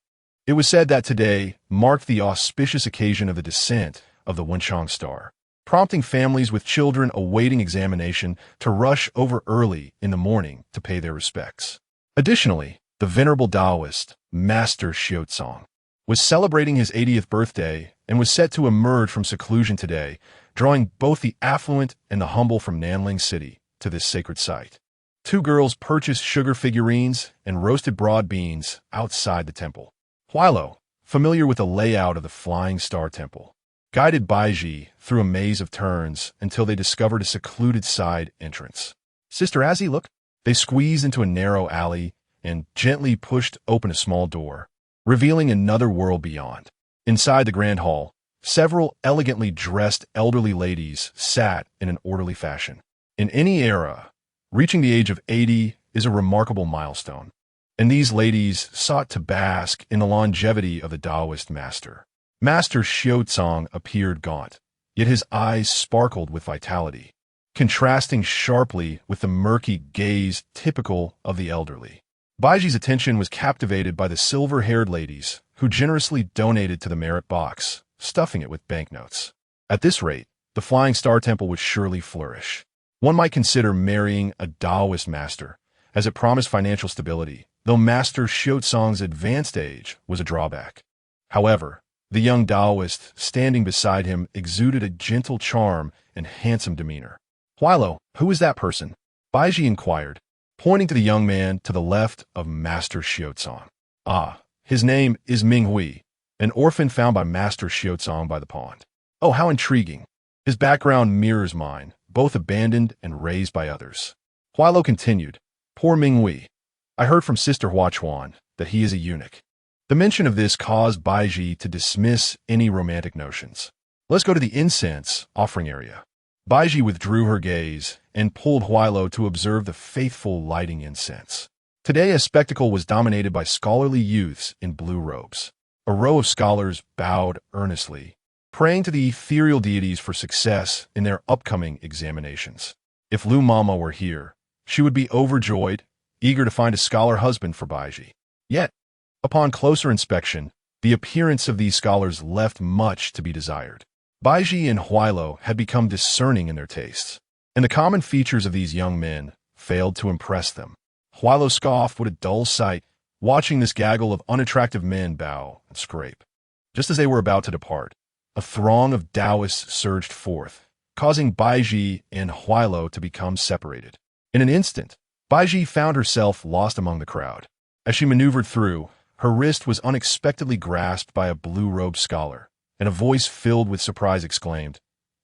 It was said that today marked the auspicious occasion of the descent of the Wenchang star, prompting families with children awaiting examination to rush over early in the morning to pay their respects. Additionally, the venerable Taoist, Master Xiaozong, was celebrating his 80th birthday and was set to emerge from seclusion today, drawing both the affluent and the humble from Nanling City to this sacred site. 2 girls purchased sugar figurines and roasted broad beans outside the temple. Huilo, familiar with the layout of the Flying Star Temple, guided Baizhi through a maze of turns until they discovered a secluded side entrance. "Sister Azzy, look." They squeezed into a narrow alley and gently pushed open a small door, revealing another world beyond. Inside the grand hall, Several elegantly dressed elderly ladies sat in an orderly fashion. In any era, reaching the age of 80 is a remarkable milestone, and these ladies sought to bask in the longevity of the Taoist master. Master Xiaozong appeared gaunt, yet his eyes sparkled with vitality, contrasting sharply with the murky gaze typical of the elderly. Baizhi's attention was captivated by the silver-haired ladies who generously donated to the merit box, stuffing it with banknotes. At this rate, the Flying Star Temple would surely flourish. One might consider marrying a Taoist master, as it promised financial stability, though Master Xiaozong's advanced age was a drawback. However, the young Taoist standing beside him exuded a gentle charm and handsome demeanor. "Huilo, who is that person?" Baizhi inquired, pointing to the young man to the left of Master Xiaozong. "Ah, his name is Minghui, an orphan found by Master Xiaozong by the pond." "Oh, how intriguing. His background mirrors mine, both abandoned and raised by others." Huilo continued, "Poor Minghui. I heard from Sister Huachuan that he is a eunuch." The mention of this caused Baizhi to dismiss any romantic notions. "Let's go to the incense offering area." Baizhi withdrew her gaze and pulled Huilo to observe the faithful lighting incense. Today a spectacle was dominated by scholarly youths in blue robes. A row of scholars bowed earnestly, praying to the ethereal deities for success in their upcoming examinations. If Lu Mama were here, she would be overjoyed, eager to find a scholar husband for Baizhi. Yet, upon closer inspection, the appearance of these scholars left much to be desired. Baizhi and Huilo had become discerning in their tastes, and the common features of these young men failed to impress them. Huilo scoffed with a dull sight, watching this gaggle of unattractive men bow and scrape. Just as they were about to depart, a throng of Taoists surged forth, causing Baizhi and Huilo to become separated. In an instant, Baizhi found herself lost among the crowd. As she maneuvered through, her wrist was unexpectedly grasped by a blue-robed scholar, and a voice filled with surprise exclaimed,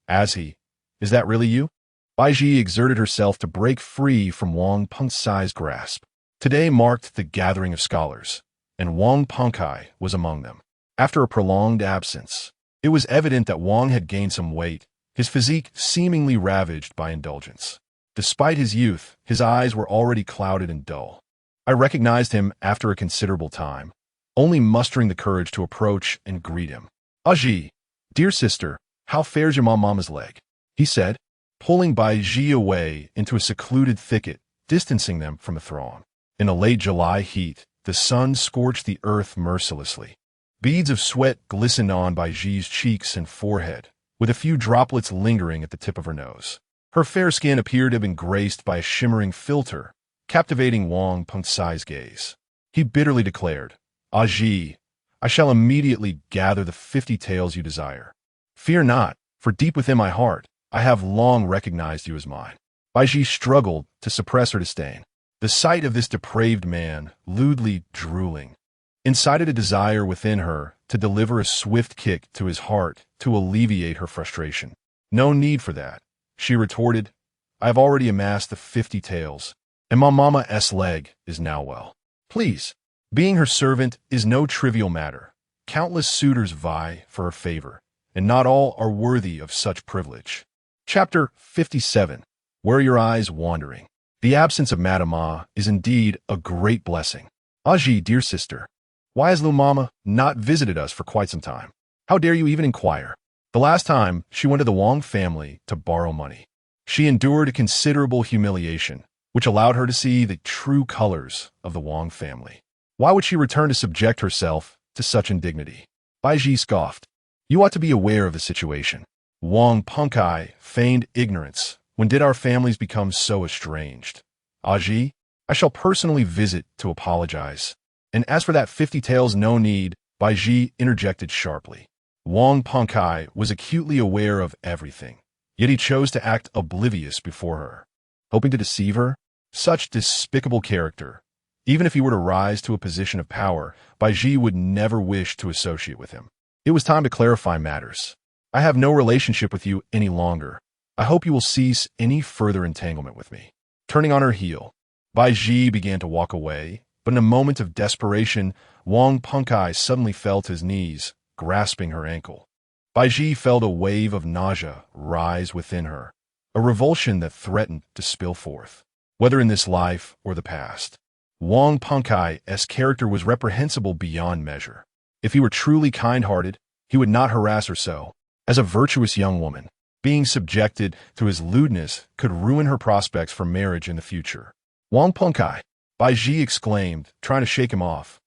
"Azhi, is that really you?" Baizhi exerted herself to break free from Wang Pengcai's grasp. Today marked the gathering of scholars, and Wang Pengcai was among them. After a prolonged absence, it was evident that Wang had gained some weight, his physique seemingly ravaged by indulgence. Despite his youth, his eyes were already clouded and dull. I recognized him after a considerable time, only mustering the courage to approach and greet him. "Azhi, dear sister, how fares your mama's leg?" he said, pulling Baizhi away into a secluded thicket, distancing them from the throng. In the late July heat, the sun scorched the earth mercilessly. Beads of sweat glistened on Baizhi's cheeks and forehead, with a few droplets lingering at the tip of her nose. Her fair skin appeared to have been graced by a shimmering filter, captivating Wang Pengcai's gaze. He bitterly declared, "Azhi, I shall immediately gather the 50 taels you desire. Fear not, for deep within my heart, I have long recognized you as mine." Baizhi struggled to suppress her disdain. The sight of this depraved man, lewdly drooling, incited a desire within her to deliver a swift kick to his heart to alleviate her frustration. "No need for that," she retorted. "I have already amassed the 50 taels, and my mama's leg is now well. Please, being her servant is no trivial matter. Countless suitors vie for her favor, and not all are worthy of such privilege." Chapter 57. Where are your eyes wandering? The absence of Madame Ma is indeed a great blessing. "Azhi, dear sister, why has Lu Mama not visited us for quite some time? How dare you even inquire?" The last time she went to the Wang family to borrow money. She endured a considerable humiliation, which allowed her to see the true colors of the Wang family. Why would she return to subject herself to such indignity? Baizhi scoffed. "You ought to be aware of the situation. Wang Pengcai feigned ignorance. When did our families become so estranged? Azhi, I shall personally visit to apologize. And as for that 50 taels, no need," Baizhi interjected sharply. Wang Pengcai was acutely aware of everything, yet he chose to act oblivious before her. Hoping to deceive her? Such despicable character. Even if he were to rise to a position of power, Baizhi would never wish to associate with him. It was time to clarify matters. "I have no relationship with you any longer. I hope you will cease any further entanglement with me." Turning on her heel, Baizhi began to walk away, but in a moment of desperation, Wang Pengcai suddenly fell to his knees, grasping her ankle. Baizhi felt a wave of nausea rise within her, a revulsion that threatened to spill forth. Whether in this life or the past, Wang Pengkai's character was reprehensible beyond measure. If he were truly kind-hearted, he would not harass her so. As a virtuous young woman, being subjected to his lewdness could ruin her prospects for marriage in the future. Wang Pengkai, Baizhi exclaimed, trying to shake him off.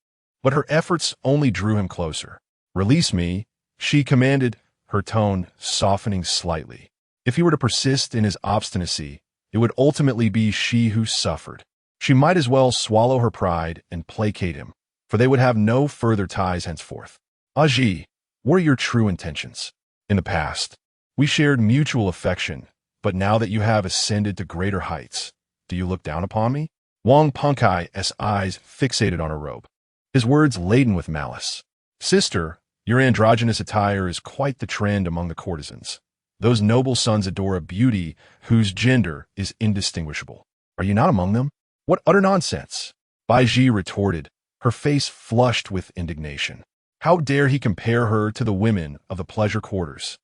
But her efforts only drew him closer. Release me, she commanded, her tone softening slightly. If he were to persist in his obstinacy, it would ultimately be she who suffered. She might as well swallow her pride and placate him, for they would have no further ties henceforth. Baizhi, what are your true intentions? In the past, we shared mutual affection, but now that you have ascended to greater heights, do you look down upon me? Wang Pengkai's eyes fixated on her robe, his words laden with malice. Sister, your androgynous attire is quite the trend among the courtesans. Those noble sons adore a beauty whose gender is indistinguishable. Are you not among them? What utter nonsense! Baizhi retorted, her face flushed with indignation. How dare he compare her to the women of the pleasure quarters?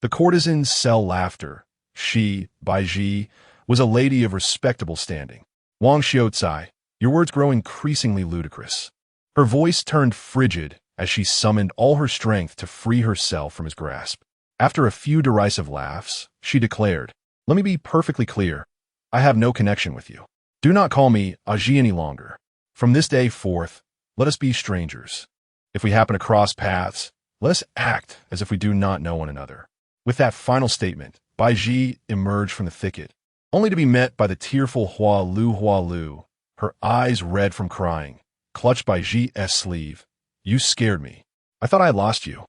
The courtesans sell laughter. She, Baizhi, was a lady of respectable standing. Wang Xiaocai, your words grow increasingly ludicrous. Her voice turned frigid as she summoned all her strength to free herself from his grasp. After a few derisive laughs, she declared, let me be perfectly clear. I have no connection with you. Do not call me Baizhi any longer. From this day forth, let us be strangers. If we happen to cross paths, let us act as if we do not know one another. With that final statement, Baizhi emerged from the thicket, only to be met by the tearful Hua Lu, her eyes red from crying, clutched Baizhi's sleeve. You scared me. I thought I had lost you.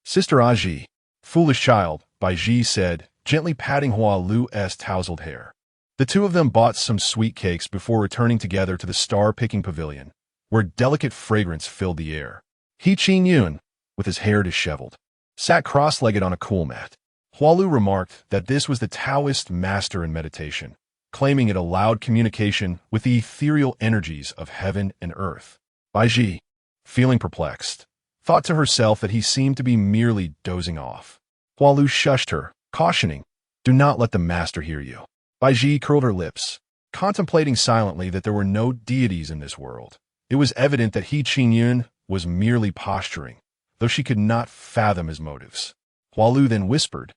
Sister Baizhi, foolish child, Baizhi said, gently patting Hua Lu's tousled hair. The two of them bought some sweet cakes before returning together to the star-picking pavilion, where delicate fragrance filled the air. He Qingyun, with his hair disheveled, sat cross-legged on a cool mat. Hualu remarked that this was the Taoist master in meditation, claiming it allowed communication with the ethereal energies of heaven and earth. Baizhi, feeling perplexed, thought to herself that he seemed to be merely dozing off. Hualu shushed her, cautioning, do not let the master hear you. Baizhi curled her lips, contemplating silently that there were no deities in this world. It was evident that He Qingyun was merely posturing, though she could not fathom his motives. Hualu then whispered,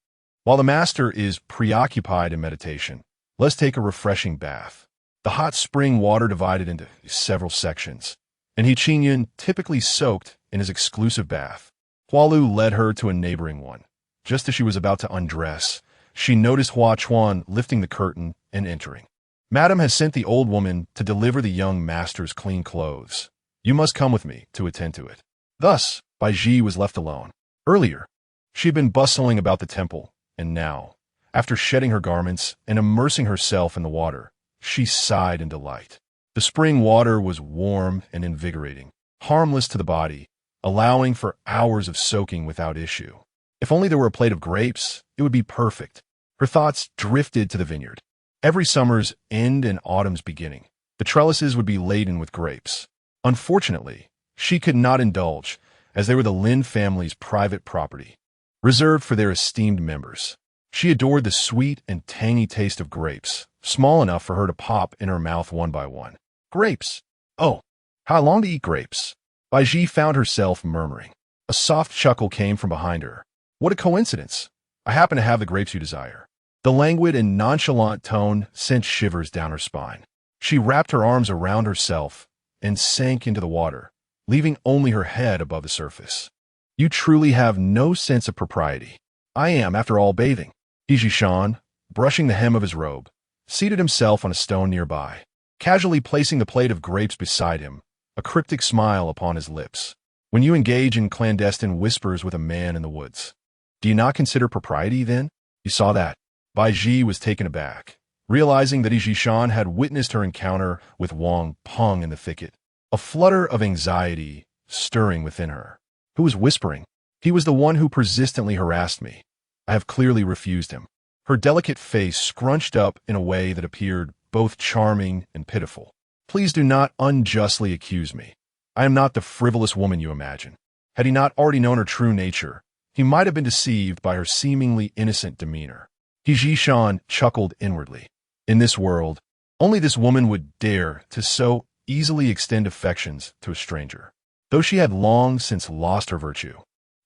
while the master is preoccupied in meditation, let's take a refreshing bath. The hot spring water divided into several sections, and He Qingyun typically soaked in his exclusive bath. Hualu led her to a neighboring one. Just as she was about to undress, she noticed Hua Chuan lifting the curtain and entering. Madam has sent the old woman to deliver the young master's clean clothes. You must come with me to attend to it. Thus, Baizhi was left alone. Earlier, she had been bustling about the temple, and now, after shedding her garments and immersing herself in the water, she sighed in delight. The spring water was warm and invigorating, harmless to the body, allowing for hours of soaking without issue. If only there were a plate of grapes, it would be perfect. Her thoughts drifted to the vineyard. Every summer's end and autumn's beginning, the trellises would be laden with grapes. Unfortunately, she could not indulge, as they were the Lin family's private property, reserved for their esteemed members. She adored the sweet and tangy taste of grapes, small enough for her to pop in her mouth one by one. Grapes! Oh, how I long to eat grapes! Baizhi found herself murmuring. A soft chuckle came from behind her. What a coincidence! I happen to have the grapes you desire. The languid and nonchalant tone sent shivers down her spine. She wrapped her arms around herself and sank into the water, leaving only her head above the surface. You truly have no sense of propriety. I am, after all, bathing. He Jishan, brushing the hem of his robe, seated himself on a stone nearby, casually placing the plate of grapes beside him, a cryptic smile upon his lips. When you engage in clandestine whispers with a man in the woods, do you not consider propriety, then? You saw that. Baizhi was taken aback, realizing that Jishan had witnessed her encounter with Wang Peng in the thicket, a flutter of anxiety stirring within her. Who was whispering? He was the one who persistently harassed me. I have clearly refused him. Her delicate face scrunched up in a way that appeared both charming and pitiful. Please do not unjustly accuse me. I am not the frivolous woman you imagine. Had he not already known her true nature, He might have been deceived by her seemingly innocent demeanor. Baizhi chuckled inwardly. In this world, only this woman would dare to so easily extend affections to a stranger. Though she had long since lost her virtue,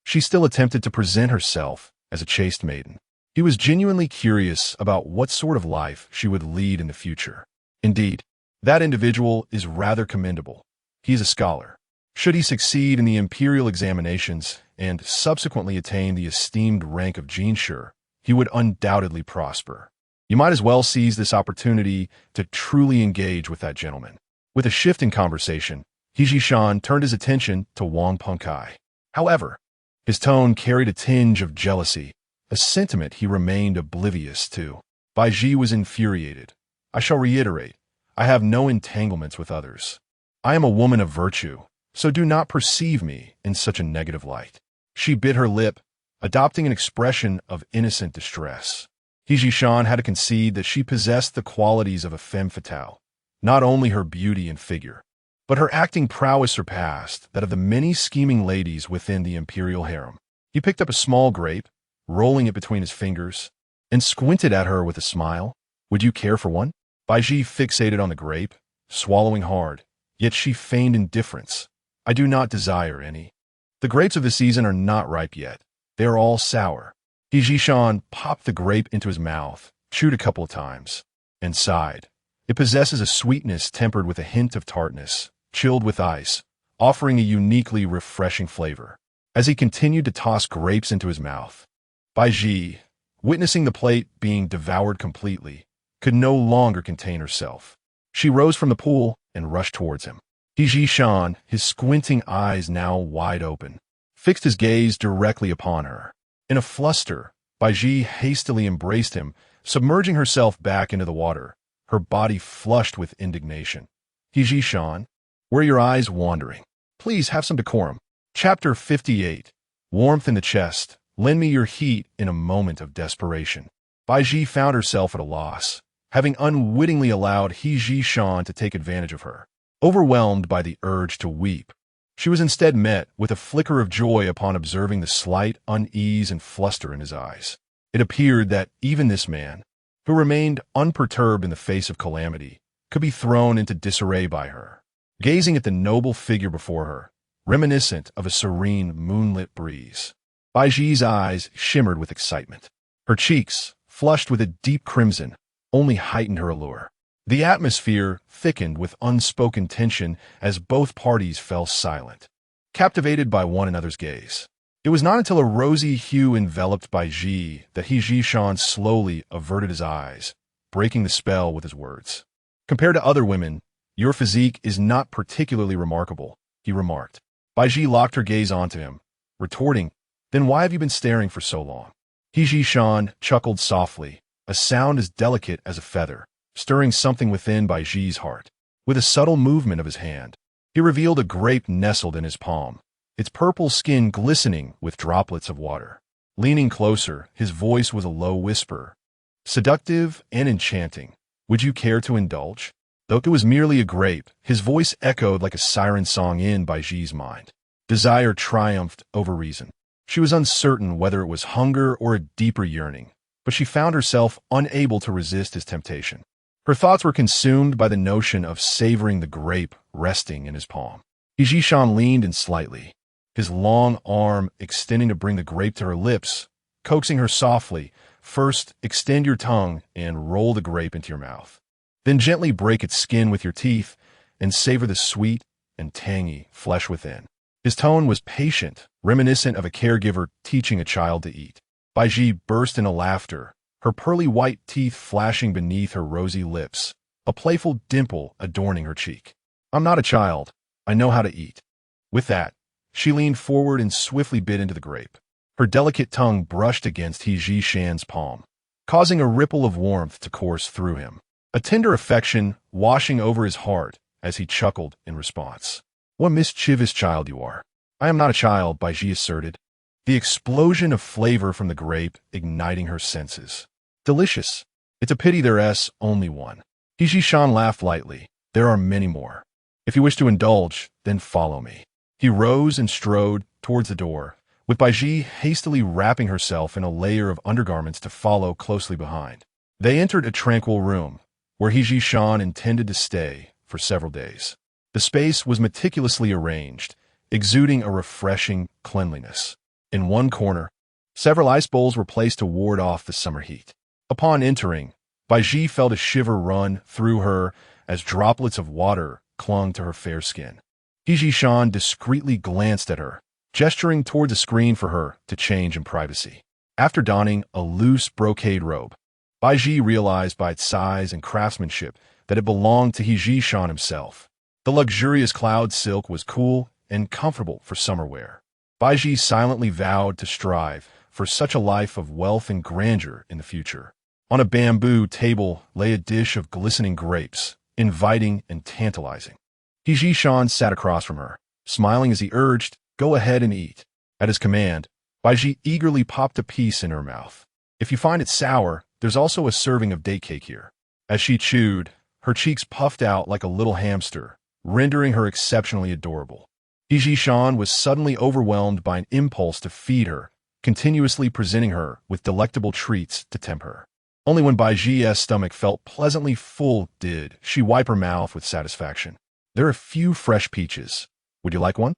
she still attempted to present herself as a chaste maiden. He was genuinely curious about what sort of life she would lead in the future. Indeed, that individual is rather commendable. He is a scholar. Should he succeed in the imperial examinations and subsequently attain the esteemed rank of Genshur, he would undoubtedly prosper. You might as well seize this opportunity to truly engage with that gentleman. With a shift in conversation, Baizhi turned his attention to Wang Pengkai. However, his tone carried a tinge of jealousy, a sentiment he remained oblivious to. Baizhi was infuriated. I shall reiterate, I have no entanglements with others. I am a woman of virtue, so do not perceive me in such a negative light. She bit her lip, adopting an expression of innocent distress. Baizhi had to concede that she possessed the qualities of a femme fatale, not only her beauty and figure, but her acting prowess surpassed that of the many scheming ladies within the imperial harem. He picked up a small grape, rolling it between his fingers, and squinted at her with a smile. Would you care for one? Baizhi fixated on the grape, swallowing hard, yet she feigned indifference. I do not desire any. The grapes of the season are not ripe yet. They are all sour. Baizhi popped the grape into his mouth, chewed a couple of times, and sighed. It possesses a sweetness tempered with a hint of tartness, chilled with ice, offering a uniquely refreshing flavor. As he continued to toss grapes into his mouth, Baizhi, witnessing the plate being devoured completely, could no longer contain herself. She rose from the pool and rushed towards him. Baizhi, his squinting eyes now wide open, fixed his gaze directly upon her. In a fluster, Baizhi hastily embraced him, submerging herself back into the water, her body flushed with indignation. Baizhi, where are your eyes wandering? Please have some decorum. Chapter 58. Warmth in the chest. Lend me your heat in a moment of desperation. Baizhi found herself at a loss, having unwittingly allowed Baizhi to take advantage of her. Overwhelmed by the urge to weep, she was instead met with a flicker of joy upon observing the slight unease and fluster in his eyes. It appeared that even this man, who remained unperturbed in the face of calamity, could be thrown into disarray by her. Gazing at the noble figure before her, reminiscent of a serene moonlit breeze, Baizhi's eyes shimmered with excitement. Her cheeks, flushed with a deep crimson, only heightened her allure. The atmosphere thickened with unspoken tension as both parties fell silent, captivated by one another's gaze. It was not until a rosy hue enveloped Baizhi that Baizhi slowly averted his eyes, breaking the spell with his words. Compared to other women, your physique is not particularly remarkable, he remarked. Baizhi locked her gaze onto him, retorting, then why have you been staring for so long? Baizhi chuckled softly, a sound as delicate as a feather, stirring something within Baizhi's heart. With a subtle movement of his hand, he revealed a grape nestled in his palm, its purple skin glistening with droplets of water. Leaning closer, his voice was a low whisper. Seductive and enchanting. Would you care to indulge? Though it was merely a grape, his voice echoed like a siren song in Baizhi's mind. Desire triumphed over reason. She was uncertain whether it was hunger or a deeper yearning, but she found herself unable to resist his temptation. Her thoughts were consumed by the notion of savoring the grape resting in his palm. Baizhi leaned in slightly, his long arm extending to bring the grape to her lips, coaxing her softly, first extend your tongue and roll the grape into your mouth. Then gently break its skin with your teeth and savor the sweet and tangy flesh within. His tone was patient, reminiscent of a caregiver teaching a child to eat. Baizhi burst into laughter, her pearly white teeth flashing beneath her rosy lips, a playful dimple adorning her cheek. I'm not a child. I know how to eat. With that, she leaned forward and swiftly bit into the grape. Her delicate tongue brushed against Baizhi's palm, causing a ripple of warmth to course through him, a tender affection washing over his heart as he chuckled in response. What mischievous child you are. I am not a child, Baizhi asserted, the explosion of flavor from the grape igniting her senses. Delicious. It's a pity there's only one. Baizhi laughed lightly. There are many more. If you wish to indulge, then follow me. He rose and strode towards the door, with Baizhi hastily wrapping herself in a layer of undergarments to follow closely behind. They entered a tranquil room, where Baizhi Shan intended to stay for several days. The space was meticulously arranged, exuding a refreshing cleanliness. In one corner, several ice bowls were placed to ward off the summer heat. Upon entering, Baizhi felt a shiver run through her as droplets of water clung to her fair skin. Baizhi Shan discreetly glanced at her, gesturing toward the screen for her to change in privacy. After donning a loose brocade robe, Baizhi realized by its size and craftsmanship that it belonged to Baizhi Shan himself. The luxurious cloud silk was cool and comfortable for summer wear. Baizhi silently vowed to strive for such a life of wealth and grandeur in the future. On a bamboo table lay a dish of glistening grapes, inviting and tantalizing. Baizhi Shan sat across from her, smiling as he urged, "Go ahead and eat." At his command, Baizhi eagerly popped a piece in her mouth. "If you find it sour, there's also a serving of date cake here." As she chewed, her cheeks puffed out like a little hamster, rendering her exceptionally adorable. Baizhi Shan was suddenly overwhelmed by an impulse to feed her, continuously presenting her with delectable treats to tempt her. Only when Baizhi's stomach felt pleasantly full did she wipe her mouth with satisfaction. "There are a few fresh peaches. Would you like one?"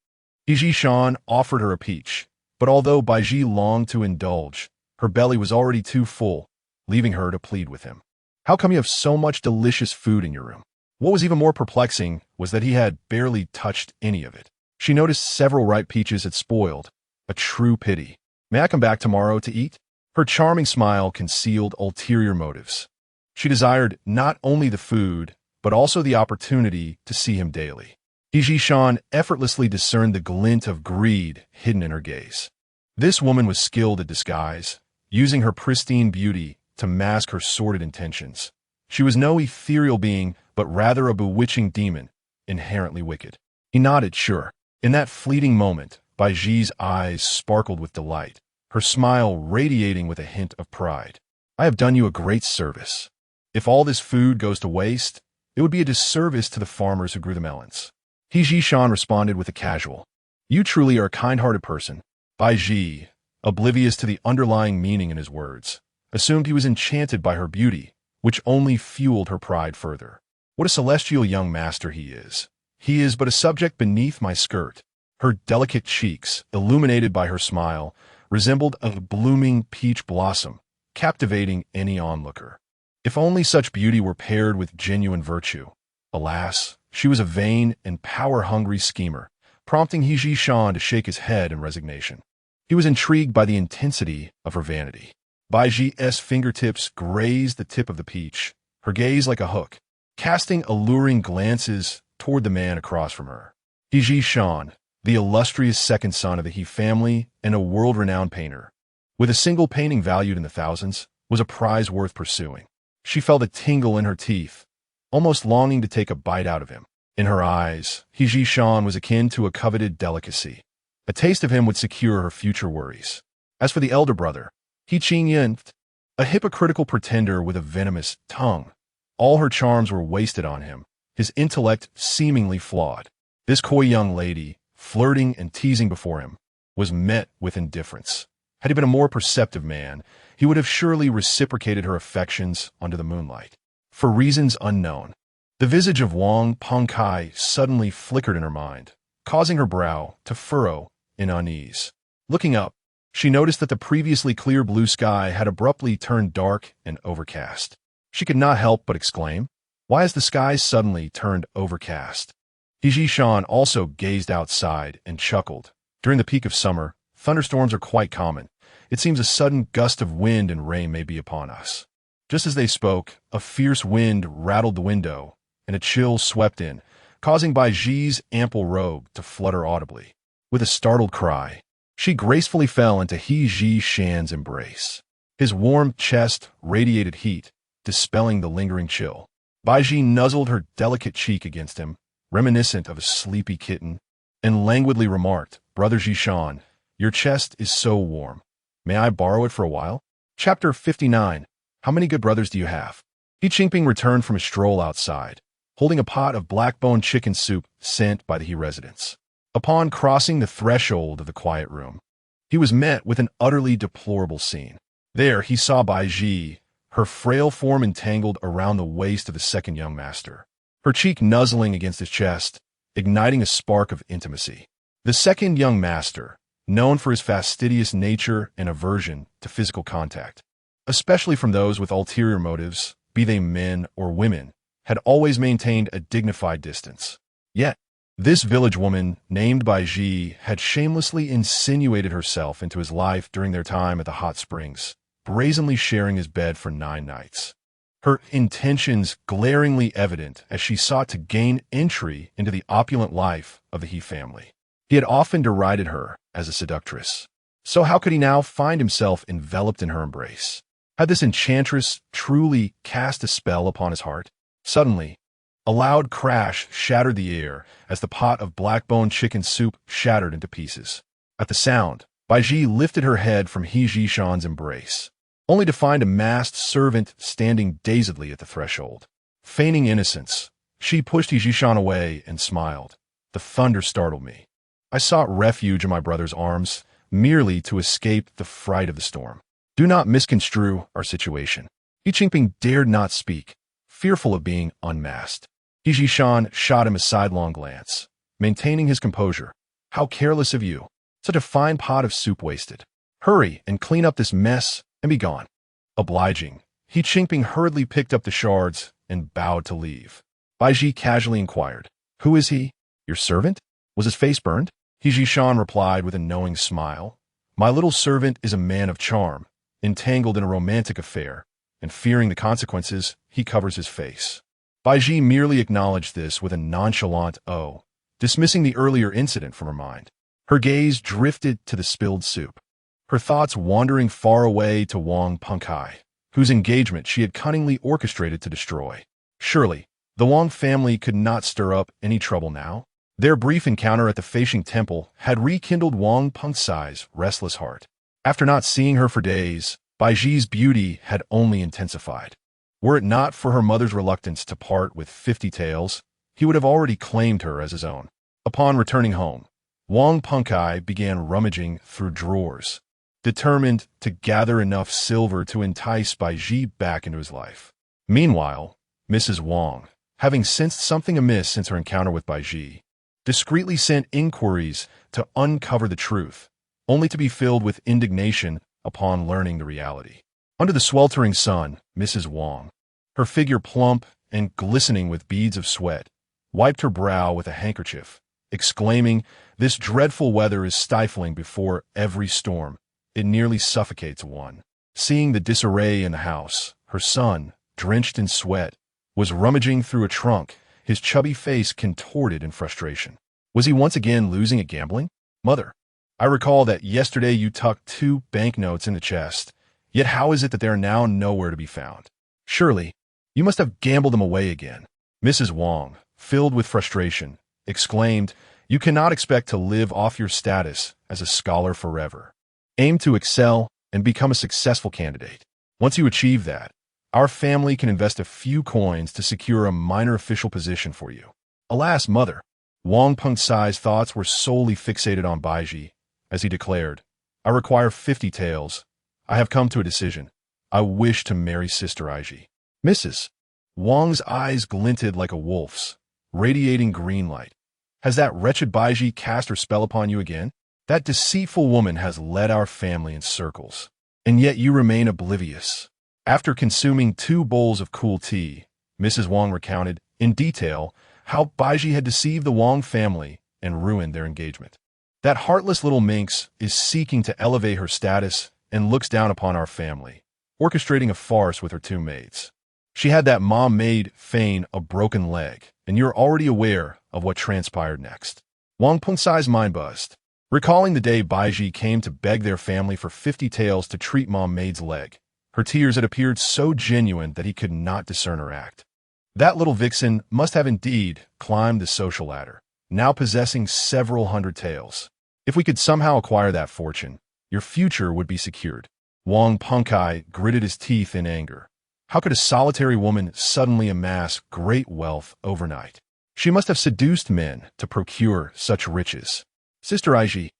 Baizhi Shan offered her a peach, but although Baizhi longed to indulge, her belly was already too full, leaving her to plead with him. "How come you have so much delicious food in your room?" What was even more perplexing was that he had barely touched any of it. She noticed several ripe peaches had spoiled. A true pity. "May I come back tomorrow to eat?" Her charming smile concealed ulterior motives. She desired not only the food, but also the opportunity to see him daily. Baizhi Shan effortlessly discerned the glint of greed hidden in her gaze. This woman was skilled at disguise, using her pristine beauty to mask her sordid intentions. She was no ethereal being, but rather a bewitching demon, inherently wicked. He nodded, sure. In that fleeting moment, Baizhi's eyes sparkled with delight, her smile radiating with a hint of pride. "I have done you a great service. If all this food goes to waste, it would be a disservice to the farmers who grew the melons." Baizhi Shan responded with a casual, "You truly are a kind-hearted person." Baizhi, oblivious to the underlying meaning in his words, assumed he was enchanted by her beauty, which only fueled her pride further. "What a celestial young master he is. He is but a subject beneath my skirt." Her delicate cheeks, illuminated by her smile, resembled a blooming peach blossom, captivating any onlooker. If only such beauty were paired with genuine virtue. Alas, she was a vain and power-hungry schemer, prompting Baizhi Shan to shake his head in resignation. He was intrigued by the intensity of her vanity. Baizhi's fingertips grazed the tip of the peach, her gaze like a hook, casting alluring glances toward the man across from her. Baizhi Shan, the illustrious second son of the He family and a world-renowned painter, with a single painting valued in the thousands, was a prize worth pursuing. She felt a tingle in her teeth, almost longing to take a bite out of him. In her eyes, Baizhi Shan was akin to a coveted delicacy. A taste of him would secure her future worries. As for the elder brother, He Qingyan, a hypocritical pretender with a venomous tongue, all her charms were wasted on him, his intellect seemingly flawed. This coy young lady, flirting and teasing before him, was met with indifference. Had he been a more perceptive man, he would have surely reciprocated her affections under the moonlight. For reasons unknown, the visage of Wang Pengkai suddenly flickered in her mind, causing her brow to furrow in unease. Looking up, she noticed that the previously clear blue sky had abruptly turned dark and overcast. She could not help but exclaim, "Why has the sky suddenly turned overcast?" Baizhi Shan also gazed outside and chuckled. During the peak of summer, thunderstorms are quite common. It seems a sudden gust of wind and rain may be upon us. Just as they spoke, a fierce wind rattled the window, and a chill swept in, causing Baizhi's ample robe to flutter audibly. With a startled cry, she gracefully fell into Baizhi Shan's embrace. His warm chest radiated heat, dispelling the lingering chill. Baizhi nuzzled her delicate cheek against him, reminiscent of a sleepy kitten, and languidly remarked, "Brother Zhishan, your chest is so warm. May I borrow it for a while?" Chapter 59. How many good brothers do you have? He Qingping returned from a stroll outside, holding a pot of black-bone chicken soup sent by the He residents. Upon crossing the threshold of the quiet room, he was met with an utterly deplorable scene. There he saw Baizhi, her frail form entangled around the waist of the second young master, her cheek nuzzling against his chest, igniting a spark of intimacy. The second young master, known for his fastidious nature and aversion to physical contact, especially from those with ulterior motives, be they men or women, had always maintained a dignified distance. Yet, this village woman, named Baizhi, had shamelessly insinuated herself into his life during their time at the hot springs, brazenly sharing his bed for 9 nights. Her intentions glaringly evident as she sought to gain entry into the opulent life of the He family. He had often derided her as a seductress. So how could he now find himself enveloped in her embrace? Had this enchantress truly cast a spell upon his heart? Suddenly, a loud crash shattered the air as the pot of black-bone chicken soup shattered into pieces. At the sound, Baizhi lifted her head from He Jishan's embrace, only to find a masked servant standing dazedly at the threshold. Feigning innocence, she pushed He Jishan away and smiled. The thunder startled me. I sought refuge in my brother's arms, merely to escape the fright of the storm. Do not misconstrue our situation. He Qingping dared not speak, fearful of being unmasked. He Jishan shot him a sidelong glance, maintaining his composure. How careless of you. Such a fine pot of soup wasted. Hurry and clean up this mess and be gone. Obliging, He Qingping hurriedly picked up the shards and bowed to leave. Baizhi casually inquired, "Who is he? Your servant? Was his face burned?" He Jishan replied with a knowing smile, "My little servant is a man of charm, entangled in a romantic affair, and fearing the consequences, he covers his face." Baizhi merely acknowledged this with a nonchalant "oh," dismissing the earlier incident from her mind. Her gaze drifted to the spilled soup, her thoughts wandering far away to Wang Pengkai, whose engagement she had cunningly orchestrated to destroy. Surely, the Wang family could not stir up any trouble now. Their brief encounter at the Feishing Temple had rekindled Wang Pengkai's restless heart. After not seeing her for days, Baizhi's beauty had only intensified. Were it not for her mother's reluctance to part with 50 taels, he would have already claimed her as his own. Upon returning home, Wang Pengkai began rummaging through drawers, determined to gather enough silver to entice Baizhi back into his life. Meanwhile, Mrs. Wang, having sensed something amiss since her encounter with Baizhi, discreetly sent inquiries to uncover the truth, only to be filled with indignation upon learning the reality. Under the sweltering sun, Mrs. Wang, her figure plump and glistening with beads of sweat, wiped her brow with a handkerchief, exclaiming, "This dreadful weather is stifling before every storm. It nearly suffocates one." Seeing the disarray in the house, her son, drenched in sweat, was rummaging through a trunk, his chubby face contorted in frustration. Was he once again losing at gambling? "Mother, I recall that yesterday you tucked 2 banknotes in the chest, yet how is it that they are now nowhere to be found? Surely, you must have gambled them away again." Mrs. Wang, filled with frustration, exclaimed, "You cannot expect to live off your status as a scholar forever. Aim to excel and become a successful candidate. Once you achieve that, our family can invest a few coins to secure a minor official position for you." Alas, mother! Wang Pengkai's thoughts were solely fixated on Baizhi, as he declared, "I require 50 taels. I have come to a decision. I wish to marry Sister Baizhi." Mrs. Wang's eyes glinted like a wolf's, radiating green light. "Has that wretched Baizhi cast her spell upon you again? That deceitful woman has led our family in circles, and yet you remain oblivious." After consuming 2 bowls of cool tea, Mrs. Wang recounted, in detail, how Baizhi had deceived the Wang family and ruined their engagement. "That heartless little minx is seeking to elevate her status and looks down upon our family, orchestrating a farce with her 2 maids. She had that mom-maid feign a broken leg, and you're already aware of what transpired next." Wang Pengkai's mind buzzed, recalling the day Baizhi came to beg their family for 50 taels to treat mom-maid's leg. Her tears had appeared so genuine that he could not discern her act. That little vixen must have indeed climbed the social ladder, now possessing several hundred taels. If we could somehow acquire that fortune, your future would be secured. Wang Pengkai gritted his teeth in anger. How could a solitary woman suddenly amass great wealth overnight? She must have seduced men to procure such riches. "Sister Baizhi,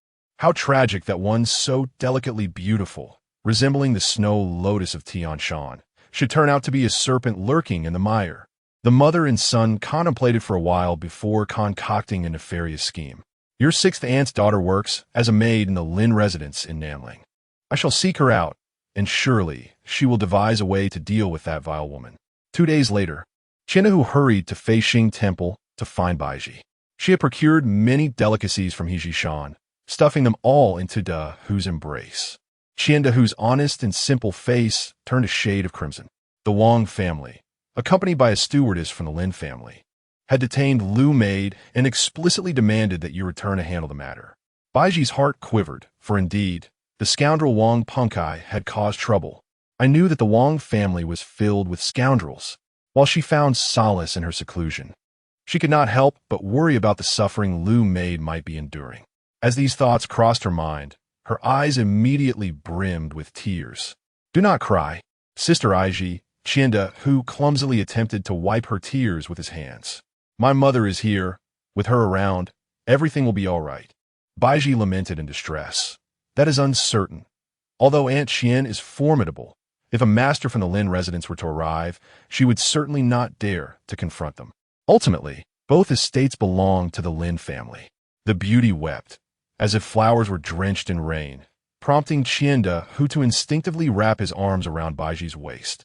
How tragic that one so delicately beautiful, resembling the snow lotus of Tianshan, should turn out to be a serpent lurking in the mire. The mother and son contemplated for a while before concocting a nefarious scheme. Your sixth aunt's daughter works as a maid in the Lin residence in Nanling. I shall seek her out, and surely she will devise a way to deal with that vile woman. 2 days later, Qianhu hurried to Feixing Temple to find Baizhi. She had procured many delicacies from Shan, stuffing them all into De Hu's embrace. Qianhu's honest and simple face turned a shade of crimson. The Wang family, accompanied by a stewardess from the Lin family, had detained Lu maid and explicitly demanded that you return to handle the matter. Baizhi's heart quivered, for indeed, the scoundrel Wang Punkai had caused trouble. I knew that the Wang family was filled with scoundrels. While she found solace in her seclusion, she could not help but worry about the suffering Lu maid might be enduring. As these thoughts crossed her mind, her eyes immediately brimmed with tears. Do not cry, Sister Baizhi, Qianhu clumsily attempted to wipe her tears with his hands. My mother is here. With her around, everything will be all right. Baizhi lamented in distress. That is uncertain. Although Aunt Qian is formidable, if a master from the Lin residence were to arrive, she would certainly not dare to confront them. Ultimately, both estates belong to the Lin family. The beauty wept, as if flowers were drenched in rain, prompting Qianhu to instinctively wrap his arms around Baizhi's waist,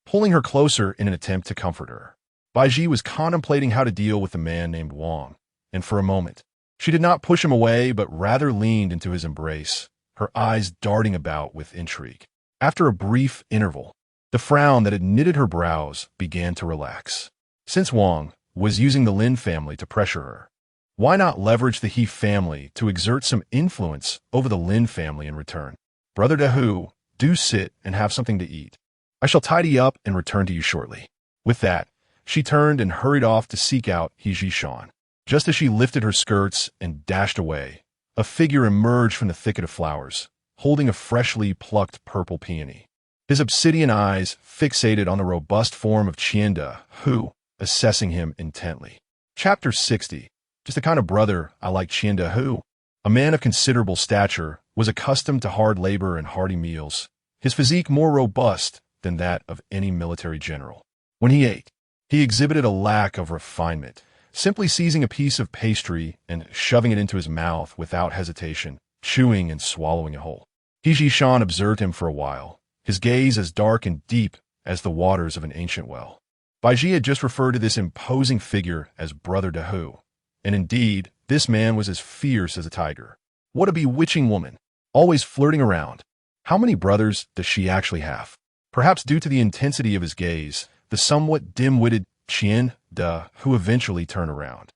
pulling her closer in an attempt to comfort her. Baizhi was contemplating how to deal with the man named Wang, and for a moment, she did not push him away but rather leaned into his embrace, her eyes darting about with intrigue. After a brief interval, the frown that had knitted her brows began to relax. Since Wang was using the Lin family to pressure her, why not leverage the He family to exert some influence over the Lin family in return? Brother De Hu, do sit and have something to eat. I shall tidy up and return to you shortly. With that, she turned and hurried off to seek out Shan. Just as she lifted her skirts and dashed away, a figure emerged from the thicket of flowers, holding a freshly plucked purple peony. His obsidian eyes fixated on the robust form of Qianhu, assessing him intently. Chapter 60. Just the kind of brother I like. Qianhu, a man of considerable stature, was accustomed to hard labor and hearty meals, his physique more robust than that of any military general. When he ate, he exhibited a lack of refinement, simply seizing a piece of pastry and shoving it into his mouth without hesitation, chewing and swallowing it whole. Shan observed him for a while, his gaze as dark and deep as the waters of an ancient well. Baizhi had just referred to this imposing figure as Brother De Hu, and indeed, this man was as fierce as a tiger. What a bewitching woman, always flirting around. How many brothers does she actually have? Perhaps due to the intensity of his gaze, the somewhat dim-witted Qianhu eventually turned around,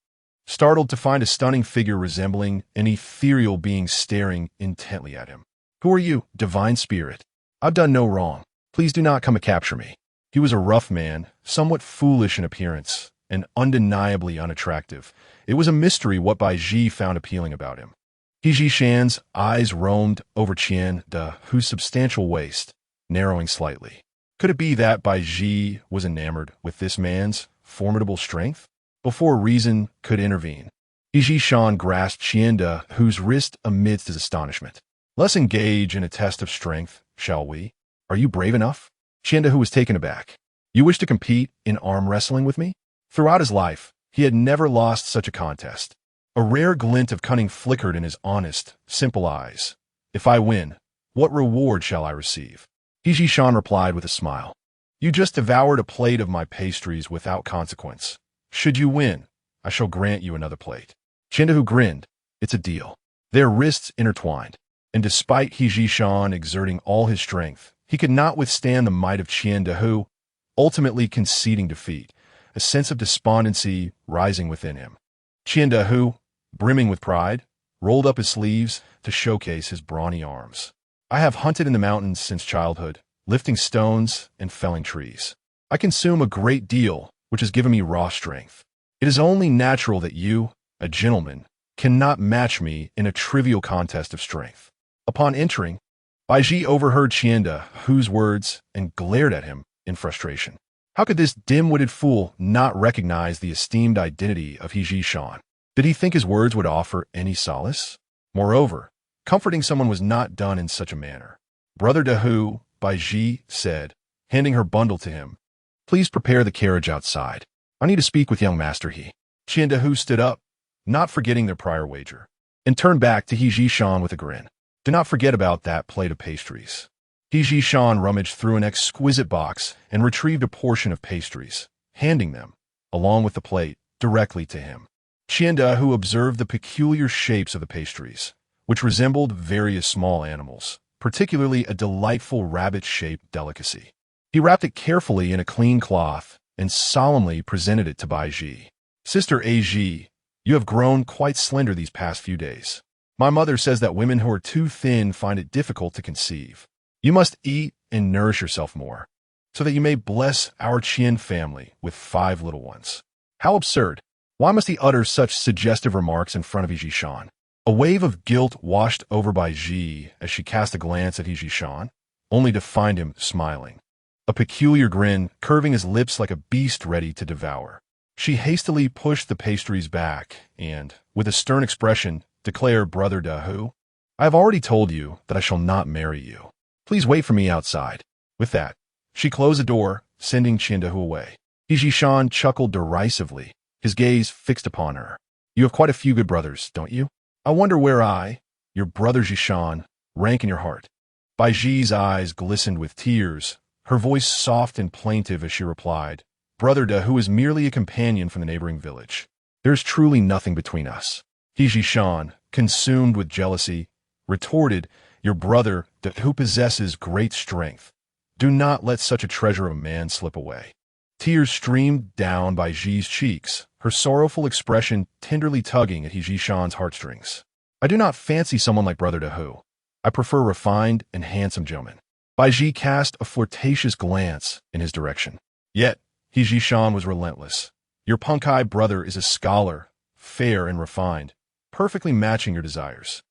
startled to find a stunning figure resembling an ethereal being staring intently at him. Who are you, divine spirit? I've done no wrong. Please do not come and capture me. He was a rough man, somewhat foolish in appearance, and undeniably unattractive. It was a mystery what Baizhi found appealing about him. Shan's eyes roamed over Qianhu's substantial waist, narrowing slightly. Could it be that Baizhi was enamored with this man's formidable strength? Before reason could intervene, Shan grasped Qianhu's wrist amidst his astonishment. Let's engage in a test of strength, shall we? Are you brave enough? Qianhu was taken aback. You wish to compete in arm wrestling with me? Throughout his life, he had never lost such a contest. A rare glint of cunning flickered in his honest, simple eyes. If I win, what reward shall I receive? Shan replied with a smile. You just devoured a plate of my pastries without consequence. Should you win, I shall grant you another plate. Qianhu grinned. It's a deal. Their wrists intertwined, and despite Shan exerting all his strength, he could not withstand the might of Qianhu, ultimately conceding defeat, a sense of despondency rising within him. Qianhu, brimming with pride, rolled up his sleeves to showcase his brawny arms. I have hunted in the mountains since childhood, lifting stones and felling trees. I consume a great deal, which has given me raw strength. It is only natural that you, a gentleman, cannot match me in a trivial contest of strength. Upon entering, Baizhi overheard Qianhu's words and glared at him in frustration. How could this dim-witted fool not recognize the esteemed identity of Shan? Did he think his words would offer any solace? Moreover, Comforting someone was not done in such a manner. Brother Dahu, Baizhi said, handing her bundle to him. Please prepare the carriage outside. I need to speak with young Master He. Qian Dahu stood up, not forgetting their prior wager, and turned back to He Jishan with a grin. Do not forget about that plate of pastries. He Jishan rummaged through an exquisite box and retrieved a portion of pastries, handing them, along with the plate, directly to him. Qian Dahu observed the peculiar shapes of the pastries, which resembled various small animals, particularly a delightful rabbit-shaped delicacy. He wrapped it carefully in a clean cloth and solemnly presented it to Baizhi. Sister Baizhi, you have grown quite slender these past few days. My mother says that women who are too thin find it difficult to conceive. You must eat and nourish yourself more, so that you may bless our Qian family with 5 little ones. How absurd! Why must he utter such suggestive remarks in front of He Jishan? A wave of guilt washed over Baizhi as she cast a glance at He Jishan, only to find him smiling, a peculiar grin curving his lips like a beast ready to devour. She hastily pushed the pastries back and, with a stern expression, declared, Brother Dahu, I have already told you that I shall not marry you. Please wait for me outside. With that, she closed the door, sending Qian Dahu away. He Jishan chuckled derisively, his gaze fixed upon her. You have quite a few good brothers, don't you? I wonder where I, your brother Jishan, rank in your heart. Baizhi's eyes glistened with tears, her voice soft and plaintive as she replied, Brother Dahu is merely a companion from the neighboring village. There is truly nothing between us. He Jishan, consumed with jealousy, retorted, Your brother, Dahu possesses great strength. Do not let such a treasure of a man slip away. Tears streamed down Baizhi's cheeks, her sorrowful expression tenderly tugging at He Jishan's heartstrings. I do not fancy someone like Brother Dahu. I prefer refined and handsome gentlemen. Baizhi cast a flirtatious glance in his direction. Yet, He Jishan was relentless. Your punk-eyed brother is a scholar, fair and refined, perfectly matching your desires.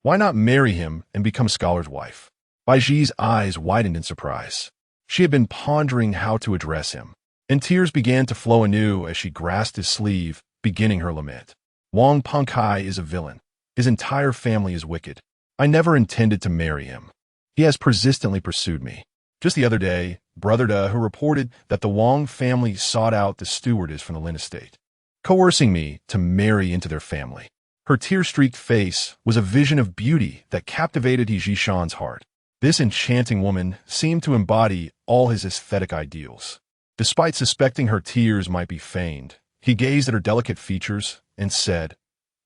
Why not marry him and become a scholar's wife? Baizhi's eyes widened in surprise. She had been pondering how to address him, and tears began to flow anew as she grasped his sleeve, beginning her lament. Wang Pengkai is a villain. His entire family is wicked. I never intended to marry him. He has persistently pursued me. Just the other day, Brother Dahu reported that the Wang family sought out the stewardess from the Lin estate, coercing me to marry into their family. Her tear-streaked face was a vision of beauty that captivated He Jishan's heart. This enchanting woman seemed to embody all his aesthetic ideals. Despite suspecting her tears might be feigned, he gazed at her delicate features and said,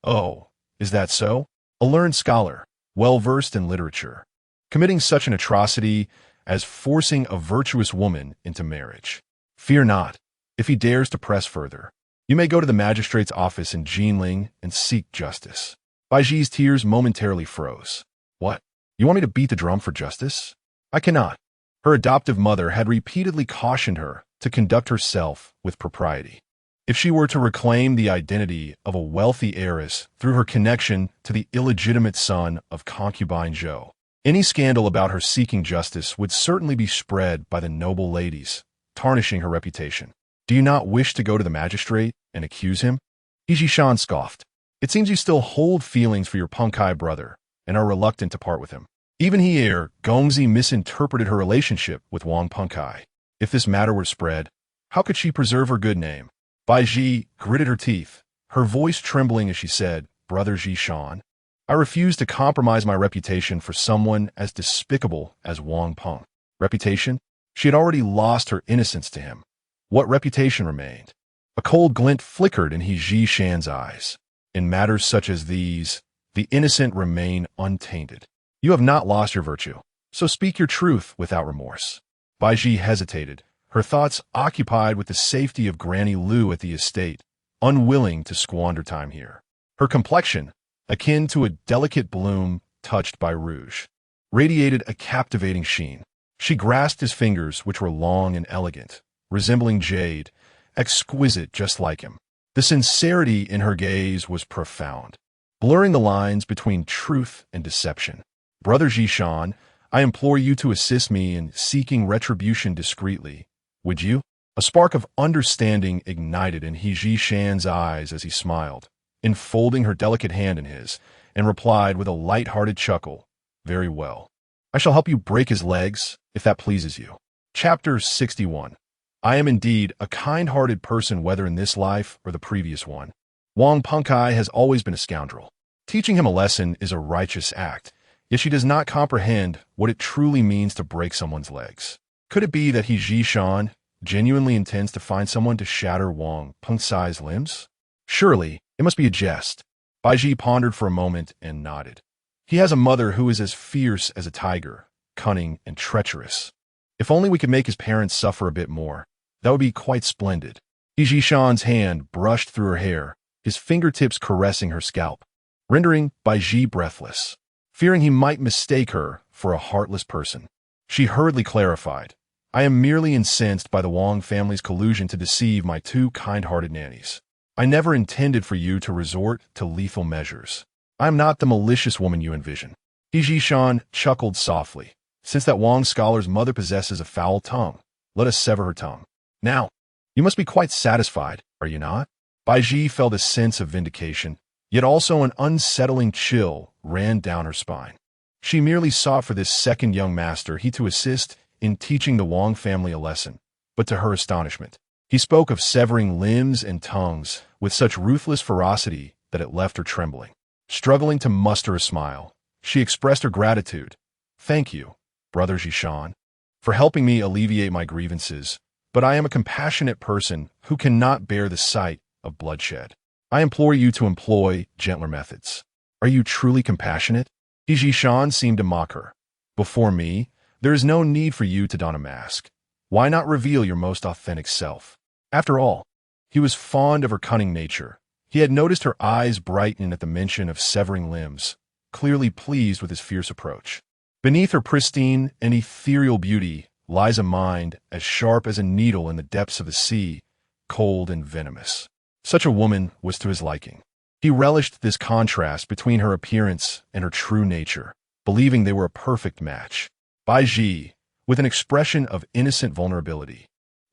Oh, is that so? A learned scholar, well-versed in literature, committing such an atrocity as forcing a virtuous woman into marriage. Fear not, if he dares to press further. You may go to the magistrate's office in Jinling and seek justice. Baizhi's tears momentarily froze. What? You want me to beat the drum for justice? I cannot. Her adoptive mother had repeatedly cautioned her to conduct herself with propriety. If she were to reclaim the identity of a wealthy heiress through her connection to the illegitimate son of Concubine Zhou, any scandal about her seeking justice would certainly be spread by the noble ladies, tarnishing her reputation. Do you not wish to go to the magistrate and accuse him? He Jishan scoffed. It seems you still hold feelings for your Pengkai brother and are reluctant to part with him. Even here, Gongzi misinterpreted her relationship with Wang Pengkai. If this matter were spread, how could she preserve her good name? Baizhi gritted her teeth, her voice trembling as she said, Brother Jishan, I refuse to compromise my reputation for someone as despicable as Wang Peng. Reputation? She had already lost her innocence to him. What reputation remained? A cold glint flickered in He Jishan's eyes. In matters such as these, the innocent remain untainted. You have not lost your virtue, so speak your truth without remorse. Baizhi hesitated, her thoughts occupied with the safety of Granny Lu at the estate, unwilling to squander time here. Her complexion, akin to a delicate bloom touched by rouge, radiated a captivating sheen. She grasped his fingers, which were long and elegant, resembling jade, exquisite just like him. The sincerity in her gaze was profound, blurring the lines between truth and deception. Brother Jishan, I implore you to assist me in seeking retribution discreetly. Would you? A spark of understanding ignited in He Jishan's eyes as he smiled, enfolding her delicate hand in his, and replied with a light-hearted chuckle, "Very well. I shall help you break his legs, if that pleases you." Chapter 61. I am indeed a kind-hearted person whether in this life or the previous one. Wang Pengkai has always been a scoundrel. Teaching him a lesson is a righteous act, yet she does not comprehend what it truly means to break someone's legs. Could it be that he Zhishan genuinely intends to find someone to shatter Wang Pengkai's limbs? Surely, it must be a jest. Baizhi pondered for a moment and nodded. He has a mother who is as fierce as a tiger, cunning and treacherous. If only we could make his parents suffer a bit more, that would be quite splendid. Zhishan's hand brushed through her hair, his fingertips caressing her scalp, rendering Baizhi breathless. Fearing he might mistake her for a heartless person, she hurriedly clarified, "I am merely incensed by the Wang family's collusion to deceive my two kind-hearted nannies. I never intended for you to resort to lethal measures. I am not the malicious woman you envision." Zhishan chuckled softly. "Since that Wang scholar's mother possesses a foul tongue, let us sever her tongue. Now, you must be quite satisfied, are you not?" Baizhi felt a sense of vindication, yet also an unsettling chill ran down her spine. She merely sought for this second young master he to assist in teaching the Wang family a lesson, but to her astonishment, he spoke of severing limbs and tongues with such ruthless ferocity that it left her trembling. Struggling to muster a smile, she expressed her gratitude. "Thank you, Brother Zhishan, for helping me alleviate my grievances, but I am a compassionate person who cannot bear the sight of bloodshed. I implore you to employ gentler methods." "Are you truly compassionate?" Zhishan seemed to mock her. "Before me, there is no need for you to don a mask. Why not reveal your most authentic self?" After all, he was fond of her cunning nature. He had noticed her eyes brighten at the mention of severing limbs, clearly pleased with his fierce approach. Beneath her pristine and ethereal beauty lies a mind as sharp as a needle in the depths of the sea, cold and venomous. Such a woman was to his liking. He relished this contrast between her appearance and her true nature, believing they were a perfect match. Baizhi, with an expression of innocent vulnerability,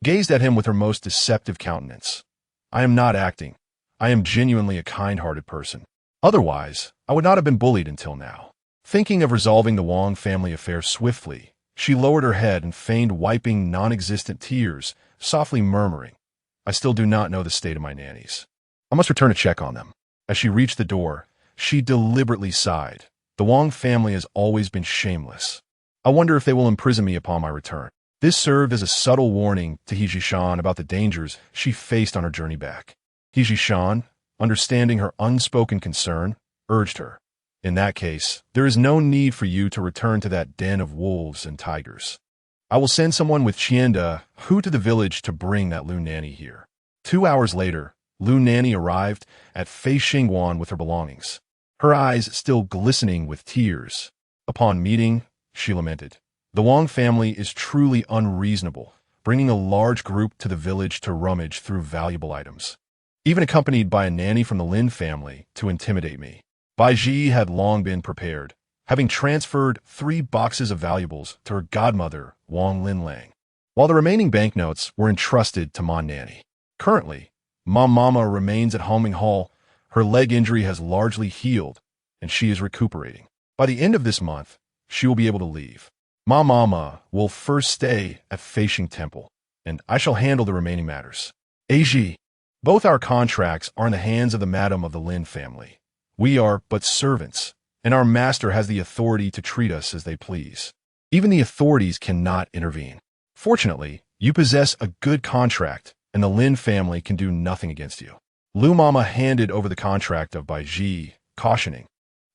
gazed at him with her most deceptive countenance. "I am not acting. I am genuinely a kind-hearted person. Otherwise, I would not have been bullied until now." Thinking of resolving the Wang family affair swiftly, she lowered her head and feigned wiping non-existent tears, softly murmuring, "I still do not know the state of my nannies. I must return to check on them." As she reached the door, she deliberately sighed. "The Wang family has always been shameless. I wonder if they will imprison me upon my return." This served as a subtle warning to Zhishan about the dangers she faced on her journey back. Zhishan, understanding her unspoken concern, urged her, "In that case, there is no need for you to return to that den of wolves and tigers. I will send someone with Qianda Hu to the village to bring that Lu nanny here." 2 hours later, Lu nanny arrived at Fei Xingguan with her belongings, her eyes still glistening with tears. Upon meeting, she lamented, "The Wang family is truly unreasonable, bringing a large group to the village to rummage through valuable items, even accompanied by a nanny from the Lin family to intimidate me." Baizhi had long been prepared, having transferred 3 boxes of valuables to her godmother, Wang Linlang, while the remaining banknotes were entrusted to Ma Nanny. Currently, Ma Mama remains at Homing Hall. Her leg injury has largely healed, and she is recuperating. By the end of this month, she will be able to leave. Ma Mama will first stay at Feishing Temple, and I shall handle the remaining matters. Baizhi, both our contracts are in the hands of the madam of the Lin family. We are but servants, and our master has the authority to treat us as they please. Even the authorities cannot intervene. Fortunately, you possess a good contract, and the Lin family can do nothing against you." Lu Mama handed over the contract of Baizhi, cautioning,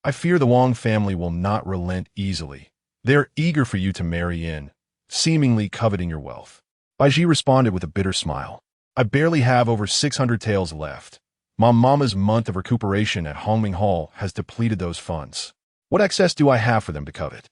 "I fear the Wang family will not relent easily. They are eager for you to marry in, seemingly coveting your wealth." Baizhi responded with a bitter smile, "I barely have over 600 taels left. Ma Mama's month of recuperation at Hongming Hall has depleted those funds. What excess do I have for them to covet?"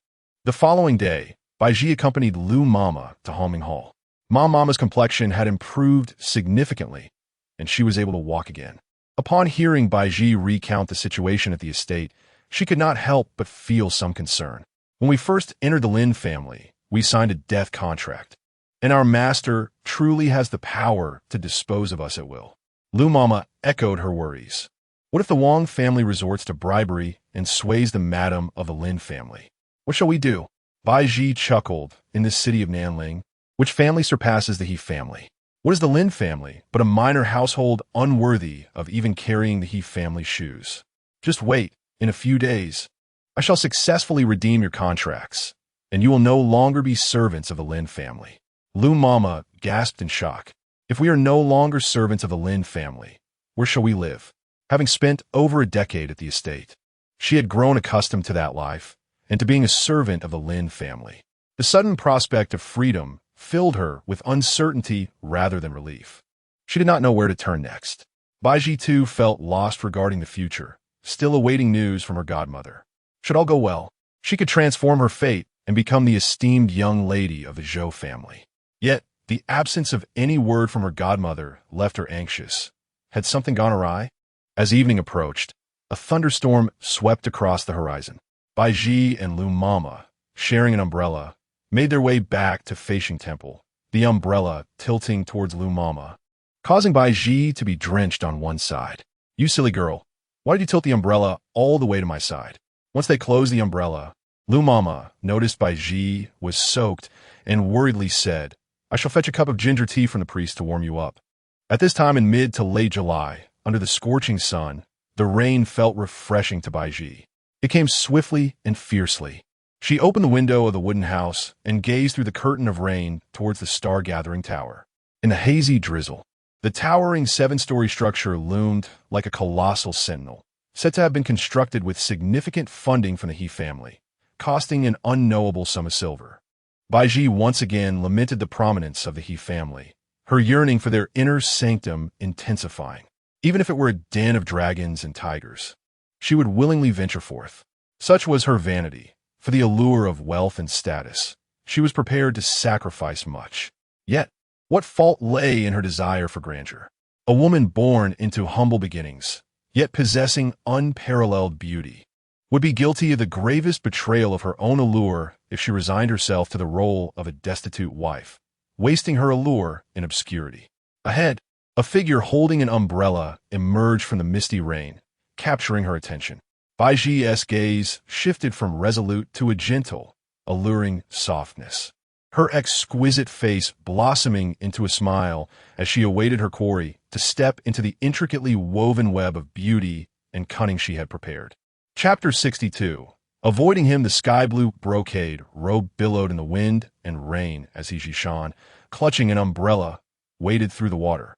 The following day, Baizhi accompanied Lu Mama to Hongming Hall. Ma Mama's complexion had improved significantly, and she was able to walk again. Upon hearing Baizhi recount the situation at the estate, she could not help but feel some concern. "When we first entered the Lin family, we signed a death contract, and our master truly has the power to dispose of us at will." Lu Mama echoed her worries. "What if the Wang family resorts to bribery and sways the madam of the Lin family. What shall we do? Baizhi chuckled. In this city of Nanling, which family surpasses the He family? What is the Lin family but a minor household unworthy of even carrying the He family's shoes? Just wait. In a few days, I shall successfully redeem your contracts, and you will no longer be servants of the Lin family. Lu Mama gasped in shock. If we are no longer servants of the Lin family, where shall we live? Having spent over a decade at the estate, she had grown accustomed to that life and to being a servant of the Lin family. The sudden prospect of freedom filled her with uncertainty rather than relief. She did not know where to turn next. Baizhi too felt lost regarding the future, still awaiting news from her godmother. Should all go well, she could transform her fate and become the esteemed young lady of the Zhou family. Yet, the absence of any word from her godmother left her anxious. Had something gone awry? As evening approached, a thunderstorm swept across the horizon. Baizhi and Lu Mama, sharing an umbrella, made their way back to Feishing Temple, the umbrella tilting towards Lu Mama, causing Baizhi to be drenched on one side. You silly girl, why did you tilt the umbrella all the way to my side? Once they closed the umbrella, Lu Mama noticed Baizhi was soaked and worriedly said, I shall fetch a cup of ginger tea from the priest to warm you up. At this time in mid to late July, under the scorching sun, the rain felt refreshing to Baizhi. It came swiftly and fiercely. She opened the window of the wooden house and gazed through the curtain of rain towards the star-gathering tower. In the hazy drizzle, the towering 7-story structure loomed like a colossal sentinel, said to have been constructed with significant funding from the He family, costing an unknowable sum of silver. Baizhi once again lamented the prominence of the He family, her yearning for their inner sanctum intensifying. Even if it were a den of dragons and tigers, she would willingly venture forth. Such was her vanity. For the allure of wealth and status, she was prepared to sacrifice much. Yet, what fault lay in her desire for grandeur? A woman born into humble beginnings, yet possessing unparalleled beauty, would be guilty of the gravest betrayal of her own allure if she resigned herself to the role of a destitute wife, wasting her allure in obscurity. Ahead, a figure holding an umbrella emerged from the misty rain, capturing her attention. Baizhi's gaze shifted from resolute to a gentle, alluring softness, her exquisite face blossoming into a smile as she awaited her quarry to step into the intricately woven web of beauty and cunning she had prepared. Chapter 62. Avoiding him, the sky-blue brocade robe billowed in the wind and rain as he Zhishan, clutching an umbrella, waded through the water,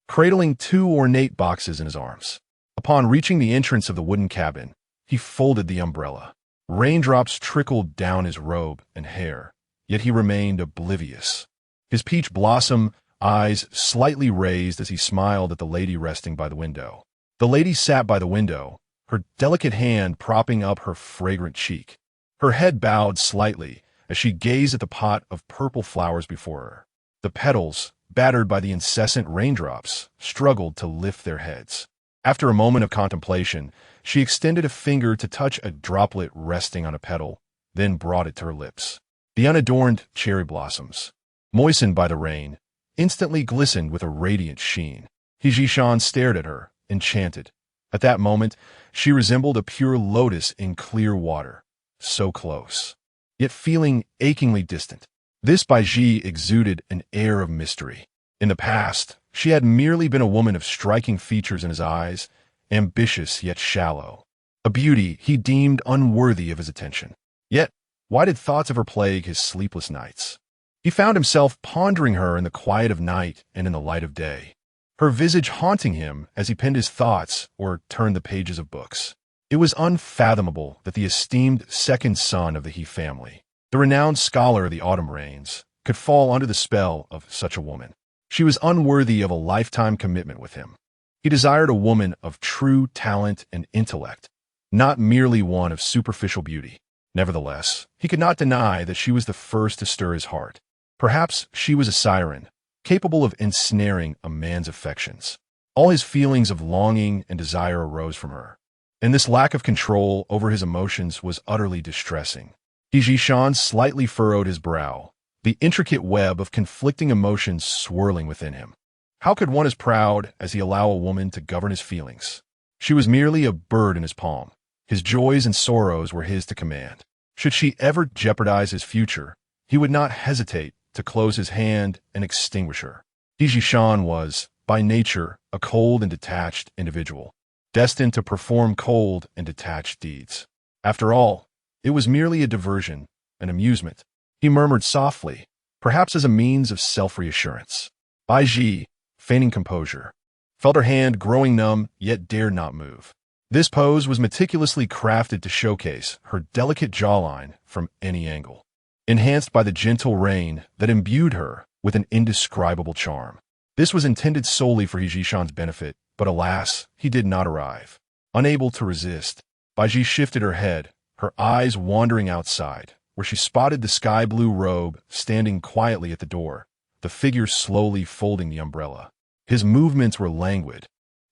cradling 2 ornate boxes in his arms. Upon reaching the entrance of the wooden cabin, he folded the umbrella. Raindrops trickled down his robe and hair, yet he remained oblivious. His peach blossom eyes slightly raised as he smiled at the lady resting by the window. The lady sat by the window, her delicate hand propping up her fragrant cheek. Her head bowed slightly as she gazed at the pot of purple flowers before her. The petals, battered by the incessant raindrops, struggled to lift their heads. After a moment of contemplation, she extended a finger to touch a droplet resting on a petal, then brought it to her lips. The unadorned cherry blossoms, moistened by the rain, instantly glistened with a radiant sheen. He Zhishan stared at her, enchanted. At that moment, she resembled a pure lotus in clear water, so close, yet feeling achingly distant. This Baizhi exuded an air of mystery. In the past, she had merely been a woman of striking features in his eyes, ambitious yet shallow, a beauty he deemed unworthy of his attention. Yet, why did thoughts of her plague his sleepless nights? He found himself pondering her in the quiet of night and in the light of day, her visage haunting him as he penned his thoughts or turned the pages of books. It was unfathomable that the esteemed second son of the He family, the renowned scholar of the autumn rains, could fall under the spell of such a woman. She was unworthy of a lifetime commitment with him. He desired a woman of true talent and intellect, not merely one of superficial beauty. Nevertheless, he could not deny that she was the first to stir his heart. Perhaps she was a siren, capable of ensnaring a man's affections. All his feelings of longing and desire arose from her, and this lack of control over his emotions was utterly distressing. He Zhishan slightly furrowed his brow, the intricate web of conflicting emotions swirling within him. How could one as proud as he allow a woman to govern his feelings? She was merely a bird in his palm, His joys and sorrows were his to command. Should she ever jeopardize his future, he would not hesitate to close his hand and extinguish her. Baizhi was, by nature, a cold and detached individual, destined to perform cold and detached deeds. After all, it was merely a diversion, an amusement. He murmured softly, perhaps as a means of self-reassurance. Baizhi, feigning composure, felt her hand growing numb yet dared not move. This pose was meticulously crafted to showcase her delicate jawline from any angle, enhanced by the gentle rain that imbued her with an indescribable charm. This was intended solely for Baizhi's benefit, but alas, he did not arrive. Unable to resist, Baizhi shifted her head, her eyes wandering outside, where she spotted the sky-blue robe standing quietly at the door, the figure slowly folding the umbrella. His movements were languid,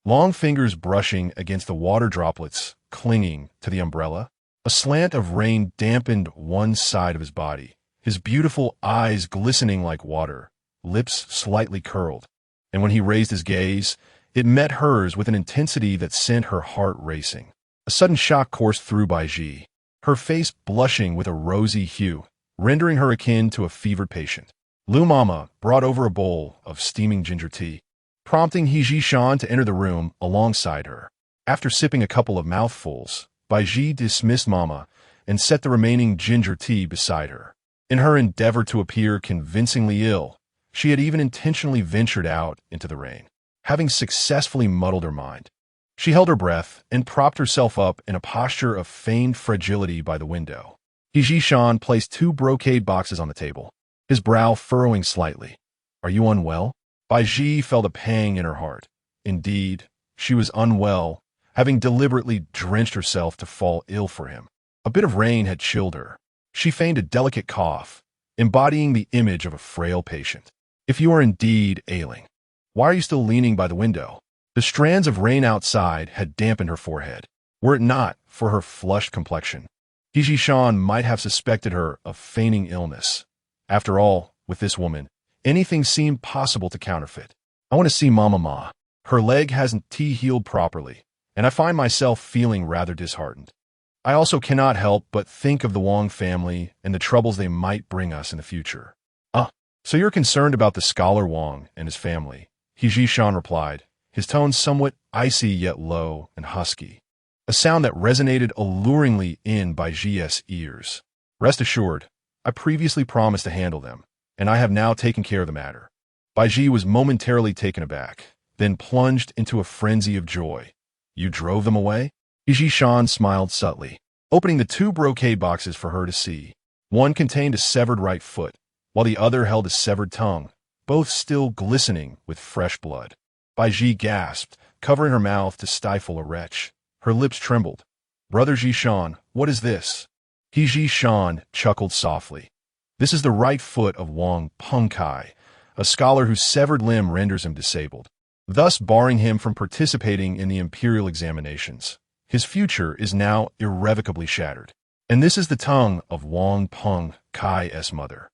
long fingers brushing against the water droplets clinging to the umbrella. A slant of rain dampened one side of his body, his beautiful eyes glistening like water, lips slightly curled. And when he raised his gaze, it met hers with an intensity that sent her heart racing. A sudden shock coursed through Baizhi, her face blushing with a rosy hue, rendering her akin to a fevered patient. Lu Mama brought over a bowl of steaming ginger tea, prompting Baizhi to enter the room alongside her. After sipping a couple of mouthfuls, Baizhi dismissed Mama and set the remaining ginger tea beside her. In her endeavor to appear convincingly ill, she had even intentionally ventured out into the rain. Having successfully muddled her mind, she held her breath and propped herself up in a posture of feigned fragility by the window. Baizhi placed 2 brocade boxes on the table, his brow furrowing slightly. "Are you unwell?" Baizhi felt a pang in her heart. Indeed, she was unwell, having deliberately drenched herself to fall ill for him. A bit of rain had chilled her. She feigned a delicate cough, embodying the image of a frail patient. "If you are indeed ailing, why are you still leaning by the window?" The strands of rain outside had dampened her forehead. Were it not for her flushed complexion, Baizhi might have suspected her of feigning illness. After all, with this woman, anything seemed possible to counterfeit. "I want to see Mama Ma. Her leg hasn't healed properly, and I find myself feeling rather disheartened. I also cannot help but think of the Wang family and the troubles they might bring us in the future." "Ah, so you're concerned about the scholar Wang and his family," Baizhi replied, his tone somewhat icy yet low and husky, a sound that resonated alluringly in Baizhi's ears. "Rest assured, I previously promised to handle them, and I have now taken care of the matter." Baizhi was momentarily taken aback, then plunged into a frenzy of joy. "You drove them away?" Baizhi smiled subtly, opening the 2 brocade boxes for her to see. One contained a severed right foot, while the other held a severed tongue, both still glistening with fresh blood. Baizhi gasped, covering her mouth to stifle a retch. Her lips trembled. "Brother Baizhi, what is this?" Baizhi chuckled softly. "This is the right foot of Wang Pengkai, a scholar whose severed limb renders him disabled, thus barring him from participating in the imperial examinations. His future is now irrevocably shattered. And this is the tongue of Wang Pengkai's mother,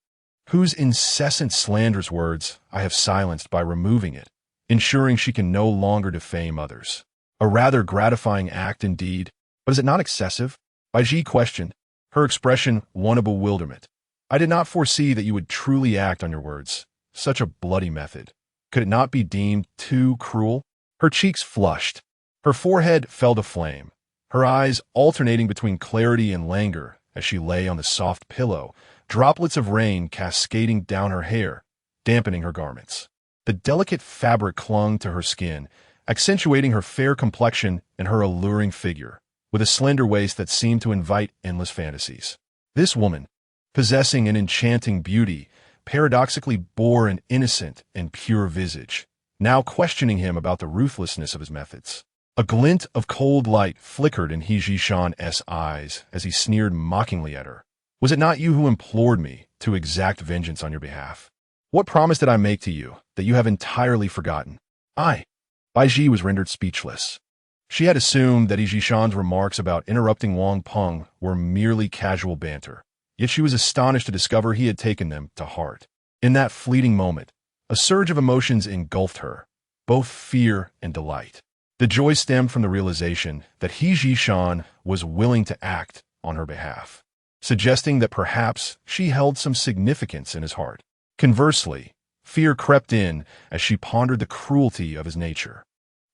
whose incessant slanderous words I have silenced by removing it, ensuring she can no longer defame others. A rather gratifying act indeed, but is it not excessive?" Baizhi questioned, her expression one of bewilderment. "I did not foresee that you would truly act on your words. Such a bloody method. Could it not be deemed too cruel?" Her cheeks flushed. Her forehead fell to flame, her eyes alternating between clarity and languor as she lay on the soft pillow, droplets of rain cascading down her hair, dampening her garments. The delicate fabric clung to her skin, accentuating her fair complexion and her alluring figure, with a slender waist that seemed to invite endless fantasies. This woman, possessing an enchanting beauty, paradoxically bore an innocent and pure visage, now questioning him about the ruthlessness of his methods. A glint of cold light flickered in Baizhi's eyes as he sneered mockingly at her. "Was it not you who implored me to exact vengeance on your behalf? What promise did I make to you that you have entirely forgotten?" Baizhi was rendered speechless. She had assumed that Baizhi's remarks about interrupting Wang Peng were merely casual banter, yet she was astonished to discover he had taken them to heart. In that fleeting moment, a surge of emotions engulfed her, both fear and delight. The joy stemmed from the realization that He Ji-shan was willing to act on her behalf, suggesting that perhaps she held some significance in his heart. Conversely, fear crept in as she pondered the cruelty of his nature.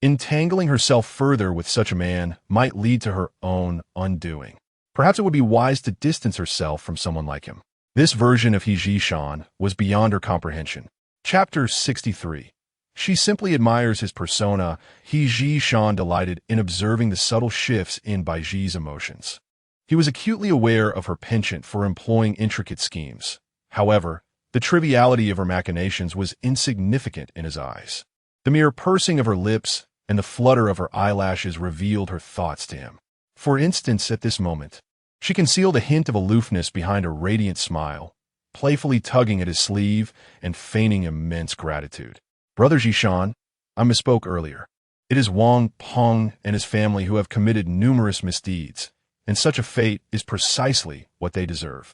Entangling herself further with such a man might lead to her own undoing. Perhaps it would be wise to distance herself from someone like him. This version of He Ji-shan was beyond her comprehension. Chapter 63. She simply admires his persona. He Ji-shan delighted in observing the subtle shifts in Baizhi's emotions. He was acutely aware of her penchant for employing intricate schemes. However, the triviality of her machinations was insignificant in his eyes. The mere pursing of her lips and the flutter of her eyelashes revealed her thoughts to him. For instance, at this moment, she concealed a hint of aloofness behind a radiant smile, playfully tugging at his sleeve and feigning immense gratitude. Brother Ji-shan, I misspoke earlier. It is Wang Peng and his family who have committed numerous misdeeds, and such a fate is precisely what they deserve.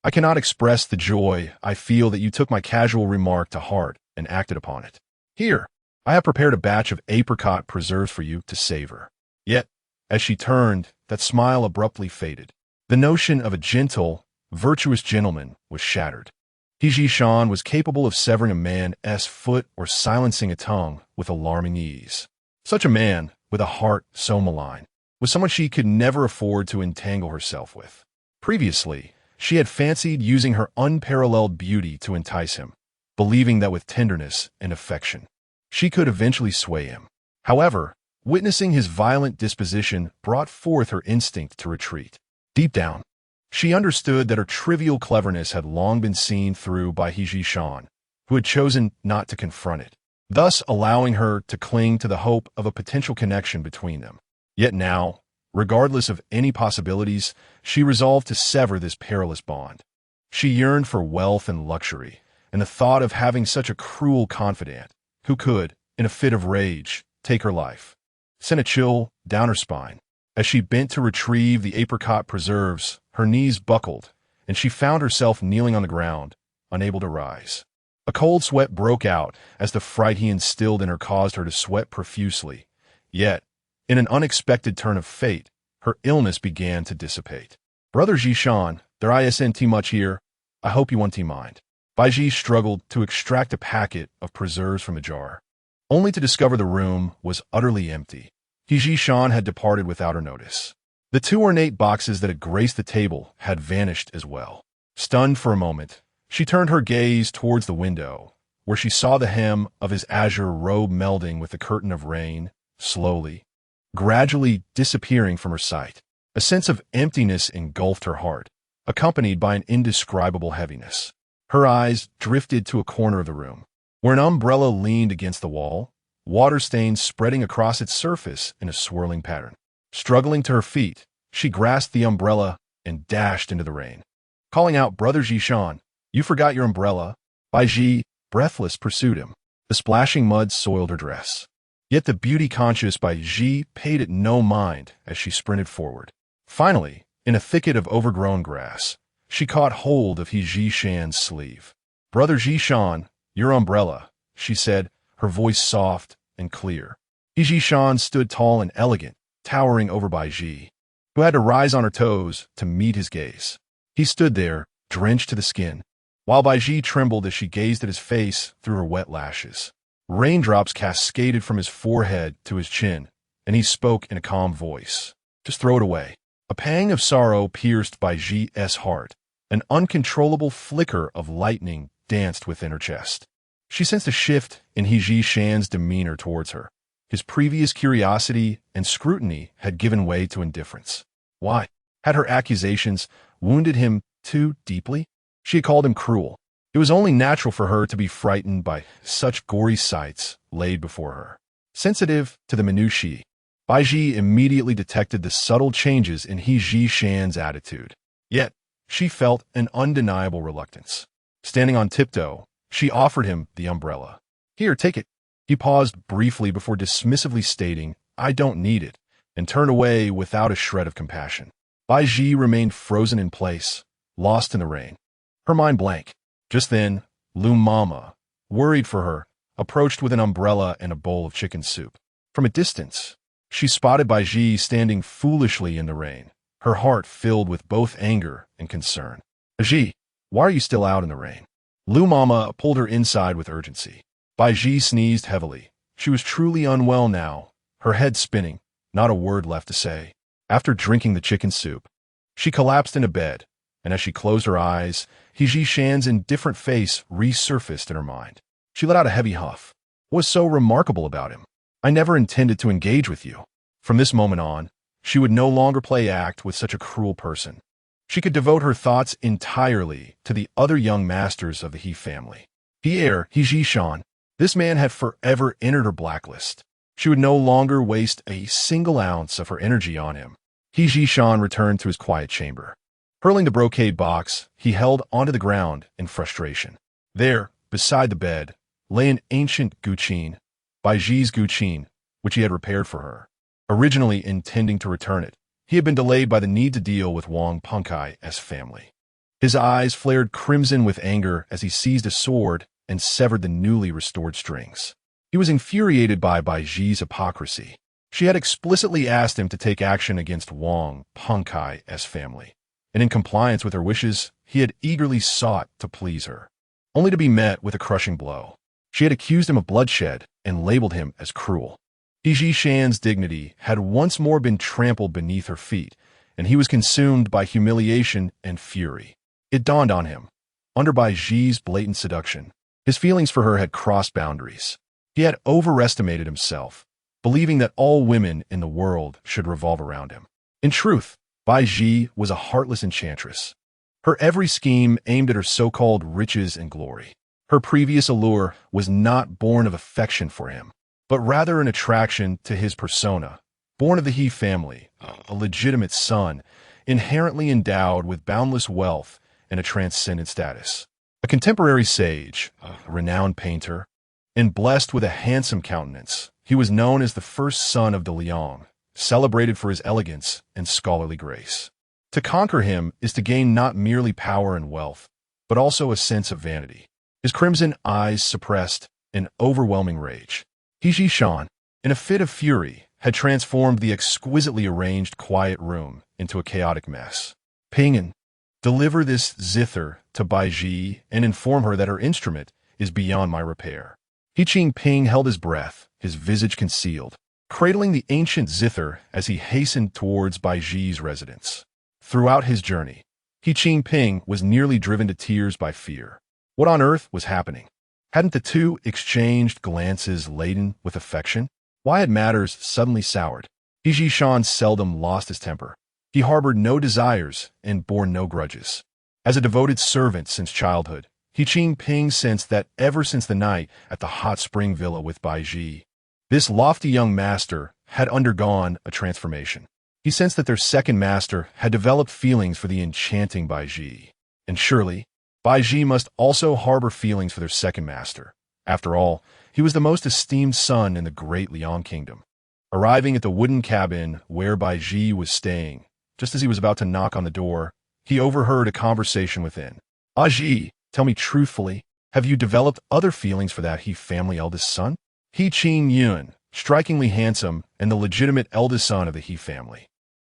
I cannot express the joy I feel that you took my casual remark to heart and acted upon it. Here, I have prepared a batch of apricot preserves for you to savor. Yet, as she turned, that smile abruptly faded. The notion of a gentle, virtuous gentleman was shattered. He Ji-shan was capable of severing a man's foot or silencing a tongue with alarming ease. Such a man, with a heart so malign, was someone she could never afford to entangle herself with. Previously, she had fancied using her unparalleled beauty to entice him, believing that with tenderness and affection, she could eventually sway him. However, witnessing his violent disposition brought forth her instinct to retreat. Deep down, she understood that her trivial cleverness had long been seen through by He Ji-shan, who had chosen not to confront it, thus allowing her to cling to the hope of a potential connection between them. Yet now, regardless of any possibilities, she resolved to sever this perilous bond. She yearned for wealth and luxury, and the thought of having such a cruel confidant, who could, in a fit of rage, take her life, sent a chill down her spine. As she bent to retrieve the apricot preserves, her knees buckled, and she found herself kneeling on the ground, unable to rise. A cold sweat broke out as the fright he instilled in her caused her to sweat profusely. Yet, in an unexpected turn of fate, her illness began to dissipate. Brother Ji-shan, there isn't much here. I hope you won't mind. Baizhi struggled to extract a packet of preserves from a jar, only to discover the room was utterly empty. He Ji-shan had departed without her notice. The two ornate boxes that had graced the table had vanished as well. Stunned for a moment, she turned her gaze towards the window, where she saw the hem of his azure robe melding with the curtain of rain, slowly, gradually disappearing from her sight. A sense of emptiness engulfed her heart, accompanied by an indescribable heaviness. Her eyes drifted to a corner of the room, where an umbrella leaned against the wall, water stains spreading across its surface in a swirling pattern. Struggling to her feet, she grasped the umbrella and dashed into the rain. Calling out, Brother Ji-shan, you forgot your umbrella. Baizhi, breathless, pursued him. The splashing mud soiled her dress. Yet the beauty-conscious Baizhi paid it no mind as she sprinted forward. Finally, in a thicket of overgrown grass, she caught hold of He Ji-shan's sleeve. Brother Ji-shan, your umbrella, she said, her voice soft and clear. He Ji-shan stood tall and elegant, towering over Baizhi, who had to rise on her toes to meet his gaze. He stood there, drenched to the skin, while Baizhi trembled as she gazed at his face through her wet lashes. Raindrops cascaded from his forehead to his chin, and he spoke in a calm voice. Just throw it away. A pang of sorrow pierced Baizhi's heart. An uncontrollable flicker of lightning danced within her chest. She sensed a shift in He Ji-shan's demeanor towards her. His previous curiosity and scrutiny had given way to indifference. Why? Had her accusations wounded him too deeply? She had called him cruel. It was only natural for her to be frightened by such gory sights laid before her. Sensitive to the minutiae, Baizhi immediately detected the subtle changes in He Ji-shan's attitude. Yet, she felt an undeniable reluctance. Standing on tiptoe, she offered him the umbrella. Here, take it. He paused briefly before dismissively stating, I don't need it, and turned away without a shred of compassion. Baizhi remained frozen in place, lost in the rain, her mind blank. Just then, Lu Mama, worried for her, approached with an umbrella and a bowl of chicken soup. From a distance, she spotted Baizhi standing foolishly in the rain, her heart filled with both anger and concern. Baizhi, why are you still out in the rain? Lu Mama pulled her inside with urgency. Baizhi sneezed heavily. She was truly unwell now, her head spinning, not a word left to say. After drinking the chicken soup, she collapsed into bed, and as she closed her eyes, Baizhi Shan's indifferent face resurfaced in her mind. She let out a heavy huff. What was so remarkable about him? I never intended to engage with you. From this moment on, she would no longer play act with such a cruel person. She could devote her thoughts entirely to the other young masters of the He family. Baizhi Shan. This man had forever entered her blacklist. She would no longer waste a single ounce of her energy on him. Baizhi Shan returned to his quiet chamber. Hurling the brocade box, he held onto the ground in frustration. There, beside the bed, lay an ancient guqin, Baizhi's guqin, which he had repaired for her. Originally intending to return it, he had been delayed by the need to deal with Wang Pengkai's family. His eyes flared crimson with anger as he seized a sword and severed the newly restored strings. He was infuriated by Baizhi's hypocrisy. She had explicitly asked him to take action against Wang Pengkai's family, and in compliance with her wishes, he had eagerly sought to please her, only to be met with a crushing blow. She had accused him of bloodshed and labeled him as cruel. Baizhi Shan's dignity had once more been trampled beneath her feet, and he was consumed by humiliation and fury. It dawned on him. Under Baizhi's blatant seduction, his feelings for her had crossed boundaries. He had overestimated himself, believing that all women in the world should revolve around him. In truth, Baizhi was a heartless enchantress. Her every scheme aimed at her so-called riches and glory. Her previous allure was not born of affection for him, but rather an attraction to his persona, born of the He family, a legitimate son, inherently endowed with boundless wealth and a transcendent status. A contemporary sage, a renowned painter, and blessed with a handsome countenance, he was known as the first son of De Liang, celebrated for his elegance and scholarly grace. To conquer him is to gain not merely power and wealth, but also a sense of vanity. His crimson eyes suppressed an overwhelming rage. Baizhi Shan, in a fit of fury, had transformed the exquisitely arranged quiet room into a chaotic mess. Ping'an, deliver this zither to Baizhi and inform her that her instrument is beyond my repair. He Qingping held his breath, his visage concealed, cradling the ancient zither as he hastened towards Baizhi's residence. Throughout his journey, He Qingping was nearly driven to tears by fear. What on earth was happening? Hadn't the two exchanged glances laden with affection? Why had matters suddenly soured? Baizhi Shan seldom lost his temper. He harbored no desires and bore no grudges. As a devoted servant since childhood, He Qingping sensed that ever since the night at the hot spring villa with Baizhi, this lofty young master had undergone a transformation. He sensed that their second master had developed feelings for the enchanting Baizhi. And surely, Baizhi must also harbor feelings for their second master. After all, he was the most esteemed son in the great Liang kingdom. Arriving at the wooden cabin where Baizhi was staying, just as he was about to knock on the door, he overheard a conversation within. Baizhi, tell me truthfully, have you developed other feelings for that He family eldest son? He Qing Yun, strikingly handsome and the legitimate eldest son of the He family,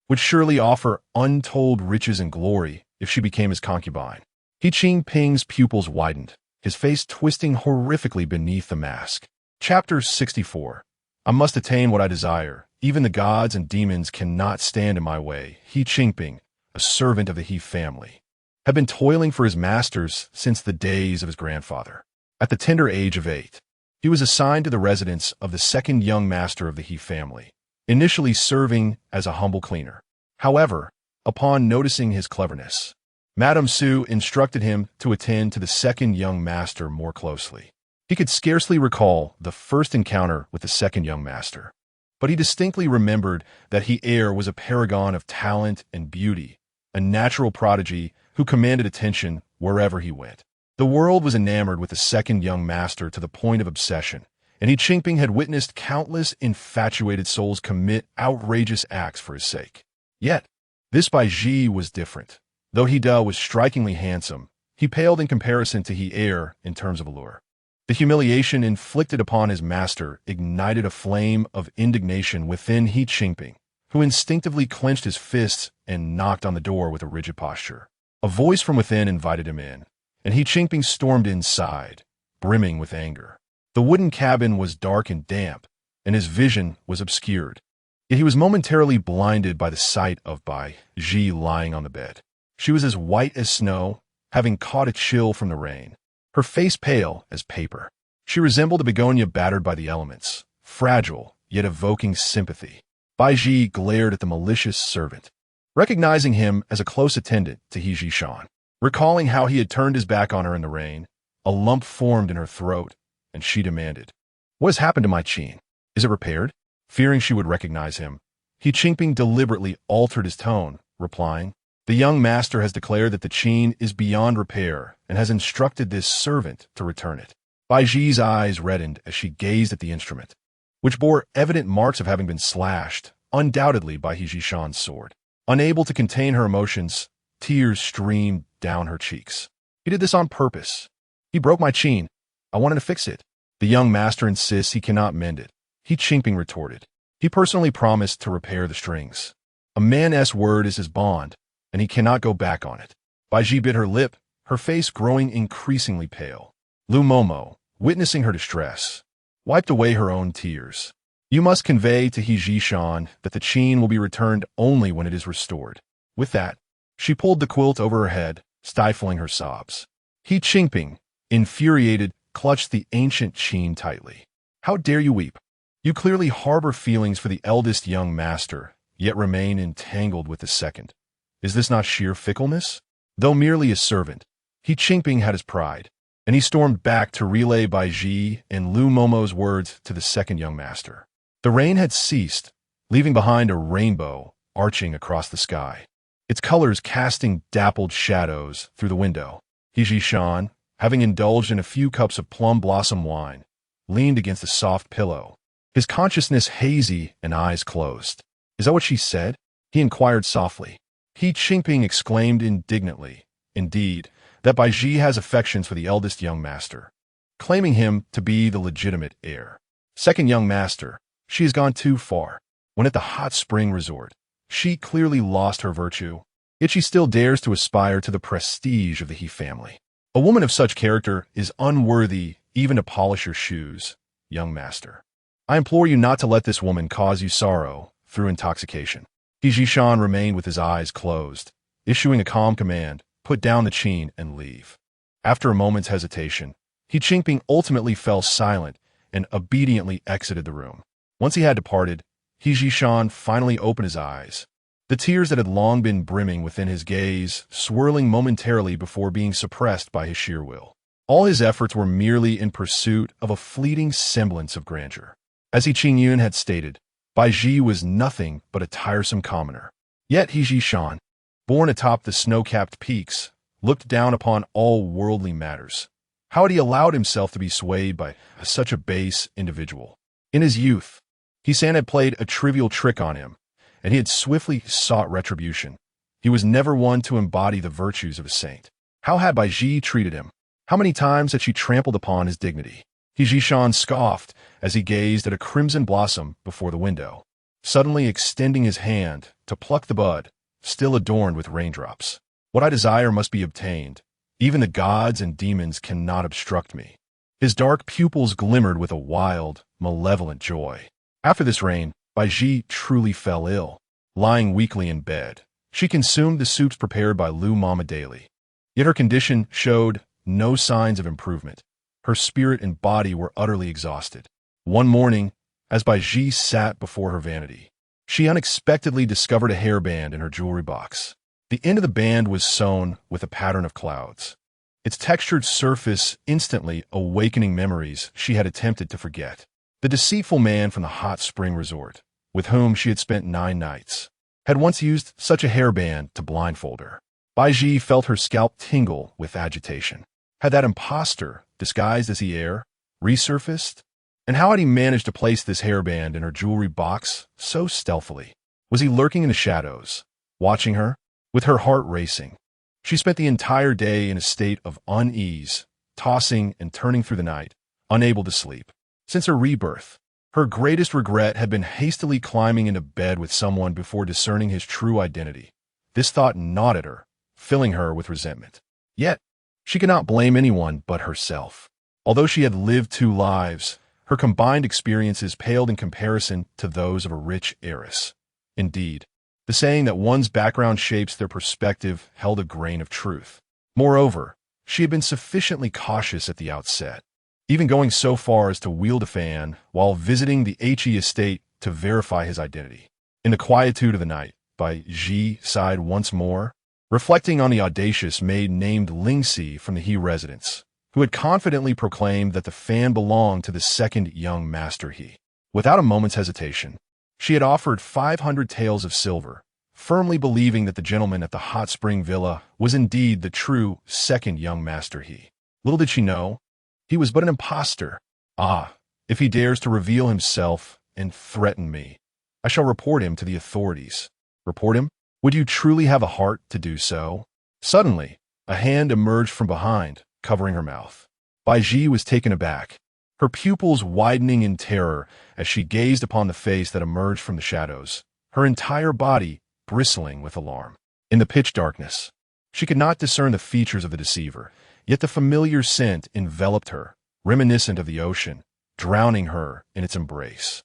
would surely offer untold riches and glory if she became his concubine. He Qingping's pupils widened, his face twisting horrifically beneath the mask. Chapter 64. I must attain what I desire. Even the gods and demons cannot stand in my way. He Qingping, a servant of the He family, had been toiling for his masters since the days of his grandfather. At the tender age of 8, he was assigned to the residence of the second young master of the He family, initially serving as a humble cleaner. However, upon noticing his cleverness, Madame Su instructed him to attend to the second young master more closely. He could scarcely recall the first encounter with the second young master, but he distinctly remembered that he was a paragon of talent and beauty, a natural prodigy who commanded attention wherever he went. The world was enamored with the second young master to the point of obsession, and He Qingping had witnessed countless infatuated souls commit outrageous acts for his sake. Yet, this Baizhi was different. Though He was strikingly handsome, he paled in comparison to He in terms of allure. The humiliation inflicted upon his master ignited a flame of indignation within He Qingping, who instinctively clenched his fists and knocked on the door with a rigid posture. A voice from within invited him in, and He Qingping stormed inside, brimming with anger. The wooden cabin was dark and damp, and his vision was obscured. Yet he was momentarily blinded by the sight of Baizhi lying on the bed. She was as white as snow, having caught a chill from the rain, her face pale as paper. She resembled a begonia battered by the elements, fragile, yet evoking sympathy. Baizhi glared at the malicious servant, recognizing him as a close attendant to He Zhishan. Recalling how he had turned his back on her in the rain, a lump formed in her throat, and she demanded, "What has happened to my qin? Is it repaired?" Fearing she would recognize him, He Qingping deliberately altered his tone, replying, "The young master has declared that the qin is beyond repair and has instructed this servant to return it." Baizhi's eyes reddened as she gazed at the instrument, which bore evident marks of having been slashed, undoubtedly by He Zhishan's sword. Unable to contain her emotions, tears streamed down her cheeks. "He did this on purpose. He broke my qin. I wanted to fix it." "The young master insists he cannot mend it," He Qingping retorted. "He personally promised to repair the strings. A man's word is his bond, and he cannot go back on it." Baizhi bit her lip, her face growing increasingly pale. Lu Momo, witnessing her distress, wiped away her own tears. "You must convey to He Zhishan that the qin will be returned only when it is restored." With that, she pulled the quilt over her head, stifling her sobs. He Qingping, infuriated, clutched the ancient qin tightly. "How dare you weep? You clearly harbor feelings for the eldest young master, yet remain entangled with the second. Is this not sheer fickleness?" Though merely a servant, He Qingping had his pride, and he stormed back to relay Baizhi and Lu Momo's words to the second young master. The rain had ceased, leaving behind a rainbow arching across the sky, its colors casting dappled shadows through the window. He Zhishan, having indulged in a few cups of plum blossom wine, leaned against a soft pillow, his consciousness hazy and eyes closed. "Is that what she said?" he inquired softly. He Qingping exclaimed indignantly, "Indeed, that Baizhi has affections for the eldest young master, claiming him to be the legitimate heir. Second young master, she has gone too far. When at the hot spring resort, she clearly lost her virtue, yet she still dares to aspire to the prestige of the He family. A woman of such character is unworthy even to polish your shoes, young master. I implore you not to let this woman cause you sorrow through intoxication." He Zhishan remained with his eyes closed, issuing a calm command, "Put down the qin and leave." After a moment's hesitation, He Qingping ultimately fell silent and obediently exited the room. Once he had departed, He Zhishan finally opened his eyes, the tears that had long been brimming within his gaze swirling momentarily before being suppressed by his sheer will. All his efforts were merely in pursuit of a fleeting semblance of grandeur. As He Qingyun had stated, Baizhi was nothing but a tiresome commoner. Yet He Zhishan, born atop the snow-capped peaks, looked down upon all worldly matters. How had he allowed himself to be swayed by such a base individual? In his youth, He-san had played a trivial trick on him, and he had swiftly sought retribution. He was never one to embody the virtues of a saint. How had Baizhi treated him? How many times had she trampled upon his dignity? He Zhishan scoffed as he gazed at a crimson blossom before the window, suddenly extending his hand to pluck the bud, still adorned with raindrops. "What I desire must be obtained. Even the gods and demons cannot obstruct me." His dark pupils glimmered with a wild, malevolent joy. After this rain, Baizhi truly fell ill. Lying weakly in bed, she consumed the soups prepared by Lu Mama daily. Yet her condition showed no signs of improvement. Her spirit and body were utterly exhausted. One morning, as Baizhi sat before her vanity, she unexpectedly discovered a hairband in her jewelry box. The end of the band was sewn with a pattern of clouds, its textured surface instantly awakening memories she had attempted to forget. The deceitful man from the hot spring resort, with whom she had spent 9 nights, had once used such a hairband to blindfold her. Baizhi felt her scalp tingle with agitation. Had that impostor, disguised as the heir, resurfaced? And how had he managed to place this hairband in her jewelry box so stealthily? Was he lurking in the shadows, watching her? With her heart racing, she spent the entire day in a state of unease, tossing and turning through the night, unable to sleep. Since her rebirth, her greatest regret had been hastily climbing into bed with someone before discerning his true identity. This thought gnawed at her, filling her with resentment. Yet, she could not blame anyone but herself. Although she had lived 2 lives, her combined experiences paled in comparison to those of a rich heiress. Indeed, the saying that one's background shapes their perspective held a grain of truth. Moreover, she had been sufficiently cautious at the outset, even going so far as to wield a fan while visiting the He estate to verify his identity. In the quietude of the night, Baizhi sighed once more, reflecting on the audacious maid named Lingxi from the He residence, who had confidently proclaimed that the fan belonged to the second young master He. Without a moment's hesitation, she had offered 500 taels of silver, firmly believing that the gentleman at the hot spring villa was indeed the true second young master He. Little did she know, he was but an impostor. Ah, if he dares to reveal himself and threaten me, I shall report him to the authorities. Report him? Would you truly have a heart to do so? Suddenly, a hand emerged from behind, covering her mouth. Baizhi was taken aback, her pupils widening in terror as she gazed upon the face that emerged from the shadows, her entire body bristling with alarm. In the pitch darkness, she could not discern the features of the deceiver, yet the familiar scent enveloped her, reminiscent of the ocean, drowning her in its embrace.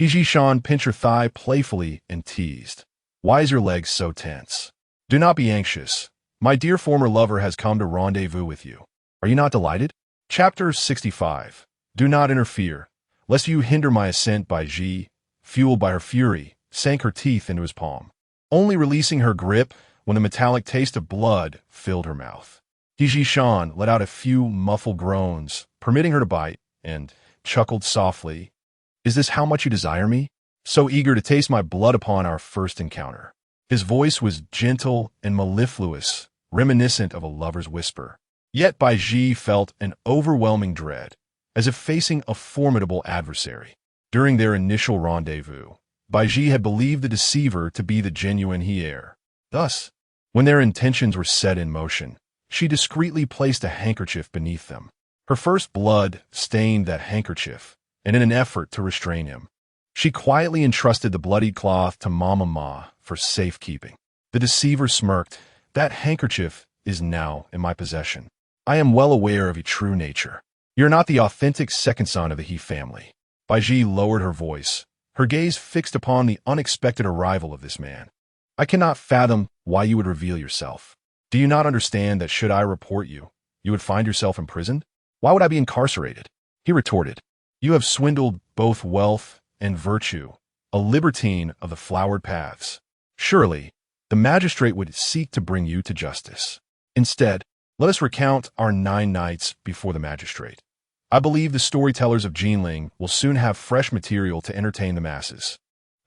Baizhi pinched her thigh playfully and teased. Why is your leg so tense? Do not be anxious. My dear former lover has come to rendezvous with you. Are you not delighted? Chapter 65. Do not interfere, lest you hinder my ascent. Baizhi, fueled by her fury, sank her teeth into his palm, only releasing her grip when the metallic taste of blood filled her mouth. Baizhi let out a few muffled groans, permitting her to bite, and chuckled softly. Is this how much you desire me? So eager to taste my blood upon our first encounter. His voice was gentle and mellifluous, reminiscent of a lover's whisper. Yet Baizhi felt an overwhelming dread, as if facing a formidable adversary. During their initial rendezvous, Baizhi had believed the deceiver to be the genuine heir. Thus, when their intentions were set in motion, she discreetly placed a handkerchief beneath them. Her first blood stained that handkerchief, and in an effort to restrain him, she quietly entrusted the bloodied cloth to Mama Ma for safekeeping. The deceiver smirked. That handkerchief is now in my possession. I am well aware of your true nature. You're not the authentic second son of the He family. Baizhi lowered her voice, her gaze fixed upon the unexpected arrival of this man. I cannot fathom why you would reveal yourself. Do you not understand that should I report you, you would find yourself imprisoned? Why would I be incarcerated? He retorted. You have swindled both wealth and virtue, a libertine of the flowered paths. Surely, the magistrate would seek to bring you to justice. Instead, let us recount our 9 nights before the magistrate. I believe the storytellers of Jinling will soon have fresh material to entertain the masses.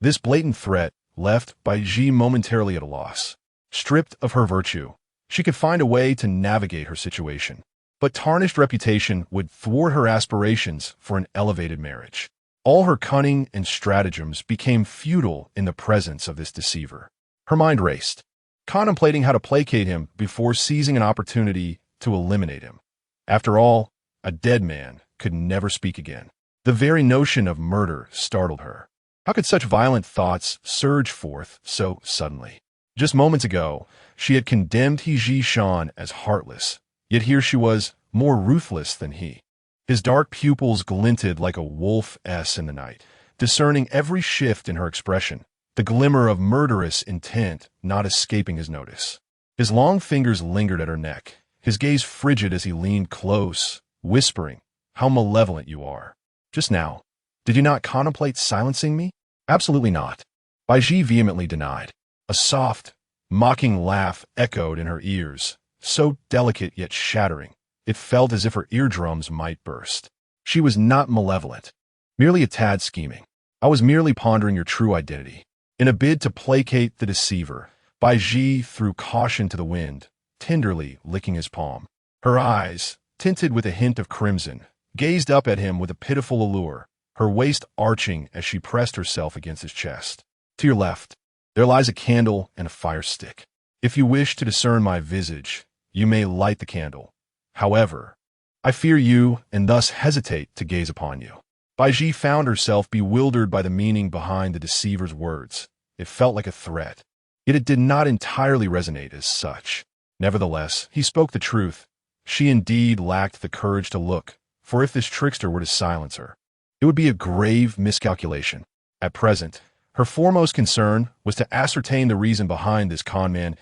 This blatant threat left Baizhi momentarily at a loss. Stripped of her virtue, she could find a way to navigate her situation, but tarnished reputation would thwart her aspirations for an elevated marriage. All her cunning and stratagems became futile in the presence of this deceiver. Her mind raced, contemplating how to placate him before seizing an opportunity to eliminate him. After all, a dead man could never speak again. The very notion of murder startled her. How could such violent thoughts surge forth so suddenly? Just moments ago, she had condemned Baizhi as heartless, yet here she was, more ruthless than he. His dark pupils glinted like a wolf's in the night, discerning every shift in her expression, the glimmer of murderous intent not escaping his notice. His long fingers lingered at her neck, his gaze frigid as he leaned close, whispering, "How malevolent you are. Just now, did you not contemplate silencing me?" "Absolutely not," Baizhi vehemently denied. A soft, mocking laugh echoed in her ears, so delicate yet shattering, it felt as if her eardrums might burst. She was not malevolent, merely a tad scheming. I was merely pondering your true identity. In a bid to placate the deceiver, Baizhi threw caution to the wind, tenderly licking his palm. Her eyes, tinted with a hint of crimson, gazed up at him with a pitiful allure, her waist arching as she pressed herself against his chest. To your left, there lies a candle and a fire stick. If you wish to discern my visage, you may light the candle. However, I fear you and thus hesitate to gaze upon you. Baizhi found herself bewildered by the meaning behind the deceiver's words. It felt like a threat, yet it did not entirely resonate as such. Nevertheless, he spoke the truth. She indeed lacked the courage to look, for if this trickster were to silence her, it would be a grave miscalculation. At present, her foremost concern was to ascertain the reason behind this conman's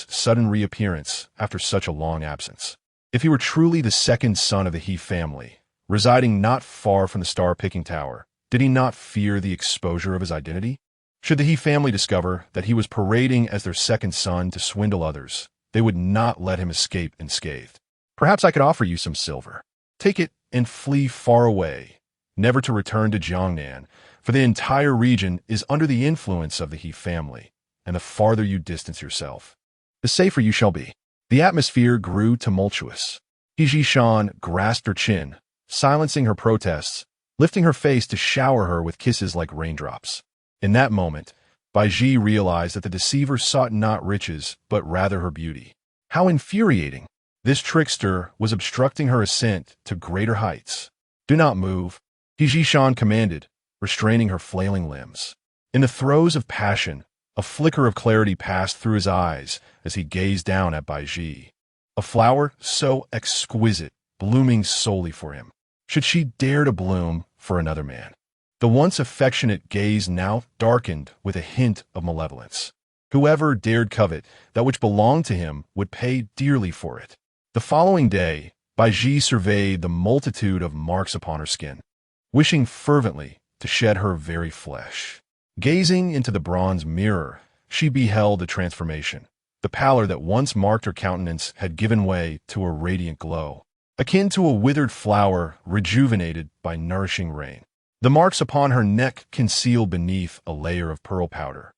sudden reappearance after such a long absence. If he were truly the second son of the He family, residing not far from the star-picking tower, did he not fear the exposure of his identity? Should the He family discover that he was parading as their second son to swindle others, they would not let him escape unscathed. Perhaps I could offer you some silver. Take it and flee far away, never to return to Jiangnan, for the entire region is under the influence of the He family, and the farther you distance yourself, the safer you shall be. The atmosphere grew tumultuous. He Jishan grasped her chin, silencing her protests, lifting her face to shower her with kisses like raindrops. In that moment, Baizhi realized that the deceiver sought not riches, but rather her beauty. How infuriating! This trickster was obstructing her ascent to greater heights. Do not move, He Jishan commanded, restraining her flailing limbs. In the throes of passion, a flicker of clarity passed through his eyes as he gazed down at Baizhi. A flower so exquisite, blooming solely for him. Should she dare to bloom for another man? The once affectionate gaze now darkened with a hint of malevolence. Whoever dared covet that which belonged to him would pay dearly for it. The following day, Baizhi surveyed the multitude of marks upon her skin, wishing fervently to shed her very flesh. Gazing into the bronze mirror, she beheld a transformation. The pallor that once marked her countenance had given way to a radiant glow, akin to a withered flower rejuvenated by nourishing rain. The marks upon her neck concealed beneath a layer of pearl powder.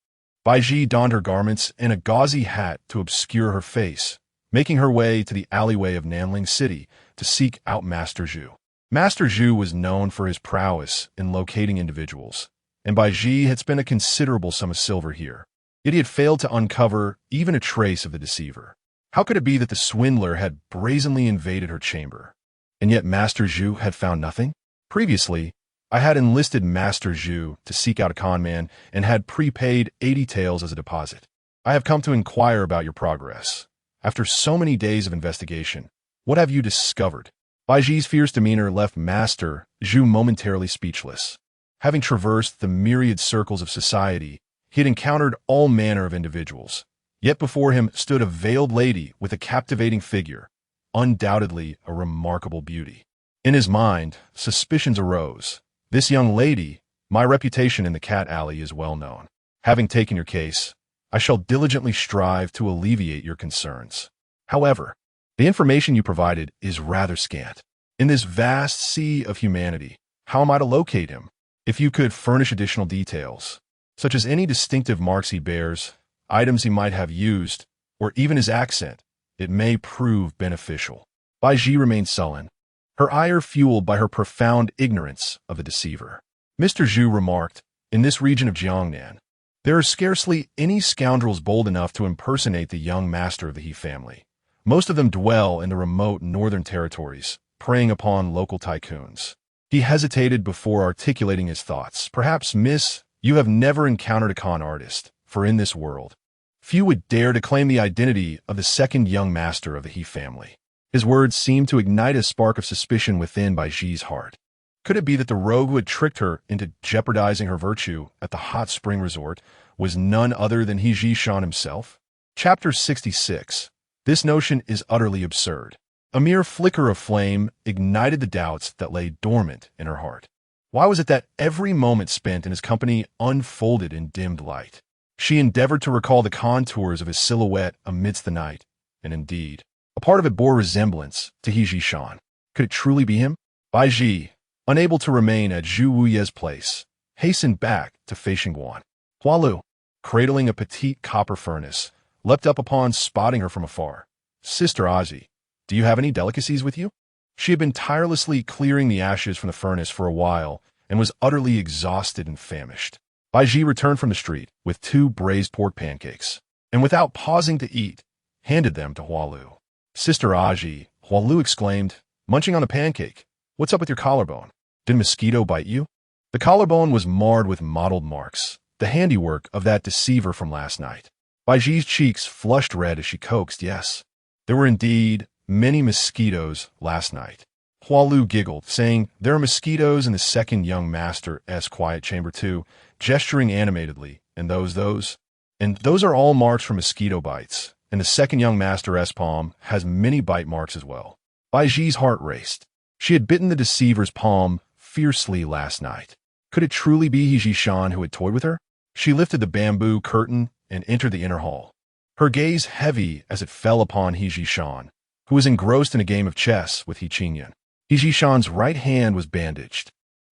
Baizhi donned her garments and a gauzy hat to obscure her face, making her way to the alleyway of Nanling City to seek out Master Zhu. Master Zhu was known for his prowess in locating individuals, and Baizhi had spent a considerable sum of silver here. Yet he had failed to uncover even a trace of the deceiver. How could it be that the swindler had brazenly invaded her chamber, and yet Master Zhu had found nothing? Previously, I had enlisted Master Zhu to seek out a conman and had prepaid 80 taels as a deposit. I have come to inquire about your progress. After so many days of investigation, what have you discovered? Baizhi's fierce demeanor left Master Zhu momentarily speechless. Having traversed the myriad circles of society, he had encountered all manner of individuals. Yet before him stood a veiled lady with a captivating figure, undoubtedly a remarkable beauty. In his mind, suspicions arose. This young lady, my reputation in the cat alley is well known. Having taken your case, I shall diligently strive to alleviate your concerns. However, the information you provided is rather scant. In this vast sea of humanity, how am I to locate him? If you could furnish additional details, such as any distinctive marks he bears, items he might have used, or even his accent, it may prove beneficial. Baizhi remained sullen, her ire fueled by her profound ignorance of the deceiver. Mr. Zhu remarked, in this region of Jiangnan, there are scarcely any scoundrels bold enough to impersonate the young master of the He family. Most of them dwell in the remote northern territories, preying upon local tycoons. He hesitated before articulating his thoughts. Perhaps, miss, you have never encountered a con artist, for in this world, few would dare to claim the identity of the second young master of the He family. His words seemed to ignite a spark of suspicion within Baizhi's heart. Could it be that the rogue who had tricked her into jeopardizing her virtue at the hot spring resort was none other than He Jishan himself? Chapter 66. This notion is utterly absurd. A mere flicker of flame ignited the doubts that lay dormant in her heart. Why was it that every moment spent in his company unfolded in dimmed light? She endeavored to recall the contours of his silhouette amidst the night, and indeed, a part of it bore resemblance to He Jishan. Could it truly be him? Baizhi, unable to remain at Zhu Wuye's place, hastened back to Feishengguan. Hualu, cradling a petite copper furnace, leapt up upon spotting her from afar. Sister Ozzy, do you have any delicacies with you? She had been tirelessly clearing the ashes from the furnace for a while and was utterly exhausted and famished. Baizhi returned from the street with 2 braised pork pancakes, and without pausing to eat, handed them to Hualu. Sister Ozzy, Hualu exclaimed, Munching on a pancake. What's up with your collarbone? Did a mosquito bite you? The collarbone was marred with mottled marks, the handiwork of that deceiver from last night. Baizhi's cheeks flushed red as she coaxed, yes. There were indeed many mosquitoes last night. Hualu giggled, saying, there are mosquitoes in the second young master's quiet chamber too, gesturing animatedly, and those. And those are all marks from mosquito bites, and the second young master's palm has many bite marks as well. Baizhi's heart raced. She had bitten the deceiver's palm fiercely last night. Could it truly be He Zhishan who had toyed with her? She lifted the bamboo curtain and entered the inner hall, her gaze heavy as it fell upon He Zhishan, who was engrossed in a game of chess with He Qingyun. He Zhishan's right hand was bandaged,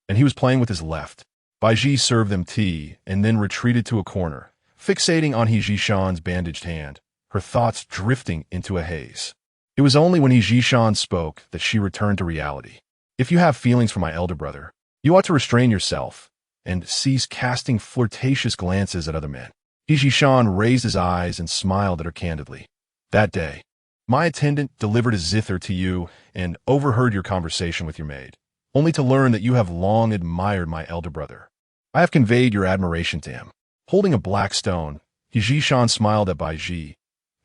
and he was playing with his left. Baizhi served them tea and then retreated to a corner, fixating on He Zhishan's bandaged hand, her thoughts drifting into a haze. It was only when He Zhishan spoke that she returned to reality. If you have feelings for my elder brother, you ought to restrain yourself and cease casting flirtatious glances at other men. He Zhishan raised his eyes and smiled at her candidly. That day, my attendant delivered a zither to you and overheard your conversation with your maid, only to learn that you have long admired my elder brother. I have conveyed your admiration to him. Holding a black stone, He Zhishan smiled at Baizhi.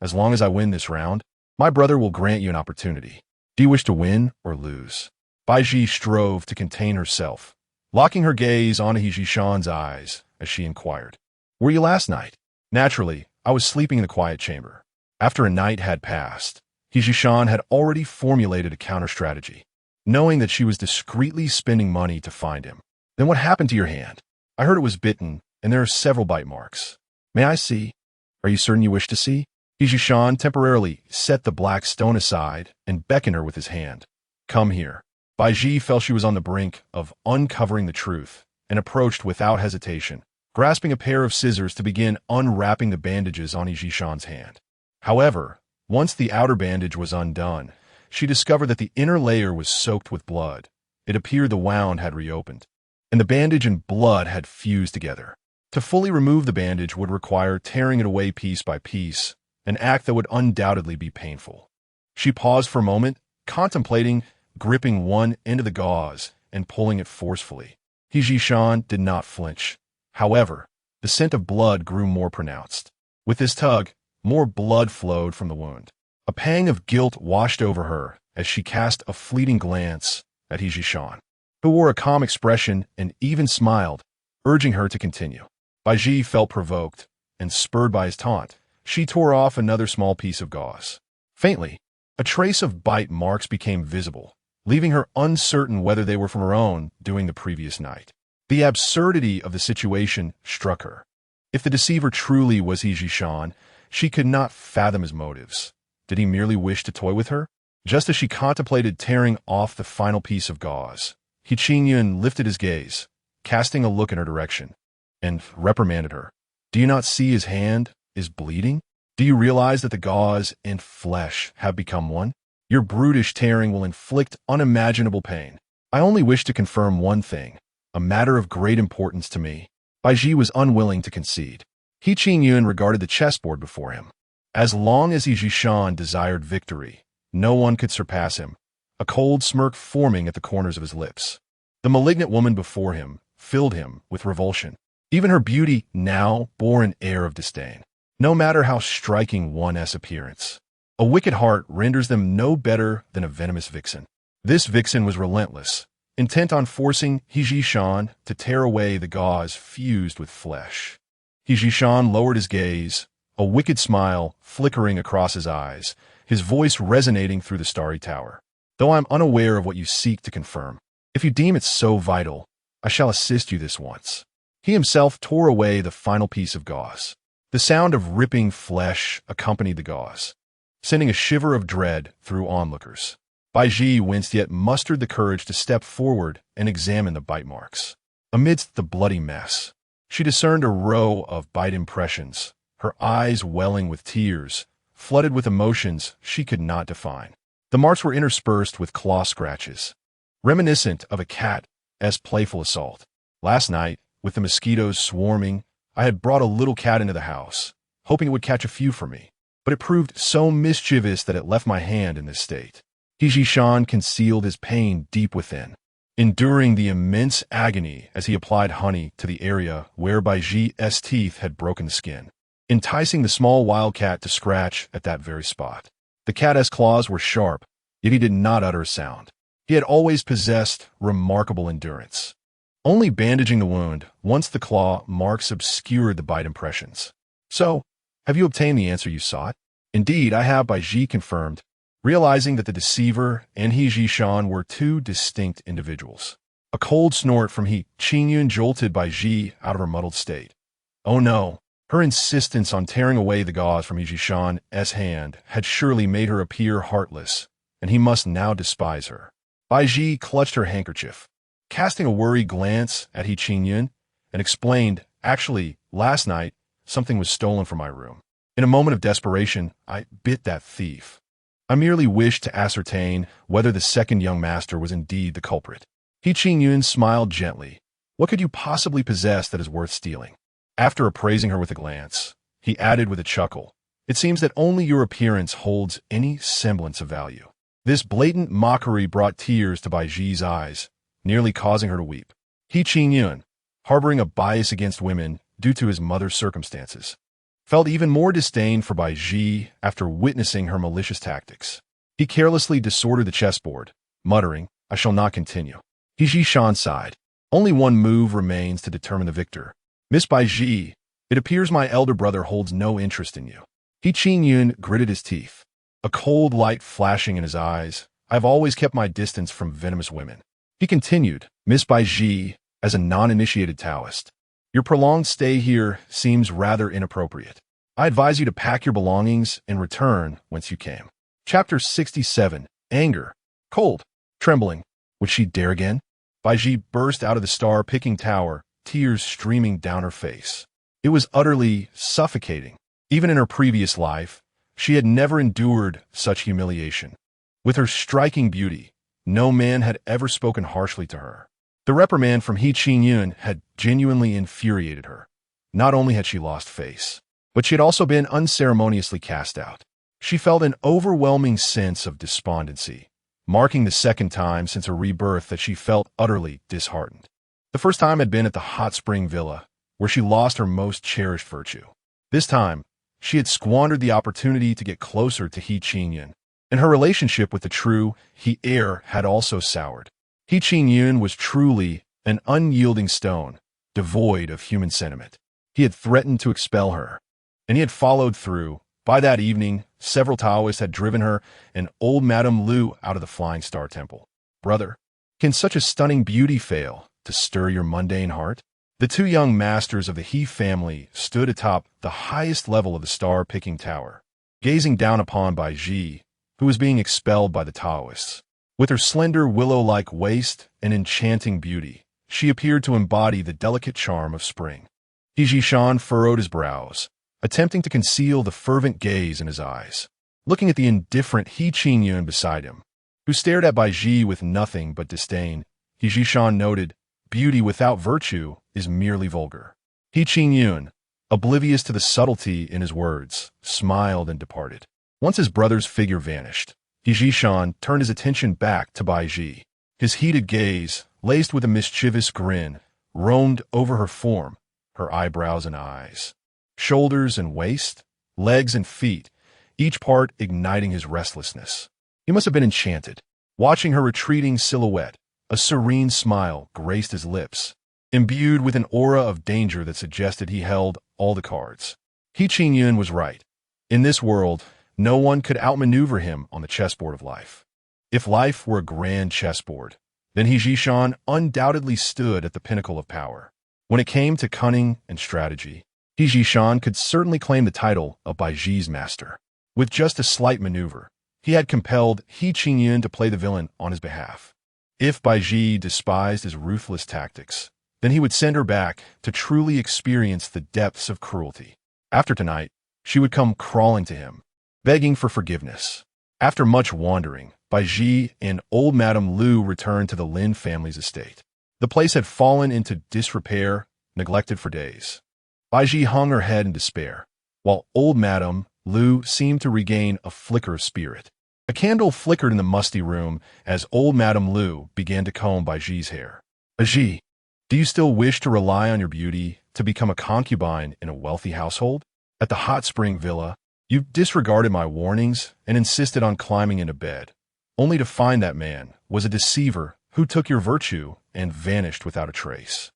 As long as I win this round, my brother will grant you an opportunity. Do you wish to win or lose? Baizhi strove to contain herself, locking her gaze onto He Zhishan's eyes as she inquired, were you last night? Naturally, I was sleeping in the quiet chamber. After a night had passed, He Zhishan had already formulated a counter-strategy, knowing that she was discreetly spending money to find him. Then what happened to your hand? I heard it was bitten, and there are several bite marks. May I see? Are you certain you wish to see? He Zhishan temporarily set the black stone aside and beckoned her with his hand. Come here. Baizhi felt she was on the brink of uncovering the truth and approached without hesitation, grasping a pair of scissors to begin unwrapping the bandages on He Zhishan's hand. However, once the outer bandage was undone, she discovered that the inner layer was soaked with blood. It appeared the wound had reopened, and the bandage and blood had fused together. To fully remove the bandage would require tearing it away piece by piece, an act that would undoubtedly be painful. She paused for a moment, contemplating gripping one end of the gauze and pulling it forcefully. He Zhishan did not flinch. However, the scent of blood grew more pronounced. With this tug, more blood flowed from the wound. A pang of guilt washed over her as she cast a fleeting glance at He Zhishan, who wore a calm expression and even smiled, urging her to continue. Baizhi felt provoked, and spurred by his taunt, she tore off another small piece of gauze. Faintly, a trace of bite marks became visible, leaving her uncertain whether they were from her own doing the previous night. The absurdity of the situation struck her. If the deceiver truly was He Zhishan, she could not fathom his motives. Did he merely wish to toy with her? Just as she contemplated tearing off the final piece of gauze, He Qingyun lifted his gaze, casting a look in her direction, and reprimanded her. Do you not see his hand is bleeding? Do you realize that the gauze and flesh have become one? Your brutish tearing will inflict unimaginable pain. I only wish to confirm one thing, a matter of great importance to me. Baizhi was unwilling to concede. He Qingyun regarded the chessboard before him. As long as He Zhishan desired victory, no one could surpass him, a cold smirk forming at the corners of his lips. The malignant woman before him filled him with revulsion. Even her beauty now bore an air of disdain, no matter how striking one's appearance. A wicked heart renders them no better than a venomous vixen. This vixen was relentless, intent on forcing He Zhishan to tear away the gauze fused with flesh. He Zhishan lowered his gaze, a wicked smile flickering across his eyes, his voice resonating through the starry tower. Though I am unaware of what you seek to confirm, if you deem it so vital, I shall assist you this once. He himself tore away the final piece of gauze. The sound of ripping flesh accompanied the gauze, sending a shiver of dread through onlookers. Baizhi winced yet mustered the courage to step forward and examine the bite marks. Amidst the bloody mess, she discerned a row of bite impressions, her eyes welling with tears, flooded with emotions she could not define. The marks were interspersed with claw scratches, reminiscent of a cat's playful assault. Last night, with the mosquitoes swarming, I had brought a little cat into the house, hoping it would catch a few for me, but it proved so mischievous that it left my hand in this state. He Jishan concealed his pain deep within, enduring the immense agony as he applied honey to the area where Baizhi's teeth had broken the skin, enticing the small wildcat to scratch at that very spot. The cat's claws were sharp, yet he did not utter a sound. He had always possessed remarkable endurance, only bandaging the wound once the claw marks obscured the bite impressions. "So, have you obtained the answer you sought?" "Indeed, I have," Baizhi confirmed, realizing that the deceiver and He Jishan were two distinct individuals. A cold snort from He Qingyun jolted Baizhi out of her muddled state. Oh no, her insistence on tearing away the gauze from He Jishan's hand had surely made her appear heartless, and he must now despise her. Baizhi clutched her handkerchief, casting a worried glance at He Qingyun, and explained, "Actually, last night, something was stolen from my room. In a moment of desperation, I bit that thief. I merely wished to ascertain whether the second young master was indeed the culprit." He Qingyun smiled gently. "What could you possibly possess that is worth stealing?" After appraising her with a glance, he added with a chuckle, "It seems that only your appearance holds any semblance of value." This blatant mockery brought tears to Baizhi's eyes, nearly causing her to weep. He Qingyun, harboring a bias against women due to his mother's circumstances, felt even more disdain for Baizhi after witnessing her malicious tactics. He carelessly disordered the chessboard, muttering, "I shall not continue." He Jishan sighed. "Only one move remains to determine the victor. Miss Baizhi, it appears my elder brother holds no interest in you." He Qingyun gritted his teeth, a cold light flashing in his eyes. "I have always kept my distance from venomous women." He continued, "Miss Baizhi, as a non-initiated Taoist, your prolonged stay here seems rather inappropriate. I advise you to pack your belongings and return whence you came." Chapter 67. Anger. Cold. Trembling. Would she dare again? Baizhi burst out of the star-picking tower, tears streaming down her face. It was utterly suffocating. Even in her previous life, she had never endured such humiliation. With her striking beauty, no man had ever spoken harshly to her. The reprimand from He Qingyun had genuinely infuriated her. Not only had she lost face, but she had also been unceremoniously cast out. She felt an overwhelming sense of despondency, marking the second time since her rebirth that she felt utterly disheartened. The first time had been at the hot spring villa, where she lost her most cherished virtue. This time, she had squandered the opportunity to get closer to He Qingyun, and her relationship with the true He heir had also soured. He Qingyun was truly an unyielding stone, devoid of human sentiment. He had threatened to expel her, and he had followed through. By that evening, several Taoists had driven her and old Madame Lu out of the Flying Star Temple. "Brother, can such a stunning beauty fail to stir your mundane heart?" The two young masters of the He family stood atop the highest level of the star-picking tower, gazing down upon Baizhi, who was being expelled by the Taoists. With her slender willow-like waist and enchanting beauty, she appeared to embody the delicate charm of spring. He Jishan furrowed his brows, attempting to conceal the fervent gaze in his eyes, looking at the indifferent He Qingyun beside him, who stared at Baizhi with nothing but disdain. He Jishan noted, "Beauty without virtue is merely vulgar." He Qingyun, oblivious to the subtlety in his words, smiled and departed. Once his brother's figure vanished, He Jishan turned his attention back to Baizhi. His heated gaze, laced with a mischievous grin, roamed over her form, her eyebrows and eyes, shoulders and waist, legs and feet, each part igniting his restlessness. He must have been enchanted. Watching her retreating silhouette, a serene smile graced his lips, imbued with an aura of danger that suggested he held all the cards. He Qingyun was right. In this world, no one could outmaneuver him on the chessboard of life. If life were a grand chessboard, then He Jishan undoubtedly stood at the pinnacle of power. When it came to cunning and strategy, He Jishan could certainly claim the title of Baizhi's master. With just a slight maneuver, he had compelled He Qingyun to play the villain on his behalf. If Baizhi despised his ruthless tactics, then he would send her back to truly experience the depths of cruelty. After tonight, she would come crawling to him, begging for forgiveness. After much wandering, Baizhi and old Madame Lu returned to the Lin family's estate. The place had fallen into disrepair, neglected for days. Baizhi hung her head in despair, while old Madame Lu seemed to regain a flicker of spirit. A candle flickered in the musty room as old Madame Lu began to comb Baizhi's hair. Baizhi, do you still wish to rely on your beauty to become a concubine in a wealthy household? At the hot spring villa, you disregarded my warnings and insisted on climbing into bed, only to find that man was a deceiver who took your virtue and vanished without a trace.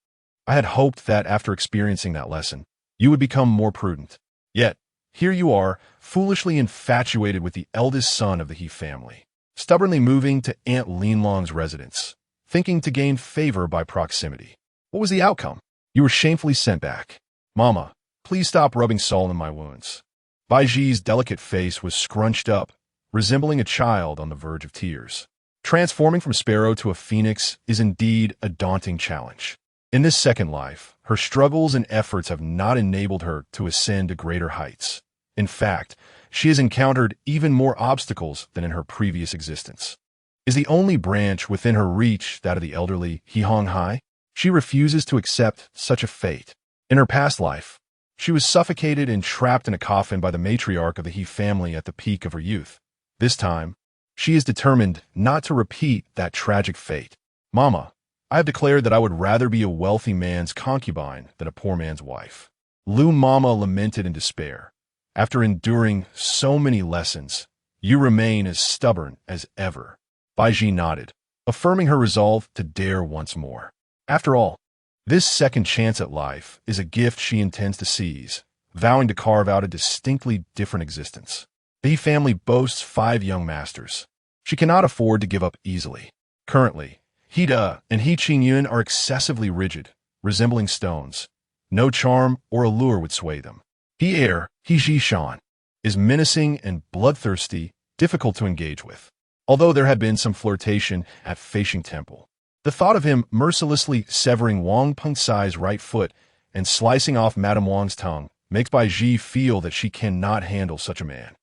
I had hoped that after experiencing that lesson, you would become more prudent. Yet, here you are, foolishly infatuated with the eldest son of the He family, stubbornly moving to Aunt Linlong's residence, thinking to gain favor by proximity. What was the outcome? You were shamefully sent back. Mama, please stop rubbing salt in my wounds. Baizhi's delicate face was scrunched up, resembling a child on the verge of tears. Transforming from sparrow to a phoenix is indeed a daunting challenge. In this second life, her struggles and efforts have not enabled her to ascend to greater heights. In fact, she has encountered even more obstacles than in her previous existence. Is the only branch within her reach that of the elderly He Hong Hai? She refuses to accept such a fate. In her past life, she was suffocated and trapped in a coffin by the matriarch of the He family at the peak of her youth. This time, she is determined not to repeat that tragic fate. Mama, I have declared that I would rather be a wealthy man's concubine than a poor man's wife. Lu Mama lamented in despair. After enduring so many lessons, you remain as stubborn as ever. Baizhi nodded, affirming her resolve to dare once more. After all, this second chance at life is a gift she intends to seize, vowing to carve out a distinctly different existence. The He family boasts 5 young masters. She cannot afford to give up easily. Currently, He Da and He Qingyun are excessively rigid, resembling stones. No charm or allure would sway them. He Er, He Zhishan, is menacing and bloodthirsty, difficult to engage with. Although there had been some flirtation at Feishing Temple, the thought of him mercilessly severing Wang Pengcai's right foot and slicing off Madame Wang's tongue makes Baizhi feel that she cannot handle such a man.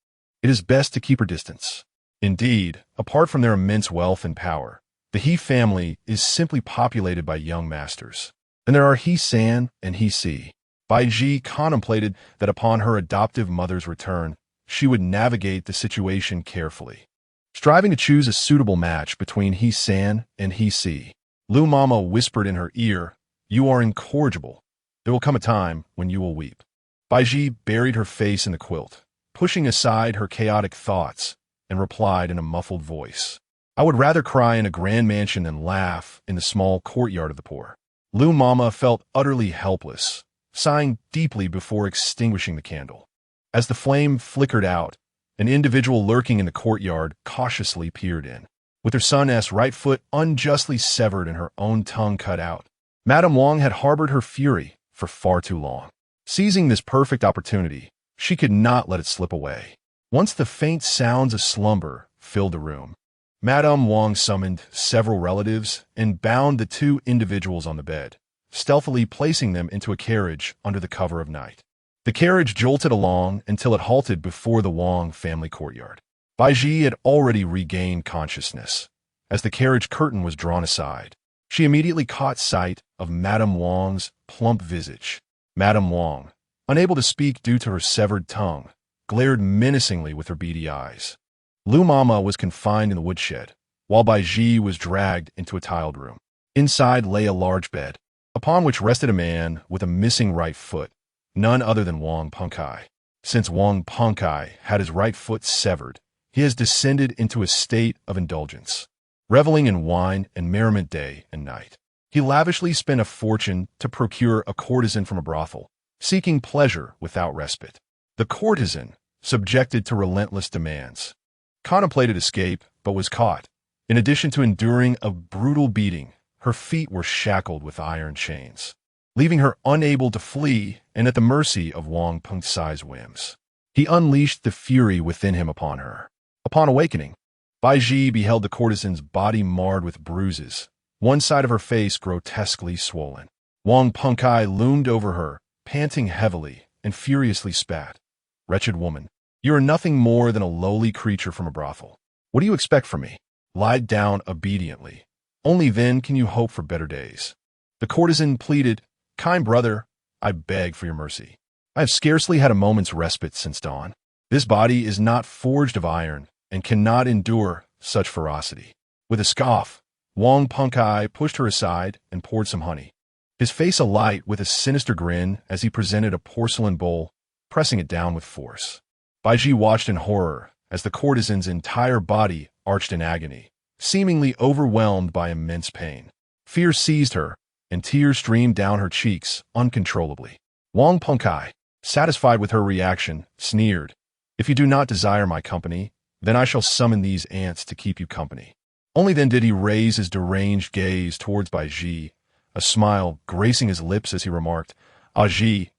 It is best to keep her distance. Indeed, apart from their immense wealth and power, the He family is simply populated by young masters. And there are He San and He Si. Baizhi contemplated that upon her adoptive mother's return, she would navigate the situation carefully, striving to choose a suitable match between He San and He Si. Lu Mama whispered in her ear, "You are incorrigible. There will come a time when you will weep." Baizhi buried her face in the quilt, pushing aside her chaotic thoughts, and replied in a muffled voice, "I would rather cry in a grand mansion than laugh in the small courtyard of the poor." Lu Mama felt utterly helpless, sighing deeply before extinguishing the candle. As the flame flickered out, an individual lurking in the courtyard cautiously peered in. With her son's right foot unjustly severed and her own tongue cut out, Madame Wang had harbored her fury for far too long. Seizing this perfect opportunity, she could not let it slip away. Once the faint sounds of slumber filled the room, Madame Wang summoned several relatives and bound the 2 individuals on the bed, stealthily placing them into a carriage under the cover of night. The carriage jolted along until it halted before the Wang family courtyard. Baizhi had already regained consciousness. As the carriage curtain was drawn aside, she immediately caught sight of Madame Wang's plump visage. Madame Wang, unable to speak due to her severed tongue, glared menacingly with her beady eyes. Lu Mama was confined in the woodshed, while Baizhi was dragged into a tiled room. Inside lay a large bed, upon which rested a man with a missing right foot, none other than Wang Pengcai. Since Wang Pengcai had his right foot severed, he has descended into a state of indulgence, reveling in wine and merriment day and night. He lavishly spent a fortune to procure a courtesan from a brothel, seeking pleasure without respite. The courtesan, subjected to relentless demands, contemplated escape but was caught. In addition to enduring a brutal beating, her feet were shackled with iron chains, leaving her unable to flee and at the mercy of Wang Pengcai's whims. He unleashed the fury within him upon her. Upon awakening, Baizhi beheld the courtesan's body marred with bruises, one side of her face grotesquely swollen. Wang Pengcai loomed over her, panting heavily, and furiously spat. "Wretched woman, you are nothing more than a lowly creature from a brothel. What do you expect from me? Lie down obediently. Only then can you hope for better days." The courtesan pleaded, "Kind brother, I beg for your mercy. I have scarcely had a moment's respite since dawn. This body is not forged of iron, and cannot endure such ferocity. With a scoff, Wang Punkai pushed her aside and poured some honey, his face alight with a sinister grin as he presented a porcelain bowl, pressing it down with force. Baizhi watched in horror as the courtesan's entire body arched in agony, seemingly overwhelmed by immense pain. Fear seized her, and tears streamed down her cheeks uncontrollably. Wang Punkai, satisfied with her reaction, sneered, "If you do not desire my company, then I shall summon these ants to keep you company." Only then did he raise his deranged gaze towards Baizhi, a smile gracing his lips as he remarked, "Baizhi,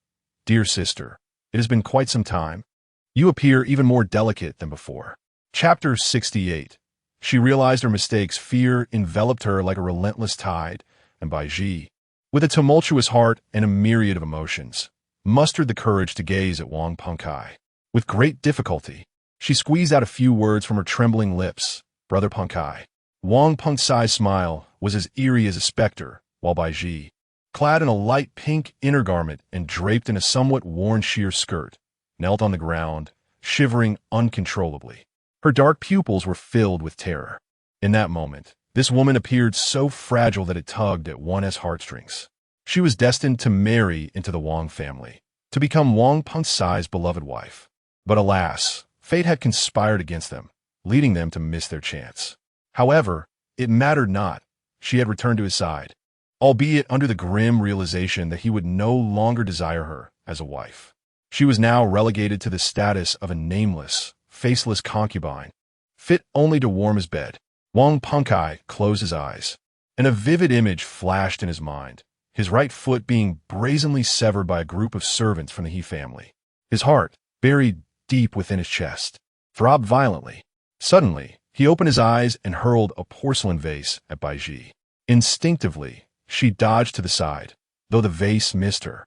dear sister, it has been quite some time. You appear even more delicate than before." Chapter 68. She realized her mistakes. Fear enveloped her like a relentless tide, and Baizhi, with a tumultuous heart and a myriad of emotions, mustered the courage to gaze at Wang Punkai. With great difficulty, she squeezed out a few words from her trembling lips. "Brother Punkai." Wang Punkai's smile was as eerie as a specter, while Baizhi, clad in a light pink inner garment and draped in a somewhat worn sheer skirt, knelt on the ground, shivering uncontrollably. Her dark pupils were filled with terror. In that moment, this woman appeared so fragile that it tugged at one's heartstrings. She was destined to marry into the Wang family, to become Wang Punkai's beloved wife. But alas, fate had conspired against them, leading them to miss their chance. However, it mattered not. She had returned to his side, albeit under the grim realization that he would no longer desire her as a wife. She was now relegated to the status of a nameless, faceless concubine, fit only to warm his bed. Wang Punkai closed his eyes, and a vivid image flashed in his mind, his right foot being brazenly severed by a group of servants from the He family. His heart, buried deep within his chest, throbbed violently. Suddenly, he opened his eyes and hurled a porcelain vase at Baizhi. Instinctively, she dodged to the side, though the vase missed her.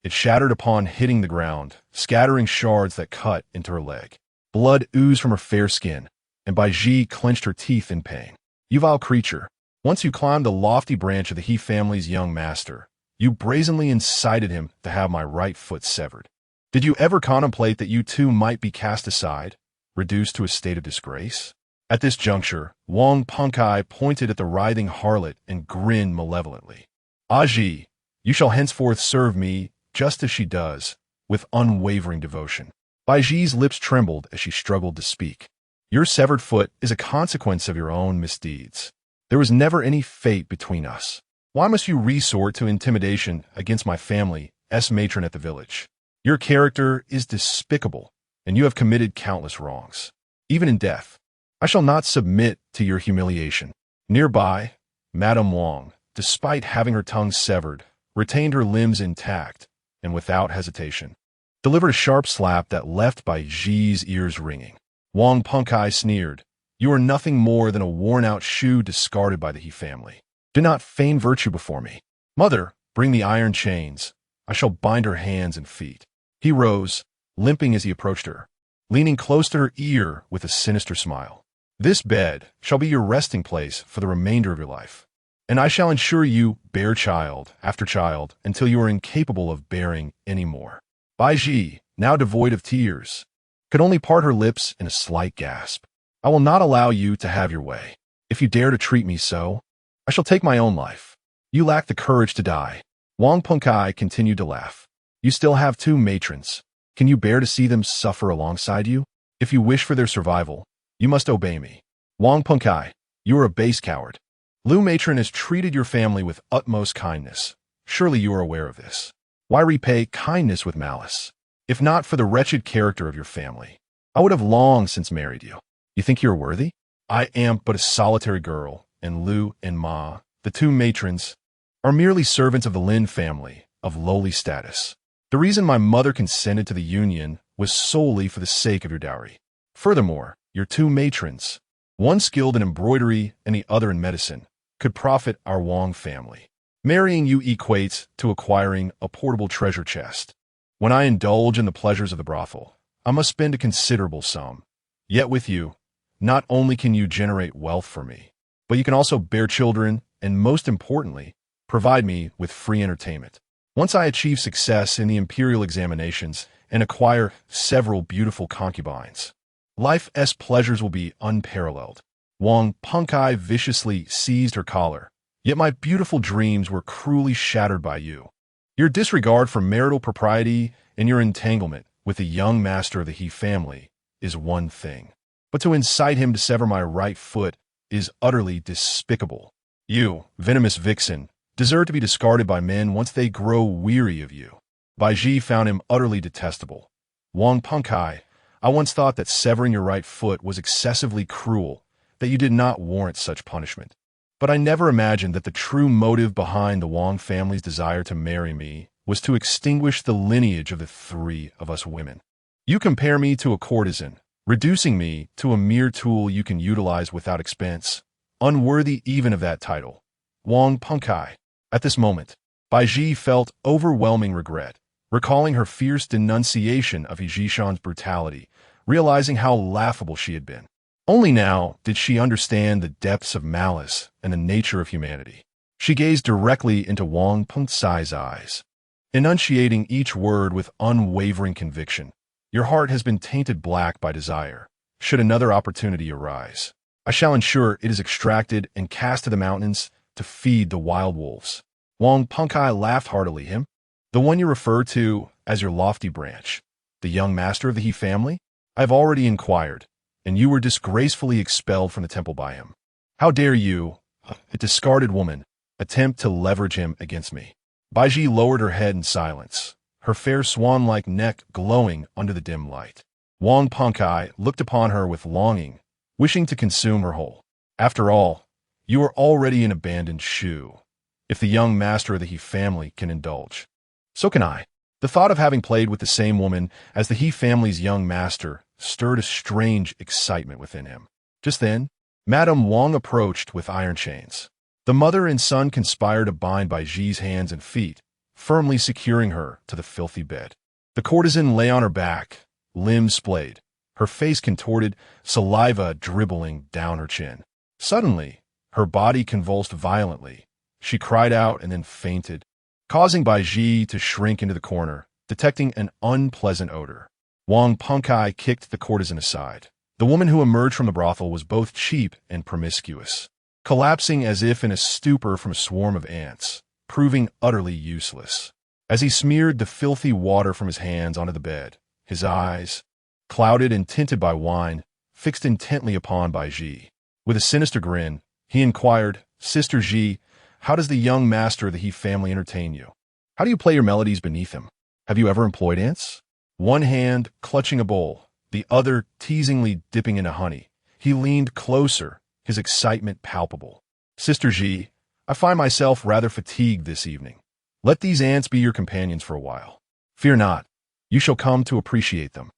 It shattered upon hitting the ground, scattering shards that cut into her leg. Blood oozed from her fair skin, and Baizhi clenched her teeth in pain. "You vile creature, once you climbed the lofty branch of the He family's young master, you brazenly incited him to have my right foot severed. Did you ever contemplate that you too might be cast aside, reduced to a state of disgrace?" At this juncture, Wang Punkai pointed at the writhing harlot and grinned malevolently. "Baizhi, you shall henceforth serve me just as she does, with unwavering devotion." Baizhi's lips trembled as she struggled to speak. "Your severed foot is a consequence of your own misdeeds. There was never any fate between us. Why must you resort to intimidation against my family's matron at the village? Your character is despicable, and you have committed countless wrongs. Even in death, I shall not submit to your humiliation." Nearby, Madame Wang, despite having her tongue severed, retained her limbs intact, and without hesitation, delivered a sharp slap that left Baizhi's ears ringing. Wang Punkai sneered, "You are nothing more than a worn-out shoe discarded by the He family. Do not feign virtue before me. Mother, bring the iron chains. I shall bind her hands and feet." He rose, limping as he approached her, leaning close to her ear with a sinister smile. "This bed shall be your resting place for the remainder of your life, and I shall ensure you bear child after child until you are incapable of bearing any more." Baizhi, now devoid of tears, could only part her lips in a slight gasp. "I will not allow you to have your way. If you dare to treat me so, I shall take my own life. You lack the courage to die." Wang Punkai continued to laugh. "You still have two matrons. Can you bear to see them suffer alongside you? If you wish for their survival, you must obey me." "Wang Punkai, you are a base coward. Lu matron has treated your family with utmost kindness. Surely you are aware of this. Why repay kindness with malice? If not for the wretched character of your family, I would have long since married you. You think you are worthy? I am but a solitary girl, and Lu and Ma, the two matrons, are merely servants of the Lin family, of lowly status. The reason my mother consented to the union was solely for the sake of your dowry. Furthermore, your two matrons, one skilled in embroidery and the other in medicine, could profit our Wang family. Marrying you equates to acquiring a portable treasure chest. When I indulge in the pleasures of the brothel, I must spend a considerable sum. Yet with you, not only can you generate wealth for me, but you can also bear children and, most importantly, provide me with free entertainment. Once I achieve success in the imperial examinations and acquire several beautiful concubines, Life's pleasures will be unparalleled. Wang Punkai viciously seized her collar. Yet my beautiful dreams were cruelly shattered by you. Your disregard for marital propriety and your entanglement with the young master of the He family is one thing. But to incite him to sever my right foot is utterly despicable. You, venomous vixen, deserve to be discarded by men once they grow weary of you. Baizhi found him utterly detestable. Wang Punkai, I once thought that severing your right foot was excessively cruel, that you did not warrant such punishment. But I never imagined that the true motive behind the Wang family's desire to marry me was to extinguish the lineage of the three of us women. You compare me to a courtesan, reducing me to a mere tool you can utilize without expense, unworthy even of that title. Wang Punkai. At this moment, Baizhi felt overwhelming regret, recalling her fierce denunciation of Yizhishan's brutality, realizing how laughable she had been. Only now did she understand the depths of malice and the nature of humanity. She gazed directly into Wang Puncai's eyes, enunciating each word with unwavering conviction. Your heart has been tainted black by desire. Should another opportunity arise, I shall ensure it is extracted and cast to the mountains to feed the wild wolves. Wang Punkai laughed heartily. Him? The one you refer to as your lofty branch, the young master of the He family? I have already inquired, and you were disgracefully expelled from the temple by him. How dare you, a discarded woman, attempt to leverage him against me? Baizhi lowered her head in silence, her fair swan-like neck glowing under the dim light. Wang Punkai looked upon her with longing, wishing to consume her whole. After all, you are already an abandoned shoe. If the young master of the He family can indulge, so can I. The thought of having played with the same woman as the He family's young master stirred a strange excitement within him. Just then, Madame Wang approached with iron chains. The mother and son conspired to bind Baizhi's hands and feet, firmly securing her to the filthy bed. The courtesan lay on her back, limbs splayed, her face contorted, saliva dribbling down her chin. Suddenly, her body convulsed violently. She cried out and then fainted, causing Baizhi to shrink into the corner, detecting an unpleasant odor. Wang Punkai kicked the courtesan aside. The woman who emerged from the brothel was both cheap and promiscuous, collapsing as if in a stupor from a swarm of ants, proving utterly useless. As he smeared the filthy water from his hands onto the bed, his eyes, clouded and tinted by wine, fixed intently upon Baizhi. With a sinister grin, he inquired, Sister Ji, how does the young master of the He family entertain you? How do you play your melodies beneath him? Have you ever employed ants? One hand clutching a bowl, the other teasingly dipping into honey, he leaned closer, his excitement palpable. Sister Ji, I find myself rather fatigued this evening. Let these ants be your companions for a while. Fear not, you shall come to appreciate them.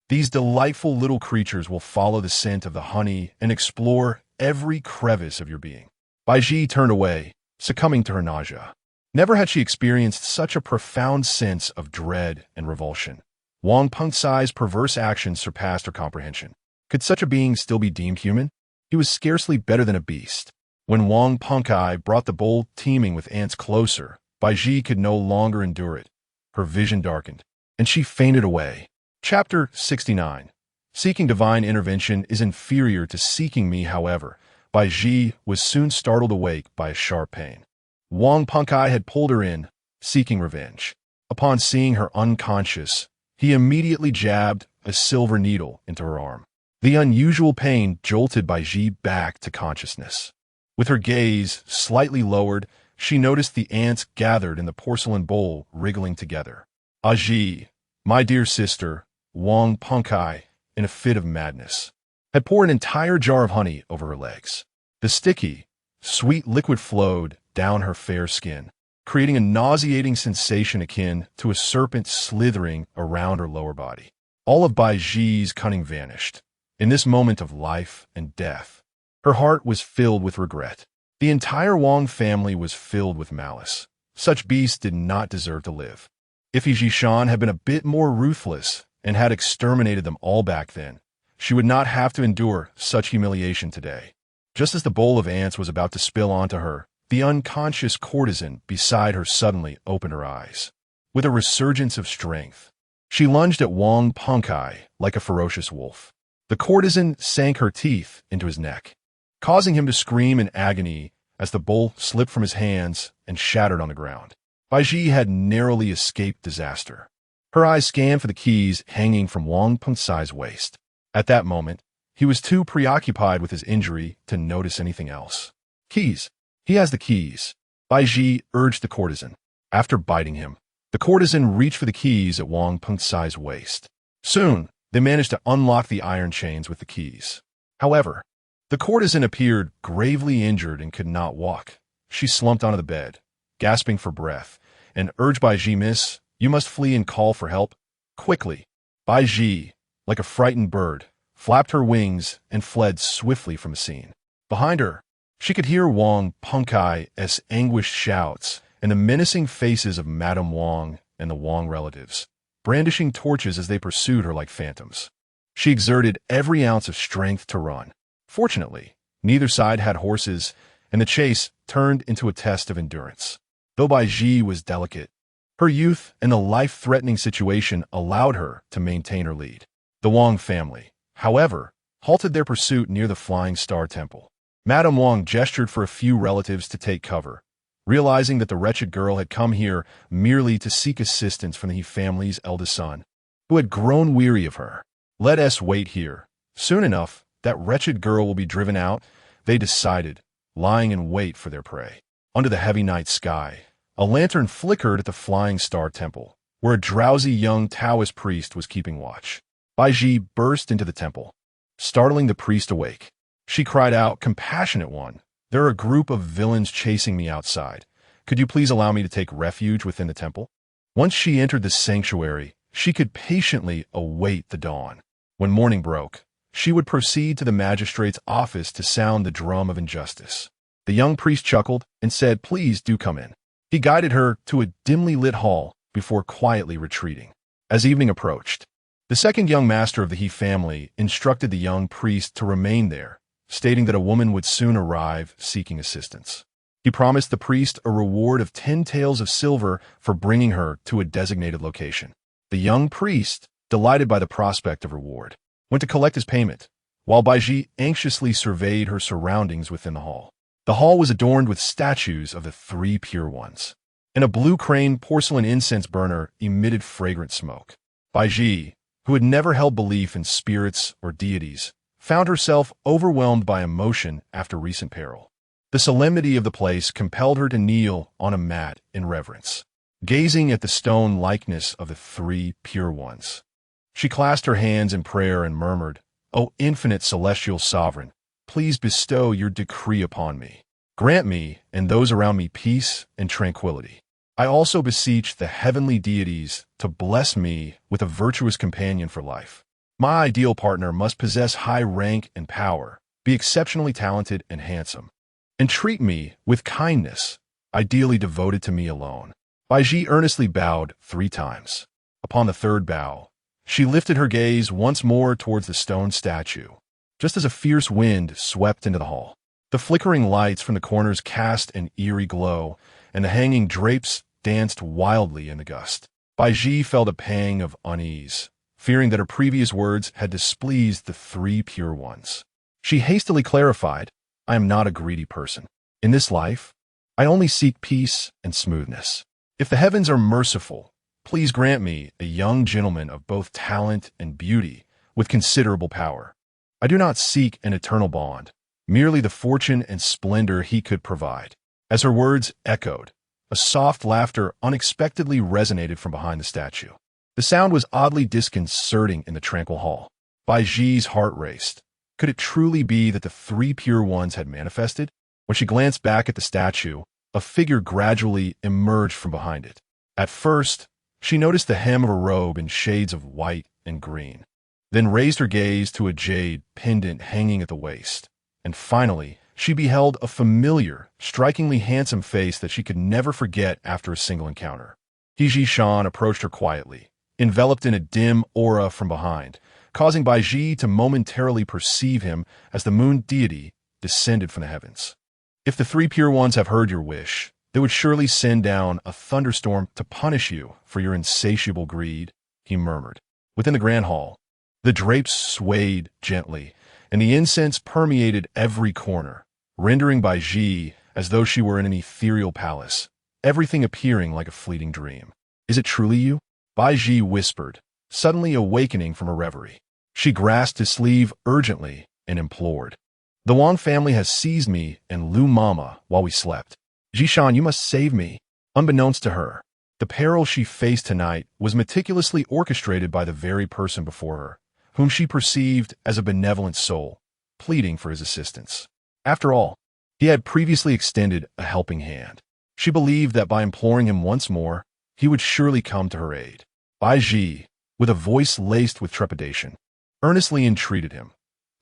These delightful little creatures will follow the scent of the honey and explore every crevice of your being. Baizhi turned away, succumbing to her nausea. Never had she experienced such a profound sense of dread and revulsion. Wang Puncai's perverse actions surpassed her comprehension. Could such a being still be deemed human? He was scarcely better than a beast. When Wang Punkai brought the bowl teeming with ants closer, Baizhi could no longer endure it. Her vision darkened, and she fainted away. Chapter 69. Seeking divine intervention is inferior to seeking me, however. Baizhi was soon startled awake by a sharp pain. Wang Punkai had pulled her in, seeking revenge. Upon seeing her unconscious, he immediately jabbed a silver needle into her arm. The unusual pain jolted Baizhi back to consciousness. With her gaze slightly lowered, she noticed the ants gathered in the porcelain bowl wriggling together. Baizhi, my dear sister, Wang Punkai, in a fit of madness, had poured an entire jar of honey over her legs. The sticky, sweet liquid flowed down her fair skin, creating a nauseating sensation akin to a serpent slithering around her lower body. All of Baizhi's cunning vanished. In this moment of life and death, her heart was filled with regret. The entire Wang family was filled with malice. Such beasts did not deserve to live. If Yizhishan had been a bit more ruthless and had exterminated them all back then, she would not have to endure such humiliation today. Just as the bowl of ants was about to spill onto her, the unconscious courtesan beside her suddenly opened her eyes. With a resurgence of strength, she lunged at Wang Punkai like a ferocious wolf. The courtesan sank her teeth into his neck, causing him to scream in agony as the bowl slipped from his hands and shattered on the ground. Baizhi had narrowly escaped disaster. Her eyes scanned for the keys hanging from Wang Pengcai's waist. At that moment, he was too preoccupied with his injury to notice anything else. Keys. He has the keys. Baizhi urged the courtesan. After biting him, the courtesan reached for the keys at Wang Pengcai's waist. Soon, they managed to unlock the iron chains with the keys. However, the courtesan appeared gravely injured and could not walk. She slumped onto the bed, gasping for breath, and urged Baizhi, "Miss, you must flee and call for help. Quickly." Baizhi, like a frightened bird, flapped her wings and fled swiftly from the scene. Behind her, she could hear Wang Pengcai's anguished shouts and the menacing faces of Madame Wang and the Wang relatives, brandishing torches as they pursued her like phantoms. She exerted every ounce of strength to run. Fortunately, neither side had horses, and the chase turned into a test of endurance. Though Baizhi was delicate, her youth and the life-threatening situation allowed her to maintain her lead. The Wang family, however, halted their pursuit near the Flying Star Temple. Madame Wang gestured for a few relatives to take cover, realizing that the wretched girl had come here merely to seek assistance from the He family's eldest son, who had grown weary of her. "Let us wait here. Soon enough, that wretched girl will be driven out," they decided, lying in wait for their prey. Under the heavy night sky, a lantern flickered at the Flying Star Temple, where a drowsy young Taoist priest was keeping watch. Baizhi burst into the temple, startling the priest awake. She cried out, "Compassionate one, there are a group of villains chasing me outside. Could you please allow me to take refuge within the temple?" Once she entered the sanctuary, she could patiently await the dawn. When morning broke, she would proceed to the magistrate's office to sound the drum of injustice. The young priest chuckled and said, "Please do come in." He guided her to a dimly lit hall before quietly retreating. As evening approached, the second young master of the He family instructed the young priest to remain there, stating that a woman would soon arrive seeking assistance. He promised the priest a reward of 10 taels of silver for bringing her to a designated location. The young priest, delighted by the prospect of reward, went to collect his payment, while Baizhi anxiously surveyed her surroundings within the hall. The hall was adorned with statues of the 3 pure ones, and a blue crane porcelain incense burner emitted fragrant smoke. Baizhi, who had never held belief in spirits or deities, found herself overwhelmed by emotion after recent peril. The solemnity of the place compelled her to kneel on a mat in reverence, gazing at the stone likeness of the 3 pure ones. She clasped her hands in prayer and murmured, "O infinite celestial sovereign, please bestow your decree upon me. Grant me and those around me peace and tranquility. I also beseech the heavenly deities to bless me with a virtuous companion for life. My ideal partner must possess high rank and power, be exceptionally talented and handsome, and treat me with kindness, ideally devoted to me alone." Baizhi earnestly bowed 3 times. Upon the 3rd bow, she lifted her gaze once more towards the stone statue, just as a fierce wind swept into the hall. The flickering lights from the corners cast an eerie glow, and the hanging drapes danced wildly in the gust. Baizhi felt a pang of unease, fearing that her previous words had displeased the 3 pure ones. She hastily clarified, "I am not a greedy person. In this life, I only seek peace and smoothness. If the heavens are merciful, please grant me a young gentleman of both talent and beauty with considerable power. I do not seek an eternal bond, merely the fortune and splendor he could provide." As her words echoed, a soft laughter unexpectedly resonated from behind the statue. The sound was oddly disconcerting in the tranquil hall. Baizhi's heart raced. Could it truly be that the 3 pure ones had manifested? When she glanced back at the statue, a figure gradually emerged from behind it. At first, she noticed the hem of a robe in shades of white and green, then raised her gaze to a jade pendant hanging at the waist, and finally, she beheld a familiar, strikingly handsome face that she could never forget after a single encounter. Baizhi Shan approached her quietly, enveloped in a dim aura from behind, causing Baizhi to momentarily perceive him as the moon deity descended from the heavens. "If the 3 pure ones have heard your wish, they would surely send down a thunderstorm to punish you for your insatiable greed," he murmured. Within the grand hall, The drapes swayed gently, and the incense permeated every corner, rendering Baizhi as though she were in an ethereal palace, everything appearing like a fleeting dream. "Is it truly you?" Baizhi whispered, suddenly awakening from her reverie. She grasped his sleeve urgently and implored. "The Wang family has seized me and Lu Mama while we slept. Jishan, you must save me." Unbeknownst to her, the peril she faced tonight was meticulously orchestrated by the very person before her, whom she perceived as a benevolent soul, pleading for his assistance. After all, he had previously extended a helping hand. She believed that by imploring him once more, he would surely come to her aid. Baizhi, with a voice laced with trepidation, earnestly entreated him.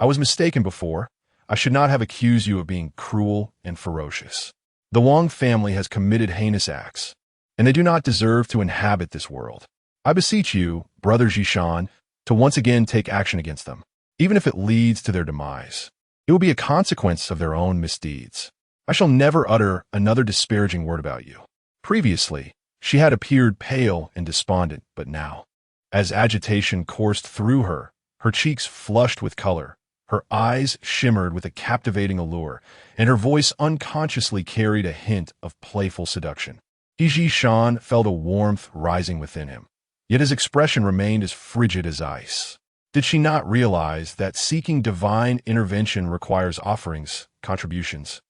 "I was mistaken before. I should not have accused you of being cruel and ferocious. The Wang family has committed heinous acts, and they do not deserve to inhabit this world. I beseech you, brother Jishan, to once again take action against them, even if it leads to their demise. It will be a consequence of their own misdeeds. I shall never utter another disparaging word about you." Previously, she had appeared pale and despondent, but now, as agitation coursed through her, her cheeks flushed with color, her eyes shimmered with a captivating allure, and her voice unconsciously carried a hint of playful seduction. Jishan felt a warmth rising within him, yet his expression remained as frigid as ice. Did she not realize that seeking divine intervention requires offerings, contributions,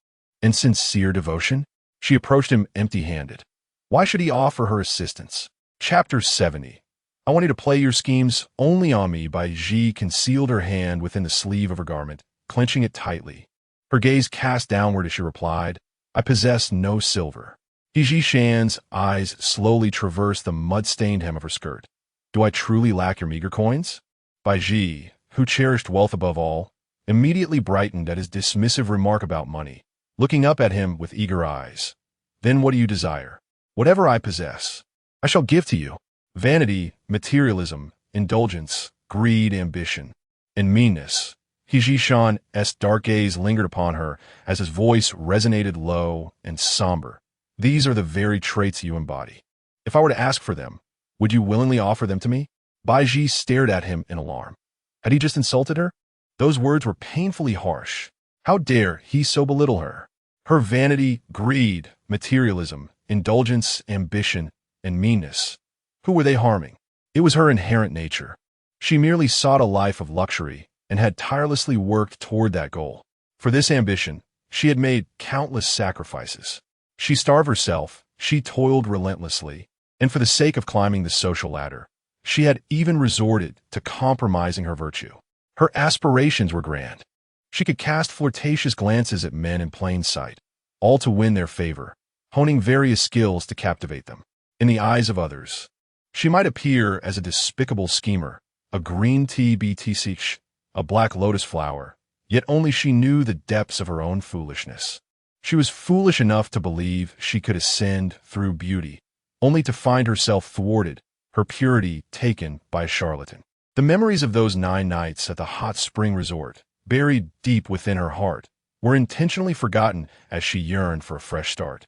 and sincere devotion? She approached him empty-handed. Why should he offer her assistance? Chapter 70. "I want you to play your schemes only on me." Baizhi concealed her hand within the sleeve of her garment, clenching it tightly. Her gaze cast downward as she replied, "I possess no silver." Jishan's eyes slowly traversed the mud-stained hem of her skirt. "Do I truly lack your meager coins?" Baizhi, who cherished wealth above all, immediately brightened at his dismissive remark about money, looking up at him with eager eyes. "Then what do you desire?" "Whatever I possess, I shall give to you. Vanity, materialism, indulgence, greed, ambition, and meanness." Jishan's dark gaze lingered upon her as his voice resonated low and somber. "These are the very traits you embody. If I were to ask for them, would you willingly offer them to me?" Baizhi stared at him in alarm. Had he just insulted her? Those words were painfully harsh. How dare he so belittle her? Her vanity, greed, materialism, indulgence, ambition, and meanness. Who were they harming? It was her inherent nature. She merely sought a life of luxury and had tirelessly worked toward that goal. For this ambition, she had made countless sacrifices. She starved herself, she toiled relentlessly, and for the sake of climbing the social ladder, she had even resorted to compromising her virtue. Her aspirations were grand. She could cast flirtatious glances at men in plain sight, all to win their favor, honing various skills to captivate them. In the eyes of others, she might appear as a despicable schemer, a green tea BTC, a black lotus flower, yet only she knew the depths of her own foolishness. She was foolish enough to believe she could ascend through beauty, only to find herself thwarted, her purity taken by a charlatan. The memories of those 9 nights at the hot spring resort, buried deep within her heart, were intentionally forgotten as she yearned for a fresh start.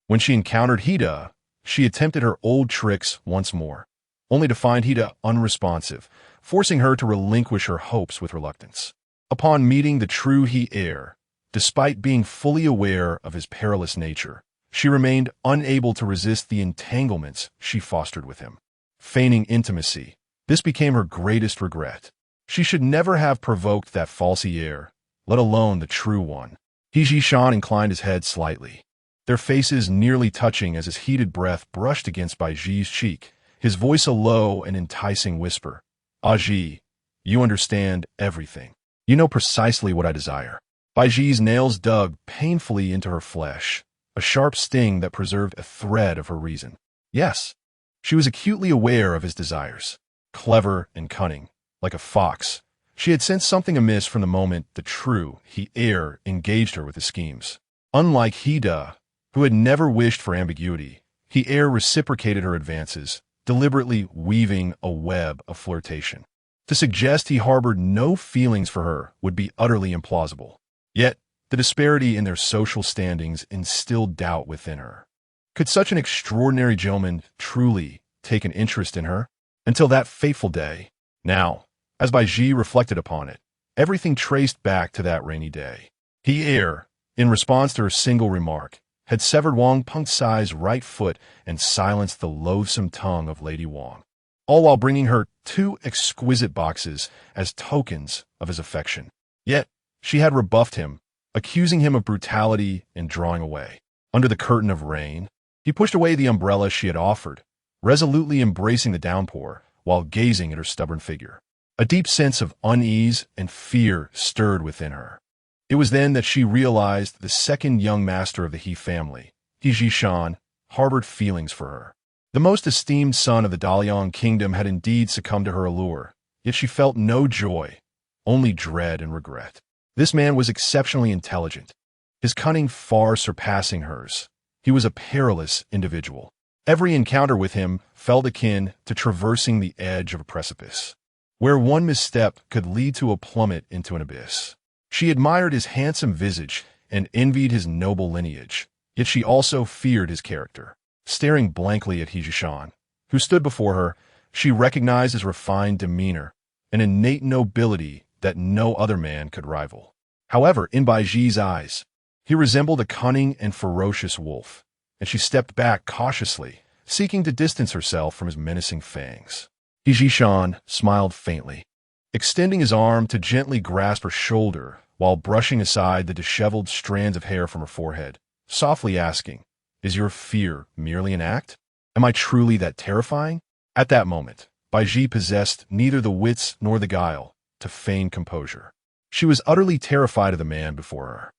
When she encountered Hida, she attempted her old tricks once more, only to find Hida unresponsive, forcing her to relinquish her hopes with reluctance. Upon meeting the true heir, despite being fully aware of his perilous nature, she remained unable to resist the entanglements she fostered with him. Feigning intimacy, this became her greatest regret. She should never have provoked that false heir, let alone the true one. Jishan inclined his head slightly, their faces nearly touching as his heated breath brushed against Baizhi's cheek, his voice a low and enticing whisper. "Baizhi, you understand everything. You know precisely what I desire." Baizhi's nails dug painfully into her flesh, a sharp sting that preserved a thread of her reason. Yes, she was acutely aware of his desires. Clever and cunning, like a fox, she had sensed something amiss from the moment the true heir engaged her with his schemes. Unlike Hida, who had never wished for ambiguity, heir reciprocated her advances, deliberately weaving a web of flirtation. To suggest he harbored no feelings for her would be utterly implausible. Yet, the disparity in their social standings instilled doubt within her. Could such an extraordinary gentleman truly take an interest in her? Until that fateful day. Now, As Baizhi reflected upon it, everything traced back to that rainy day. In response to her single remark, had severed Wang Pengcai's right foot and silenced the loathsome tongue of Lady Wang, all while bringing her 2 exquisite boxes as tokens of his affection. Yet, she had rebuffed him, accusing him of brutality and drawing away. Under the curtain of rain, he pushed away the umbrella she had offered, resolutely embracing the downpour while gazing at her stubborn figure. A deep sense of unease and fear stirred within her. It was then that she realized the second young master of the He family, He Zhishan, harbored feelings for her. The most esteemed son of the Dalian kingdom had indeed succumbed to her allure, yet she felt no joy, only dread and regret. This man was exceptionally intelligent, his cunning far surpassing hers. He was a perilous individual. Every encounter with him felt akin to traversing the edge of a precipice, where one misstep could lead to a plummet into an abyss. She admired his handsome visage and envied his noble lineage, yet she also feared his character. Staring blankly at He Zhishan, who stood before her, she recognized his refined demeanor, an innate nobility that no other man could rival. However, in Baizhi's eyes, he resembled a cunning and ferocious wolf, and she stepped back cautiously, seeking to distance herself from his menacing fangs. He Zhishan smiled faintly, extending his arm to gently grasp her shoulder while brushing aside the disheveled strands of hair from her forehead, softly asking, "Is your fear merely an act? Am I truly that terrifying?" At that moment, Baizhi possessed neither the wits nor the guile to feign composure. She was utterly terrified of the man before her.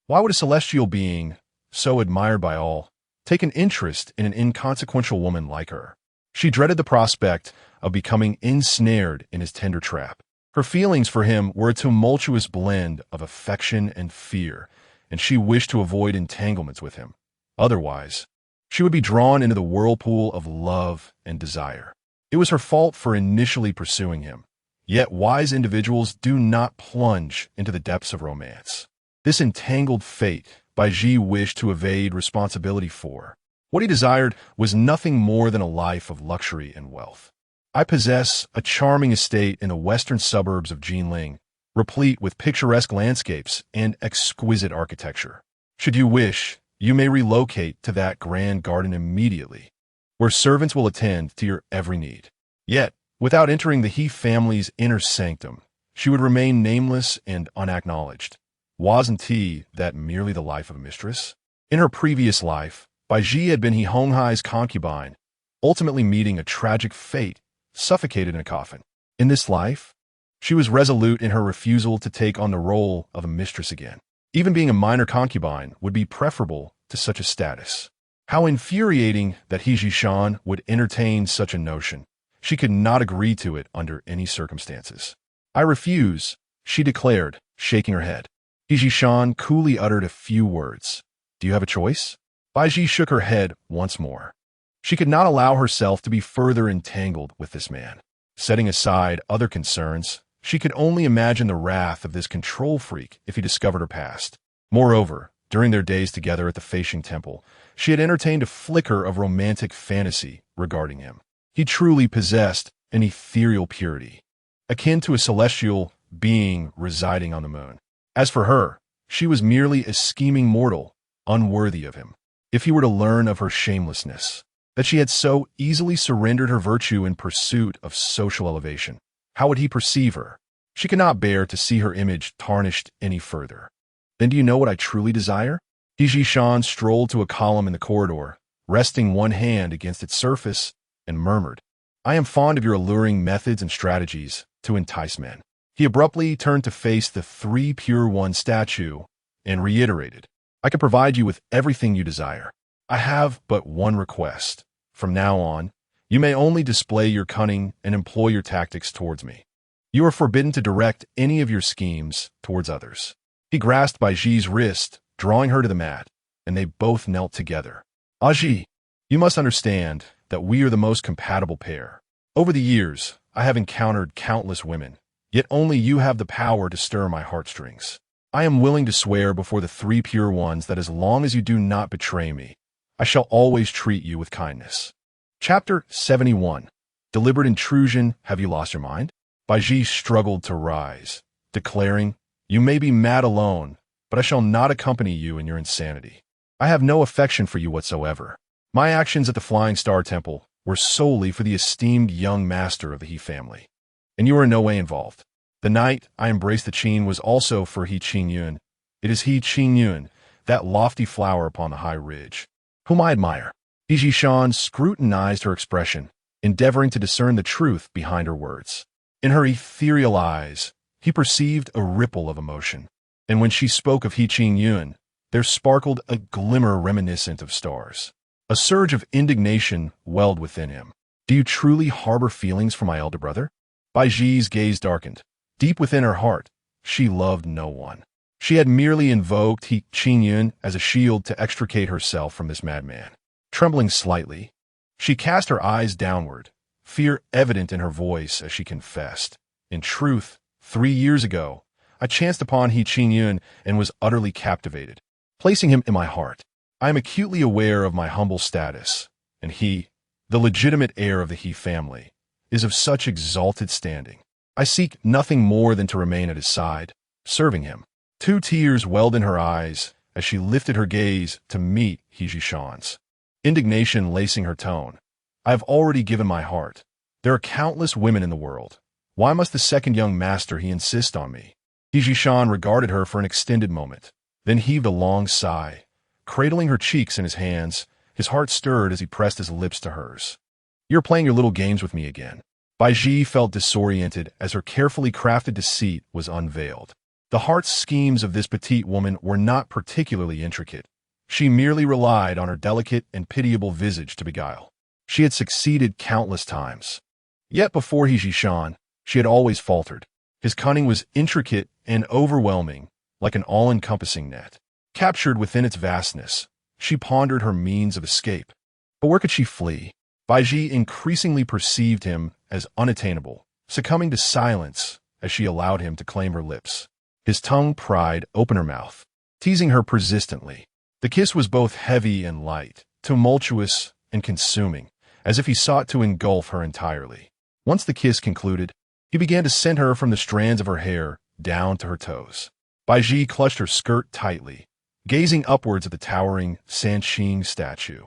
Why would a celestial being, so admired by all, take an interest in an inconsequential woman like her? She dreaded the prospect of becoming ensnared in his tender trap. Her feelings for him were a tumultuous blend of affection and fear, and she wished to avoid entanglements with him. Otherwise, she would be drawn into the whirlpool of love and desire. It was her fault for initially pursuing him. Yet wise individuals do not plunge into the depths of romance. This entangled fate, Baizhi wished to evade responsibility for. What he desired was nothing more than a life of luxury and wealth. "I possess a charming estate in the western suburbs of Jinling, replete with picturesque landscapes and exquisite architecture. Should you wish, you may relocate to that grand garden immediately, where servants will attend to your every need." Yet, without entering the He family's inner sanctum, she would remain nameless and unacknowledged. Wasn't that merely the life of a mistress? In her previous life, Baizhi had been He Honghai's concubine, ultimately meeting a tragic fate, suffocated in a coffin. In this life, she was resolute in her refusal to take on the role of a mistress again. Even being a minor concubine would be preferable to such a status. How infuriating that He Zhishan would entertain such a notion. She could not agree to it under any circumstances. "I refuse," she declared, shaking her head. He Zhishan coolly uttered a few words. "Do you have a choice?" Baizhi shook her head once more. She could not allow herself to be further entangled with this man. Setting aside other concerns, she could only imagine the wrath of this control freak if he discovered her past. Moreover, during their days together at the Feishing Temple, she had entertained a flicker of romantic fantasy regarding him. He truly possessed an ethereal purity, akin to a celestial being residing on the moon. As for her, she was merely a scheming mortal, unworthy of him. If he were to learn of her shamelessness, that she had so easily surrendered her virtue in pursuit of social elevation, how would he perceive her? She could not bear to see her image tarnished any further. "Then do you know what I truly desire?" He Zhishan strolled to a column in the corridor, resting one hand against its surface, and murmured, "I am fond of your alluring methods and strategies to entice men." He abruptly turned to face the 3 Pure One statue and reiterated, "I can provide you with everything you desire. I have but one request. From now on, you may only display your cunning and employ your tactics towards me. You are forbidden to direct any of your schemes towards others." He grasped Baizhi's wrist, drawing her to the mat, and they both knelt together. "Baizhi, you must understand that we are the most compatible pair. Over the years, I have encountered countless women, yet only you have the power to stir my heartstrings. I am willing to swear before the 3 Pure Ones that as long as you do not betray me, I shall always treat you with kindness." Chapter 71. Deliberate Intrusion. Have you lost your mind? Baizhi struggled to rise, declaring, "You may be mad alone, but I shall not accompany you in your insanity. I have no affection for you whatsoever. My actions at the Flying Star Temple were solely for the esteemed young master of the He family, and you are in no way involved. The night I embraced the Qin was also for He Qingyun. It is He Qingyun, that lofty flower upon the high ridge, whom I admire." Baizhi Shan scrutinized her expression, endeavoring to discern the truth behind her words. In her ethereal eyes, he perceived a ripple of emotion, and when she spoke of He Qingyun, there sparkled a glimmer reminiscent of stars. A surge of indignation welled within him. "Do you truly harbor feelings for my elder brother?" Baizhi's gaze darkened. Deep within her heart, she loved no one. She had merely invoked He Qingyun as a shield to extricate herself from this madman. Trembling slightly, she cast her eyes downward, fear evident in her voice as she confessed, "In truth, 3 years ago, I chanced upon He Qingyun and was utterly captivated. Placing him in my heart, I am acutely aware of my humble status, and he, the legitimate heir of the He family, is of such exalted standing. I seek nothing more than to remain at his side, serving him." 2 tears welled in her eyes as she lifted her gaze to meet Baizhi Shan's. Indignation lacing her tone. "I have already given my heart. There are countless women in the world. Why must the second young master he insist on me?" Baizhi Shan regarded her for an extended moment, then heaved a long sigh. Cradling her cheeks in his hands, his heart stirred as he pressed his lips to hers. "You're playing your little games with me again." Baizhi felt disoriented as her carefully crafted deceit was unveiled. The heart schemes of this petite woman were not particularly intricate. She merely relied on her delicate and pitiable visage to beguile. She had succeeded countless times. Yet before Baizhi Shan, she had always faltered. His cunning was intricate and overwhelming, like an all-encompassing net. Captured within its vastness, she pondered her means of escape. But where could she flee? Baizhi increasingly perceived him as unattainable, succumbing to silence as she allowed him to claim her lips. His tongue pried open her mouth, teasing her persistently. The kiss was both heavy and light, tumultuous and consuming, as if he sought to engulf her entirely. Once the kiss concluded, he began to scent her from the strands of her hair down to her toes. Baizhi clutched her skirt tightly, gazing upwards at the towering Sanqing statue.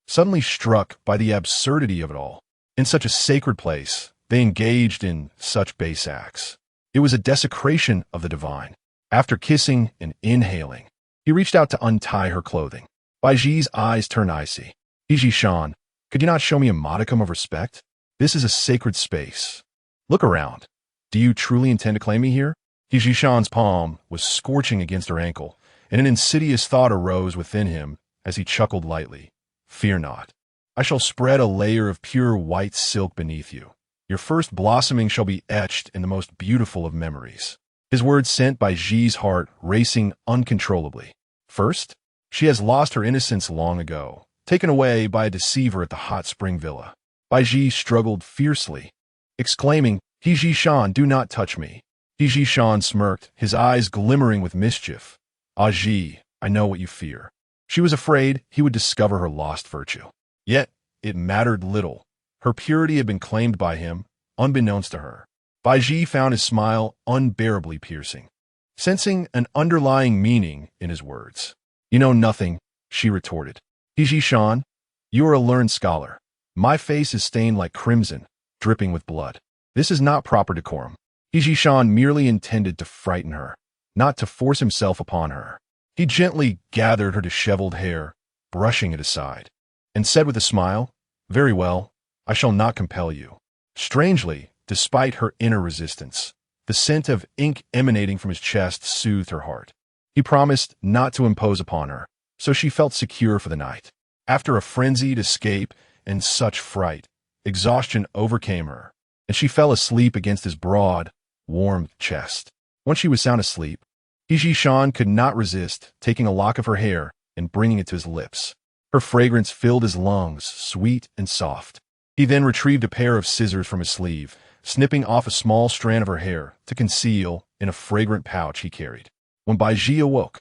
Suddenly struck by the absurdity of it all, in such a sacred place, they engaged in such base acts. It was a desecration of the divine. After kissing and inhaling, he reached out to untie her clothing. Baizhi's eyes turned icy. "Baizhi Shan, could you not show me a modicum of respect? This is a sacred space. Look around. Do you truly intend to claim me here?" Baizhi Shan's palm was scorching against her ankle, and an insidious thought arose within him as he chuckled lightly. "Fear not. I shall spread a layer of pure white silk beneath you. Your first blossoming shall be etched in the most beautiful of memories." His words sent Baizhi's heart racing uncontrollably. First, she has lost her innocence long ago, taken away by a deceiver at the hot spring villa. Baizhi struggled fiercely, exclaiming, "Baizhi Shan, do not touch me." Baizhi Shan smirked, his eyes glimmering with mischief. "Baizhi, I know what you fear." She was afraid he would discover her lost virtue. Yet, it mattered little. Her purity had been claimed by him, unbeknownst to her. Baizhi found his smile unbearably piercing, sensing an underlying meaning in his words. "You know nothing," she retorted. "Baizhi Shan, you are a learned scholar. My face is stained like crimson, dripping with blood. This is not proper decorum." Baizhi Shan merely intended to frighten her, not to force himself upon her. He gently gathered her disheveled hair, brushing it aside, and said with a smile, "Very well, I shall not compel you." Strangely, despite her inner resistance, the scent of ink emanating from his chest soothed her heart. He promised not to impose upon her, so she felt secure for the night. After a frenzied escape and such fright, exhaustion overcame her, and she fell asleep against his broad, warm chest. Once she was sound asleep, Baizhi Shan could not resist taking a lock of her hair and bringing it to his lips. Her fragrance filled his lungs, sweet and soft. He then retrieved a pair of scissors from his sleeve, snipping off a small strand of her hair to conceal in a fragrant pouch he carried. When Baizhi awoke,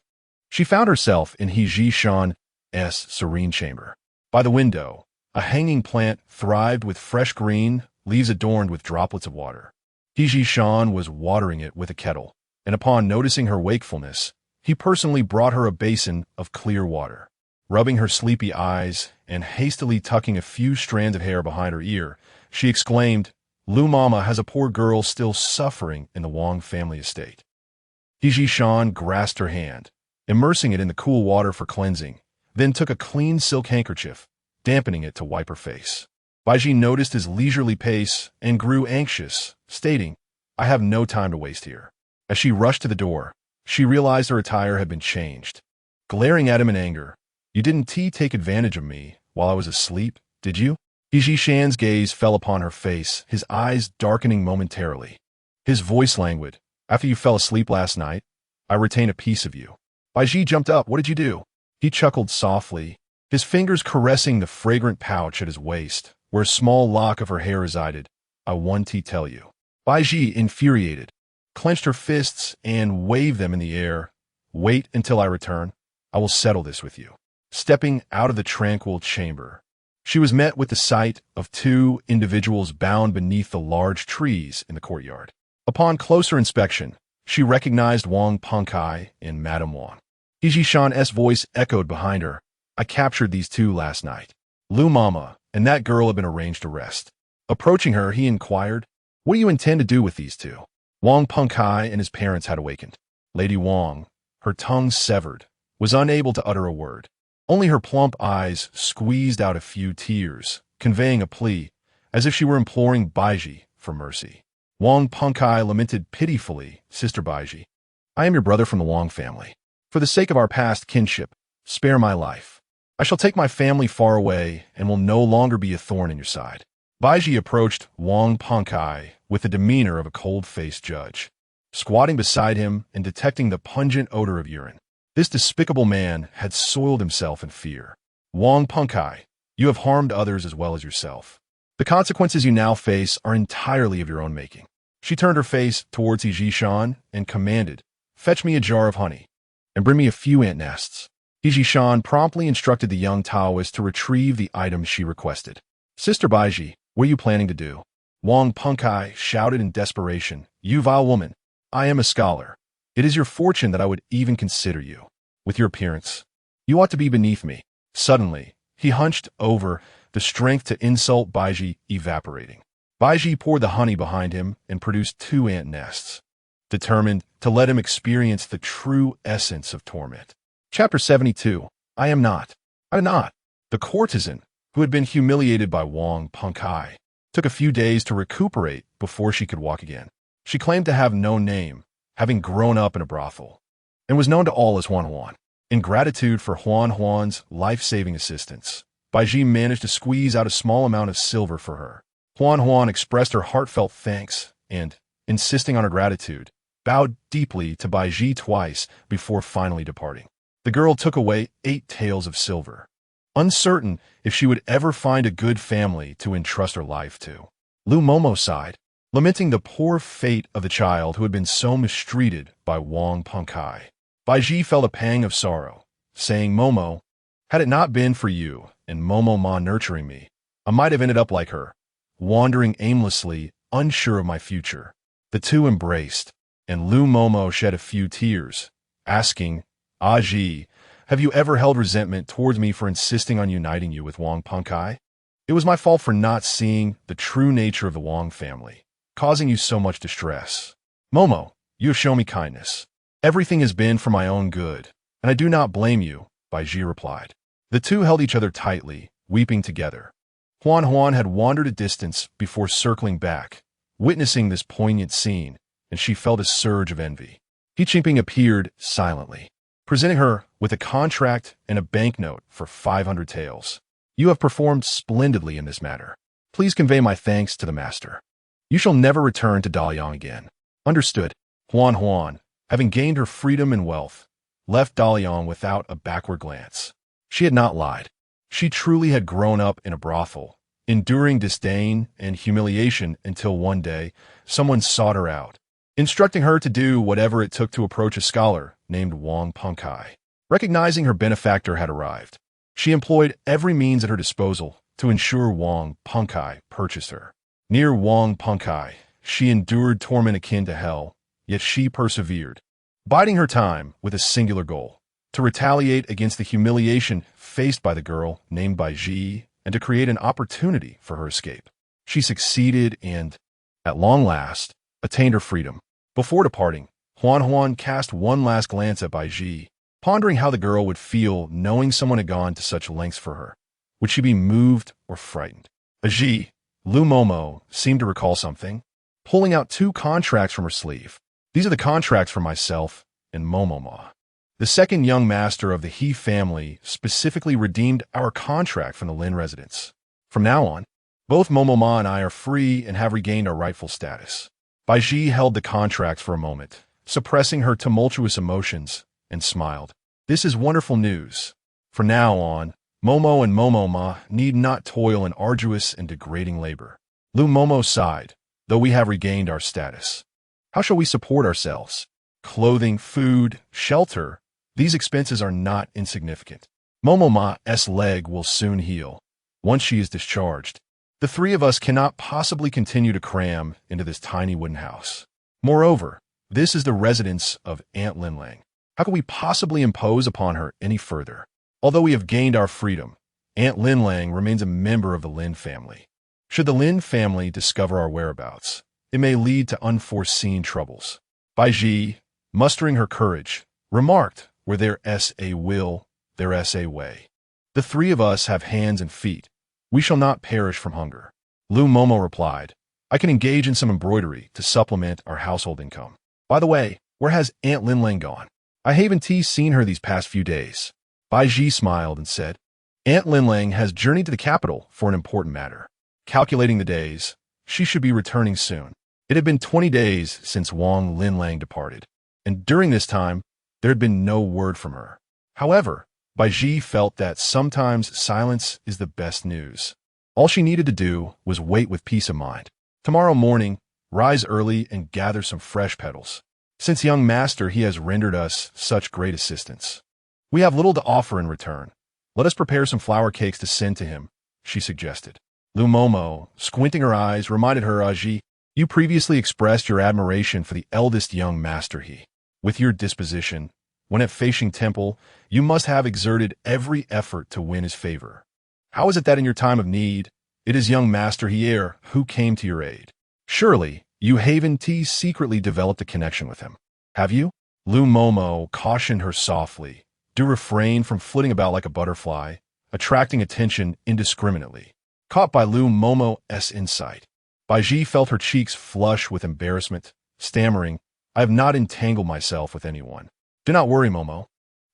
she found herself in Baizhi Shan's serene chamber. By the window, a hanging plant thrived with fresh green, leaves adorned with droplets of water. Baizhi Shan was watering it with a kettle, and upon noticing her wakefulness, he personally brought her a basin of clear water. Rubbing her sleepy eyes and hastily tucking a few strands of hair behind her ear, she exclaimed, "Lu Mama has a poor girl still suffering in the Wang family estate." Baizhi Shan grasped her hand, immersing it in the cool water for cleansing, then took a clean silk handkerchief, dampening it to wipe her face. Baizhi noticed his leisurely pace and grew anxious, stating, "I have no time to waste here." As she rushed to the door, she realized her attire had been changed. Glaring at him in anger, "You didn't take advantage of me while I was asleep, did you?" Baizhi Shan's gaze fell upon her face, his eyes darkening momentarily. His voice languid, "After you fell asleep last night, I retained a piece of you." Baizhi jumped up. "What did you do?" He chuckled softly, his fingers caressing the fragrant pouch at his waist, where a small lock of her hair resided. "I want to tell you." Baizhi, infuriated, clenched her fists and waved them in the air. "Wait until I return. I will settle this with you." Stepping out of the tranquil chamber, she was met with the sight of two individuals bound beneath the large trees in the courtyard. Upon closer inspection, she recognized Wang Pengkai and Madame Wang. Baizhi Shan's voice echoed behind her. "I captured these two last night. Lu Mama and that girl have been arranged to rest." Approaching her, he inquired, "What do you intend to do with these two?" Wang Pengkai and his parents had awakened. Lady Wang, her tongue severed, was unable to utter a word. Only her plump eyes squeezed out a few tears, conveying a plea, as if she were imploring Baizhi for mercy. Wang Pengkai lamented pitifully, "Sister Baizhi, I am your brother from the Wang family. For the sake of our past kinship, spare my life. I shall take my family far away and will no longer be a thorn in your side." Baizhi approached Wang Pengkai with the demeanor of a cold-faced judge, squatting beside him and detecting the pungent odor of urine. This despicable man had soiled himself in fear. "Wang Pengkai, you have harmed others as well as yourself. The consequences you now face are entirely of your own making." She turned her face towards Baizhi Shan and commanded, "Fetch me a jar of honey, and bring me a few ant nests." Baizhi Shan promptly instructed the young Taoist to retrieve the items she requested. "Sister Baizhi, what are you planning to do?" Wang Pengkai shouted in desperation, "You vile woman, I am a scholar. It is your fortune that I would even consider you. With your appearance, you ought to be beneath me." Suddenly, he hunched over, the strength to insult Baizhi evaporating. Baizhi poured the honey behind him and produced 2 ant nests, determined to let him experience the true essence of torment. Chapter 72. I am not. The courtesan, who had been humiliated by Wang Pengkai, took a few days to recuperate before she could walk again. She claimed to have no name, having grown up in a brothel, and was known to all as Huan Huan. In gratitude for Huan Huan's life-saving assistance, Baizhi managed to squeeze out a small amount of silver for her. Huan Huan expressed her heartfelt thanks and, insisting on her gratitude, bowed deeply to Baizhi twice before finally departing. The girl took away 8 taels of silver, uncertain if she would ever find a good family to entrust her life to. Lu Momo sighed, lamenting the poor fate of the child who had been so mistreated by Wang Pengkai. Baizhi felt a pang of sorrow, saying, "Momo, had it not been for you and Momo Ma nurturing me, I might have ended up like her, wandering aimlessly, unsure of my future." The two embraced, and Lu Momo shed a few tears, asking, "Baizhi, have you ever held resentment towards me for insisting on uniting you with Wang Pengkai? It was my fault for not seeing the true nature of the Wang family, causing you so much distress. Momo, you have shown me kindness. Everything has been for my own good, and I do not blame you," Baizhi replied. The two held each other tightly, weeping together. Huan Huan had wandered a distance before circling back, witnessing this poignant scene, and she felt a surge of envy. He Qingping appeared silently, presenting her with a contract and a banknote for 500 taels. "You have performed splendidly in this matter. Please convey my thanks to the master. You shall never return to Daliang again." "Understood." Huan Huan, having gained her freedom and wealth, left Daliang without a backward glance. She had not lied. She truly had grown up in a brothel, enduring disdain and humiliation until one day someone sought her out, instructing her to do whatever it took to approach a scholar named Wang Pengkai. Recognizing her benefactor had arrived, she employed every means at her disposal to ensure Wang Pengkai purchased her. Near Wang Pengkai, She endured torment akin to hell, yet she persevered, biding her time with a singular goal: to retaliate against the humiliation faced by the girl named Baizhi and to create an opportunity for her escape. She succeeded and, at long last, attained her freedom. Before departing, Huan cast one last glance at Baizhi, pondering how the girl would feel knowing someone had gone to such lengths for her. Would she be moved or frightened? Baizhi, Lu Momo, seemed to recall something, pulling out 2 contracts from her sleeve. These are the contracts for myself and Momoma. The second young master of the He family specifically redeemed our contract from the Lin residence. From now on, both Momoma and I are free and have regained our rightful status. Baizhi held the contracts for a moment, suppressing her tumultuous emotions, and smiled. This is wonderful news. From now on, Momo and Momoma need not toil in arduous and degrading labor. Lu Momo sighed, though we have regained our status. How shall we support ourselves? Clothing, food, shelter, these expenses are not insignificant. Momoma's leg will soon heal. Once she is discharged, the 3 of us cannot possibly continue to cram into this tiny wooden house. Moreover, this is the residence of Aunt Linlang. How can we possibly impose upon her any further? Although we have gained our freedom, Aunt Linlang remains a member of the Lin family. Should the Lin family discover our whereabouts, it may lead to unforeseen troubles. Baizhi, mustering her courage, remarked, where there's a will, there's a way. The 3 of us have hands and feet. We shall not perish from hunger. Lu Momo replied, I can engage in some embroidery to supplement our household income. By the way, where has Aunt Linlang gone? I haven't seen her these past few days. Baizhi smiled and said, Aunt Linlang has journeyed to the capital for an important matter. Calculating the days, she should be returning soon. It had been 20 days since Wang Linlang departed, and during this time, there had been no word from her. However, Baizhi felt that sometimes silence is the best news. All she needed to do was wait with peace of mind. Tomorrow morning, rise early and gather some fresh petals. Since young master he has rendered us such great assistance, we have little to offer in return. Let us prepare some flower cakes to send to him, she suggested. Lu Momo, squinting her eyes, reminded her, Baizhi, you previously expressed your admiration for the eldest young master he. With your disposition, when at Feishing Temple, you must have exerted every effort to win his favor. How is it that in your time of need, it is young master Hier who came to your aid? Surely, you Haven T secretly developed a connection with him. Have you? Lu Momo cautioned her softly. Do refrain from flitting about like a butterfly, attracting attention indiscriminately. Caught by Lu Momo's insight, Baizhi felt her cheeks flush with embarrassment, stammering, I have not entangled myself with anyone. Do not worry, Momo.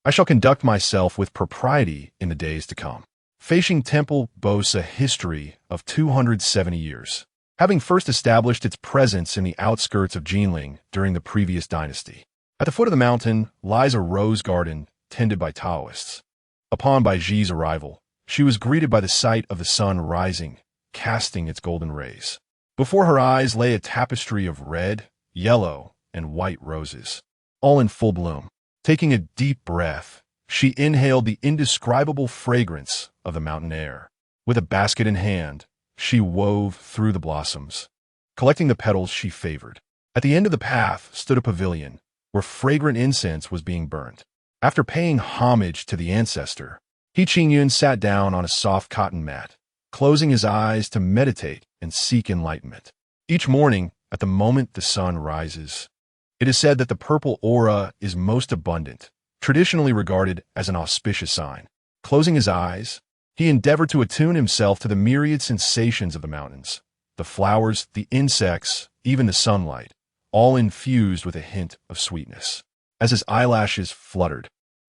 I shall conduct myself with propriety in the days to come. Feishing Temple boasts a history of 270 years, having first established its presence in the outskirts of Jinling during the previous dynasty. At the foot of the mountain lies a rose garden tended by Taoists. Upon Baizhi's arrival, she was greeted by the sight of the sun rising, casting its golden rays. Before her eyes lay a tapestry of red, yellow, and white roses, all in full bloom. Taking a deep breath, she inhaled the indescribable fragrance of the mountain air. With a basket in hand, she wove through the blossoms, collecting the petals she favored. At the end of the path stood a pavilion, where fragrant incense was being burnt. After paying homage to the ancestor, He Qingyun sat down on a soft cotton mat, closing his eyes to meditate and seek enlightenment. Each morning, at the moment the sun rises, it is said that the purple aura is most abundant, traditionally regarded as an auspicious sign. Closing his eyes, he endeavored to attune himself to the myriad sensations of the mountains, the flowers, the insects, even the sunlight, all infused with a hint of sweetness. As his eyelashes fluttered,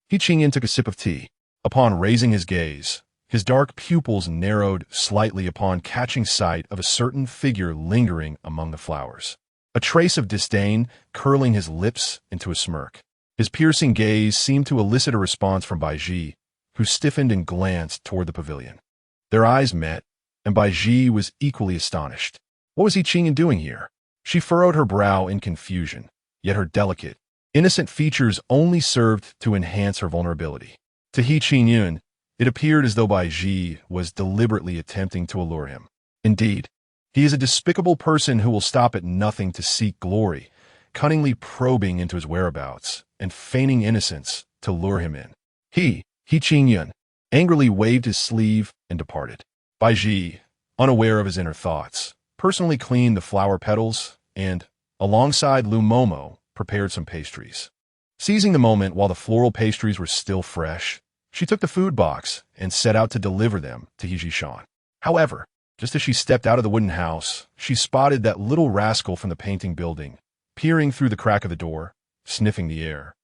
He Qingyun took a sip of tea. Upon raising his gaze, his dark pupils narrowed slightly upon catching sight of a certain figure lingering among the flowers, a trace of disdain curling his lips into a smirk. His piercing gaze seemed to elicit a response from Baizhi, who stiffened and glanced toward the pavilion. Their eyes met, and Baizhi was equally astonished. What was He Qingyun doing here? She furrowed her brow in confusion, yet her delicate, innocent features only served to enhance her vulnerability. To He Qingyun, it appeared as though Baizhi was deliberately attempting to allure him. Indeed, He is a despicable person who will stop at nothing to seek glory, cunningly probing into his whereabouts, and feigning innocence to lure him in. He Qingyun, angrily waved his sleeve and departed. Baizhi, unaware of his inner thoughts, personally cleaned the flower petals and, alongside Lu Momo, prepared some pastries. Seizing the moment while the floral pastries were still fresh, she took the food box and set out to deliver them to Hijishan. However, just as she stepped out of the wooden house, she spotted that little rascal from the painting building, peering through the crack of the door, sniffing the air.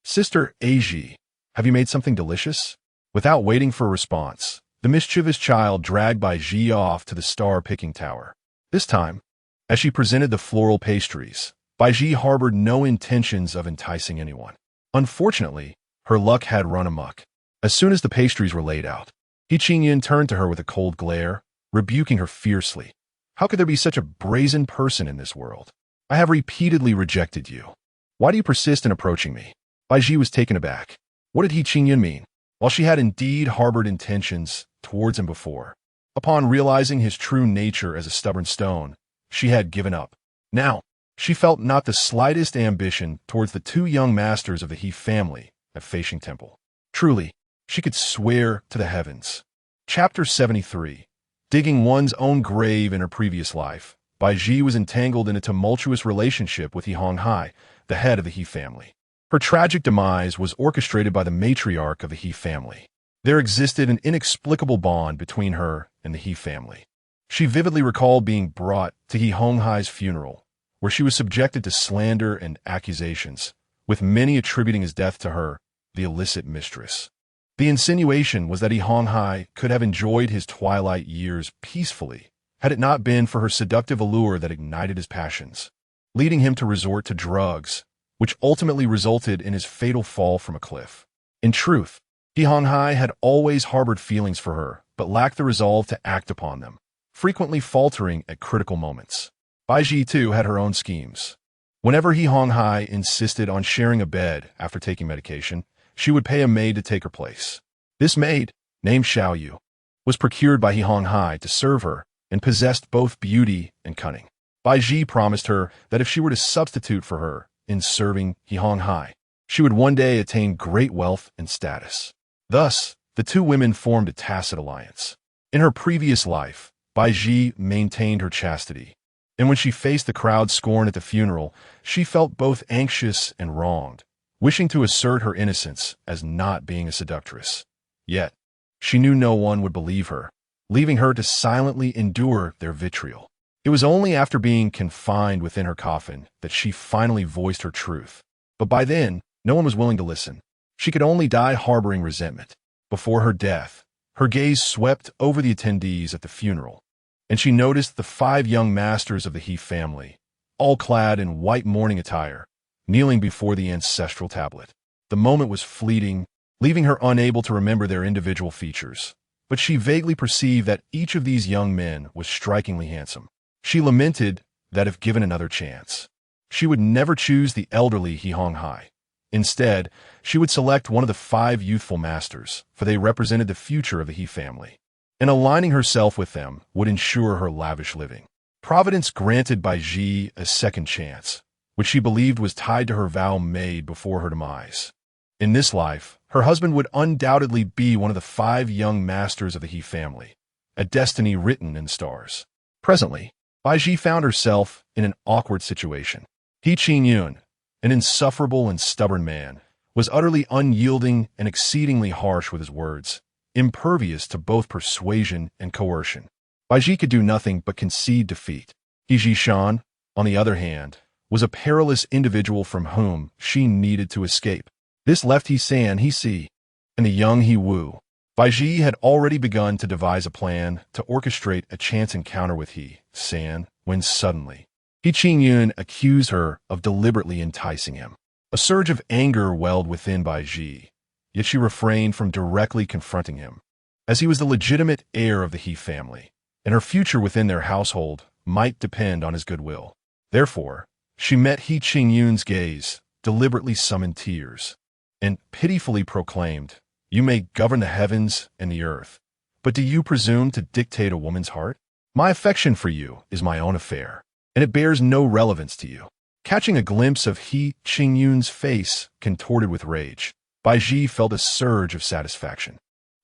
"Sister Baizhi, have you made something delicious?" Without waiting for a response, the mischievous child dragged Baizhi off to the star-picking tower. This time, as she presented the floral pastries, Baizhi harbored no intentions of enticing anyone. Unfortunately, her luck had run amok. As soon as the pastries were laid out, Qingyun turned to her with a cold glare, rebuking her fiercely. "How could there be such a brazen person in this world? I have repeatedly rejected you. Why do you persist in approaching me?" Baizhi was taken aback. What did Qingyun mean? While she had indeed harbored intentions towards him before, upon realizing his true nature as a stubborn stone, she had given up. Now, she felt not the slightest ambition towards the two young masters of the He family at Feishing Temple. Truly, she could swear to the heavens. Chapter 73. Digging one's own grave in her previous life, Baizhi was entangled in a tumultuous relationship with He Honghai, the head of the He family. Her tragic demise was orchestrated by the matriarch of the He family. There existed an inexplicable bond between her and the He family. She vividly recalled being brought to He Honghai's funeral, where she was subjected to slander and accusations, with many attributing his death to her, the illicit mistress. The insinuation was that He Honghai could have enjoyed his twilight years peacefully had it not been for her seductive allure that ignited his passions, leading him to resort to drugs, which ultimately resulted in his fatal fall from a cliff. In truth, He Honghai had always harbored feelings for her, but lacked the resolve to act upon them, frequently faltering at critical moments. Baizhi, too, had her own schemes. Whenever He Honghai insisted on sharing a bed after taking medication, she would pay a maid to take her place. This maid, named Xiaoyu, was procured by He Honghai to serve her and possessed both beauty and cunning. Baizhi promised her that if she were to substitute for her in serving He Honghai, she would one day attain great wealth and status. Thus, the two women formed a tacit alliance. In her previous life, Baizhi maintained her chastity, and when she faced the crowd's scorn at the funeral, she felt both anxious and wronged, wishing to assert her innocence as not being a seductress. Yet, she knew no one would believe her, leaving her to silently endure their vitriol. It was only after being confined within her coffin that she finally voiced her truth. But by then, no one was willing to listen. She could only die harboring resentment. Before her death, her gaze swept over the attendees at the funeral, and she noticed the 5 young masters of the He family, all clad in white mourning attire, kneeling before the ancestral tablet. The moment was fleeting, leaving her unable to remember their individual features, but she vaguely perceived that each of these young men was strikingly handsome. She lamented that if given another chance, she would never choose the elderly He Honghai. Instead, she would select one of the 5 youthful masters, for they represented the future of the He family, and aligning herself with them would ensure her lavish living. Providence granted Baizhi a second chance, which she believed was tied to her vow made before her demise. In this life, her husband would undoubtedly be one of the 5 young masters of the He family, a destiny written in stars. Presently, Baizhi found herself in an awkward situation. Qingyun, an insufferable and stubborn man, was utterly unyielding and exceedingly harsh with his words, impervious to both persuasion and coercion. Baizhi could do nothing but concede defeat. Hijishan, on the other hand, was a perilous individual from whom she needed to escape. This left He San, He Si, and the young He Wu. Baizhi had already begun to devise a plan to orchestrate a chance encounter with He San when suddenly, Qingyun accused her of deliberately enticing him. A surge of anger welled within Baizhi, yet she refrained from directly confronting him, as he was the legitimate heir of the He family, and her future within their household might depend on his goodwill. Therefore, she met Qingyun's gaze, deliberately summoned tears, and pitifully proclaimed, "You may govern the heavens and the earth, but do you presume to dictate a woman's heart?" My affection for you is my own affair, and it bears no relevance to you. Catching a glimpse of He Qingyun's face contorted with rage, Baizhi felt a surge of satisfaction.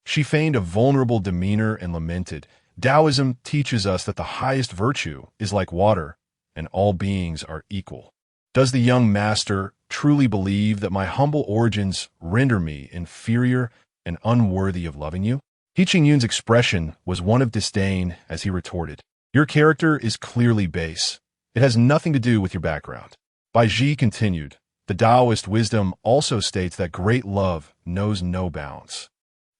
She feigned a vulnerable demeanor and lamented, Taoism teaches us that the highest virtue is like water, and all beings are equal. Does the young master truly believe that my humble origins render me inferior and unworthy of loving you? He Qingyun's expression was one of disdain as he retorted, Your character is clearly base. It has nothing to do with your background. Baizhi continued, The Taoist wisdom also states that great love knows no bounds,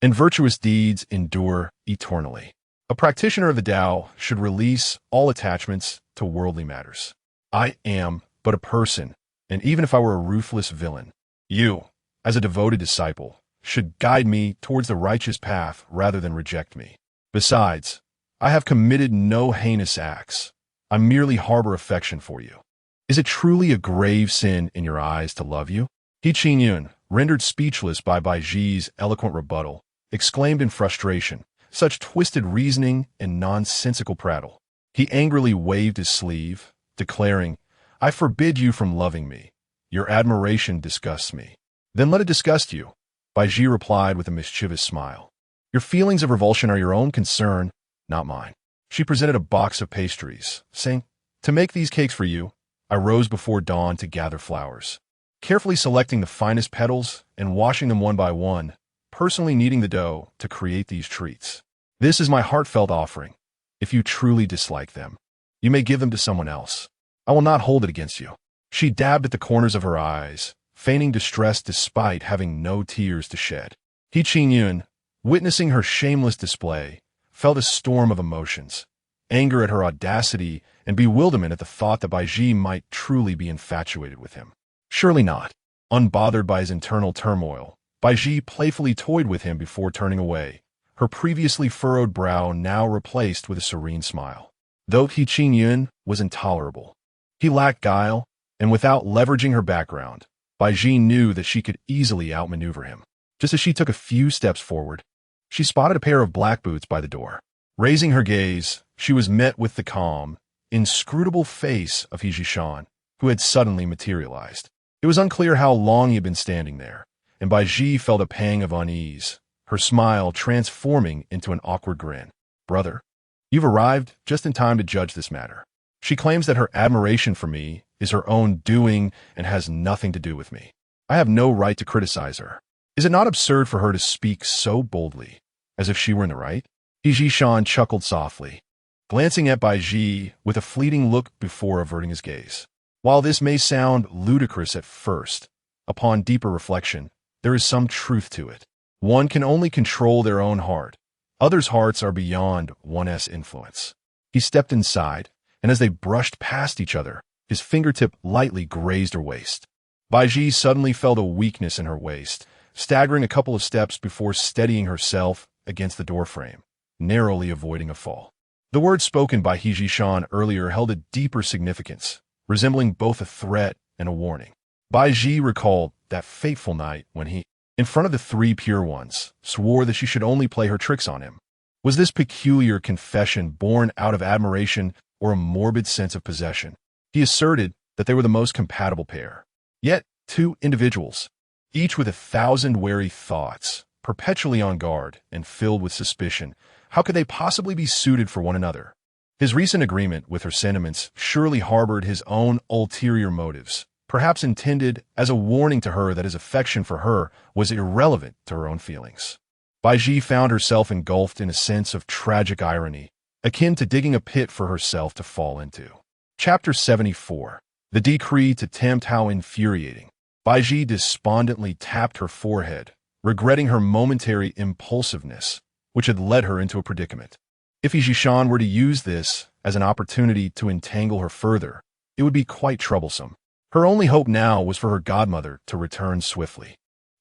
and virtuous deeds endure eternally. A practitioner of the Tao should release all attachments to worldly matters. I am but a person, and even if I were a ruthless villain, you, as a devoted disciple, should guide me towards the righteous path rather than reject me. Besides, I have committed no heinous acts. I merely harbor affection for you. Is it truly a grave sin in your eyes to love you? He Qingyun, rendered speechless by Baizhi's eloquent rebuttal, exclaimed in frustration, Such twisted reasoning and nonsensical prattle. He angrily waved his sleeve, declaring, I forbid you from loving me. Your admiration disgusts me. Then let it disgust you, Baizhi replied with a mischievous smile. Your feelings of revulsion are your own concern, not mine. She presented a box of pastries, saying, To make these cakes for you, I rose before dawn to gather flowers, carefully selecting the finest petals and washing them one by one, personally kneading the dough to create these treats. This is my heartfelt offering. If you truly dislike them, you may give them to someone else. I will not hold it against you. She dabbed at the corners of her eyes, feigning distress despite having no tears to shed. He Qingyun, witnessing her shameless display, felt a storm of emotions, anger at her audacity and bewilderment at the thought that Baizhi might truly be infatuated with him. Surely not. Unbothered by his internal turmoil, Baizhi playfully toyed with him before turning away, her previously furrowed brow now replaced with a serene smile. Though He Qingyun was intolerable, he lacked guile, and without leveraging her background, Baizhi knew that she could easily outmaneuver him. Just as she took a few steps forward, she spotted a pair of black boots by the door. Raising her gaze, she was met with the calm, inscrutable face of He Zhishan, who had suddenly materialized. It was unclear how long he had been standing there, and Baizhi felt a pang of unease, her smile transforming into an awkward grin. Brother, you've arrived just in time to judge this matter. She claims that her admiration for me is her own doing and has nothing to do with me. I have no right to criticize her. Is it not absurd for her to speak so boldly, as if she were in the right? He Zhishan chuckled softly, glancing at Baizhi with a fleeting look before averting his gaze. While this may sound ludicrous at first, upon deeper reflection, there is some truth to it. One can only control their own heart. Others' hearts are beyond one's influence. He stepped inside, and as they brushed past each other, his fingertip lightly grazed her waist. Baizhi suddenly felt a weakness in her waist, staggering a couple of steps before steadying herself against the doorframe, narrowly avoiding a fall. The words spoken by He Zhishan earlier held a deeper significance, resembling both a threat and a warning. Baizhi recalled that fateful night when he, in front of the three pure ones, swore that she should only play her tricks on him. Was this peculiar confession born out of admiration or a morbid sense of possession? He asserted that they were the most compatible pair. Yet, two individuals, each with 1,000 wary thoughts, perpetually on guard and filled with suspicion, how could they possibly be suited for one another? His recent agreement with her sentiments surely harbored his own ulterior motives, perhaps intended as a warning to her that his affection for her was irrelevant to her own feelings. Baizhi found herself engulfed in a sense of tragic irony, akin to digging a pit for herself to fall into. Chapter 74. The decree to tempt. How infuriating. Baizhi despondently tapped her forehead, regretting her momentary impulsiveness, which had led her into a predicament. If He Zhishan were to use this as an opportunity to entangle her further, it would be quite troublesome. Her only hope now was for her godmother to return swiftly.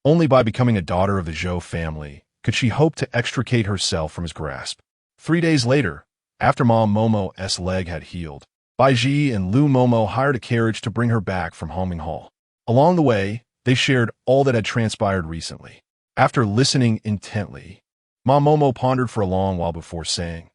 Only by becoming a daughter of the Zhou family could she hope to extricate herself from his grasp. 3 days later, after Ma Momo's leg had healed, Baizhi and Lu Momo hired a carriage to bring her back from Homing Hall. Along the way, they shared all that had transpired recently. After listening intently, Ma Momo pondered for a long while before saying,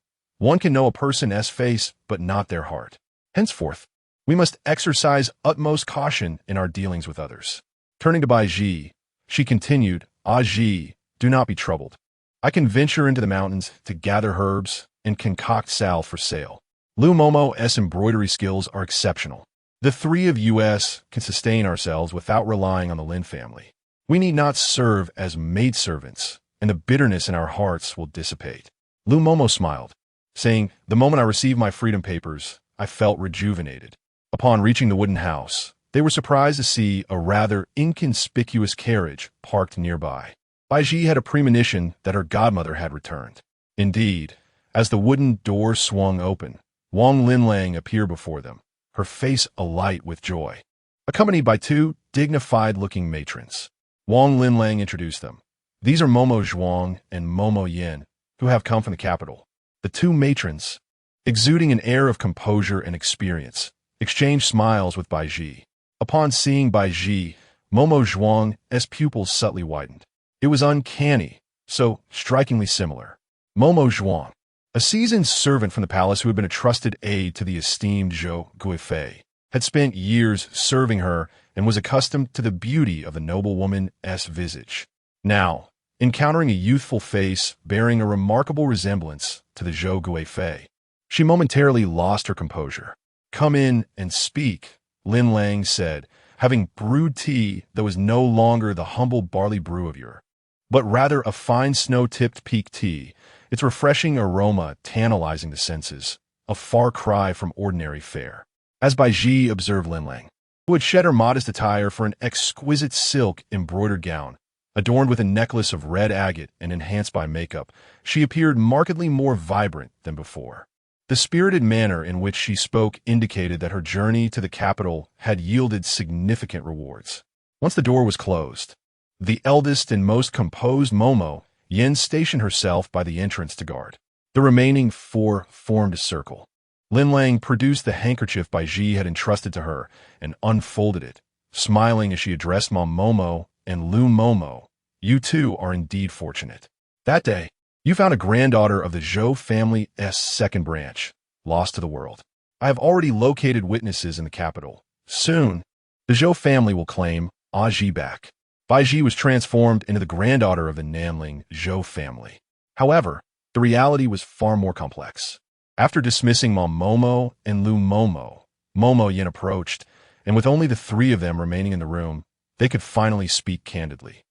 One can know a person's face, but not their heart. Henceforth, we must exercise utmost caution in our dealings with others. Turning to Baizhi, she continued, Zhi, do not be troubled. I can venture into the mountains to gather herbs and concoct salve for sale. Lu Momo's embroidery skills are exceptional. The three of us can sustain ourselves without relying on the Lin family. We need not serve as maidservants, and the bitterness in our hearts will dissipate. Lu Momo smiled, saying, the moment I received my freedom papers, I felt rejuvenated. Upon reaching the wooden house, they were surprised to see a rather inconspicuous carriage parked nearby. Baizhi had a premonition that her godmother had returned. Indeed, as the wooden door swung open, Wang Linlang appeared before them, her face alight with joy. Accompanied by two dignified-looking matrons, Wang Linlang introduced them. These are Momo Zhuang and Momo Yin, who have come from the capital. The two matrons, exuding an air of composure and experience, exchanged smiles with Baizhi. Upon seeing Baizhi, Momo Zhuang's pupils subtly widened. It was uncanny, so strikingly similar. Momo Zhuang, a seasoned servant from the palace who had been a trusted aide to the esteemed Zhou Guifei, had spent years serving her and was accustomed to the beauty of the noblewoman's visage. Now, encountering a youthful face bearing a remarkable resemblance to the Zhou Guifei, she momentarily lost her composure. Come in and speak, Lin Lang said, having brewed tea that was no longer the humble barley brew of yore, but rather a fine snow-tipped peak tea, its refreshing aroma tantalizing the senses, a far cry from ordinary fare. As Baizhi observed Lin Lang, who had shed her modest attire for an exquisite silk embroidered gown, adorned with a necklace of red agate and enhanced by makeup, she appeared markedly more vibrant than before. The spirited manner in which she spoke indicated that her journey to the capital had yielded significant rewards. Once the door was closed, the eldest and most composed Momo Yin stationed herself by the entrance to guard. The remaining four formed a circle. Lin Lang produced the handkerchief Baizhi had entrusted to her and unfolded it, smiling as she addressed Mom Momo and Lu Momo. You two are indeed fortunate. That day, you found a granddaughter of the Zhou family's second branch, lost to the world. I have already located witnesses in the capital. Soon, the Zhou family will claim Zhi back. Baizhi was transformed into the granddaughter of the Nanling Zhou family. However, the reality was far more complex. After dismissing Mom Momo and Lu Momo, Momo Yin approached, and with only the three of them remaining in the room, they could finally speak candidly.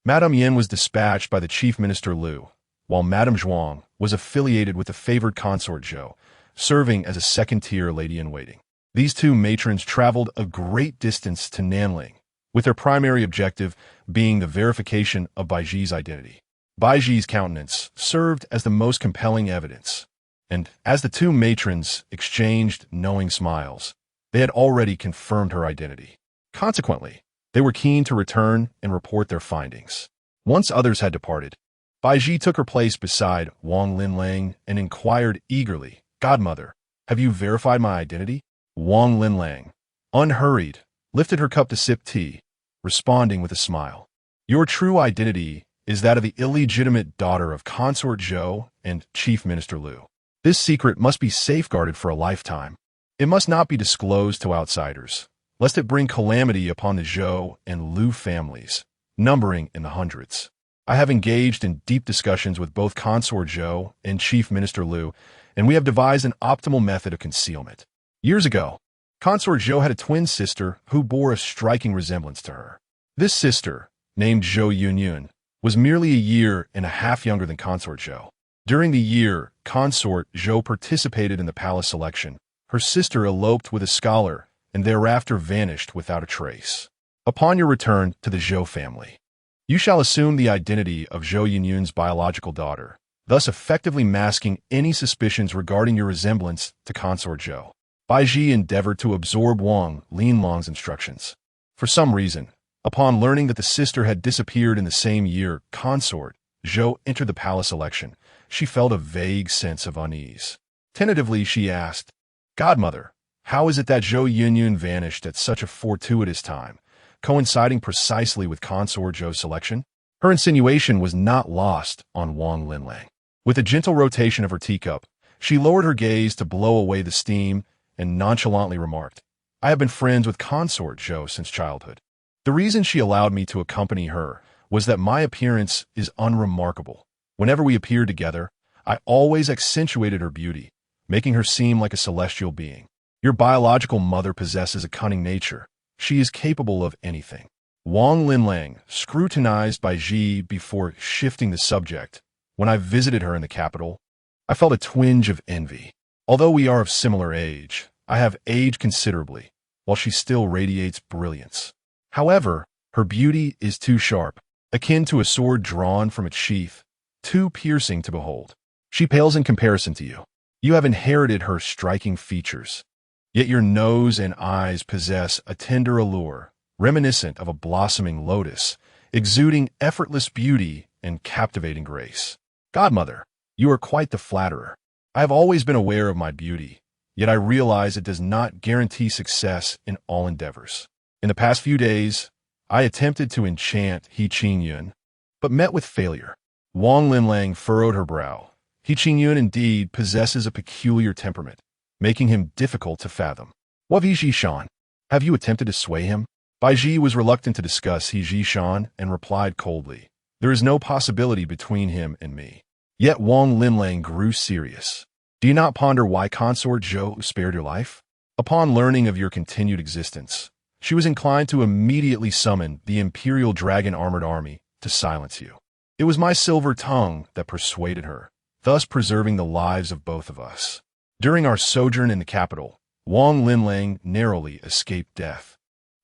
Madame Yin was dispatched by the Chief Minister Lu, while Madame Zhuang was affiliated with the favored consort Zhou, serving as a second-tier lady-in-waiting. These two matrons traveled a great distance to Nanling, with their primary objective being the verification of Baizhi's identity. Baizhi's countenance served as the most compelling evidence, and as the two matrons exchanged knowing smiles, they had already confirmed her identity. Consequently, they were keen to return and report their findings. Once others had departed, Baizhi took her place beside Wang Linlang and inquired eagerly, Godmother, have you verified my identity? Wang Linlang, unhurried, lifted her cup to sip tea, responding with a smile. Your true identity is that of the illegitimate daughter of Consort Zhou and Chief Minister Lu. This secret must be safeguarded for a lifetime. It must not be disclosed to outsiders, lest it bring calamity upon the Zhou and Lu families, numbering in the hundreds. I have engaged in deep discussions with both Consort Zhou and Chief Minister Lu, and we have devised an optimal method of concealment. Years ago, Consort Zhou had a twin sister who bore a striking resemblance to her. This sister, named Zhou Yunyun, was merely a year and a half younger than Consort Zhou. During the year Consort Zhou participated in the palace election, her sister eloped with a scholar and thereafter vanished without a trace. Upon your return to the Zhou family, you shall assume the identity of Zhou Yunyun's biological daughter, thus effectively masking any suspicions regarding your resemblance to Consort Zhou. Baizhi endeavored to absorb Wang Linlang's instructions. For some reason, upon learning that the sister had disappeared in the same year Consort Zhou entered the palace election, she felt a vague sense of unease. Tentatively, she asked, Godmother, how is it that Zhou Yunyun vanished at such a fortuitous time, coinciding precisely with Consort Zhou's selection? Her insinuation was not lost on Wang Linlang. With a gentle rotation of her teacup, She lowered her gaze to blow away the steam and nonchalantly remarked, "I have been friends with Consort Zhou since childhood. The reason she allowed me to accompany her was that my appearance is unremarkable. Whenever we appeared together, I always accentuated her beauty, making her seem like a celestial being. Your biological mother possesses a cunning nature. She is capable of anything." Wang Linlang scrutinized Baizhi before shifting the subject. "When I visited her in the capital, I felt a twinge of envy. Although we are of similar age, I have aged considerably, while she still radiates brilliance. However, her beauty is too sharp, akin to a sword drawn from its sheath, too piercing to behold. She pales in comparison to you. You have inherited her striking features, yet your nose and eyes possess a tender allure, reminiscent of a blossoming lotus, exuding effortless beauty and captivating grace. Godmother, you are quite the flatterer. I have always been aware of my beauty, yet I realize it does not guarantee success in all endeavors. In the past few days, I attempted to enchant He Qingyun, but met with failure." Wang Linlang furrowed her brow. He Qingyun indeed possesses a peculiar temperament, making him difficult to fathom. "What of He Shan? Have you attempted to sway him?" Baizhi was reluctant to discuss He Shan and replied coldly, "There is no possibility between him and me." Yet Wang Linlang grew serious. "Do you not ponder why Consort Zhou spared your life? Upon learning of your continued existence, she was inclined to immediately summon the Imperial Dragon Armored Army to silence you. It was my silver tongue that persuaded her, thus preserving the lives of both of us. During our sojourn in the capital, Wang Linlang narrowly escaped death,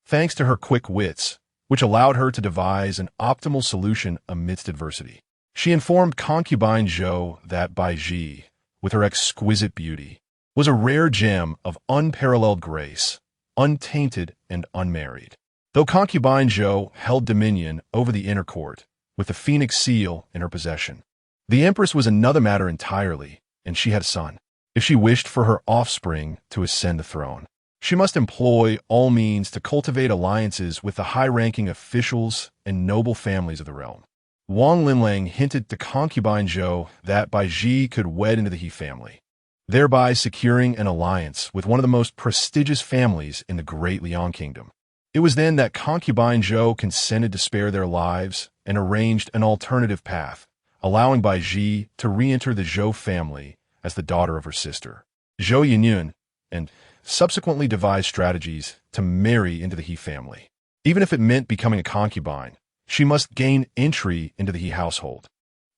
thanks to her quick wits, which allowed her to devise an optimal solution amidst adversity. She informed Concubine Zhou that Baizhi, with her exquisite beauty, was a rare gem of unparalleled grace, untainted and unmarried. Though Concubine Zhou held dominion over the inner court, with the phoenix seal in her possession, the empress was another matter entirely, and she had a son. If she wished for her offspring to ascend the throne, she must employ all means to cultivate alliances with the high-ranking officials and noble families of the realm. Wang Linlang hinted to Concubine Zhou that Baizhi could wed into the He family, thereby securing an alliance with one of the most prestigious families in the great Liang kingdom. It was then that Concubine Zhou consented to spare their lives and arranged an alternative path, allowing Baizhi to re-enter the Zhou family as the daughter of her sister, Zhou Yinyun, and subsequently devised strategies to marry into the He family. Even if it meant becoming a concubine, she must gain entry into the He household,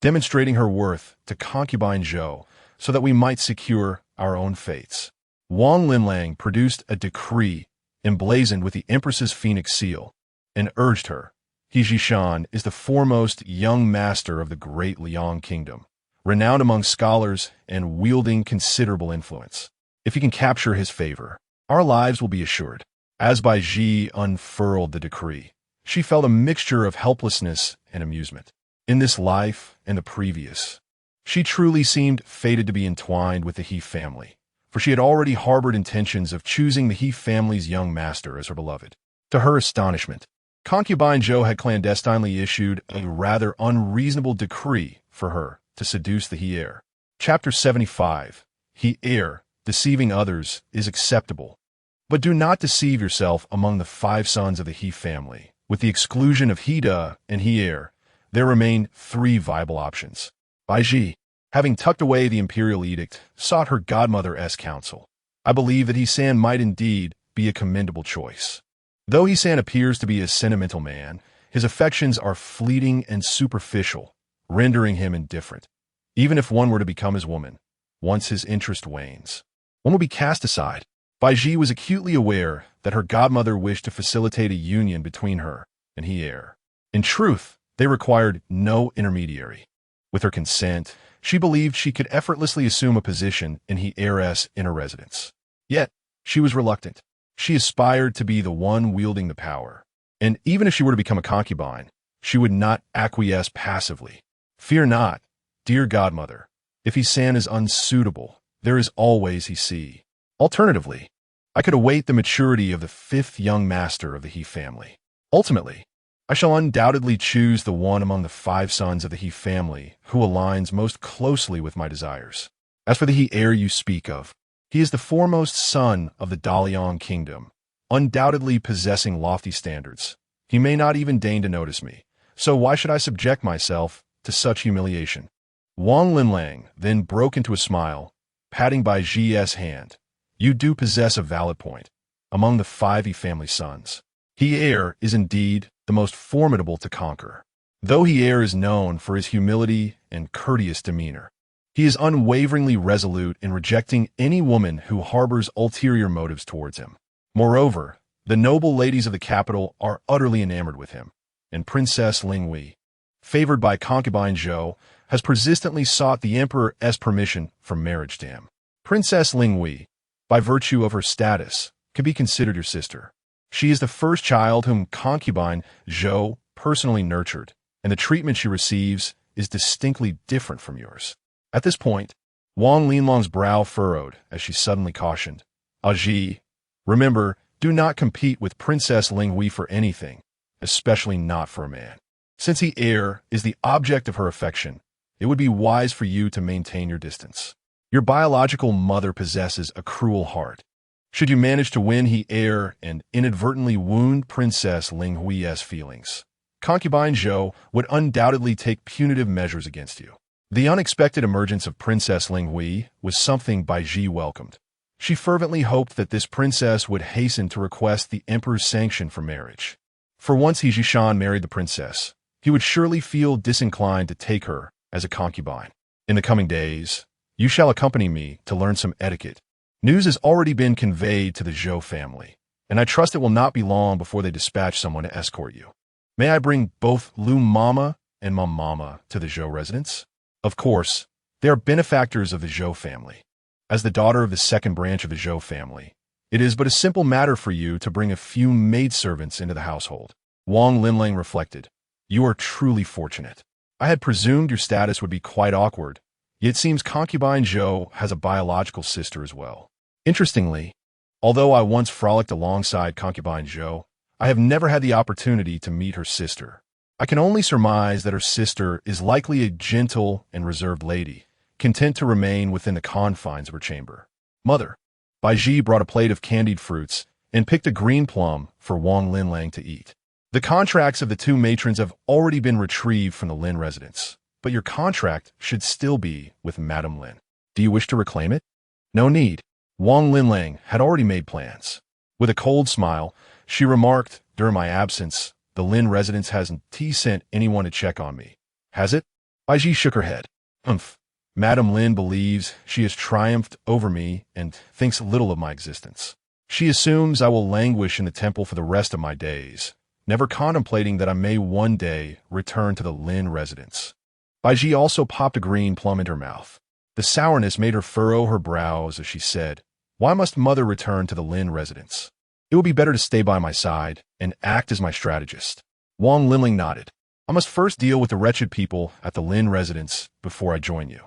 demonstrating her worth to Concubine Zhou so that we might secure our own fates. Wang Linlang produced a decree emblazoned with the Empress's phoenix seal and urged her, "He Shan is the foremost young master of the great Liang kingdom, renowned among scholars and wielding considerable influence. If you can capture his favor, our lives will be assured." As Baizhi unfurled the decree, she felt a mixture of helplessness and amusement. In this life and the previous, she truly seemed fated to be entwined with the He family, for she had already harbored intentions of choosing the He family's young master as her beloved. To her astonishment, Concubine Zhou had clandestinely issued a rather unreasonable decree for her to seduce the He heir. Chapter 75. He heir, deceiving others, is acceptable, but do not deceive yourself among the 5 sons of the He family. With the exclusion of He Da and He heir, there remain 3 viable options. Baizhi, having tucked away the imperial edict, sought her godmother's counsel. "I believe that He San might indeed be a commendable choice. Though He San appears to be a sentimental man, his affections are fleeting and superficial, rendering him indifferent. Even if one were to become his woman, once his interest wanes, one will be cast aside." Baizhi was acutely aware that her godmother wished to facilitate a union between her and He heir. In truth, they required no intermediary. With her consent, she believed she could effortlessly assume a position in He heiress inner residence. Yet, she was reluctant. She aspired to be the one wielding the power, and even if she were to become a concubine, she would not acquiesce passively. "Fear not, dear godmother. If He San is unsuitable, there is always He Si. Alternatively, I could await the maturity of the 5th young master of the He family. Ultimately, I shall undoubtedly choose the one among the 5 sons of the He family who aligns most closely with my desires." As for the heir you speak of, he is the foremost son of the Dalian kingdom, undoubtedly possessing lofty standards. He may not even deign to notice me, so why should I subject myself to such humiliation? Wang Linlang then broke into a smile, patting Baizhi's hand. You do possess a valid point. Among the 5 family sons, he heir is indeed the most formidable to conquer. Though he heir is known for his humility and courteous demeanor, he is unwaveringly resolute in rejecting any woman who harbors ulterior motives towards him. Moreover, the noble ladies of the capital are utterly enamored with him, and Princess Linghui, favored by concubine Zhou, has persistently sought the emperor's permission for marriage to him. Princess Linghui, by virtue of her status, can be considered your sister. She is the first child whom concubine Zhou personally nurtured, and the treatment she receives is distinctly different from yours. At this point, Wang Linlong's brow furrowed as she suddenly cautioned, Baizhi, remember, do not compete with Princess Linghui for anything, especially not for a man. Since he heir is the object of her affection, it would be wise for you to maintain your distance. Your biological mother possesses a cruel heart. Should you manage to win he heir and inadvertently wound Princess Linghui's feelings, concubine Zhou would undoubtedly take punitive measures against you. The unexpected emergence of Princess Linghui was something Baizhi welcomed. She fervently hoped that this princess would hasten to request the emperor's sanction for marriage. For once he Zhishan married the princess, he would surely feel disinclined to take her as a concubine. In the coming days, you shall accompany me to learn some etiquette. News has already been conveyed to the Zhou family, and I trust it will not be long before they dispatch someone to escort you. May I bring both Lu Mama and Mom Mama to the Zhou residence? Of course, they are benefactors of the Zhou family. As the daughter of the second branch of the Zhou family, it is but a simple matter for you to bring a few maidservants into the household. Wang Linlang reflected. You are truly fortunate. I had presumed your status would be quite awkward, yet it seems concubine Zhou has a biological sister as well. Interestingly, although I once frolicked alongside concubine Zhou, I have never had the opportunity to meet her sister. I can only surmise that her sister is likely a gentle and reserved lady, content to remain within the confines of her chamber. Mother, Baizhi brought a plate of candied fruits and picked a green plum for Wang Linlang to eat. The contracts of the 2 matrons have already been retrieved from the Lin residence, but your contract should still be with Madame Lin. Do you wish to reclaim it? No need. Wang Linlang had already made plans. With a cold smile, she remarked, during my absence, the Lin residence hasn't sent anyone to check on me. Has it? Baizhi shook her head. Humph. Madame Lin believes she has triumphed over me and thinks little of my existence. She assumes I will languish in the temple for the rest of my days, never contemplating that I may one day return to the Lin residence. Baizhi also popped a green plum into her mouth. The sourness made her furrow her brows as she said, Why must mother return to the Lin residence? It will be better to stay by my side and act as my strategist. Wang Linlang nodded. I must first deal with the wretched people at the Lin residence before I join you.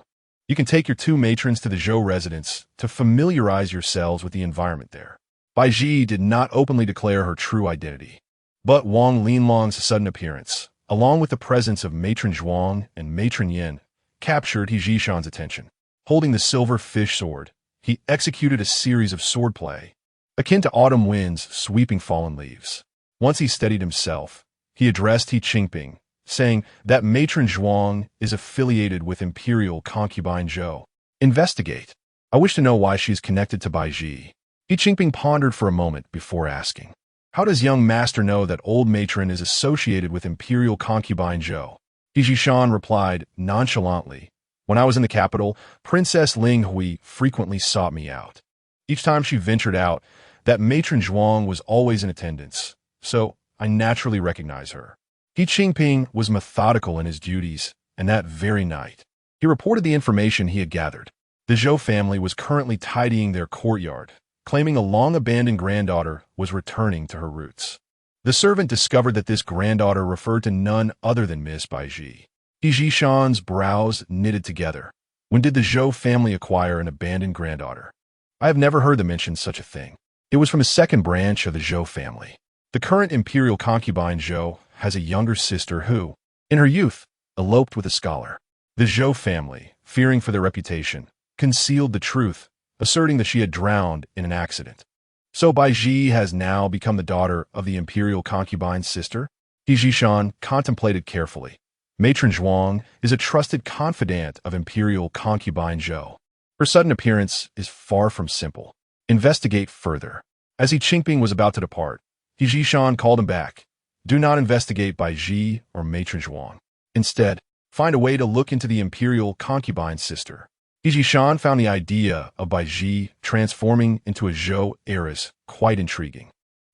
You can take your 2 matrons to the Zhou residence to familiarize yourselves with the environment there. Baizhi did not openly declare her true identity, but Wang Linlong's sudden appearance, along with the presence of Matron Zhuang and Matron Yin, captured He Zhishan's attention. Holding the silver fish sword, he executed a series of swordplay, akin to autumn winds sweeping fallen leaves. Once he steadied himself, he addressed He Qingping, saying that Matron Zhuang is affiliated with Imperial concubine Zhou. Investigate. I wish to know why she is connected to Baizhi. He Qingping pondered for a moment before asking, How does young master know that old matron is associated with Imperial concubine Zhou? He Zhishan replied nonchalantly, When I was in the capital, Princess Linghui frequently sought me out. Each time she ventured out, that Matron Zhuang was always in attendance, so I naturally recognize her. He Qingping was methodical in his duties, and that very night, he reported the information he had gathered. The Zhou family was currently tidying their courtyard, claiming a long-abandoned granddaughter was returning to her roots. The servant discovered that this granddaughter referred to none other than Miss Baizhi. He Zhishan's brows knitted together. When did the Zhou family acquire an abandoned granddaughter? I have never heard them mention such a thing. It was from a second branch of the Zhou family. The current imperial concubine Zhou has a younger sister who, in her youth, eloped with a scholar. The Zhou family, fearing for their reputation, concealed the truth, asserting that she had drowned in an accident. So Baizhi has now become the daughter of the imperial concubine's sister? He Jishan contemplated carefully. Matron Zhuang is a trusted confidant of imperial concubine Zhou. Her sudden appearance is far from simple. Investigate further. As He Qingping was about to depart, He Jishan called him back. Do not investigate Baizhi or Matron Zhuang. Instead, find a way to look into the imperial concubine's sister. He Jishan found the idea of Baizhi transforming into a Zhou heiress quite intriguing.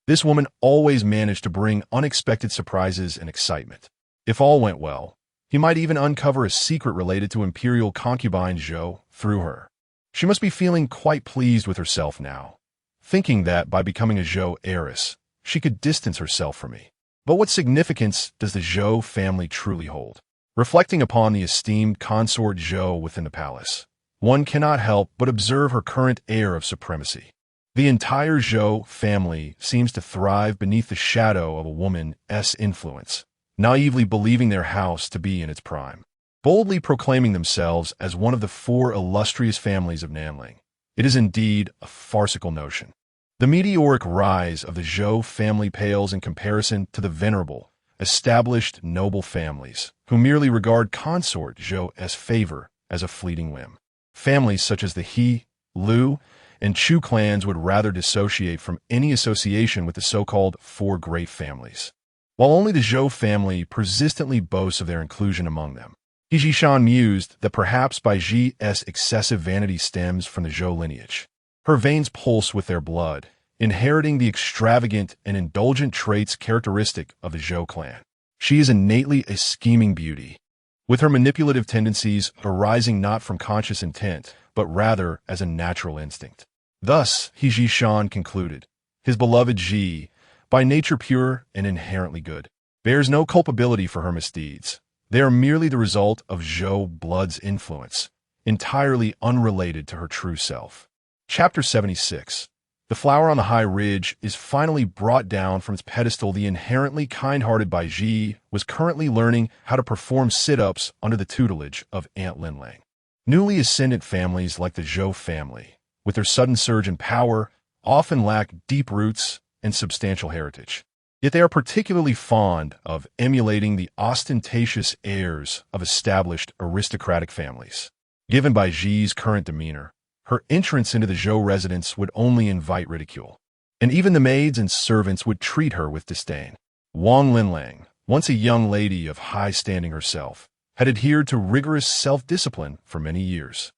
This woman always managed to bring unexpected surprises and excitement. If all went well, he might even uncover a secret related to imperial concubine Zhou through her. She must be feeling quite pleased with herself now, thinking that by becoming a Zhou heiress, she could distance herself from me. But what significance does the Zhou family truly hold? Reflecting upon the esteemed consort Zhou within the palace, one cannot help but observe her current air of supremacy. The entire Zhou family seems to thrive beneath the shadow of a woman's influence, naively believing their house to be in its prime, boldly proclaiming themselves as one of the 4 illustrious families of Nanling. It is indeed a farcical notion. The meteoric rise of the Zhou family pales in comparison to the venerable, established noble families, who merely regard consort Zhou's favor as a fleeting whim. Families such as the He, Lu, and Chu clans would rather dissociate from any association with the so-called 4 great families, while only the Zhou family persistently boasts of their inclusion among them. He Jishan mused that perhaps Baizhi's excessive vanity stems from the Zhou lineage. Her veins pulse with their blood, inheriting the extravagant and indulgent traits characteristic of the Zhou clan. She is innately a scheming beauty, with her manipulative tendencies arising not from conscious intent, but rather as a natural instinct. Thus, He Jishan concluded, his beloved Ji, by nature pure and inherently good, bears no culpability for her misdeeds. They are merely the result of Zhou blood's influence, entirely unrelated to her true self. Chapter 76. The flower on the high ridge is finally brought down from its pedestal. The inherently kind-hearted Baizhi was currently learning how to perform sit-ups under the tutelage of Aunt Linlang. Newly ascendant families like the Zhou family, with their sudden surge in power, often lack deep roots and substantial heritage. Yet they are particularly fond of emulating the ostentatious airs of established aristocratic families. Given Baizhi's current demeanor, her entrance into the Zhou residence would only invite ridicule, and even the maids and servants would treat her with disdain. Wang Linlang, once a young lady of high standing herself, had adhered to rigorous self-discipline for many years,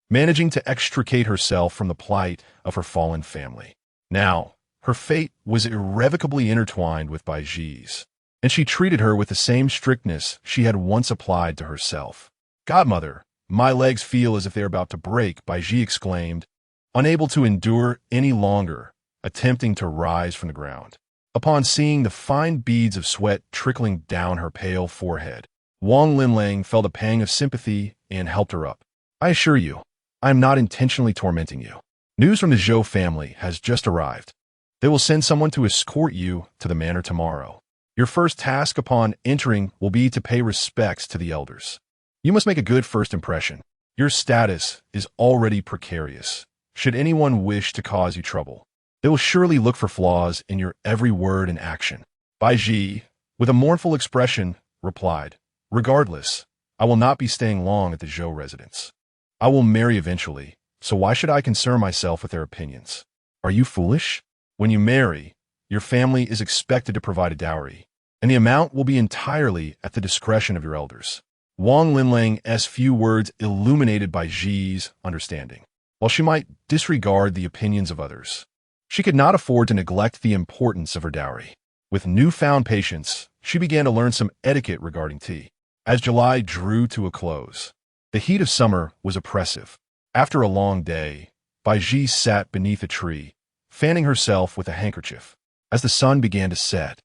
managing to extricate herself from the plight of her fallen family. Now, her fate was irrevocably intertwined with Baizhi's, and she treated her with the same strictness she had once applied to herself. "Godmother, my legs feel as if they are about to break," Baizhi exclaimed, unable to endure any longer, attempting to rise from the ground. Upon seeing the fine beads of sweat trickling down her pale forehead, Wang Linlang felt a pang of sympathy and helped her up. "I assure you, I am not intentionally tormenting you. News from the Zhou family has just arrived. They will send someone to escort you to the manor tomorrow. Your first task upon entering will be to pay respects to the elders. You must make a good first impression. Your status is already precarious. Should anyone wish to cause you trouble, they will surely look for flaws in your every word and action." Baizhi, with a mournful expression, replied, "Regardless, I will not be staying long at the Zhou residence. I will marry eventually, so why should I concern myself with their opinions? Are you foolish? When you marry, your family is expected to provide a dowry, and the amount will be entirely at the discretion of your elders." Wang Linlang's few words illuminated Baizhi's understanding. While she might disregard the opinions of others, she could not afford to neglect the importance of her dowry. With newfound patience, she began to learn some etiquette regarding tea. As July drew to a close, the heat of summer was oppressive. After a long day, Baizhi sat beneath a tree, fanning herself with a handkerchief. As the sun began to set,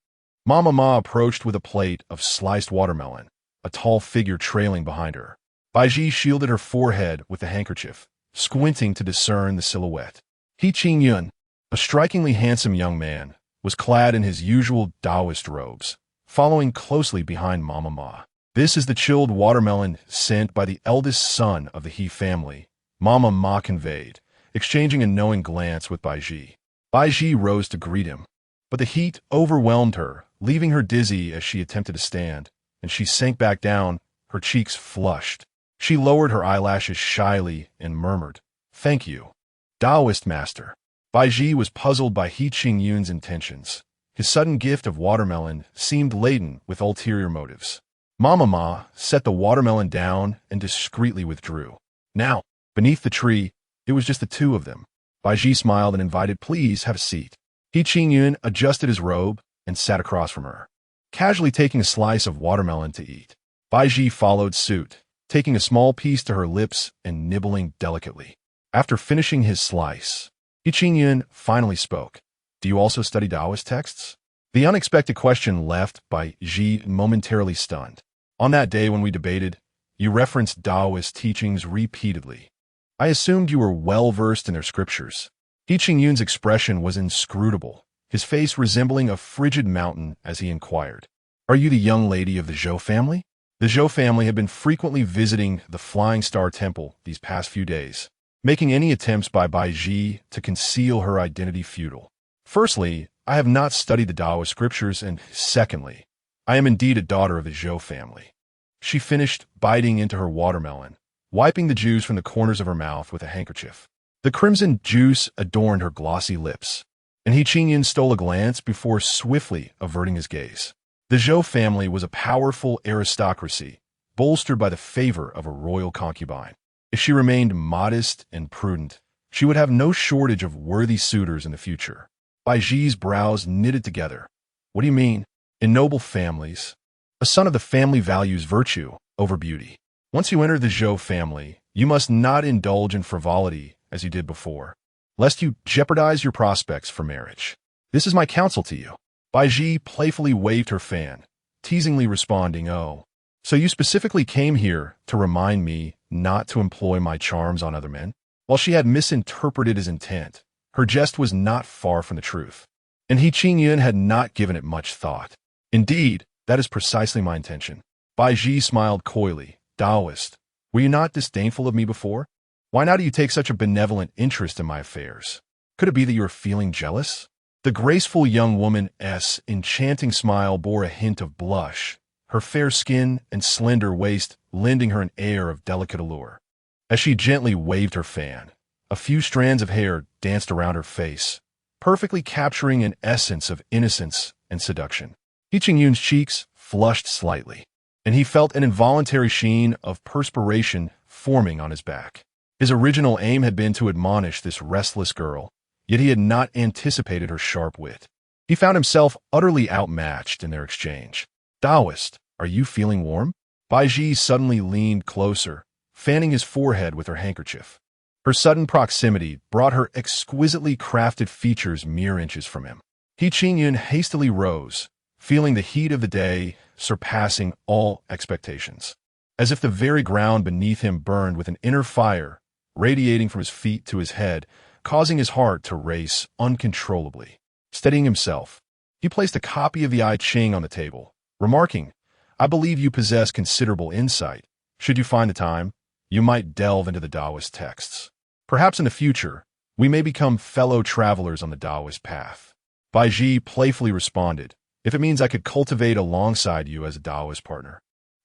Mama Ma approached with a plate of sliced watermelon, a tall figure trailing behind her. Baizhi shielded her forehead with the handkerchief, squinting to discern the silhouette. He Qingyun, a strikingly handsome young man, was clad in his usual Taoist robes, following closely behind Mama Ma. This is the chilled watermelon sent by the eldest son of the He family, Mama Ma conveyed, exchanging a knowing glance with Baizhi. Baizhi rose to greet him, but the heat overwhelmed her, leaving her dizzy as she attempted to stand, and she sank back down, her cheeks flushed. She lowered her eyelashes shyly and murmured, "Thank you, Taoist master." Baizhi was puzzled by He Qingyun's intentions. His sudden gift of watermelon seemed laden with ulterior motives. Mama Ma set the watermelon down and discreetly withdrew. Now, beneath the tree, it was just the two of them. Baizhi smiled and invited, "Please have a seat." He Qingyun adjusted his robe and sat across from her, casually taking a slice of watermelon to eat. Baizhi followed suit, taking a small piece to her lips and nibbling delicately. After finishing his slice, He Qingyun finally spoke. "Do you also study Taoist texts?" The unexpected question left Baizhi momentarily stunned. "On that day when we debated, you referenced Taoist teachings repeatedly. I assumed you were well-versed in their scriptures." He Qingyun's expression was inscrutable, his face resembling a frigid mountain as he inquired, "Are you the young lady of the Zhou family?" The Zhou family had been frequently visiting the Flying Star Temple these past few days, making any attempts by Baizhi to conceal her identity futile. "Firstly, I have not studied the Taoist scriptures, and secondly, I am indeed a daughter of the Zhou family." She finished biting into her watermelon, wiping the juice from the corners of her mouth with a handkerchief. The crimson juice adorned her glossy lips, and He Qingyun stole a glance before swiftly averting his gaze. The Zhou family was a powerful aristocracy, bolstered by the favor of a royal concubine. If she remained modest and prudent, she would have no shortage of worthy suitors in the future. Baizhi's brows knitted together. "What do you mean? In noble families, a son of the family values virtue over beauty. Once you enter the Zhou family, you must not indulge in frivolity as you did before, lest you jeopardize your prospects for marriage. This is my counsel to you." Baizhi playfully waved her fan, teasingly responding, "Oh, so you specifically came here to remind me not to employ my charms on other men?" While she had misinterpreted his intent, her jest was not far from the truth, and He Qingyun had not given it much thought. "Indeed, that is precisely my intention." Baizhi smiled coyly. "Taoist, were you not disdainful of me before? Why now do you take such a benevolent interest in my affairs? Could it be that you are feeling jealous?" The graceful young woman's enchanting smile bore a hint of blush, her fair skin and slender waist lending her an air of delicate allure. As she gently waved her fan, a few strands of hair danced around her face, perfectly capturing an essence of innocence and seduction. He Qingyun's cheeks flushed slightly, and he felt an involuntary sheen of perspiration forming on his back. His original aim had been to admonish this restless girl, yet he had not anticipated her sharp wit. He found himself utterly outmatched in their exchange. "Taoist, are you feeling warm?" Baizhi suddenly leaned closer, fanning his forehead with her handkerchief. Her sudden proximity brought her exquisitely crafted features mere inches from him. He Qingyun hastily rose, feeling the heat of the day surpassing all expectations, as if the very ground beneath him burned with an inner fire, radiating from his feet to his head, causing his heart to race uncontrollably. Steadying himself, he placed a copy of the I Ching on the table, remarking, "I believe you possess considerable insight. Should you find the time, you might delve into the Taoist texts. Perhaps in the future, we may become fellow travelers on the Taoist path." Baizhi playfully responded, "If it means I could cultivate alongside you as a Taoist partner,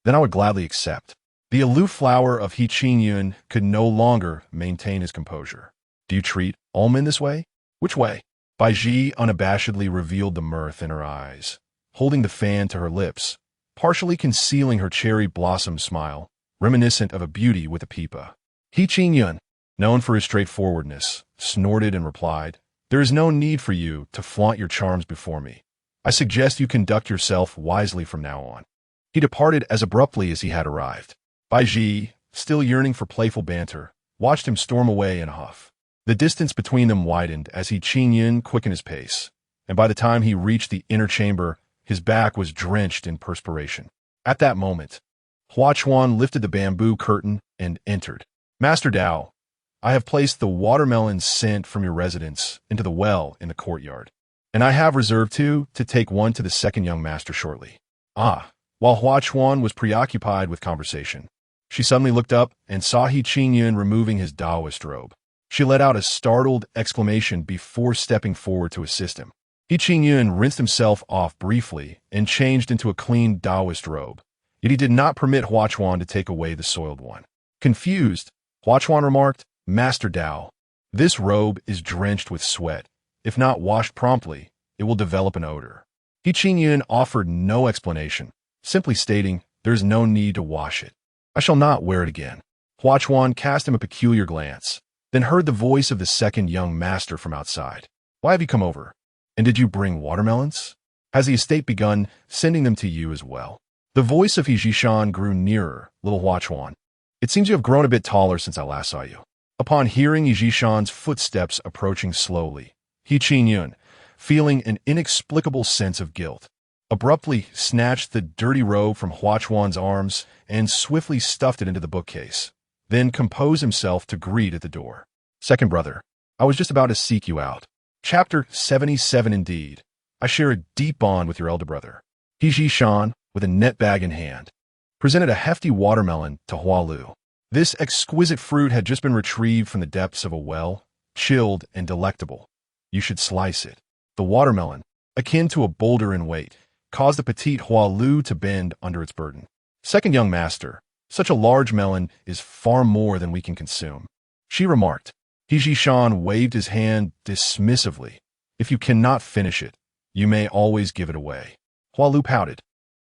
then I would gladly accept." The aloof flower of He Qingyun could no longer maintain his composure. "Do you treat all men this way?" "Which way?" Baizhi unabashedly revealed the mirth in her eyes, holding the fan to her lips, partially concealing her cherry blossom smile, reminiscent of a beauty with a peepa. He Qingyun, known for his straightforwardness, snorted and replied, "There is no need for you to flaunt your charms before me. I suggest you conduct yourself wisely from now on." He departed as abruptly as he had arrived. Baizhi, still yearning for playful banter, watched him storm away in a huff. The distance between them widened as He Qingyun quickened his pace, and by the time he reached the inner chamber, his back was drenched in perspiration. At that moment, Hua Chuan lifted the bamboo curtain and entered. "Master Dao, I have placed the watermelon sent from your residence into the well in the courtyard, and I have reserved two to take one to the second young master shortly." While Hua Chuan was preoccupied with conversation, She suddenly looked up and saw He Qingyun removing his Taoist robe. She let out a startled exclamation before stepping forward to assist him. He Qingyun rinsed himself off briefly and changed into a clean Taoist robe, yet he did not permit Hua Chuan to take away the soiled one. Confused, Hua Chuan remarked, "Master Dao, this robe is drenched with sweat. If not washed promptly, it will develop an odor." He Qingyun offered no explanation, simply stating, "There is no need to wash it. I shall not wear it again." Hua Chuan cast him a peculiar glance, then heard the voice of the second young master from outside. "Why have you come over? And did you bring watermelons? Has the estate begun sending them to you as well?" The voice of He Jishan grew nearer, "Little Hua Chuan. It seems you have grown a bit taller since I last saw you." Upon hearing He Jishan's footsteps approaching slowly, He Qingyun, feeling an inexplicable sense of guilt, abruptly snatched the dirty robe from Hua Chuan's arms and swiftly stuffed it into the bookcase, then composed himself to greet at the door. "Second brother, I was just about to seek you out." Chapter 77. Indeed, I share a deep bond with your elder brother. He Jishan, with a net bag in hand, presented a hefty watermelon to Hua Lu. This exquisite fruit had just been retrieved from the depths of a well, chilled and delectable. "You should slice it." The watermelon, akin to a boulder in weight, caused the petite Hua Lu to bend under its burden. "Second young master, such a large melon is far more than we can consume," she remarked. He Jishan waved his hand dismissively. "If you cannot finish it, you may always give it away." Hua Lu pouted.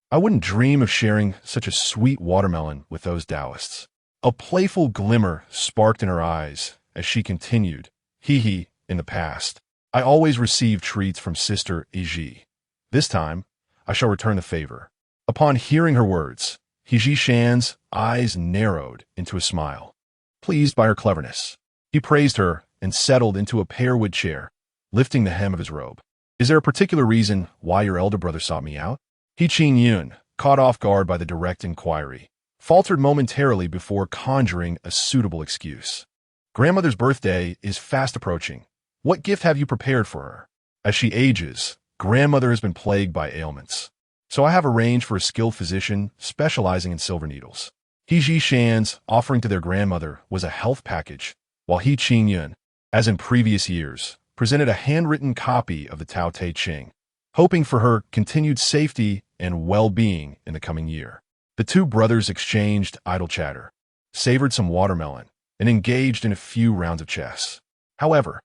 "I wouldn't dream of sharing such a sweet watermelon with those Taoists." A playful glimmer sparked in her eyes as she continued, in the past, I always received treats from Sister Baizhi. This time, I shall return the favor." Upon hearing her words, He Jishan's eyes narrowed into a smile. Pleased by her cleverness, he praised her and settled into a pearwood chair, lifting the hem of his robe. "Is there a particular reason why your elder brother sought me out?" He Qingyun, caught off guard by the direct inquiry, faltered momentarily before conjuring a suitable excuse. "Grandmother's birthday is fast approaching. What gift have you prepared for her? As she ages, grandmother has been plagued by ailments, so I have arranged for a skilled physician specializing in silver needles." He Jishan's offering to their grandmother was a health package, while He Qingyun, as in previous years, presented a handwritten copy of the Tao Te Ching, hoping for her continued safety and well-being in the coming year. The two brothers exchanged idle chatter, savored some watermelon, and engaged in a few rounds of chess. However,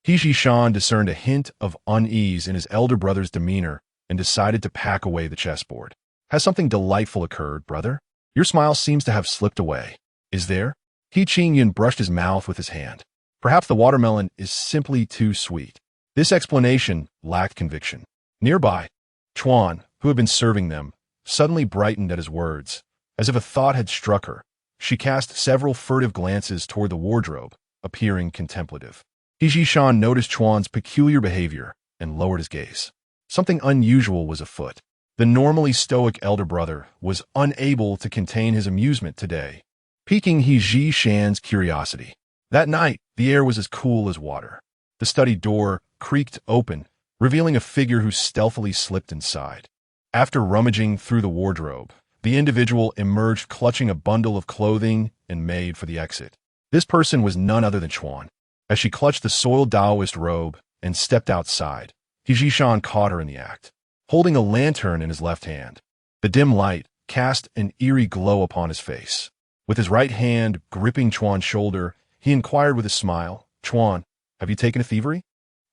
He Jishan discerned a hint of unease in his elder brother's demeanor and decided to pack away the chessboard. "Has something delightful occurred, brother? Your smile seems to have slipped away. Is there?" He Qingyun brushed his mouth with his hand. "Perhaps the watermelon is simply too sweet." This explanation lacked conviction. Nearby, Chuan, who had been serving them, suddenly brightened at his words, as if a thought had struck her. She cast several furtive glances toward the wardrobe, appearing contemplative. He Jishan noticed Chuan's peculiar behavior and lowered his gaze. Something unusual was afoot. The normally stoic elder brother was unable to contain his amusement today, piquing He Jishan's curiosity. That night, the air was as cool as water. The study door creaked open, revealing a figure who stealthily slipped inside. After rummaging through the wardrobe, the individual emerged clutching a bundle of clothing and made for the exit. This person was none other than Chuan. As she clutched the soiled Taoist robe and stepped outside, He Jishan caught her in the act, holding a lantern in his left hand. The dim light cast an eerie glow upon his face. With his right hand gripping Chuan's shoulder, he inquired with a smile, "Chuan, have you taken a thievery?"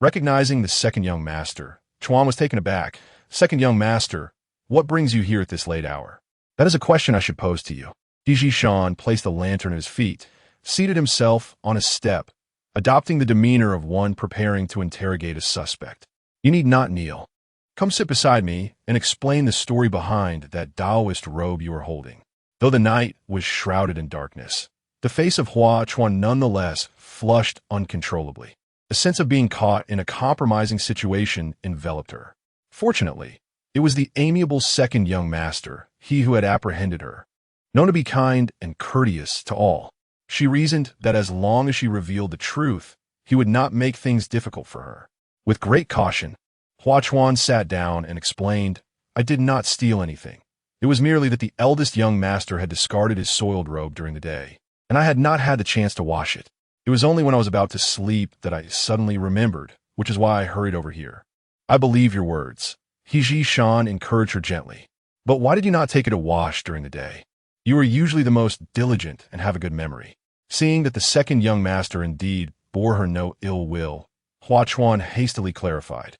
Recognizing the second young master, Chuan was taken aback. "Second young master, what brings you here at this late hour?" "That is a question I should pose to you." He Jishan placed the lantern at his feet, seated himself on a step, adopting the demeanor of one preparing to interrogate a suspect. "You need not kneel. Come sit beside me and explain the story behind that Taoist robe you are holding." Though the night was shrouded in darkness, the face of Hua Chuan nonetheless flushed uncontrollably. A sense of being caught in a compromising situation enveloped her. Fortunately, it was the amiable second young master, he who had apprehended her. Known to be kind and courteous to all, she reasoned that as long as she revealed the truth, he would not make things difficult for her. With great caution, Hua Chuan sat down and explained, "I did not steal anything. It was merely that the eldest young master had discarded his soiled robe during the day, and I had not had the chance to wash it. It was only when I was about to sleep that I suddenly remembered, which is why I hurried over here. I believe your words. Hiji Shan encouraged her gently. But why did you not take it to wash during the day? You are usually the most diligent and have a good memory. Seeing that the second young master indeed bore her no ill will, Hua Chuan hastily clarified.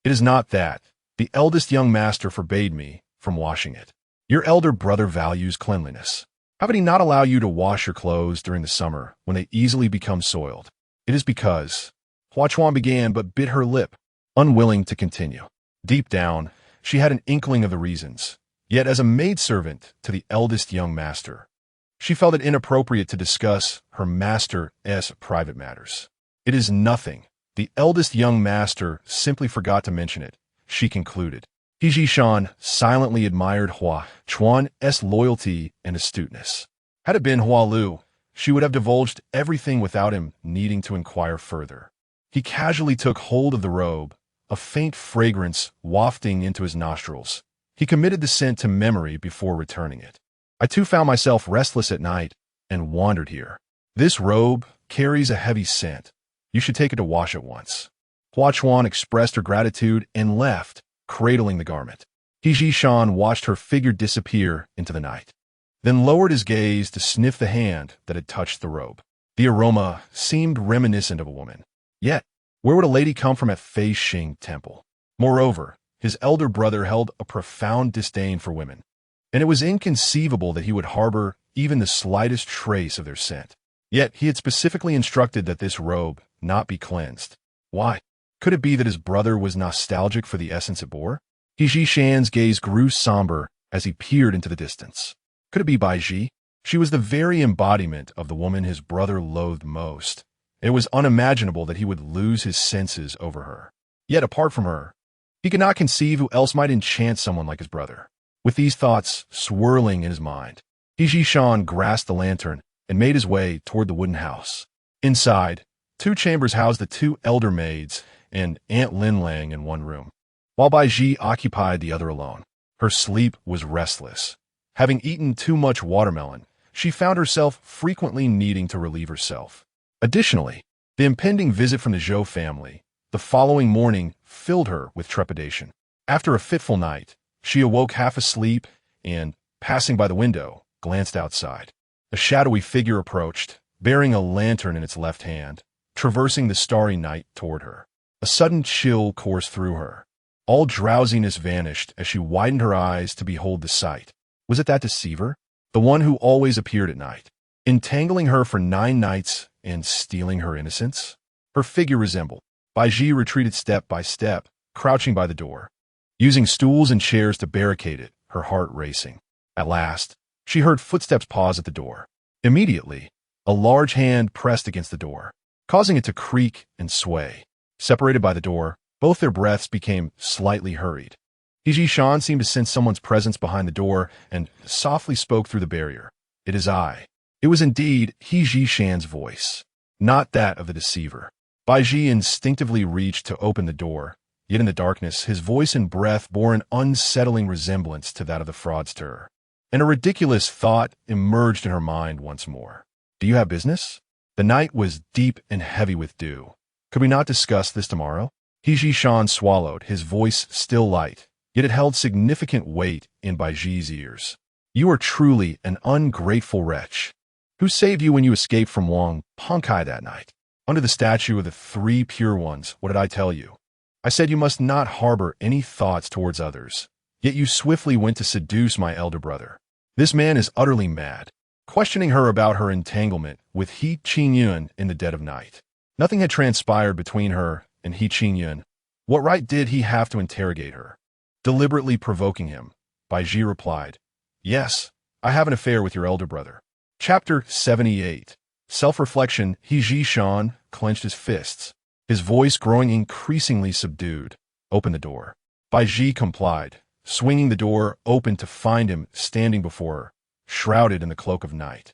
It is not that. The eldest young master forbade me from washing it. Your elder brother values cleanliness. How would he not allow you to wash your clothes during the summer when they easily become soiled? It is because... Hua Chuan began but bit her lip, unwilling to continue. Deep down, she had an inkling of the reasons. Yet as a maidservant to the eldest young master, she felt it inappropriate to discuss her master's private matters. It is nothing. The eldest young master simply forgot to mention it, she concluded. Hiji Shan silently admired Hua Chuan's loyalty and astuteness. Had it been Hua Lu, she would have divulged everything without him needing to inquire further. He casually took hold of the robe, a faint fragrance wafting into his nostrils. He committed the scent to memory before returning it. I too found myself restless at night and wandered here. This robe carries a heavy scent. You should take it to wash at once. Hua Chuan expressed her gratitude and left, cradling the garment. Hiji Shan watched her figure disappear into the night, then lowered his gaze to sniff the hand that had touched the robe. The aroma seemed reminiscent of a woman. Yet, where would a lady come from at Fei Xing Temple? Moreover, his elder brother held a profound disdain for women, and it was inconceivable that he would harbor even the slightest trace of their scent. Yet he had specifically instructed that this robe not be cleansed. Why? Could it be that his brother was nostalgic for the essence it bore? Hiji Shan's gaze grew somber as he peered into the distance. Could it be Baizhi? She was the very embodiment of the woman his brother loathed most. It was unimaginable that he would lose his senses over her. Yet apart from her, he could not conceive who else might enchant someone like his brother. With these thoughts swirling in his mind, Hiji Shan grasped the lantern and made his way toward the wooden house. Inside, 2 chambers housed the 2 elder maids and Aunt Lin Lang in one room, while Baizhi occupied the other alone. Her sleep was restless. Having eaten too much watermelon, she found herself frequently needing to relieve herself. Additionally, the impending visit from the Zhou family the following morning filled her with trepidation. After a fitful night, she awoke half asleep and, passing by the window, glanced outside. A shadowy figure approached, bearing a lantern in its left hand, traversing the starry night toward her. A sudden chill coursed through her. All drowsiness vanished as she widened her eyes to behold the sight. Was it that deceiver? The one who always appeared at night, entangling her for 9 nights and stealing her innocence? Her figure resembled. Baizhi retreated step by step, crouching by the door, using stools and chairs to barricade it, her heart racing. At last, she heard footsteps pause at the door. Immediately, a large hand pressed against the door, causing it to creak and sway. Separated by the door, both their breaths became slightly hurried. Hiji Shan seemed to sense someone's presence behind the door and softly spoke through the barrier. It is I. It was indeed Hiji Shan's voice, not that of the deceiver. Baizhi instinctively reached to open the door, yet in the darkness his voice and breath bore an unsettling resemblance to that of the fraudster. And a ridiculous thought emerged in her mind once more. Do you have business? The night was deep and heavy with dew. Could we not discuss this tomorrow? Hiji Shan swallowed, his voice still light, yet it held significant weight in Baizhi's ears. You are truly an ungrateful wretch. Who saved you when you escaped from Wang Pengkai that night? Under the statue of the 3 pure ones, what did I tell you? I said you must not harbor any thoughts towards others. Yet you swiftly went to seduce my elder brother. This man is utterly mad. Questioning her about her entanglement with He Qingyun in the dead of night. Nothing had transpired between her and He Qingyun. What right did he have to interrogate her? Deliberately provoking him, Baizhi replied, Yes, I have an affair with your elder brother. Chapter 78. Self-reflection. Hiji Shan clenched his fists, his voice growing increasingly subdued. Open the door. Baizhi complied, swinging the door open to find him standing before her, shrouded in the cloak of night.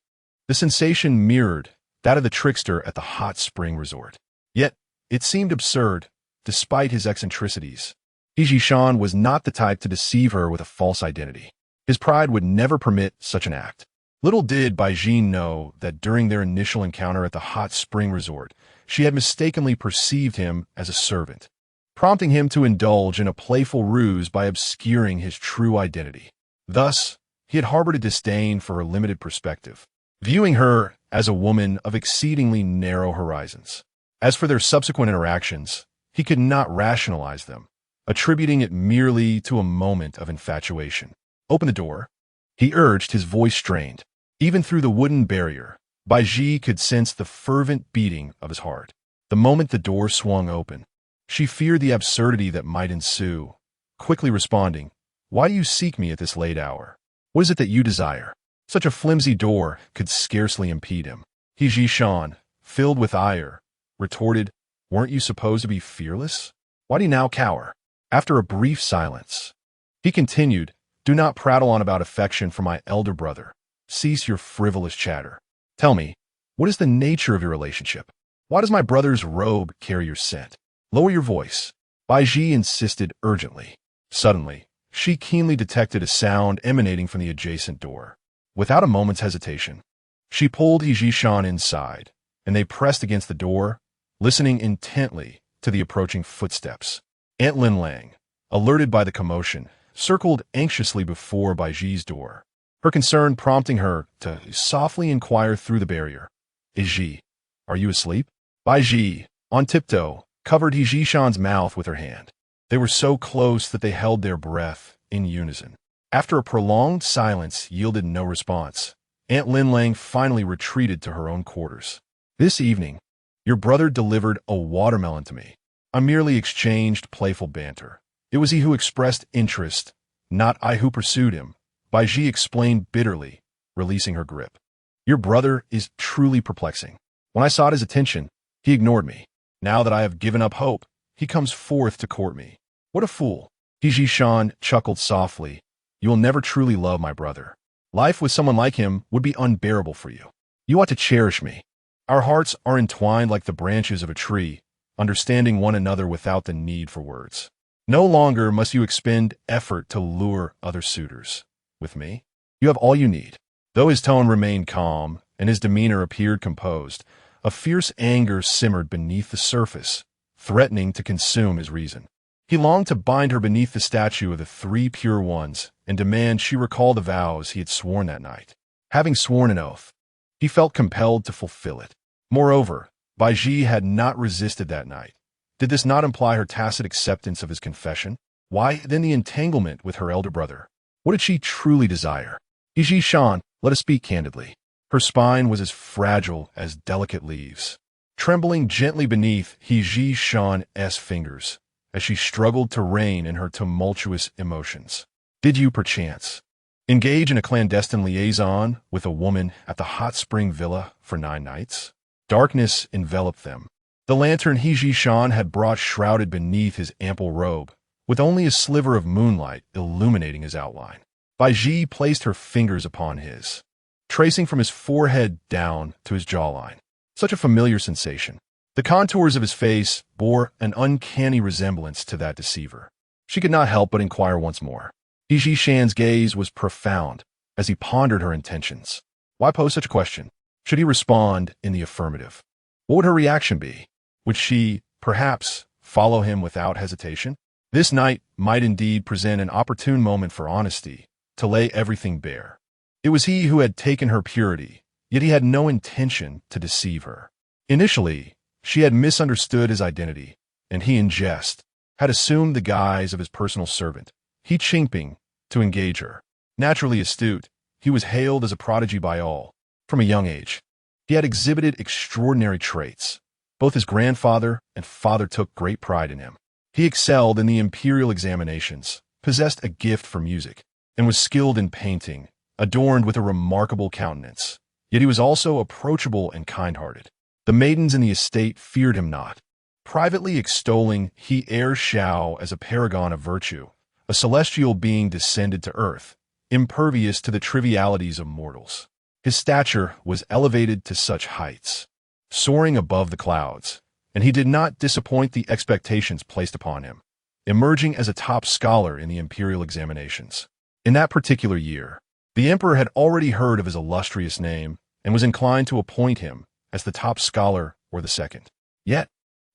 The sensation mirrored that of the trickster at the hot spring resort. Yet, it seemed absurd, despite his eccentricities. Hiji Shan was not the type to deceive her with a false identity. His pride would never permit such an act. Little did Baizhi know that during their initial encounter at the hot spring resort, she had mistakenly perceived him as a servant, prompting him to indulge in a playful ruse by obscuring his true identity. Thus, he had harbored a disdain for her limited perspective, viewing her as a woman of exceedingly narrow horizons. As for their subsequent interactions, he could not rationalize them, attributing it merely to a moment of infatuation. "Open the door," he urged, his voice strained. Even through the wooden barrier, Baizhi could sense the fervent beating of his heart. The moment the door swung open, she feared the absurdity that might ensue, quickly responding, "Why do you seek me at this late hour? What is it that you desire?" Such a flimsy door could scarcely impede him. Baizhi, filled with ire, retorted, "Weren't you supposed to be fearless? Why do you now cower?" After a brief silence, he continued, "Do not prattle on about affection for my elder brother. Cease your frivolous chatter. Tell me, what is the nature of your relationship? Why does my brother's robe carry your scent? Lower your voice." Baizhi insisted urgently. Suddenly, she keenly detected a sound emanating from the adjacent door. Without a moment's hesitation, she pulled Baizhi inside, and they pressed against the door, listening intently to the approaching footsteps. Aunt Linlang, alerted by the commotion, circled anxiously before Baizhi's door, her concern prompting her to softly inquire through the barrier, "Baizhi, are you asleep?" Baizhi, on tiptoe, covered Baizhi's mouth with her hand. They were so close that they held their breath in unison. After a prolonged silence yielded no response, Aunt Linlang finally retreated to her own quarters. "This evening, your brother delivered a watermelon to me. I merely exchanged playful banter. It was he who expressed interest, not I who pursued him," Baizhi explained bitterly, releasing her grip. "Your brother is truly perplexing. When I sought his attention, he ignored me. Now that I have given up hope, he comes forth to court me. What a fool." Baizhi chuckled softly. "You will never truly love my brother. Life with someone like him would be unbearable for you. You ought to cherish me. Our hearts are entwined like the branches of a tree, understanding one another without the need for words. No longer must you expend effort to lure other suitors. With me, you have all you need." Though his tone remained calm and his demeanor appeared composed, a fierce anger simmered beneath the surface, threatening to consume his reason. He longed to bind her beneath the statue of the three pure ones and demand she recall the vows he had sworn that night. Having sworn an oath, he felt compelled to fulfill it. Moreover, Baizhi had not resisted that night. Did this not imply her tacit acceptance of his confession? Why, then, the entanglement with her elder brother? What did she truly desire? Baizhi, let us speak candidly. Her spine was as fragile as delicate leaves, trembling gently beneath Baizhi's fingers as she struggled to rein in her tumultuous emotions. Did you, perchance, engage in a clandestine liaison with a woman at the hot spring villa for 9 nights? Darkness enveloped them. The lantern Baizhi had brought shrouded beneath his ample robe, with only a sliver of moonlight illuminating his outline. Baizhi placed her fingers upon his, tracing from his forehead down to his jawline. Such a familiar sensation. The contours of his face bore an uncanny resemblance to that deceiver. She could not help but inquire once more. Baizhi's gaze was profound as he pondered her intentions. Why pose such a question? Should he respond in the affirmative? What would her reaction be? Would she, perhaps, follow him without hesitation? This night might indeed present an opportune moment for honesty, to lay everything bare. It was he who had taken her purity, yet he had no intention to deceive her. Initially, she had misunderstood his identity, and he, in jest, had assumed the guise of his personal servant, He Qingping, to engage her. Naturally astute, he was hailed as a prodigy by all. From a young age, he had exhibited extraordinary traits. Both his grandfather and father took great pride in him. He excelled in the imperial examinations, possessed a gift for music, and was skilled in painting, adorned with a remarkable countenance. Yet he was also approachable and kind-hearted. The maidens in the estate feared him not, privately extolling He Shao as a paragon of virtue, a celestial being descended to earth, impervious to the trivialities of mortals. His stature was elevated to such heights, soaring above the clouds, and he did not disappoint the expectations placed upon him, emerging as a top scholar in the imperial examinations. In that particular year, the emperor had already heard of his illustrious name and was inclined to appoint him as the top scholar or the second. Yet,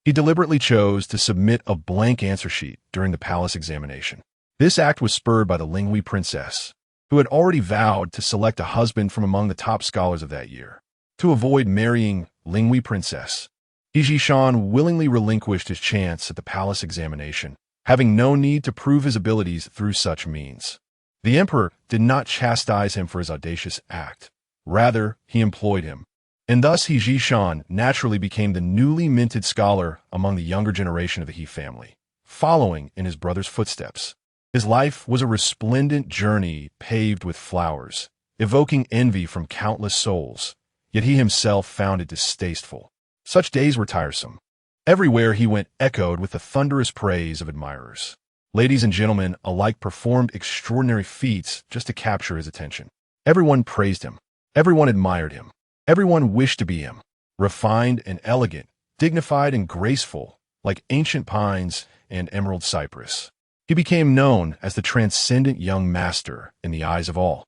he deliberately chose to submit a blank answer sheet during the palace examination. This act was spurred by the Linghui princess, who had already vowed to select a husband from among the top scholars of that year. To avoid marrying Linghui princess, He Jishan willingly relinquished his chance at the palace examination, having no need to prove his abilities through such means. The emperor did not chastise him for his audacious act. Rather, he employed him. And thus He Jishan naturally became the newly minted scholar among the younger generation of the He family, following in his brother's footsteps. His life was a resplendent journey paved with flowers, evoking envy from countless souls, yet he himself found it distasteful. Such days were tiresome. Everywhere he went echoed with the thunderous praise of admirers. Ladies and gentlemen alike performed extraordinary feats just to capture his attention. Everyone praised him. Everyone admired him. Everyone wished to be him. Refined and elegant, dignified and graceful, like ancient pines and emerald cypress. He became known as the transcendent young master in the eyes of all.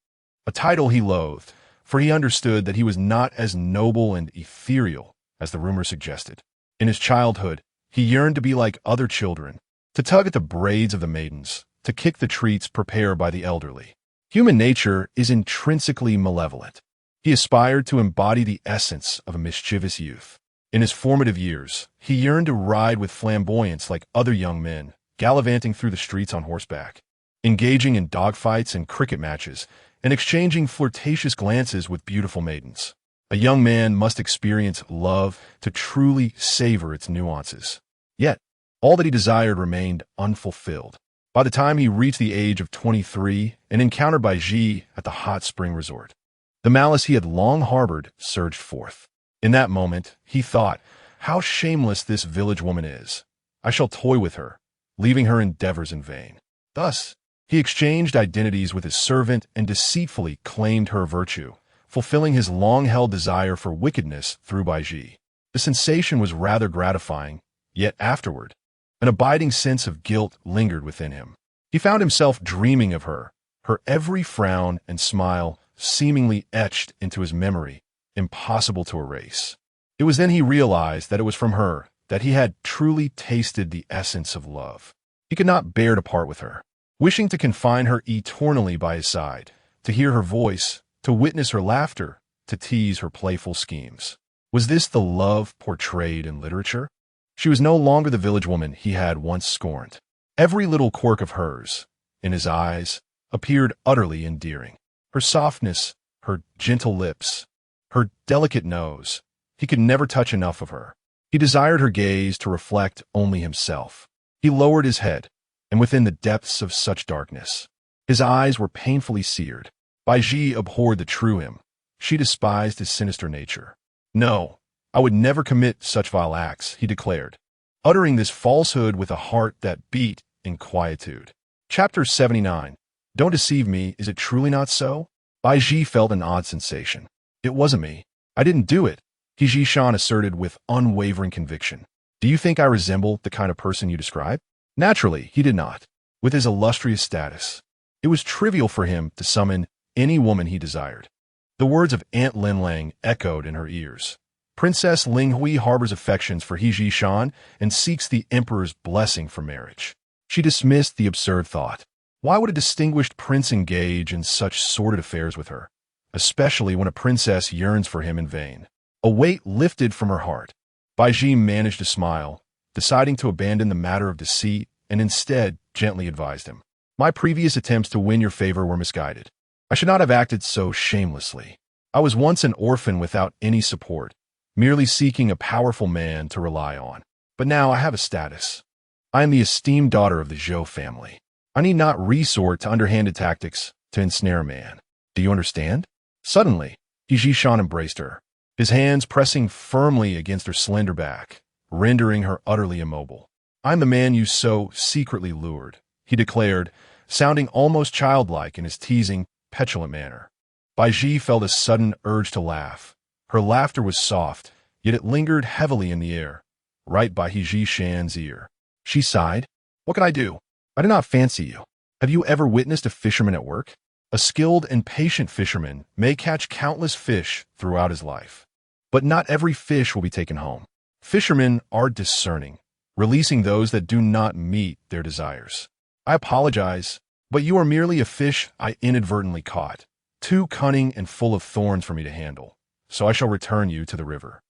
A title he loathed, for he understood that he was not as noble and ethereal as the rumor suggested. In his childhood, he yearned to be like other children, to tug at the braids of the maidens, to kick the treats prepared by the elderly. Human nature is intrinsically malevolent. He aspired to embody the essence of a mischievous youth. In his formative years, he yearned to ride with flamboyance like other young men, gallivanting through the streets on horseback, engaging in dogfights and cricket matches, and exchanging flirtatious glances with beautiful maidens. A young man must experience love to truly savor its nuances. Yet, all that he desired remained unfulfilled. By the time he reached the age of 23 and encountered Baizhi at the hot spring resort, the malice he had long harbored surged forth. In that moment, he thought, how shameless this village woman is. I shall toy with her, leaving her endeavors in vain. Thus, he exchanged identities with his servant and deceitfully claimed her virtue, fulfilling his long-held desire for wickedness through Baizhi. The sensation was rather gratifying, yet afterward, an abiding sense of guilt lingered within him. He found himself dreaming of her, her every frown and smile seemingly etched into his memory, impossible to erase. It was then he realized that it was from her that he had truly tasted the essence of love. He could not bear to part with her, wishing to confine her eternally by his side, to hear her voice, to witness her laughter, to tease her playful schemes. Was this the love portrayed in literature? She was no longer the village woman he had once scorned. Every little quirk of hers, in his eyes, appeared utterly endearing. Her softness, her gentle lips, her delicate nose. He could never touch enough of her. He desired her gaze to reflect only himself. He lowered his head, and within the depths of such darkness, his eyes were painfully seared. Baizhi abhorred the true him. She despised his sinister nature. No, I would never commit such vile acts, he declared, uttering this falsehood with a heart that beat in quietude. Chapter 79. Don't deceive me, is it truly not so? Baizhi felt an odd sensation. It wasn't me. I didn't do it, He Jishan asserted with unwavering conviction. Do you think I resemble the kind of person you describe? Naturally, he did not. With his illustrious status, it was trivial for him to summon any woman he desired. The words of Aunt Linlang echoed in her ears. Princess Linghui harbors affections for He Jishan and seeks the emperor's blessing for marriage. She dismissed the absurd thought. Why would a distinguished prince engage in such sordid affairs with her, especially when a princess yearns for him in vain? A weight lifted from her heart. Baizhi managed to smile, deciding to abandon the matter of deceit and instead gently advised him. My previous attempts to win your favor were misguided. I should not have acted so shamelessly. I was once an orphan without any support, merely seeking a powerful man to rely on. But now I have a status. I am the esteemed daughter of the Zhou family. I need not resort to underhanded tactics to ensnare a man. Do you understand? Suddenly, He Jishan embraced her, his hands pressing firmly against her slender back, rendering her utterly immobile. I'm the man you so secretly lured, he declared, sounding almost childlike in his teasing, petulant manner. Baizhi felt a sudden urge to laugh. Her laughter was soft, yet it lingered heavily in the air, right by He Jishan's ear. She sighed. What can I do? I do not fancy you. Have you ever witnessed a fisherman at work? A skilled and patient fisherman may catch countless fish throughout his life. But not every fish will be taken home. Fishermen are discerning, releasing those that do not meet their desires. I apologize, but you are merely a fish I inadvertently caught, too cunning and full of thorns for me to handle, so I shall return you to the river.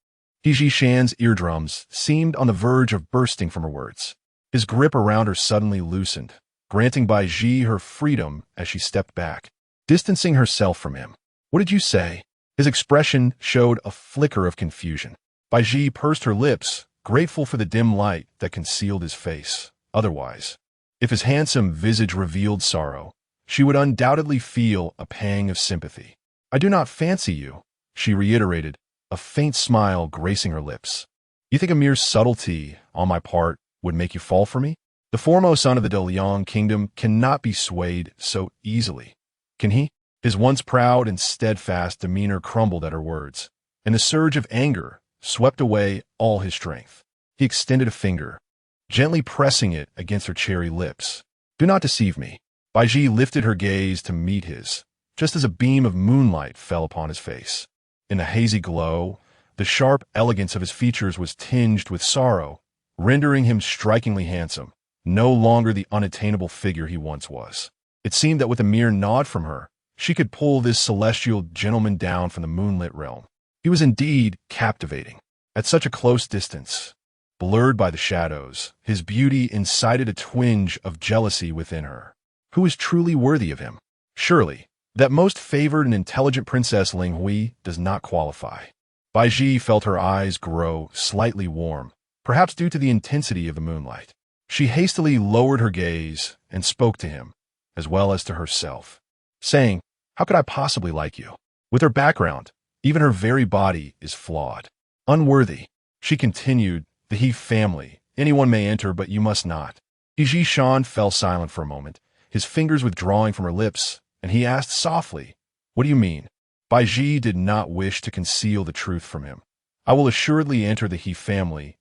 Baizhi Shan's eardrums seemed on the verge of bursting from her words. His grip around her suddenly loosened, granting Baizhi her freedom as she stepped back, distancing herself from him. What did you say? His expression showed a flicker of confusion. Baizhi pursed her lips, grateful for the dim light that concealed his face. Otherwise, if his handsome visage revealed sorrow, she would undoubtedly feel a pang of sympathy. I do not fancy you, she reiterated, a faint smile gracing her lips. You think a mere subtlety on my part would make you fall for me? The foremost son of the Liang kingdom cannot be swayed so easily. Can he? His once proud and steadfast demeanor crumbled at her words, and the surge of anger swept away all his strength. He extended a finger, gently pressing it against her cherry lips. Do not deceive me. Baizhi lifted her gaze to meet his, just as a beam of moonlight fell upon his face. In the hazy glow, the sharp elegance of his features was tinged with sorrow, rendering him strikingly handsome, no longer the unattainable figure he once was. It seemed that with a mere nod from her, she could pull this celestial gentleman down from the moonlit realm. He was indeed captivating. At such a close distance, blurred by the shadows, his beauty incited a twinge of jealousy within her. Who is truly worthy of him? Surely, that most favored and intelligent princess Ling Hui does not qualify. Baizhi felt her eyes grow slightly warm, perhaps due to the intensity of the moonlight. She hastily lowered her gaze and spoke to him, as well as to herself, saying, How could I possibly like you? With her background, even her very body is flawed. Unworthy. She continued, the He family. Anyone may enter, but you must not. Baizhi Shan fell silent for a moment, his fingers withdrawing from her lips, and he asked softly, What do you mean? Baizhi did not wish to conceal the truth from him. I will assuredly enter the He family's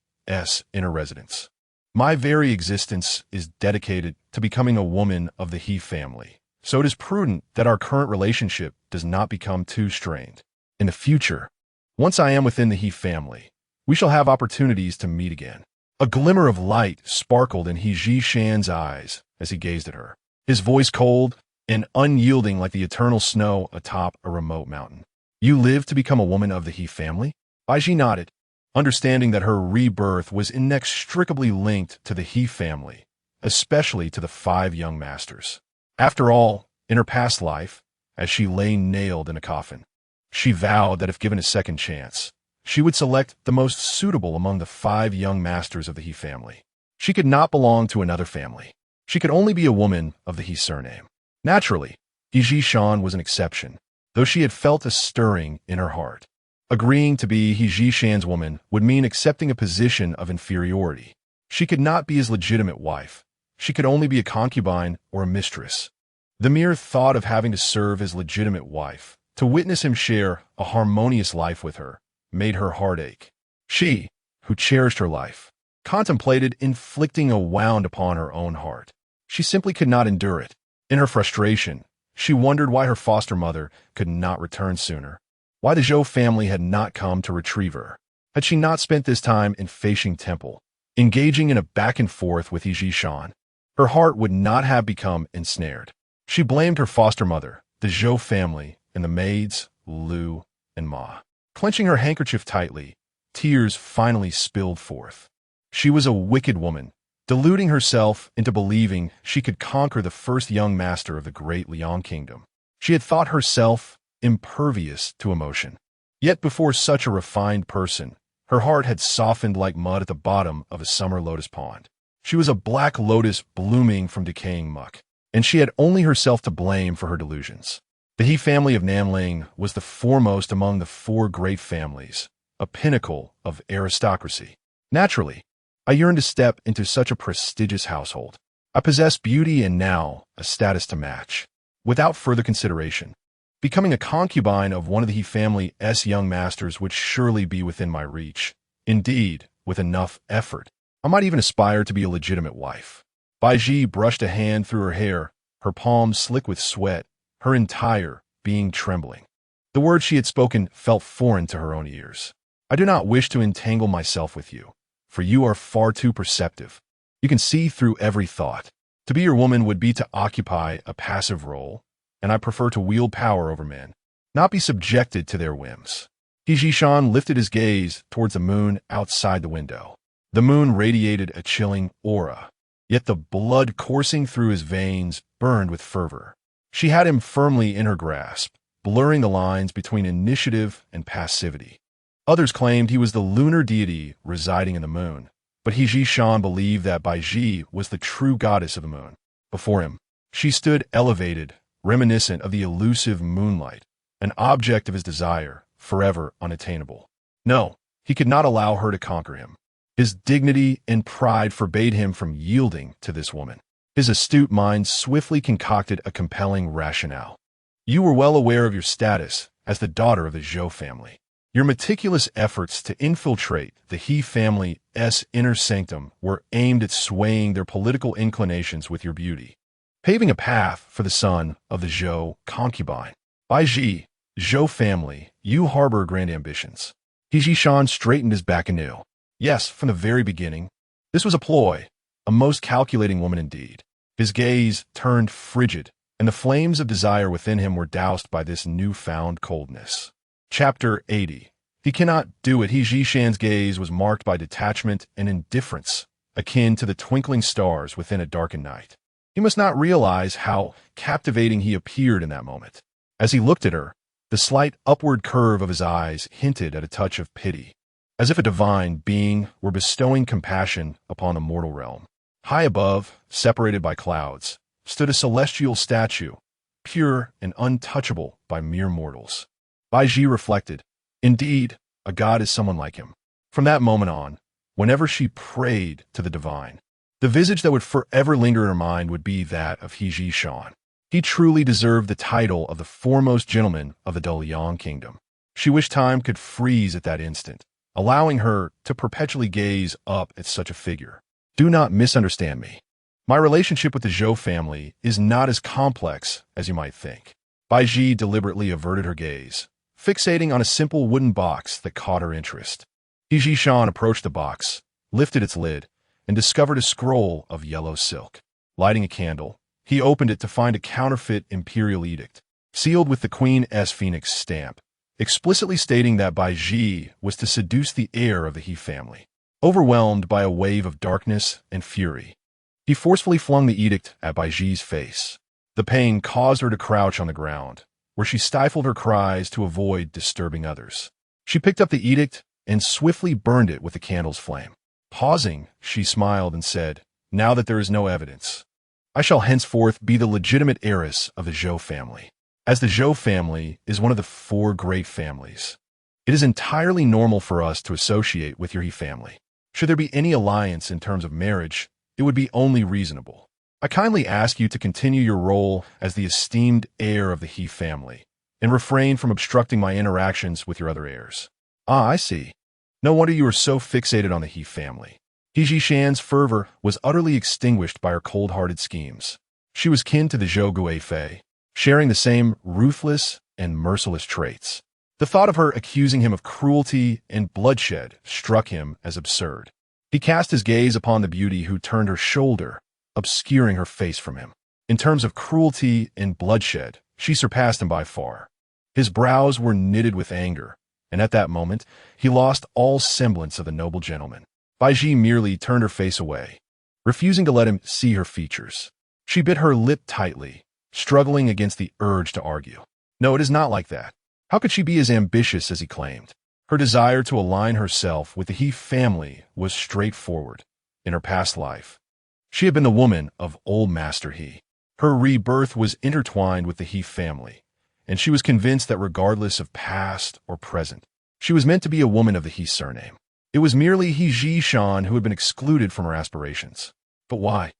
inner residence. My very existence is dedicated to becoming a woman of the He family, so it is prudent that our current relationship does not become too strained. In the future, once I am within the He family, we shall have opportunities to meet again. A glimmer of light sparkled in Baizhi Shan's eyes as he gazed at her, his voice cold and unyielding like the eternal snow atop a remote mountain. You live to become a woman of the He family? Baizhi nodded, understanding that her rebirth was inextricably linked to the He family, especially to the 5 young masters. After all, in her past life, as she lay nailed in a coffin, she vowed that if given a second chance, she would select the most suitable among the 5 young masters of the He family. She could not belong to another family. She could only be a woman of the He surname. Naturally, Baizhi Shan was an exception, though she had felt a stirring in her heart. Agreeing to be Baizhi Shan's woman would mean accepting a position of inferiority. She could not be his legitimate wife. She could only be a concubine or a mistress. The mere thought of having to serve as legitimate wife, to witness him share a harmonious life with her, made her heart ache. She, who cherished her life, contemplated inflicting a wound upon her own heart. She simply could not endure it. In her frustration, she wondered why her foster mother could not return sooner, why the Zhou family had not come to retrieve her. Had she not spent this time in Feishing Temple, engaging in a back and forth with Baizhi Shan, her heart would not have become ensnared. She blamed her foster mother, the Zhou family, and the maids, Lu and Ma. Clenching her handkerchief tightly, tears finally spilled forth. She was a wicked woman, deluding herself into believing she could conquer the first young master of the great Liang kingdom. She had thought herself impervious to emotion. Yet before such a refined person, her heart had softened like mud at the bottom of a summer lotus pond. She was a black lotus blooming from decaying muck, and she had only herself to blame for her delusions. The He family of Namling was the foremost among the 4 great families, a pinnacle of aristocracy. Naturally, I yearned to step into such a prestigious household. I possessed beauty and now a status to match. Without further consideration, becoming a concubine of one of the He family's young masters would surely be within my reach. Indeed, with enough effort, I might even aspire to be a legitimate wife. Baizhi brushed a hand through her hair, her palms slick with sweat, her entire being trembling. The words she had spoken felt foreign to her own ears. I do not wish to entangle myself with you, for you are far too perceptive. You can see through every thought. To be your woman would be to occupy a passive role, and I prefer to wield power over men, not be subjected to their whims. He Jishan lifted his gaze towards the moon outside the window. The moon radiated a chilling aura, yet the blood coursing through his veins burned with fervor. She had him firmly in her grasp, blurring the lines between initiative and passivity. Others claimed he was the lunar deity residing in the moon, but He Jishan believed that Baizhi was the true goddess of the moon. Before him, she stood elevated, reminiscent of the elusive moonlight, an object of his desire, forever unattainable. No, he could not allow her to conquer him. His dignity and pride forbade him from yielding to this woman. His astute mind swiftly concocted a compelling rationale. You were well aware of your status as the daughter of the Zhou family. Your meticulous efforts to infiltrate the He family's inner sanctum were aimed at swaying their political inclinations with your beauty, paving a path for the son of the Zhou concubine. Baizhi, Zhou family, you harbor grand ambitions. He Jishan straightened his back anew. Yes, from the very beginning. This was a ploy, a most calculating woman indeed. His gaze turned frigid, and the flames of desire within him were doused by this newfound coldness. Chapter 80. He cannot do it. He Jishan's gaze was marked by detachment and indifference, akin to the twinkling stars within a darkened night. He must not realize how captivating he appeared in that moment. As he looked at her, the slight upward curve of his eyes hinted at a touch of pity, as if a divine being were bestowing compassion upon a mortal realm. High above, separated by clouds, stood a celestial statue, pure and untouchable by mere mortals. Baizhi reflected, indeed, a god is someone like him. From that moment on, whenever she prayed to the divine, the visage that would forever linger in her mind would be that of He Jishan. He truly deserved the title of the foremost gentleman of the Daliang kingdom. She wished time could freeze at that instant, allowing her to perpetually gaze up at such a figure. Do not misunderstand me. My relationship with the Zhou family is not as complex as you might think. Baizhi deliberately averted her gaze, fixating on a simple wooden box that caught her interest. He Jishan approached the box, lifted its lid, and discovered a scroll of yellow silk. Lighting a candle, he opened it to find a counterfeit imperial edict, sealed with the Queen's Phoenix stamp, explicitly stating that Baizhi was to seduce the heir of the He family. Overwhelmed by a wave of darkness and fury, he forcefully flung the edict at Baizhi's face. The pain caused her to crouch on the ground, where she stifled her cries to avoid disturbing others. She picked up the edict and swiftly burned it with the candle's flame. Pausing, she smiled and said, now that there is no evidence, I shall henceforth be the legitimate heiress of the Zhou family. As the Zhou family is one of the 4 great families, it is entirely normal for us to associate with your He family. Should there be any alliance in terms of marriage, it would be only reasonable. I kindly ask you to continue your role as the esteemed heir of the He family, and refrain from obstructing my interactions with your other heirs. Ah, I see. No wonder you are so fixated on the He family. He Jishan's fervor was utterly extinguished by her cold-hearted schemes. She was kin to the Zhou Guifei, sharing the same ruthless and merciless traits. The thought of her accusing him of cruelty and bloodshed struck him as absurd. He cast his gaze upon the beauty who turned her shoulder, obscuring her face from him. In terms of cruelty and bloodshed, she surpassed him by far. His brows were knitted with anger, and at that moment, he lost all semblance of the noble gentleman. Baizhi merely turned her face away, refusing to let him see her features. She bit her lip tightly, struggling against the urge to argue. No, it is not like that. How could she be as ambitious as he claimed? Her desire to align herself with the He family was straightforward. In her past life, she had been the woman of old Master He. Her rebirth was intertwined with the He family, and she was convinced that regardless of past or present, she was meant to be a woman of the He surname. It was merely He Jishan who had been excluded from her aspirations. But why?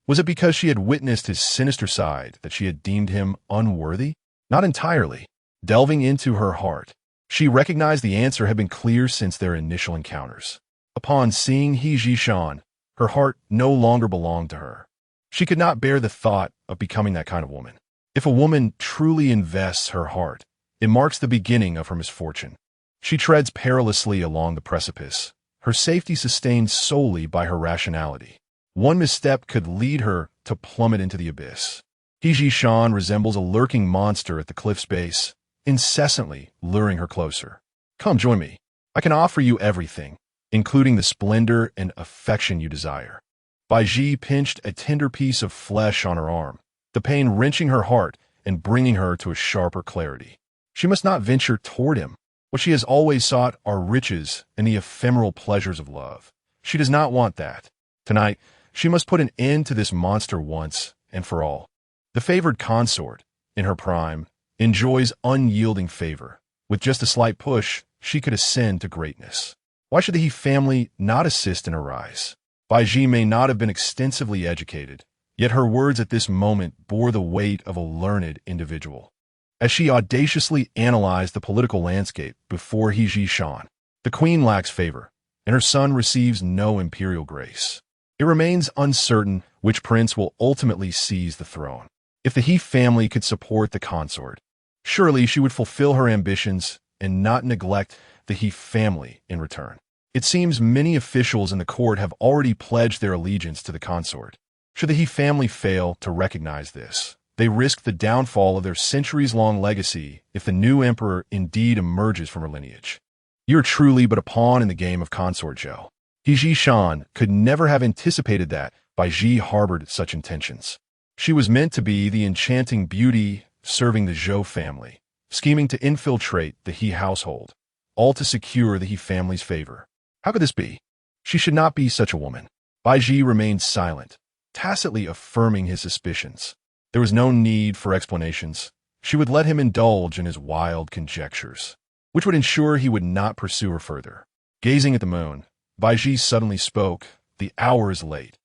Was it because she had witnessed his sinister side that she had deemed him unworthy? Not entirely. Delving into her heart, she recognized the answer had been clear since their initial encounters. Upon seeing He Jishan, her heart no longer belonged to her. She could not bear the thought of becoming that kind of woman. If a woman truly invests her heart, it marks the beginning of her misfortune. She treads perilously along the precipice, her safety sustained solely by her rationality. One misstep could lead her to plummet into the abyss. Baizhi Shan resembles a lurking monster at the cliff's base, incessantly luring her closer. Come join me. I can offer you everything, including the splendor and affection you desire. Baizhi pinched a tender piece of flesh on her arm, the pain wrenching her heart and bringing her to a sharper clarity. She must not venture toward him. What she has always sought are riches and the ephemeral pleasures of love. She does not want that. Tonight, she must put an end to this monster once and for all. The favored consort, in her prime, enjoys unyielding favor. With just a slight push, she could ascend to greatness. Why should the He family not assist in her rise? Baizhi may not have been extensively educated, yet her words at this moment bore the weight of a learned individual. As she audaciously analyzed the political landscape before Baizhi Shan, the queen lacks favor, and her son receives no imperial grace. It remains uncertain which prince will ultimately seize the throne. If the He family could support the consort, surely she would fulfill her ambitions and not neglect the He family in return. It seems many officials in the court have already pledged their allegiance to the consort. Should the He family fail to recognize this, they risk the downfall of their centuries-long legacy if the new emperor indeed emerges from her lineage. You are truly but a pawn in the game of consort, Zhou. Baizhi Shan could never have anticipated that Baizhi harbored such intentions. She was meant to be the enchanting beauty serving the Zhou family, scheming to infiltrate the He household, all to secure the He family's favor. How could this be? She should not be such a woman. Baizhi remained silent, tacitly affirming his suspicions. There was no need for explanations. She would let him indulge in his wild conjectures, which would ensure he would not pursue her further. Gazing at the moon, Baizhi suddenly spoke. The hour is late.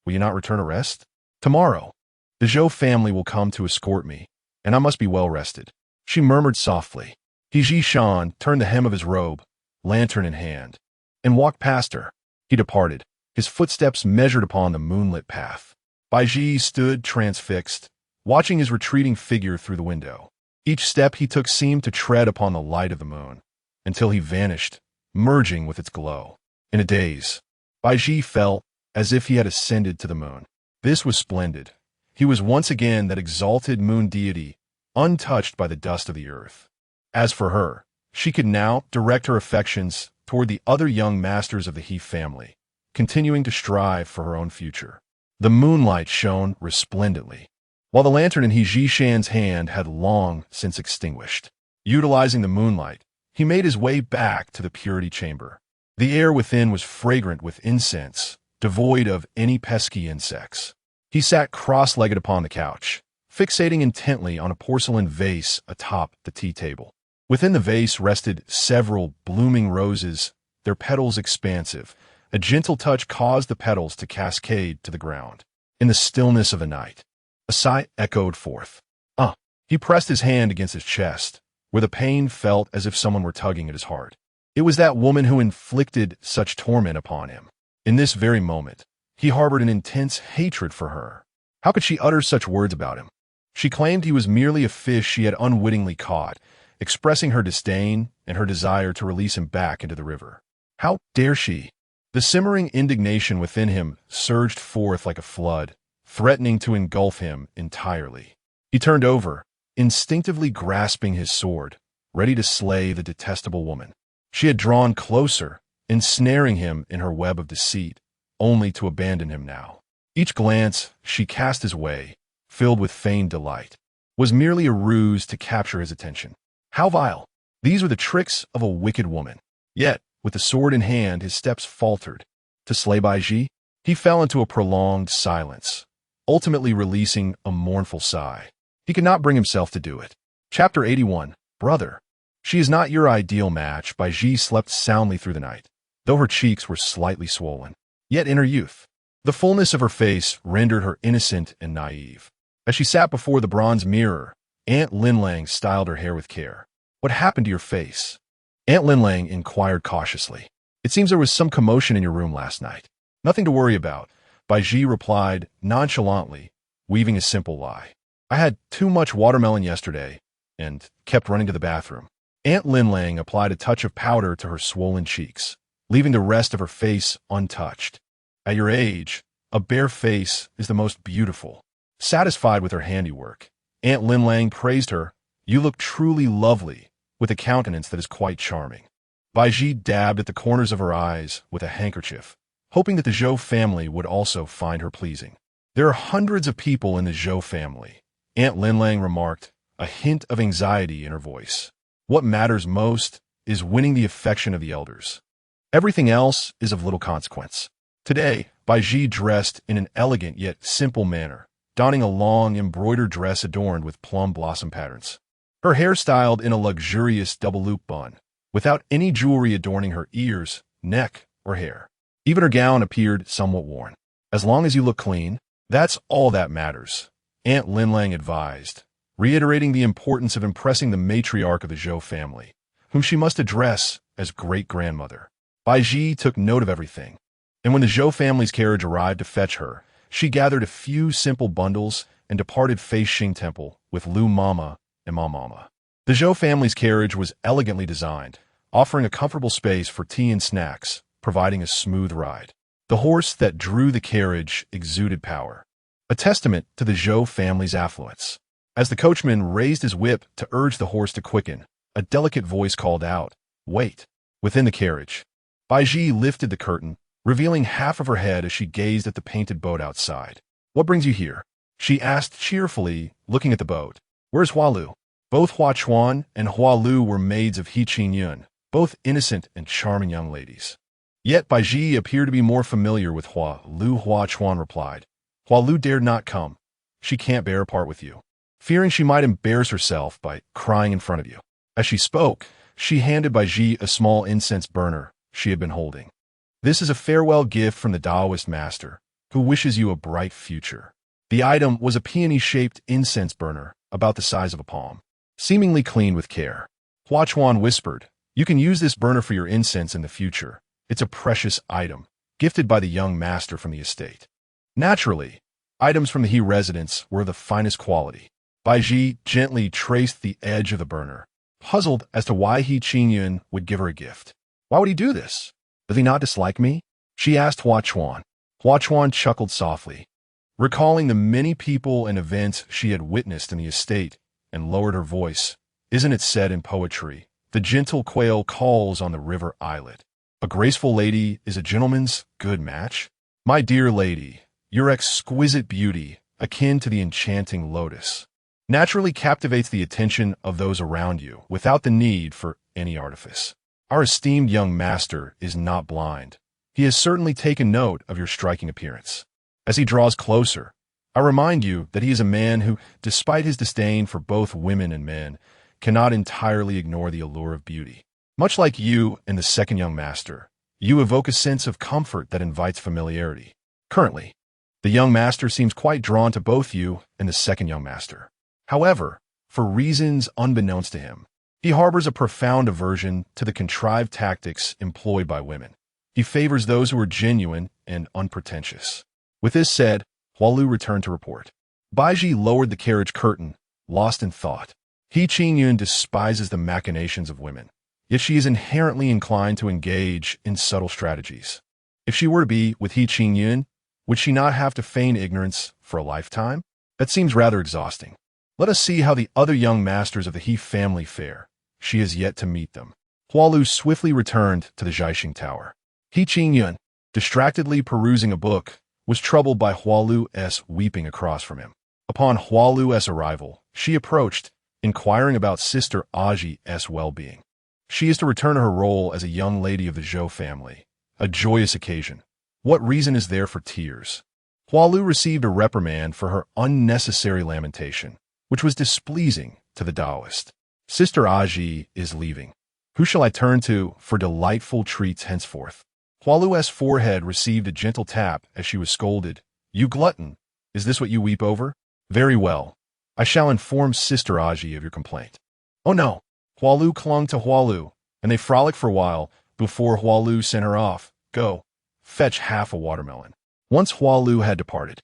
Will you not return to rest? Tomorrow, the Zhou family will come to escort me, and I must be well rested. She murmured softly. Baizhi Shan turned the hem of his robe, lantern in hand, and walked past her. He departed, his footsteps measured upon the moonlit path. Baizhi stood transfixed, watching his retreating figure through the window. Each step he took seemed to tread upon the light of the moon, until he vanished, merging with its glow. In a daze, Baizhi felt as if he had ascended to the moon. This was splendid. He was once again that exalted moon deity, untouched by the dust of the earth. As for her, she could now direct her affections toward the other young masters of the He family, continuing to strive for her own future. The moonlight shone resplendently, while the lantern in Baizhi Shan's hand had long since extinguished. Utilizing the moonlight, he made his way back to the purity chamber. The air within was fragrant with incense, devoid of any pesky insects. He sat cross-legged upon the couch, fixating intently on a porcelain vase atop the tea table. Within the vase rested several blooming roses, their petals expansive. A gentle touch caused the petals to cascade to the ground. In the stillness of the night, a sigh echoed forth. He pressed his hand against his chest, where the pain felt as if someone were tugging at his heart. It was that woman who inflicted such torment upon him. In this very moment, he harbored an intense hatred for her. How could she utter such words about him? She claimed he was merely a fish she had unwittingly caught, expressing her disdain and her desire to release him back into the river. How dare she? The simmering indignation within him surged forth like a flood, threatening to engulf him entirely. He turned over, instinctively grasping his sword, ready to slay the detestable woman. She had drawn closer, ensnaring him in her web of deceit, only to abandon him now. Each glance she cast his way, filled with feigned delight, was merely a ruse to capture his attention. How vile! These were the tricks of a wicked woman. Yet, with the sword in hand, his steps faltered. To slay Baizhi, he fell into a prolonged silence, ultimately releasing a mournful sigh. He could not bring himself to do it. Chapter 81. Brother. She is not your ideal match. Baizhi slept soundly through the night, though her cheeks were slightly swollen. Yet in her youth, the fullness of her face rendered her innocent and naive. As she sat before the bronze mirror, Aunt Linlang styled her hair with care. What happened to your face? Aunt Linlang inquired cautiously. It seems there was some commotion in your room last night. Nothing to worry about. Baizhi replied nonchalantly, weaving a simple lie. I had too much watermelon yesterday, and kept running to the bathroom. Aunt Linlang applied a touch of powder to her swollen cheeks, leaving the rest of her face untouched. At your age, a bare face is the most beautiful. Satisfied with her handiwork, Aunt Linlang praised her. You look truly lovely, with a countenance that is quite charming. Baizhi dabbed at the corners of her eyes with a handkerchief, hoping that the Zhou family would also find her pleasing. There are hundreds of people in the Zhou family, Aunt Linlang remarked, a hint of anxiety in her voice. What matters most is winning the affection of the elders. Everything else is of little consequence. Today, Baizhi dressed in an elegant yet simple manner, donning a long embroidered dress adorned with plum blossom patterns. Her hair styled in a luxurious double-loop bun, without any jewelry adorning her ears, neck, or hair. Even her gown appeared somewhat worn. As long as you look clean, that's all that matters, Aunt Linlang advised, reiterating the importance of impressing the matriarch of the Zhou family, whom she must address as great-grandmother. Baizhi took note of everything, and when the Zhou family's carriage arrived to fetch her, she gathered a few simple bundles and departed Fei Xing Temple with Lu Mama and Ma Mama. The Zhou family's carriage was elegantly designed, offering a comfortable space for tea and snacks, providing a smooth ride. The horse that drew the carriage exuded power, a testament to the Zhou family's affluence. As the coachman raised his whip to urge the horse to quicken, a delicate voice called out, "Wait!" Within the carriage, Baizhi lifted the curtain, revealing half of her head as she gazed at the painted boat outside. "What brings you here?" she asked cheerfully, looking at the boat. "Where's Hualu?" Both Hua Chuan and Hualu were maids of He Qingyun, both innocent and charming young ladies. Yet Baizhi appeared to be more familiar with Hualu. Hua Chuan replied, "Hualu dared not come. She can't bear a part with you," fearing she might embarrass herself by crying in front of you. As she spoke, she handed Baizhi a small incense burner she had been holding. "This is a farewell gift from the Taoist master, who wishes you a bright future." The item was a peony-shaped incense burner about the size of a palm, seemingly cleaned with care. Hua Chuan whispered, "You can use this burner for your incense in the future. It's a precious item, gifted by the young master from the estate." Naturally, items from the He residence were of the finest quality. Baizhi gently traced the edge of the burner, puzzled as to why He Qingyun would give her a gift. "Why would he do this? Does he not dislike me?" she asked Hua Chuan. Hua Chuan chuckled softly, recalling the many people and events she had witnessed in the estate, and lowered her voice. "Isn't it said in poetry, the gentle quail calls on the river islet? A graceful lady is a gentleman's good match? My dear lady, your exquisite beauty, akin to the enchanting lotus, naturally captivates the attention of those around you without the need for any artifice. Our esteemed young master is not blind. He has certainly taken note of your striking appearance. As he draws closer, I remind you that he is a man who, despite his disdain for both women and men, cannot entirely ignore the allure of beauty. Much like you and the second young master, you evoke a sense of comfort that invites familiarity. Currently, the young master seems quite drawn to both you and the second young master. However, for reasons unbeknownst to him, he harbors a profound aversion to the contrived tactics employed by women. He favors those who are genuine and unpretentious." With this said, Hualu returned to report. Baizhi lowered the carriage curtain, lost in thought. He Qingyun despises the machinations of women, yet she is inherently inclined to engage in subtle strategies. If she were to be with He Qingyun, would she not have to feign ignorance for a lifetime? That seems rather exhausting. Let us see how the other young masters of the He family fare. She has yet to meet them. Hualu swiftly returned to the Zhaixing Tower. He Qingyun, distractedly perusing a book, was troubled by Hualu's weeping across from him. Upon Hualu's arrival, she approached, inquiring about Sister Aji's well-being. She is to return to her role as a young lady of the Zhou family. A joyous occasion. What reason is there for tears? Hualu received a reprimand for her unnecessary lamentation, which was displeasing to the Taoist. Sister Aji is leaving. Who shall I turn to for delightful treats henceforth? Hualu's forehead received a gentle tap as she was scolded. "You glutton! Is this what you weep over? Very well. I shall inform Sister Aji of your complaint." "Oh no!" Hualu clung to Hualu, and they frolicked for a while before Hualu sent her off. "Go, fetch half a watermelon." Once Hualu had departed,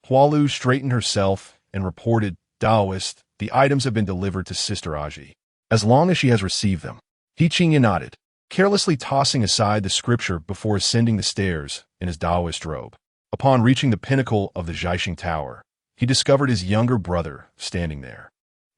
Hualu straightened herself and reported, Taoist, the items have been delivered to Sister Aji. As long as she has received them. He Qingyan nodded, carelessly tossing aside the scripture before ascending the stairs in his Taoist robe. Upon reaching the pinnacle of the Zhaixing Tower, he discovered his younger brother standing there.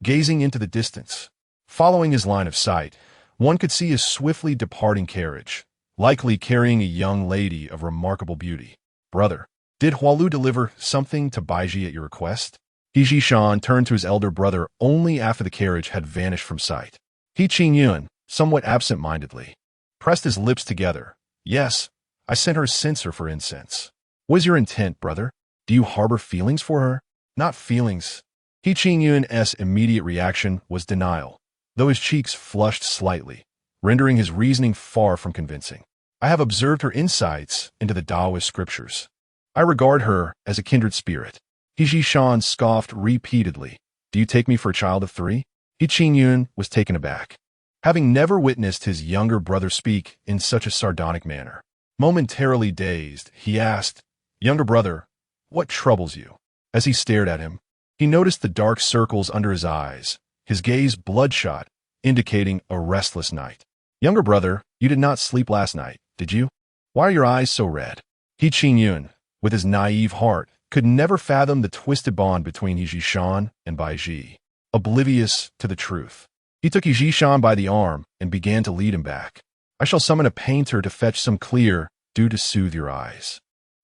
Gazing into the distance, following his line of sight, one could see a swiftly departing carriage, likely carrying a young lady of remarkable beauty. Brother, did Hualu deliver something to Baizhi at your request? He Jishan turned to his elder brother only after the carriage had vanished from sight. He Qingyun, somewhat absent-mindedly, pressed his lips together. Yes, I sent her a censer for incense. What is your intent, brother? Do you harbor feelings for her? Not feelings. He Qingyun's immediate reaction was denial, though his cheeks flushed slightly, rendering his reasoning far from convincing. I have observed her insights into the Taoist scriptures. I regard her as a kindred spirit. He Jishan scoffed repeatedly. Do you take me for a child of 3? He Qingyun was taken aback, having never witnessed his younger brother speak in such a sardonic manner. Momentarily dazed, he asked, Younger brother, what troubles you? As he stared at him, he noticed the dark circles under his eyes, his gaze bloodshot, indicating a restless night. Younger brother, you did not sleep last night, did you? Why are your eyes so red? He Qingyun, with his naive heart, could never fathom the twisted bond between He Jishan and Baizhi. Oblivious to the truth, he took He Jishan by the arm and began to lead him back. I shall summon a painter to fetch some clear dew to soothe your eyes.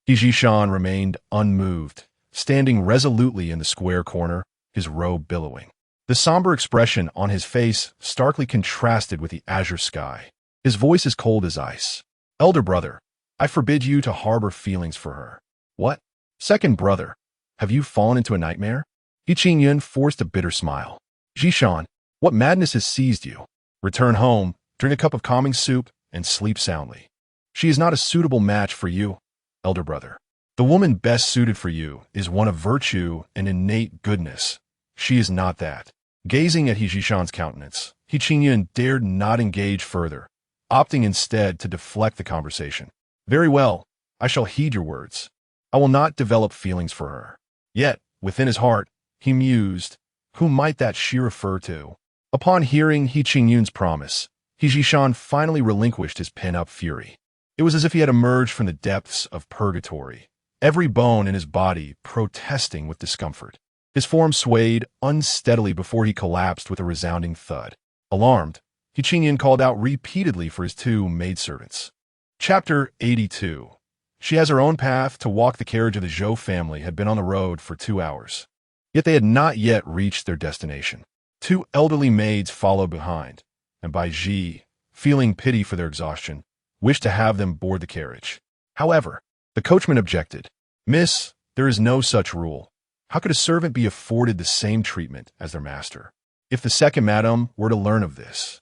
He Jishan remained unmoved, standing resolutely in the square corner, his robe billowing. The somber expression on his face starkly contrasted with the azure sky. His voice as cold as ice. Elder brother, I forbid you to harbor feelings for her. What? Second brother, have you fallen into a nightmare? He Qingyun forced a bitter smile. Jishan, what madness has seized you? Return home, drink a cup of calming soup, and sleep soundly. She is not a suitable match for you, elder brother. The woman best suited for you is one of virtue and innate goodness. She is not that. Gazing at He Jishan's countenance, He Qingyun dared not engage further, opting instead to deflect the conversation. Very well, I shall heed your words. I will not develop feelings for her. Yet, within his heart, he mused, who might that she refer to? Upon hearing He Qingyun's promise, He Jishan finally relinquished his pent-up fury. It was as if he had emerged from the depths of purgatory, every bone in his body protesting with discomfort. His form swayed unsteadily before he collapsed with a resounding thud. Alarmed, He Qingyun called out repeatedly for his 2 maidservants. Chapter 82. She has her own path to walk. The carriage of the Zhou family had been on the road for 2 hours. Yet they had not yet reached their destination. 2 elderly maids followed behind, and Baizhi, feeling pity for their exhaustion, wished to have them board the carriage. However, the coachman objected. Miss, there is no such rule. How could a servant be afforded the same treatment as their master? If the second madam were to learn of this,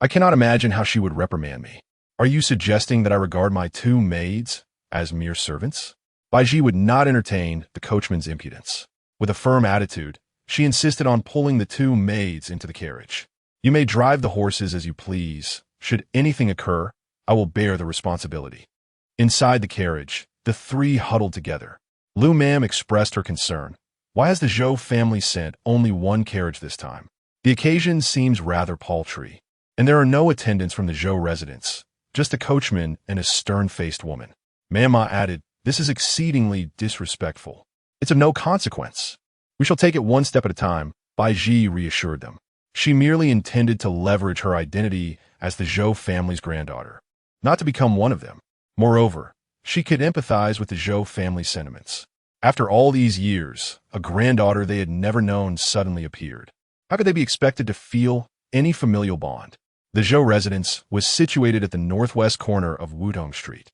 I cannot imagine how she would reprimand me. Are you suggesting that I regard my 2 maids as mere servants? Baizhi would not entertain the coachman's impudence. With a firm attitude, she insisted on pulling the 2 maids into the carriage. You may drive the horses as you please. Should anything occur, I will bear the responsibility. Inside the carriage, the 3 huddled together. Lu Mam expressed her concern. Why has the Zhou family sent only 1 carriage this time? The occasion seems rather paltry, and there are no attendants from the Zhou residence, just a coachman and a stern-faced woman. Mama added, this is exceedingly disrespectful. It's of no consequence. We shall take it one step at a time, Baizhi reassured them. She merely intended to leverage her identity as the Zhou family's granddaughter, not to become one of them. Moreover, she could empathize with the Zhou family's sentiments. After all these years, a granddaughter they had never known suddenly appeared. How could they be expected to feel any familial bond? The Zhou residence was situated at the northwest corner of Wudong Street,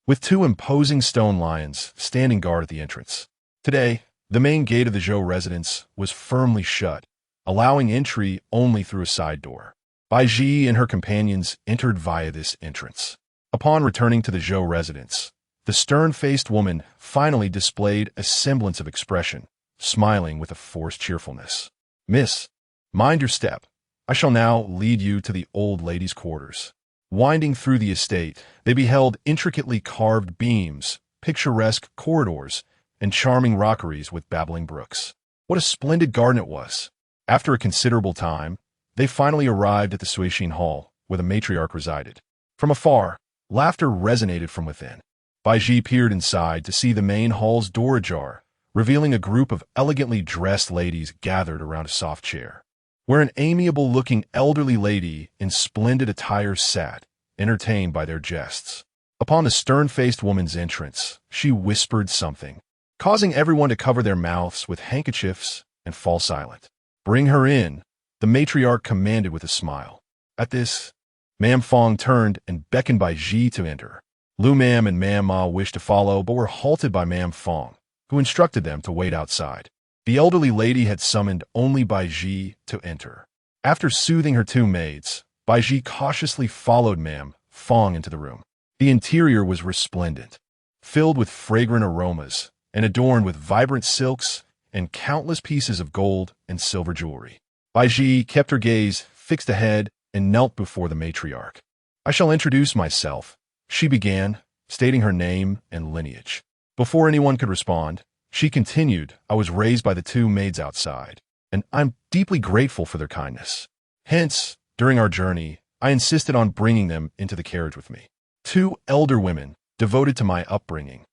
with 2 imposing stone lions standing guard at the entrance. Today, the main gate of the Zhou residence was firmly shut, allowing entry only through a side door. Baizhi and her companions entered via this entrance. Upon returning to the Zhou residence, the stern-faced woman finally displayed a semblance of expression, smiling with a forced cheerfulness. Miss, mind your step. I shall now lead you to the old lady's quarters. Winding through the estate, they beheld intricately carved beams, picturesque corridors, and charming rockeries with babbling brooks. What a splendid garden it was! After a considerable time, they finally arrived at the Suishin Hall, where the matriarch resided. From afar, laughter resonated from within. Baizhi peered inside to see the main hall's door ajar, revealing a group of elegantly dressed ladies gathered around a soft chair, where an amiable-looking elderly lady in splendid attire sat, entertained by their jests. Upon the stern-faced woman's entrance, she whispered something, causing everyone to cover their mouths with handkerchiefs and fall silent. "Bring her in," the matriarch commanded with a smile. At this, Mam Fong turned and beckoned Baizhi to enter. Lu Mam and Mam Ma wished to follow, but were halted by Mam Fong, who instructed them to wait outside. The elderly lady had summoned only Baizhi to enter. After soothing her two maids, Baizhi cautiously followed Mam Fong into the room. The interior was resplendent, filled with fragrant aromas, and adorned with vibrant silks and countless pieces of gold and silver jewelry. Baizhi kept her gaze fixed ahead and knelt before the matriarch. "I shall introduce myself," she began, stating her name and lineage. Before anyone could respond, she continued, "I was raised by the two maids outside, and I'm deeply grateful for their kindness. Hence, during our journey, I insisted on bringing them into the carriage with me. Two elder women, devoted to my upbringing,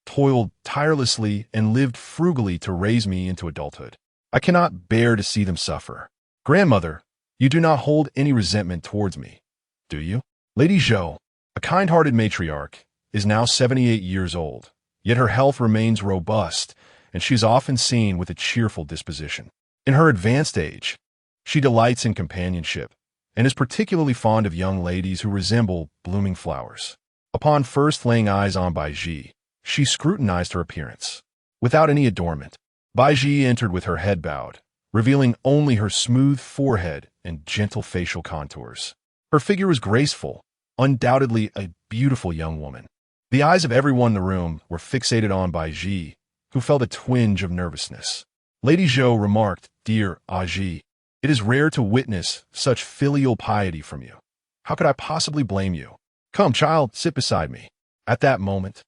toiled tirelessly and lived frugally to raise me into adulthood. I cannot bear to see them suffer. Grandmother, you do not hold any resentment towards me, do you?" Lady Zhou, a kind-hearted matriarch, is now 78 years old, yet her health remains robust, and she is often seen with a cheerful disposition. In her advanced age, she delights in companionship, and is particularly fond of young ladies who resemble blooming flowers. Upon first laying eyes on Baizhi, she scrutinized her appearance. Without any adornment, Baizhi entered with her head bowed, revealing only her smooth forehead and gentle facial contours. Her figure was graceful, undoubtedly a beautiful young woman. The eyes of everyone in the room were fixated on Baizhi, who felt a twinge of nervousness. Lady Zhou remarked, "Dear Baizhi, it is rare to witness such filial piety from you. How could I possibly blame you? Come, child, sit beside me." At that moment,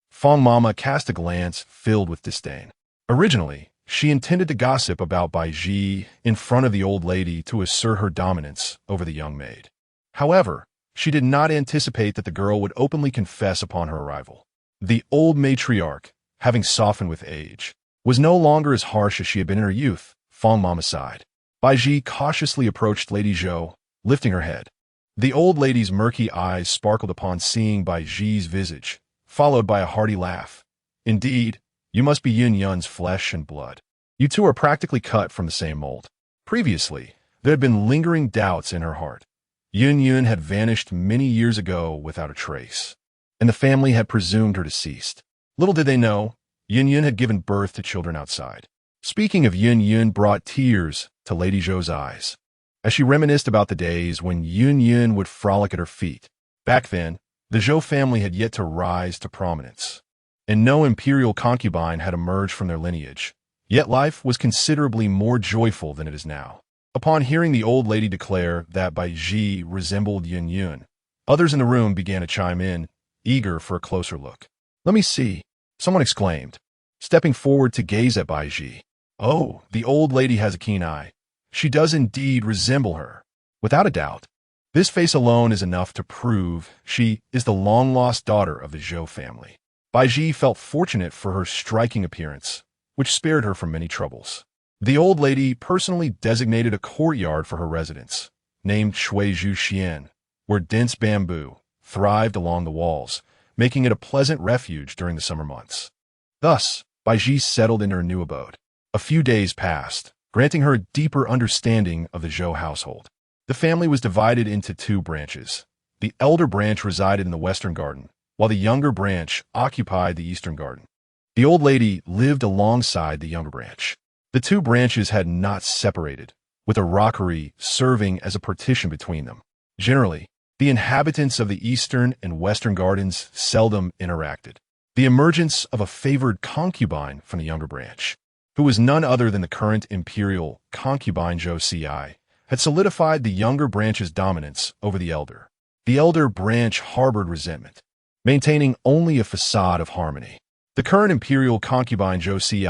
Fong Mama cast a glance filled with disdain. Originally, she intended to gossip about Baizhi in front of the old lady to assert her dominance over the young maid. However, she did not anticipate that the girl would openly confess upon her arrival. The old matriarch, having softened with age, was no longer as harsh as she had been in her youth. Fong Mama sighed. Baizhi cautiously approached Lady Zhou, lifting her head. The old lady's murky eyes sparkled upon seeing Baizhi's visage, followed by a hearty laugh. "Indeed, you must be Yun Yun's flesh and blood. You two are practically cut from the same mold." Previously, there had been lingering doubts in her heart. Yun Yun had vanished many years ago without a trace, and the family had presumed her deceased. Little did they know, Yun Yun had given birth to children outside. Speaking of Yun Yun brought tears to Lady Zhou's eyes, as she reminisced about the days when Yun Yun would frolic at her feet. Back then, the Zhou family had yet to rise to prominence, and no imperial concubine had emerged from their lineage. Yet life was considerably more joyful than it is now. Upon hearing the old lady declare that Baizhi resembled Yun Yun, others in the room began to chime in, eager for a closer look. "Let me see," someone exclaimed, stepping forward to gaze at Baizhi. "Oh, the old lady has a keen eye. She does indeed resemble her. Without a doubt, this face alone is enough to prove she is the long-lost daughter of the Zhou family." Baizhi felt fortunate for her striking appearance, which spared her from many troubles. The old lady personally designated a courtyard for her residence, named Shuizhu Xian, where dense bamboo thrived along the walls, making it a pleasant refuge during the summer months. Thus, Baizhi settled in her new abode. A few days passed, granting her a deeper understanding of the Zhou household. The family was divided into two branches. The elder branch resided in the western garden, while the younger branch occupied the eastern garden. The old lady lived alongside the younger branch. The two branches had not separated, with a rockery serving as a partition between them. Generally, the inhabitants of the eastern and western gardens seldom interacted. The emergence of a favored concubine from the younger branch, who was none other than the current imperial concubine Zhou Ci, had solidified the younger branch's dominance over the elder. The elder branch harbored resentment, maintaining only a facade of harmony. The current imperial concubine Zhou Xi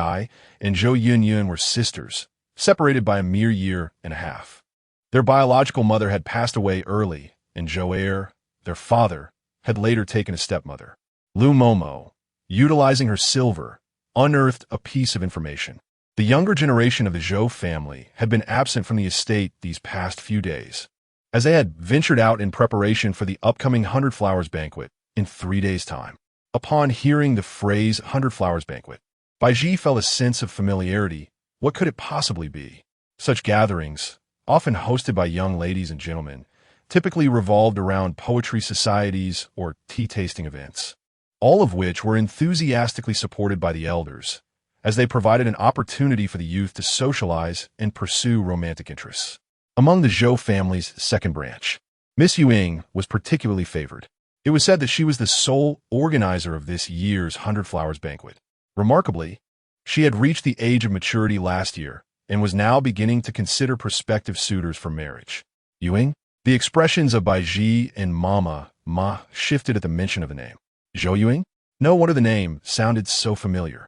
and Zhou Yunyun were sisters, separated by a mere year and a half. Their biological mother had passed away early, and Zhou Er, their father, had later taken a stepmother. Lu Momo, utilizing her silver, unearthed a piece of information. The younger generation of the Zhou family had been absent from the estate these past few days, as they had ventured out in preparation for the upcoming Hundred Flowers banquet in 3 days' time. Upon hearing the phrase Hundred Flowers banquet, Baizhi felt a sense of familiarity. What could it possibly be? Such gatherings, often hosted by young ladies and gentlemen, typically revolved around poetry societies or tea-tasting events, all of which were enthusiastically supported by the elders, as they provided an opportunity for the youth to socialize and pursue romantic interests. Among the Zhou family's second branch, Miss Yuing was particularly favored. It was said that she was the sole organizer of this year's Hundred Flowers banquet. Remarkably, she had reached the age of maturity last year and was now beginning to consider prospective suitors for marriage. Yuing? The expressions of Baizhi and Ma shifted at the mention of the name. Zhou Yuing? No wonder the name sounded so familiar.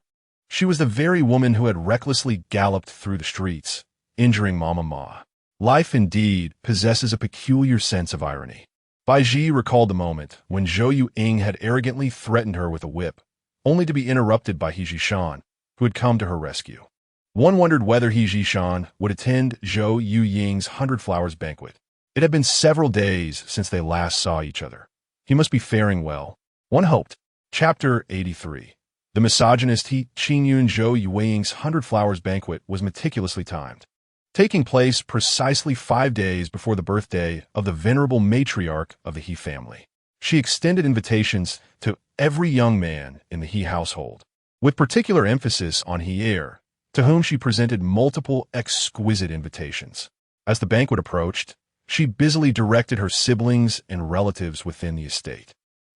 She was the very woman who had recklessly galloped through the streets, injuring Mama Ma. Life indeed possesses a peculiar sense of irony. Baizhi recalled the moment when Zhou Yuing had arrogantly threatened her with a whip, only to be interrupted by He Zhishan, who had come to her rescue. One wondered whether He Zhishan would attend Zhou Yuying's Hundred Flowers banquet. It had been several days since they last saw each other. He must be faring well, one hoped. Chapter 83. The misogynist He Qingyun Zhou Yuing's Hundred Flowers banquet was meticulously timed, taking place precisely 5 days before the birthday of the venerable matriarch of the He family. She extended invitations to every young man in the He household, with particular emphasis on He heir, to whom she presented multiple exquisite invitations. As the banquet approached, she busily directed her siblings and relatives within the estate,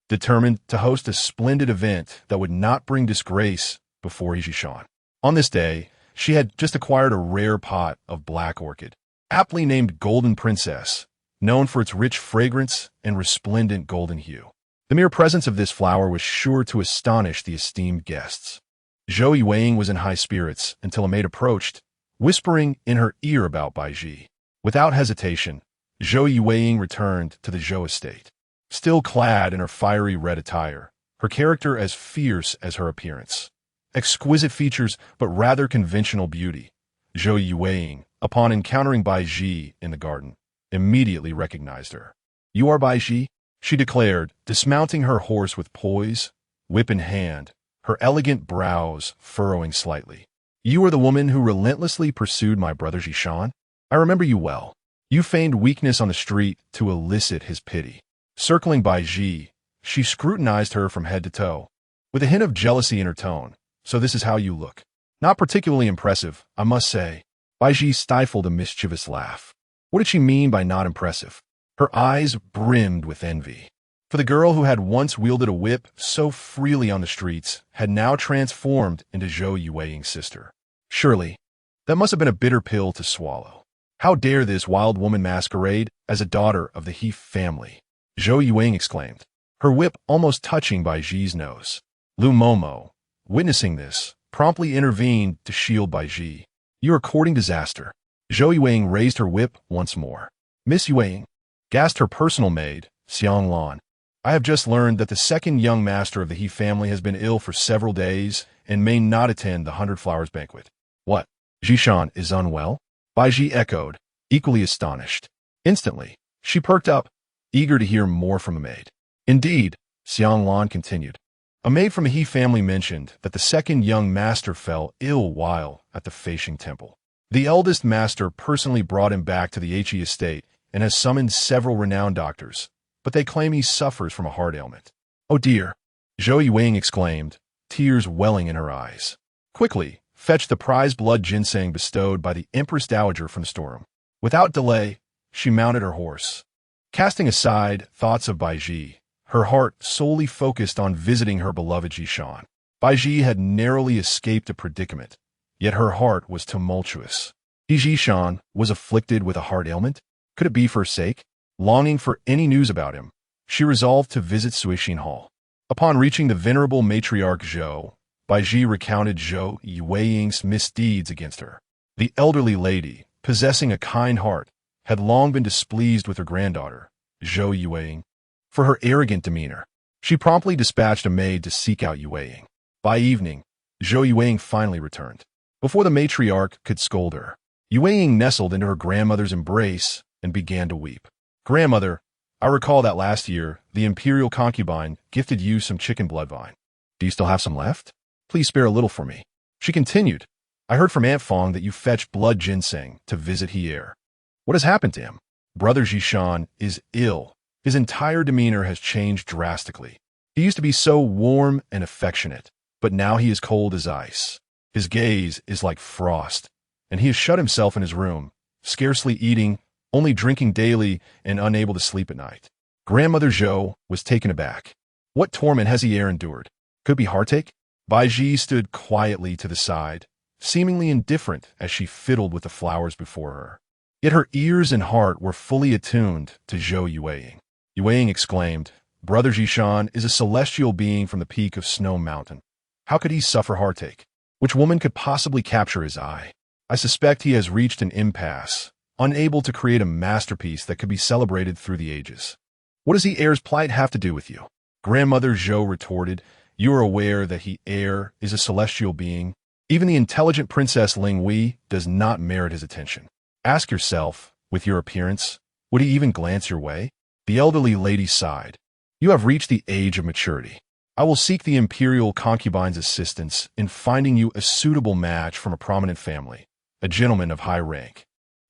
determined to host a splendid event that would not bring disgrace before He Zhishan. On this day, she had just acquired a rare pot of black orchid, aptly named Golden Princess, known for its rich fragrance and resplendent golden hue. The mere presence of this flower was sure to astonish the esteemed guests. Zhou Yuing was in high spirits until a maid approached, whispering in her ear about Baizhi. Without hesitation, Zhou Yuing returned to the Zhou estate. Still clad in her fiery red attire, her character as fierce as her appearance. Exquisite features, but rather conventional beauty. Zhou Yuing, upon encountering Baizhi in the garden, immediately recognized her. "You are Baizhi?" she declared, dismounting her horse with poise, whip in hand, her elegant brows furrowing slightly. "You are the woman who relentlessly pursued my brother Zhishan? I remember you well. You feigned weakness on the street to elicit his pity." Circling Baizhi, she scrutinized her from head to toe, with a hint of jealousy in her tone. "So this is how you look. Not particularly impressive, I must say." Baizhi stifled a mischievous laugh. What did she mean by not impressive? Her eyes brimmed with envy. For the girl who had once wielded a whip so freely on the streets had now transformed into Zhou Yuing's sister. Surely, that must have been a bitter pill to swallow. How dare this wild woman masquerade as a daughter of the He family? Zhou Yuing exclaimed, her whip almost touching Baizhi's nose. Lu Momo, witnessing this, promptly intervened to shield Baizhi. "You are courting disaster." Zhou Yuing raised her whip once more. "Miss Yuing," gasped her personal maid, Xiang Lan, "I have just learned that the second young master of the He family has been ill for several days and may not attend the Hundred Flowers banquet." "What? Zhishan is unwell?" Baizhi echoed, equally astonished. Instantly, she perked up, eager to hear more from the maid. "Indeed," Xiang Lan continued, "a maid from the He family mentioned that the second young master fell ill while at the Feishing Temple. The eldest master personally brought him back to the He estate and has summoned several renowned doctors, but they claim he suffers from a heart ailment." "Oh dear," Zhou Yuing exclaimed, tears welling in her eyes. "Quickly, fetch the prize blood ginseng bestowed by the Empress Dowager from the storeroom." Without delay, she mounted her horse. Casting aside thoughts of Baizhi, her heart solely focused on visiting her beloved Zhishan. Baizhi had narrowly escaped a predicament, yet her heart was tumultuous. Zhishan was afflicted with a heart ailment? Could it be for her sake? Longing for any news about him, she resolved to visit Suishin Hall. Upon reaching the venerable matriarch Zhou, Baizhi recounted Zhou Yueying's misdeeds against her. The elderly lady, possessing a kind heart, had long been displeased with her granddaughter, Zhou Yueying, for her arrogant demeanor. She promptly dispatched a maid to seek out Yueying. By evening, Zhou Yueying finally returned. Before the matriarch could scold her, Yueying nestled into her grandmother's embrace and began to weep. "Grandmother, I recall that last year, the imperial concubine gifted you some chicken blood vine. Do you still have some left? Please spare a little for me." She continued, "I heard from Aunt Fong that you fetched blood ginseng to visit Hier. What has happened to him? Brother Zhishan is ill. His entire demeanor has changed drastically. He used to be so warm and affectionate, but now he is cold as ice. His gaze is like frost, and he has shut himself in his room, scarcely eating, only drinking daily, and unable to sleep at night." Grandmother Zhou was taken aback. What torment has Hier endured? Could it be heartache? Baizhi stood quietly to the side, seemingly indifferent as she fiddled with the flowers before her. Yet her ears and heart were fully attuned to Zhou Yueying. Yueying exclaimed, "Brother Zhishan is a celestial being from the peak of Snow Mountain. How could he suffer heartache? Which woman could possibly capture his eye? I suspect he has reached an impasse, unable to create a masterpiece that could be celebrated through the ages." "What does Hier's plight have to do with you?" Grandmother Zhou retorted, "You are aware that Hier is a celestial being. Even the intelligent Princess Ling Wei does not merit his attention. Ask yourself, with your appearance, would he even glance your way?" The elderly lady sighed. "You have reached the age of maturity. I will seek the imperial concubine's assistance in finding you a suitable match from a prominent family, a gentleman of high rank,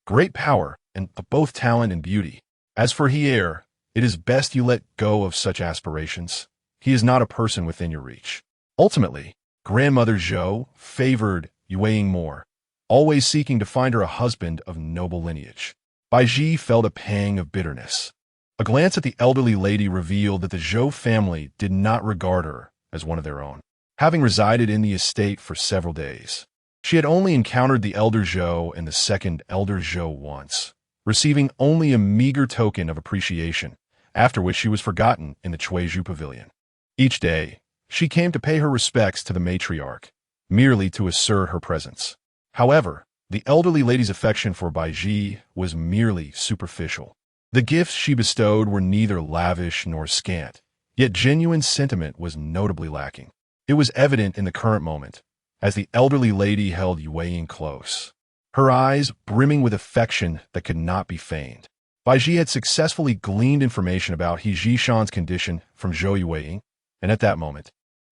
great power, and of both talent and beauty. As for Hier, it is best you let go of such aspirations. He is not a person within your reach." Ultimately, Grandmother Zhou favored Yueying more, always seeking to find her a husband of noble lineage. Baizhi felt a pang of bitterness. A glance at the elderly lady revealed that the Zhou family did not regard her as one of their own. Having resided in the estate for several days, she had only encountered the elder Zhou and the second elder Zhou once, receiving only a meager token of appreciation, after which she was forgotten in the Chuizhu pavilion. Each day, she came to pay her respects to the matriarch, merely to assert her presence. However, the elderly lady's affection for Baizhi was merely superficial. The gifts she bestowed were neither lavish nor scant, yet genuine sentiment was notably lacking. It was evident in the current moment, as the elderly lady held Yueying close, her eyes brimming with affection that could not be feigned. Baizhi had successfully gleaned information about Zhishan's condition from Zhou Yueying, and at that moment,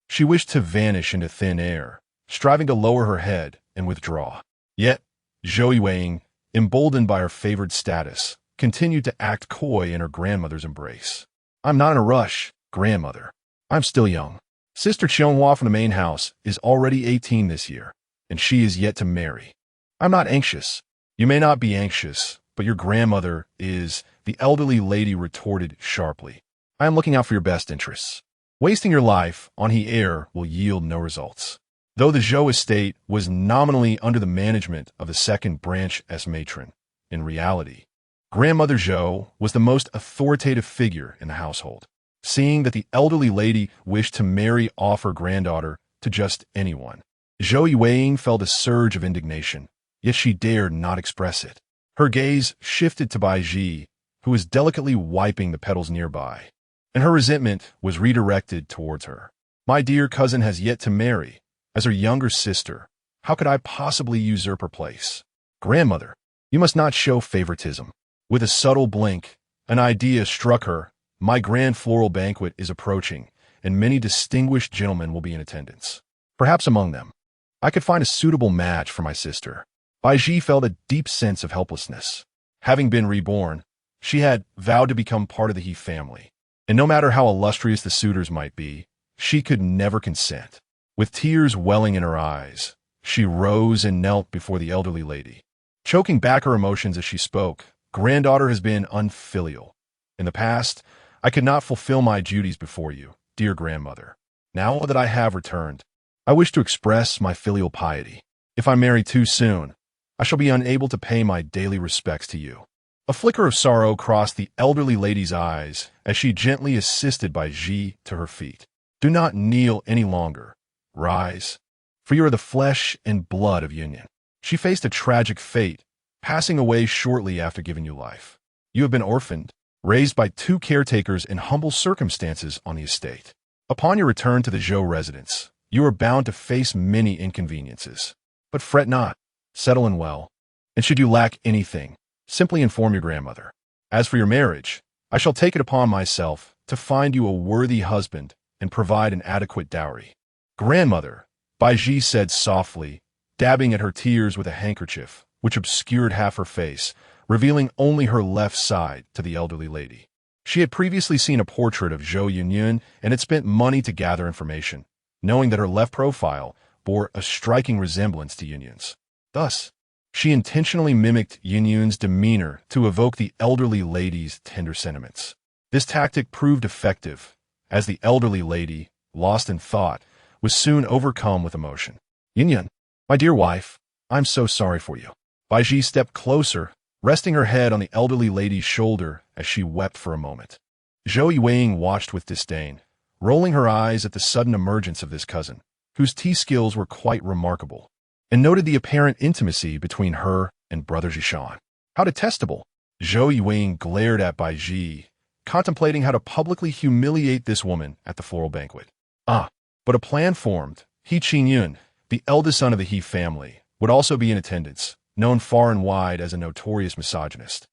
she wished to vanish into thin air, striving to lower her head and withdraw. Yet, Zhou Yueying, emboldened by her favored status, continued to act coy in her grandmother's embrace. "I'm not in a rush, grandmother. I'm still young. Sister Qianghua from the main house is already 18 this year, and she is yet to marry. I'm not anxious." "You may not be anxious, but your grandmother is," the elderly lady retorted sharply. "I am looking out for your best interests. Wasting your life on Hier will yield no results." Though the Zhou estate was nominally under the management of the second branch as matron, in reality, Grandmother Zhou was the most authoritative figure in the household. Seeing that the elderly lady wished to marry off her granddaughter to just anyone, Zhou Yueying felt a surge of indignation, yet she dared not express it. Her gaze shifted to Baizhi, who was delicately wiping the petals nearby, and her resentment was redirected towards her. "My dear cousin has yet to marry. As her younger sister, how could I possibly usurp her place? Grandmother, you must not show favoritism." With a subtle blink, an idea struck her. "My grand floral banquet is approaching, and many distinguished gentlemen will be in attendance. Perhaps among them, I could find a suitable match for my sister." Baizhi felt a deep sense of helplessness. Having been reborn, she had vowed to become part of the He family, and no matter how illustrious the suitors might be, she could never consent. With tears welling in her eyes, she rose and knelt before the elderly lady. Choking back her emotions as she spoke, "Granddaughter has been unfilial. In the past, I could not fulfill my duties before you, dear grandmother. Now that I have returned, I wish to express my filial piety. If I marry too soon, I shall be unable to pay my daily respects to you." A flicker of sorrow crossed the elderly lady's eyes as she gently assisted Baizhi to her feet. Do not kneel any longer. Rise, for you are the flesh and blood of Union. She faced a tragic fate, passing away shortly after giving you life. You have been orphaned, raised by 2 caretakers in humble circumstances on the estate. Upon your return to the Zhou residence, you are bound to face many inconveniences. But fret not, settle in well, and should you lack anything, simply inform your grandmother. As for your marriage, I shall take it upon myself to find you a worthy husband and provide an adequate dowry. Grandmother, Baizhi said softly, dabbing at her tears with a handkerchief, which obscured half her face, revealing only her left side to the elderly lady. She had previously seen a portrait of Zhou Yunyun and had spent money to gather information, knowing that her left profile bore a striking resemblance to Yunyun's. Thus, she intentionally mimicked Yunyun's demeanor to evoke the elderly lady's tender sentiments. This tactic proved effective, as the elderly lady, lost in thought, was soon overcome with emotion. Yunyun, my dear wife, I'm so sorry for you. Baizhi stepped closer, resting her head on the elderly lady's shoulder as she wept for a moment. Zhou Yuanying watched with disdain, rolling her eyes at the sudden emergence of this cousin, whose tea skills were quite remarkable, and noted the apparent intimacy between her and brother Zhishan. How detestable! Zhou Yuanying glared at Baizhi, contemplating how to publicly humiliate this woman at the floral banquet. But a plan formed. He Qingyun, the eldest son of the He family, would also be in attendance, known far and wide as a notorious misogynist.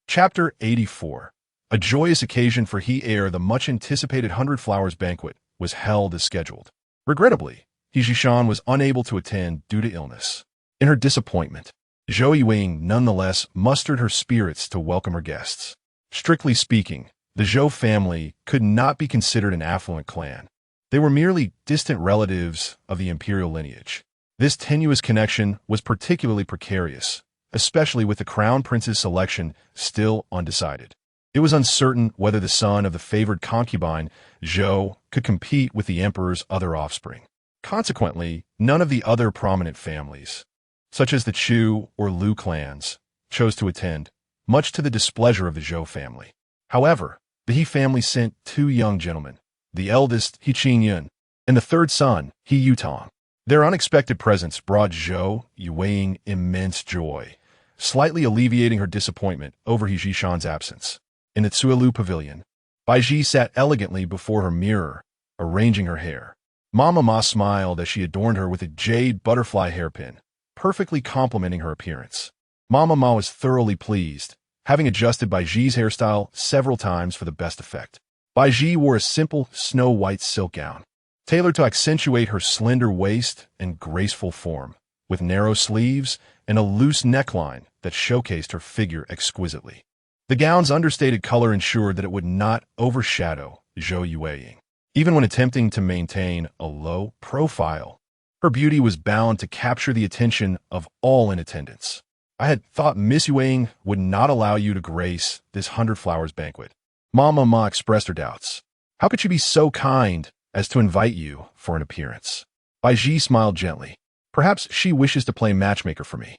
Chapter 84. A joyous occasion for He Heir, the much-anticipated 100 Flowers banquet, was held as scheduled. Regrettably, He Zhishan was unable to attend due to illness. In her disappointment, Zhou Yuanying nonetheless mustered her spirits to welcome her guests. Strictly speaking, the Zhou family could not be considered an affluent clan. They were merely distant relatives of the imperial lineage. This tenuous connection was particularly precarious, especially with the crown prince's selection still undecided. It was uncertain whether the son of the favored concubine, Zhou, could compete with the emperor's other offspring. Consequently, none of the other prominent families, such as the Chu or Lu clans, chose to attend, much to the displeasure of the Zhou family. However, the He family sent 2 young gentlemen, the eldest He Qingyun, and the third son, He Yutong. Their unexpected presence brought Zhou Yuanying immense joy, slightly alleviating her disappointment over He Zhishan's absence. In the Tsuelu pavilion, Baizhi sat elegantly before her mirror, arranging her hair. Mama Ma smiled as she adorned her with a jade butterfly hairpin, perfectly complementing her appearance. Mama Ma was thoroughly pleased, having adjusted Baizhi's hairstyle several times for the best effect. Baizhi wore a simple snow-white silk gown, tailored to accentuate her slender waist and graceful form, with narrow sleeves and a loose neckline that showcased her figure exquisitely. The gown's understated color ensured that it would not overshadow Zhou Yuanying. Even when attempting to maintain a low profile, her beauty was bound to capture the attention of all in attendance. I had thought Miss Yuanying would not allow you to grace this 100 Flowers banquet. Mama Ma expressed her doubts. How could she be so kind as to invite you for an appearance? Baizhi smiled gently. Perhaps she wishes to play matchmaker for me.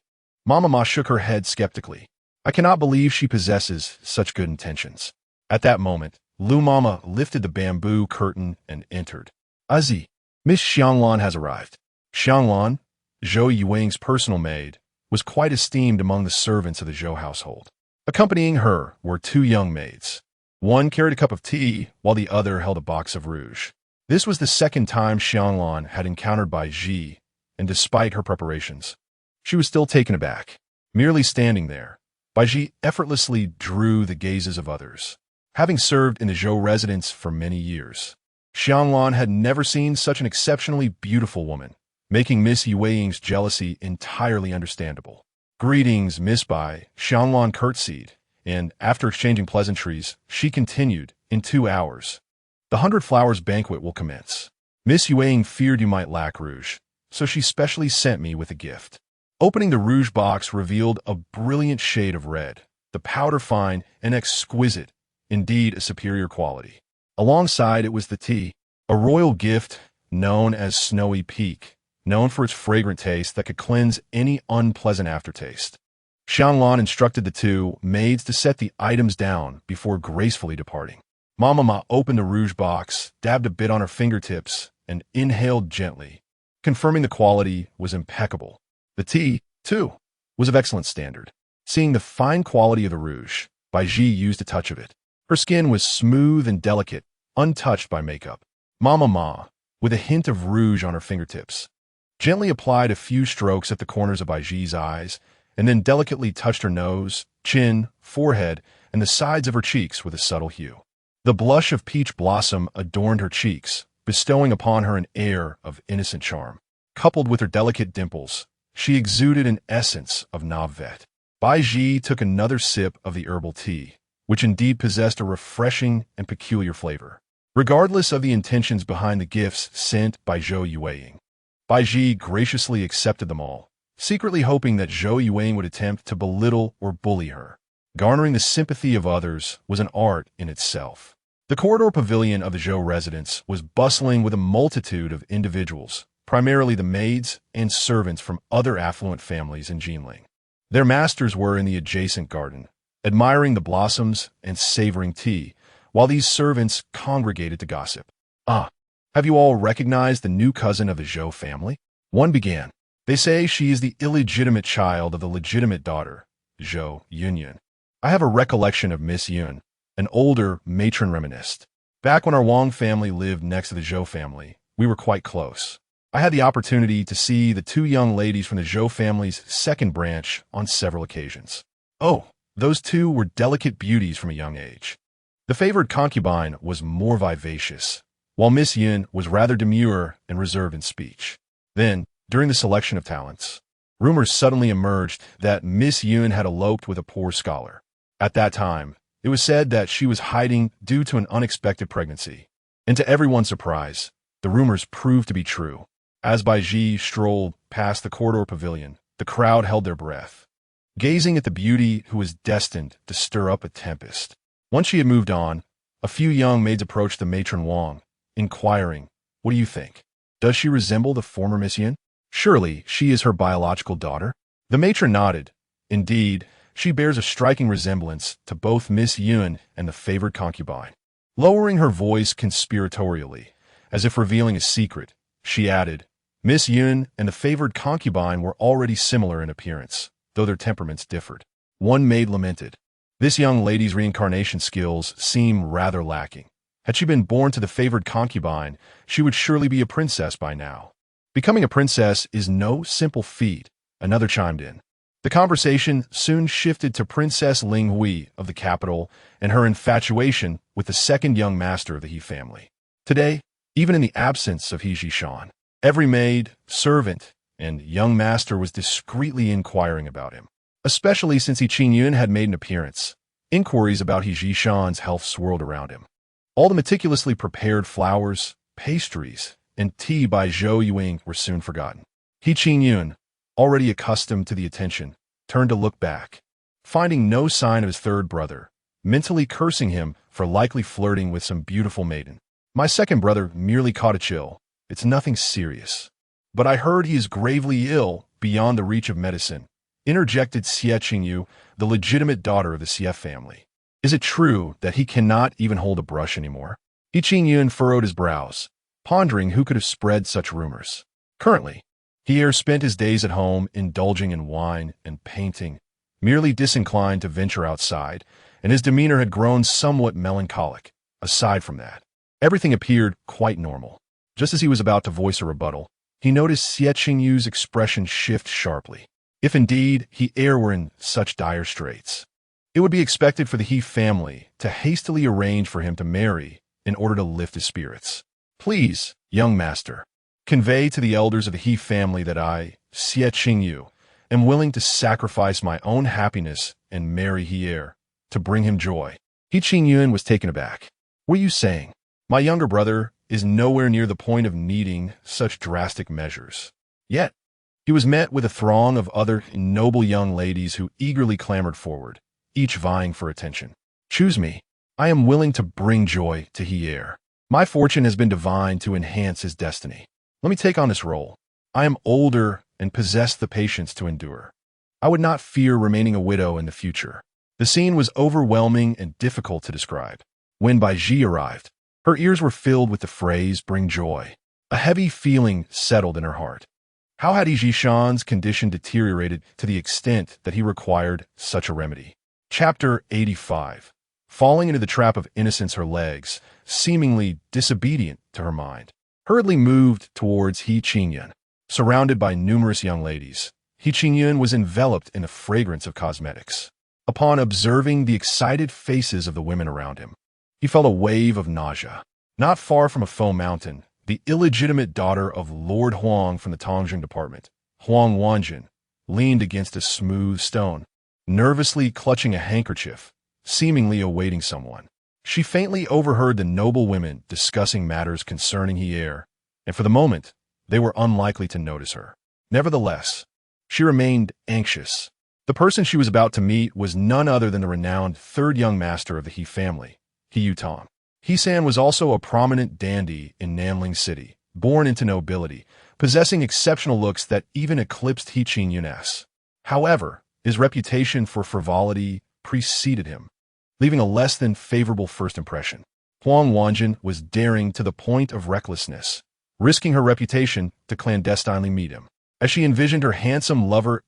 Mama Ma shook her head skeptically. I cannot believe she possesses such good intentions. At that moment, Lu Mama lifted the bamboo curtain and entered. Azi, Miss Xianglan has arrived. Xianglan, Zhou Yuanying's personal maid, was quite esteemed among the servants of the Zhou household. Accompanying her were 2 young maids. One carried a cup of tea, while the other held a box of rouge. This was the second time Xianglan had encountered Baizhi, and despite her preparations, she was still taken aback. Merely standing there, Baizhi effortlessly drew the gazes of others. Having served in the Zhou residence for many years, Xianglan had never seen such an exceptionally beautiful woman, making Miss Yuanying's jealousy entirely understandable. Greetings, Miss Bai, Xianglan curtsied, and after exchanging pleasantries, she continued, in 2 hours. The 100 Flowers banquet will commence. Miss Yuanying feared you might lack rouge, so she specially sent me with a gift. Opening the rouge box revealed a brilliant shade of red, the powder fine and exquisite, indeed a superior quality. Alongside it was the tea, a royal gift known as Snowy Peak, known for its fragrant taste that could cleanse any unpleasant aftertaste. Xianglan instructed the 2 maids to set the items down before gracefully departing. Mama Ma opened the rouge box, dabbed a bit on her fingertips, and inhaled gently, confirming the quality was impeccable. The tea, too, was of excellent standard. Seeing the fine quality of the rouge, Baizhi used a touch of it. Her skin was smooth and delicate, untouched by makeup. Mama Ma, with a hint of rouge on her fingertips, gently applied a few strokes at the corners of Baizhi's eyes, and then delicately touched her nose, chin, forehead, and the sides of her cheeks with a subtle hue. The blush of peach blossom adorned her cheeks, bestowing upon her an air of innocent charm. Coupled with her delicate dimples, she exuded an essence of Navet. Baizhi took another sip of the herbal tea, which indeed possessed a refreshing and peculiar flavor. Regardless of the intentions behind the gifts sent by Zhou Yueying, Baizhi graciously accepted them all, secretly hoping that Zhou Yueying would attempt to belittle or bully her. Garnering the sympathy of others was an art in itself. The corridor pavilion of the Zhou residence was bustling with a multitude of individuals, primarily the maids and servants from other affluent families in Jinling. Their masters were in the adjacent garden, admiring the blossoms and savoring tea, while these servants congregated to gossip. "Ah, have you all recognized the new cousin of the Zhou family?" One began. "They say she is the illegitimate child of the legitimate daughter, Zhou Yunyun. I have a recollection of Miss Yun, an older matron reminisced. Back when our Wang family lived next to the Zhou family, we were quite close. I had the opportunity to see the two young ladies from the Zhou family's second branch on several occasions. Oh, those two were delicate beauties from a young age. The favored concubine was more vivacious, while Miss Yun was rather demure and reserved in speech. Then, during the selection of talents, rumors suddenly emerged that Miss Yun had eloped with a poor scholar. At that time, it was said that she was hiding due to an unexpected pregnancy. And to everyone's surprise, the rumors proved to be true. As Baizhi strolled past the corridor pavilion, the crowd held their breath, gazing at the beauty who was destined to stir up a tempest. Once she had moved on, a few young maids approached the matron Wang, inquiring, "What do you think? Does she resemble the former Miss Yun? Surely she is her biological daughter?" The matron nodded. Indeed, she bears a striking resemblance to both Miss Yun and the favored concubine. Lowering her voice conspiratorially, as if revealing a secret, she added, "Miss Yun and the favored concubine were already similar in appearance, though their temperaments differed." One maid lamented, "This young lady's reincarnation skills seem rather lacking. Had she been born to the favored concubine, she would surely be a princess by now." "Becoming a princess is no simple feat," another chimed in. The conversation soon shifted to Princess Ling Hui of the capital and her infatuation with the second young master of the He family. Today, even in the absence of He Jishan, every maid, servant, and young master was discreetly inquiring about him. Especially since He Qingyun had made an appearance, inquiries about He Jishan's health swirled around him. All the meticulously prepared flowers, pastries, and tea by Zhou Yueying were soon forgotten. He Qingyun, already accustomed to the attention, turned to look back, finding no sign of his third brother, mentally cursing him for likely flirting with some beautiful maiden. "My second brother merely caught a chill. It's nothing serious. But I heard he is gravely ill beyond the reach of medicine," interjected Xie Qingyu, the legitimate daughter of the Xie family. "Is it true that he cannot even hold a brush anymore?" He Qingyun furrowed his brows, pondering who could have spread such rumors. Currently, He spent his days at home indulging in wine and painting, merely disinclined to venture outside, and his demeanor had grown somewhat melancholic. Aside from that, everything appeared quite normal. Just as he was about to voice a rebuttal, he noticed Xie Qingyu's expression shift sharply. If indeed he were in such dire straits, it would be expected for the He family to hastily arrange for him to marry in order to lift his spirits. "Please, young master, convey to the elders of the He family that I, Xie Qingyu, am willing to sacrifice my own happiness and marry He to bring him joy." He Qingyun was taken aback. "What are you saying? My younger brother is nowhere near the point of needing such drastic measures." Yet, he was met with a throng of other noble young ladies who eagerly clamored forward, each vying for attention. "Choose me. I am willing to bring joy to He. My fortune has been divine to enhance his destiny. Let me take on this role. I am older and possess the patience to endure. I would not fear remaining a widow in the future." The scene was overwhelming and difficult to describe. When Baizhi arrived, her ears were filled with the phrase, "bring joy." A heavy feeling settled in her heart. How had Yishan's condition deteriorated to the extent that he required such a remedy? Chapter 85. Falling into the trap of innocence, her legs, seemingly disobedient to her mind, hurriedly moved towards He Qingyun. Surrounded by numerous young ladies, He Qingyun was enveloped in the fragrance of cosmetics. Upon observing the excited faces of the women around him, he felt a wave of nausea. Not far from a foam mountain, the illegitimate daughter of Lord Huang from the Tongjing department, Huang Wanjin, leaned against a smooth stone, nervously clutching a handkerchief, seemingly awaiting someone. She faintly overheard the noble women discussing matters concerning He Air, and for the moment, they were unlikely to notice her. Nevertheless, she remained anxious. The person she was about to meet was none other than the renowned third young master of the He family, He Yutong. He-san was also a prominent dandy in Nanling City, born into nobility, possessing exceptional looks that even eclipsed He Qingyun's. However, his reputation for frivolity preceded him, leaving a less than favorable first impression. Huang Wanjin was daring to the point of recklessness, risking her reputation to clandestinely meet him. As she envisioned her handsome lover's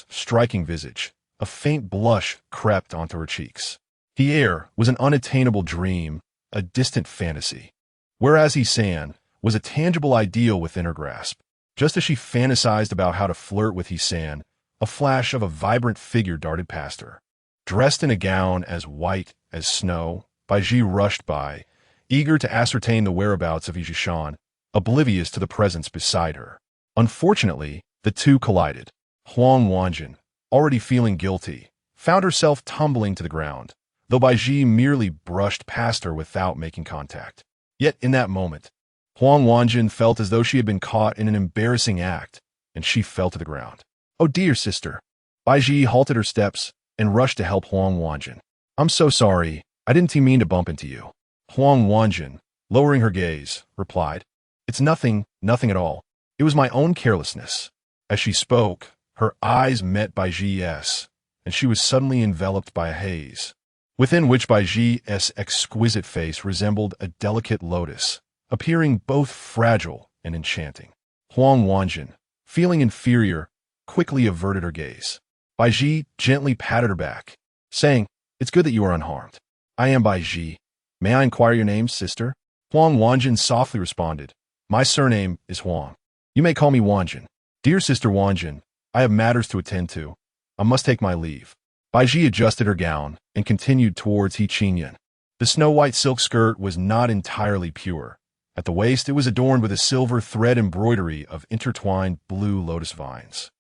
striking visage, a faint blush crept onto her cheeks. He Air was an unattainable dream, a distant fantasy, whereas He-san was a tangible ideal within her grasp. Just as she fantasized about how to flirt with He-san, a flash of a vibrant figure darted past her. Dressed in a gown as white as snow, Baizhi rushed by, eager to ascertain the whereabouts of Yishan, oblivious to the presence beside her. Unfortunately, the two collided. Huang Wanjin, already feeling guilty, found herself tumbling to the ground, though Baizhi merely brushed past her without making contact. Yet in that moment, Huang Wanjin felt as though she had been caught in an embarrassing act, and she fell to the ground. "Oh dear, sister." Baizhi halted her steps and rushed to help Huang Wanjin. "I'm so sorry. I didn't mean to bump into you." Huang Wanjin, lowering her gaze, replied, "It's nothing at all. It was my own carelessness." As she spoke, her eyes met Baizhi's, and she was suddenly enveloped by a haze, within which Baizhi's exquisite face resembled a delicate lotus, appearing both fragile and enchanting. Huang Wanjin, feeling inferior, quickly averted her gaze. Baizhi gently patted her back, saying, "It's good that you are unharmed." "I am Baizhi. May I inquire your name, sister?" Huang Wanjin softly responded, "My surname is Huang. You may call me Wanjin." "Dear sister Wanjin, I have matters to attend to. I must take my leave." Baizhi adjusted her gown and continued towards He Qingyun. The snow-white silk skirt was not entirely pure. At the waist, it was adorned with a silver thread embroidery of intertwined blue lotus vines.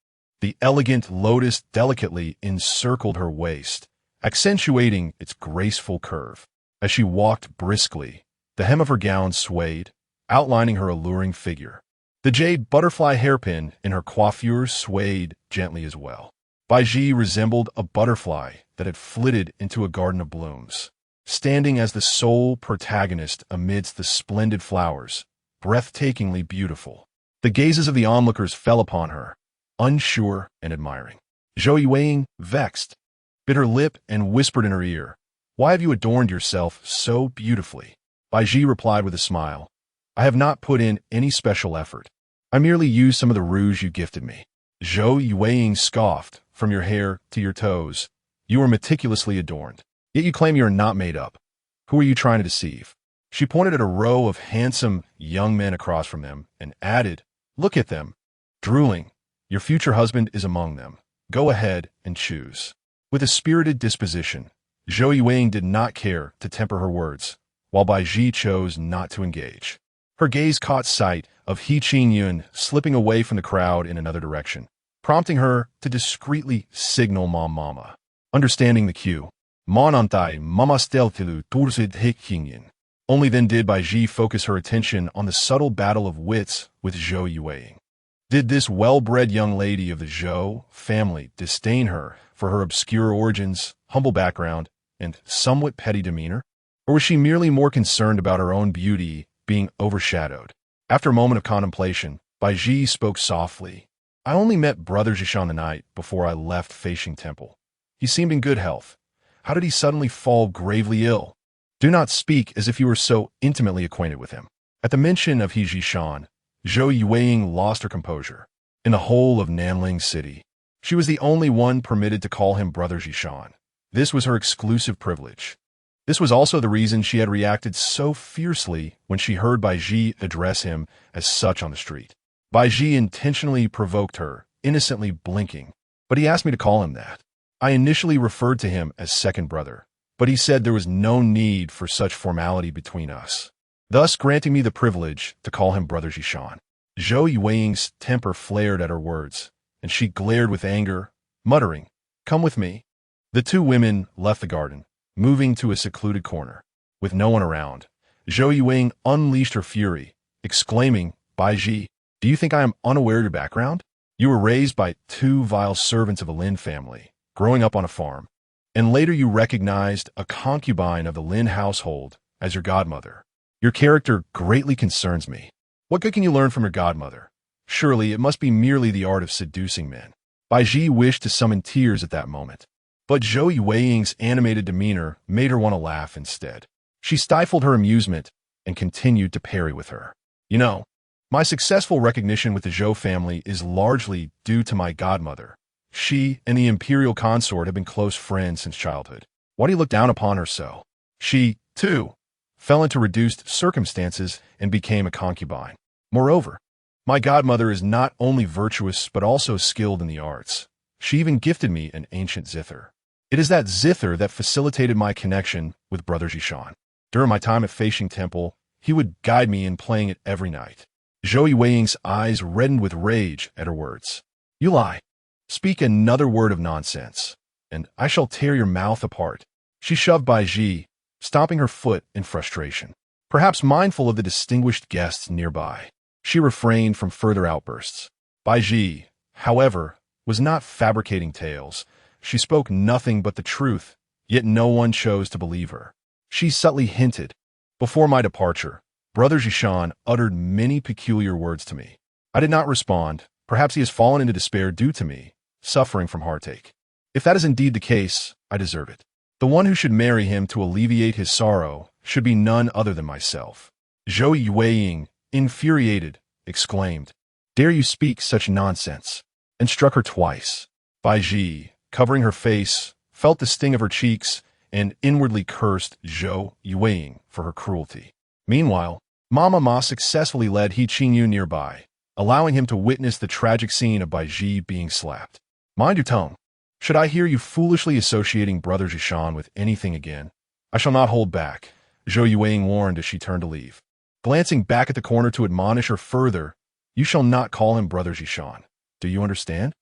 The elegant lotus delicately encircled her waist, accentuating its graceful curve. As she walked briskly, the hem of her gown swayed, outlining her alluring figure. The jade butterfly hairpin in her coiffure swayed gently as well. Baizhi resembled a butterfly that had flitted into a garden of blooms, standing as the sole protagonist amidst the splendid flowers, breathtakingly beautiful. The gazes of the onlookers fell upon her, unsure and admiring. Zhou Yueying, vexed, bit her lip and whispered in her ear, "Why have you adorned yourself so beautifully?" Baizhi replied with a smile, "I have not put in any special effort. I merely used some of the rouge you gifted me." Zhou Yueying scoffed, "From your hair to your toes, you are meticulously adorned. Yet you claim you are not made up. Who are you trying to deceive?" She pointed at a row of handsome young men across from them and added, "Look at them." Drooling, "Your future husband is among them. Go ahead and choose." With a spirited disposition, Zhou Yueying did not care to temper her words, while Baizhi chose not to engage. Her gaze caught sight of He Qingyun slipping away from the crowd in another direction, prompting her to discreetly signal Mama. Understanding the cue, Monantai Mama stealthily tursid He Qingyun. Only then did Baizhi focus her attention on the subtle battle of wits with Zhou Yueying. Did this well-bred young lady of the Zhou family disdain her for her obscure origins, humble background, and somewhat petty demeanor? Or was she merely more concerned about her own beauty being overshadowed? After a moment of contemplation, Baizhi spoke softly. "I only met Brother Zhishan the night before I left Feishing Temple. He seemed in good health. How did he suddenly fall gravely ill?" Do not speak as if you were so intimately acquainted with him. At the mention of He Zhishan, Zhou Yueying lost her composure. In the whole of Nanling City, she was the only one permitted to call him Brother Zhishan. This was her exclusive privilege. This was also the reason she had reacted so fiercely when she heard Baizhi address him as such on the street. Baizhi intentionally provoked her, innocently blinking, but he asked me to call him that. I initially referred to him as second brother, but he said there was no need for such formality between us, thus granting me the privilege to call him Brother Zhishan. Zhou Yueying's temper flared at her words, and she glared with anger, muttering, "Come with me." The two women left the garden, moving to a secluded corner. With no one around, Zhou Yueying unleashed her fury, exclaiming, "Baizhi, do you think I am unaware of your background? You were raised by two vile servants of a Lin family, growing up on a farm, and later you recognized a concubine of the Lin household as your godmother. Your character greatly concerns me. What good can you learn from your godmother? Surely it must be merely the art of seducing men." Baizhi wished to summon tears at that moment, but Zhou Yueying's animated demeanor made her want to laugh instead. She stifled her amusement and continued to parry with her. "You know, my successful recognition with the Zhou family is largely due to my godmother. She and the imperial consort have been close friends since childhood. Why do you look down upon her so? She, too, fell into reduced circumstances and became a concubine. Moreover, my godmother is not only virtuous but also skilled in the arts. She even gifted me an ancient zither. It is that zither that facilitated my connection with Brother Zhishan. During my time at Feishing Temple, he would guide me in playing it every night." Zhou Yueying's eyes reddened with rage at her words. "You lie. Speak another word of nonsense, and I shall tear your mouth apart." She shoved Baizhi, stomping her foot in frustration. Perhaps mindful of the distinguished guests nearby, she refrained from further outbursts. Baizhi, however, was not fabricating tales. She spoke nothing but the truth, yet no one chose to believe her. She subtly hinted, "Before my departure, Brother Zhishan uttered many peculiar words to me. I did not respond. Perhaps he has fallen into despair due to me, suffering from heartache. If that is indeed the case, I deserve it. The one who should marry him to alleviate his sorrow should be none other than myself." Zhou Yueying, infuriated, exclaimed, "Dare you speak such nonsense?" and struck her twice. Baizhi, covering her face, felt the sting of her cheeks and inwardly cursed Zhou Yueying for her cruelty. Meanwhile, Mama Ma successfully led He Qingyun nearby, allowing him to witness the tragic scene of Baizhi being slapped. "Mind your tone. Should I hear you foolishly associating Brother Zhishan with anything again, I shall not hold back," Zhou Yueying warned as she turned to leave. Glancing back at the corner to admonish her further, "You shall not call him Brother Zhishan. Do you understand?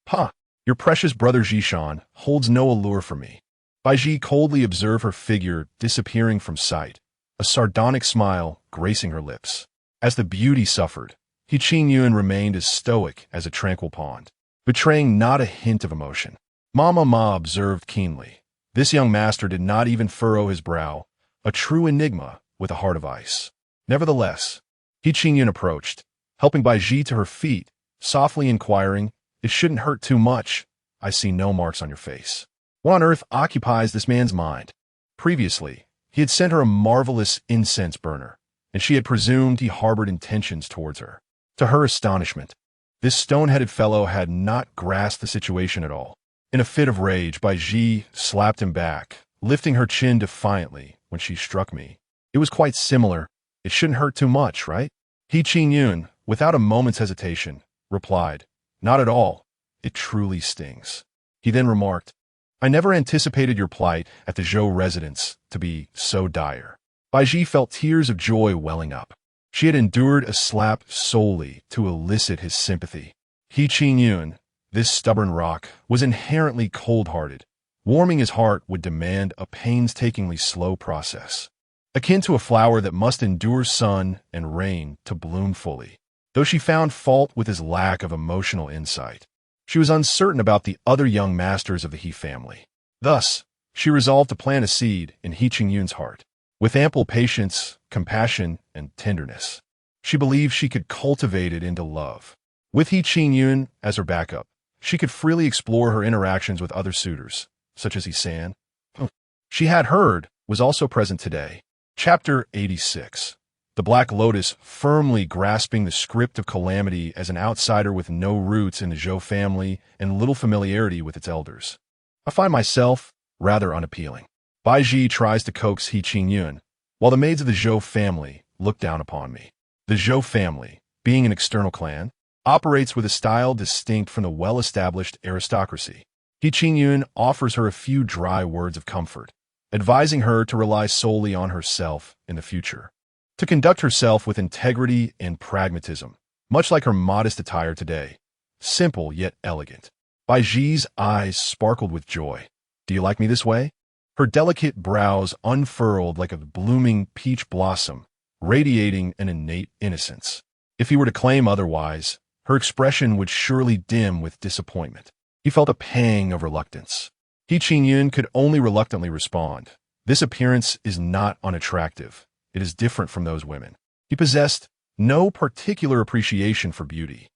Ha! Your precious Brother Zhishan holds no allure for me." Baizhi coldly observed her figure disappearing from sight, a sardonic smile gracing her lips. As the beauty suffered, He Qingyun remained as stoic as a tranquil pond, betraying not a hint of emotion. Mama Ma observed keenly. This young master did not even furrow his brow, a true enigma with a heart of ice. Nevertheless, He Qingyun approached, helping Baizhi to her feet, softly inquiring, "It shouldn't hurt too much. I see no marks on your face. What on earth occupies this man's mind?" Previously, he had sent her a marvelous incense burner, and she had presumed he harbored intentions towards her. To her astonishment, this stone-headed fellow had not grasped the situation at all. In a fit of rage, Baizhi slapped him back, lifting her chin defiantly when she struck me. "It was quite similar. It shouldn't hurt too much, right?" He Qingyun, without a moment's hesitation, replied, "Not at all. It truly stings." He then remarked, "I never anticipated your plight at the Zhou residence to be so dire." Baizhi felt tears of joy welling up. She had endured a slap solely to elicit his sympathy. He Qingyun, this stubborn rock, was inherently cold-hearted. Warming his heart would demand a painstakingly slow process, akin to a flower that must endure sun and rain to bloom fully. Though she found fault with his lack of emotional insight, she was uncertain about the other young masters of the He family. Thus, she resolved to plant a seed in He Qingyun's heart. With ample patience, compassion, and tenderness, she believed she could cultivate it into love. With He Qingyun as her backup, she could freely explore her interactions with other suitors, such as He San. She had heard was also present today. Chapter 86. The Black Lotus, firmly grasping the script of calamity as an outsider with no roots in the Zhou family and little familiarity with its elders. I find myself rather unappealing. Baizhi tries to coax He Qingyun, while the maids of the Zhou family look down upon me. The Zhou family, being an external clan, operates with a style distinct from the well-established aristocracy. He Qingyun offers her a few dry words of comfort, advising her to rely solely on herself in the future, to conduct herself with integrity and pragmatism, much like her modest attire today, simple yet elegant. Baizhi's eyes sparkled with joy. Do you like me this way? Her delicate brows unfurled like a blooming peach blossom, radiating an innate innocence. If he were to claim otherwise, her expression would surely dim with disappointment. He felt a pang of reluctance. He Qingyun could only reluctantly respond. This appearance is not unattractive. It is different from those women. He possessed no particular appreciation for beauty,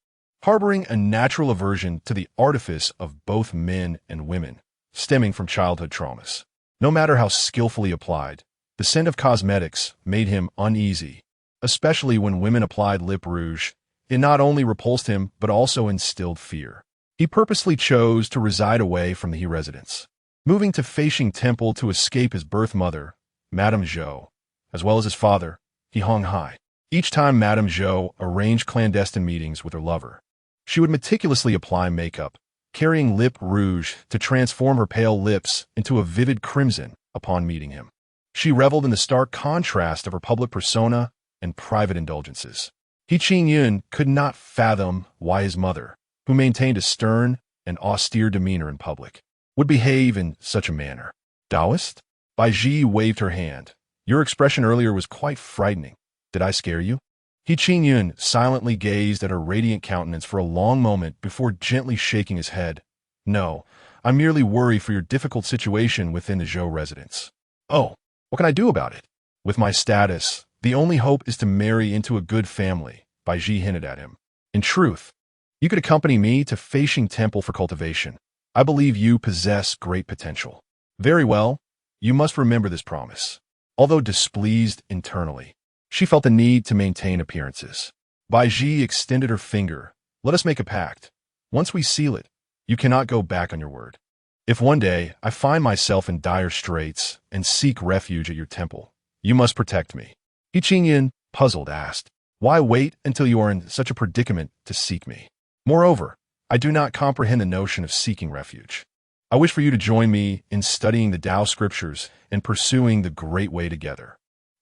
harboring a natural aversion to the artifice of both men and women, stemming from childhood traumas. No matter how skillfully applied, the scent of cosmetics made him uneasy, especially when women applied lip rouge. It not only repulsed him, but also instilled fear. He purposely chose to reside away from the He residence, moving to Feishing Temple to escape his birth mother, Madame Zhou, as well as his father, He Honghai. Each time Madame Zhou arranged clandestine meetings with her lover, she would meticulously apply makeup, carrying lip rouge to transform her pale lips into a vivid crimson upon meeting him. She reveled in the stark contrast of her public persona and private indulgences. He Qingyun could not fathom why his mother, who maintained a stern and austere demeanor in public, would behave in such a manner. Taoist? Baizhi waved her hand. Your expression earlier was quite frightening. Did I scare you? He Qingyun silently gazed at her radiant countenance for a long moment before gently shaking his head. No, I merely worry for your difficult situation within the Zhou residence. Oh, what can I do about it? With my status, the only hope is to marry into a good family, Baizhi hinted at him. In truth, you could accompany me to Feishing Temple for cultivation. I believe you possess great potential. Very well, you must remember this promise. Although displeased internally, she felt the need to maintain appearances. Baizhi extended her finger. Let us make a pact. Once we seal it, you cannot go back on your word. If one day I find myself in dire straits and seek refuge at your temple, you must protect me. He Qingyun, puzzled, asked, why wait until you are in such a predicament to seek me? Moreover, I do not comprehend the notion of seeking refuge. I wish for you to join me in studying the Tao scriptures and pursuing the great way together.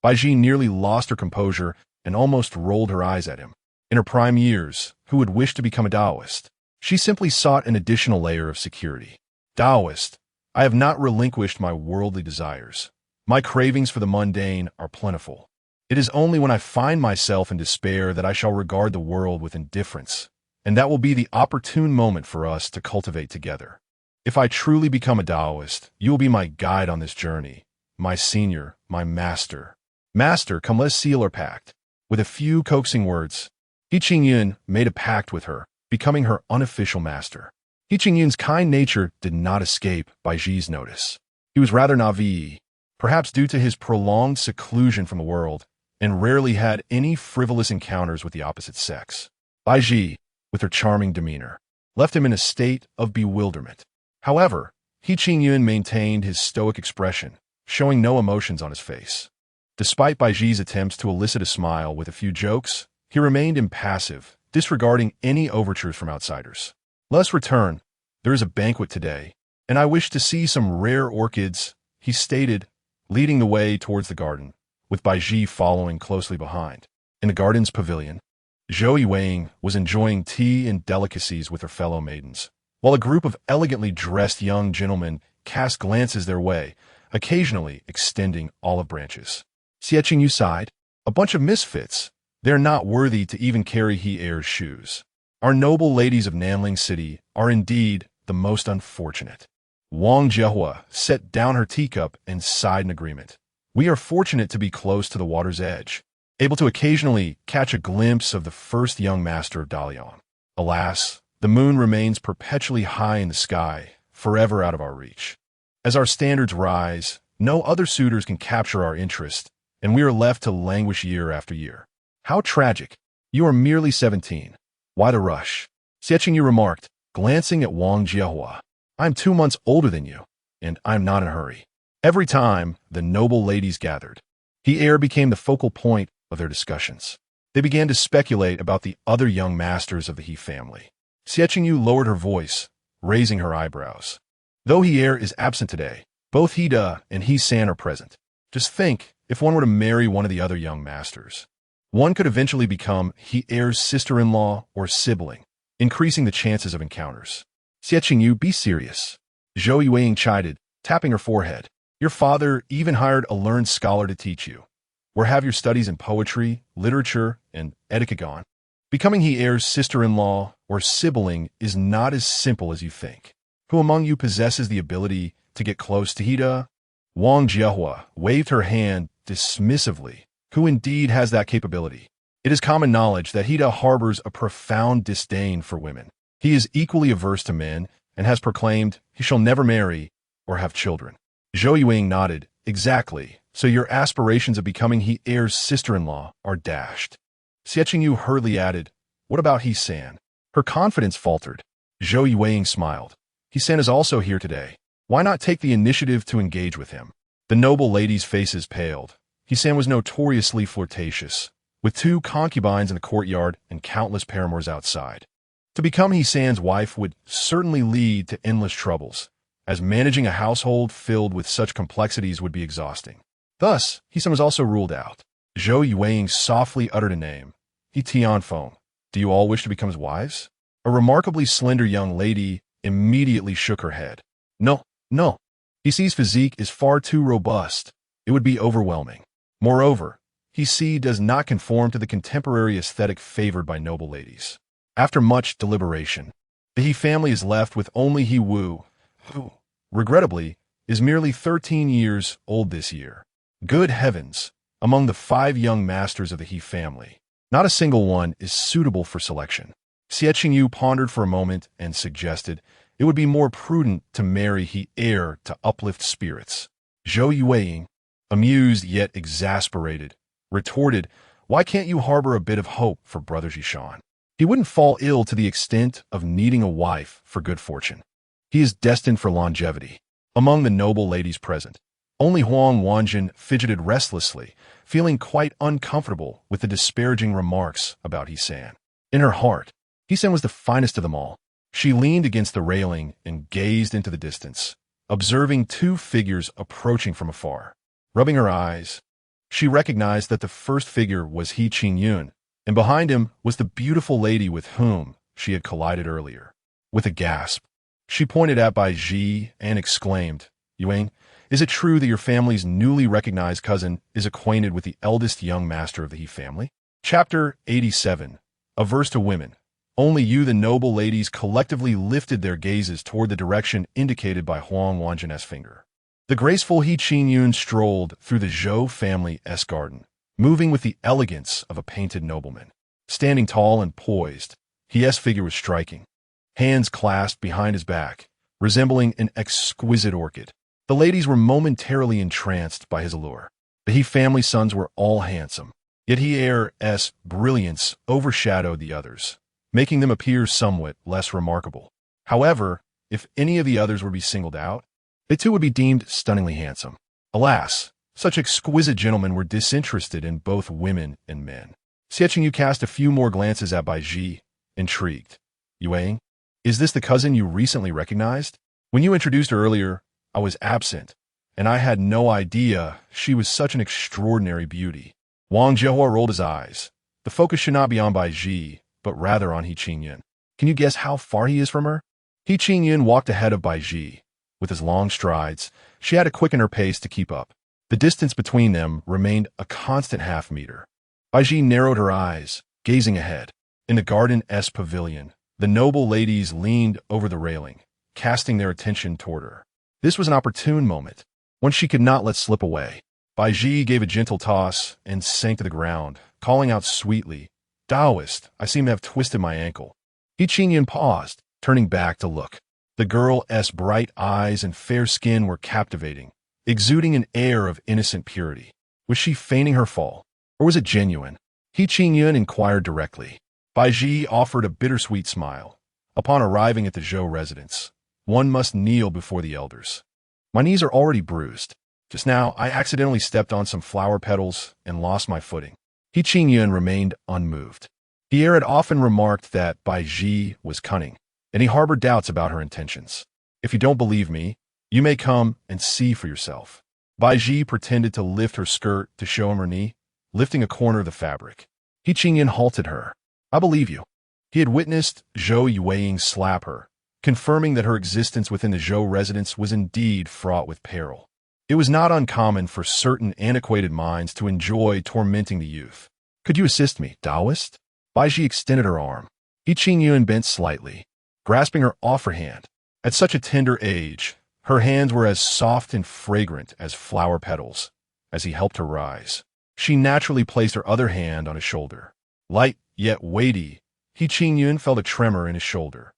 Baizhi nearly lost her composure and almost rolled her eyes at him. In her prime years, who would wish to become a Taoist? She simply sought an additional layer of security. Taoist, I have not relinquished my worldly desires. My cravings for the mundane are plentiful. It is only when I find myself in despair that I shall regard the world with indifference, and that will be the opportune moment for us to cultivate together. If I truly become a Taoist, you will be my guide on this journey, my senior, my master. Master, come, let us seal our pact. With a few coaxing words, He Qingyun made a pact with her, becoming her unofficial master. He Qingyun's kind nature did not escape Baizhi's notice. He was rather naive, perhaps due to his prolonged seclusion from the world, and rarely had any frivolous encounters with the opposite sex. Baizhi, with her charming demeanor, left him in a state of bewilderment. However, He Qingyun maintained his stoic expression, showing no emotions on his face. Despite Baizhi's attempts to elicit a smile with a few jokes, he remained impassive, disregarding any overtures from outsiders. Let us return. There is a banquet today, and I wish to see some rare orchids, he stated, leading the way towards the garden, with Baizhi following closely behind. In the garden's pavilion, Zhou Yiwang was enjoying tea and delicacies with her fellow maidens, while a group of elegantly dressed young gentlemen cast glances their way, occasionally extending olive branches. Xie Qingyu sighed. A bunch of misfits. They're not worthy to even carry He Heir's shoes. Our noble ladies of Nanling City are indeed the most unfortunate. Wang Jiehua set down her teacup and sighed in agreement. We are fortunate to be close to the water's edge, able to occasionally catch a glimpse of the first young master of Dalian. Alas, the moon remains perpetually high in the sky, forever out of our reach. As our standards rise, No other suitors can capture our interest, and we are left to languish year after year. How tragic. You are merely 17. Why the rush? Xiaqingyu remarked, glancing at Wang Jiahua. I'm 2 months older than you, and I'm not in a hurry. Every time the noble ladies gathered, he heir became the focal point of their discussions. They began to speculate about the other young masters of the He family. Xiaqingyu lowered her voice, raising her eyebrows. Though he heir is absent today, both He Da and He San are present. Just think, if one were to marry one of the other young masters, one could eventually become He heir's sister-in-law or sibling, increasing the chances of encounters. Xiaqingyu, be serious. Zhou Yueying chided, tapping her forehead. Your father even hired a learned scholar to teach you. Where have your studies in poetry, literature, and etiquette gone? Becoming He heir's sister-in-law or sibling is not as simple as you think. Who among you possesses the ability to get close to He Da? Wang Jiahua waved her hand dismissively. Who indeed has that capability? It is common knowledge that He Da harbors a profound disdain for women. He is equally averse to men and has proclaimed he shall never marry or have children. Zhou Yueying nodded. Exactly. So your aspirations of becoming He heir's sister-in-law are dashed. Xiaqingyu hurriedly added, what about He San? Her confidence faltered. Zhou Yueying smiled. He San is also here today. Why not take the initiative to engage with him? The noble ladies' faces paled. He San was notoriously flirtatious, with 2 concubines in the courtyard and countless paramours outside. To become He San's wife would certainly lead to endless troubles, as managing a household filled with such complexities would be exhausting. Thus, He San was also ruled out. Zhou Yueying softly uttered a name. He Tianfeng. Do you all wish to become his wives? A remarkably slender young lady immediately shook her head. No, no. He C's physique is far too robust. It would be overwhelming. Moreover, He C does not conform to the contemporary aesthetic favored by noble ladies. After much deliberation, the He family is left with only He Wu, who, regrettably, is merely 13 years old this year. Good heavens! Among the 5 young masters of the He family, not a single one is suitable for selection. Xiaqingyu pondered for a moment and suggested it would be more prudent to marry He heir to uplift spirits. Zhou Yueying, amused yet exasperated, retorted, why can't you harbor a bit of hope for Brother Zhishan? He wouldn't fall ill to the extent of needing a wife for good fortune. He is destined for longevity. Among the noble ladies present, only Huang Wanjin fidgeted restlessly, feeling quite uncomfortable with the disparaging remarks about He San. In her heart, He San was the finest of them all. She leaned against the railing and gazed into the distance, observing 2 figures approaching from afar. Rubbing her eyes, she recognized that the first figure was He Qingyun, and behind him was the beautiful lady with whom she had collided earlier. With a gasp, she pointed at Baizhi and exclaimed, Yueying, is it true that your family's newly recognized cousin is acquainted with the eldest young master of the He family? Chapter 87. Averse to women. Only you, the noble ladies, collectively lifted their gazes toward the direction indicated by Huang Wanjin's finger. The graceful He Qingyun strolled through the Zhou family's garden, moving with the elegance of a painted nobleman. Standing tall and poised, his figure was striking, hands clasped behind his back, resembling an exquisite orchid. The ladies were momentarily entranced by his allure. The He family sons were all handsome, yet He heir's brilliance overshadowed the others, making them appear somewhat less remarkable. However, if any of the others were to be singled out, they too would be deemed stunningly handsome. Alas, such exquisite gentlemen were disinterested in both women and men. Xiaqingyu cast a few more glances at Baizhi, intrigued. Yueying, is this the cousin you recently recognized? When you introduced her earlier, I was absent, and I had no idea she was such an extraordinary beauty. Wang Jiahua rolled his eyes. The focus should not be on Baizhi, but rather on He Qingyun. Can you guess how far he is from her? He Qingyun walked ahead of Baizhi. With his long strides, she had to quicken her pace to keep up. The distance between them remained a constant half-meter. Baizhi narrowed her eyes, gazing ahead. In the garden-esque pavilion, the noble ladies leaned over the railing, casting their attention toward her. This was an opportune moment, one she could not let slip away. Baizhi gave a gentle toss and sank to the ground, calling out sweetly, Taoist, I seem to have twisted my ankle. He Qingyun paused, turning back to look. The girl's bright eyes and fair skin were captivating, exuding an air of innocent purity. Was she feigning her fall, or was it genuine? He Qingyun inquired directly. Baizhi offered a bittersweet smile. Upon arriving at the Zhou residence, one must kneel before the elders. My knees are already bruised. Just now, I accidentally stepped on some flower petals and lost my footing. He Qingyun remained unmoved. Pierre had often remarked that Baizhi was cunning, and he harbored doubts about her intentions. If you don't believe me, you may come and see for yourself. Baizhi pretended to lift her skirt to show him her knee, lifting a corner of the fabric. He Qingyun halted her. I believe you. He had witnessed Zhou Yueying slap her, confirming that her existence within the Zhou residence was indeed fraught with peril. It was not uncommon for certain antiquated minds to enjoy tormenting the youth. Could you assist me, Taoist? Baizhi extended her arm. He Qingyun bent slightly, grasping her offer hand. At such a tender age, her hands were as soft and fragrant as flower petals. As he helped her rise, she naturally placed her other hand on his shoulder. Light yet weighty, He Qingyun felt a tremor in his shoulder,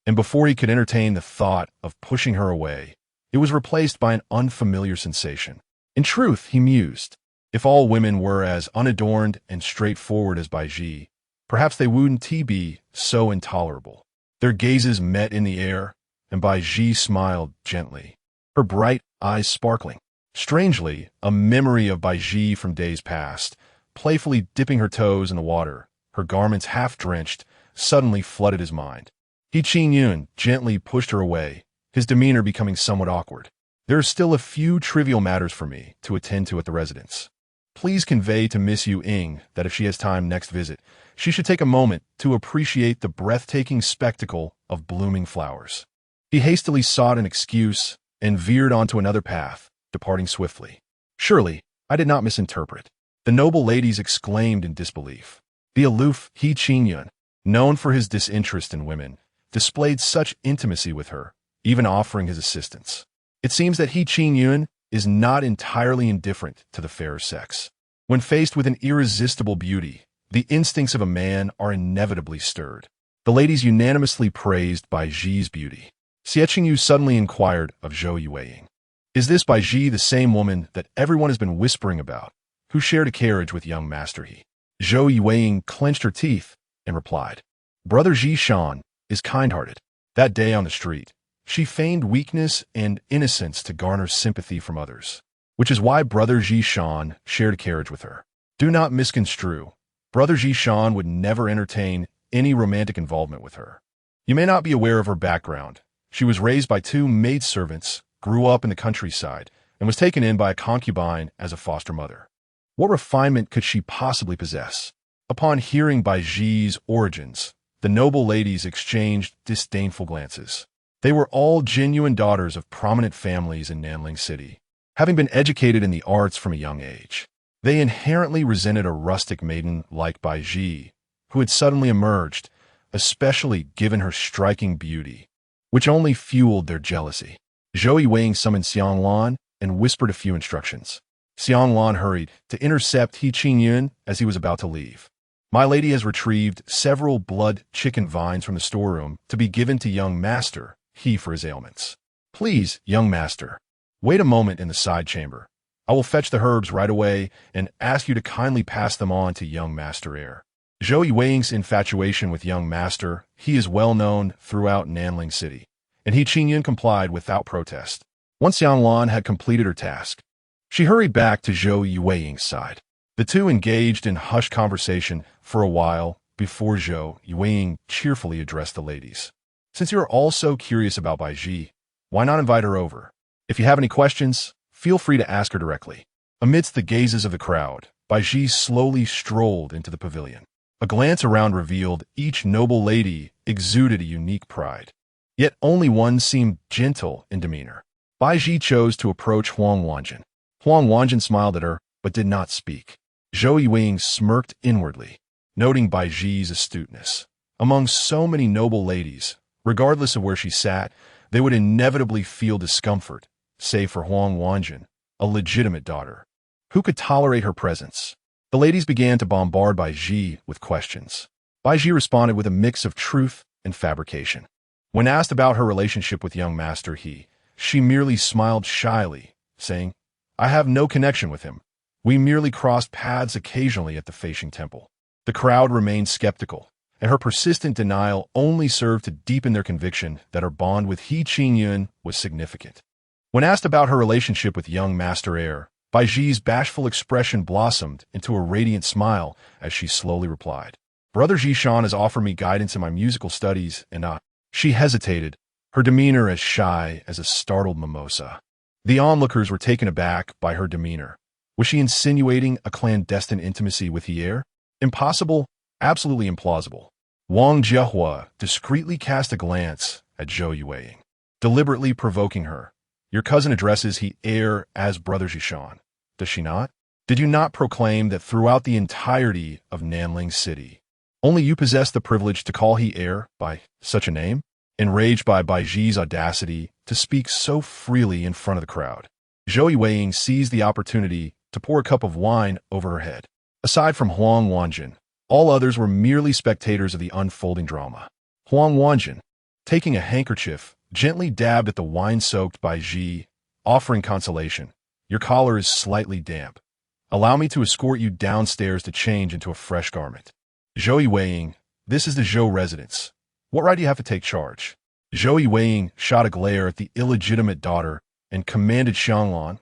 and before he could entertain the thought of pushing her away, it was replaced by an unfamiliar sensation. In truth, he mused, if all women were as unadorned and straightforward as Baizhi, perhaps they wouldn't be so intolerable. Their gazes met in the air, and Baizhi smiled gently, her bright eyes sparkling. Strangely, a memory of Baizhi from days past, playfully dipping her toes in the water, her garments half-drenched, suddenly flooded his mind. He Qingyun gently pushed her away, his demeanor becoming somewhat awkward. There are still a few trivial matters for me to attend to at the residence. Please convey to Miss Yu Ying that if she has time next visit, she should take a moment to appreciate the breathtaking spectacle of blooming flowers. He hastily sought an excuse and veered onto another path, departing swiftly. Surely, I did not misinterpret. The noble ladies exclaimed in disbelief. The aloof He Qingyun, known for his disinterest in women, displayed such intimacy with her, even offering his assistance. It seems that He Qingyun is not entirely indifferent to the fairer sex. When faced with an irresistible beauty, the instincts of a man are inevitably stirred. The ladies unanimously praised Baizhi's beauty. Xie Qingyu suddenly inquired of Zhou Yueying. Is this Baizhi the same woman that everyone has been whispering about, who shared a carriage with young Master He? Zhou Yueying clenched her teeth and replied, Brother Zhishan is kind-hearted. That day on the street, she feigned weakness and innocence to garner sympathy from others, which is why Brother Zhishan shared a carriage with her. Do not misconstrue. Brother Zhishan would never entertain any romantic involvement with her. You may not be aware of her background. She was raised by two maidservants, grew up in the countryside, and was taken in by a concubine as a foster mother. What refinement could she possibly possess? Upon hearing Baizhi's origins, the noble ladies exchanged disdainful glances. They were all genuine daughters of prominent families in Nanling City, having been educated in the arts from a young age. They inherently resented a rustic maiden like Baizhi, who had suddenly emerged, especially given her striking beauty, which only fueled their jealousy. Zhou Yueying summoned Xianglan and whispered a few instructions. Xianglan hurried to intercept He Qingyun as he was about to leave. My lady has retrieved several blood chicken vines from the storeroom to be given to young Master He for his ailments. Please, young Master, wait a moment in the side chamber. I will fetch the herbs right away and ask you to kindly pass them on to young Master Air. Zhou Yueying's infatuation with young Master He is well known throughout Nanling City, and He Qingyun complied without protest. Once Xianglan had completed her task, she hurried back to Zhou Yueying's side. The two engaged in hushed conversation for a while before Zhou Yueying cheerfully addressed the ladies. Since you are all so curious about Baizhi, why not invite her over? If you have any questions, feel free to ask her directly. Amidst the gazes of the crowd, Baizhi slowly strolled into the pavilion. A glance around revealed each noble lady exuded a unique pride. Yet only one seemed gentle in demeanor. Baizhi chose to approach Huang Wanjin. Huang Wanjin smiled at her, but did not speak. Zhou Yueying smirked inwardly, noting Baizhi's astuteness. Among so many noble ladies, regardless of where she sat, they would inevitably feel discomfort, save for Huang Wanjin, a legitimate daughter. Who could tolerate her presence? The ladies began to bombard Baizhi with questions. Baizhi responded with a mix of truth and fabrication. When asked about her relationship with young Master He, she merely smiled shyly, saying, I have no connection with him. We merely crossed paths occasionally at the Feishing Temple. The crowd remained skeptical, and her persistent denial only served to deepen their conviction that her bond with He Qingyun was significant. When asked about her relationship with young Master Air, Baizhi's bashful expression blossomed into a radiant smile as she slowly replied, "Brother Zhishan has offered me guidance in my musical studies, and She hesitated, her demeanor as shy as a startled mimosa. The onlookers were taken aback by her demeanor. Was she insinuating a clandestine intimacy with Hier? Impossible, absolutely implausible. Wang Jiahua discreetly cast a glance at Zhou Yueying, deliberately provoking her. Your cousin addresses Hier as Brother Zhishan, does she not? Did you not proclaim that throughout the entirety of Nanling City, only you possess the privilege to call Hier by such a name?" Enraged by Baizhi's audacity to speak so freely in front of the crowd, Zhou Yueying seized the opportunity to pour a cup of wine over her head. Aside from Huang Wanjin, all others were merely spectators of the unfolding drama. Huang Wanjin, taking a handkerchief, gently dabbed at the wine-soaked Baizhi, offering consolation. "Your collar is slightly damp. Allow me to escort you downstairs to change into a fresh garment." Zhou Yueying, this is the Zhou residence. What right do you have to take charge? Zhou Yueying shot a glare at the illegitimate daughter and commanded Xianglan,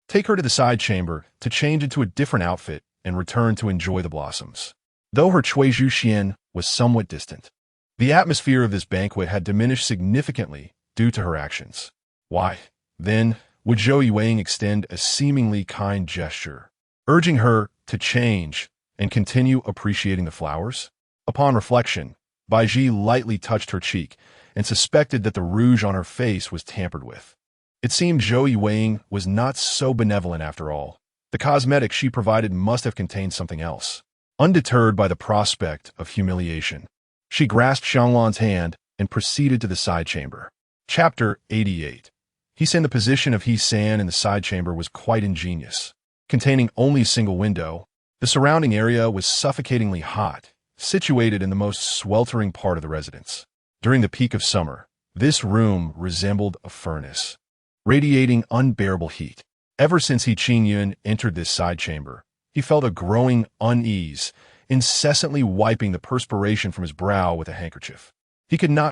take her to the side chamber to change into a different outfit and return to enjoy the blossoms. Though her Cui Xian was somewhat distant, the atmosphere of this banquet had diminished significantly due to her actions. Why, then, would Zhou Yueying extend a seemingly kind gesture, urging her to change and continue appreciating the flowers? Upon reflection, Baizhi lightly touched her cheek and suspected that the rouge on her face was tampered with. It seemed Zhou Yueying was not so benevolent after all. The cosmetic she provided must have contained something else. Undeterred by the prospect of humiliation, she grasped Xianglan's hand and proceeded to the side chamber. Chapter 88. He San. The position of He San in the side chamber was quite ingenious. Containing only a single window, the surrounding area was suffocatingly hot, situated in the most sweltering part of the residence. During the peak of summer, this room resembled a furnace, radiating unbearable heat. Ever since He Qingyun entered this side chamber, he felt a growing unease, incessantly wiping the perspiration from his brow with a handkerchief. He could not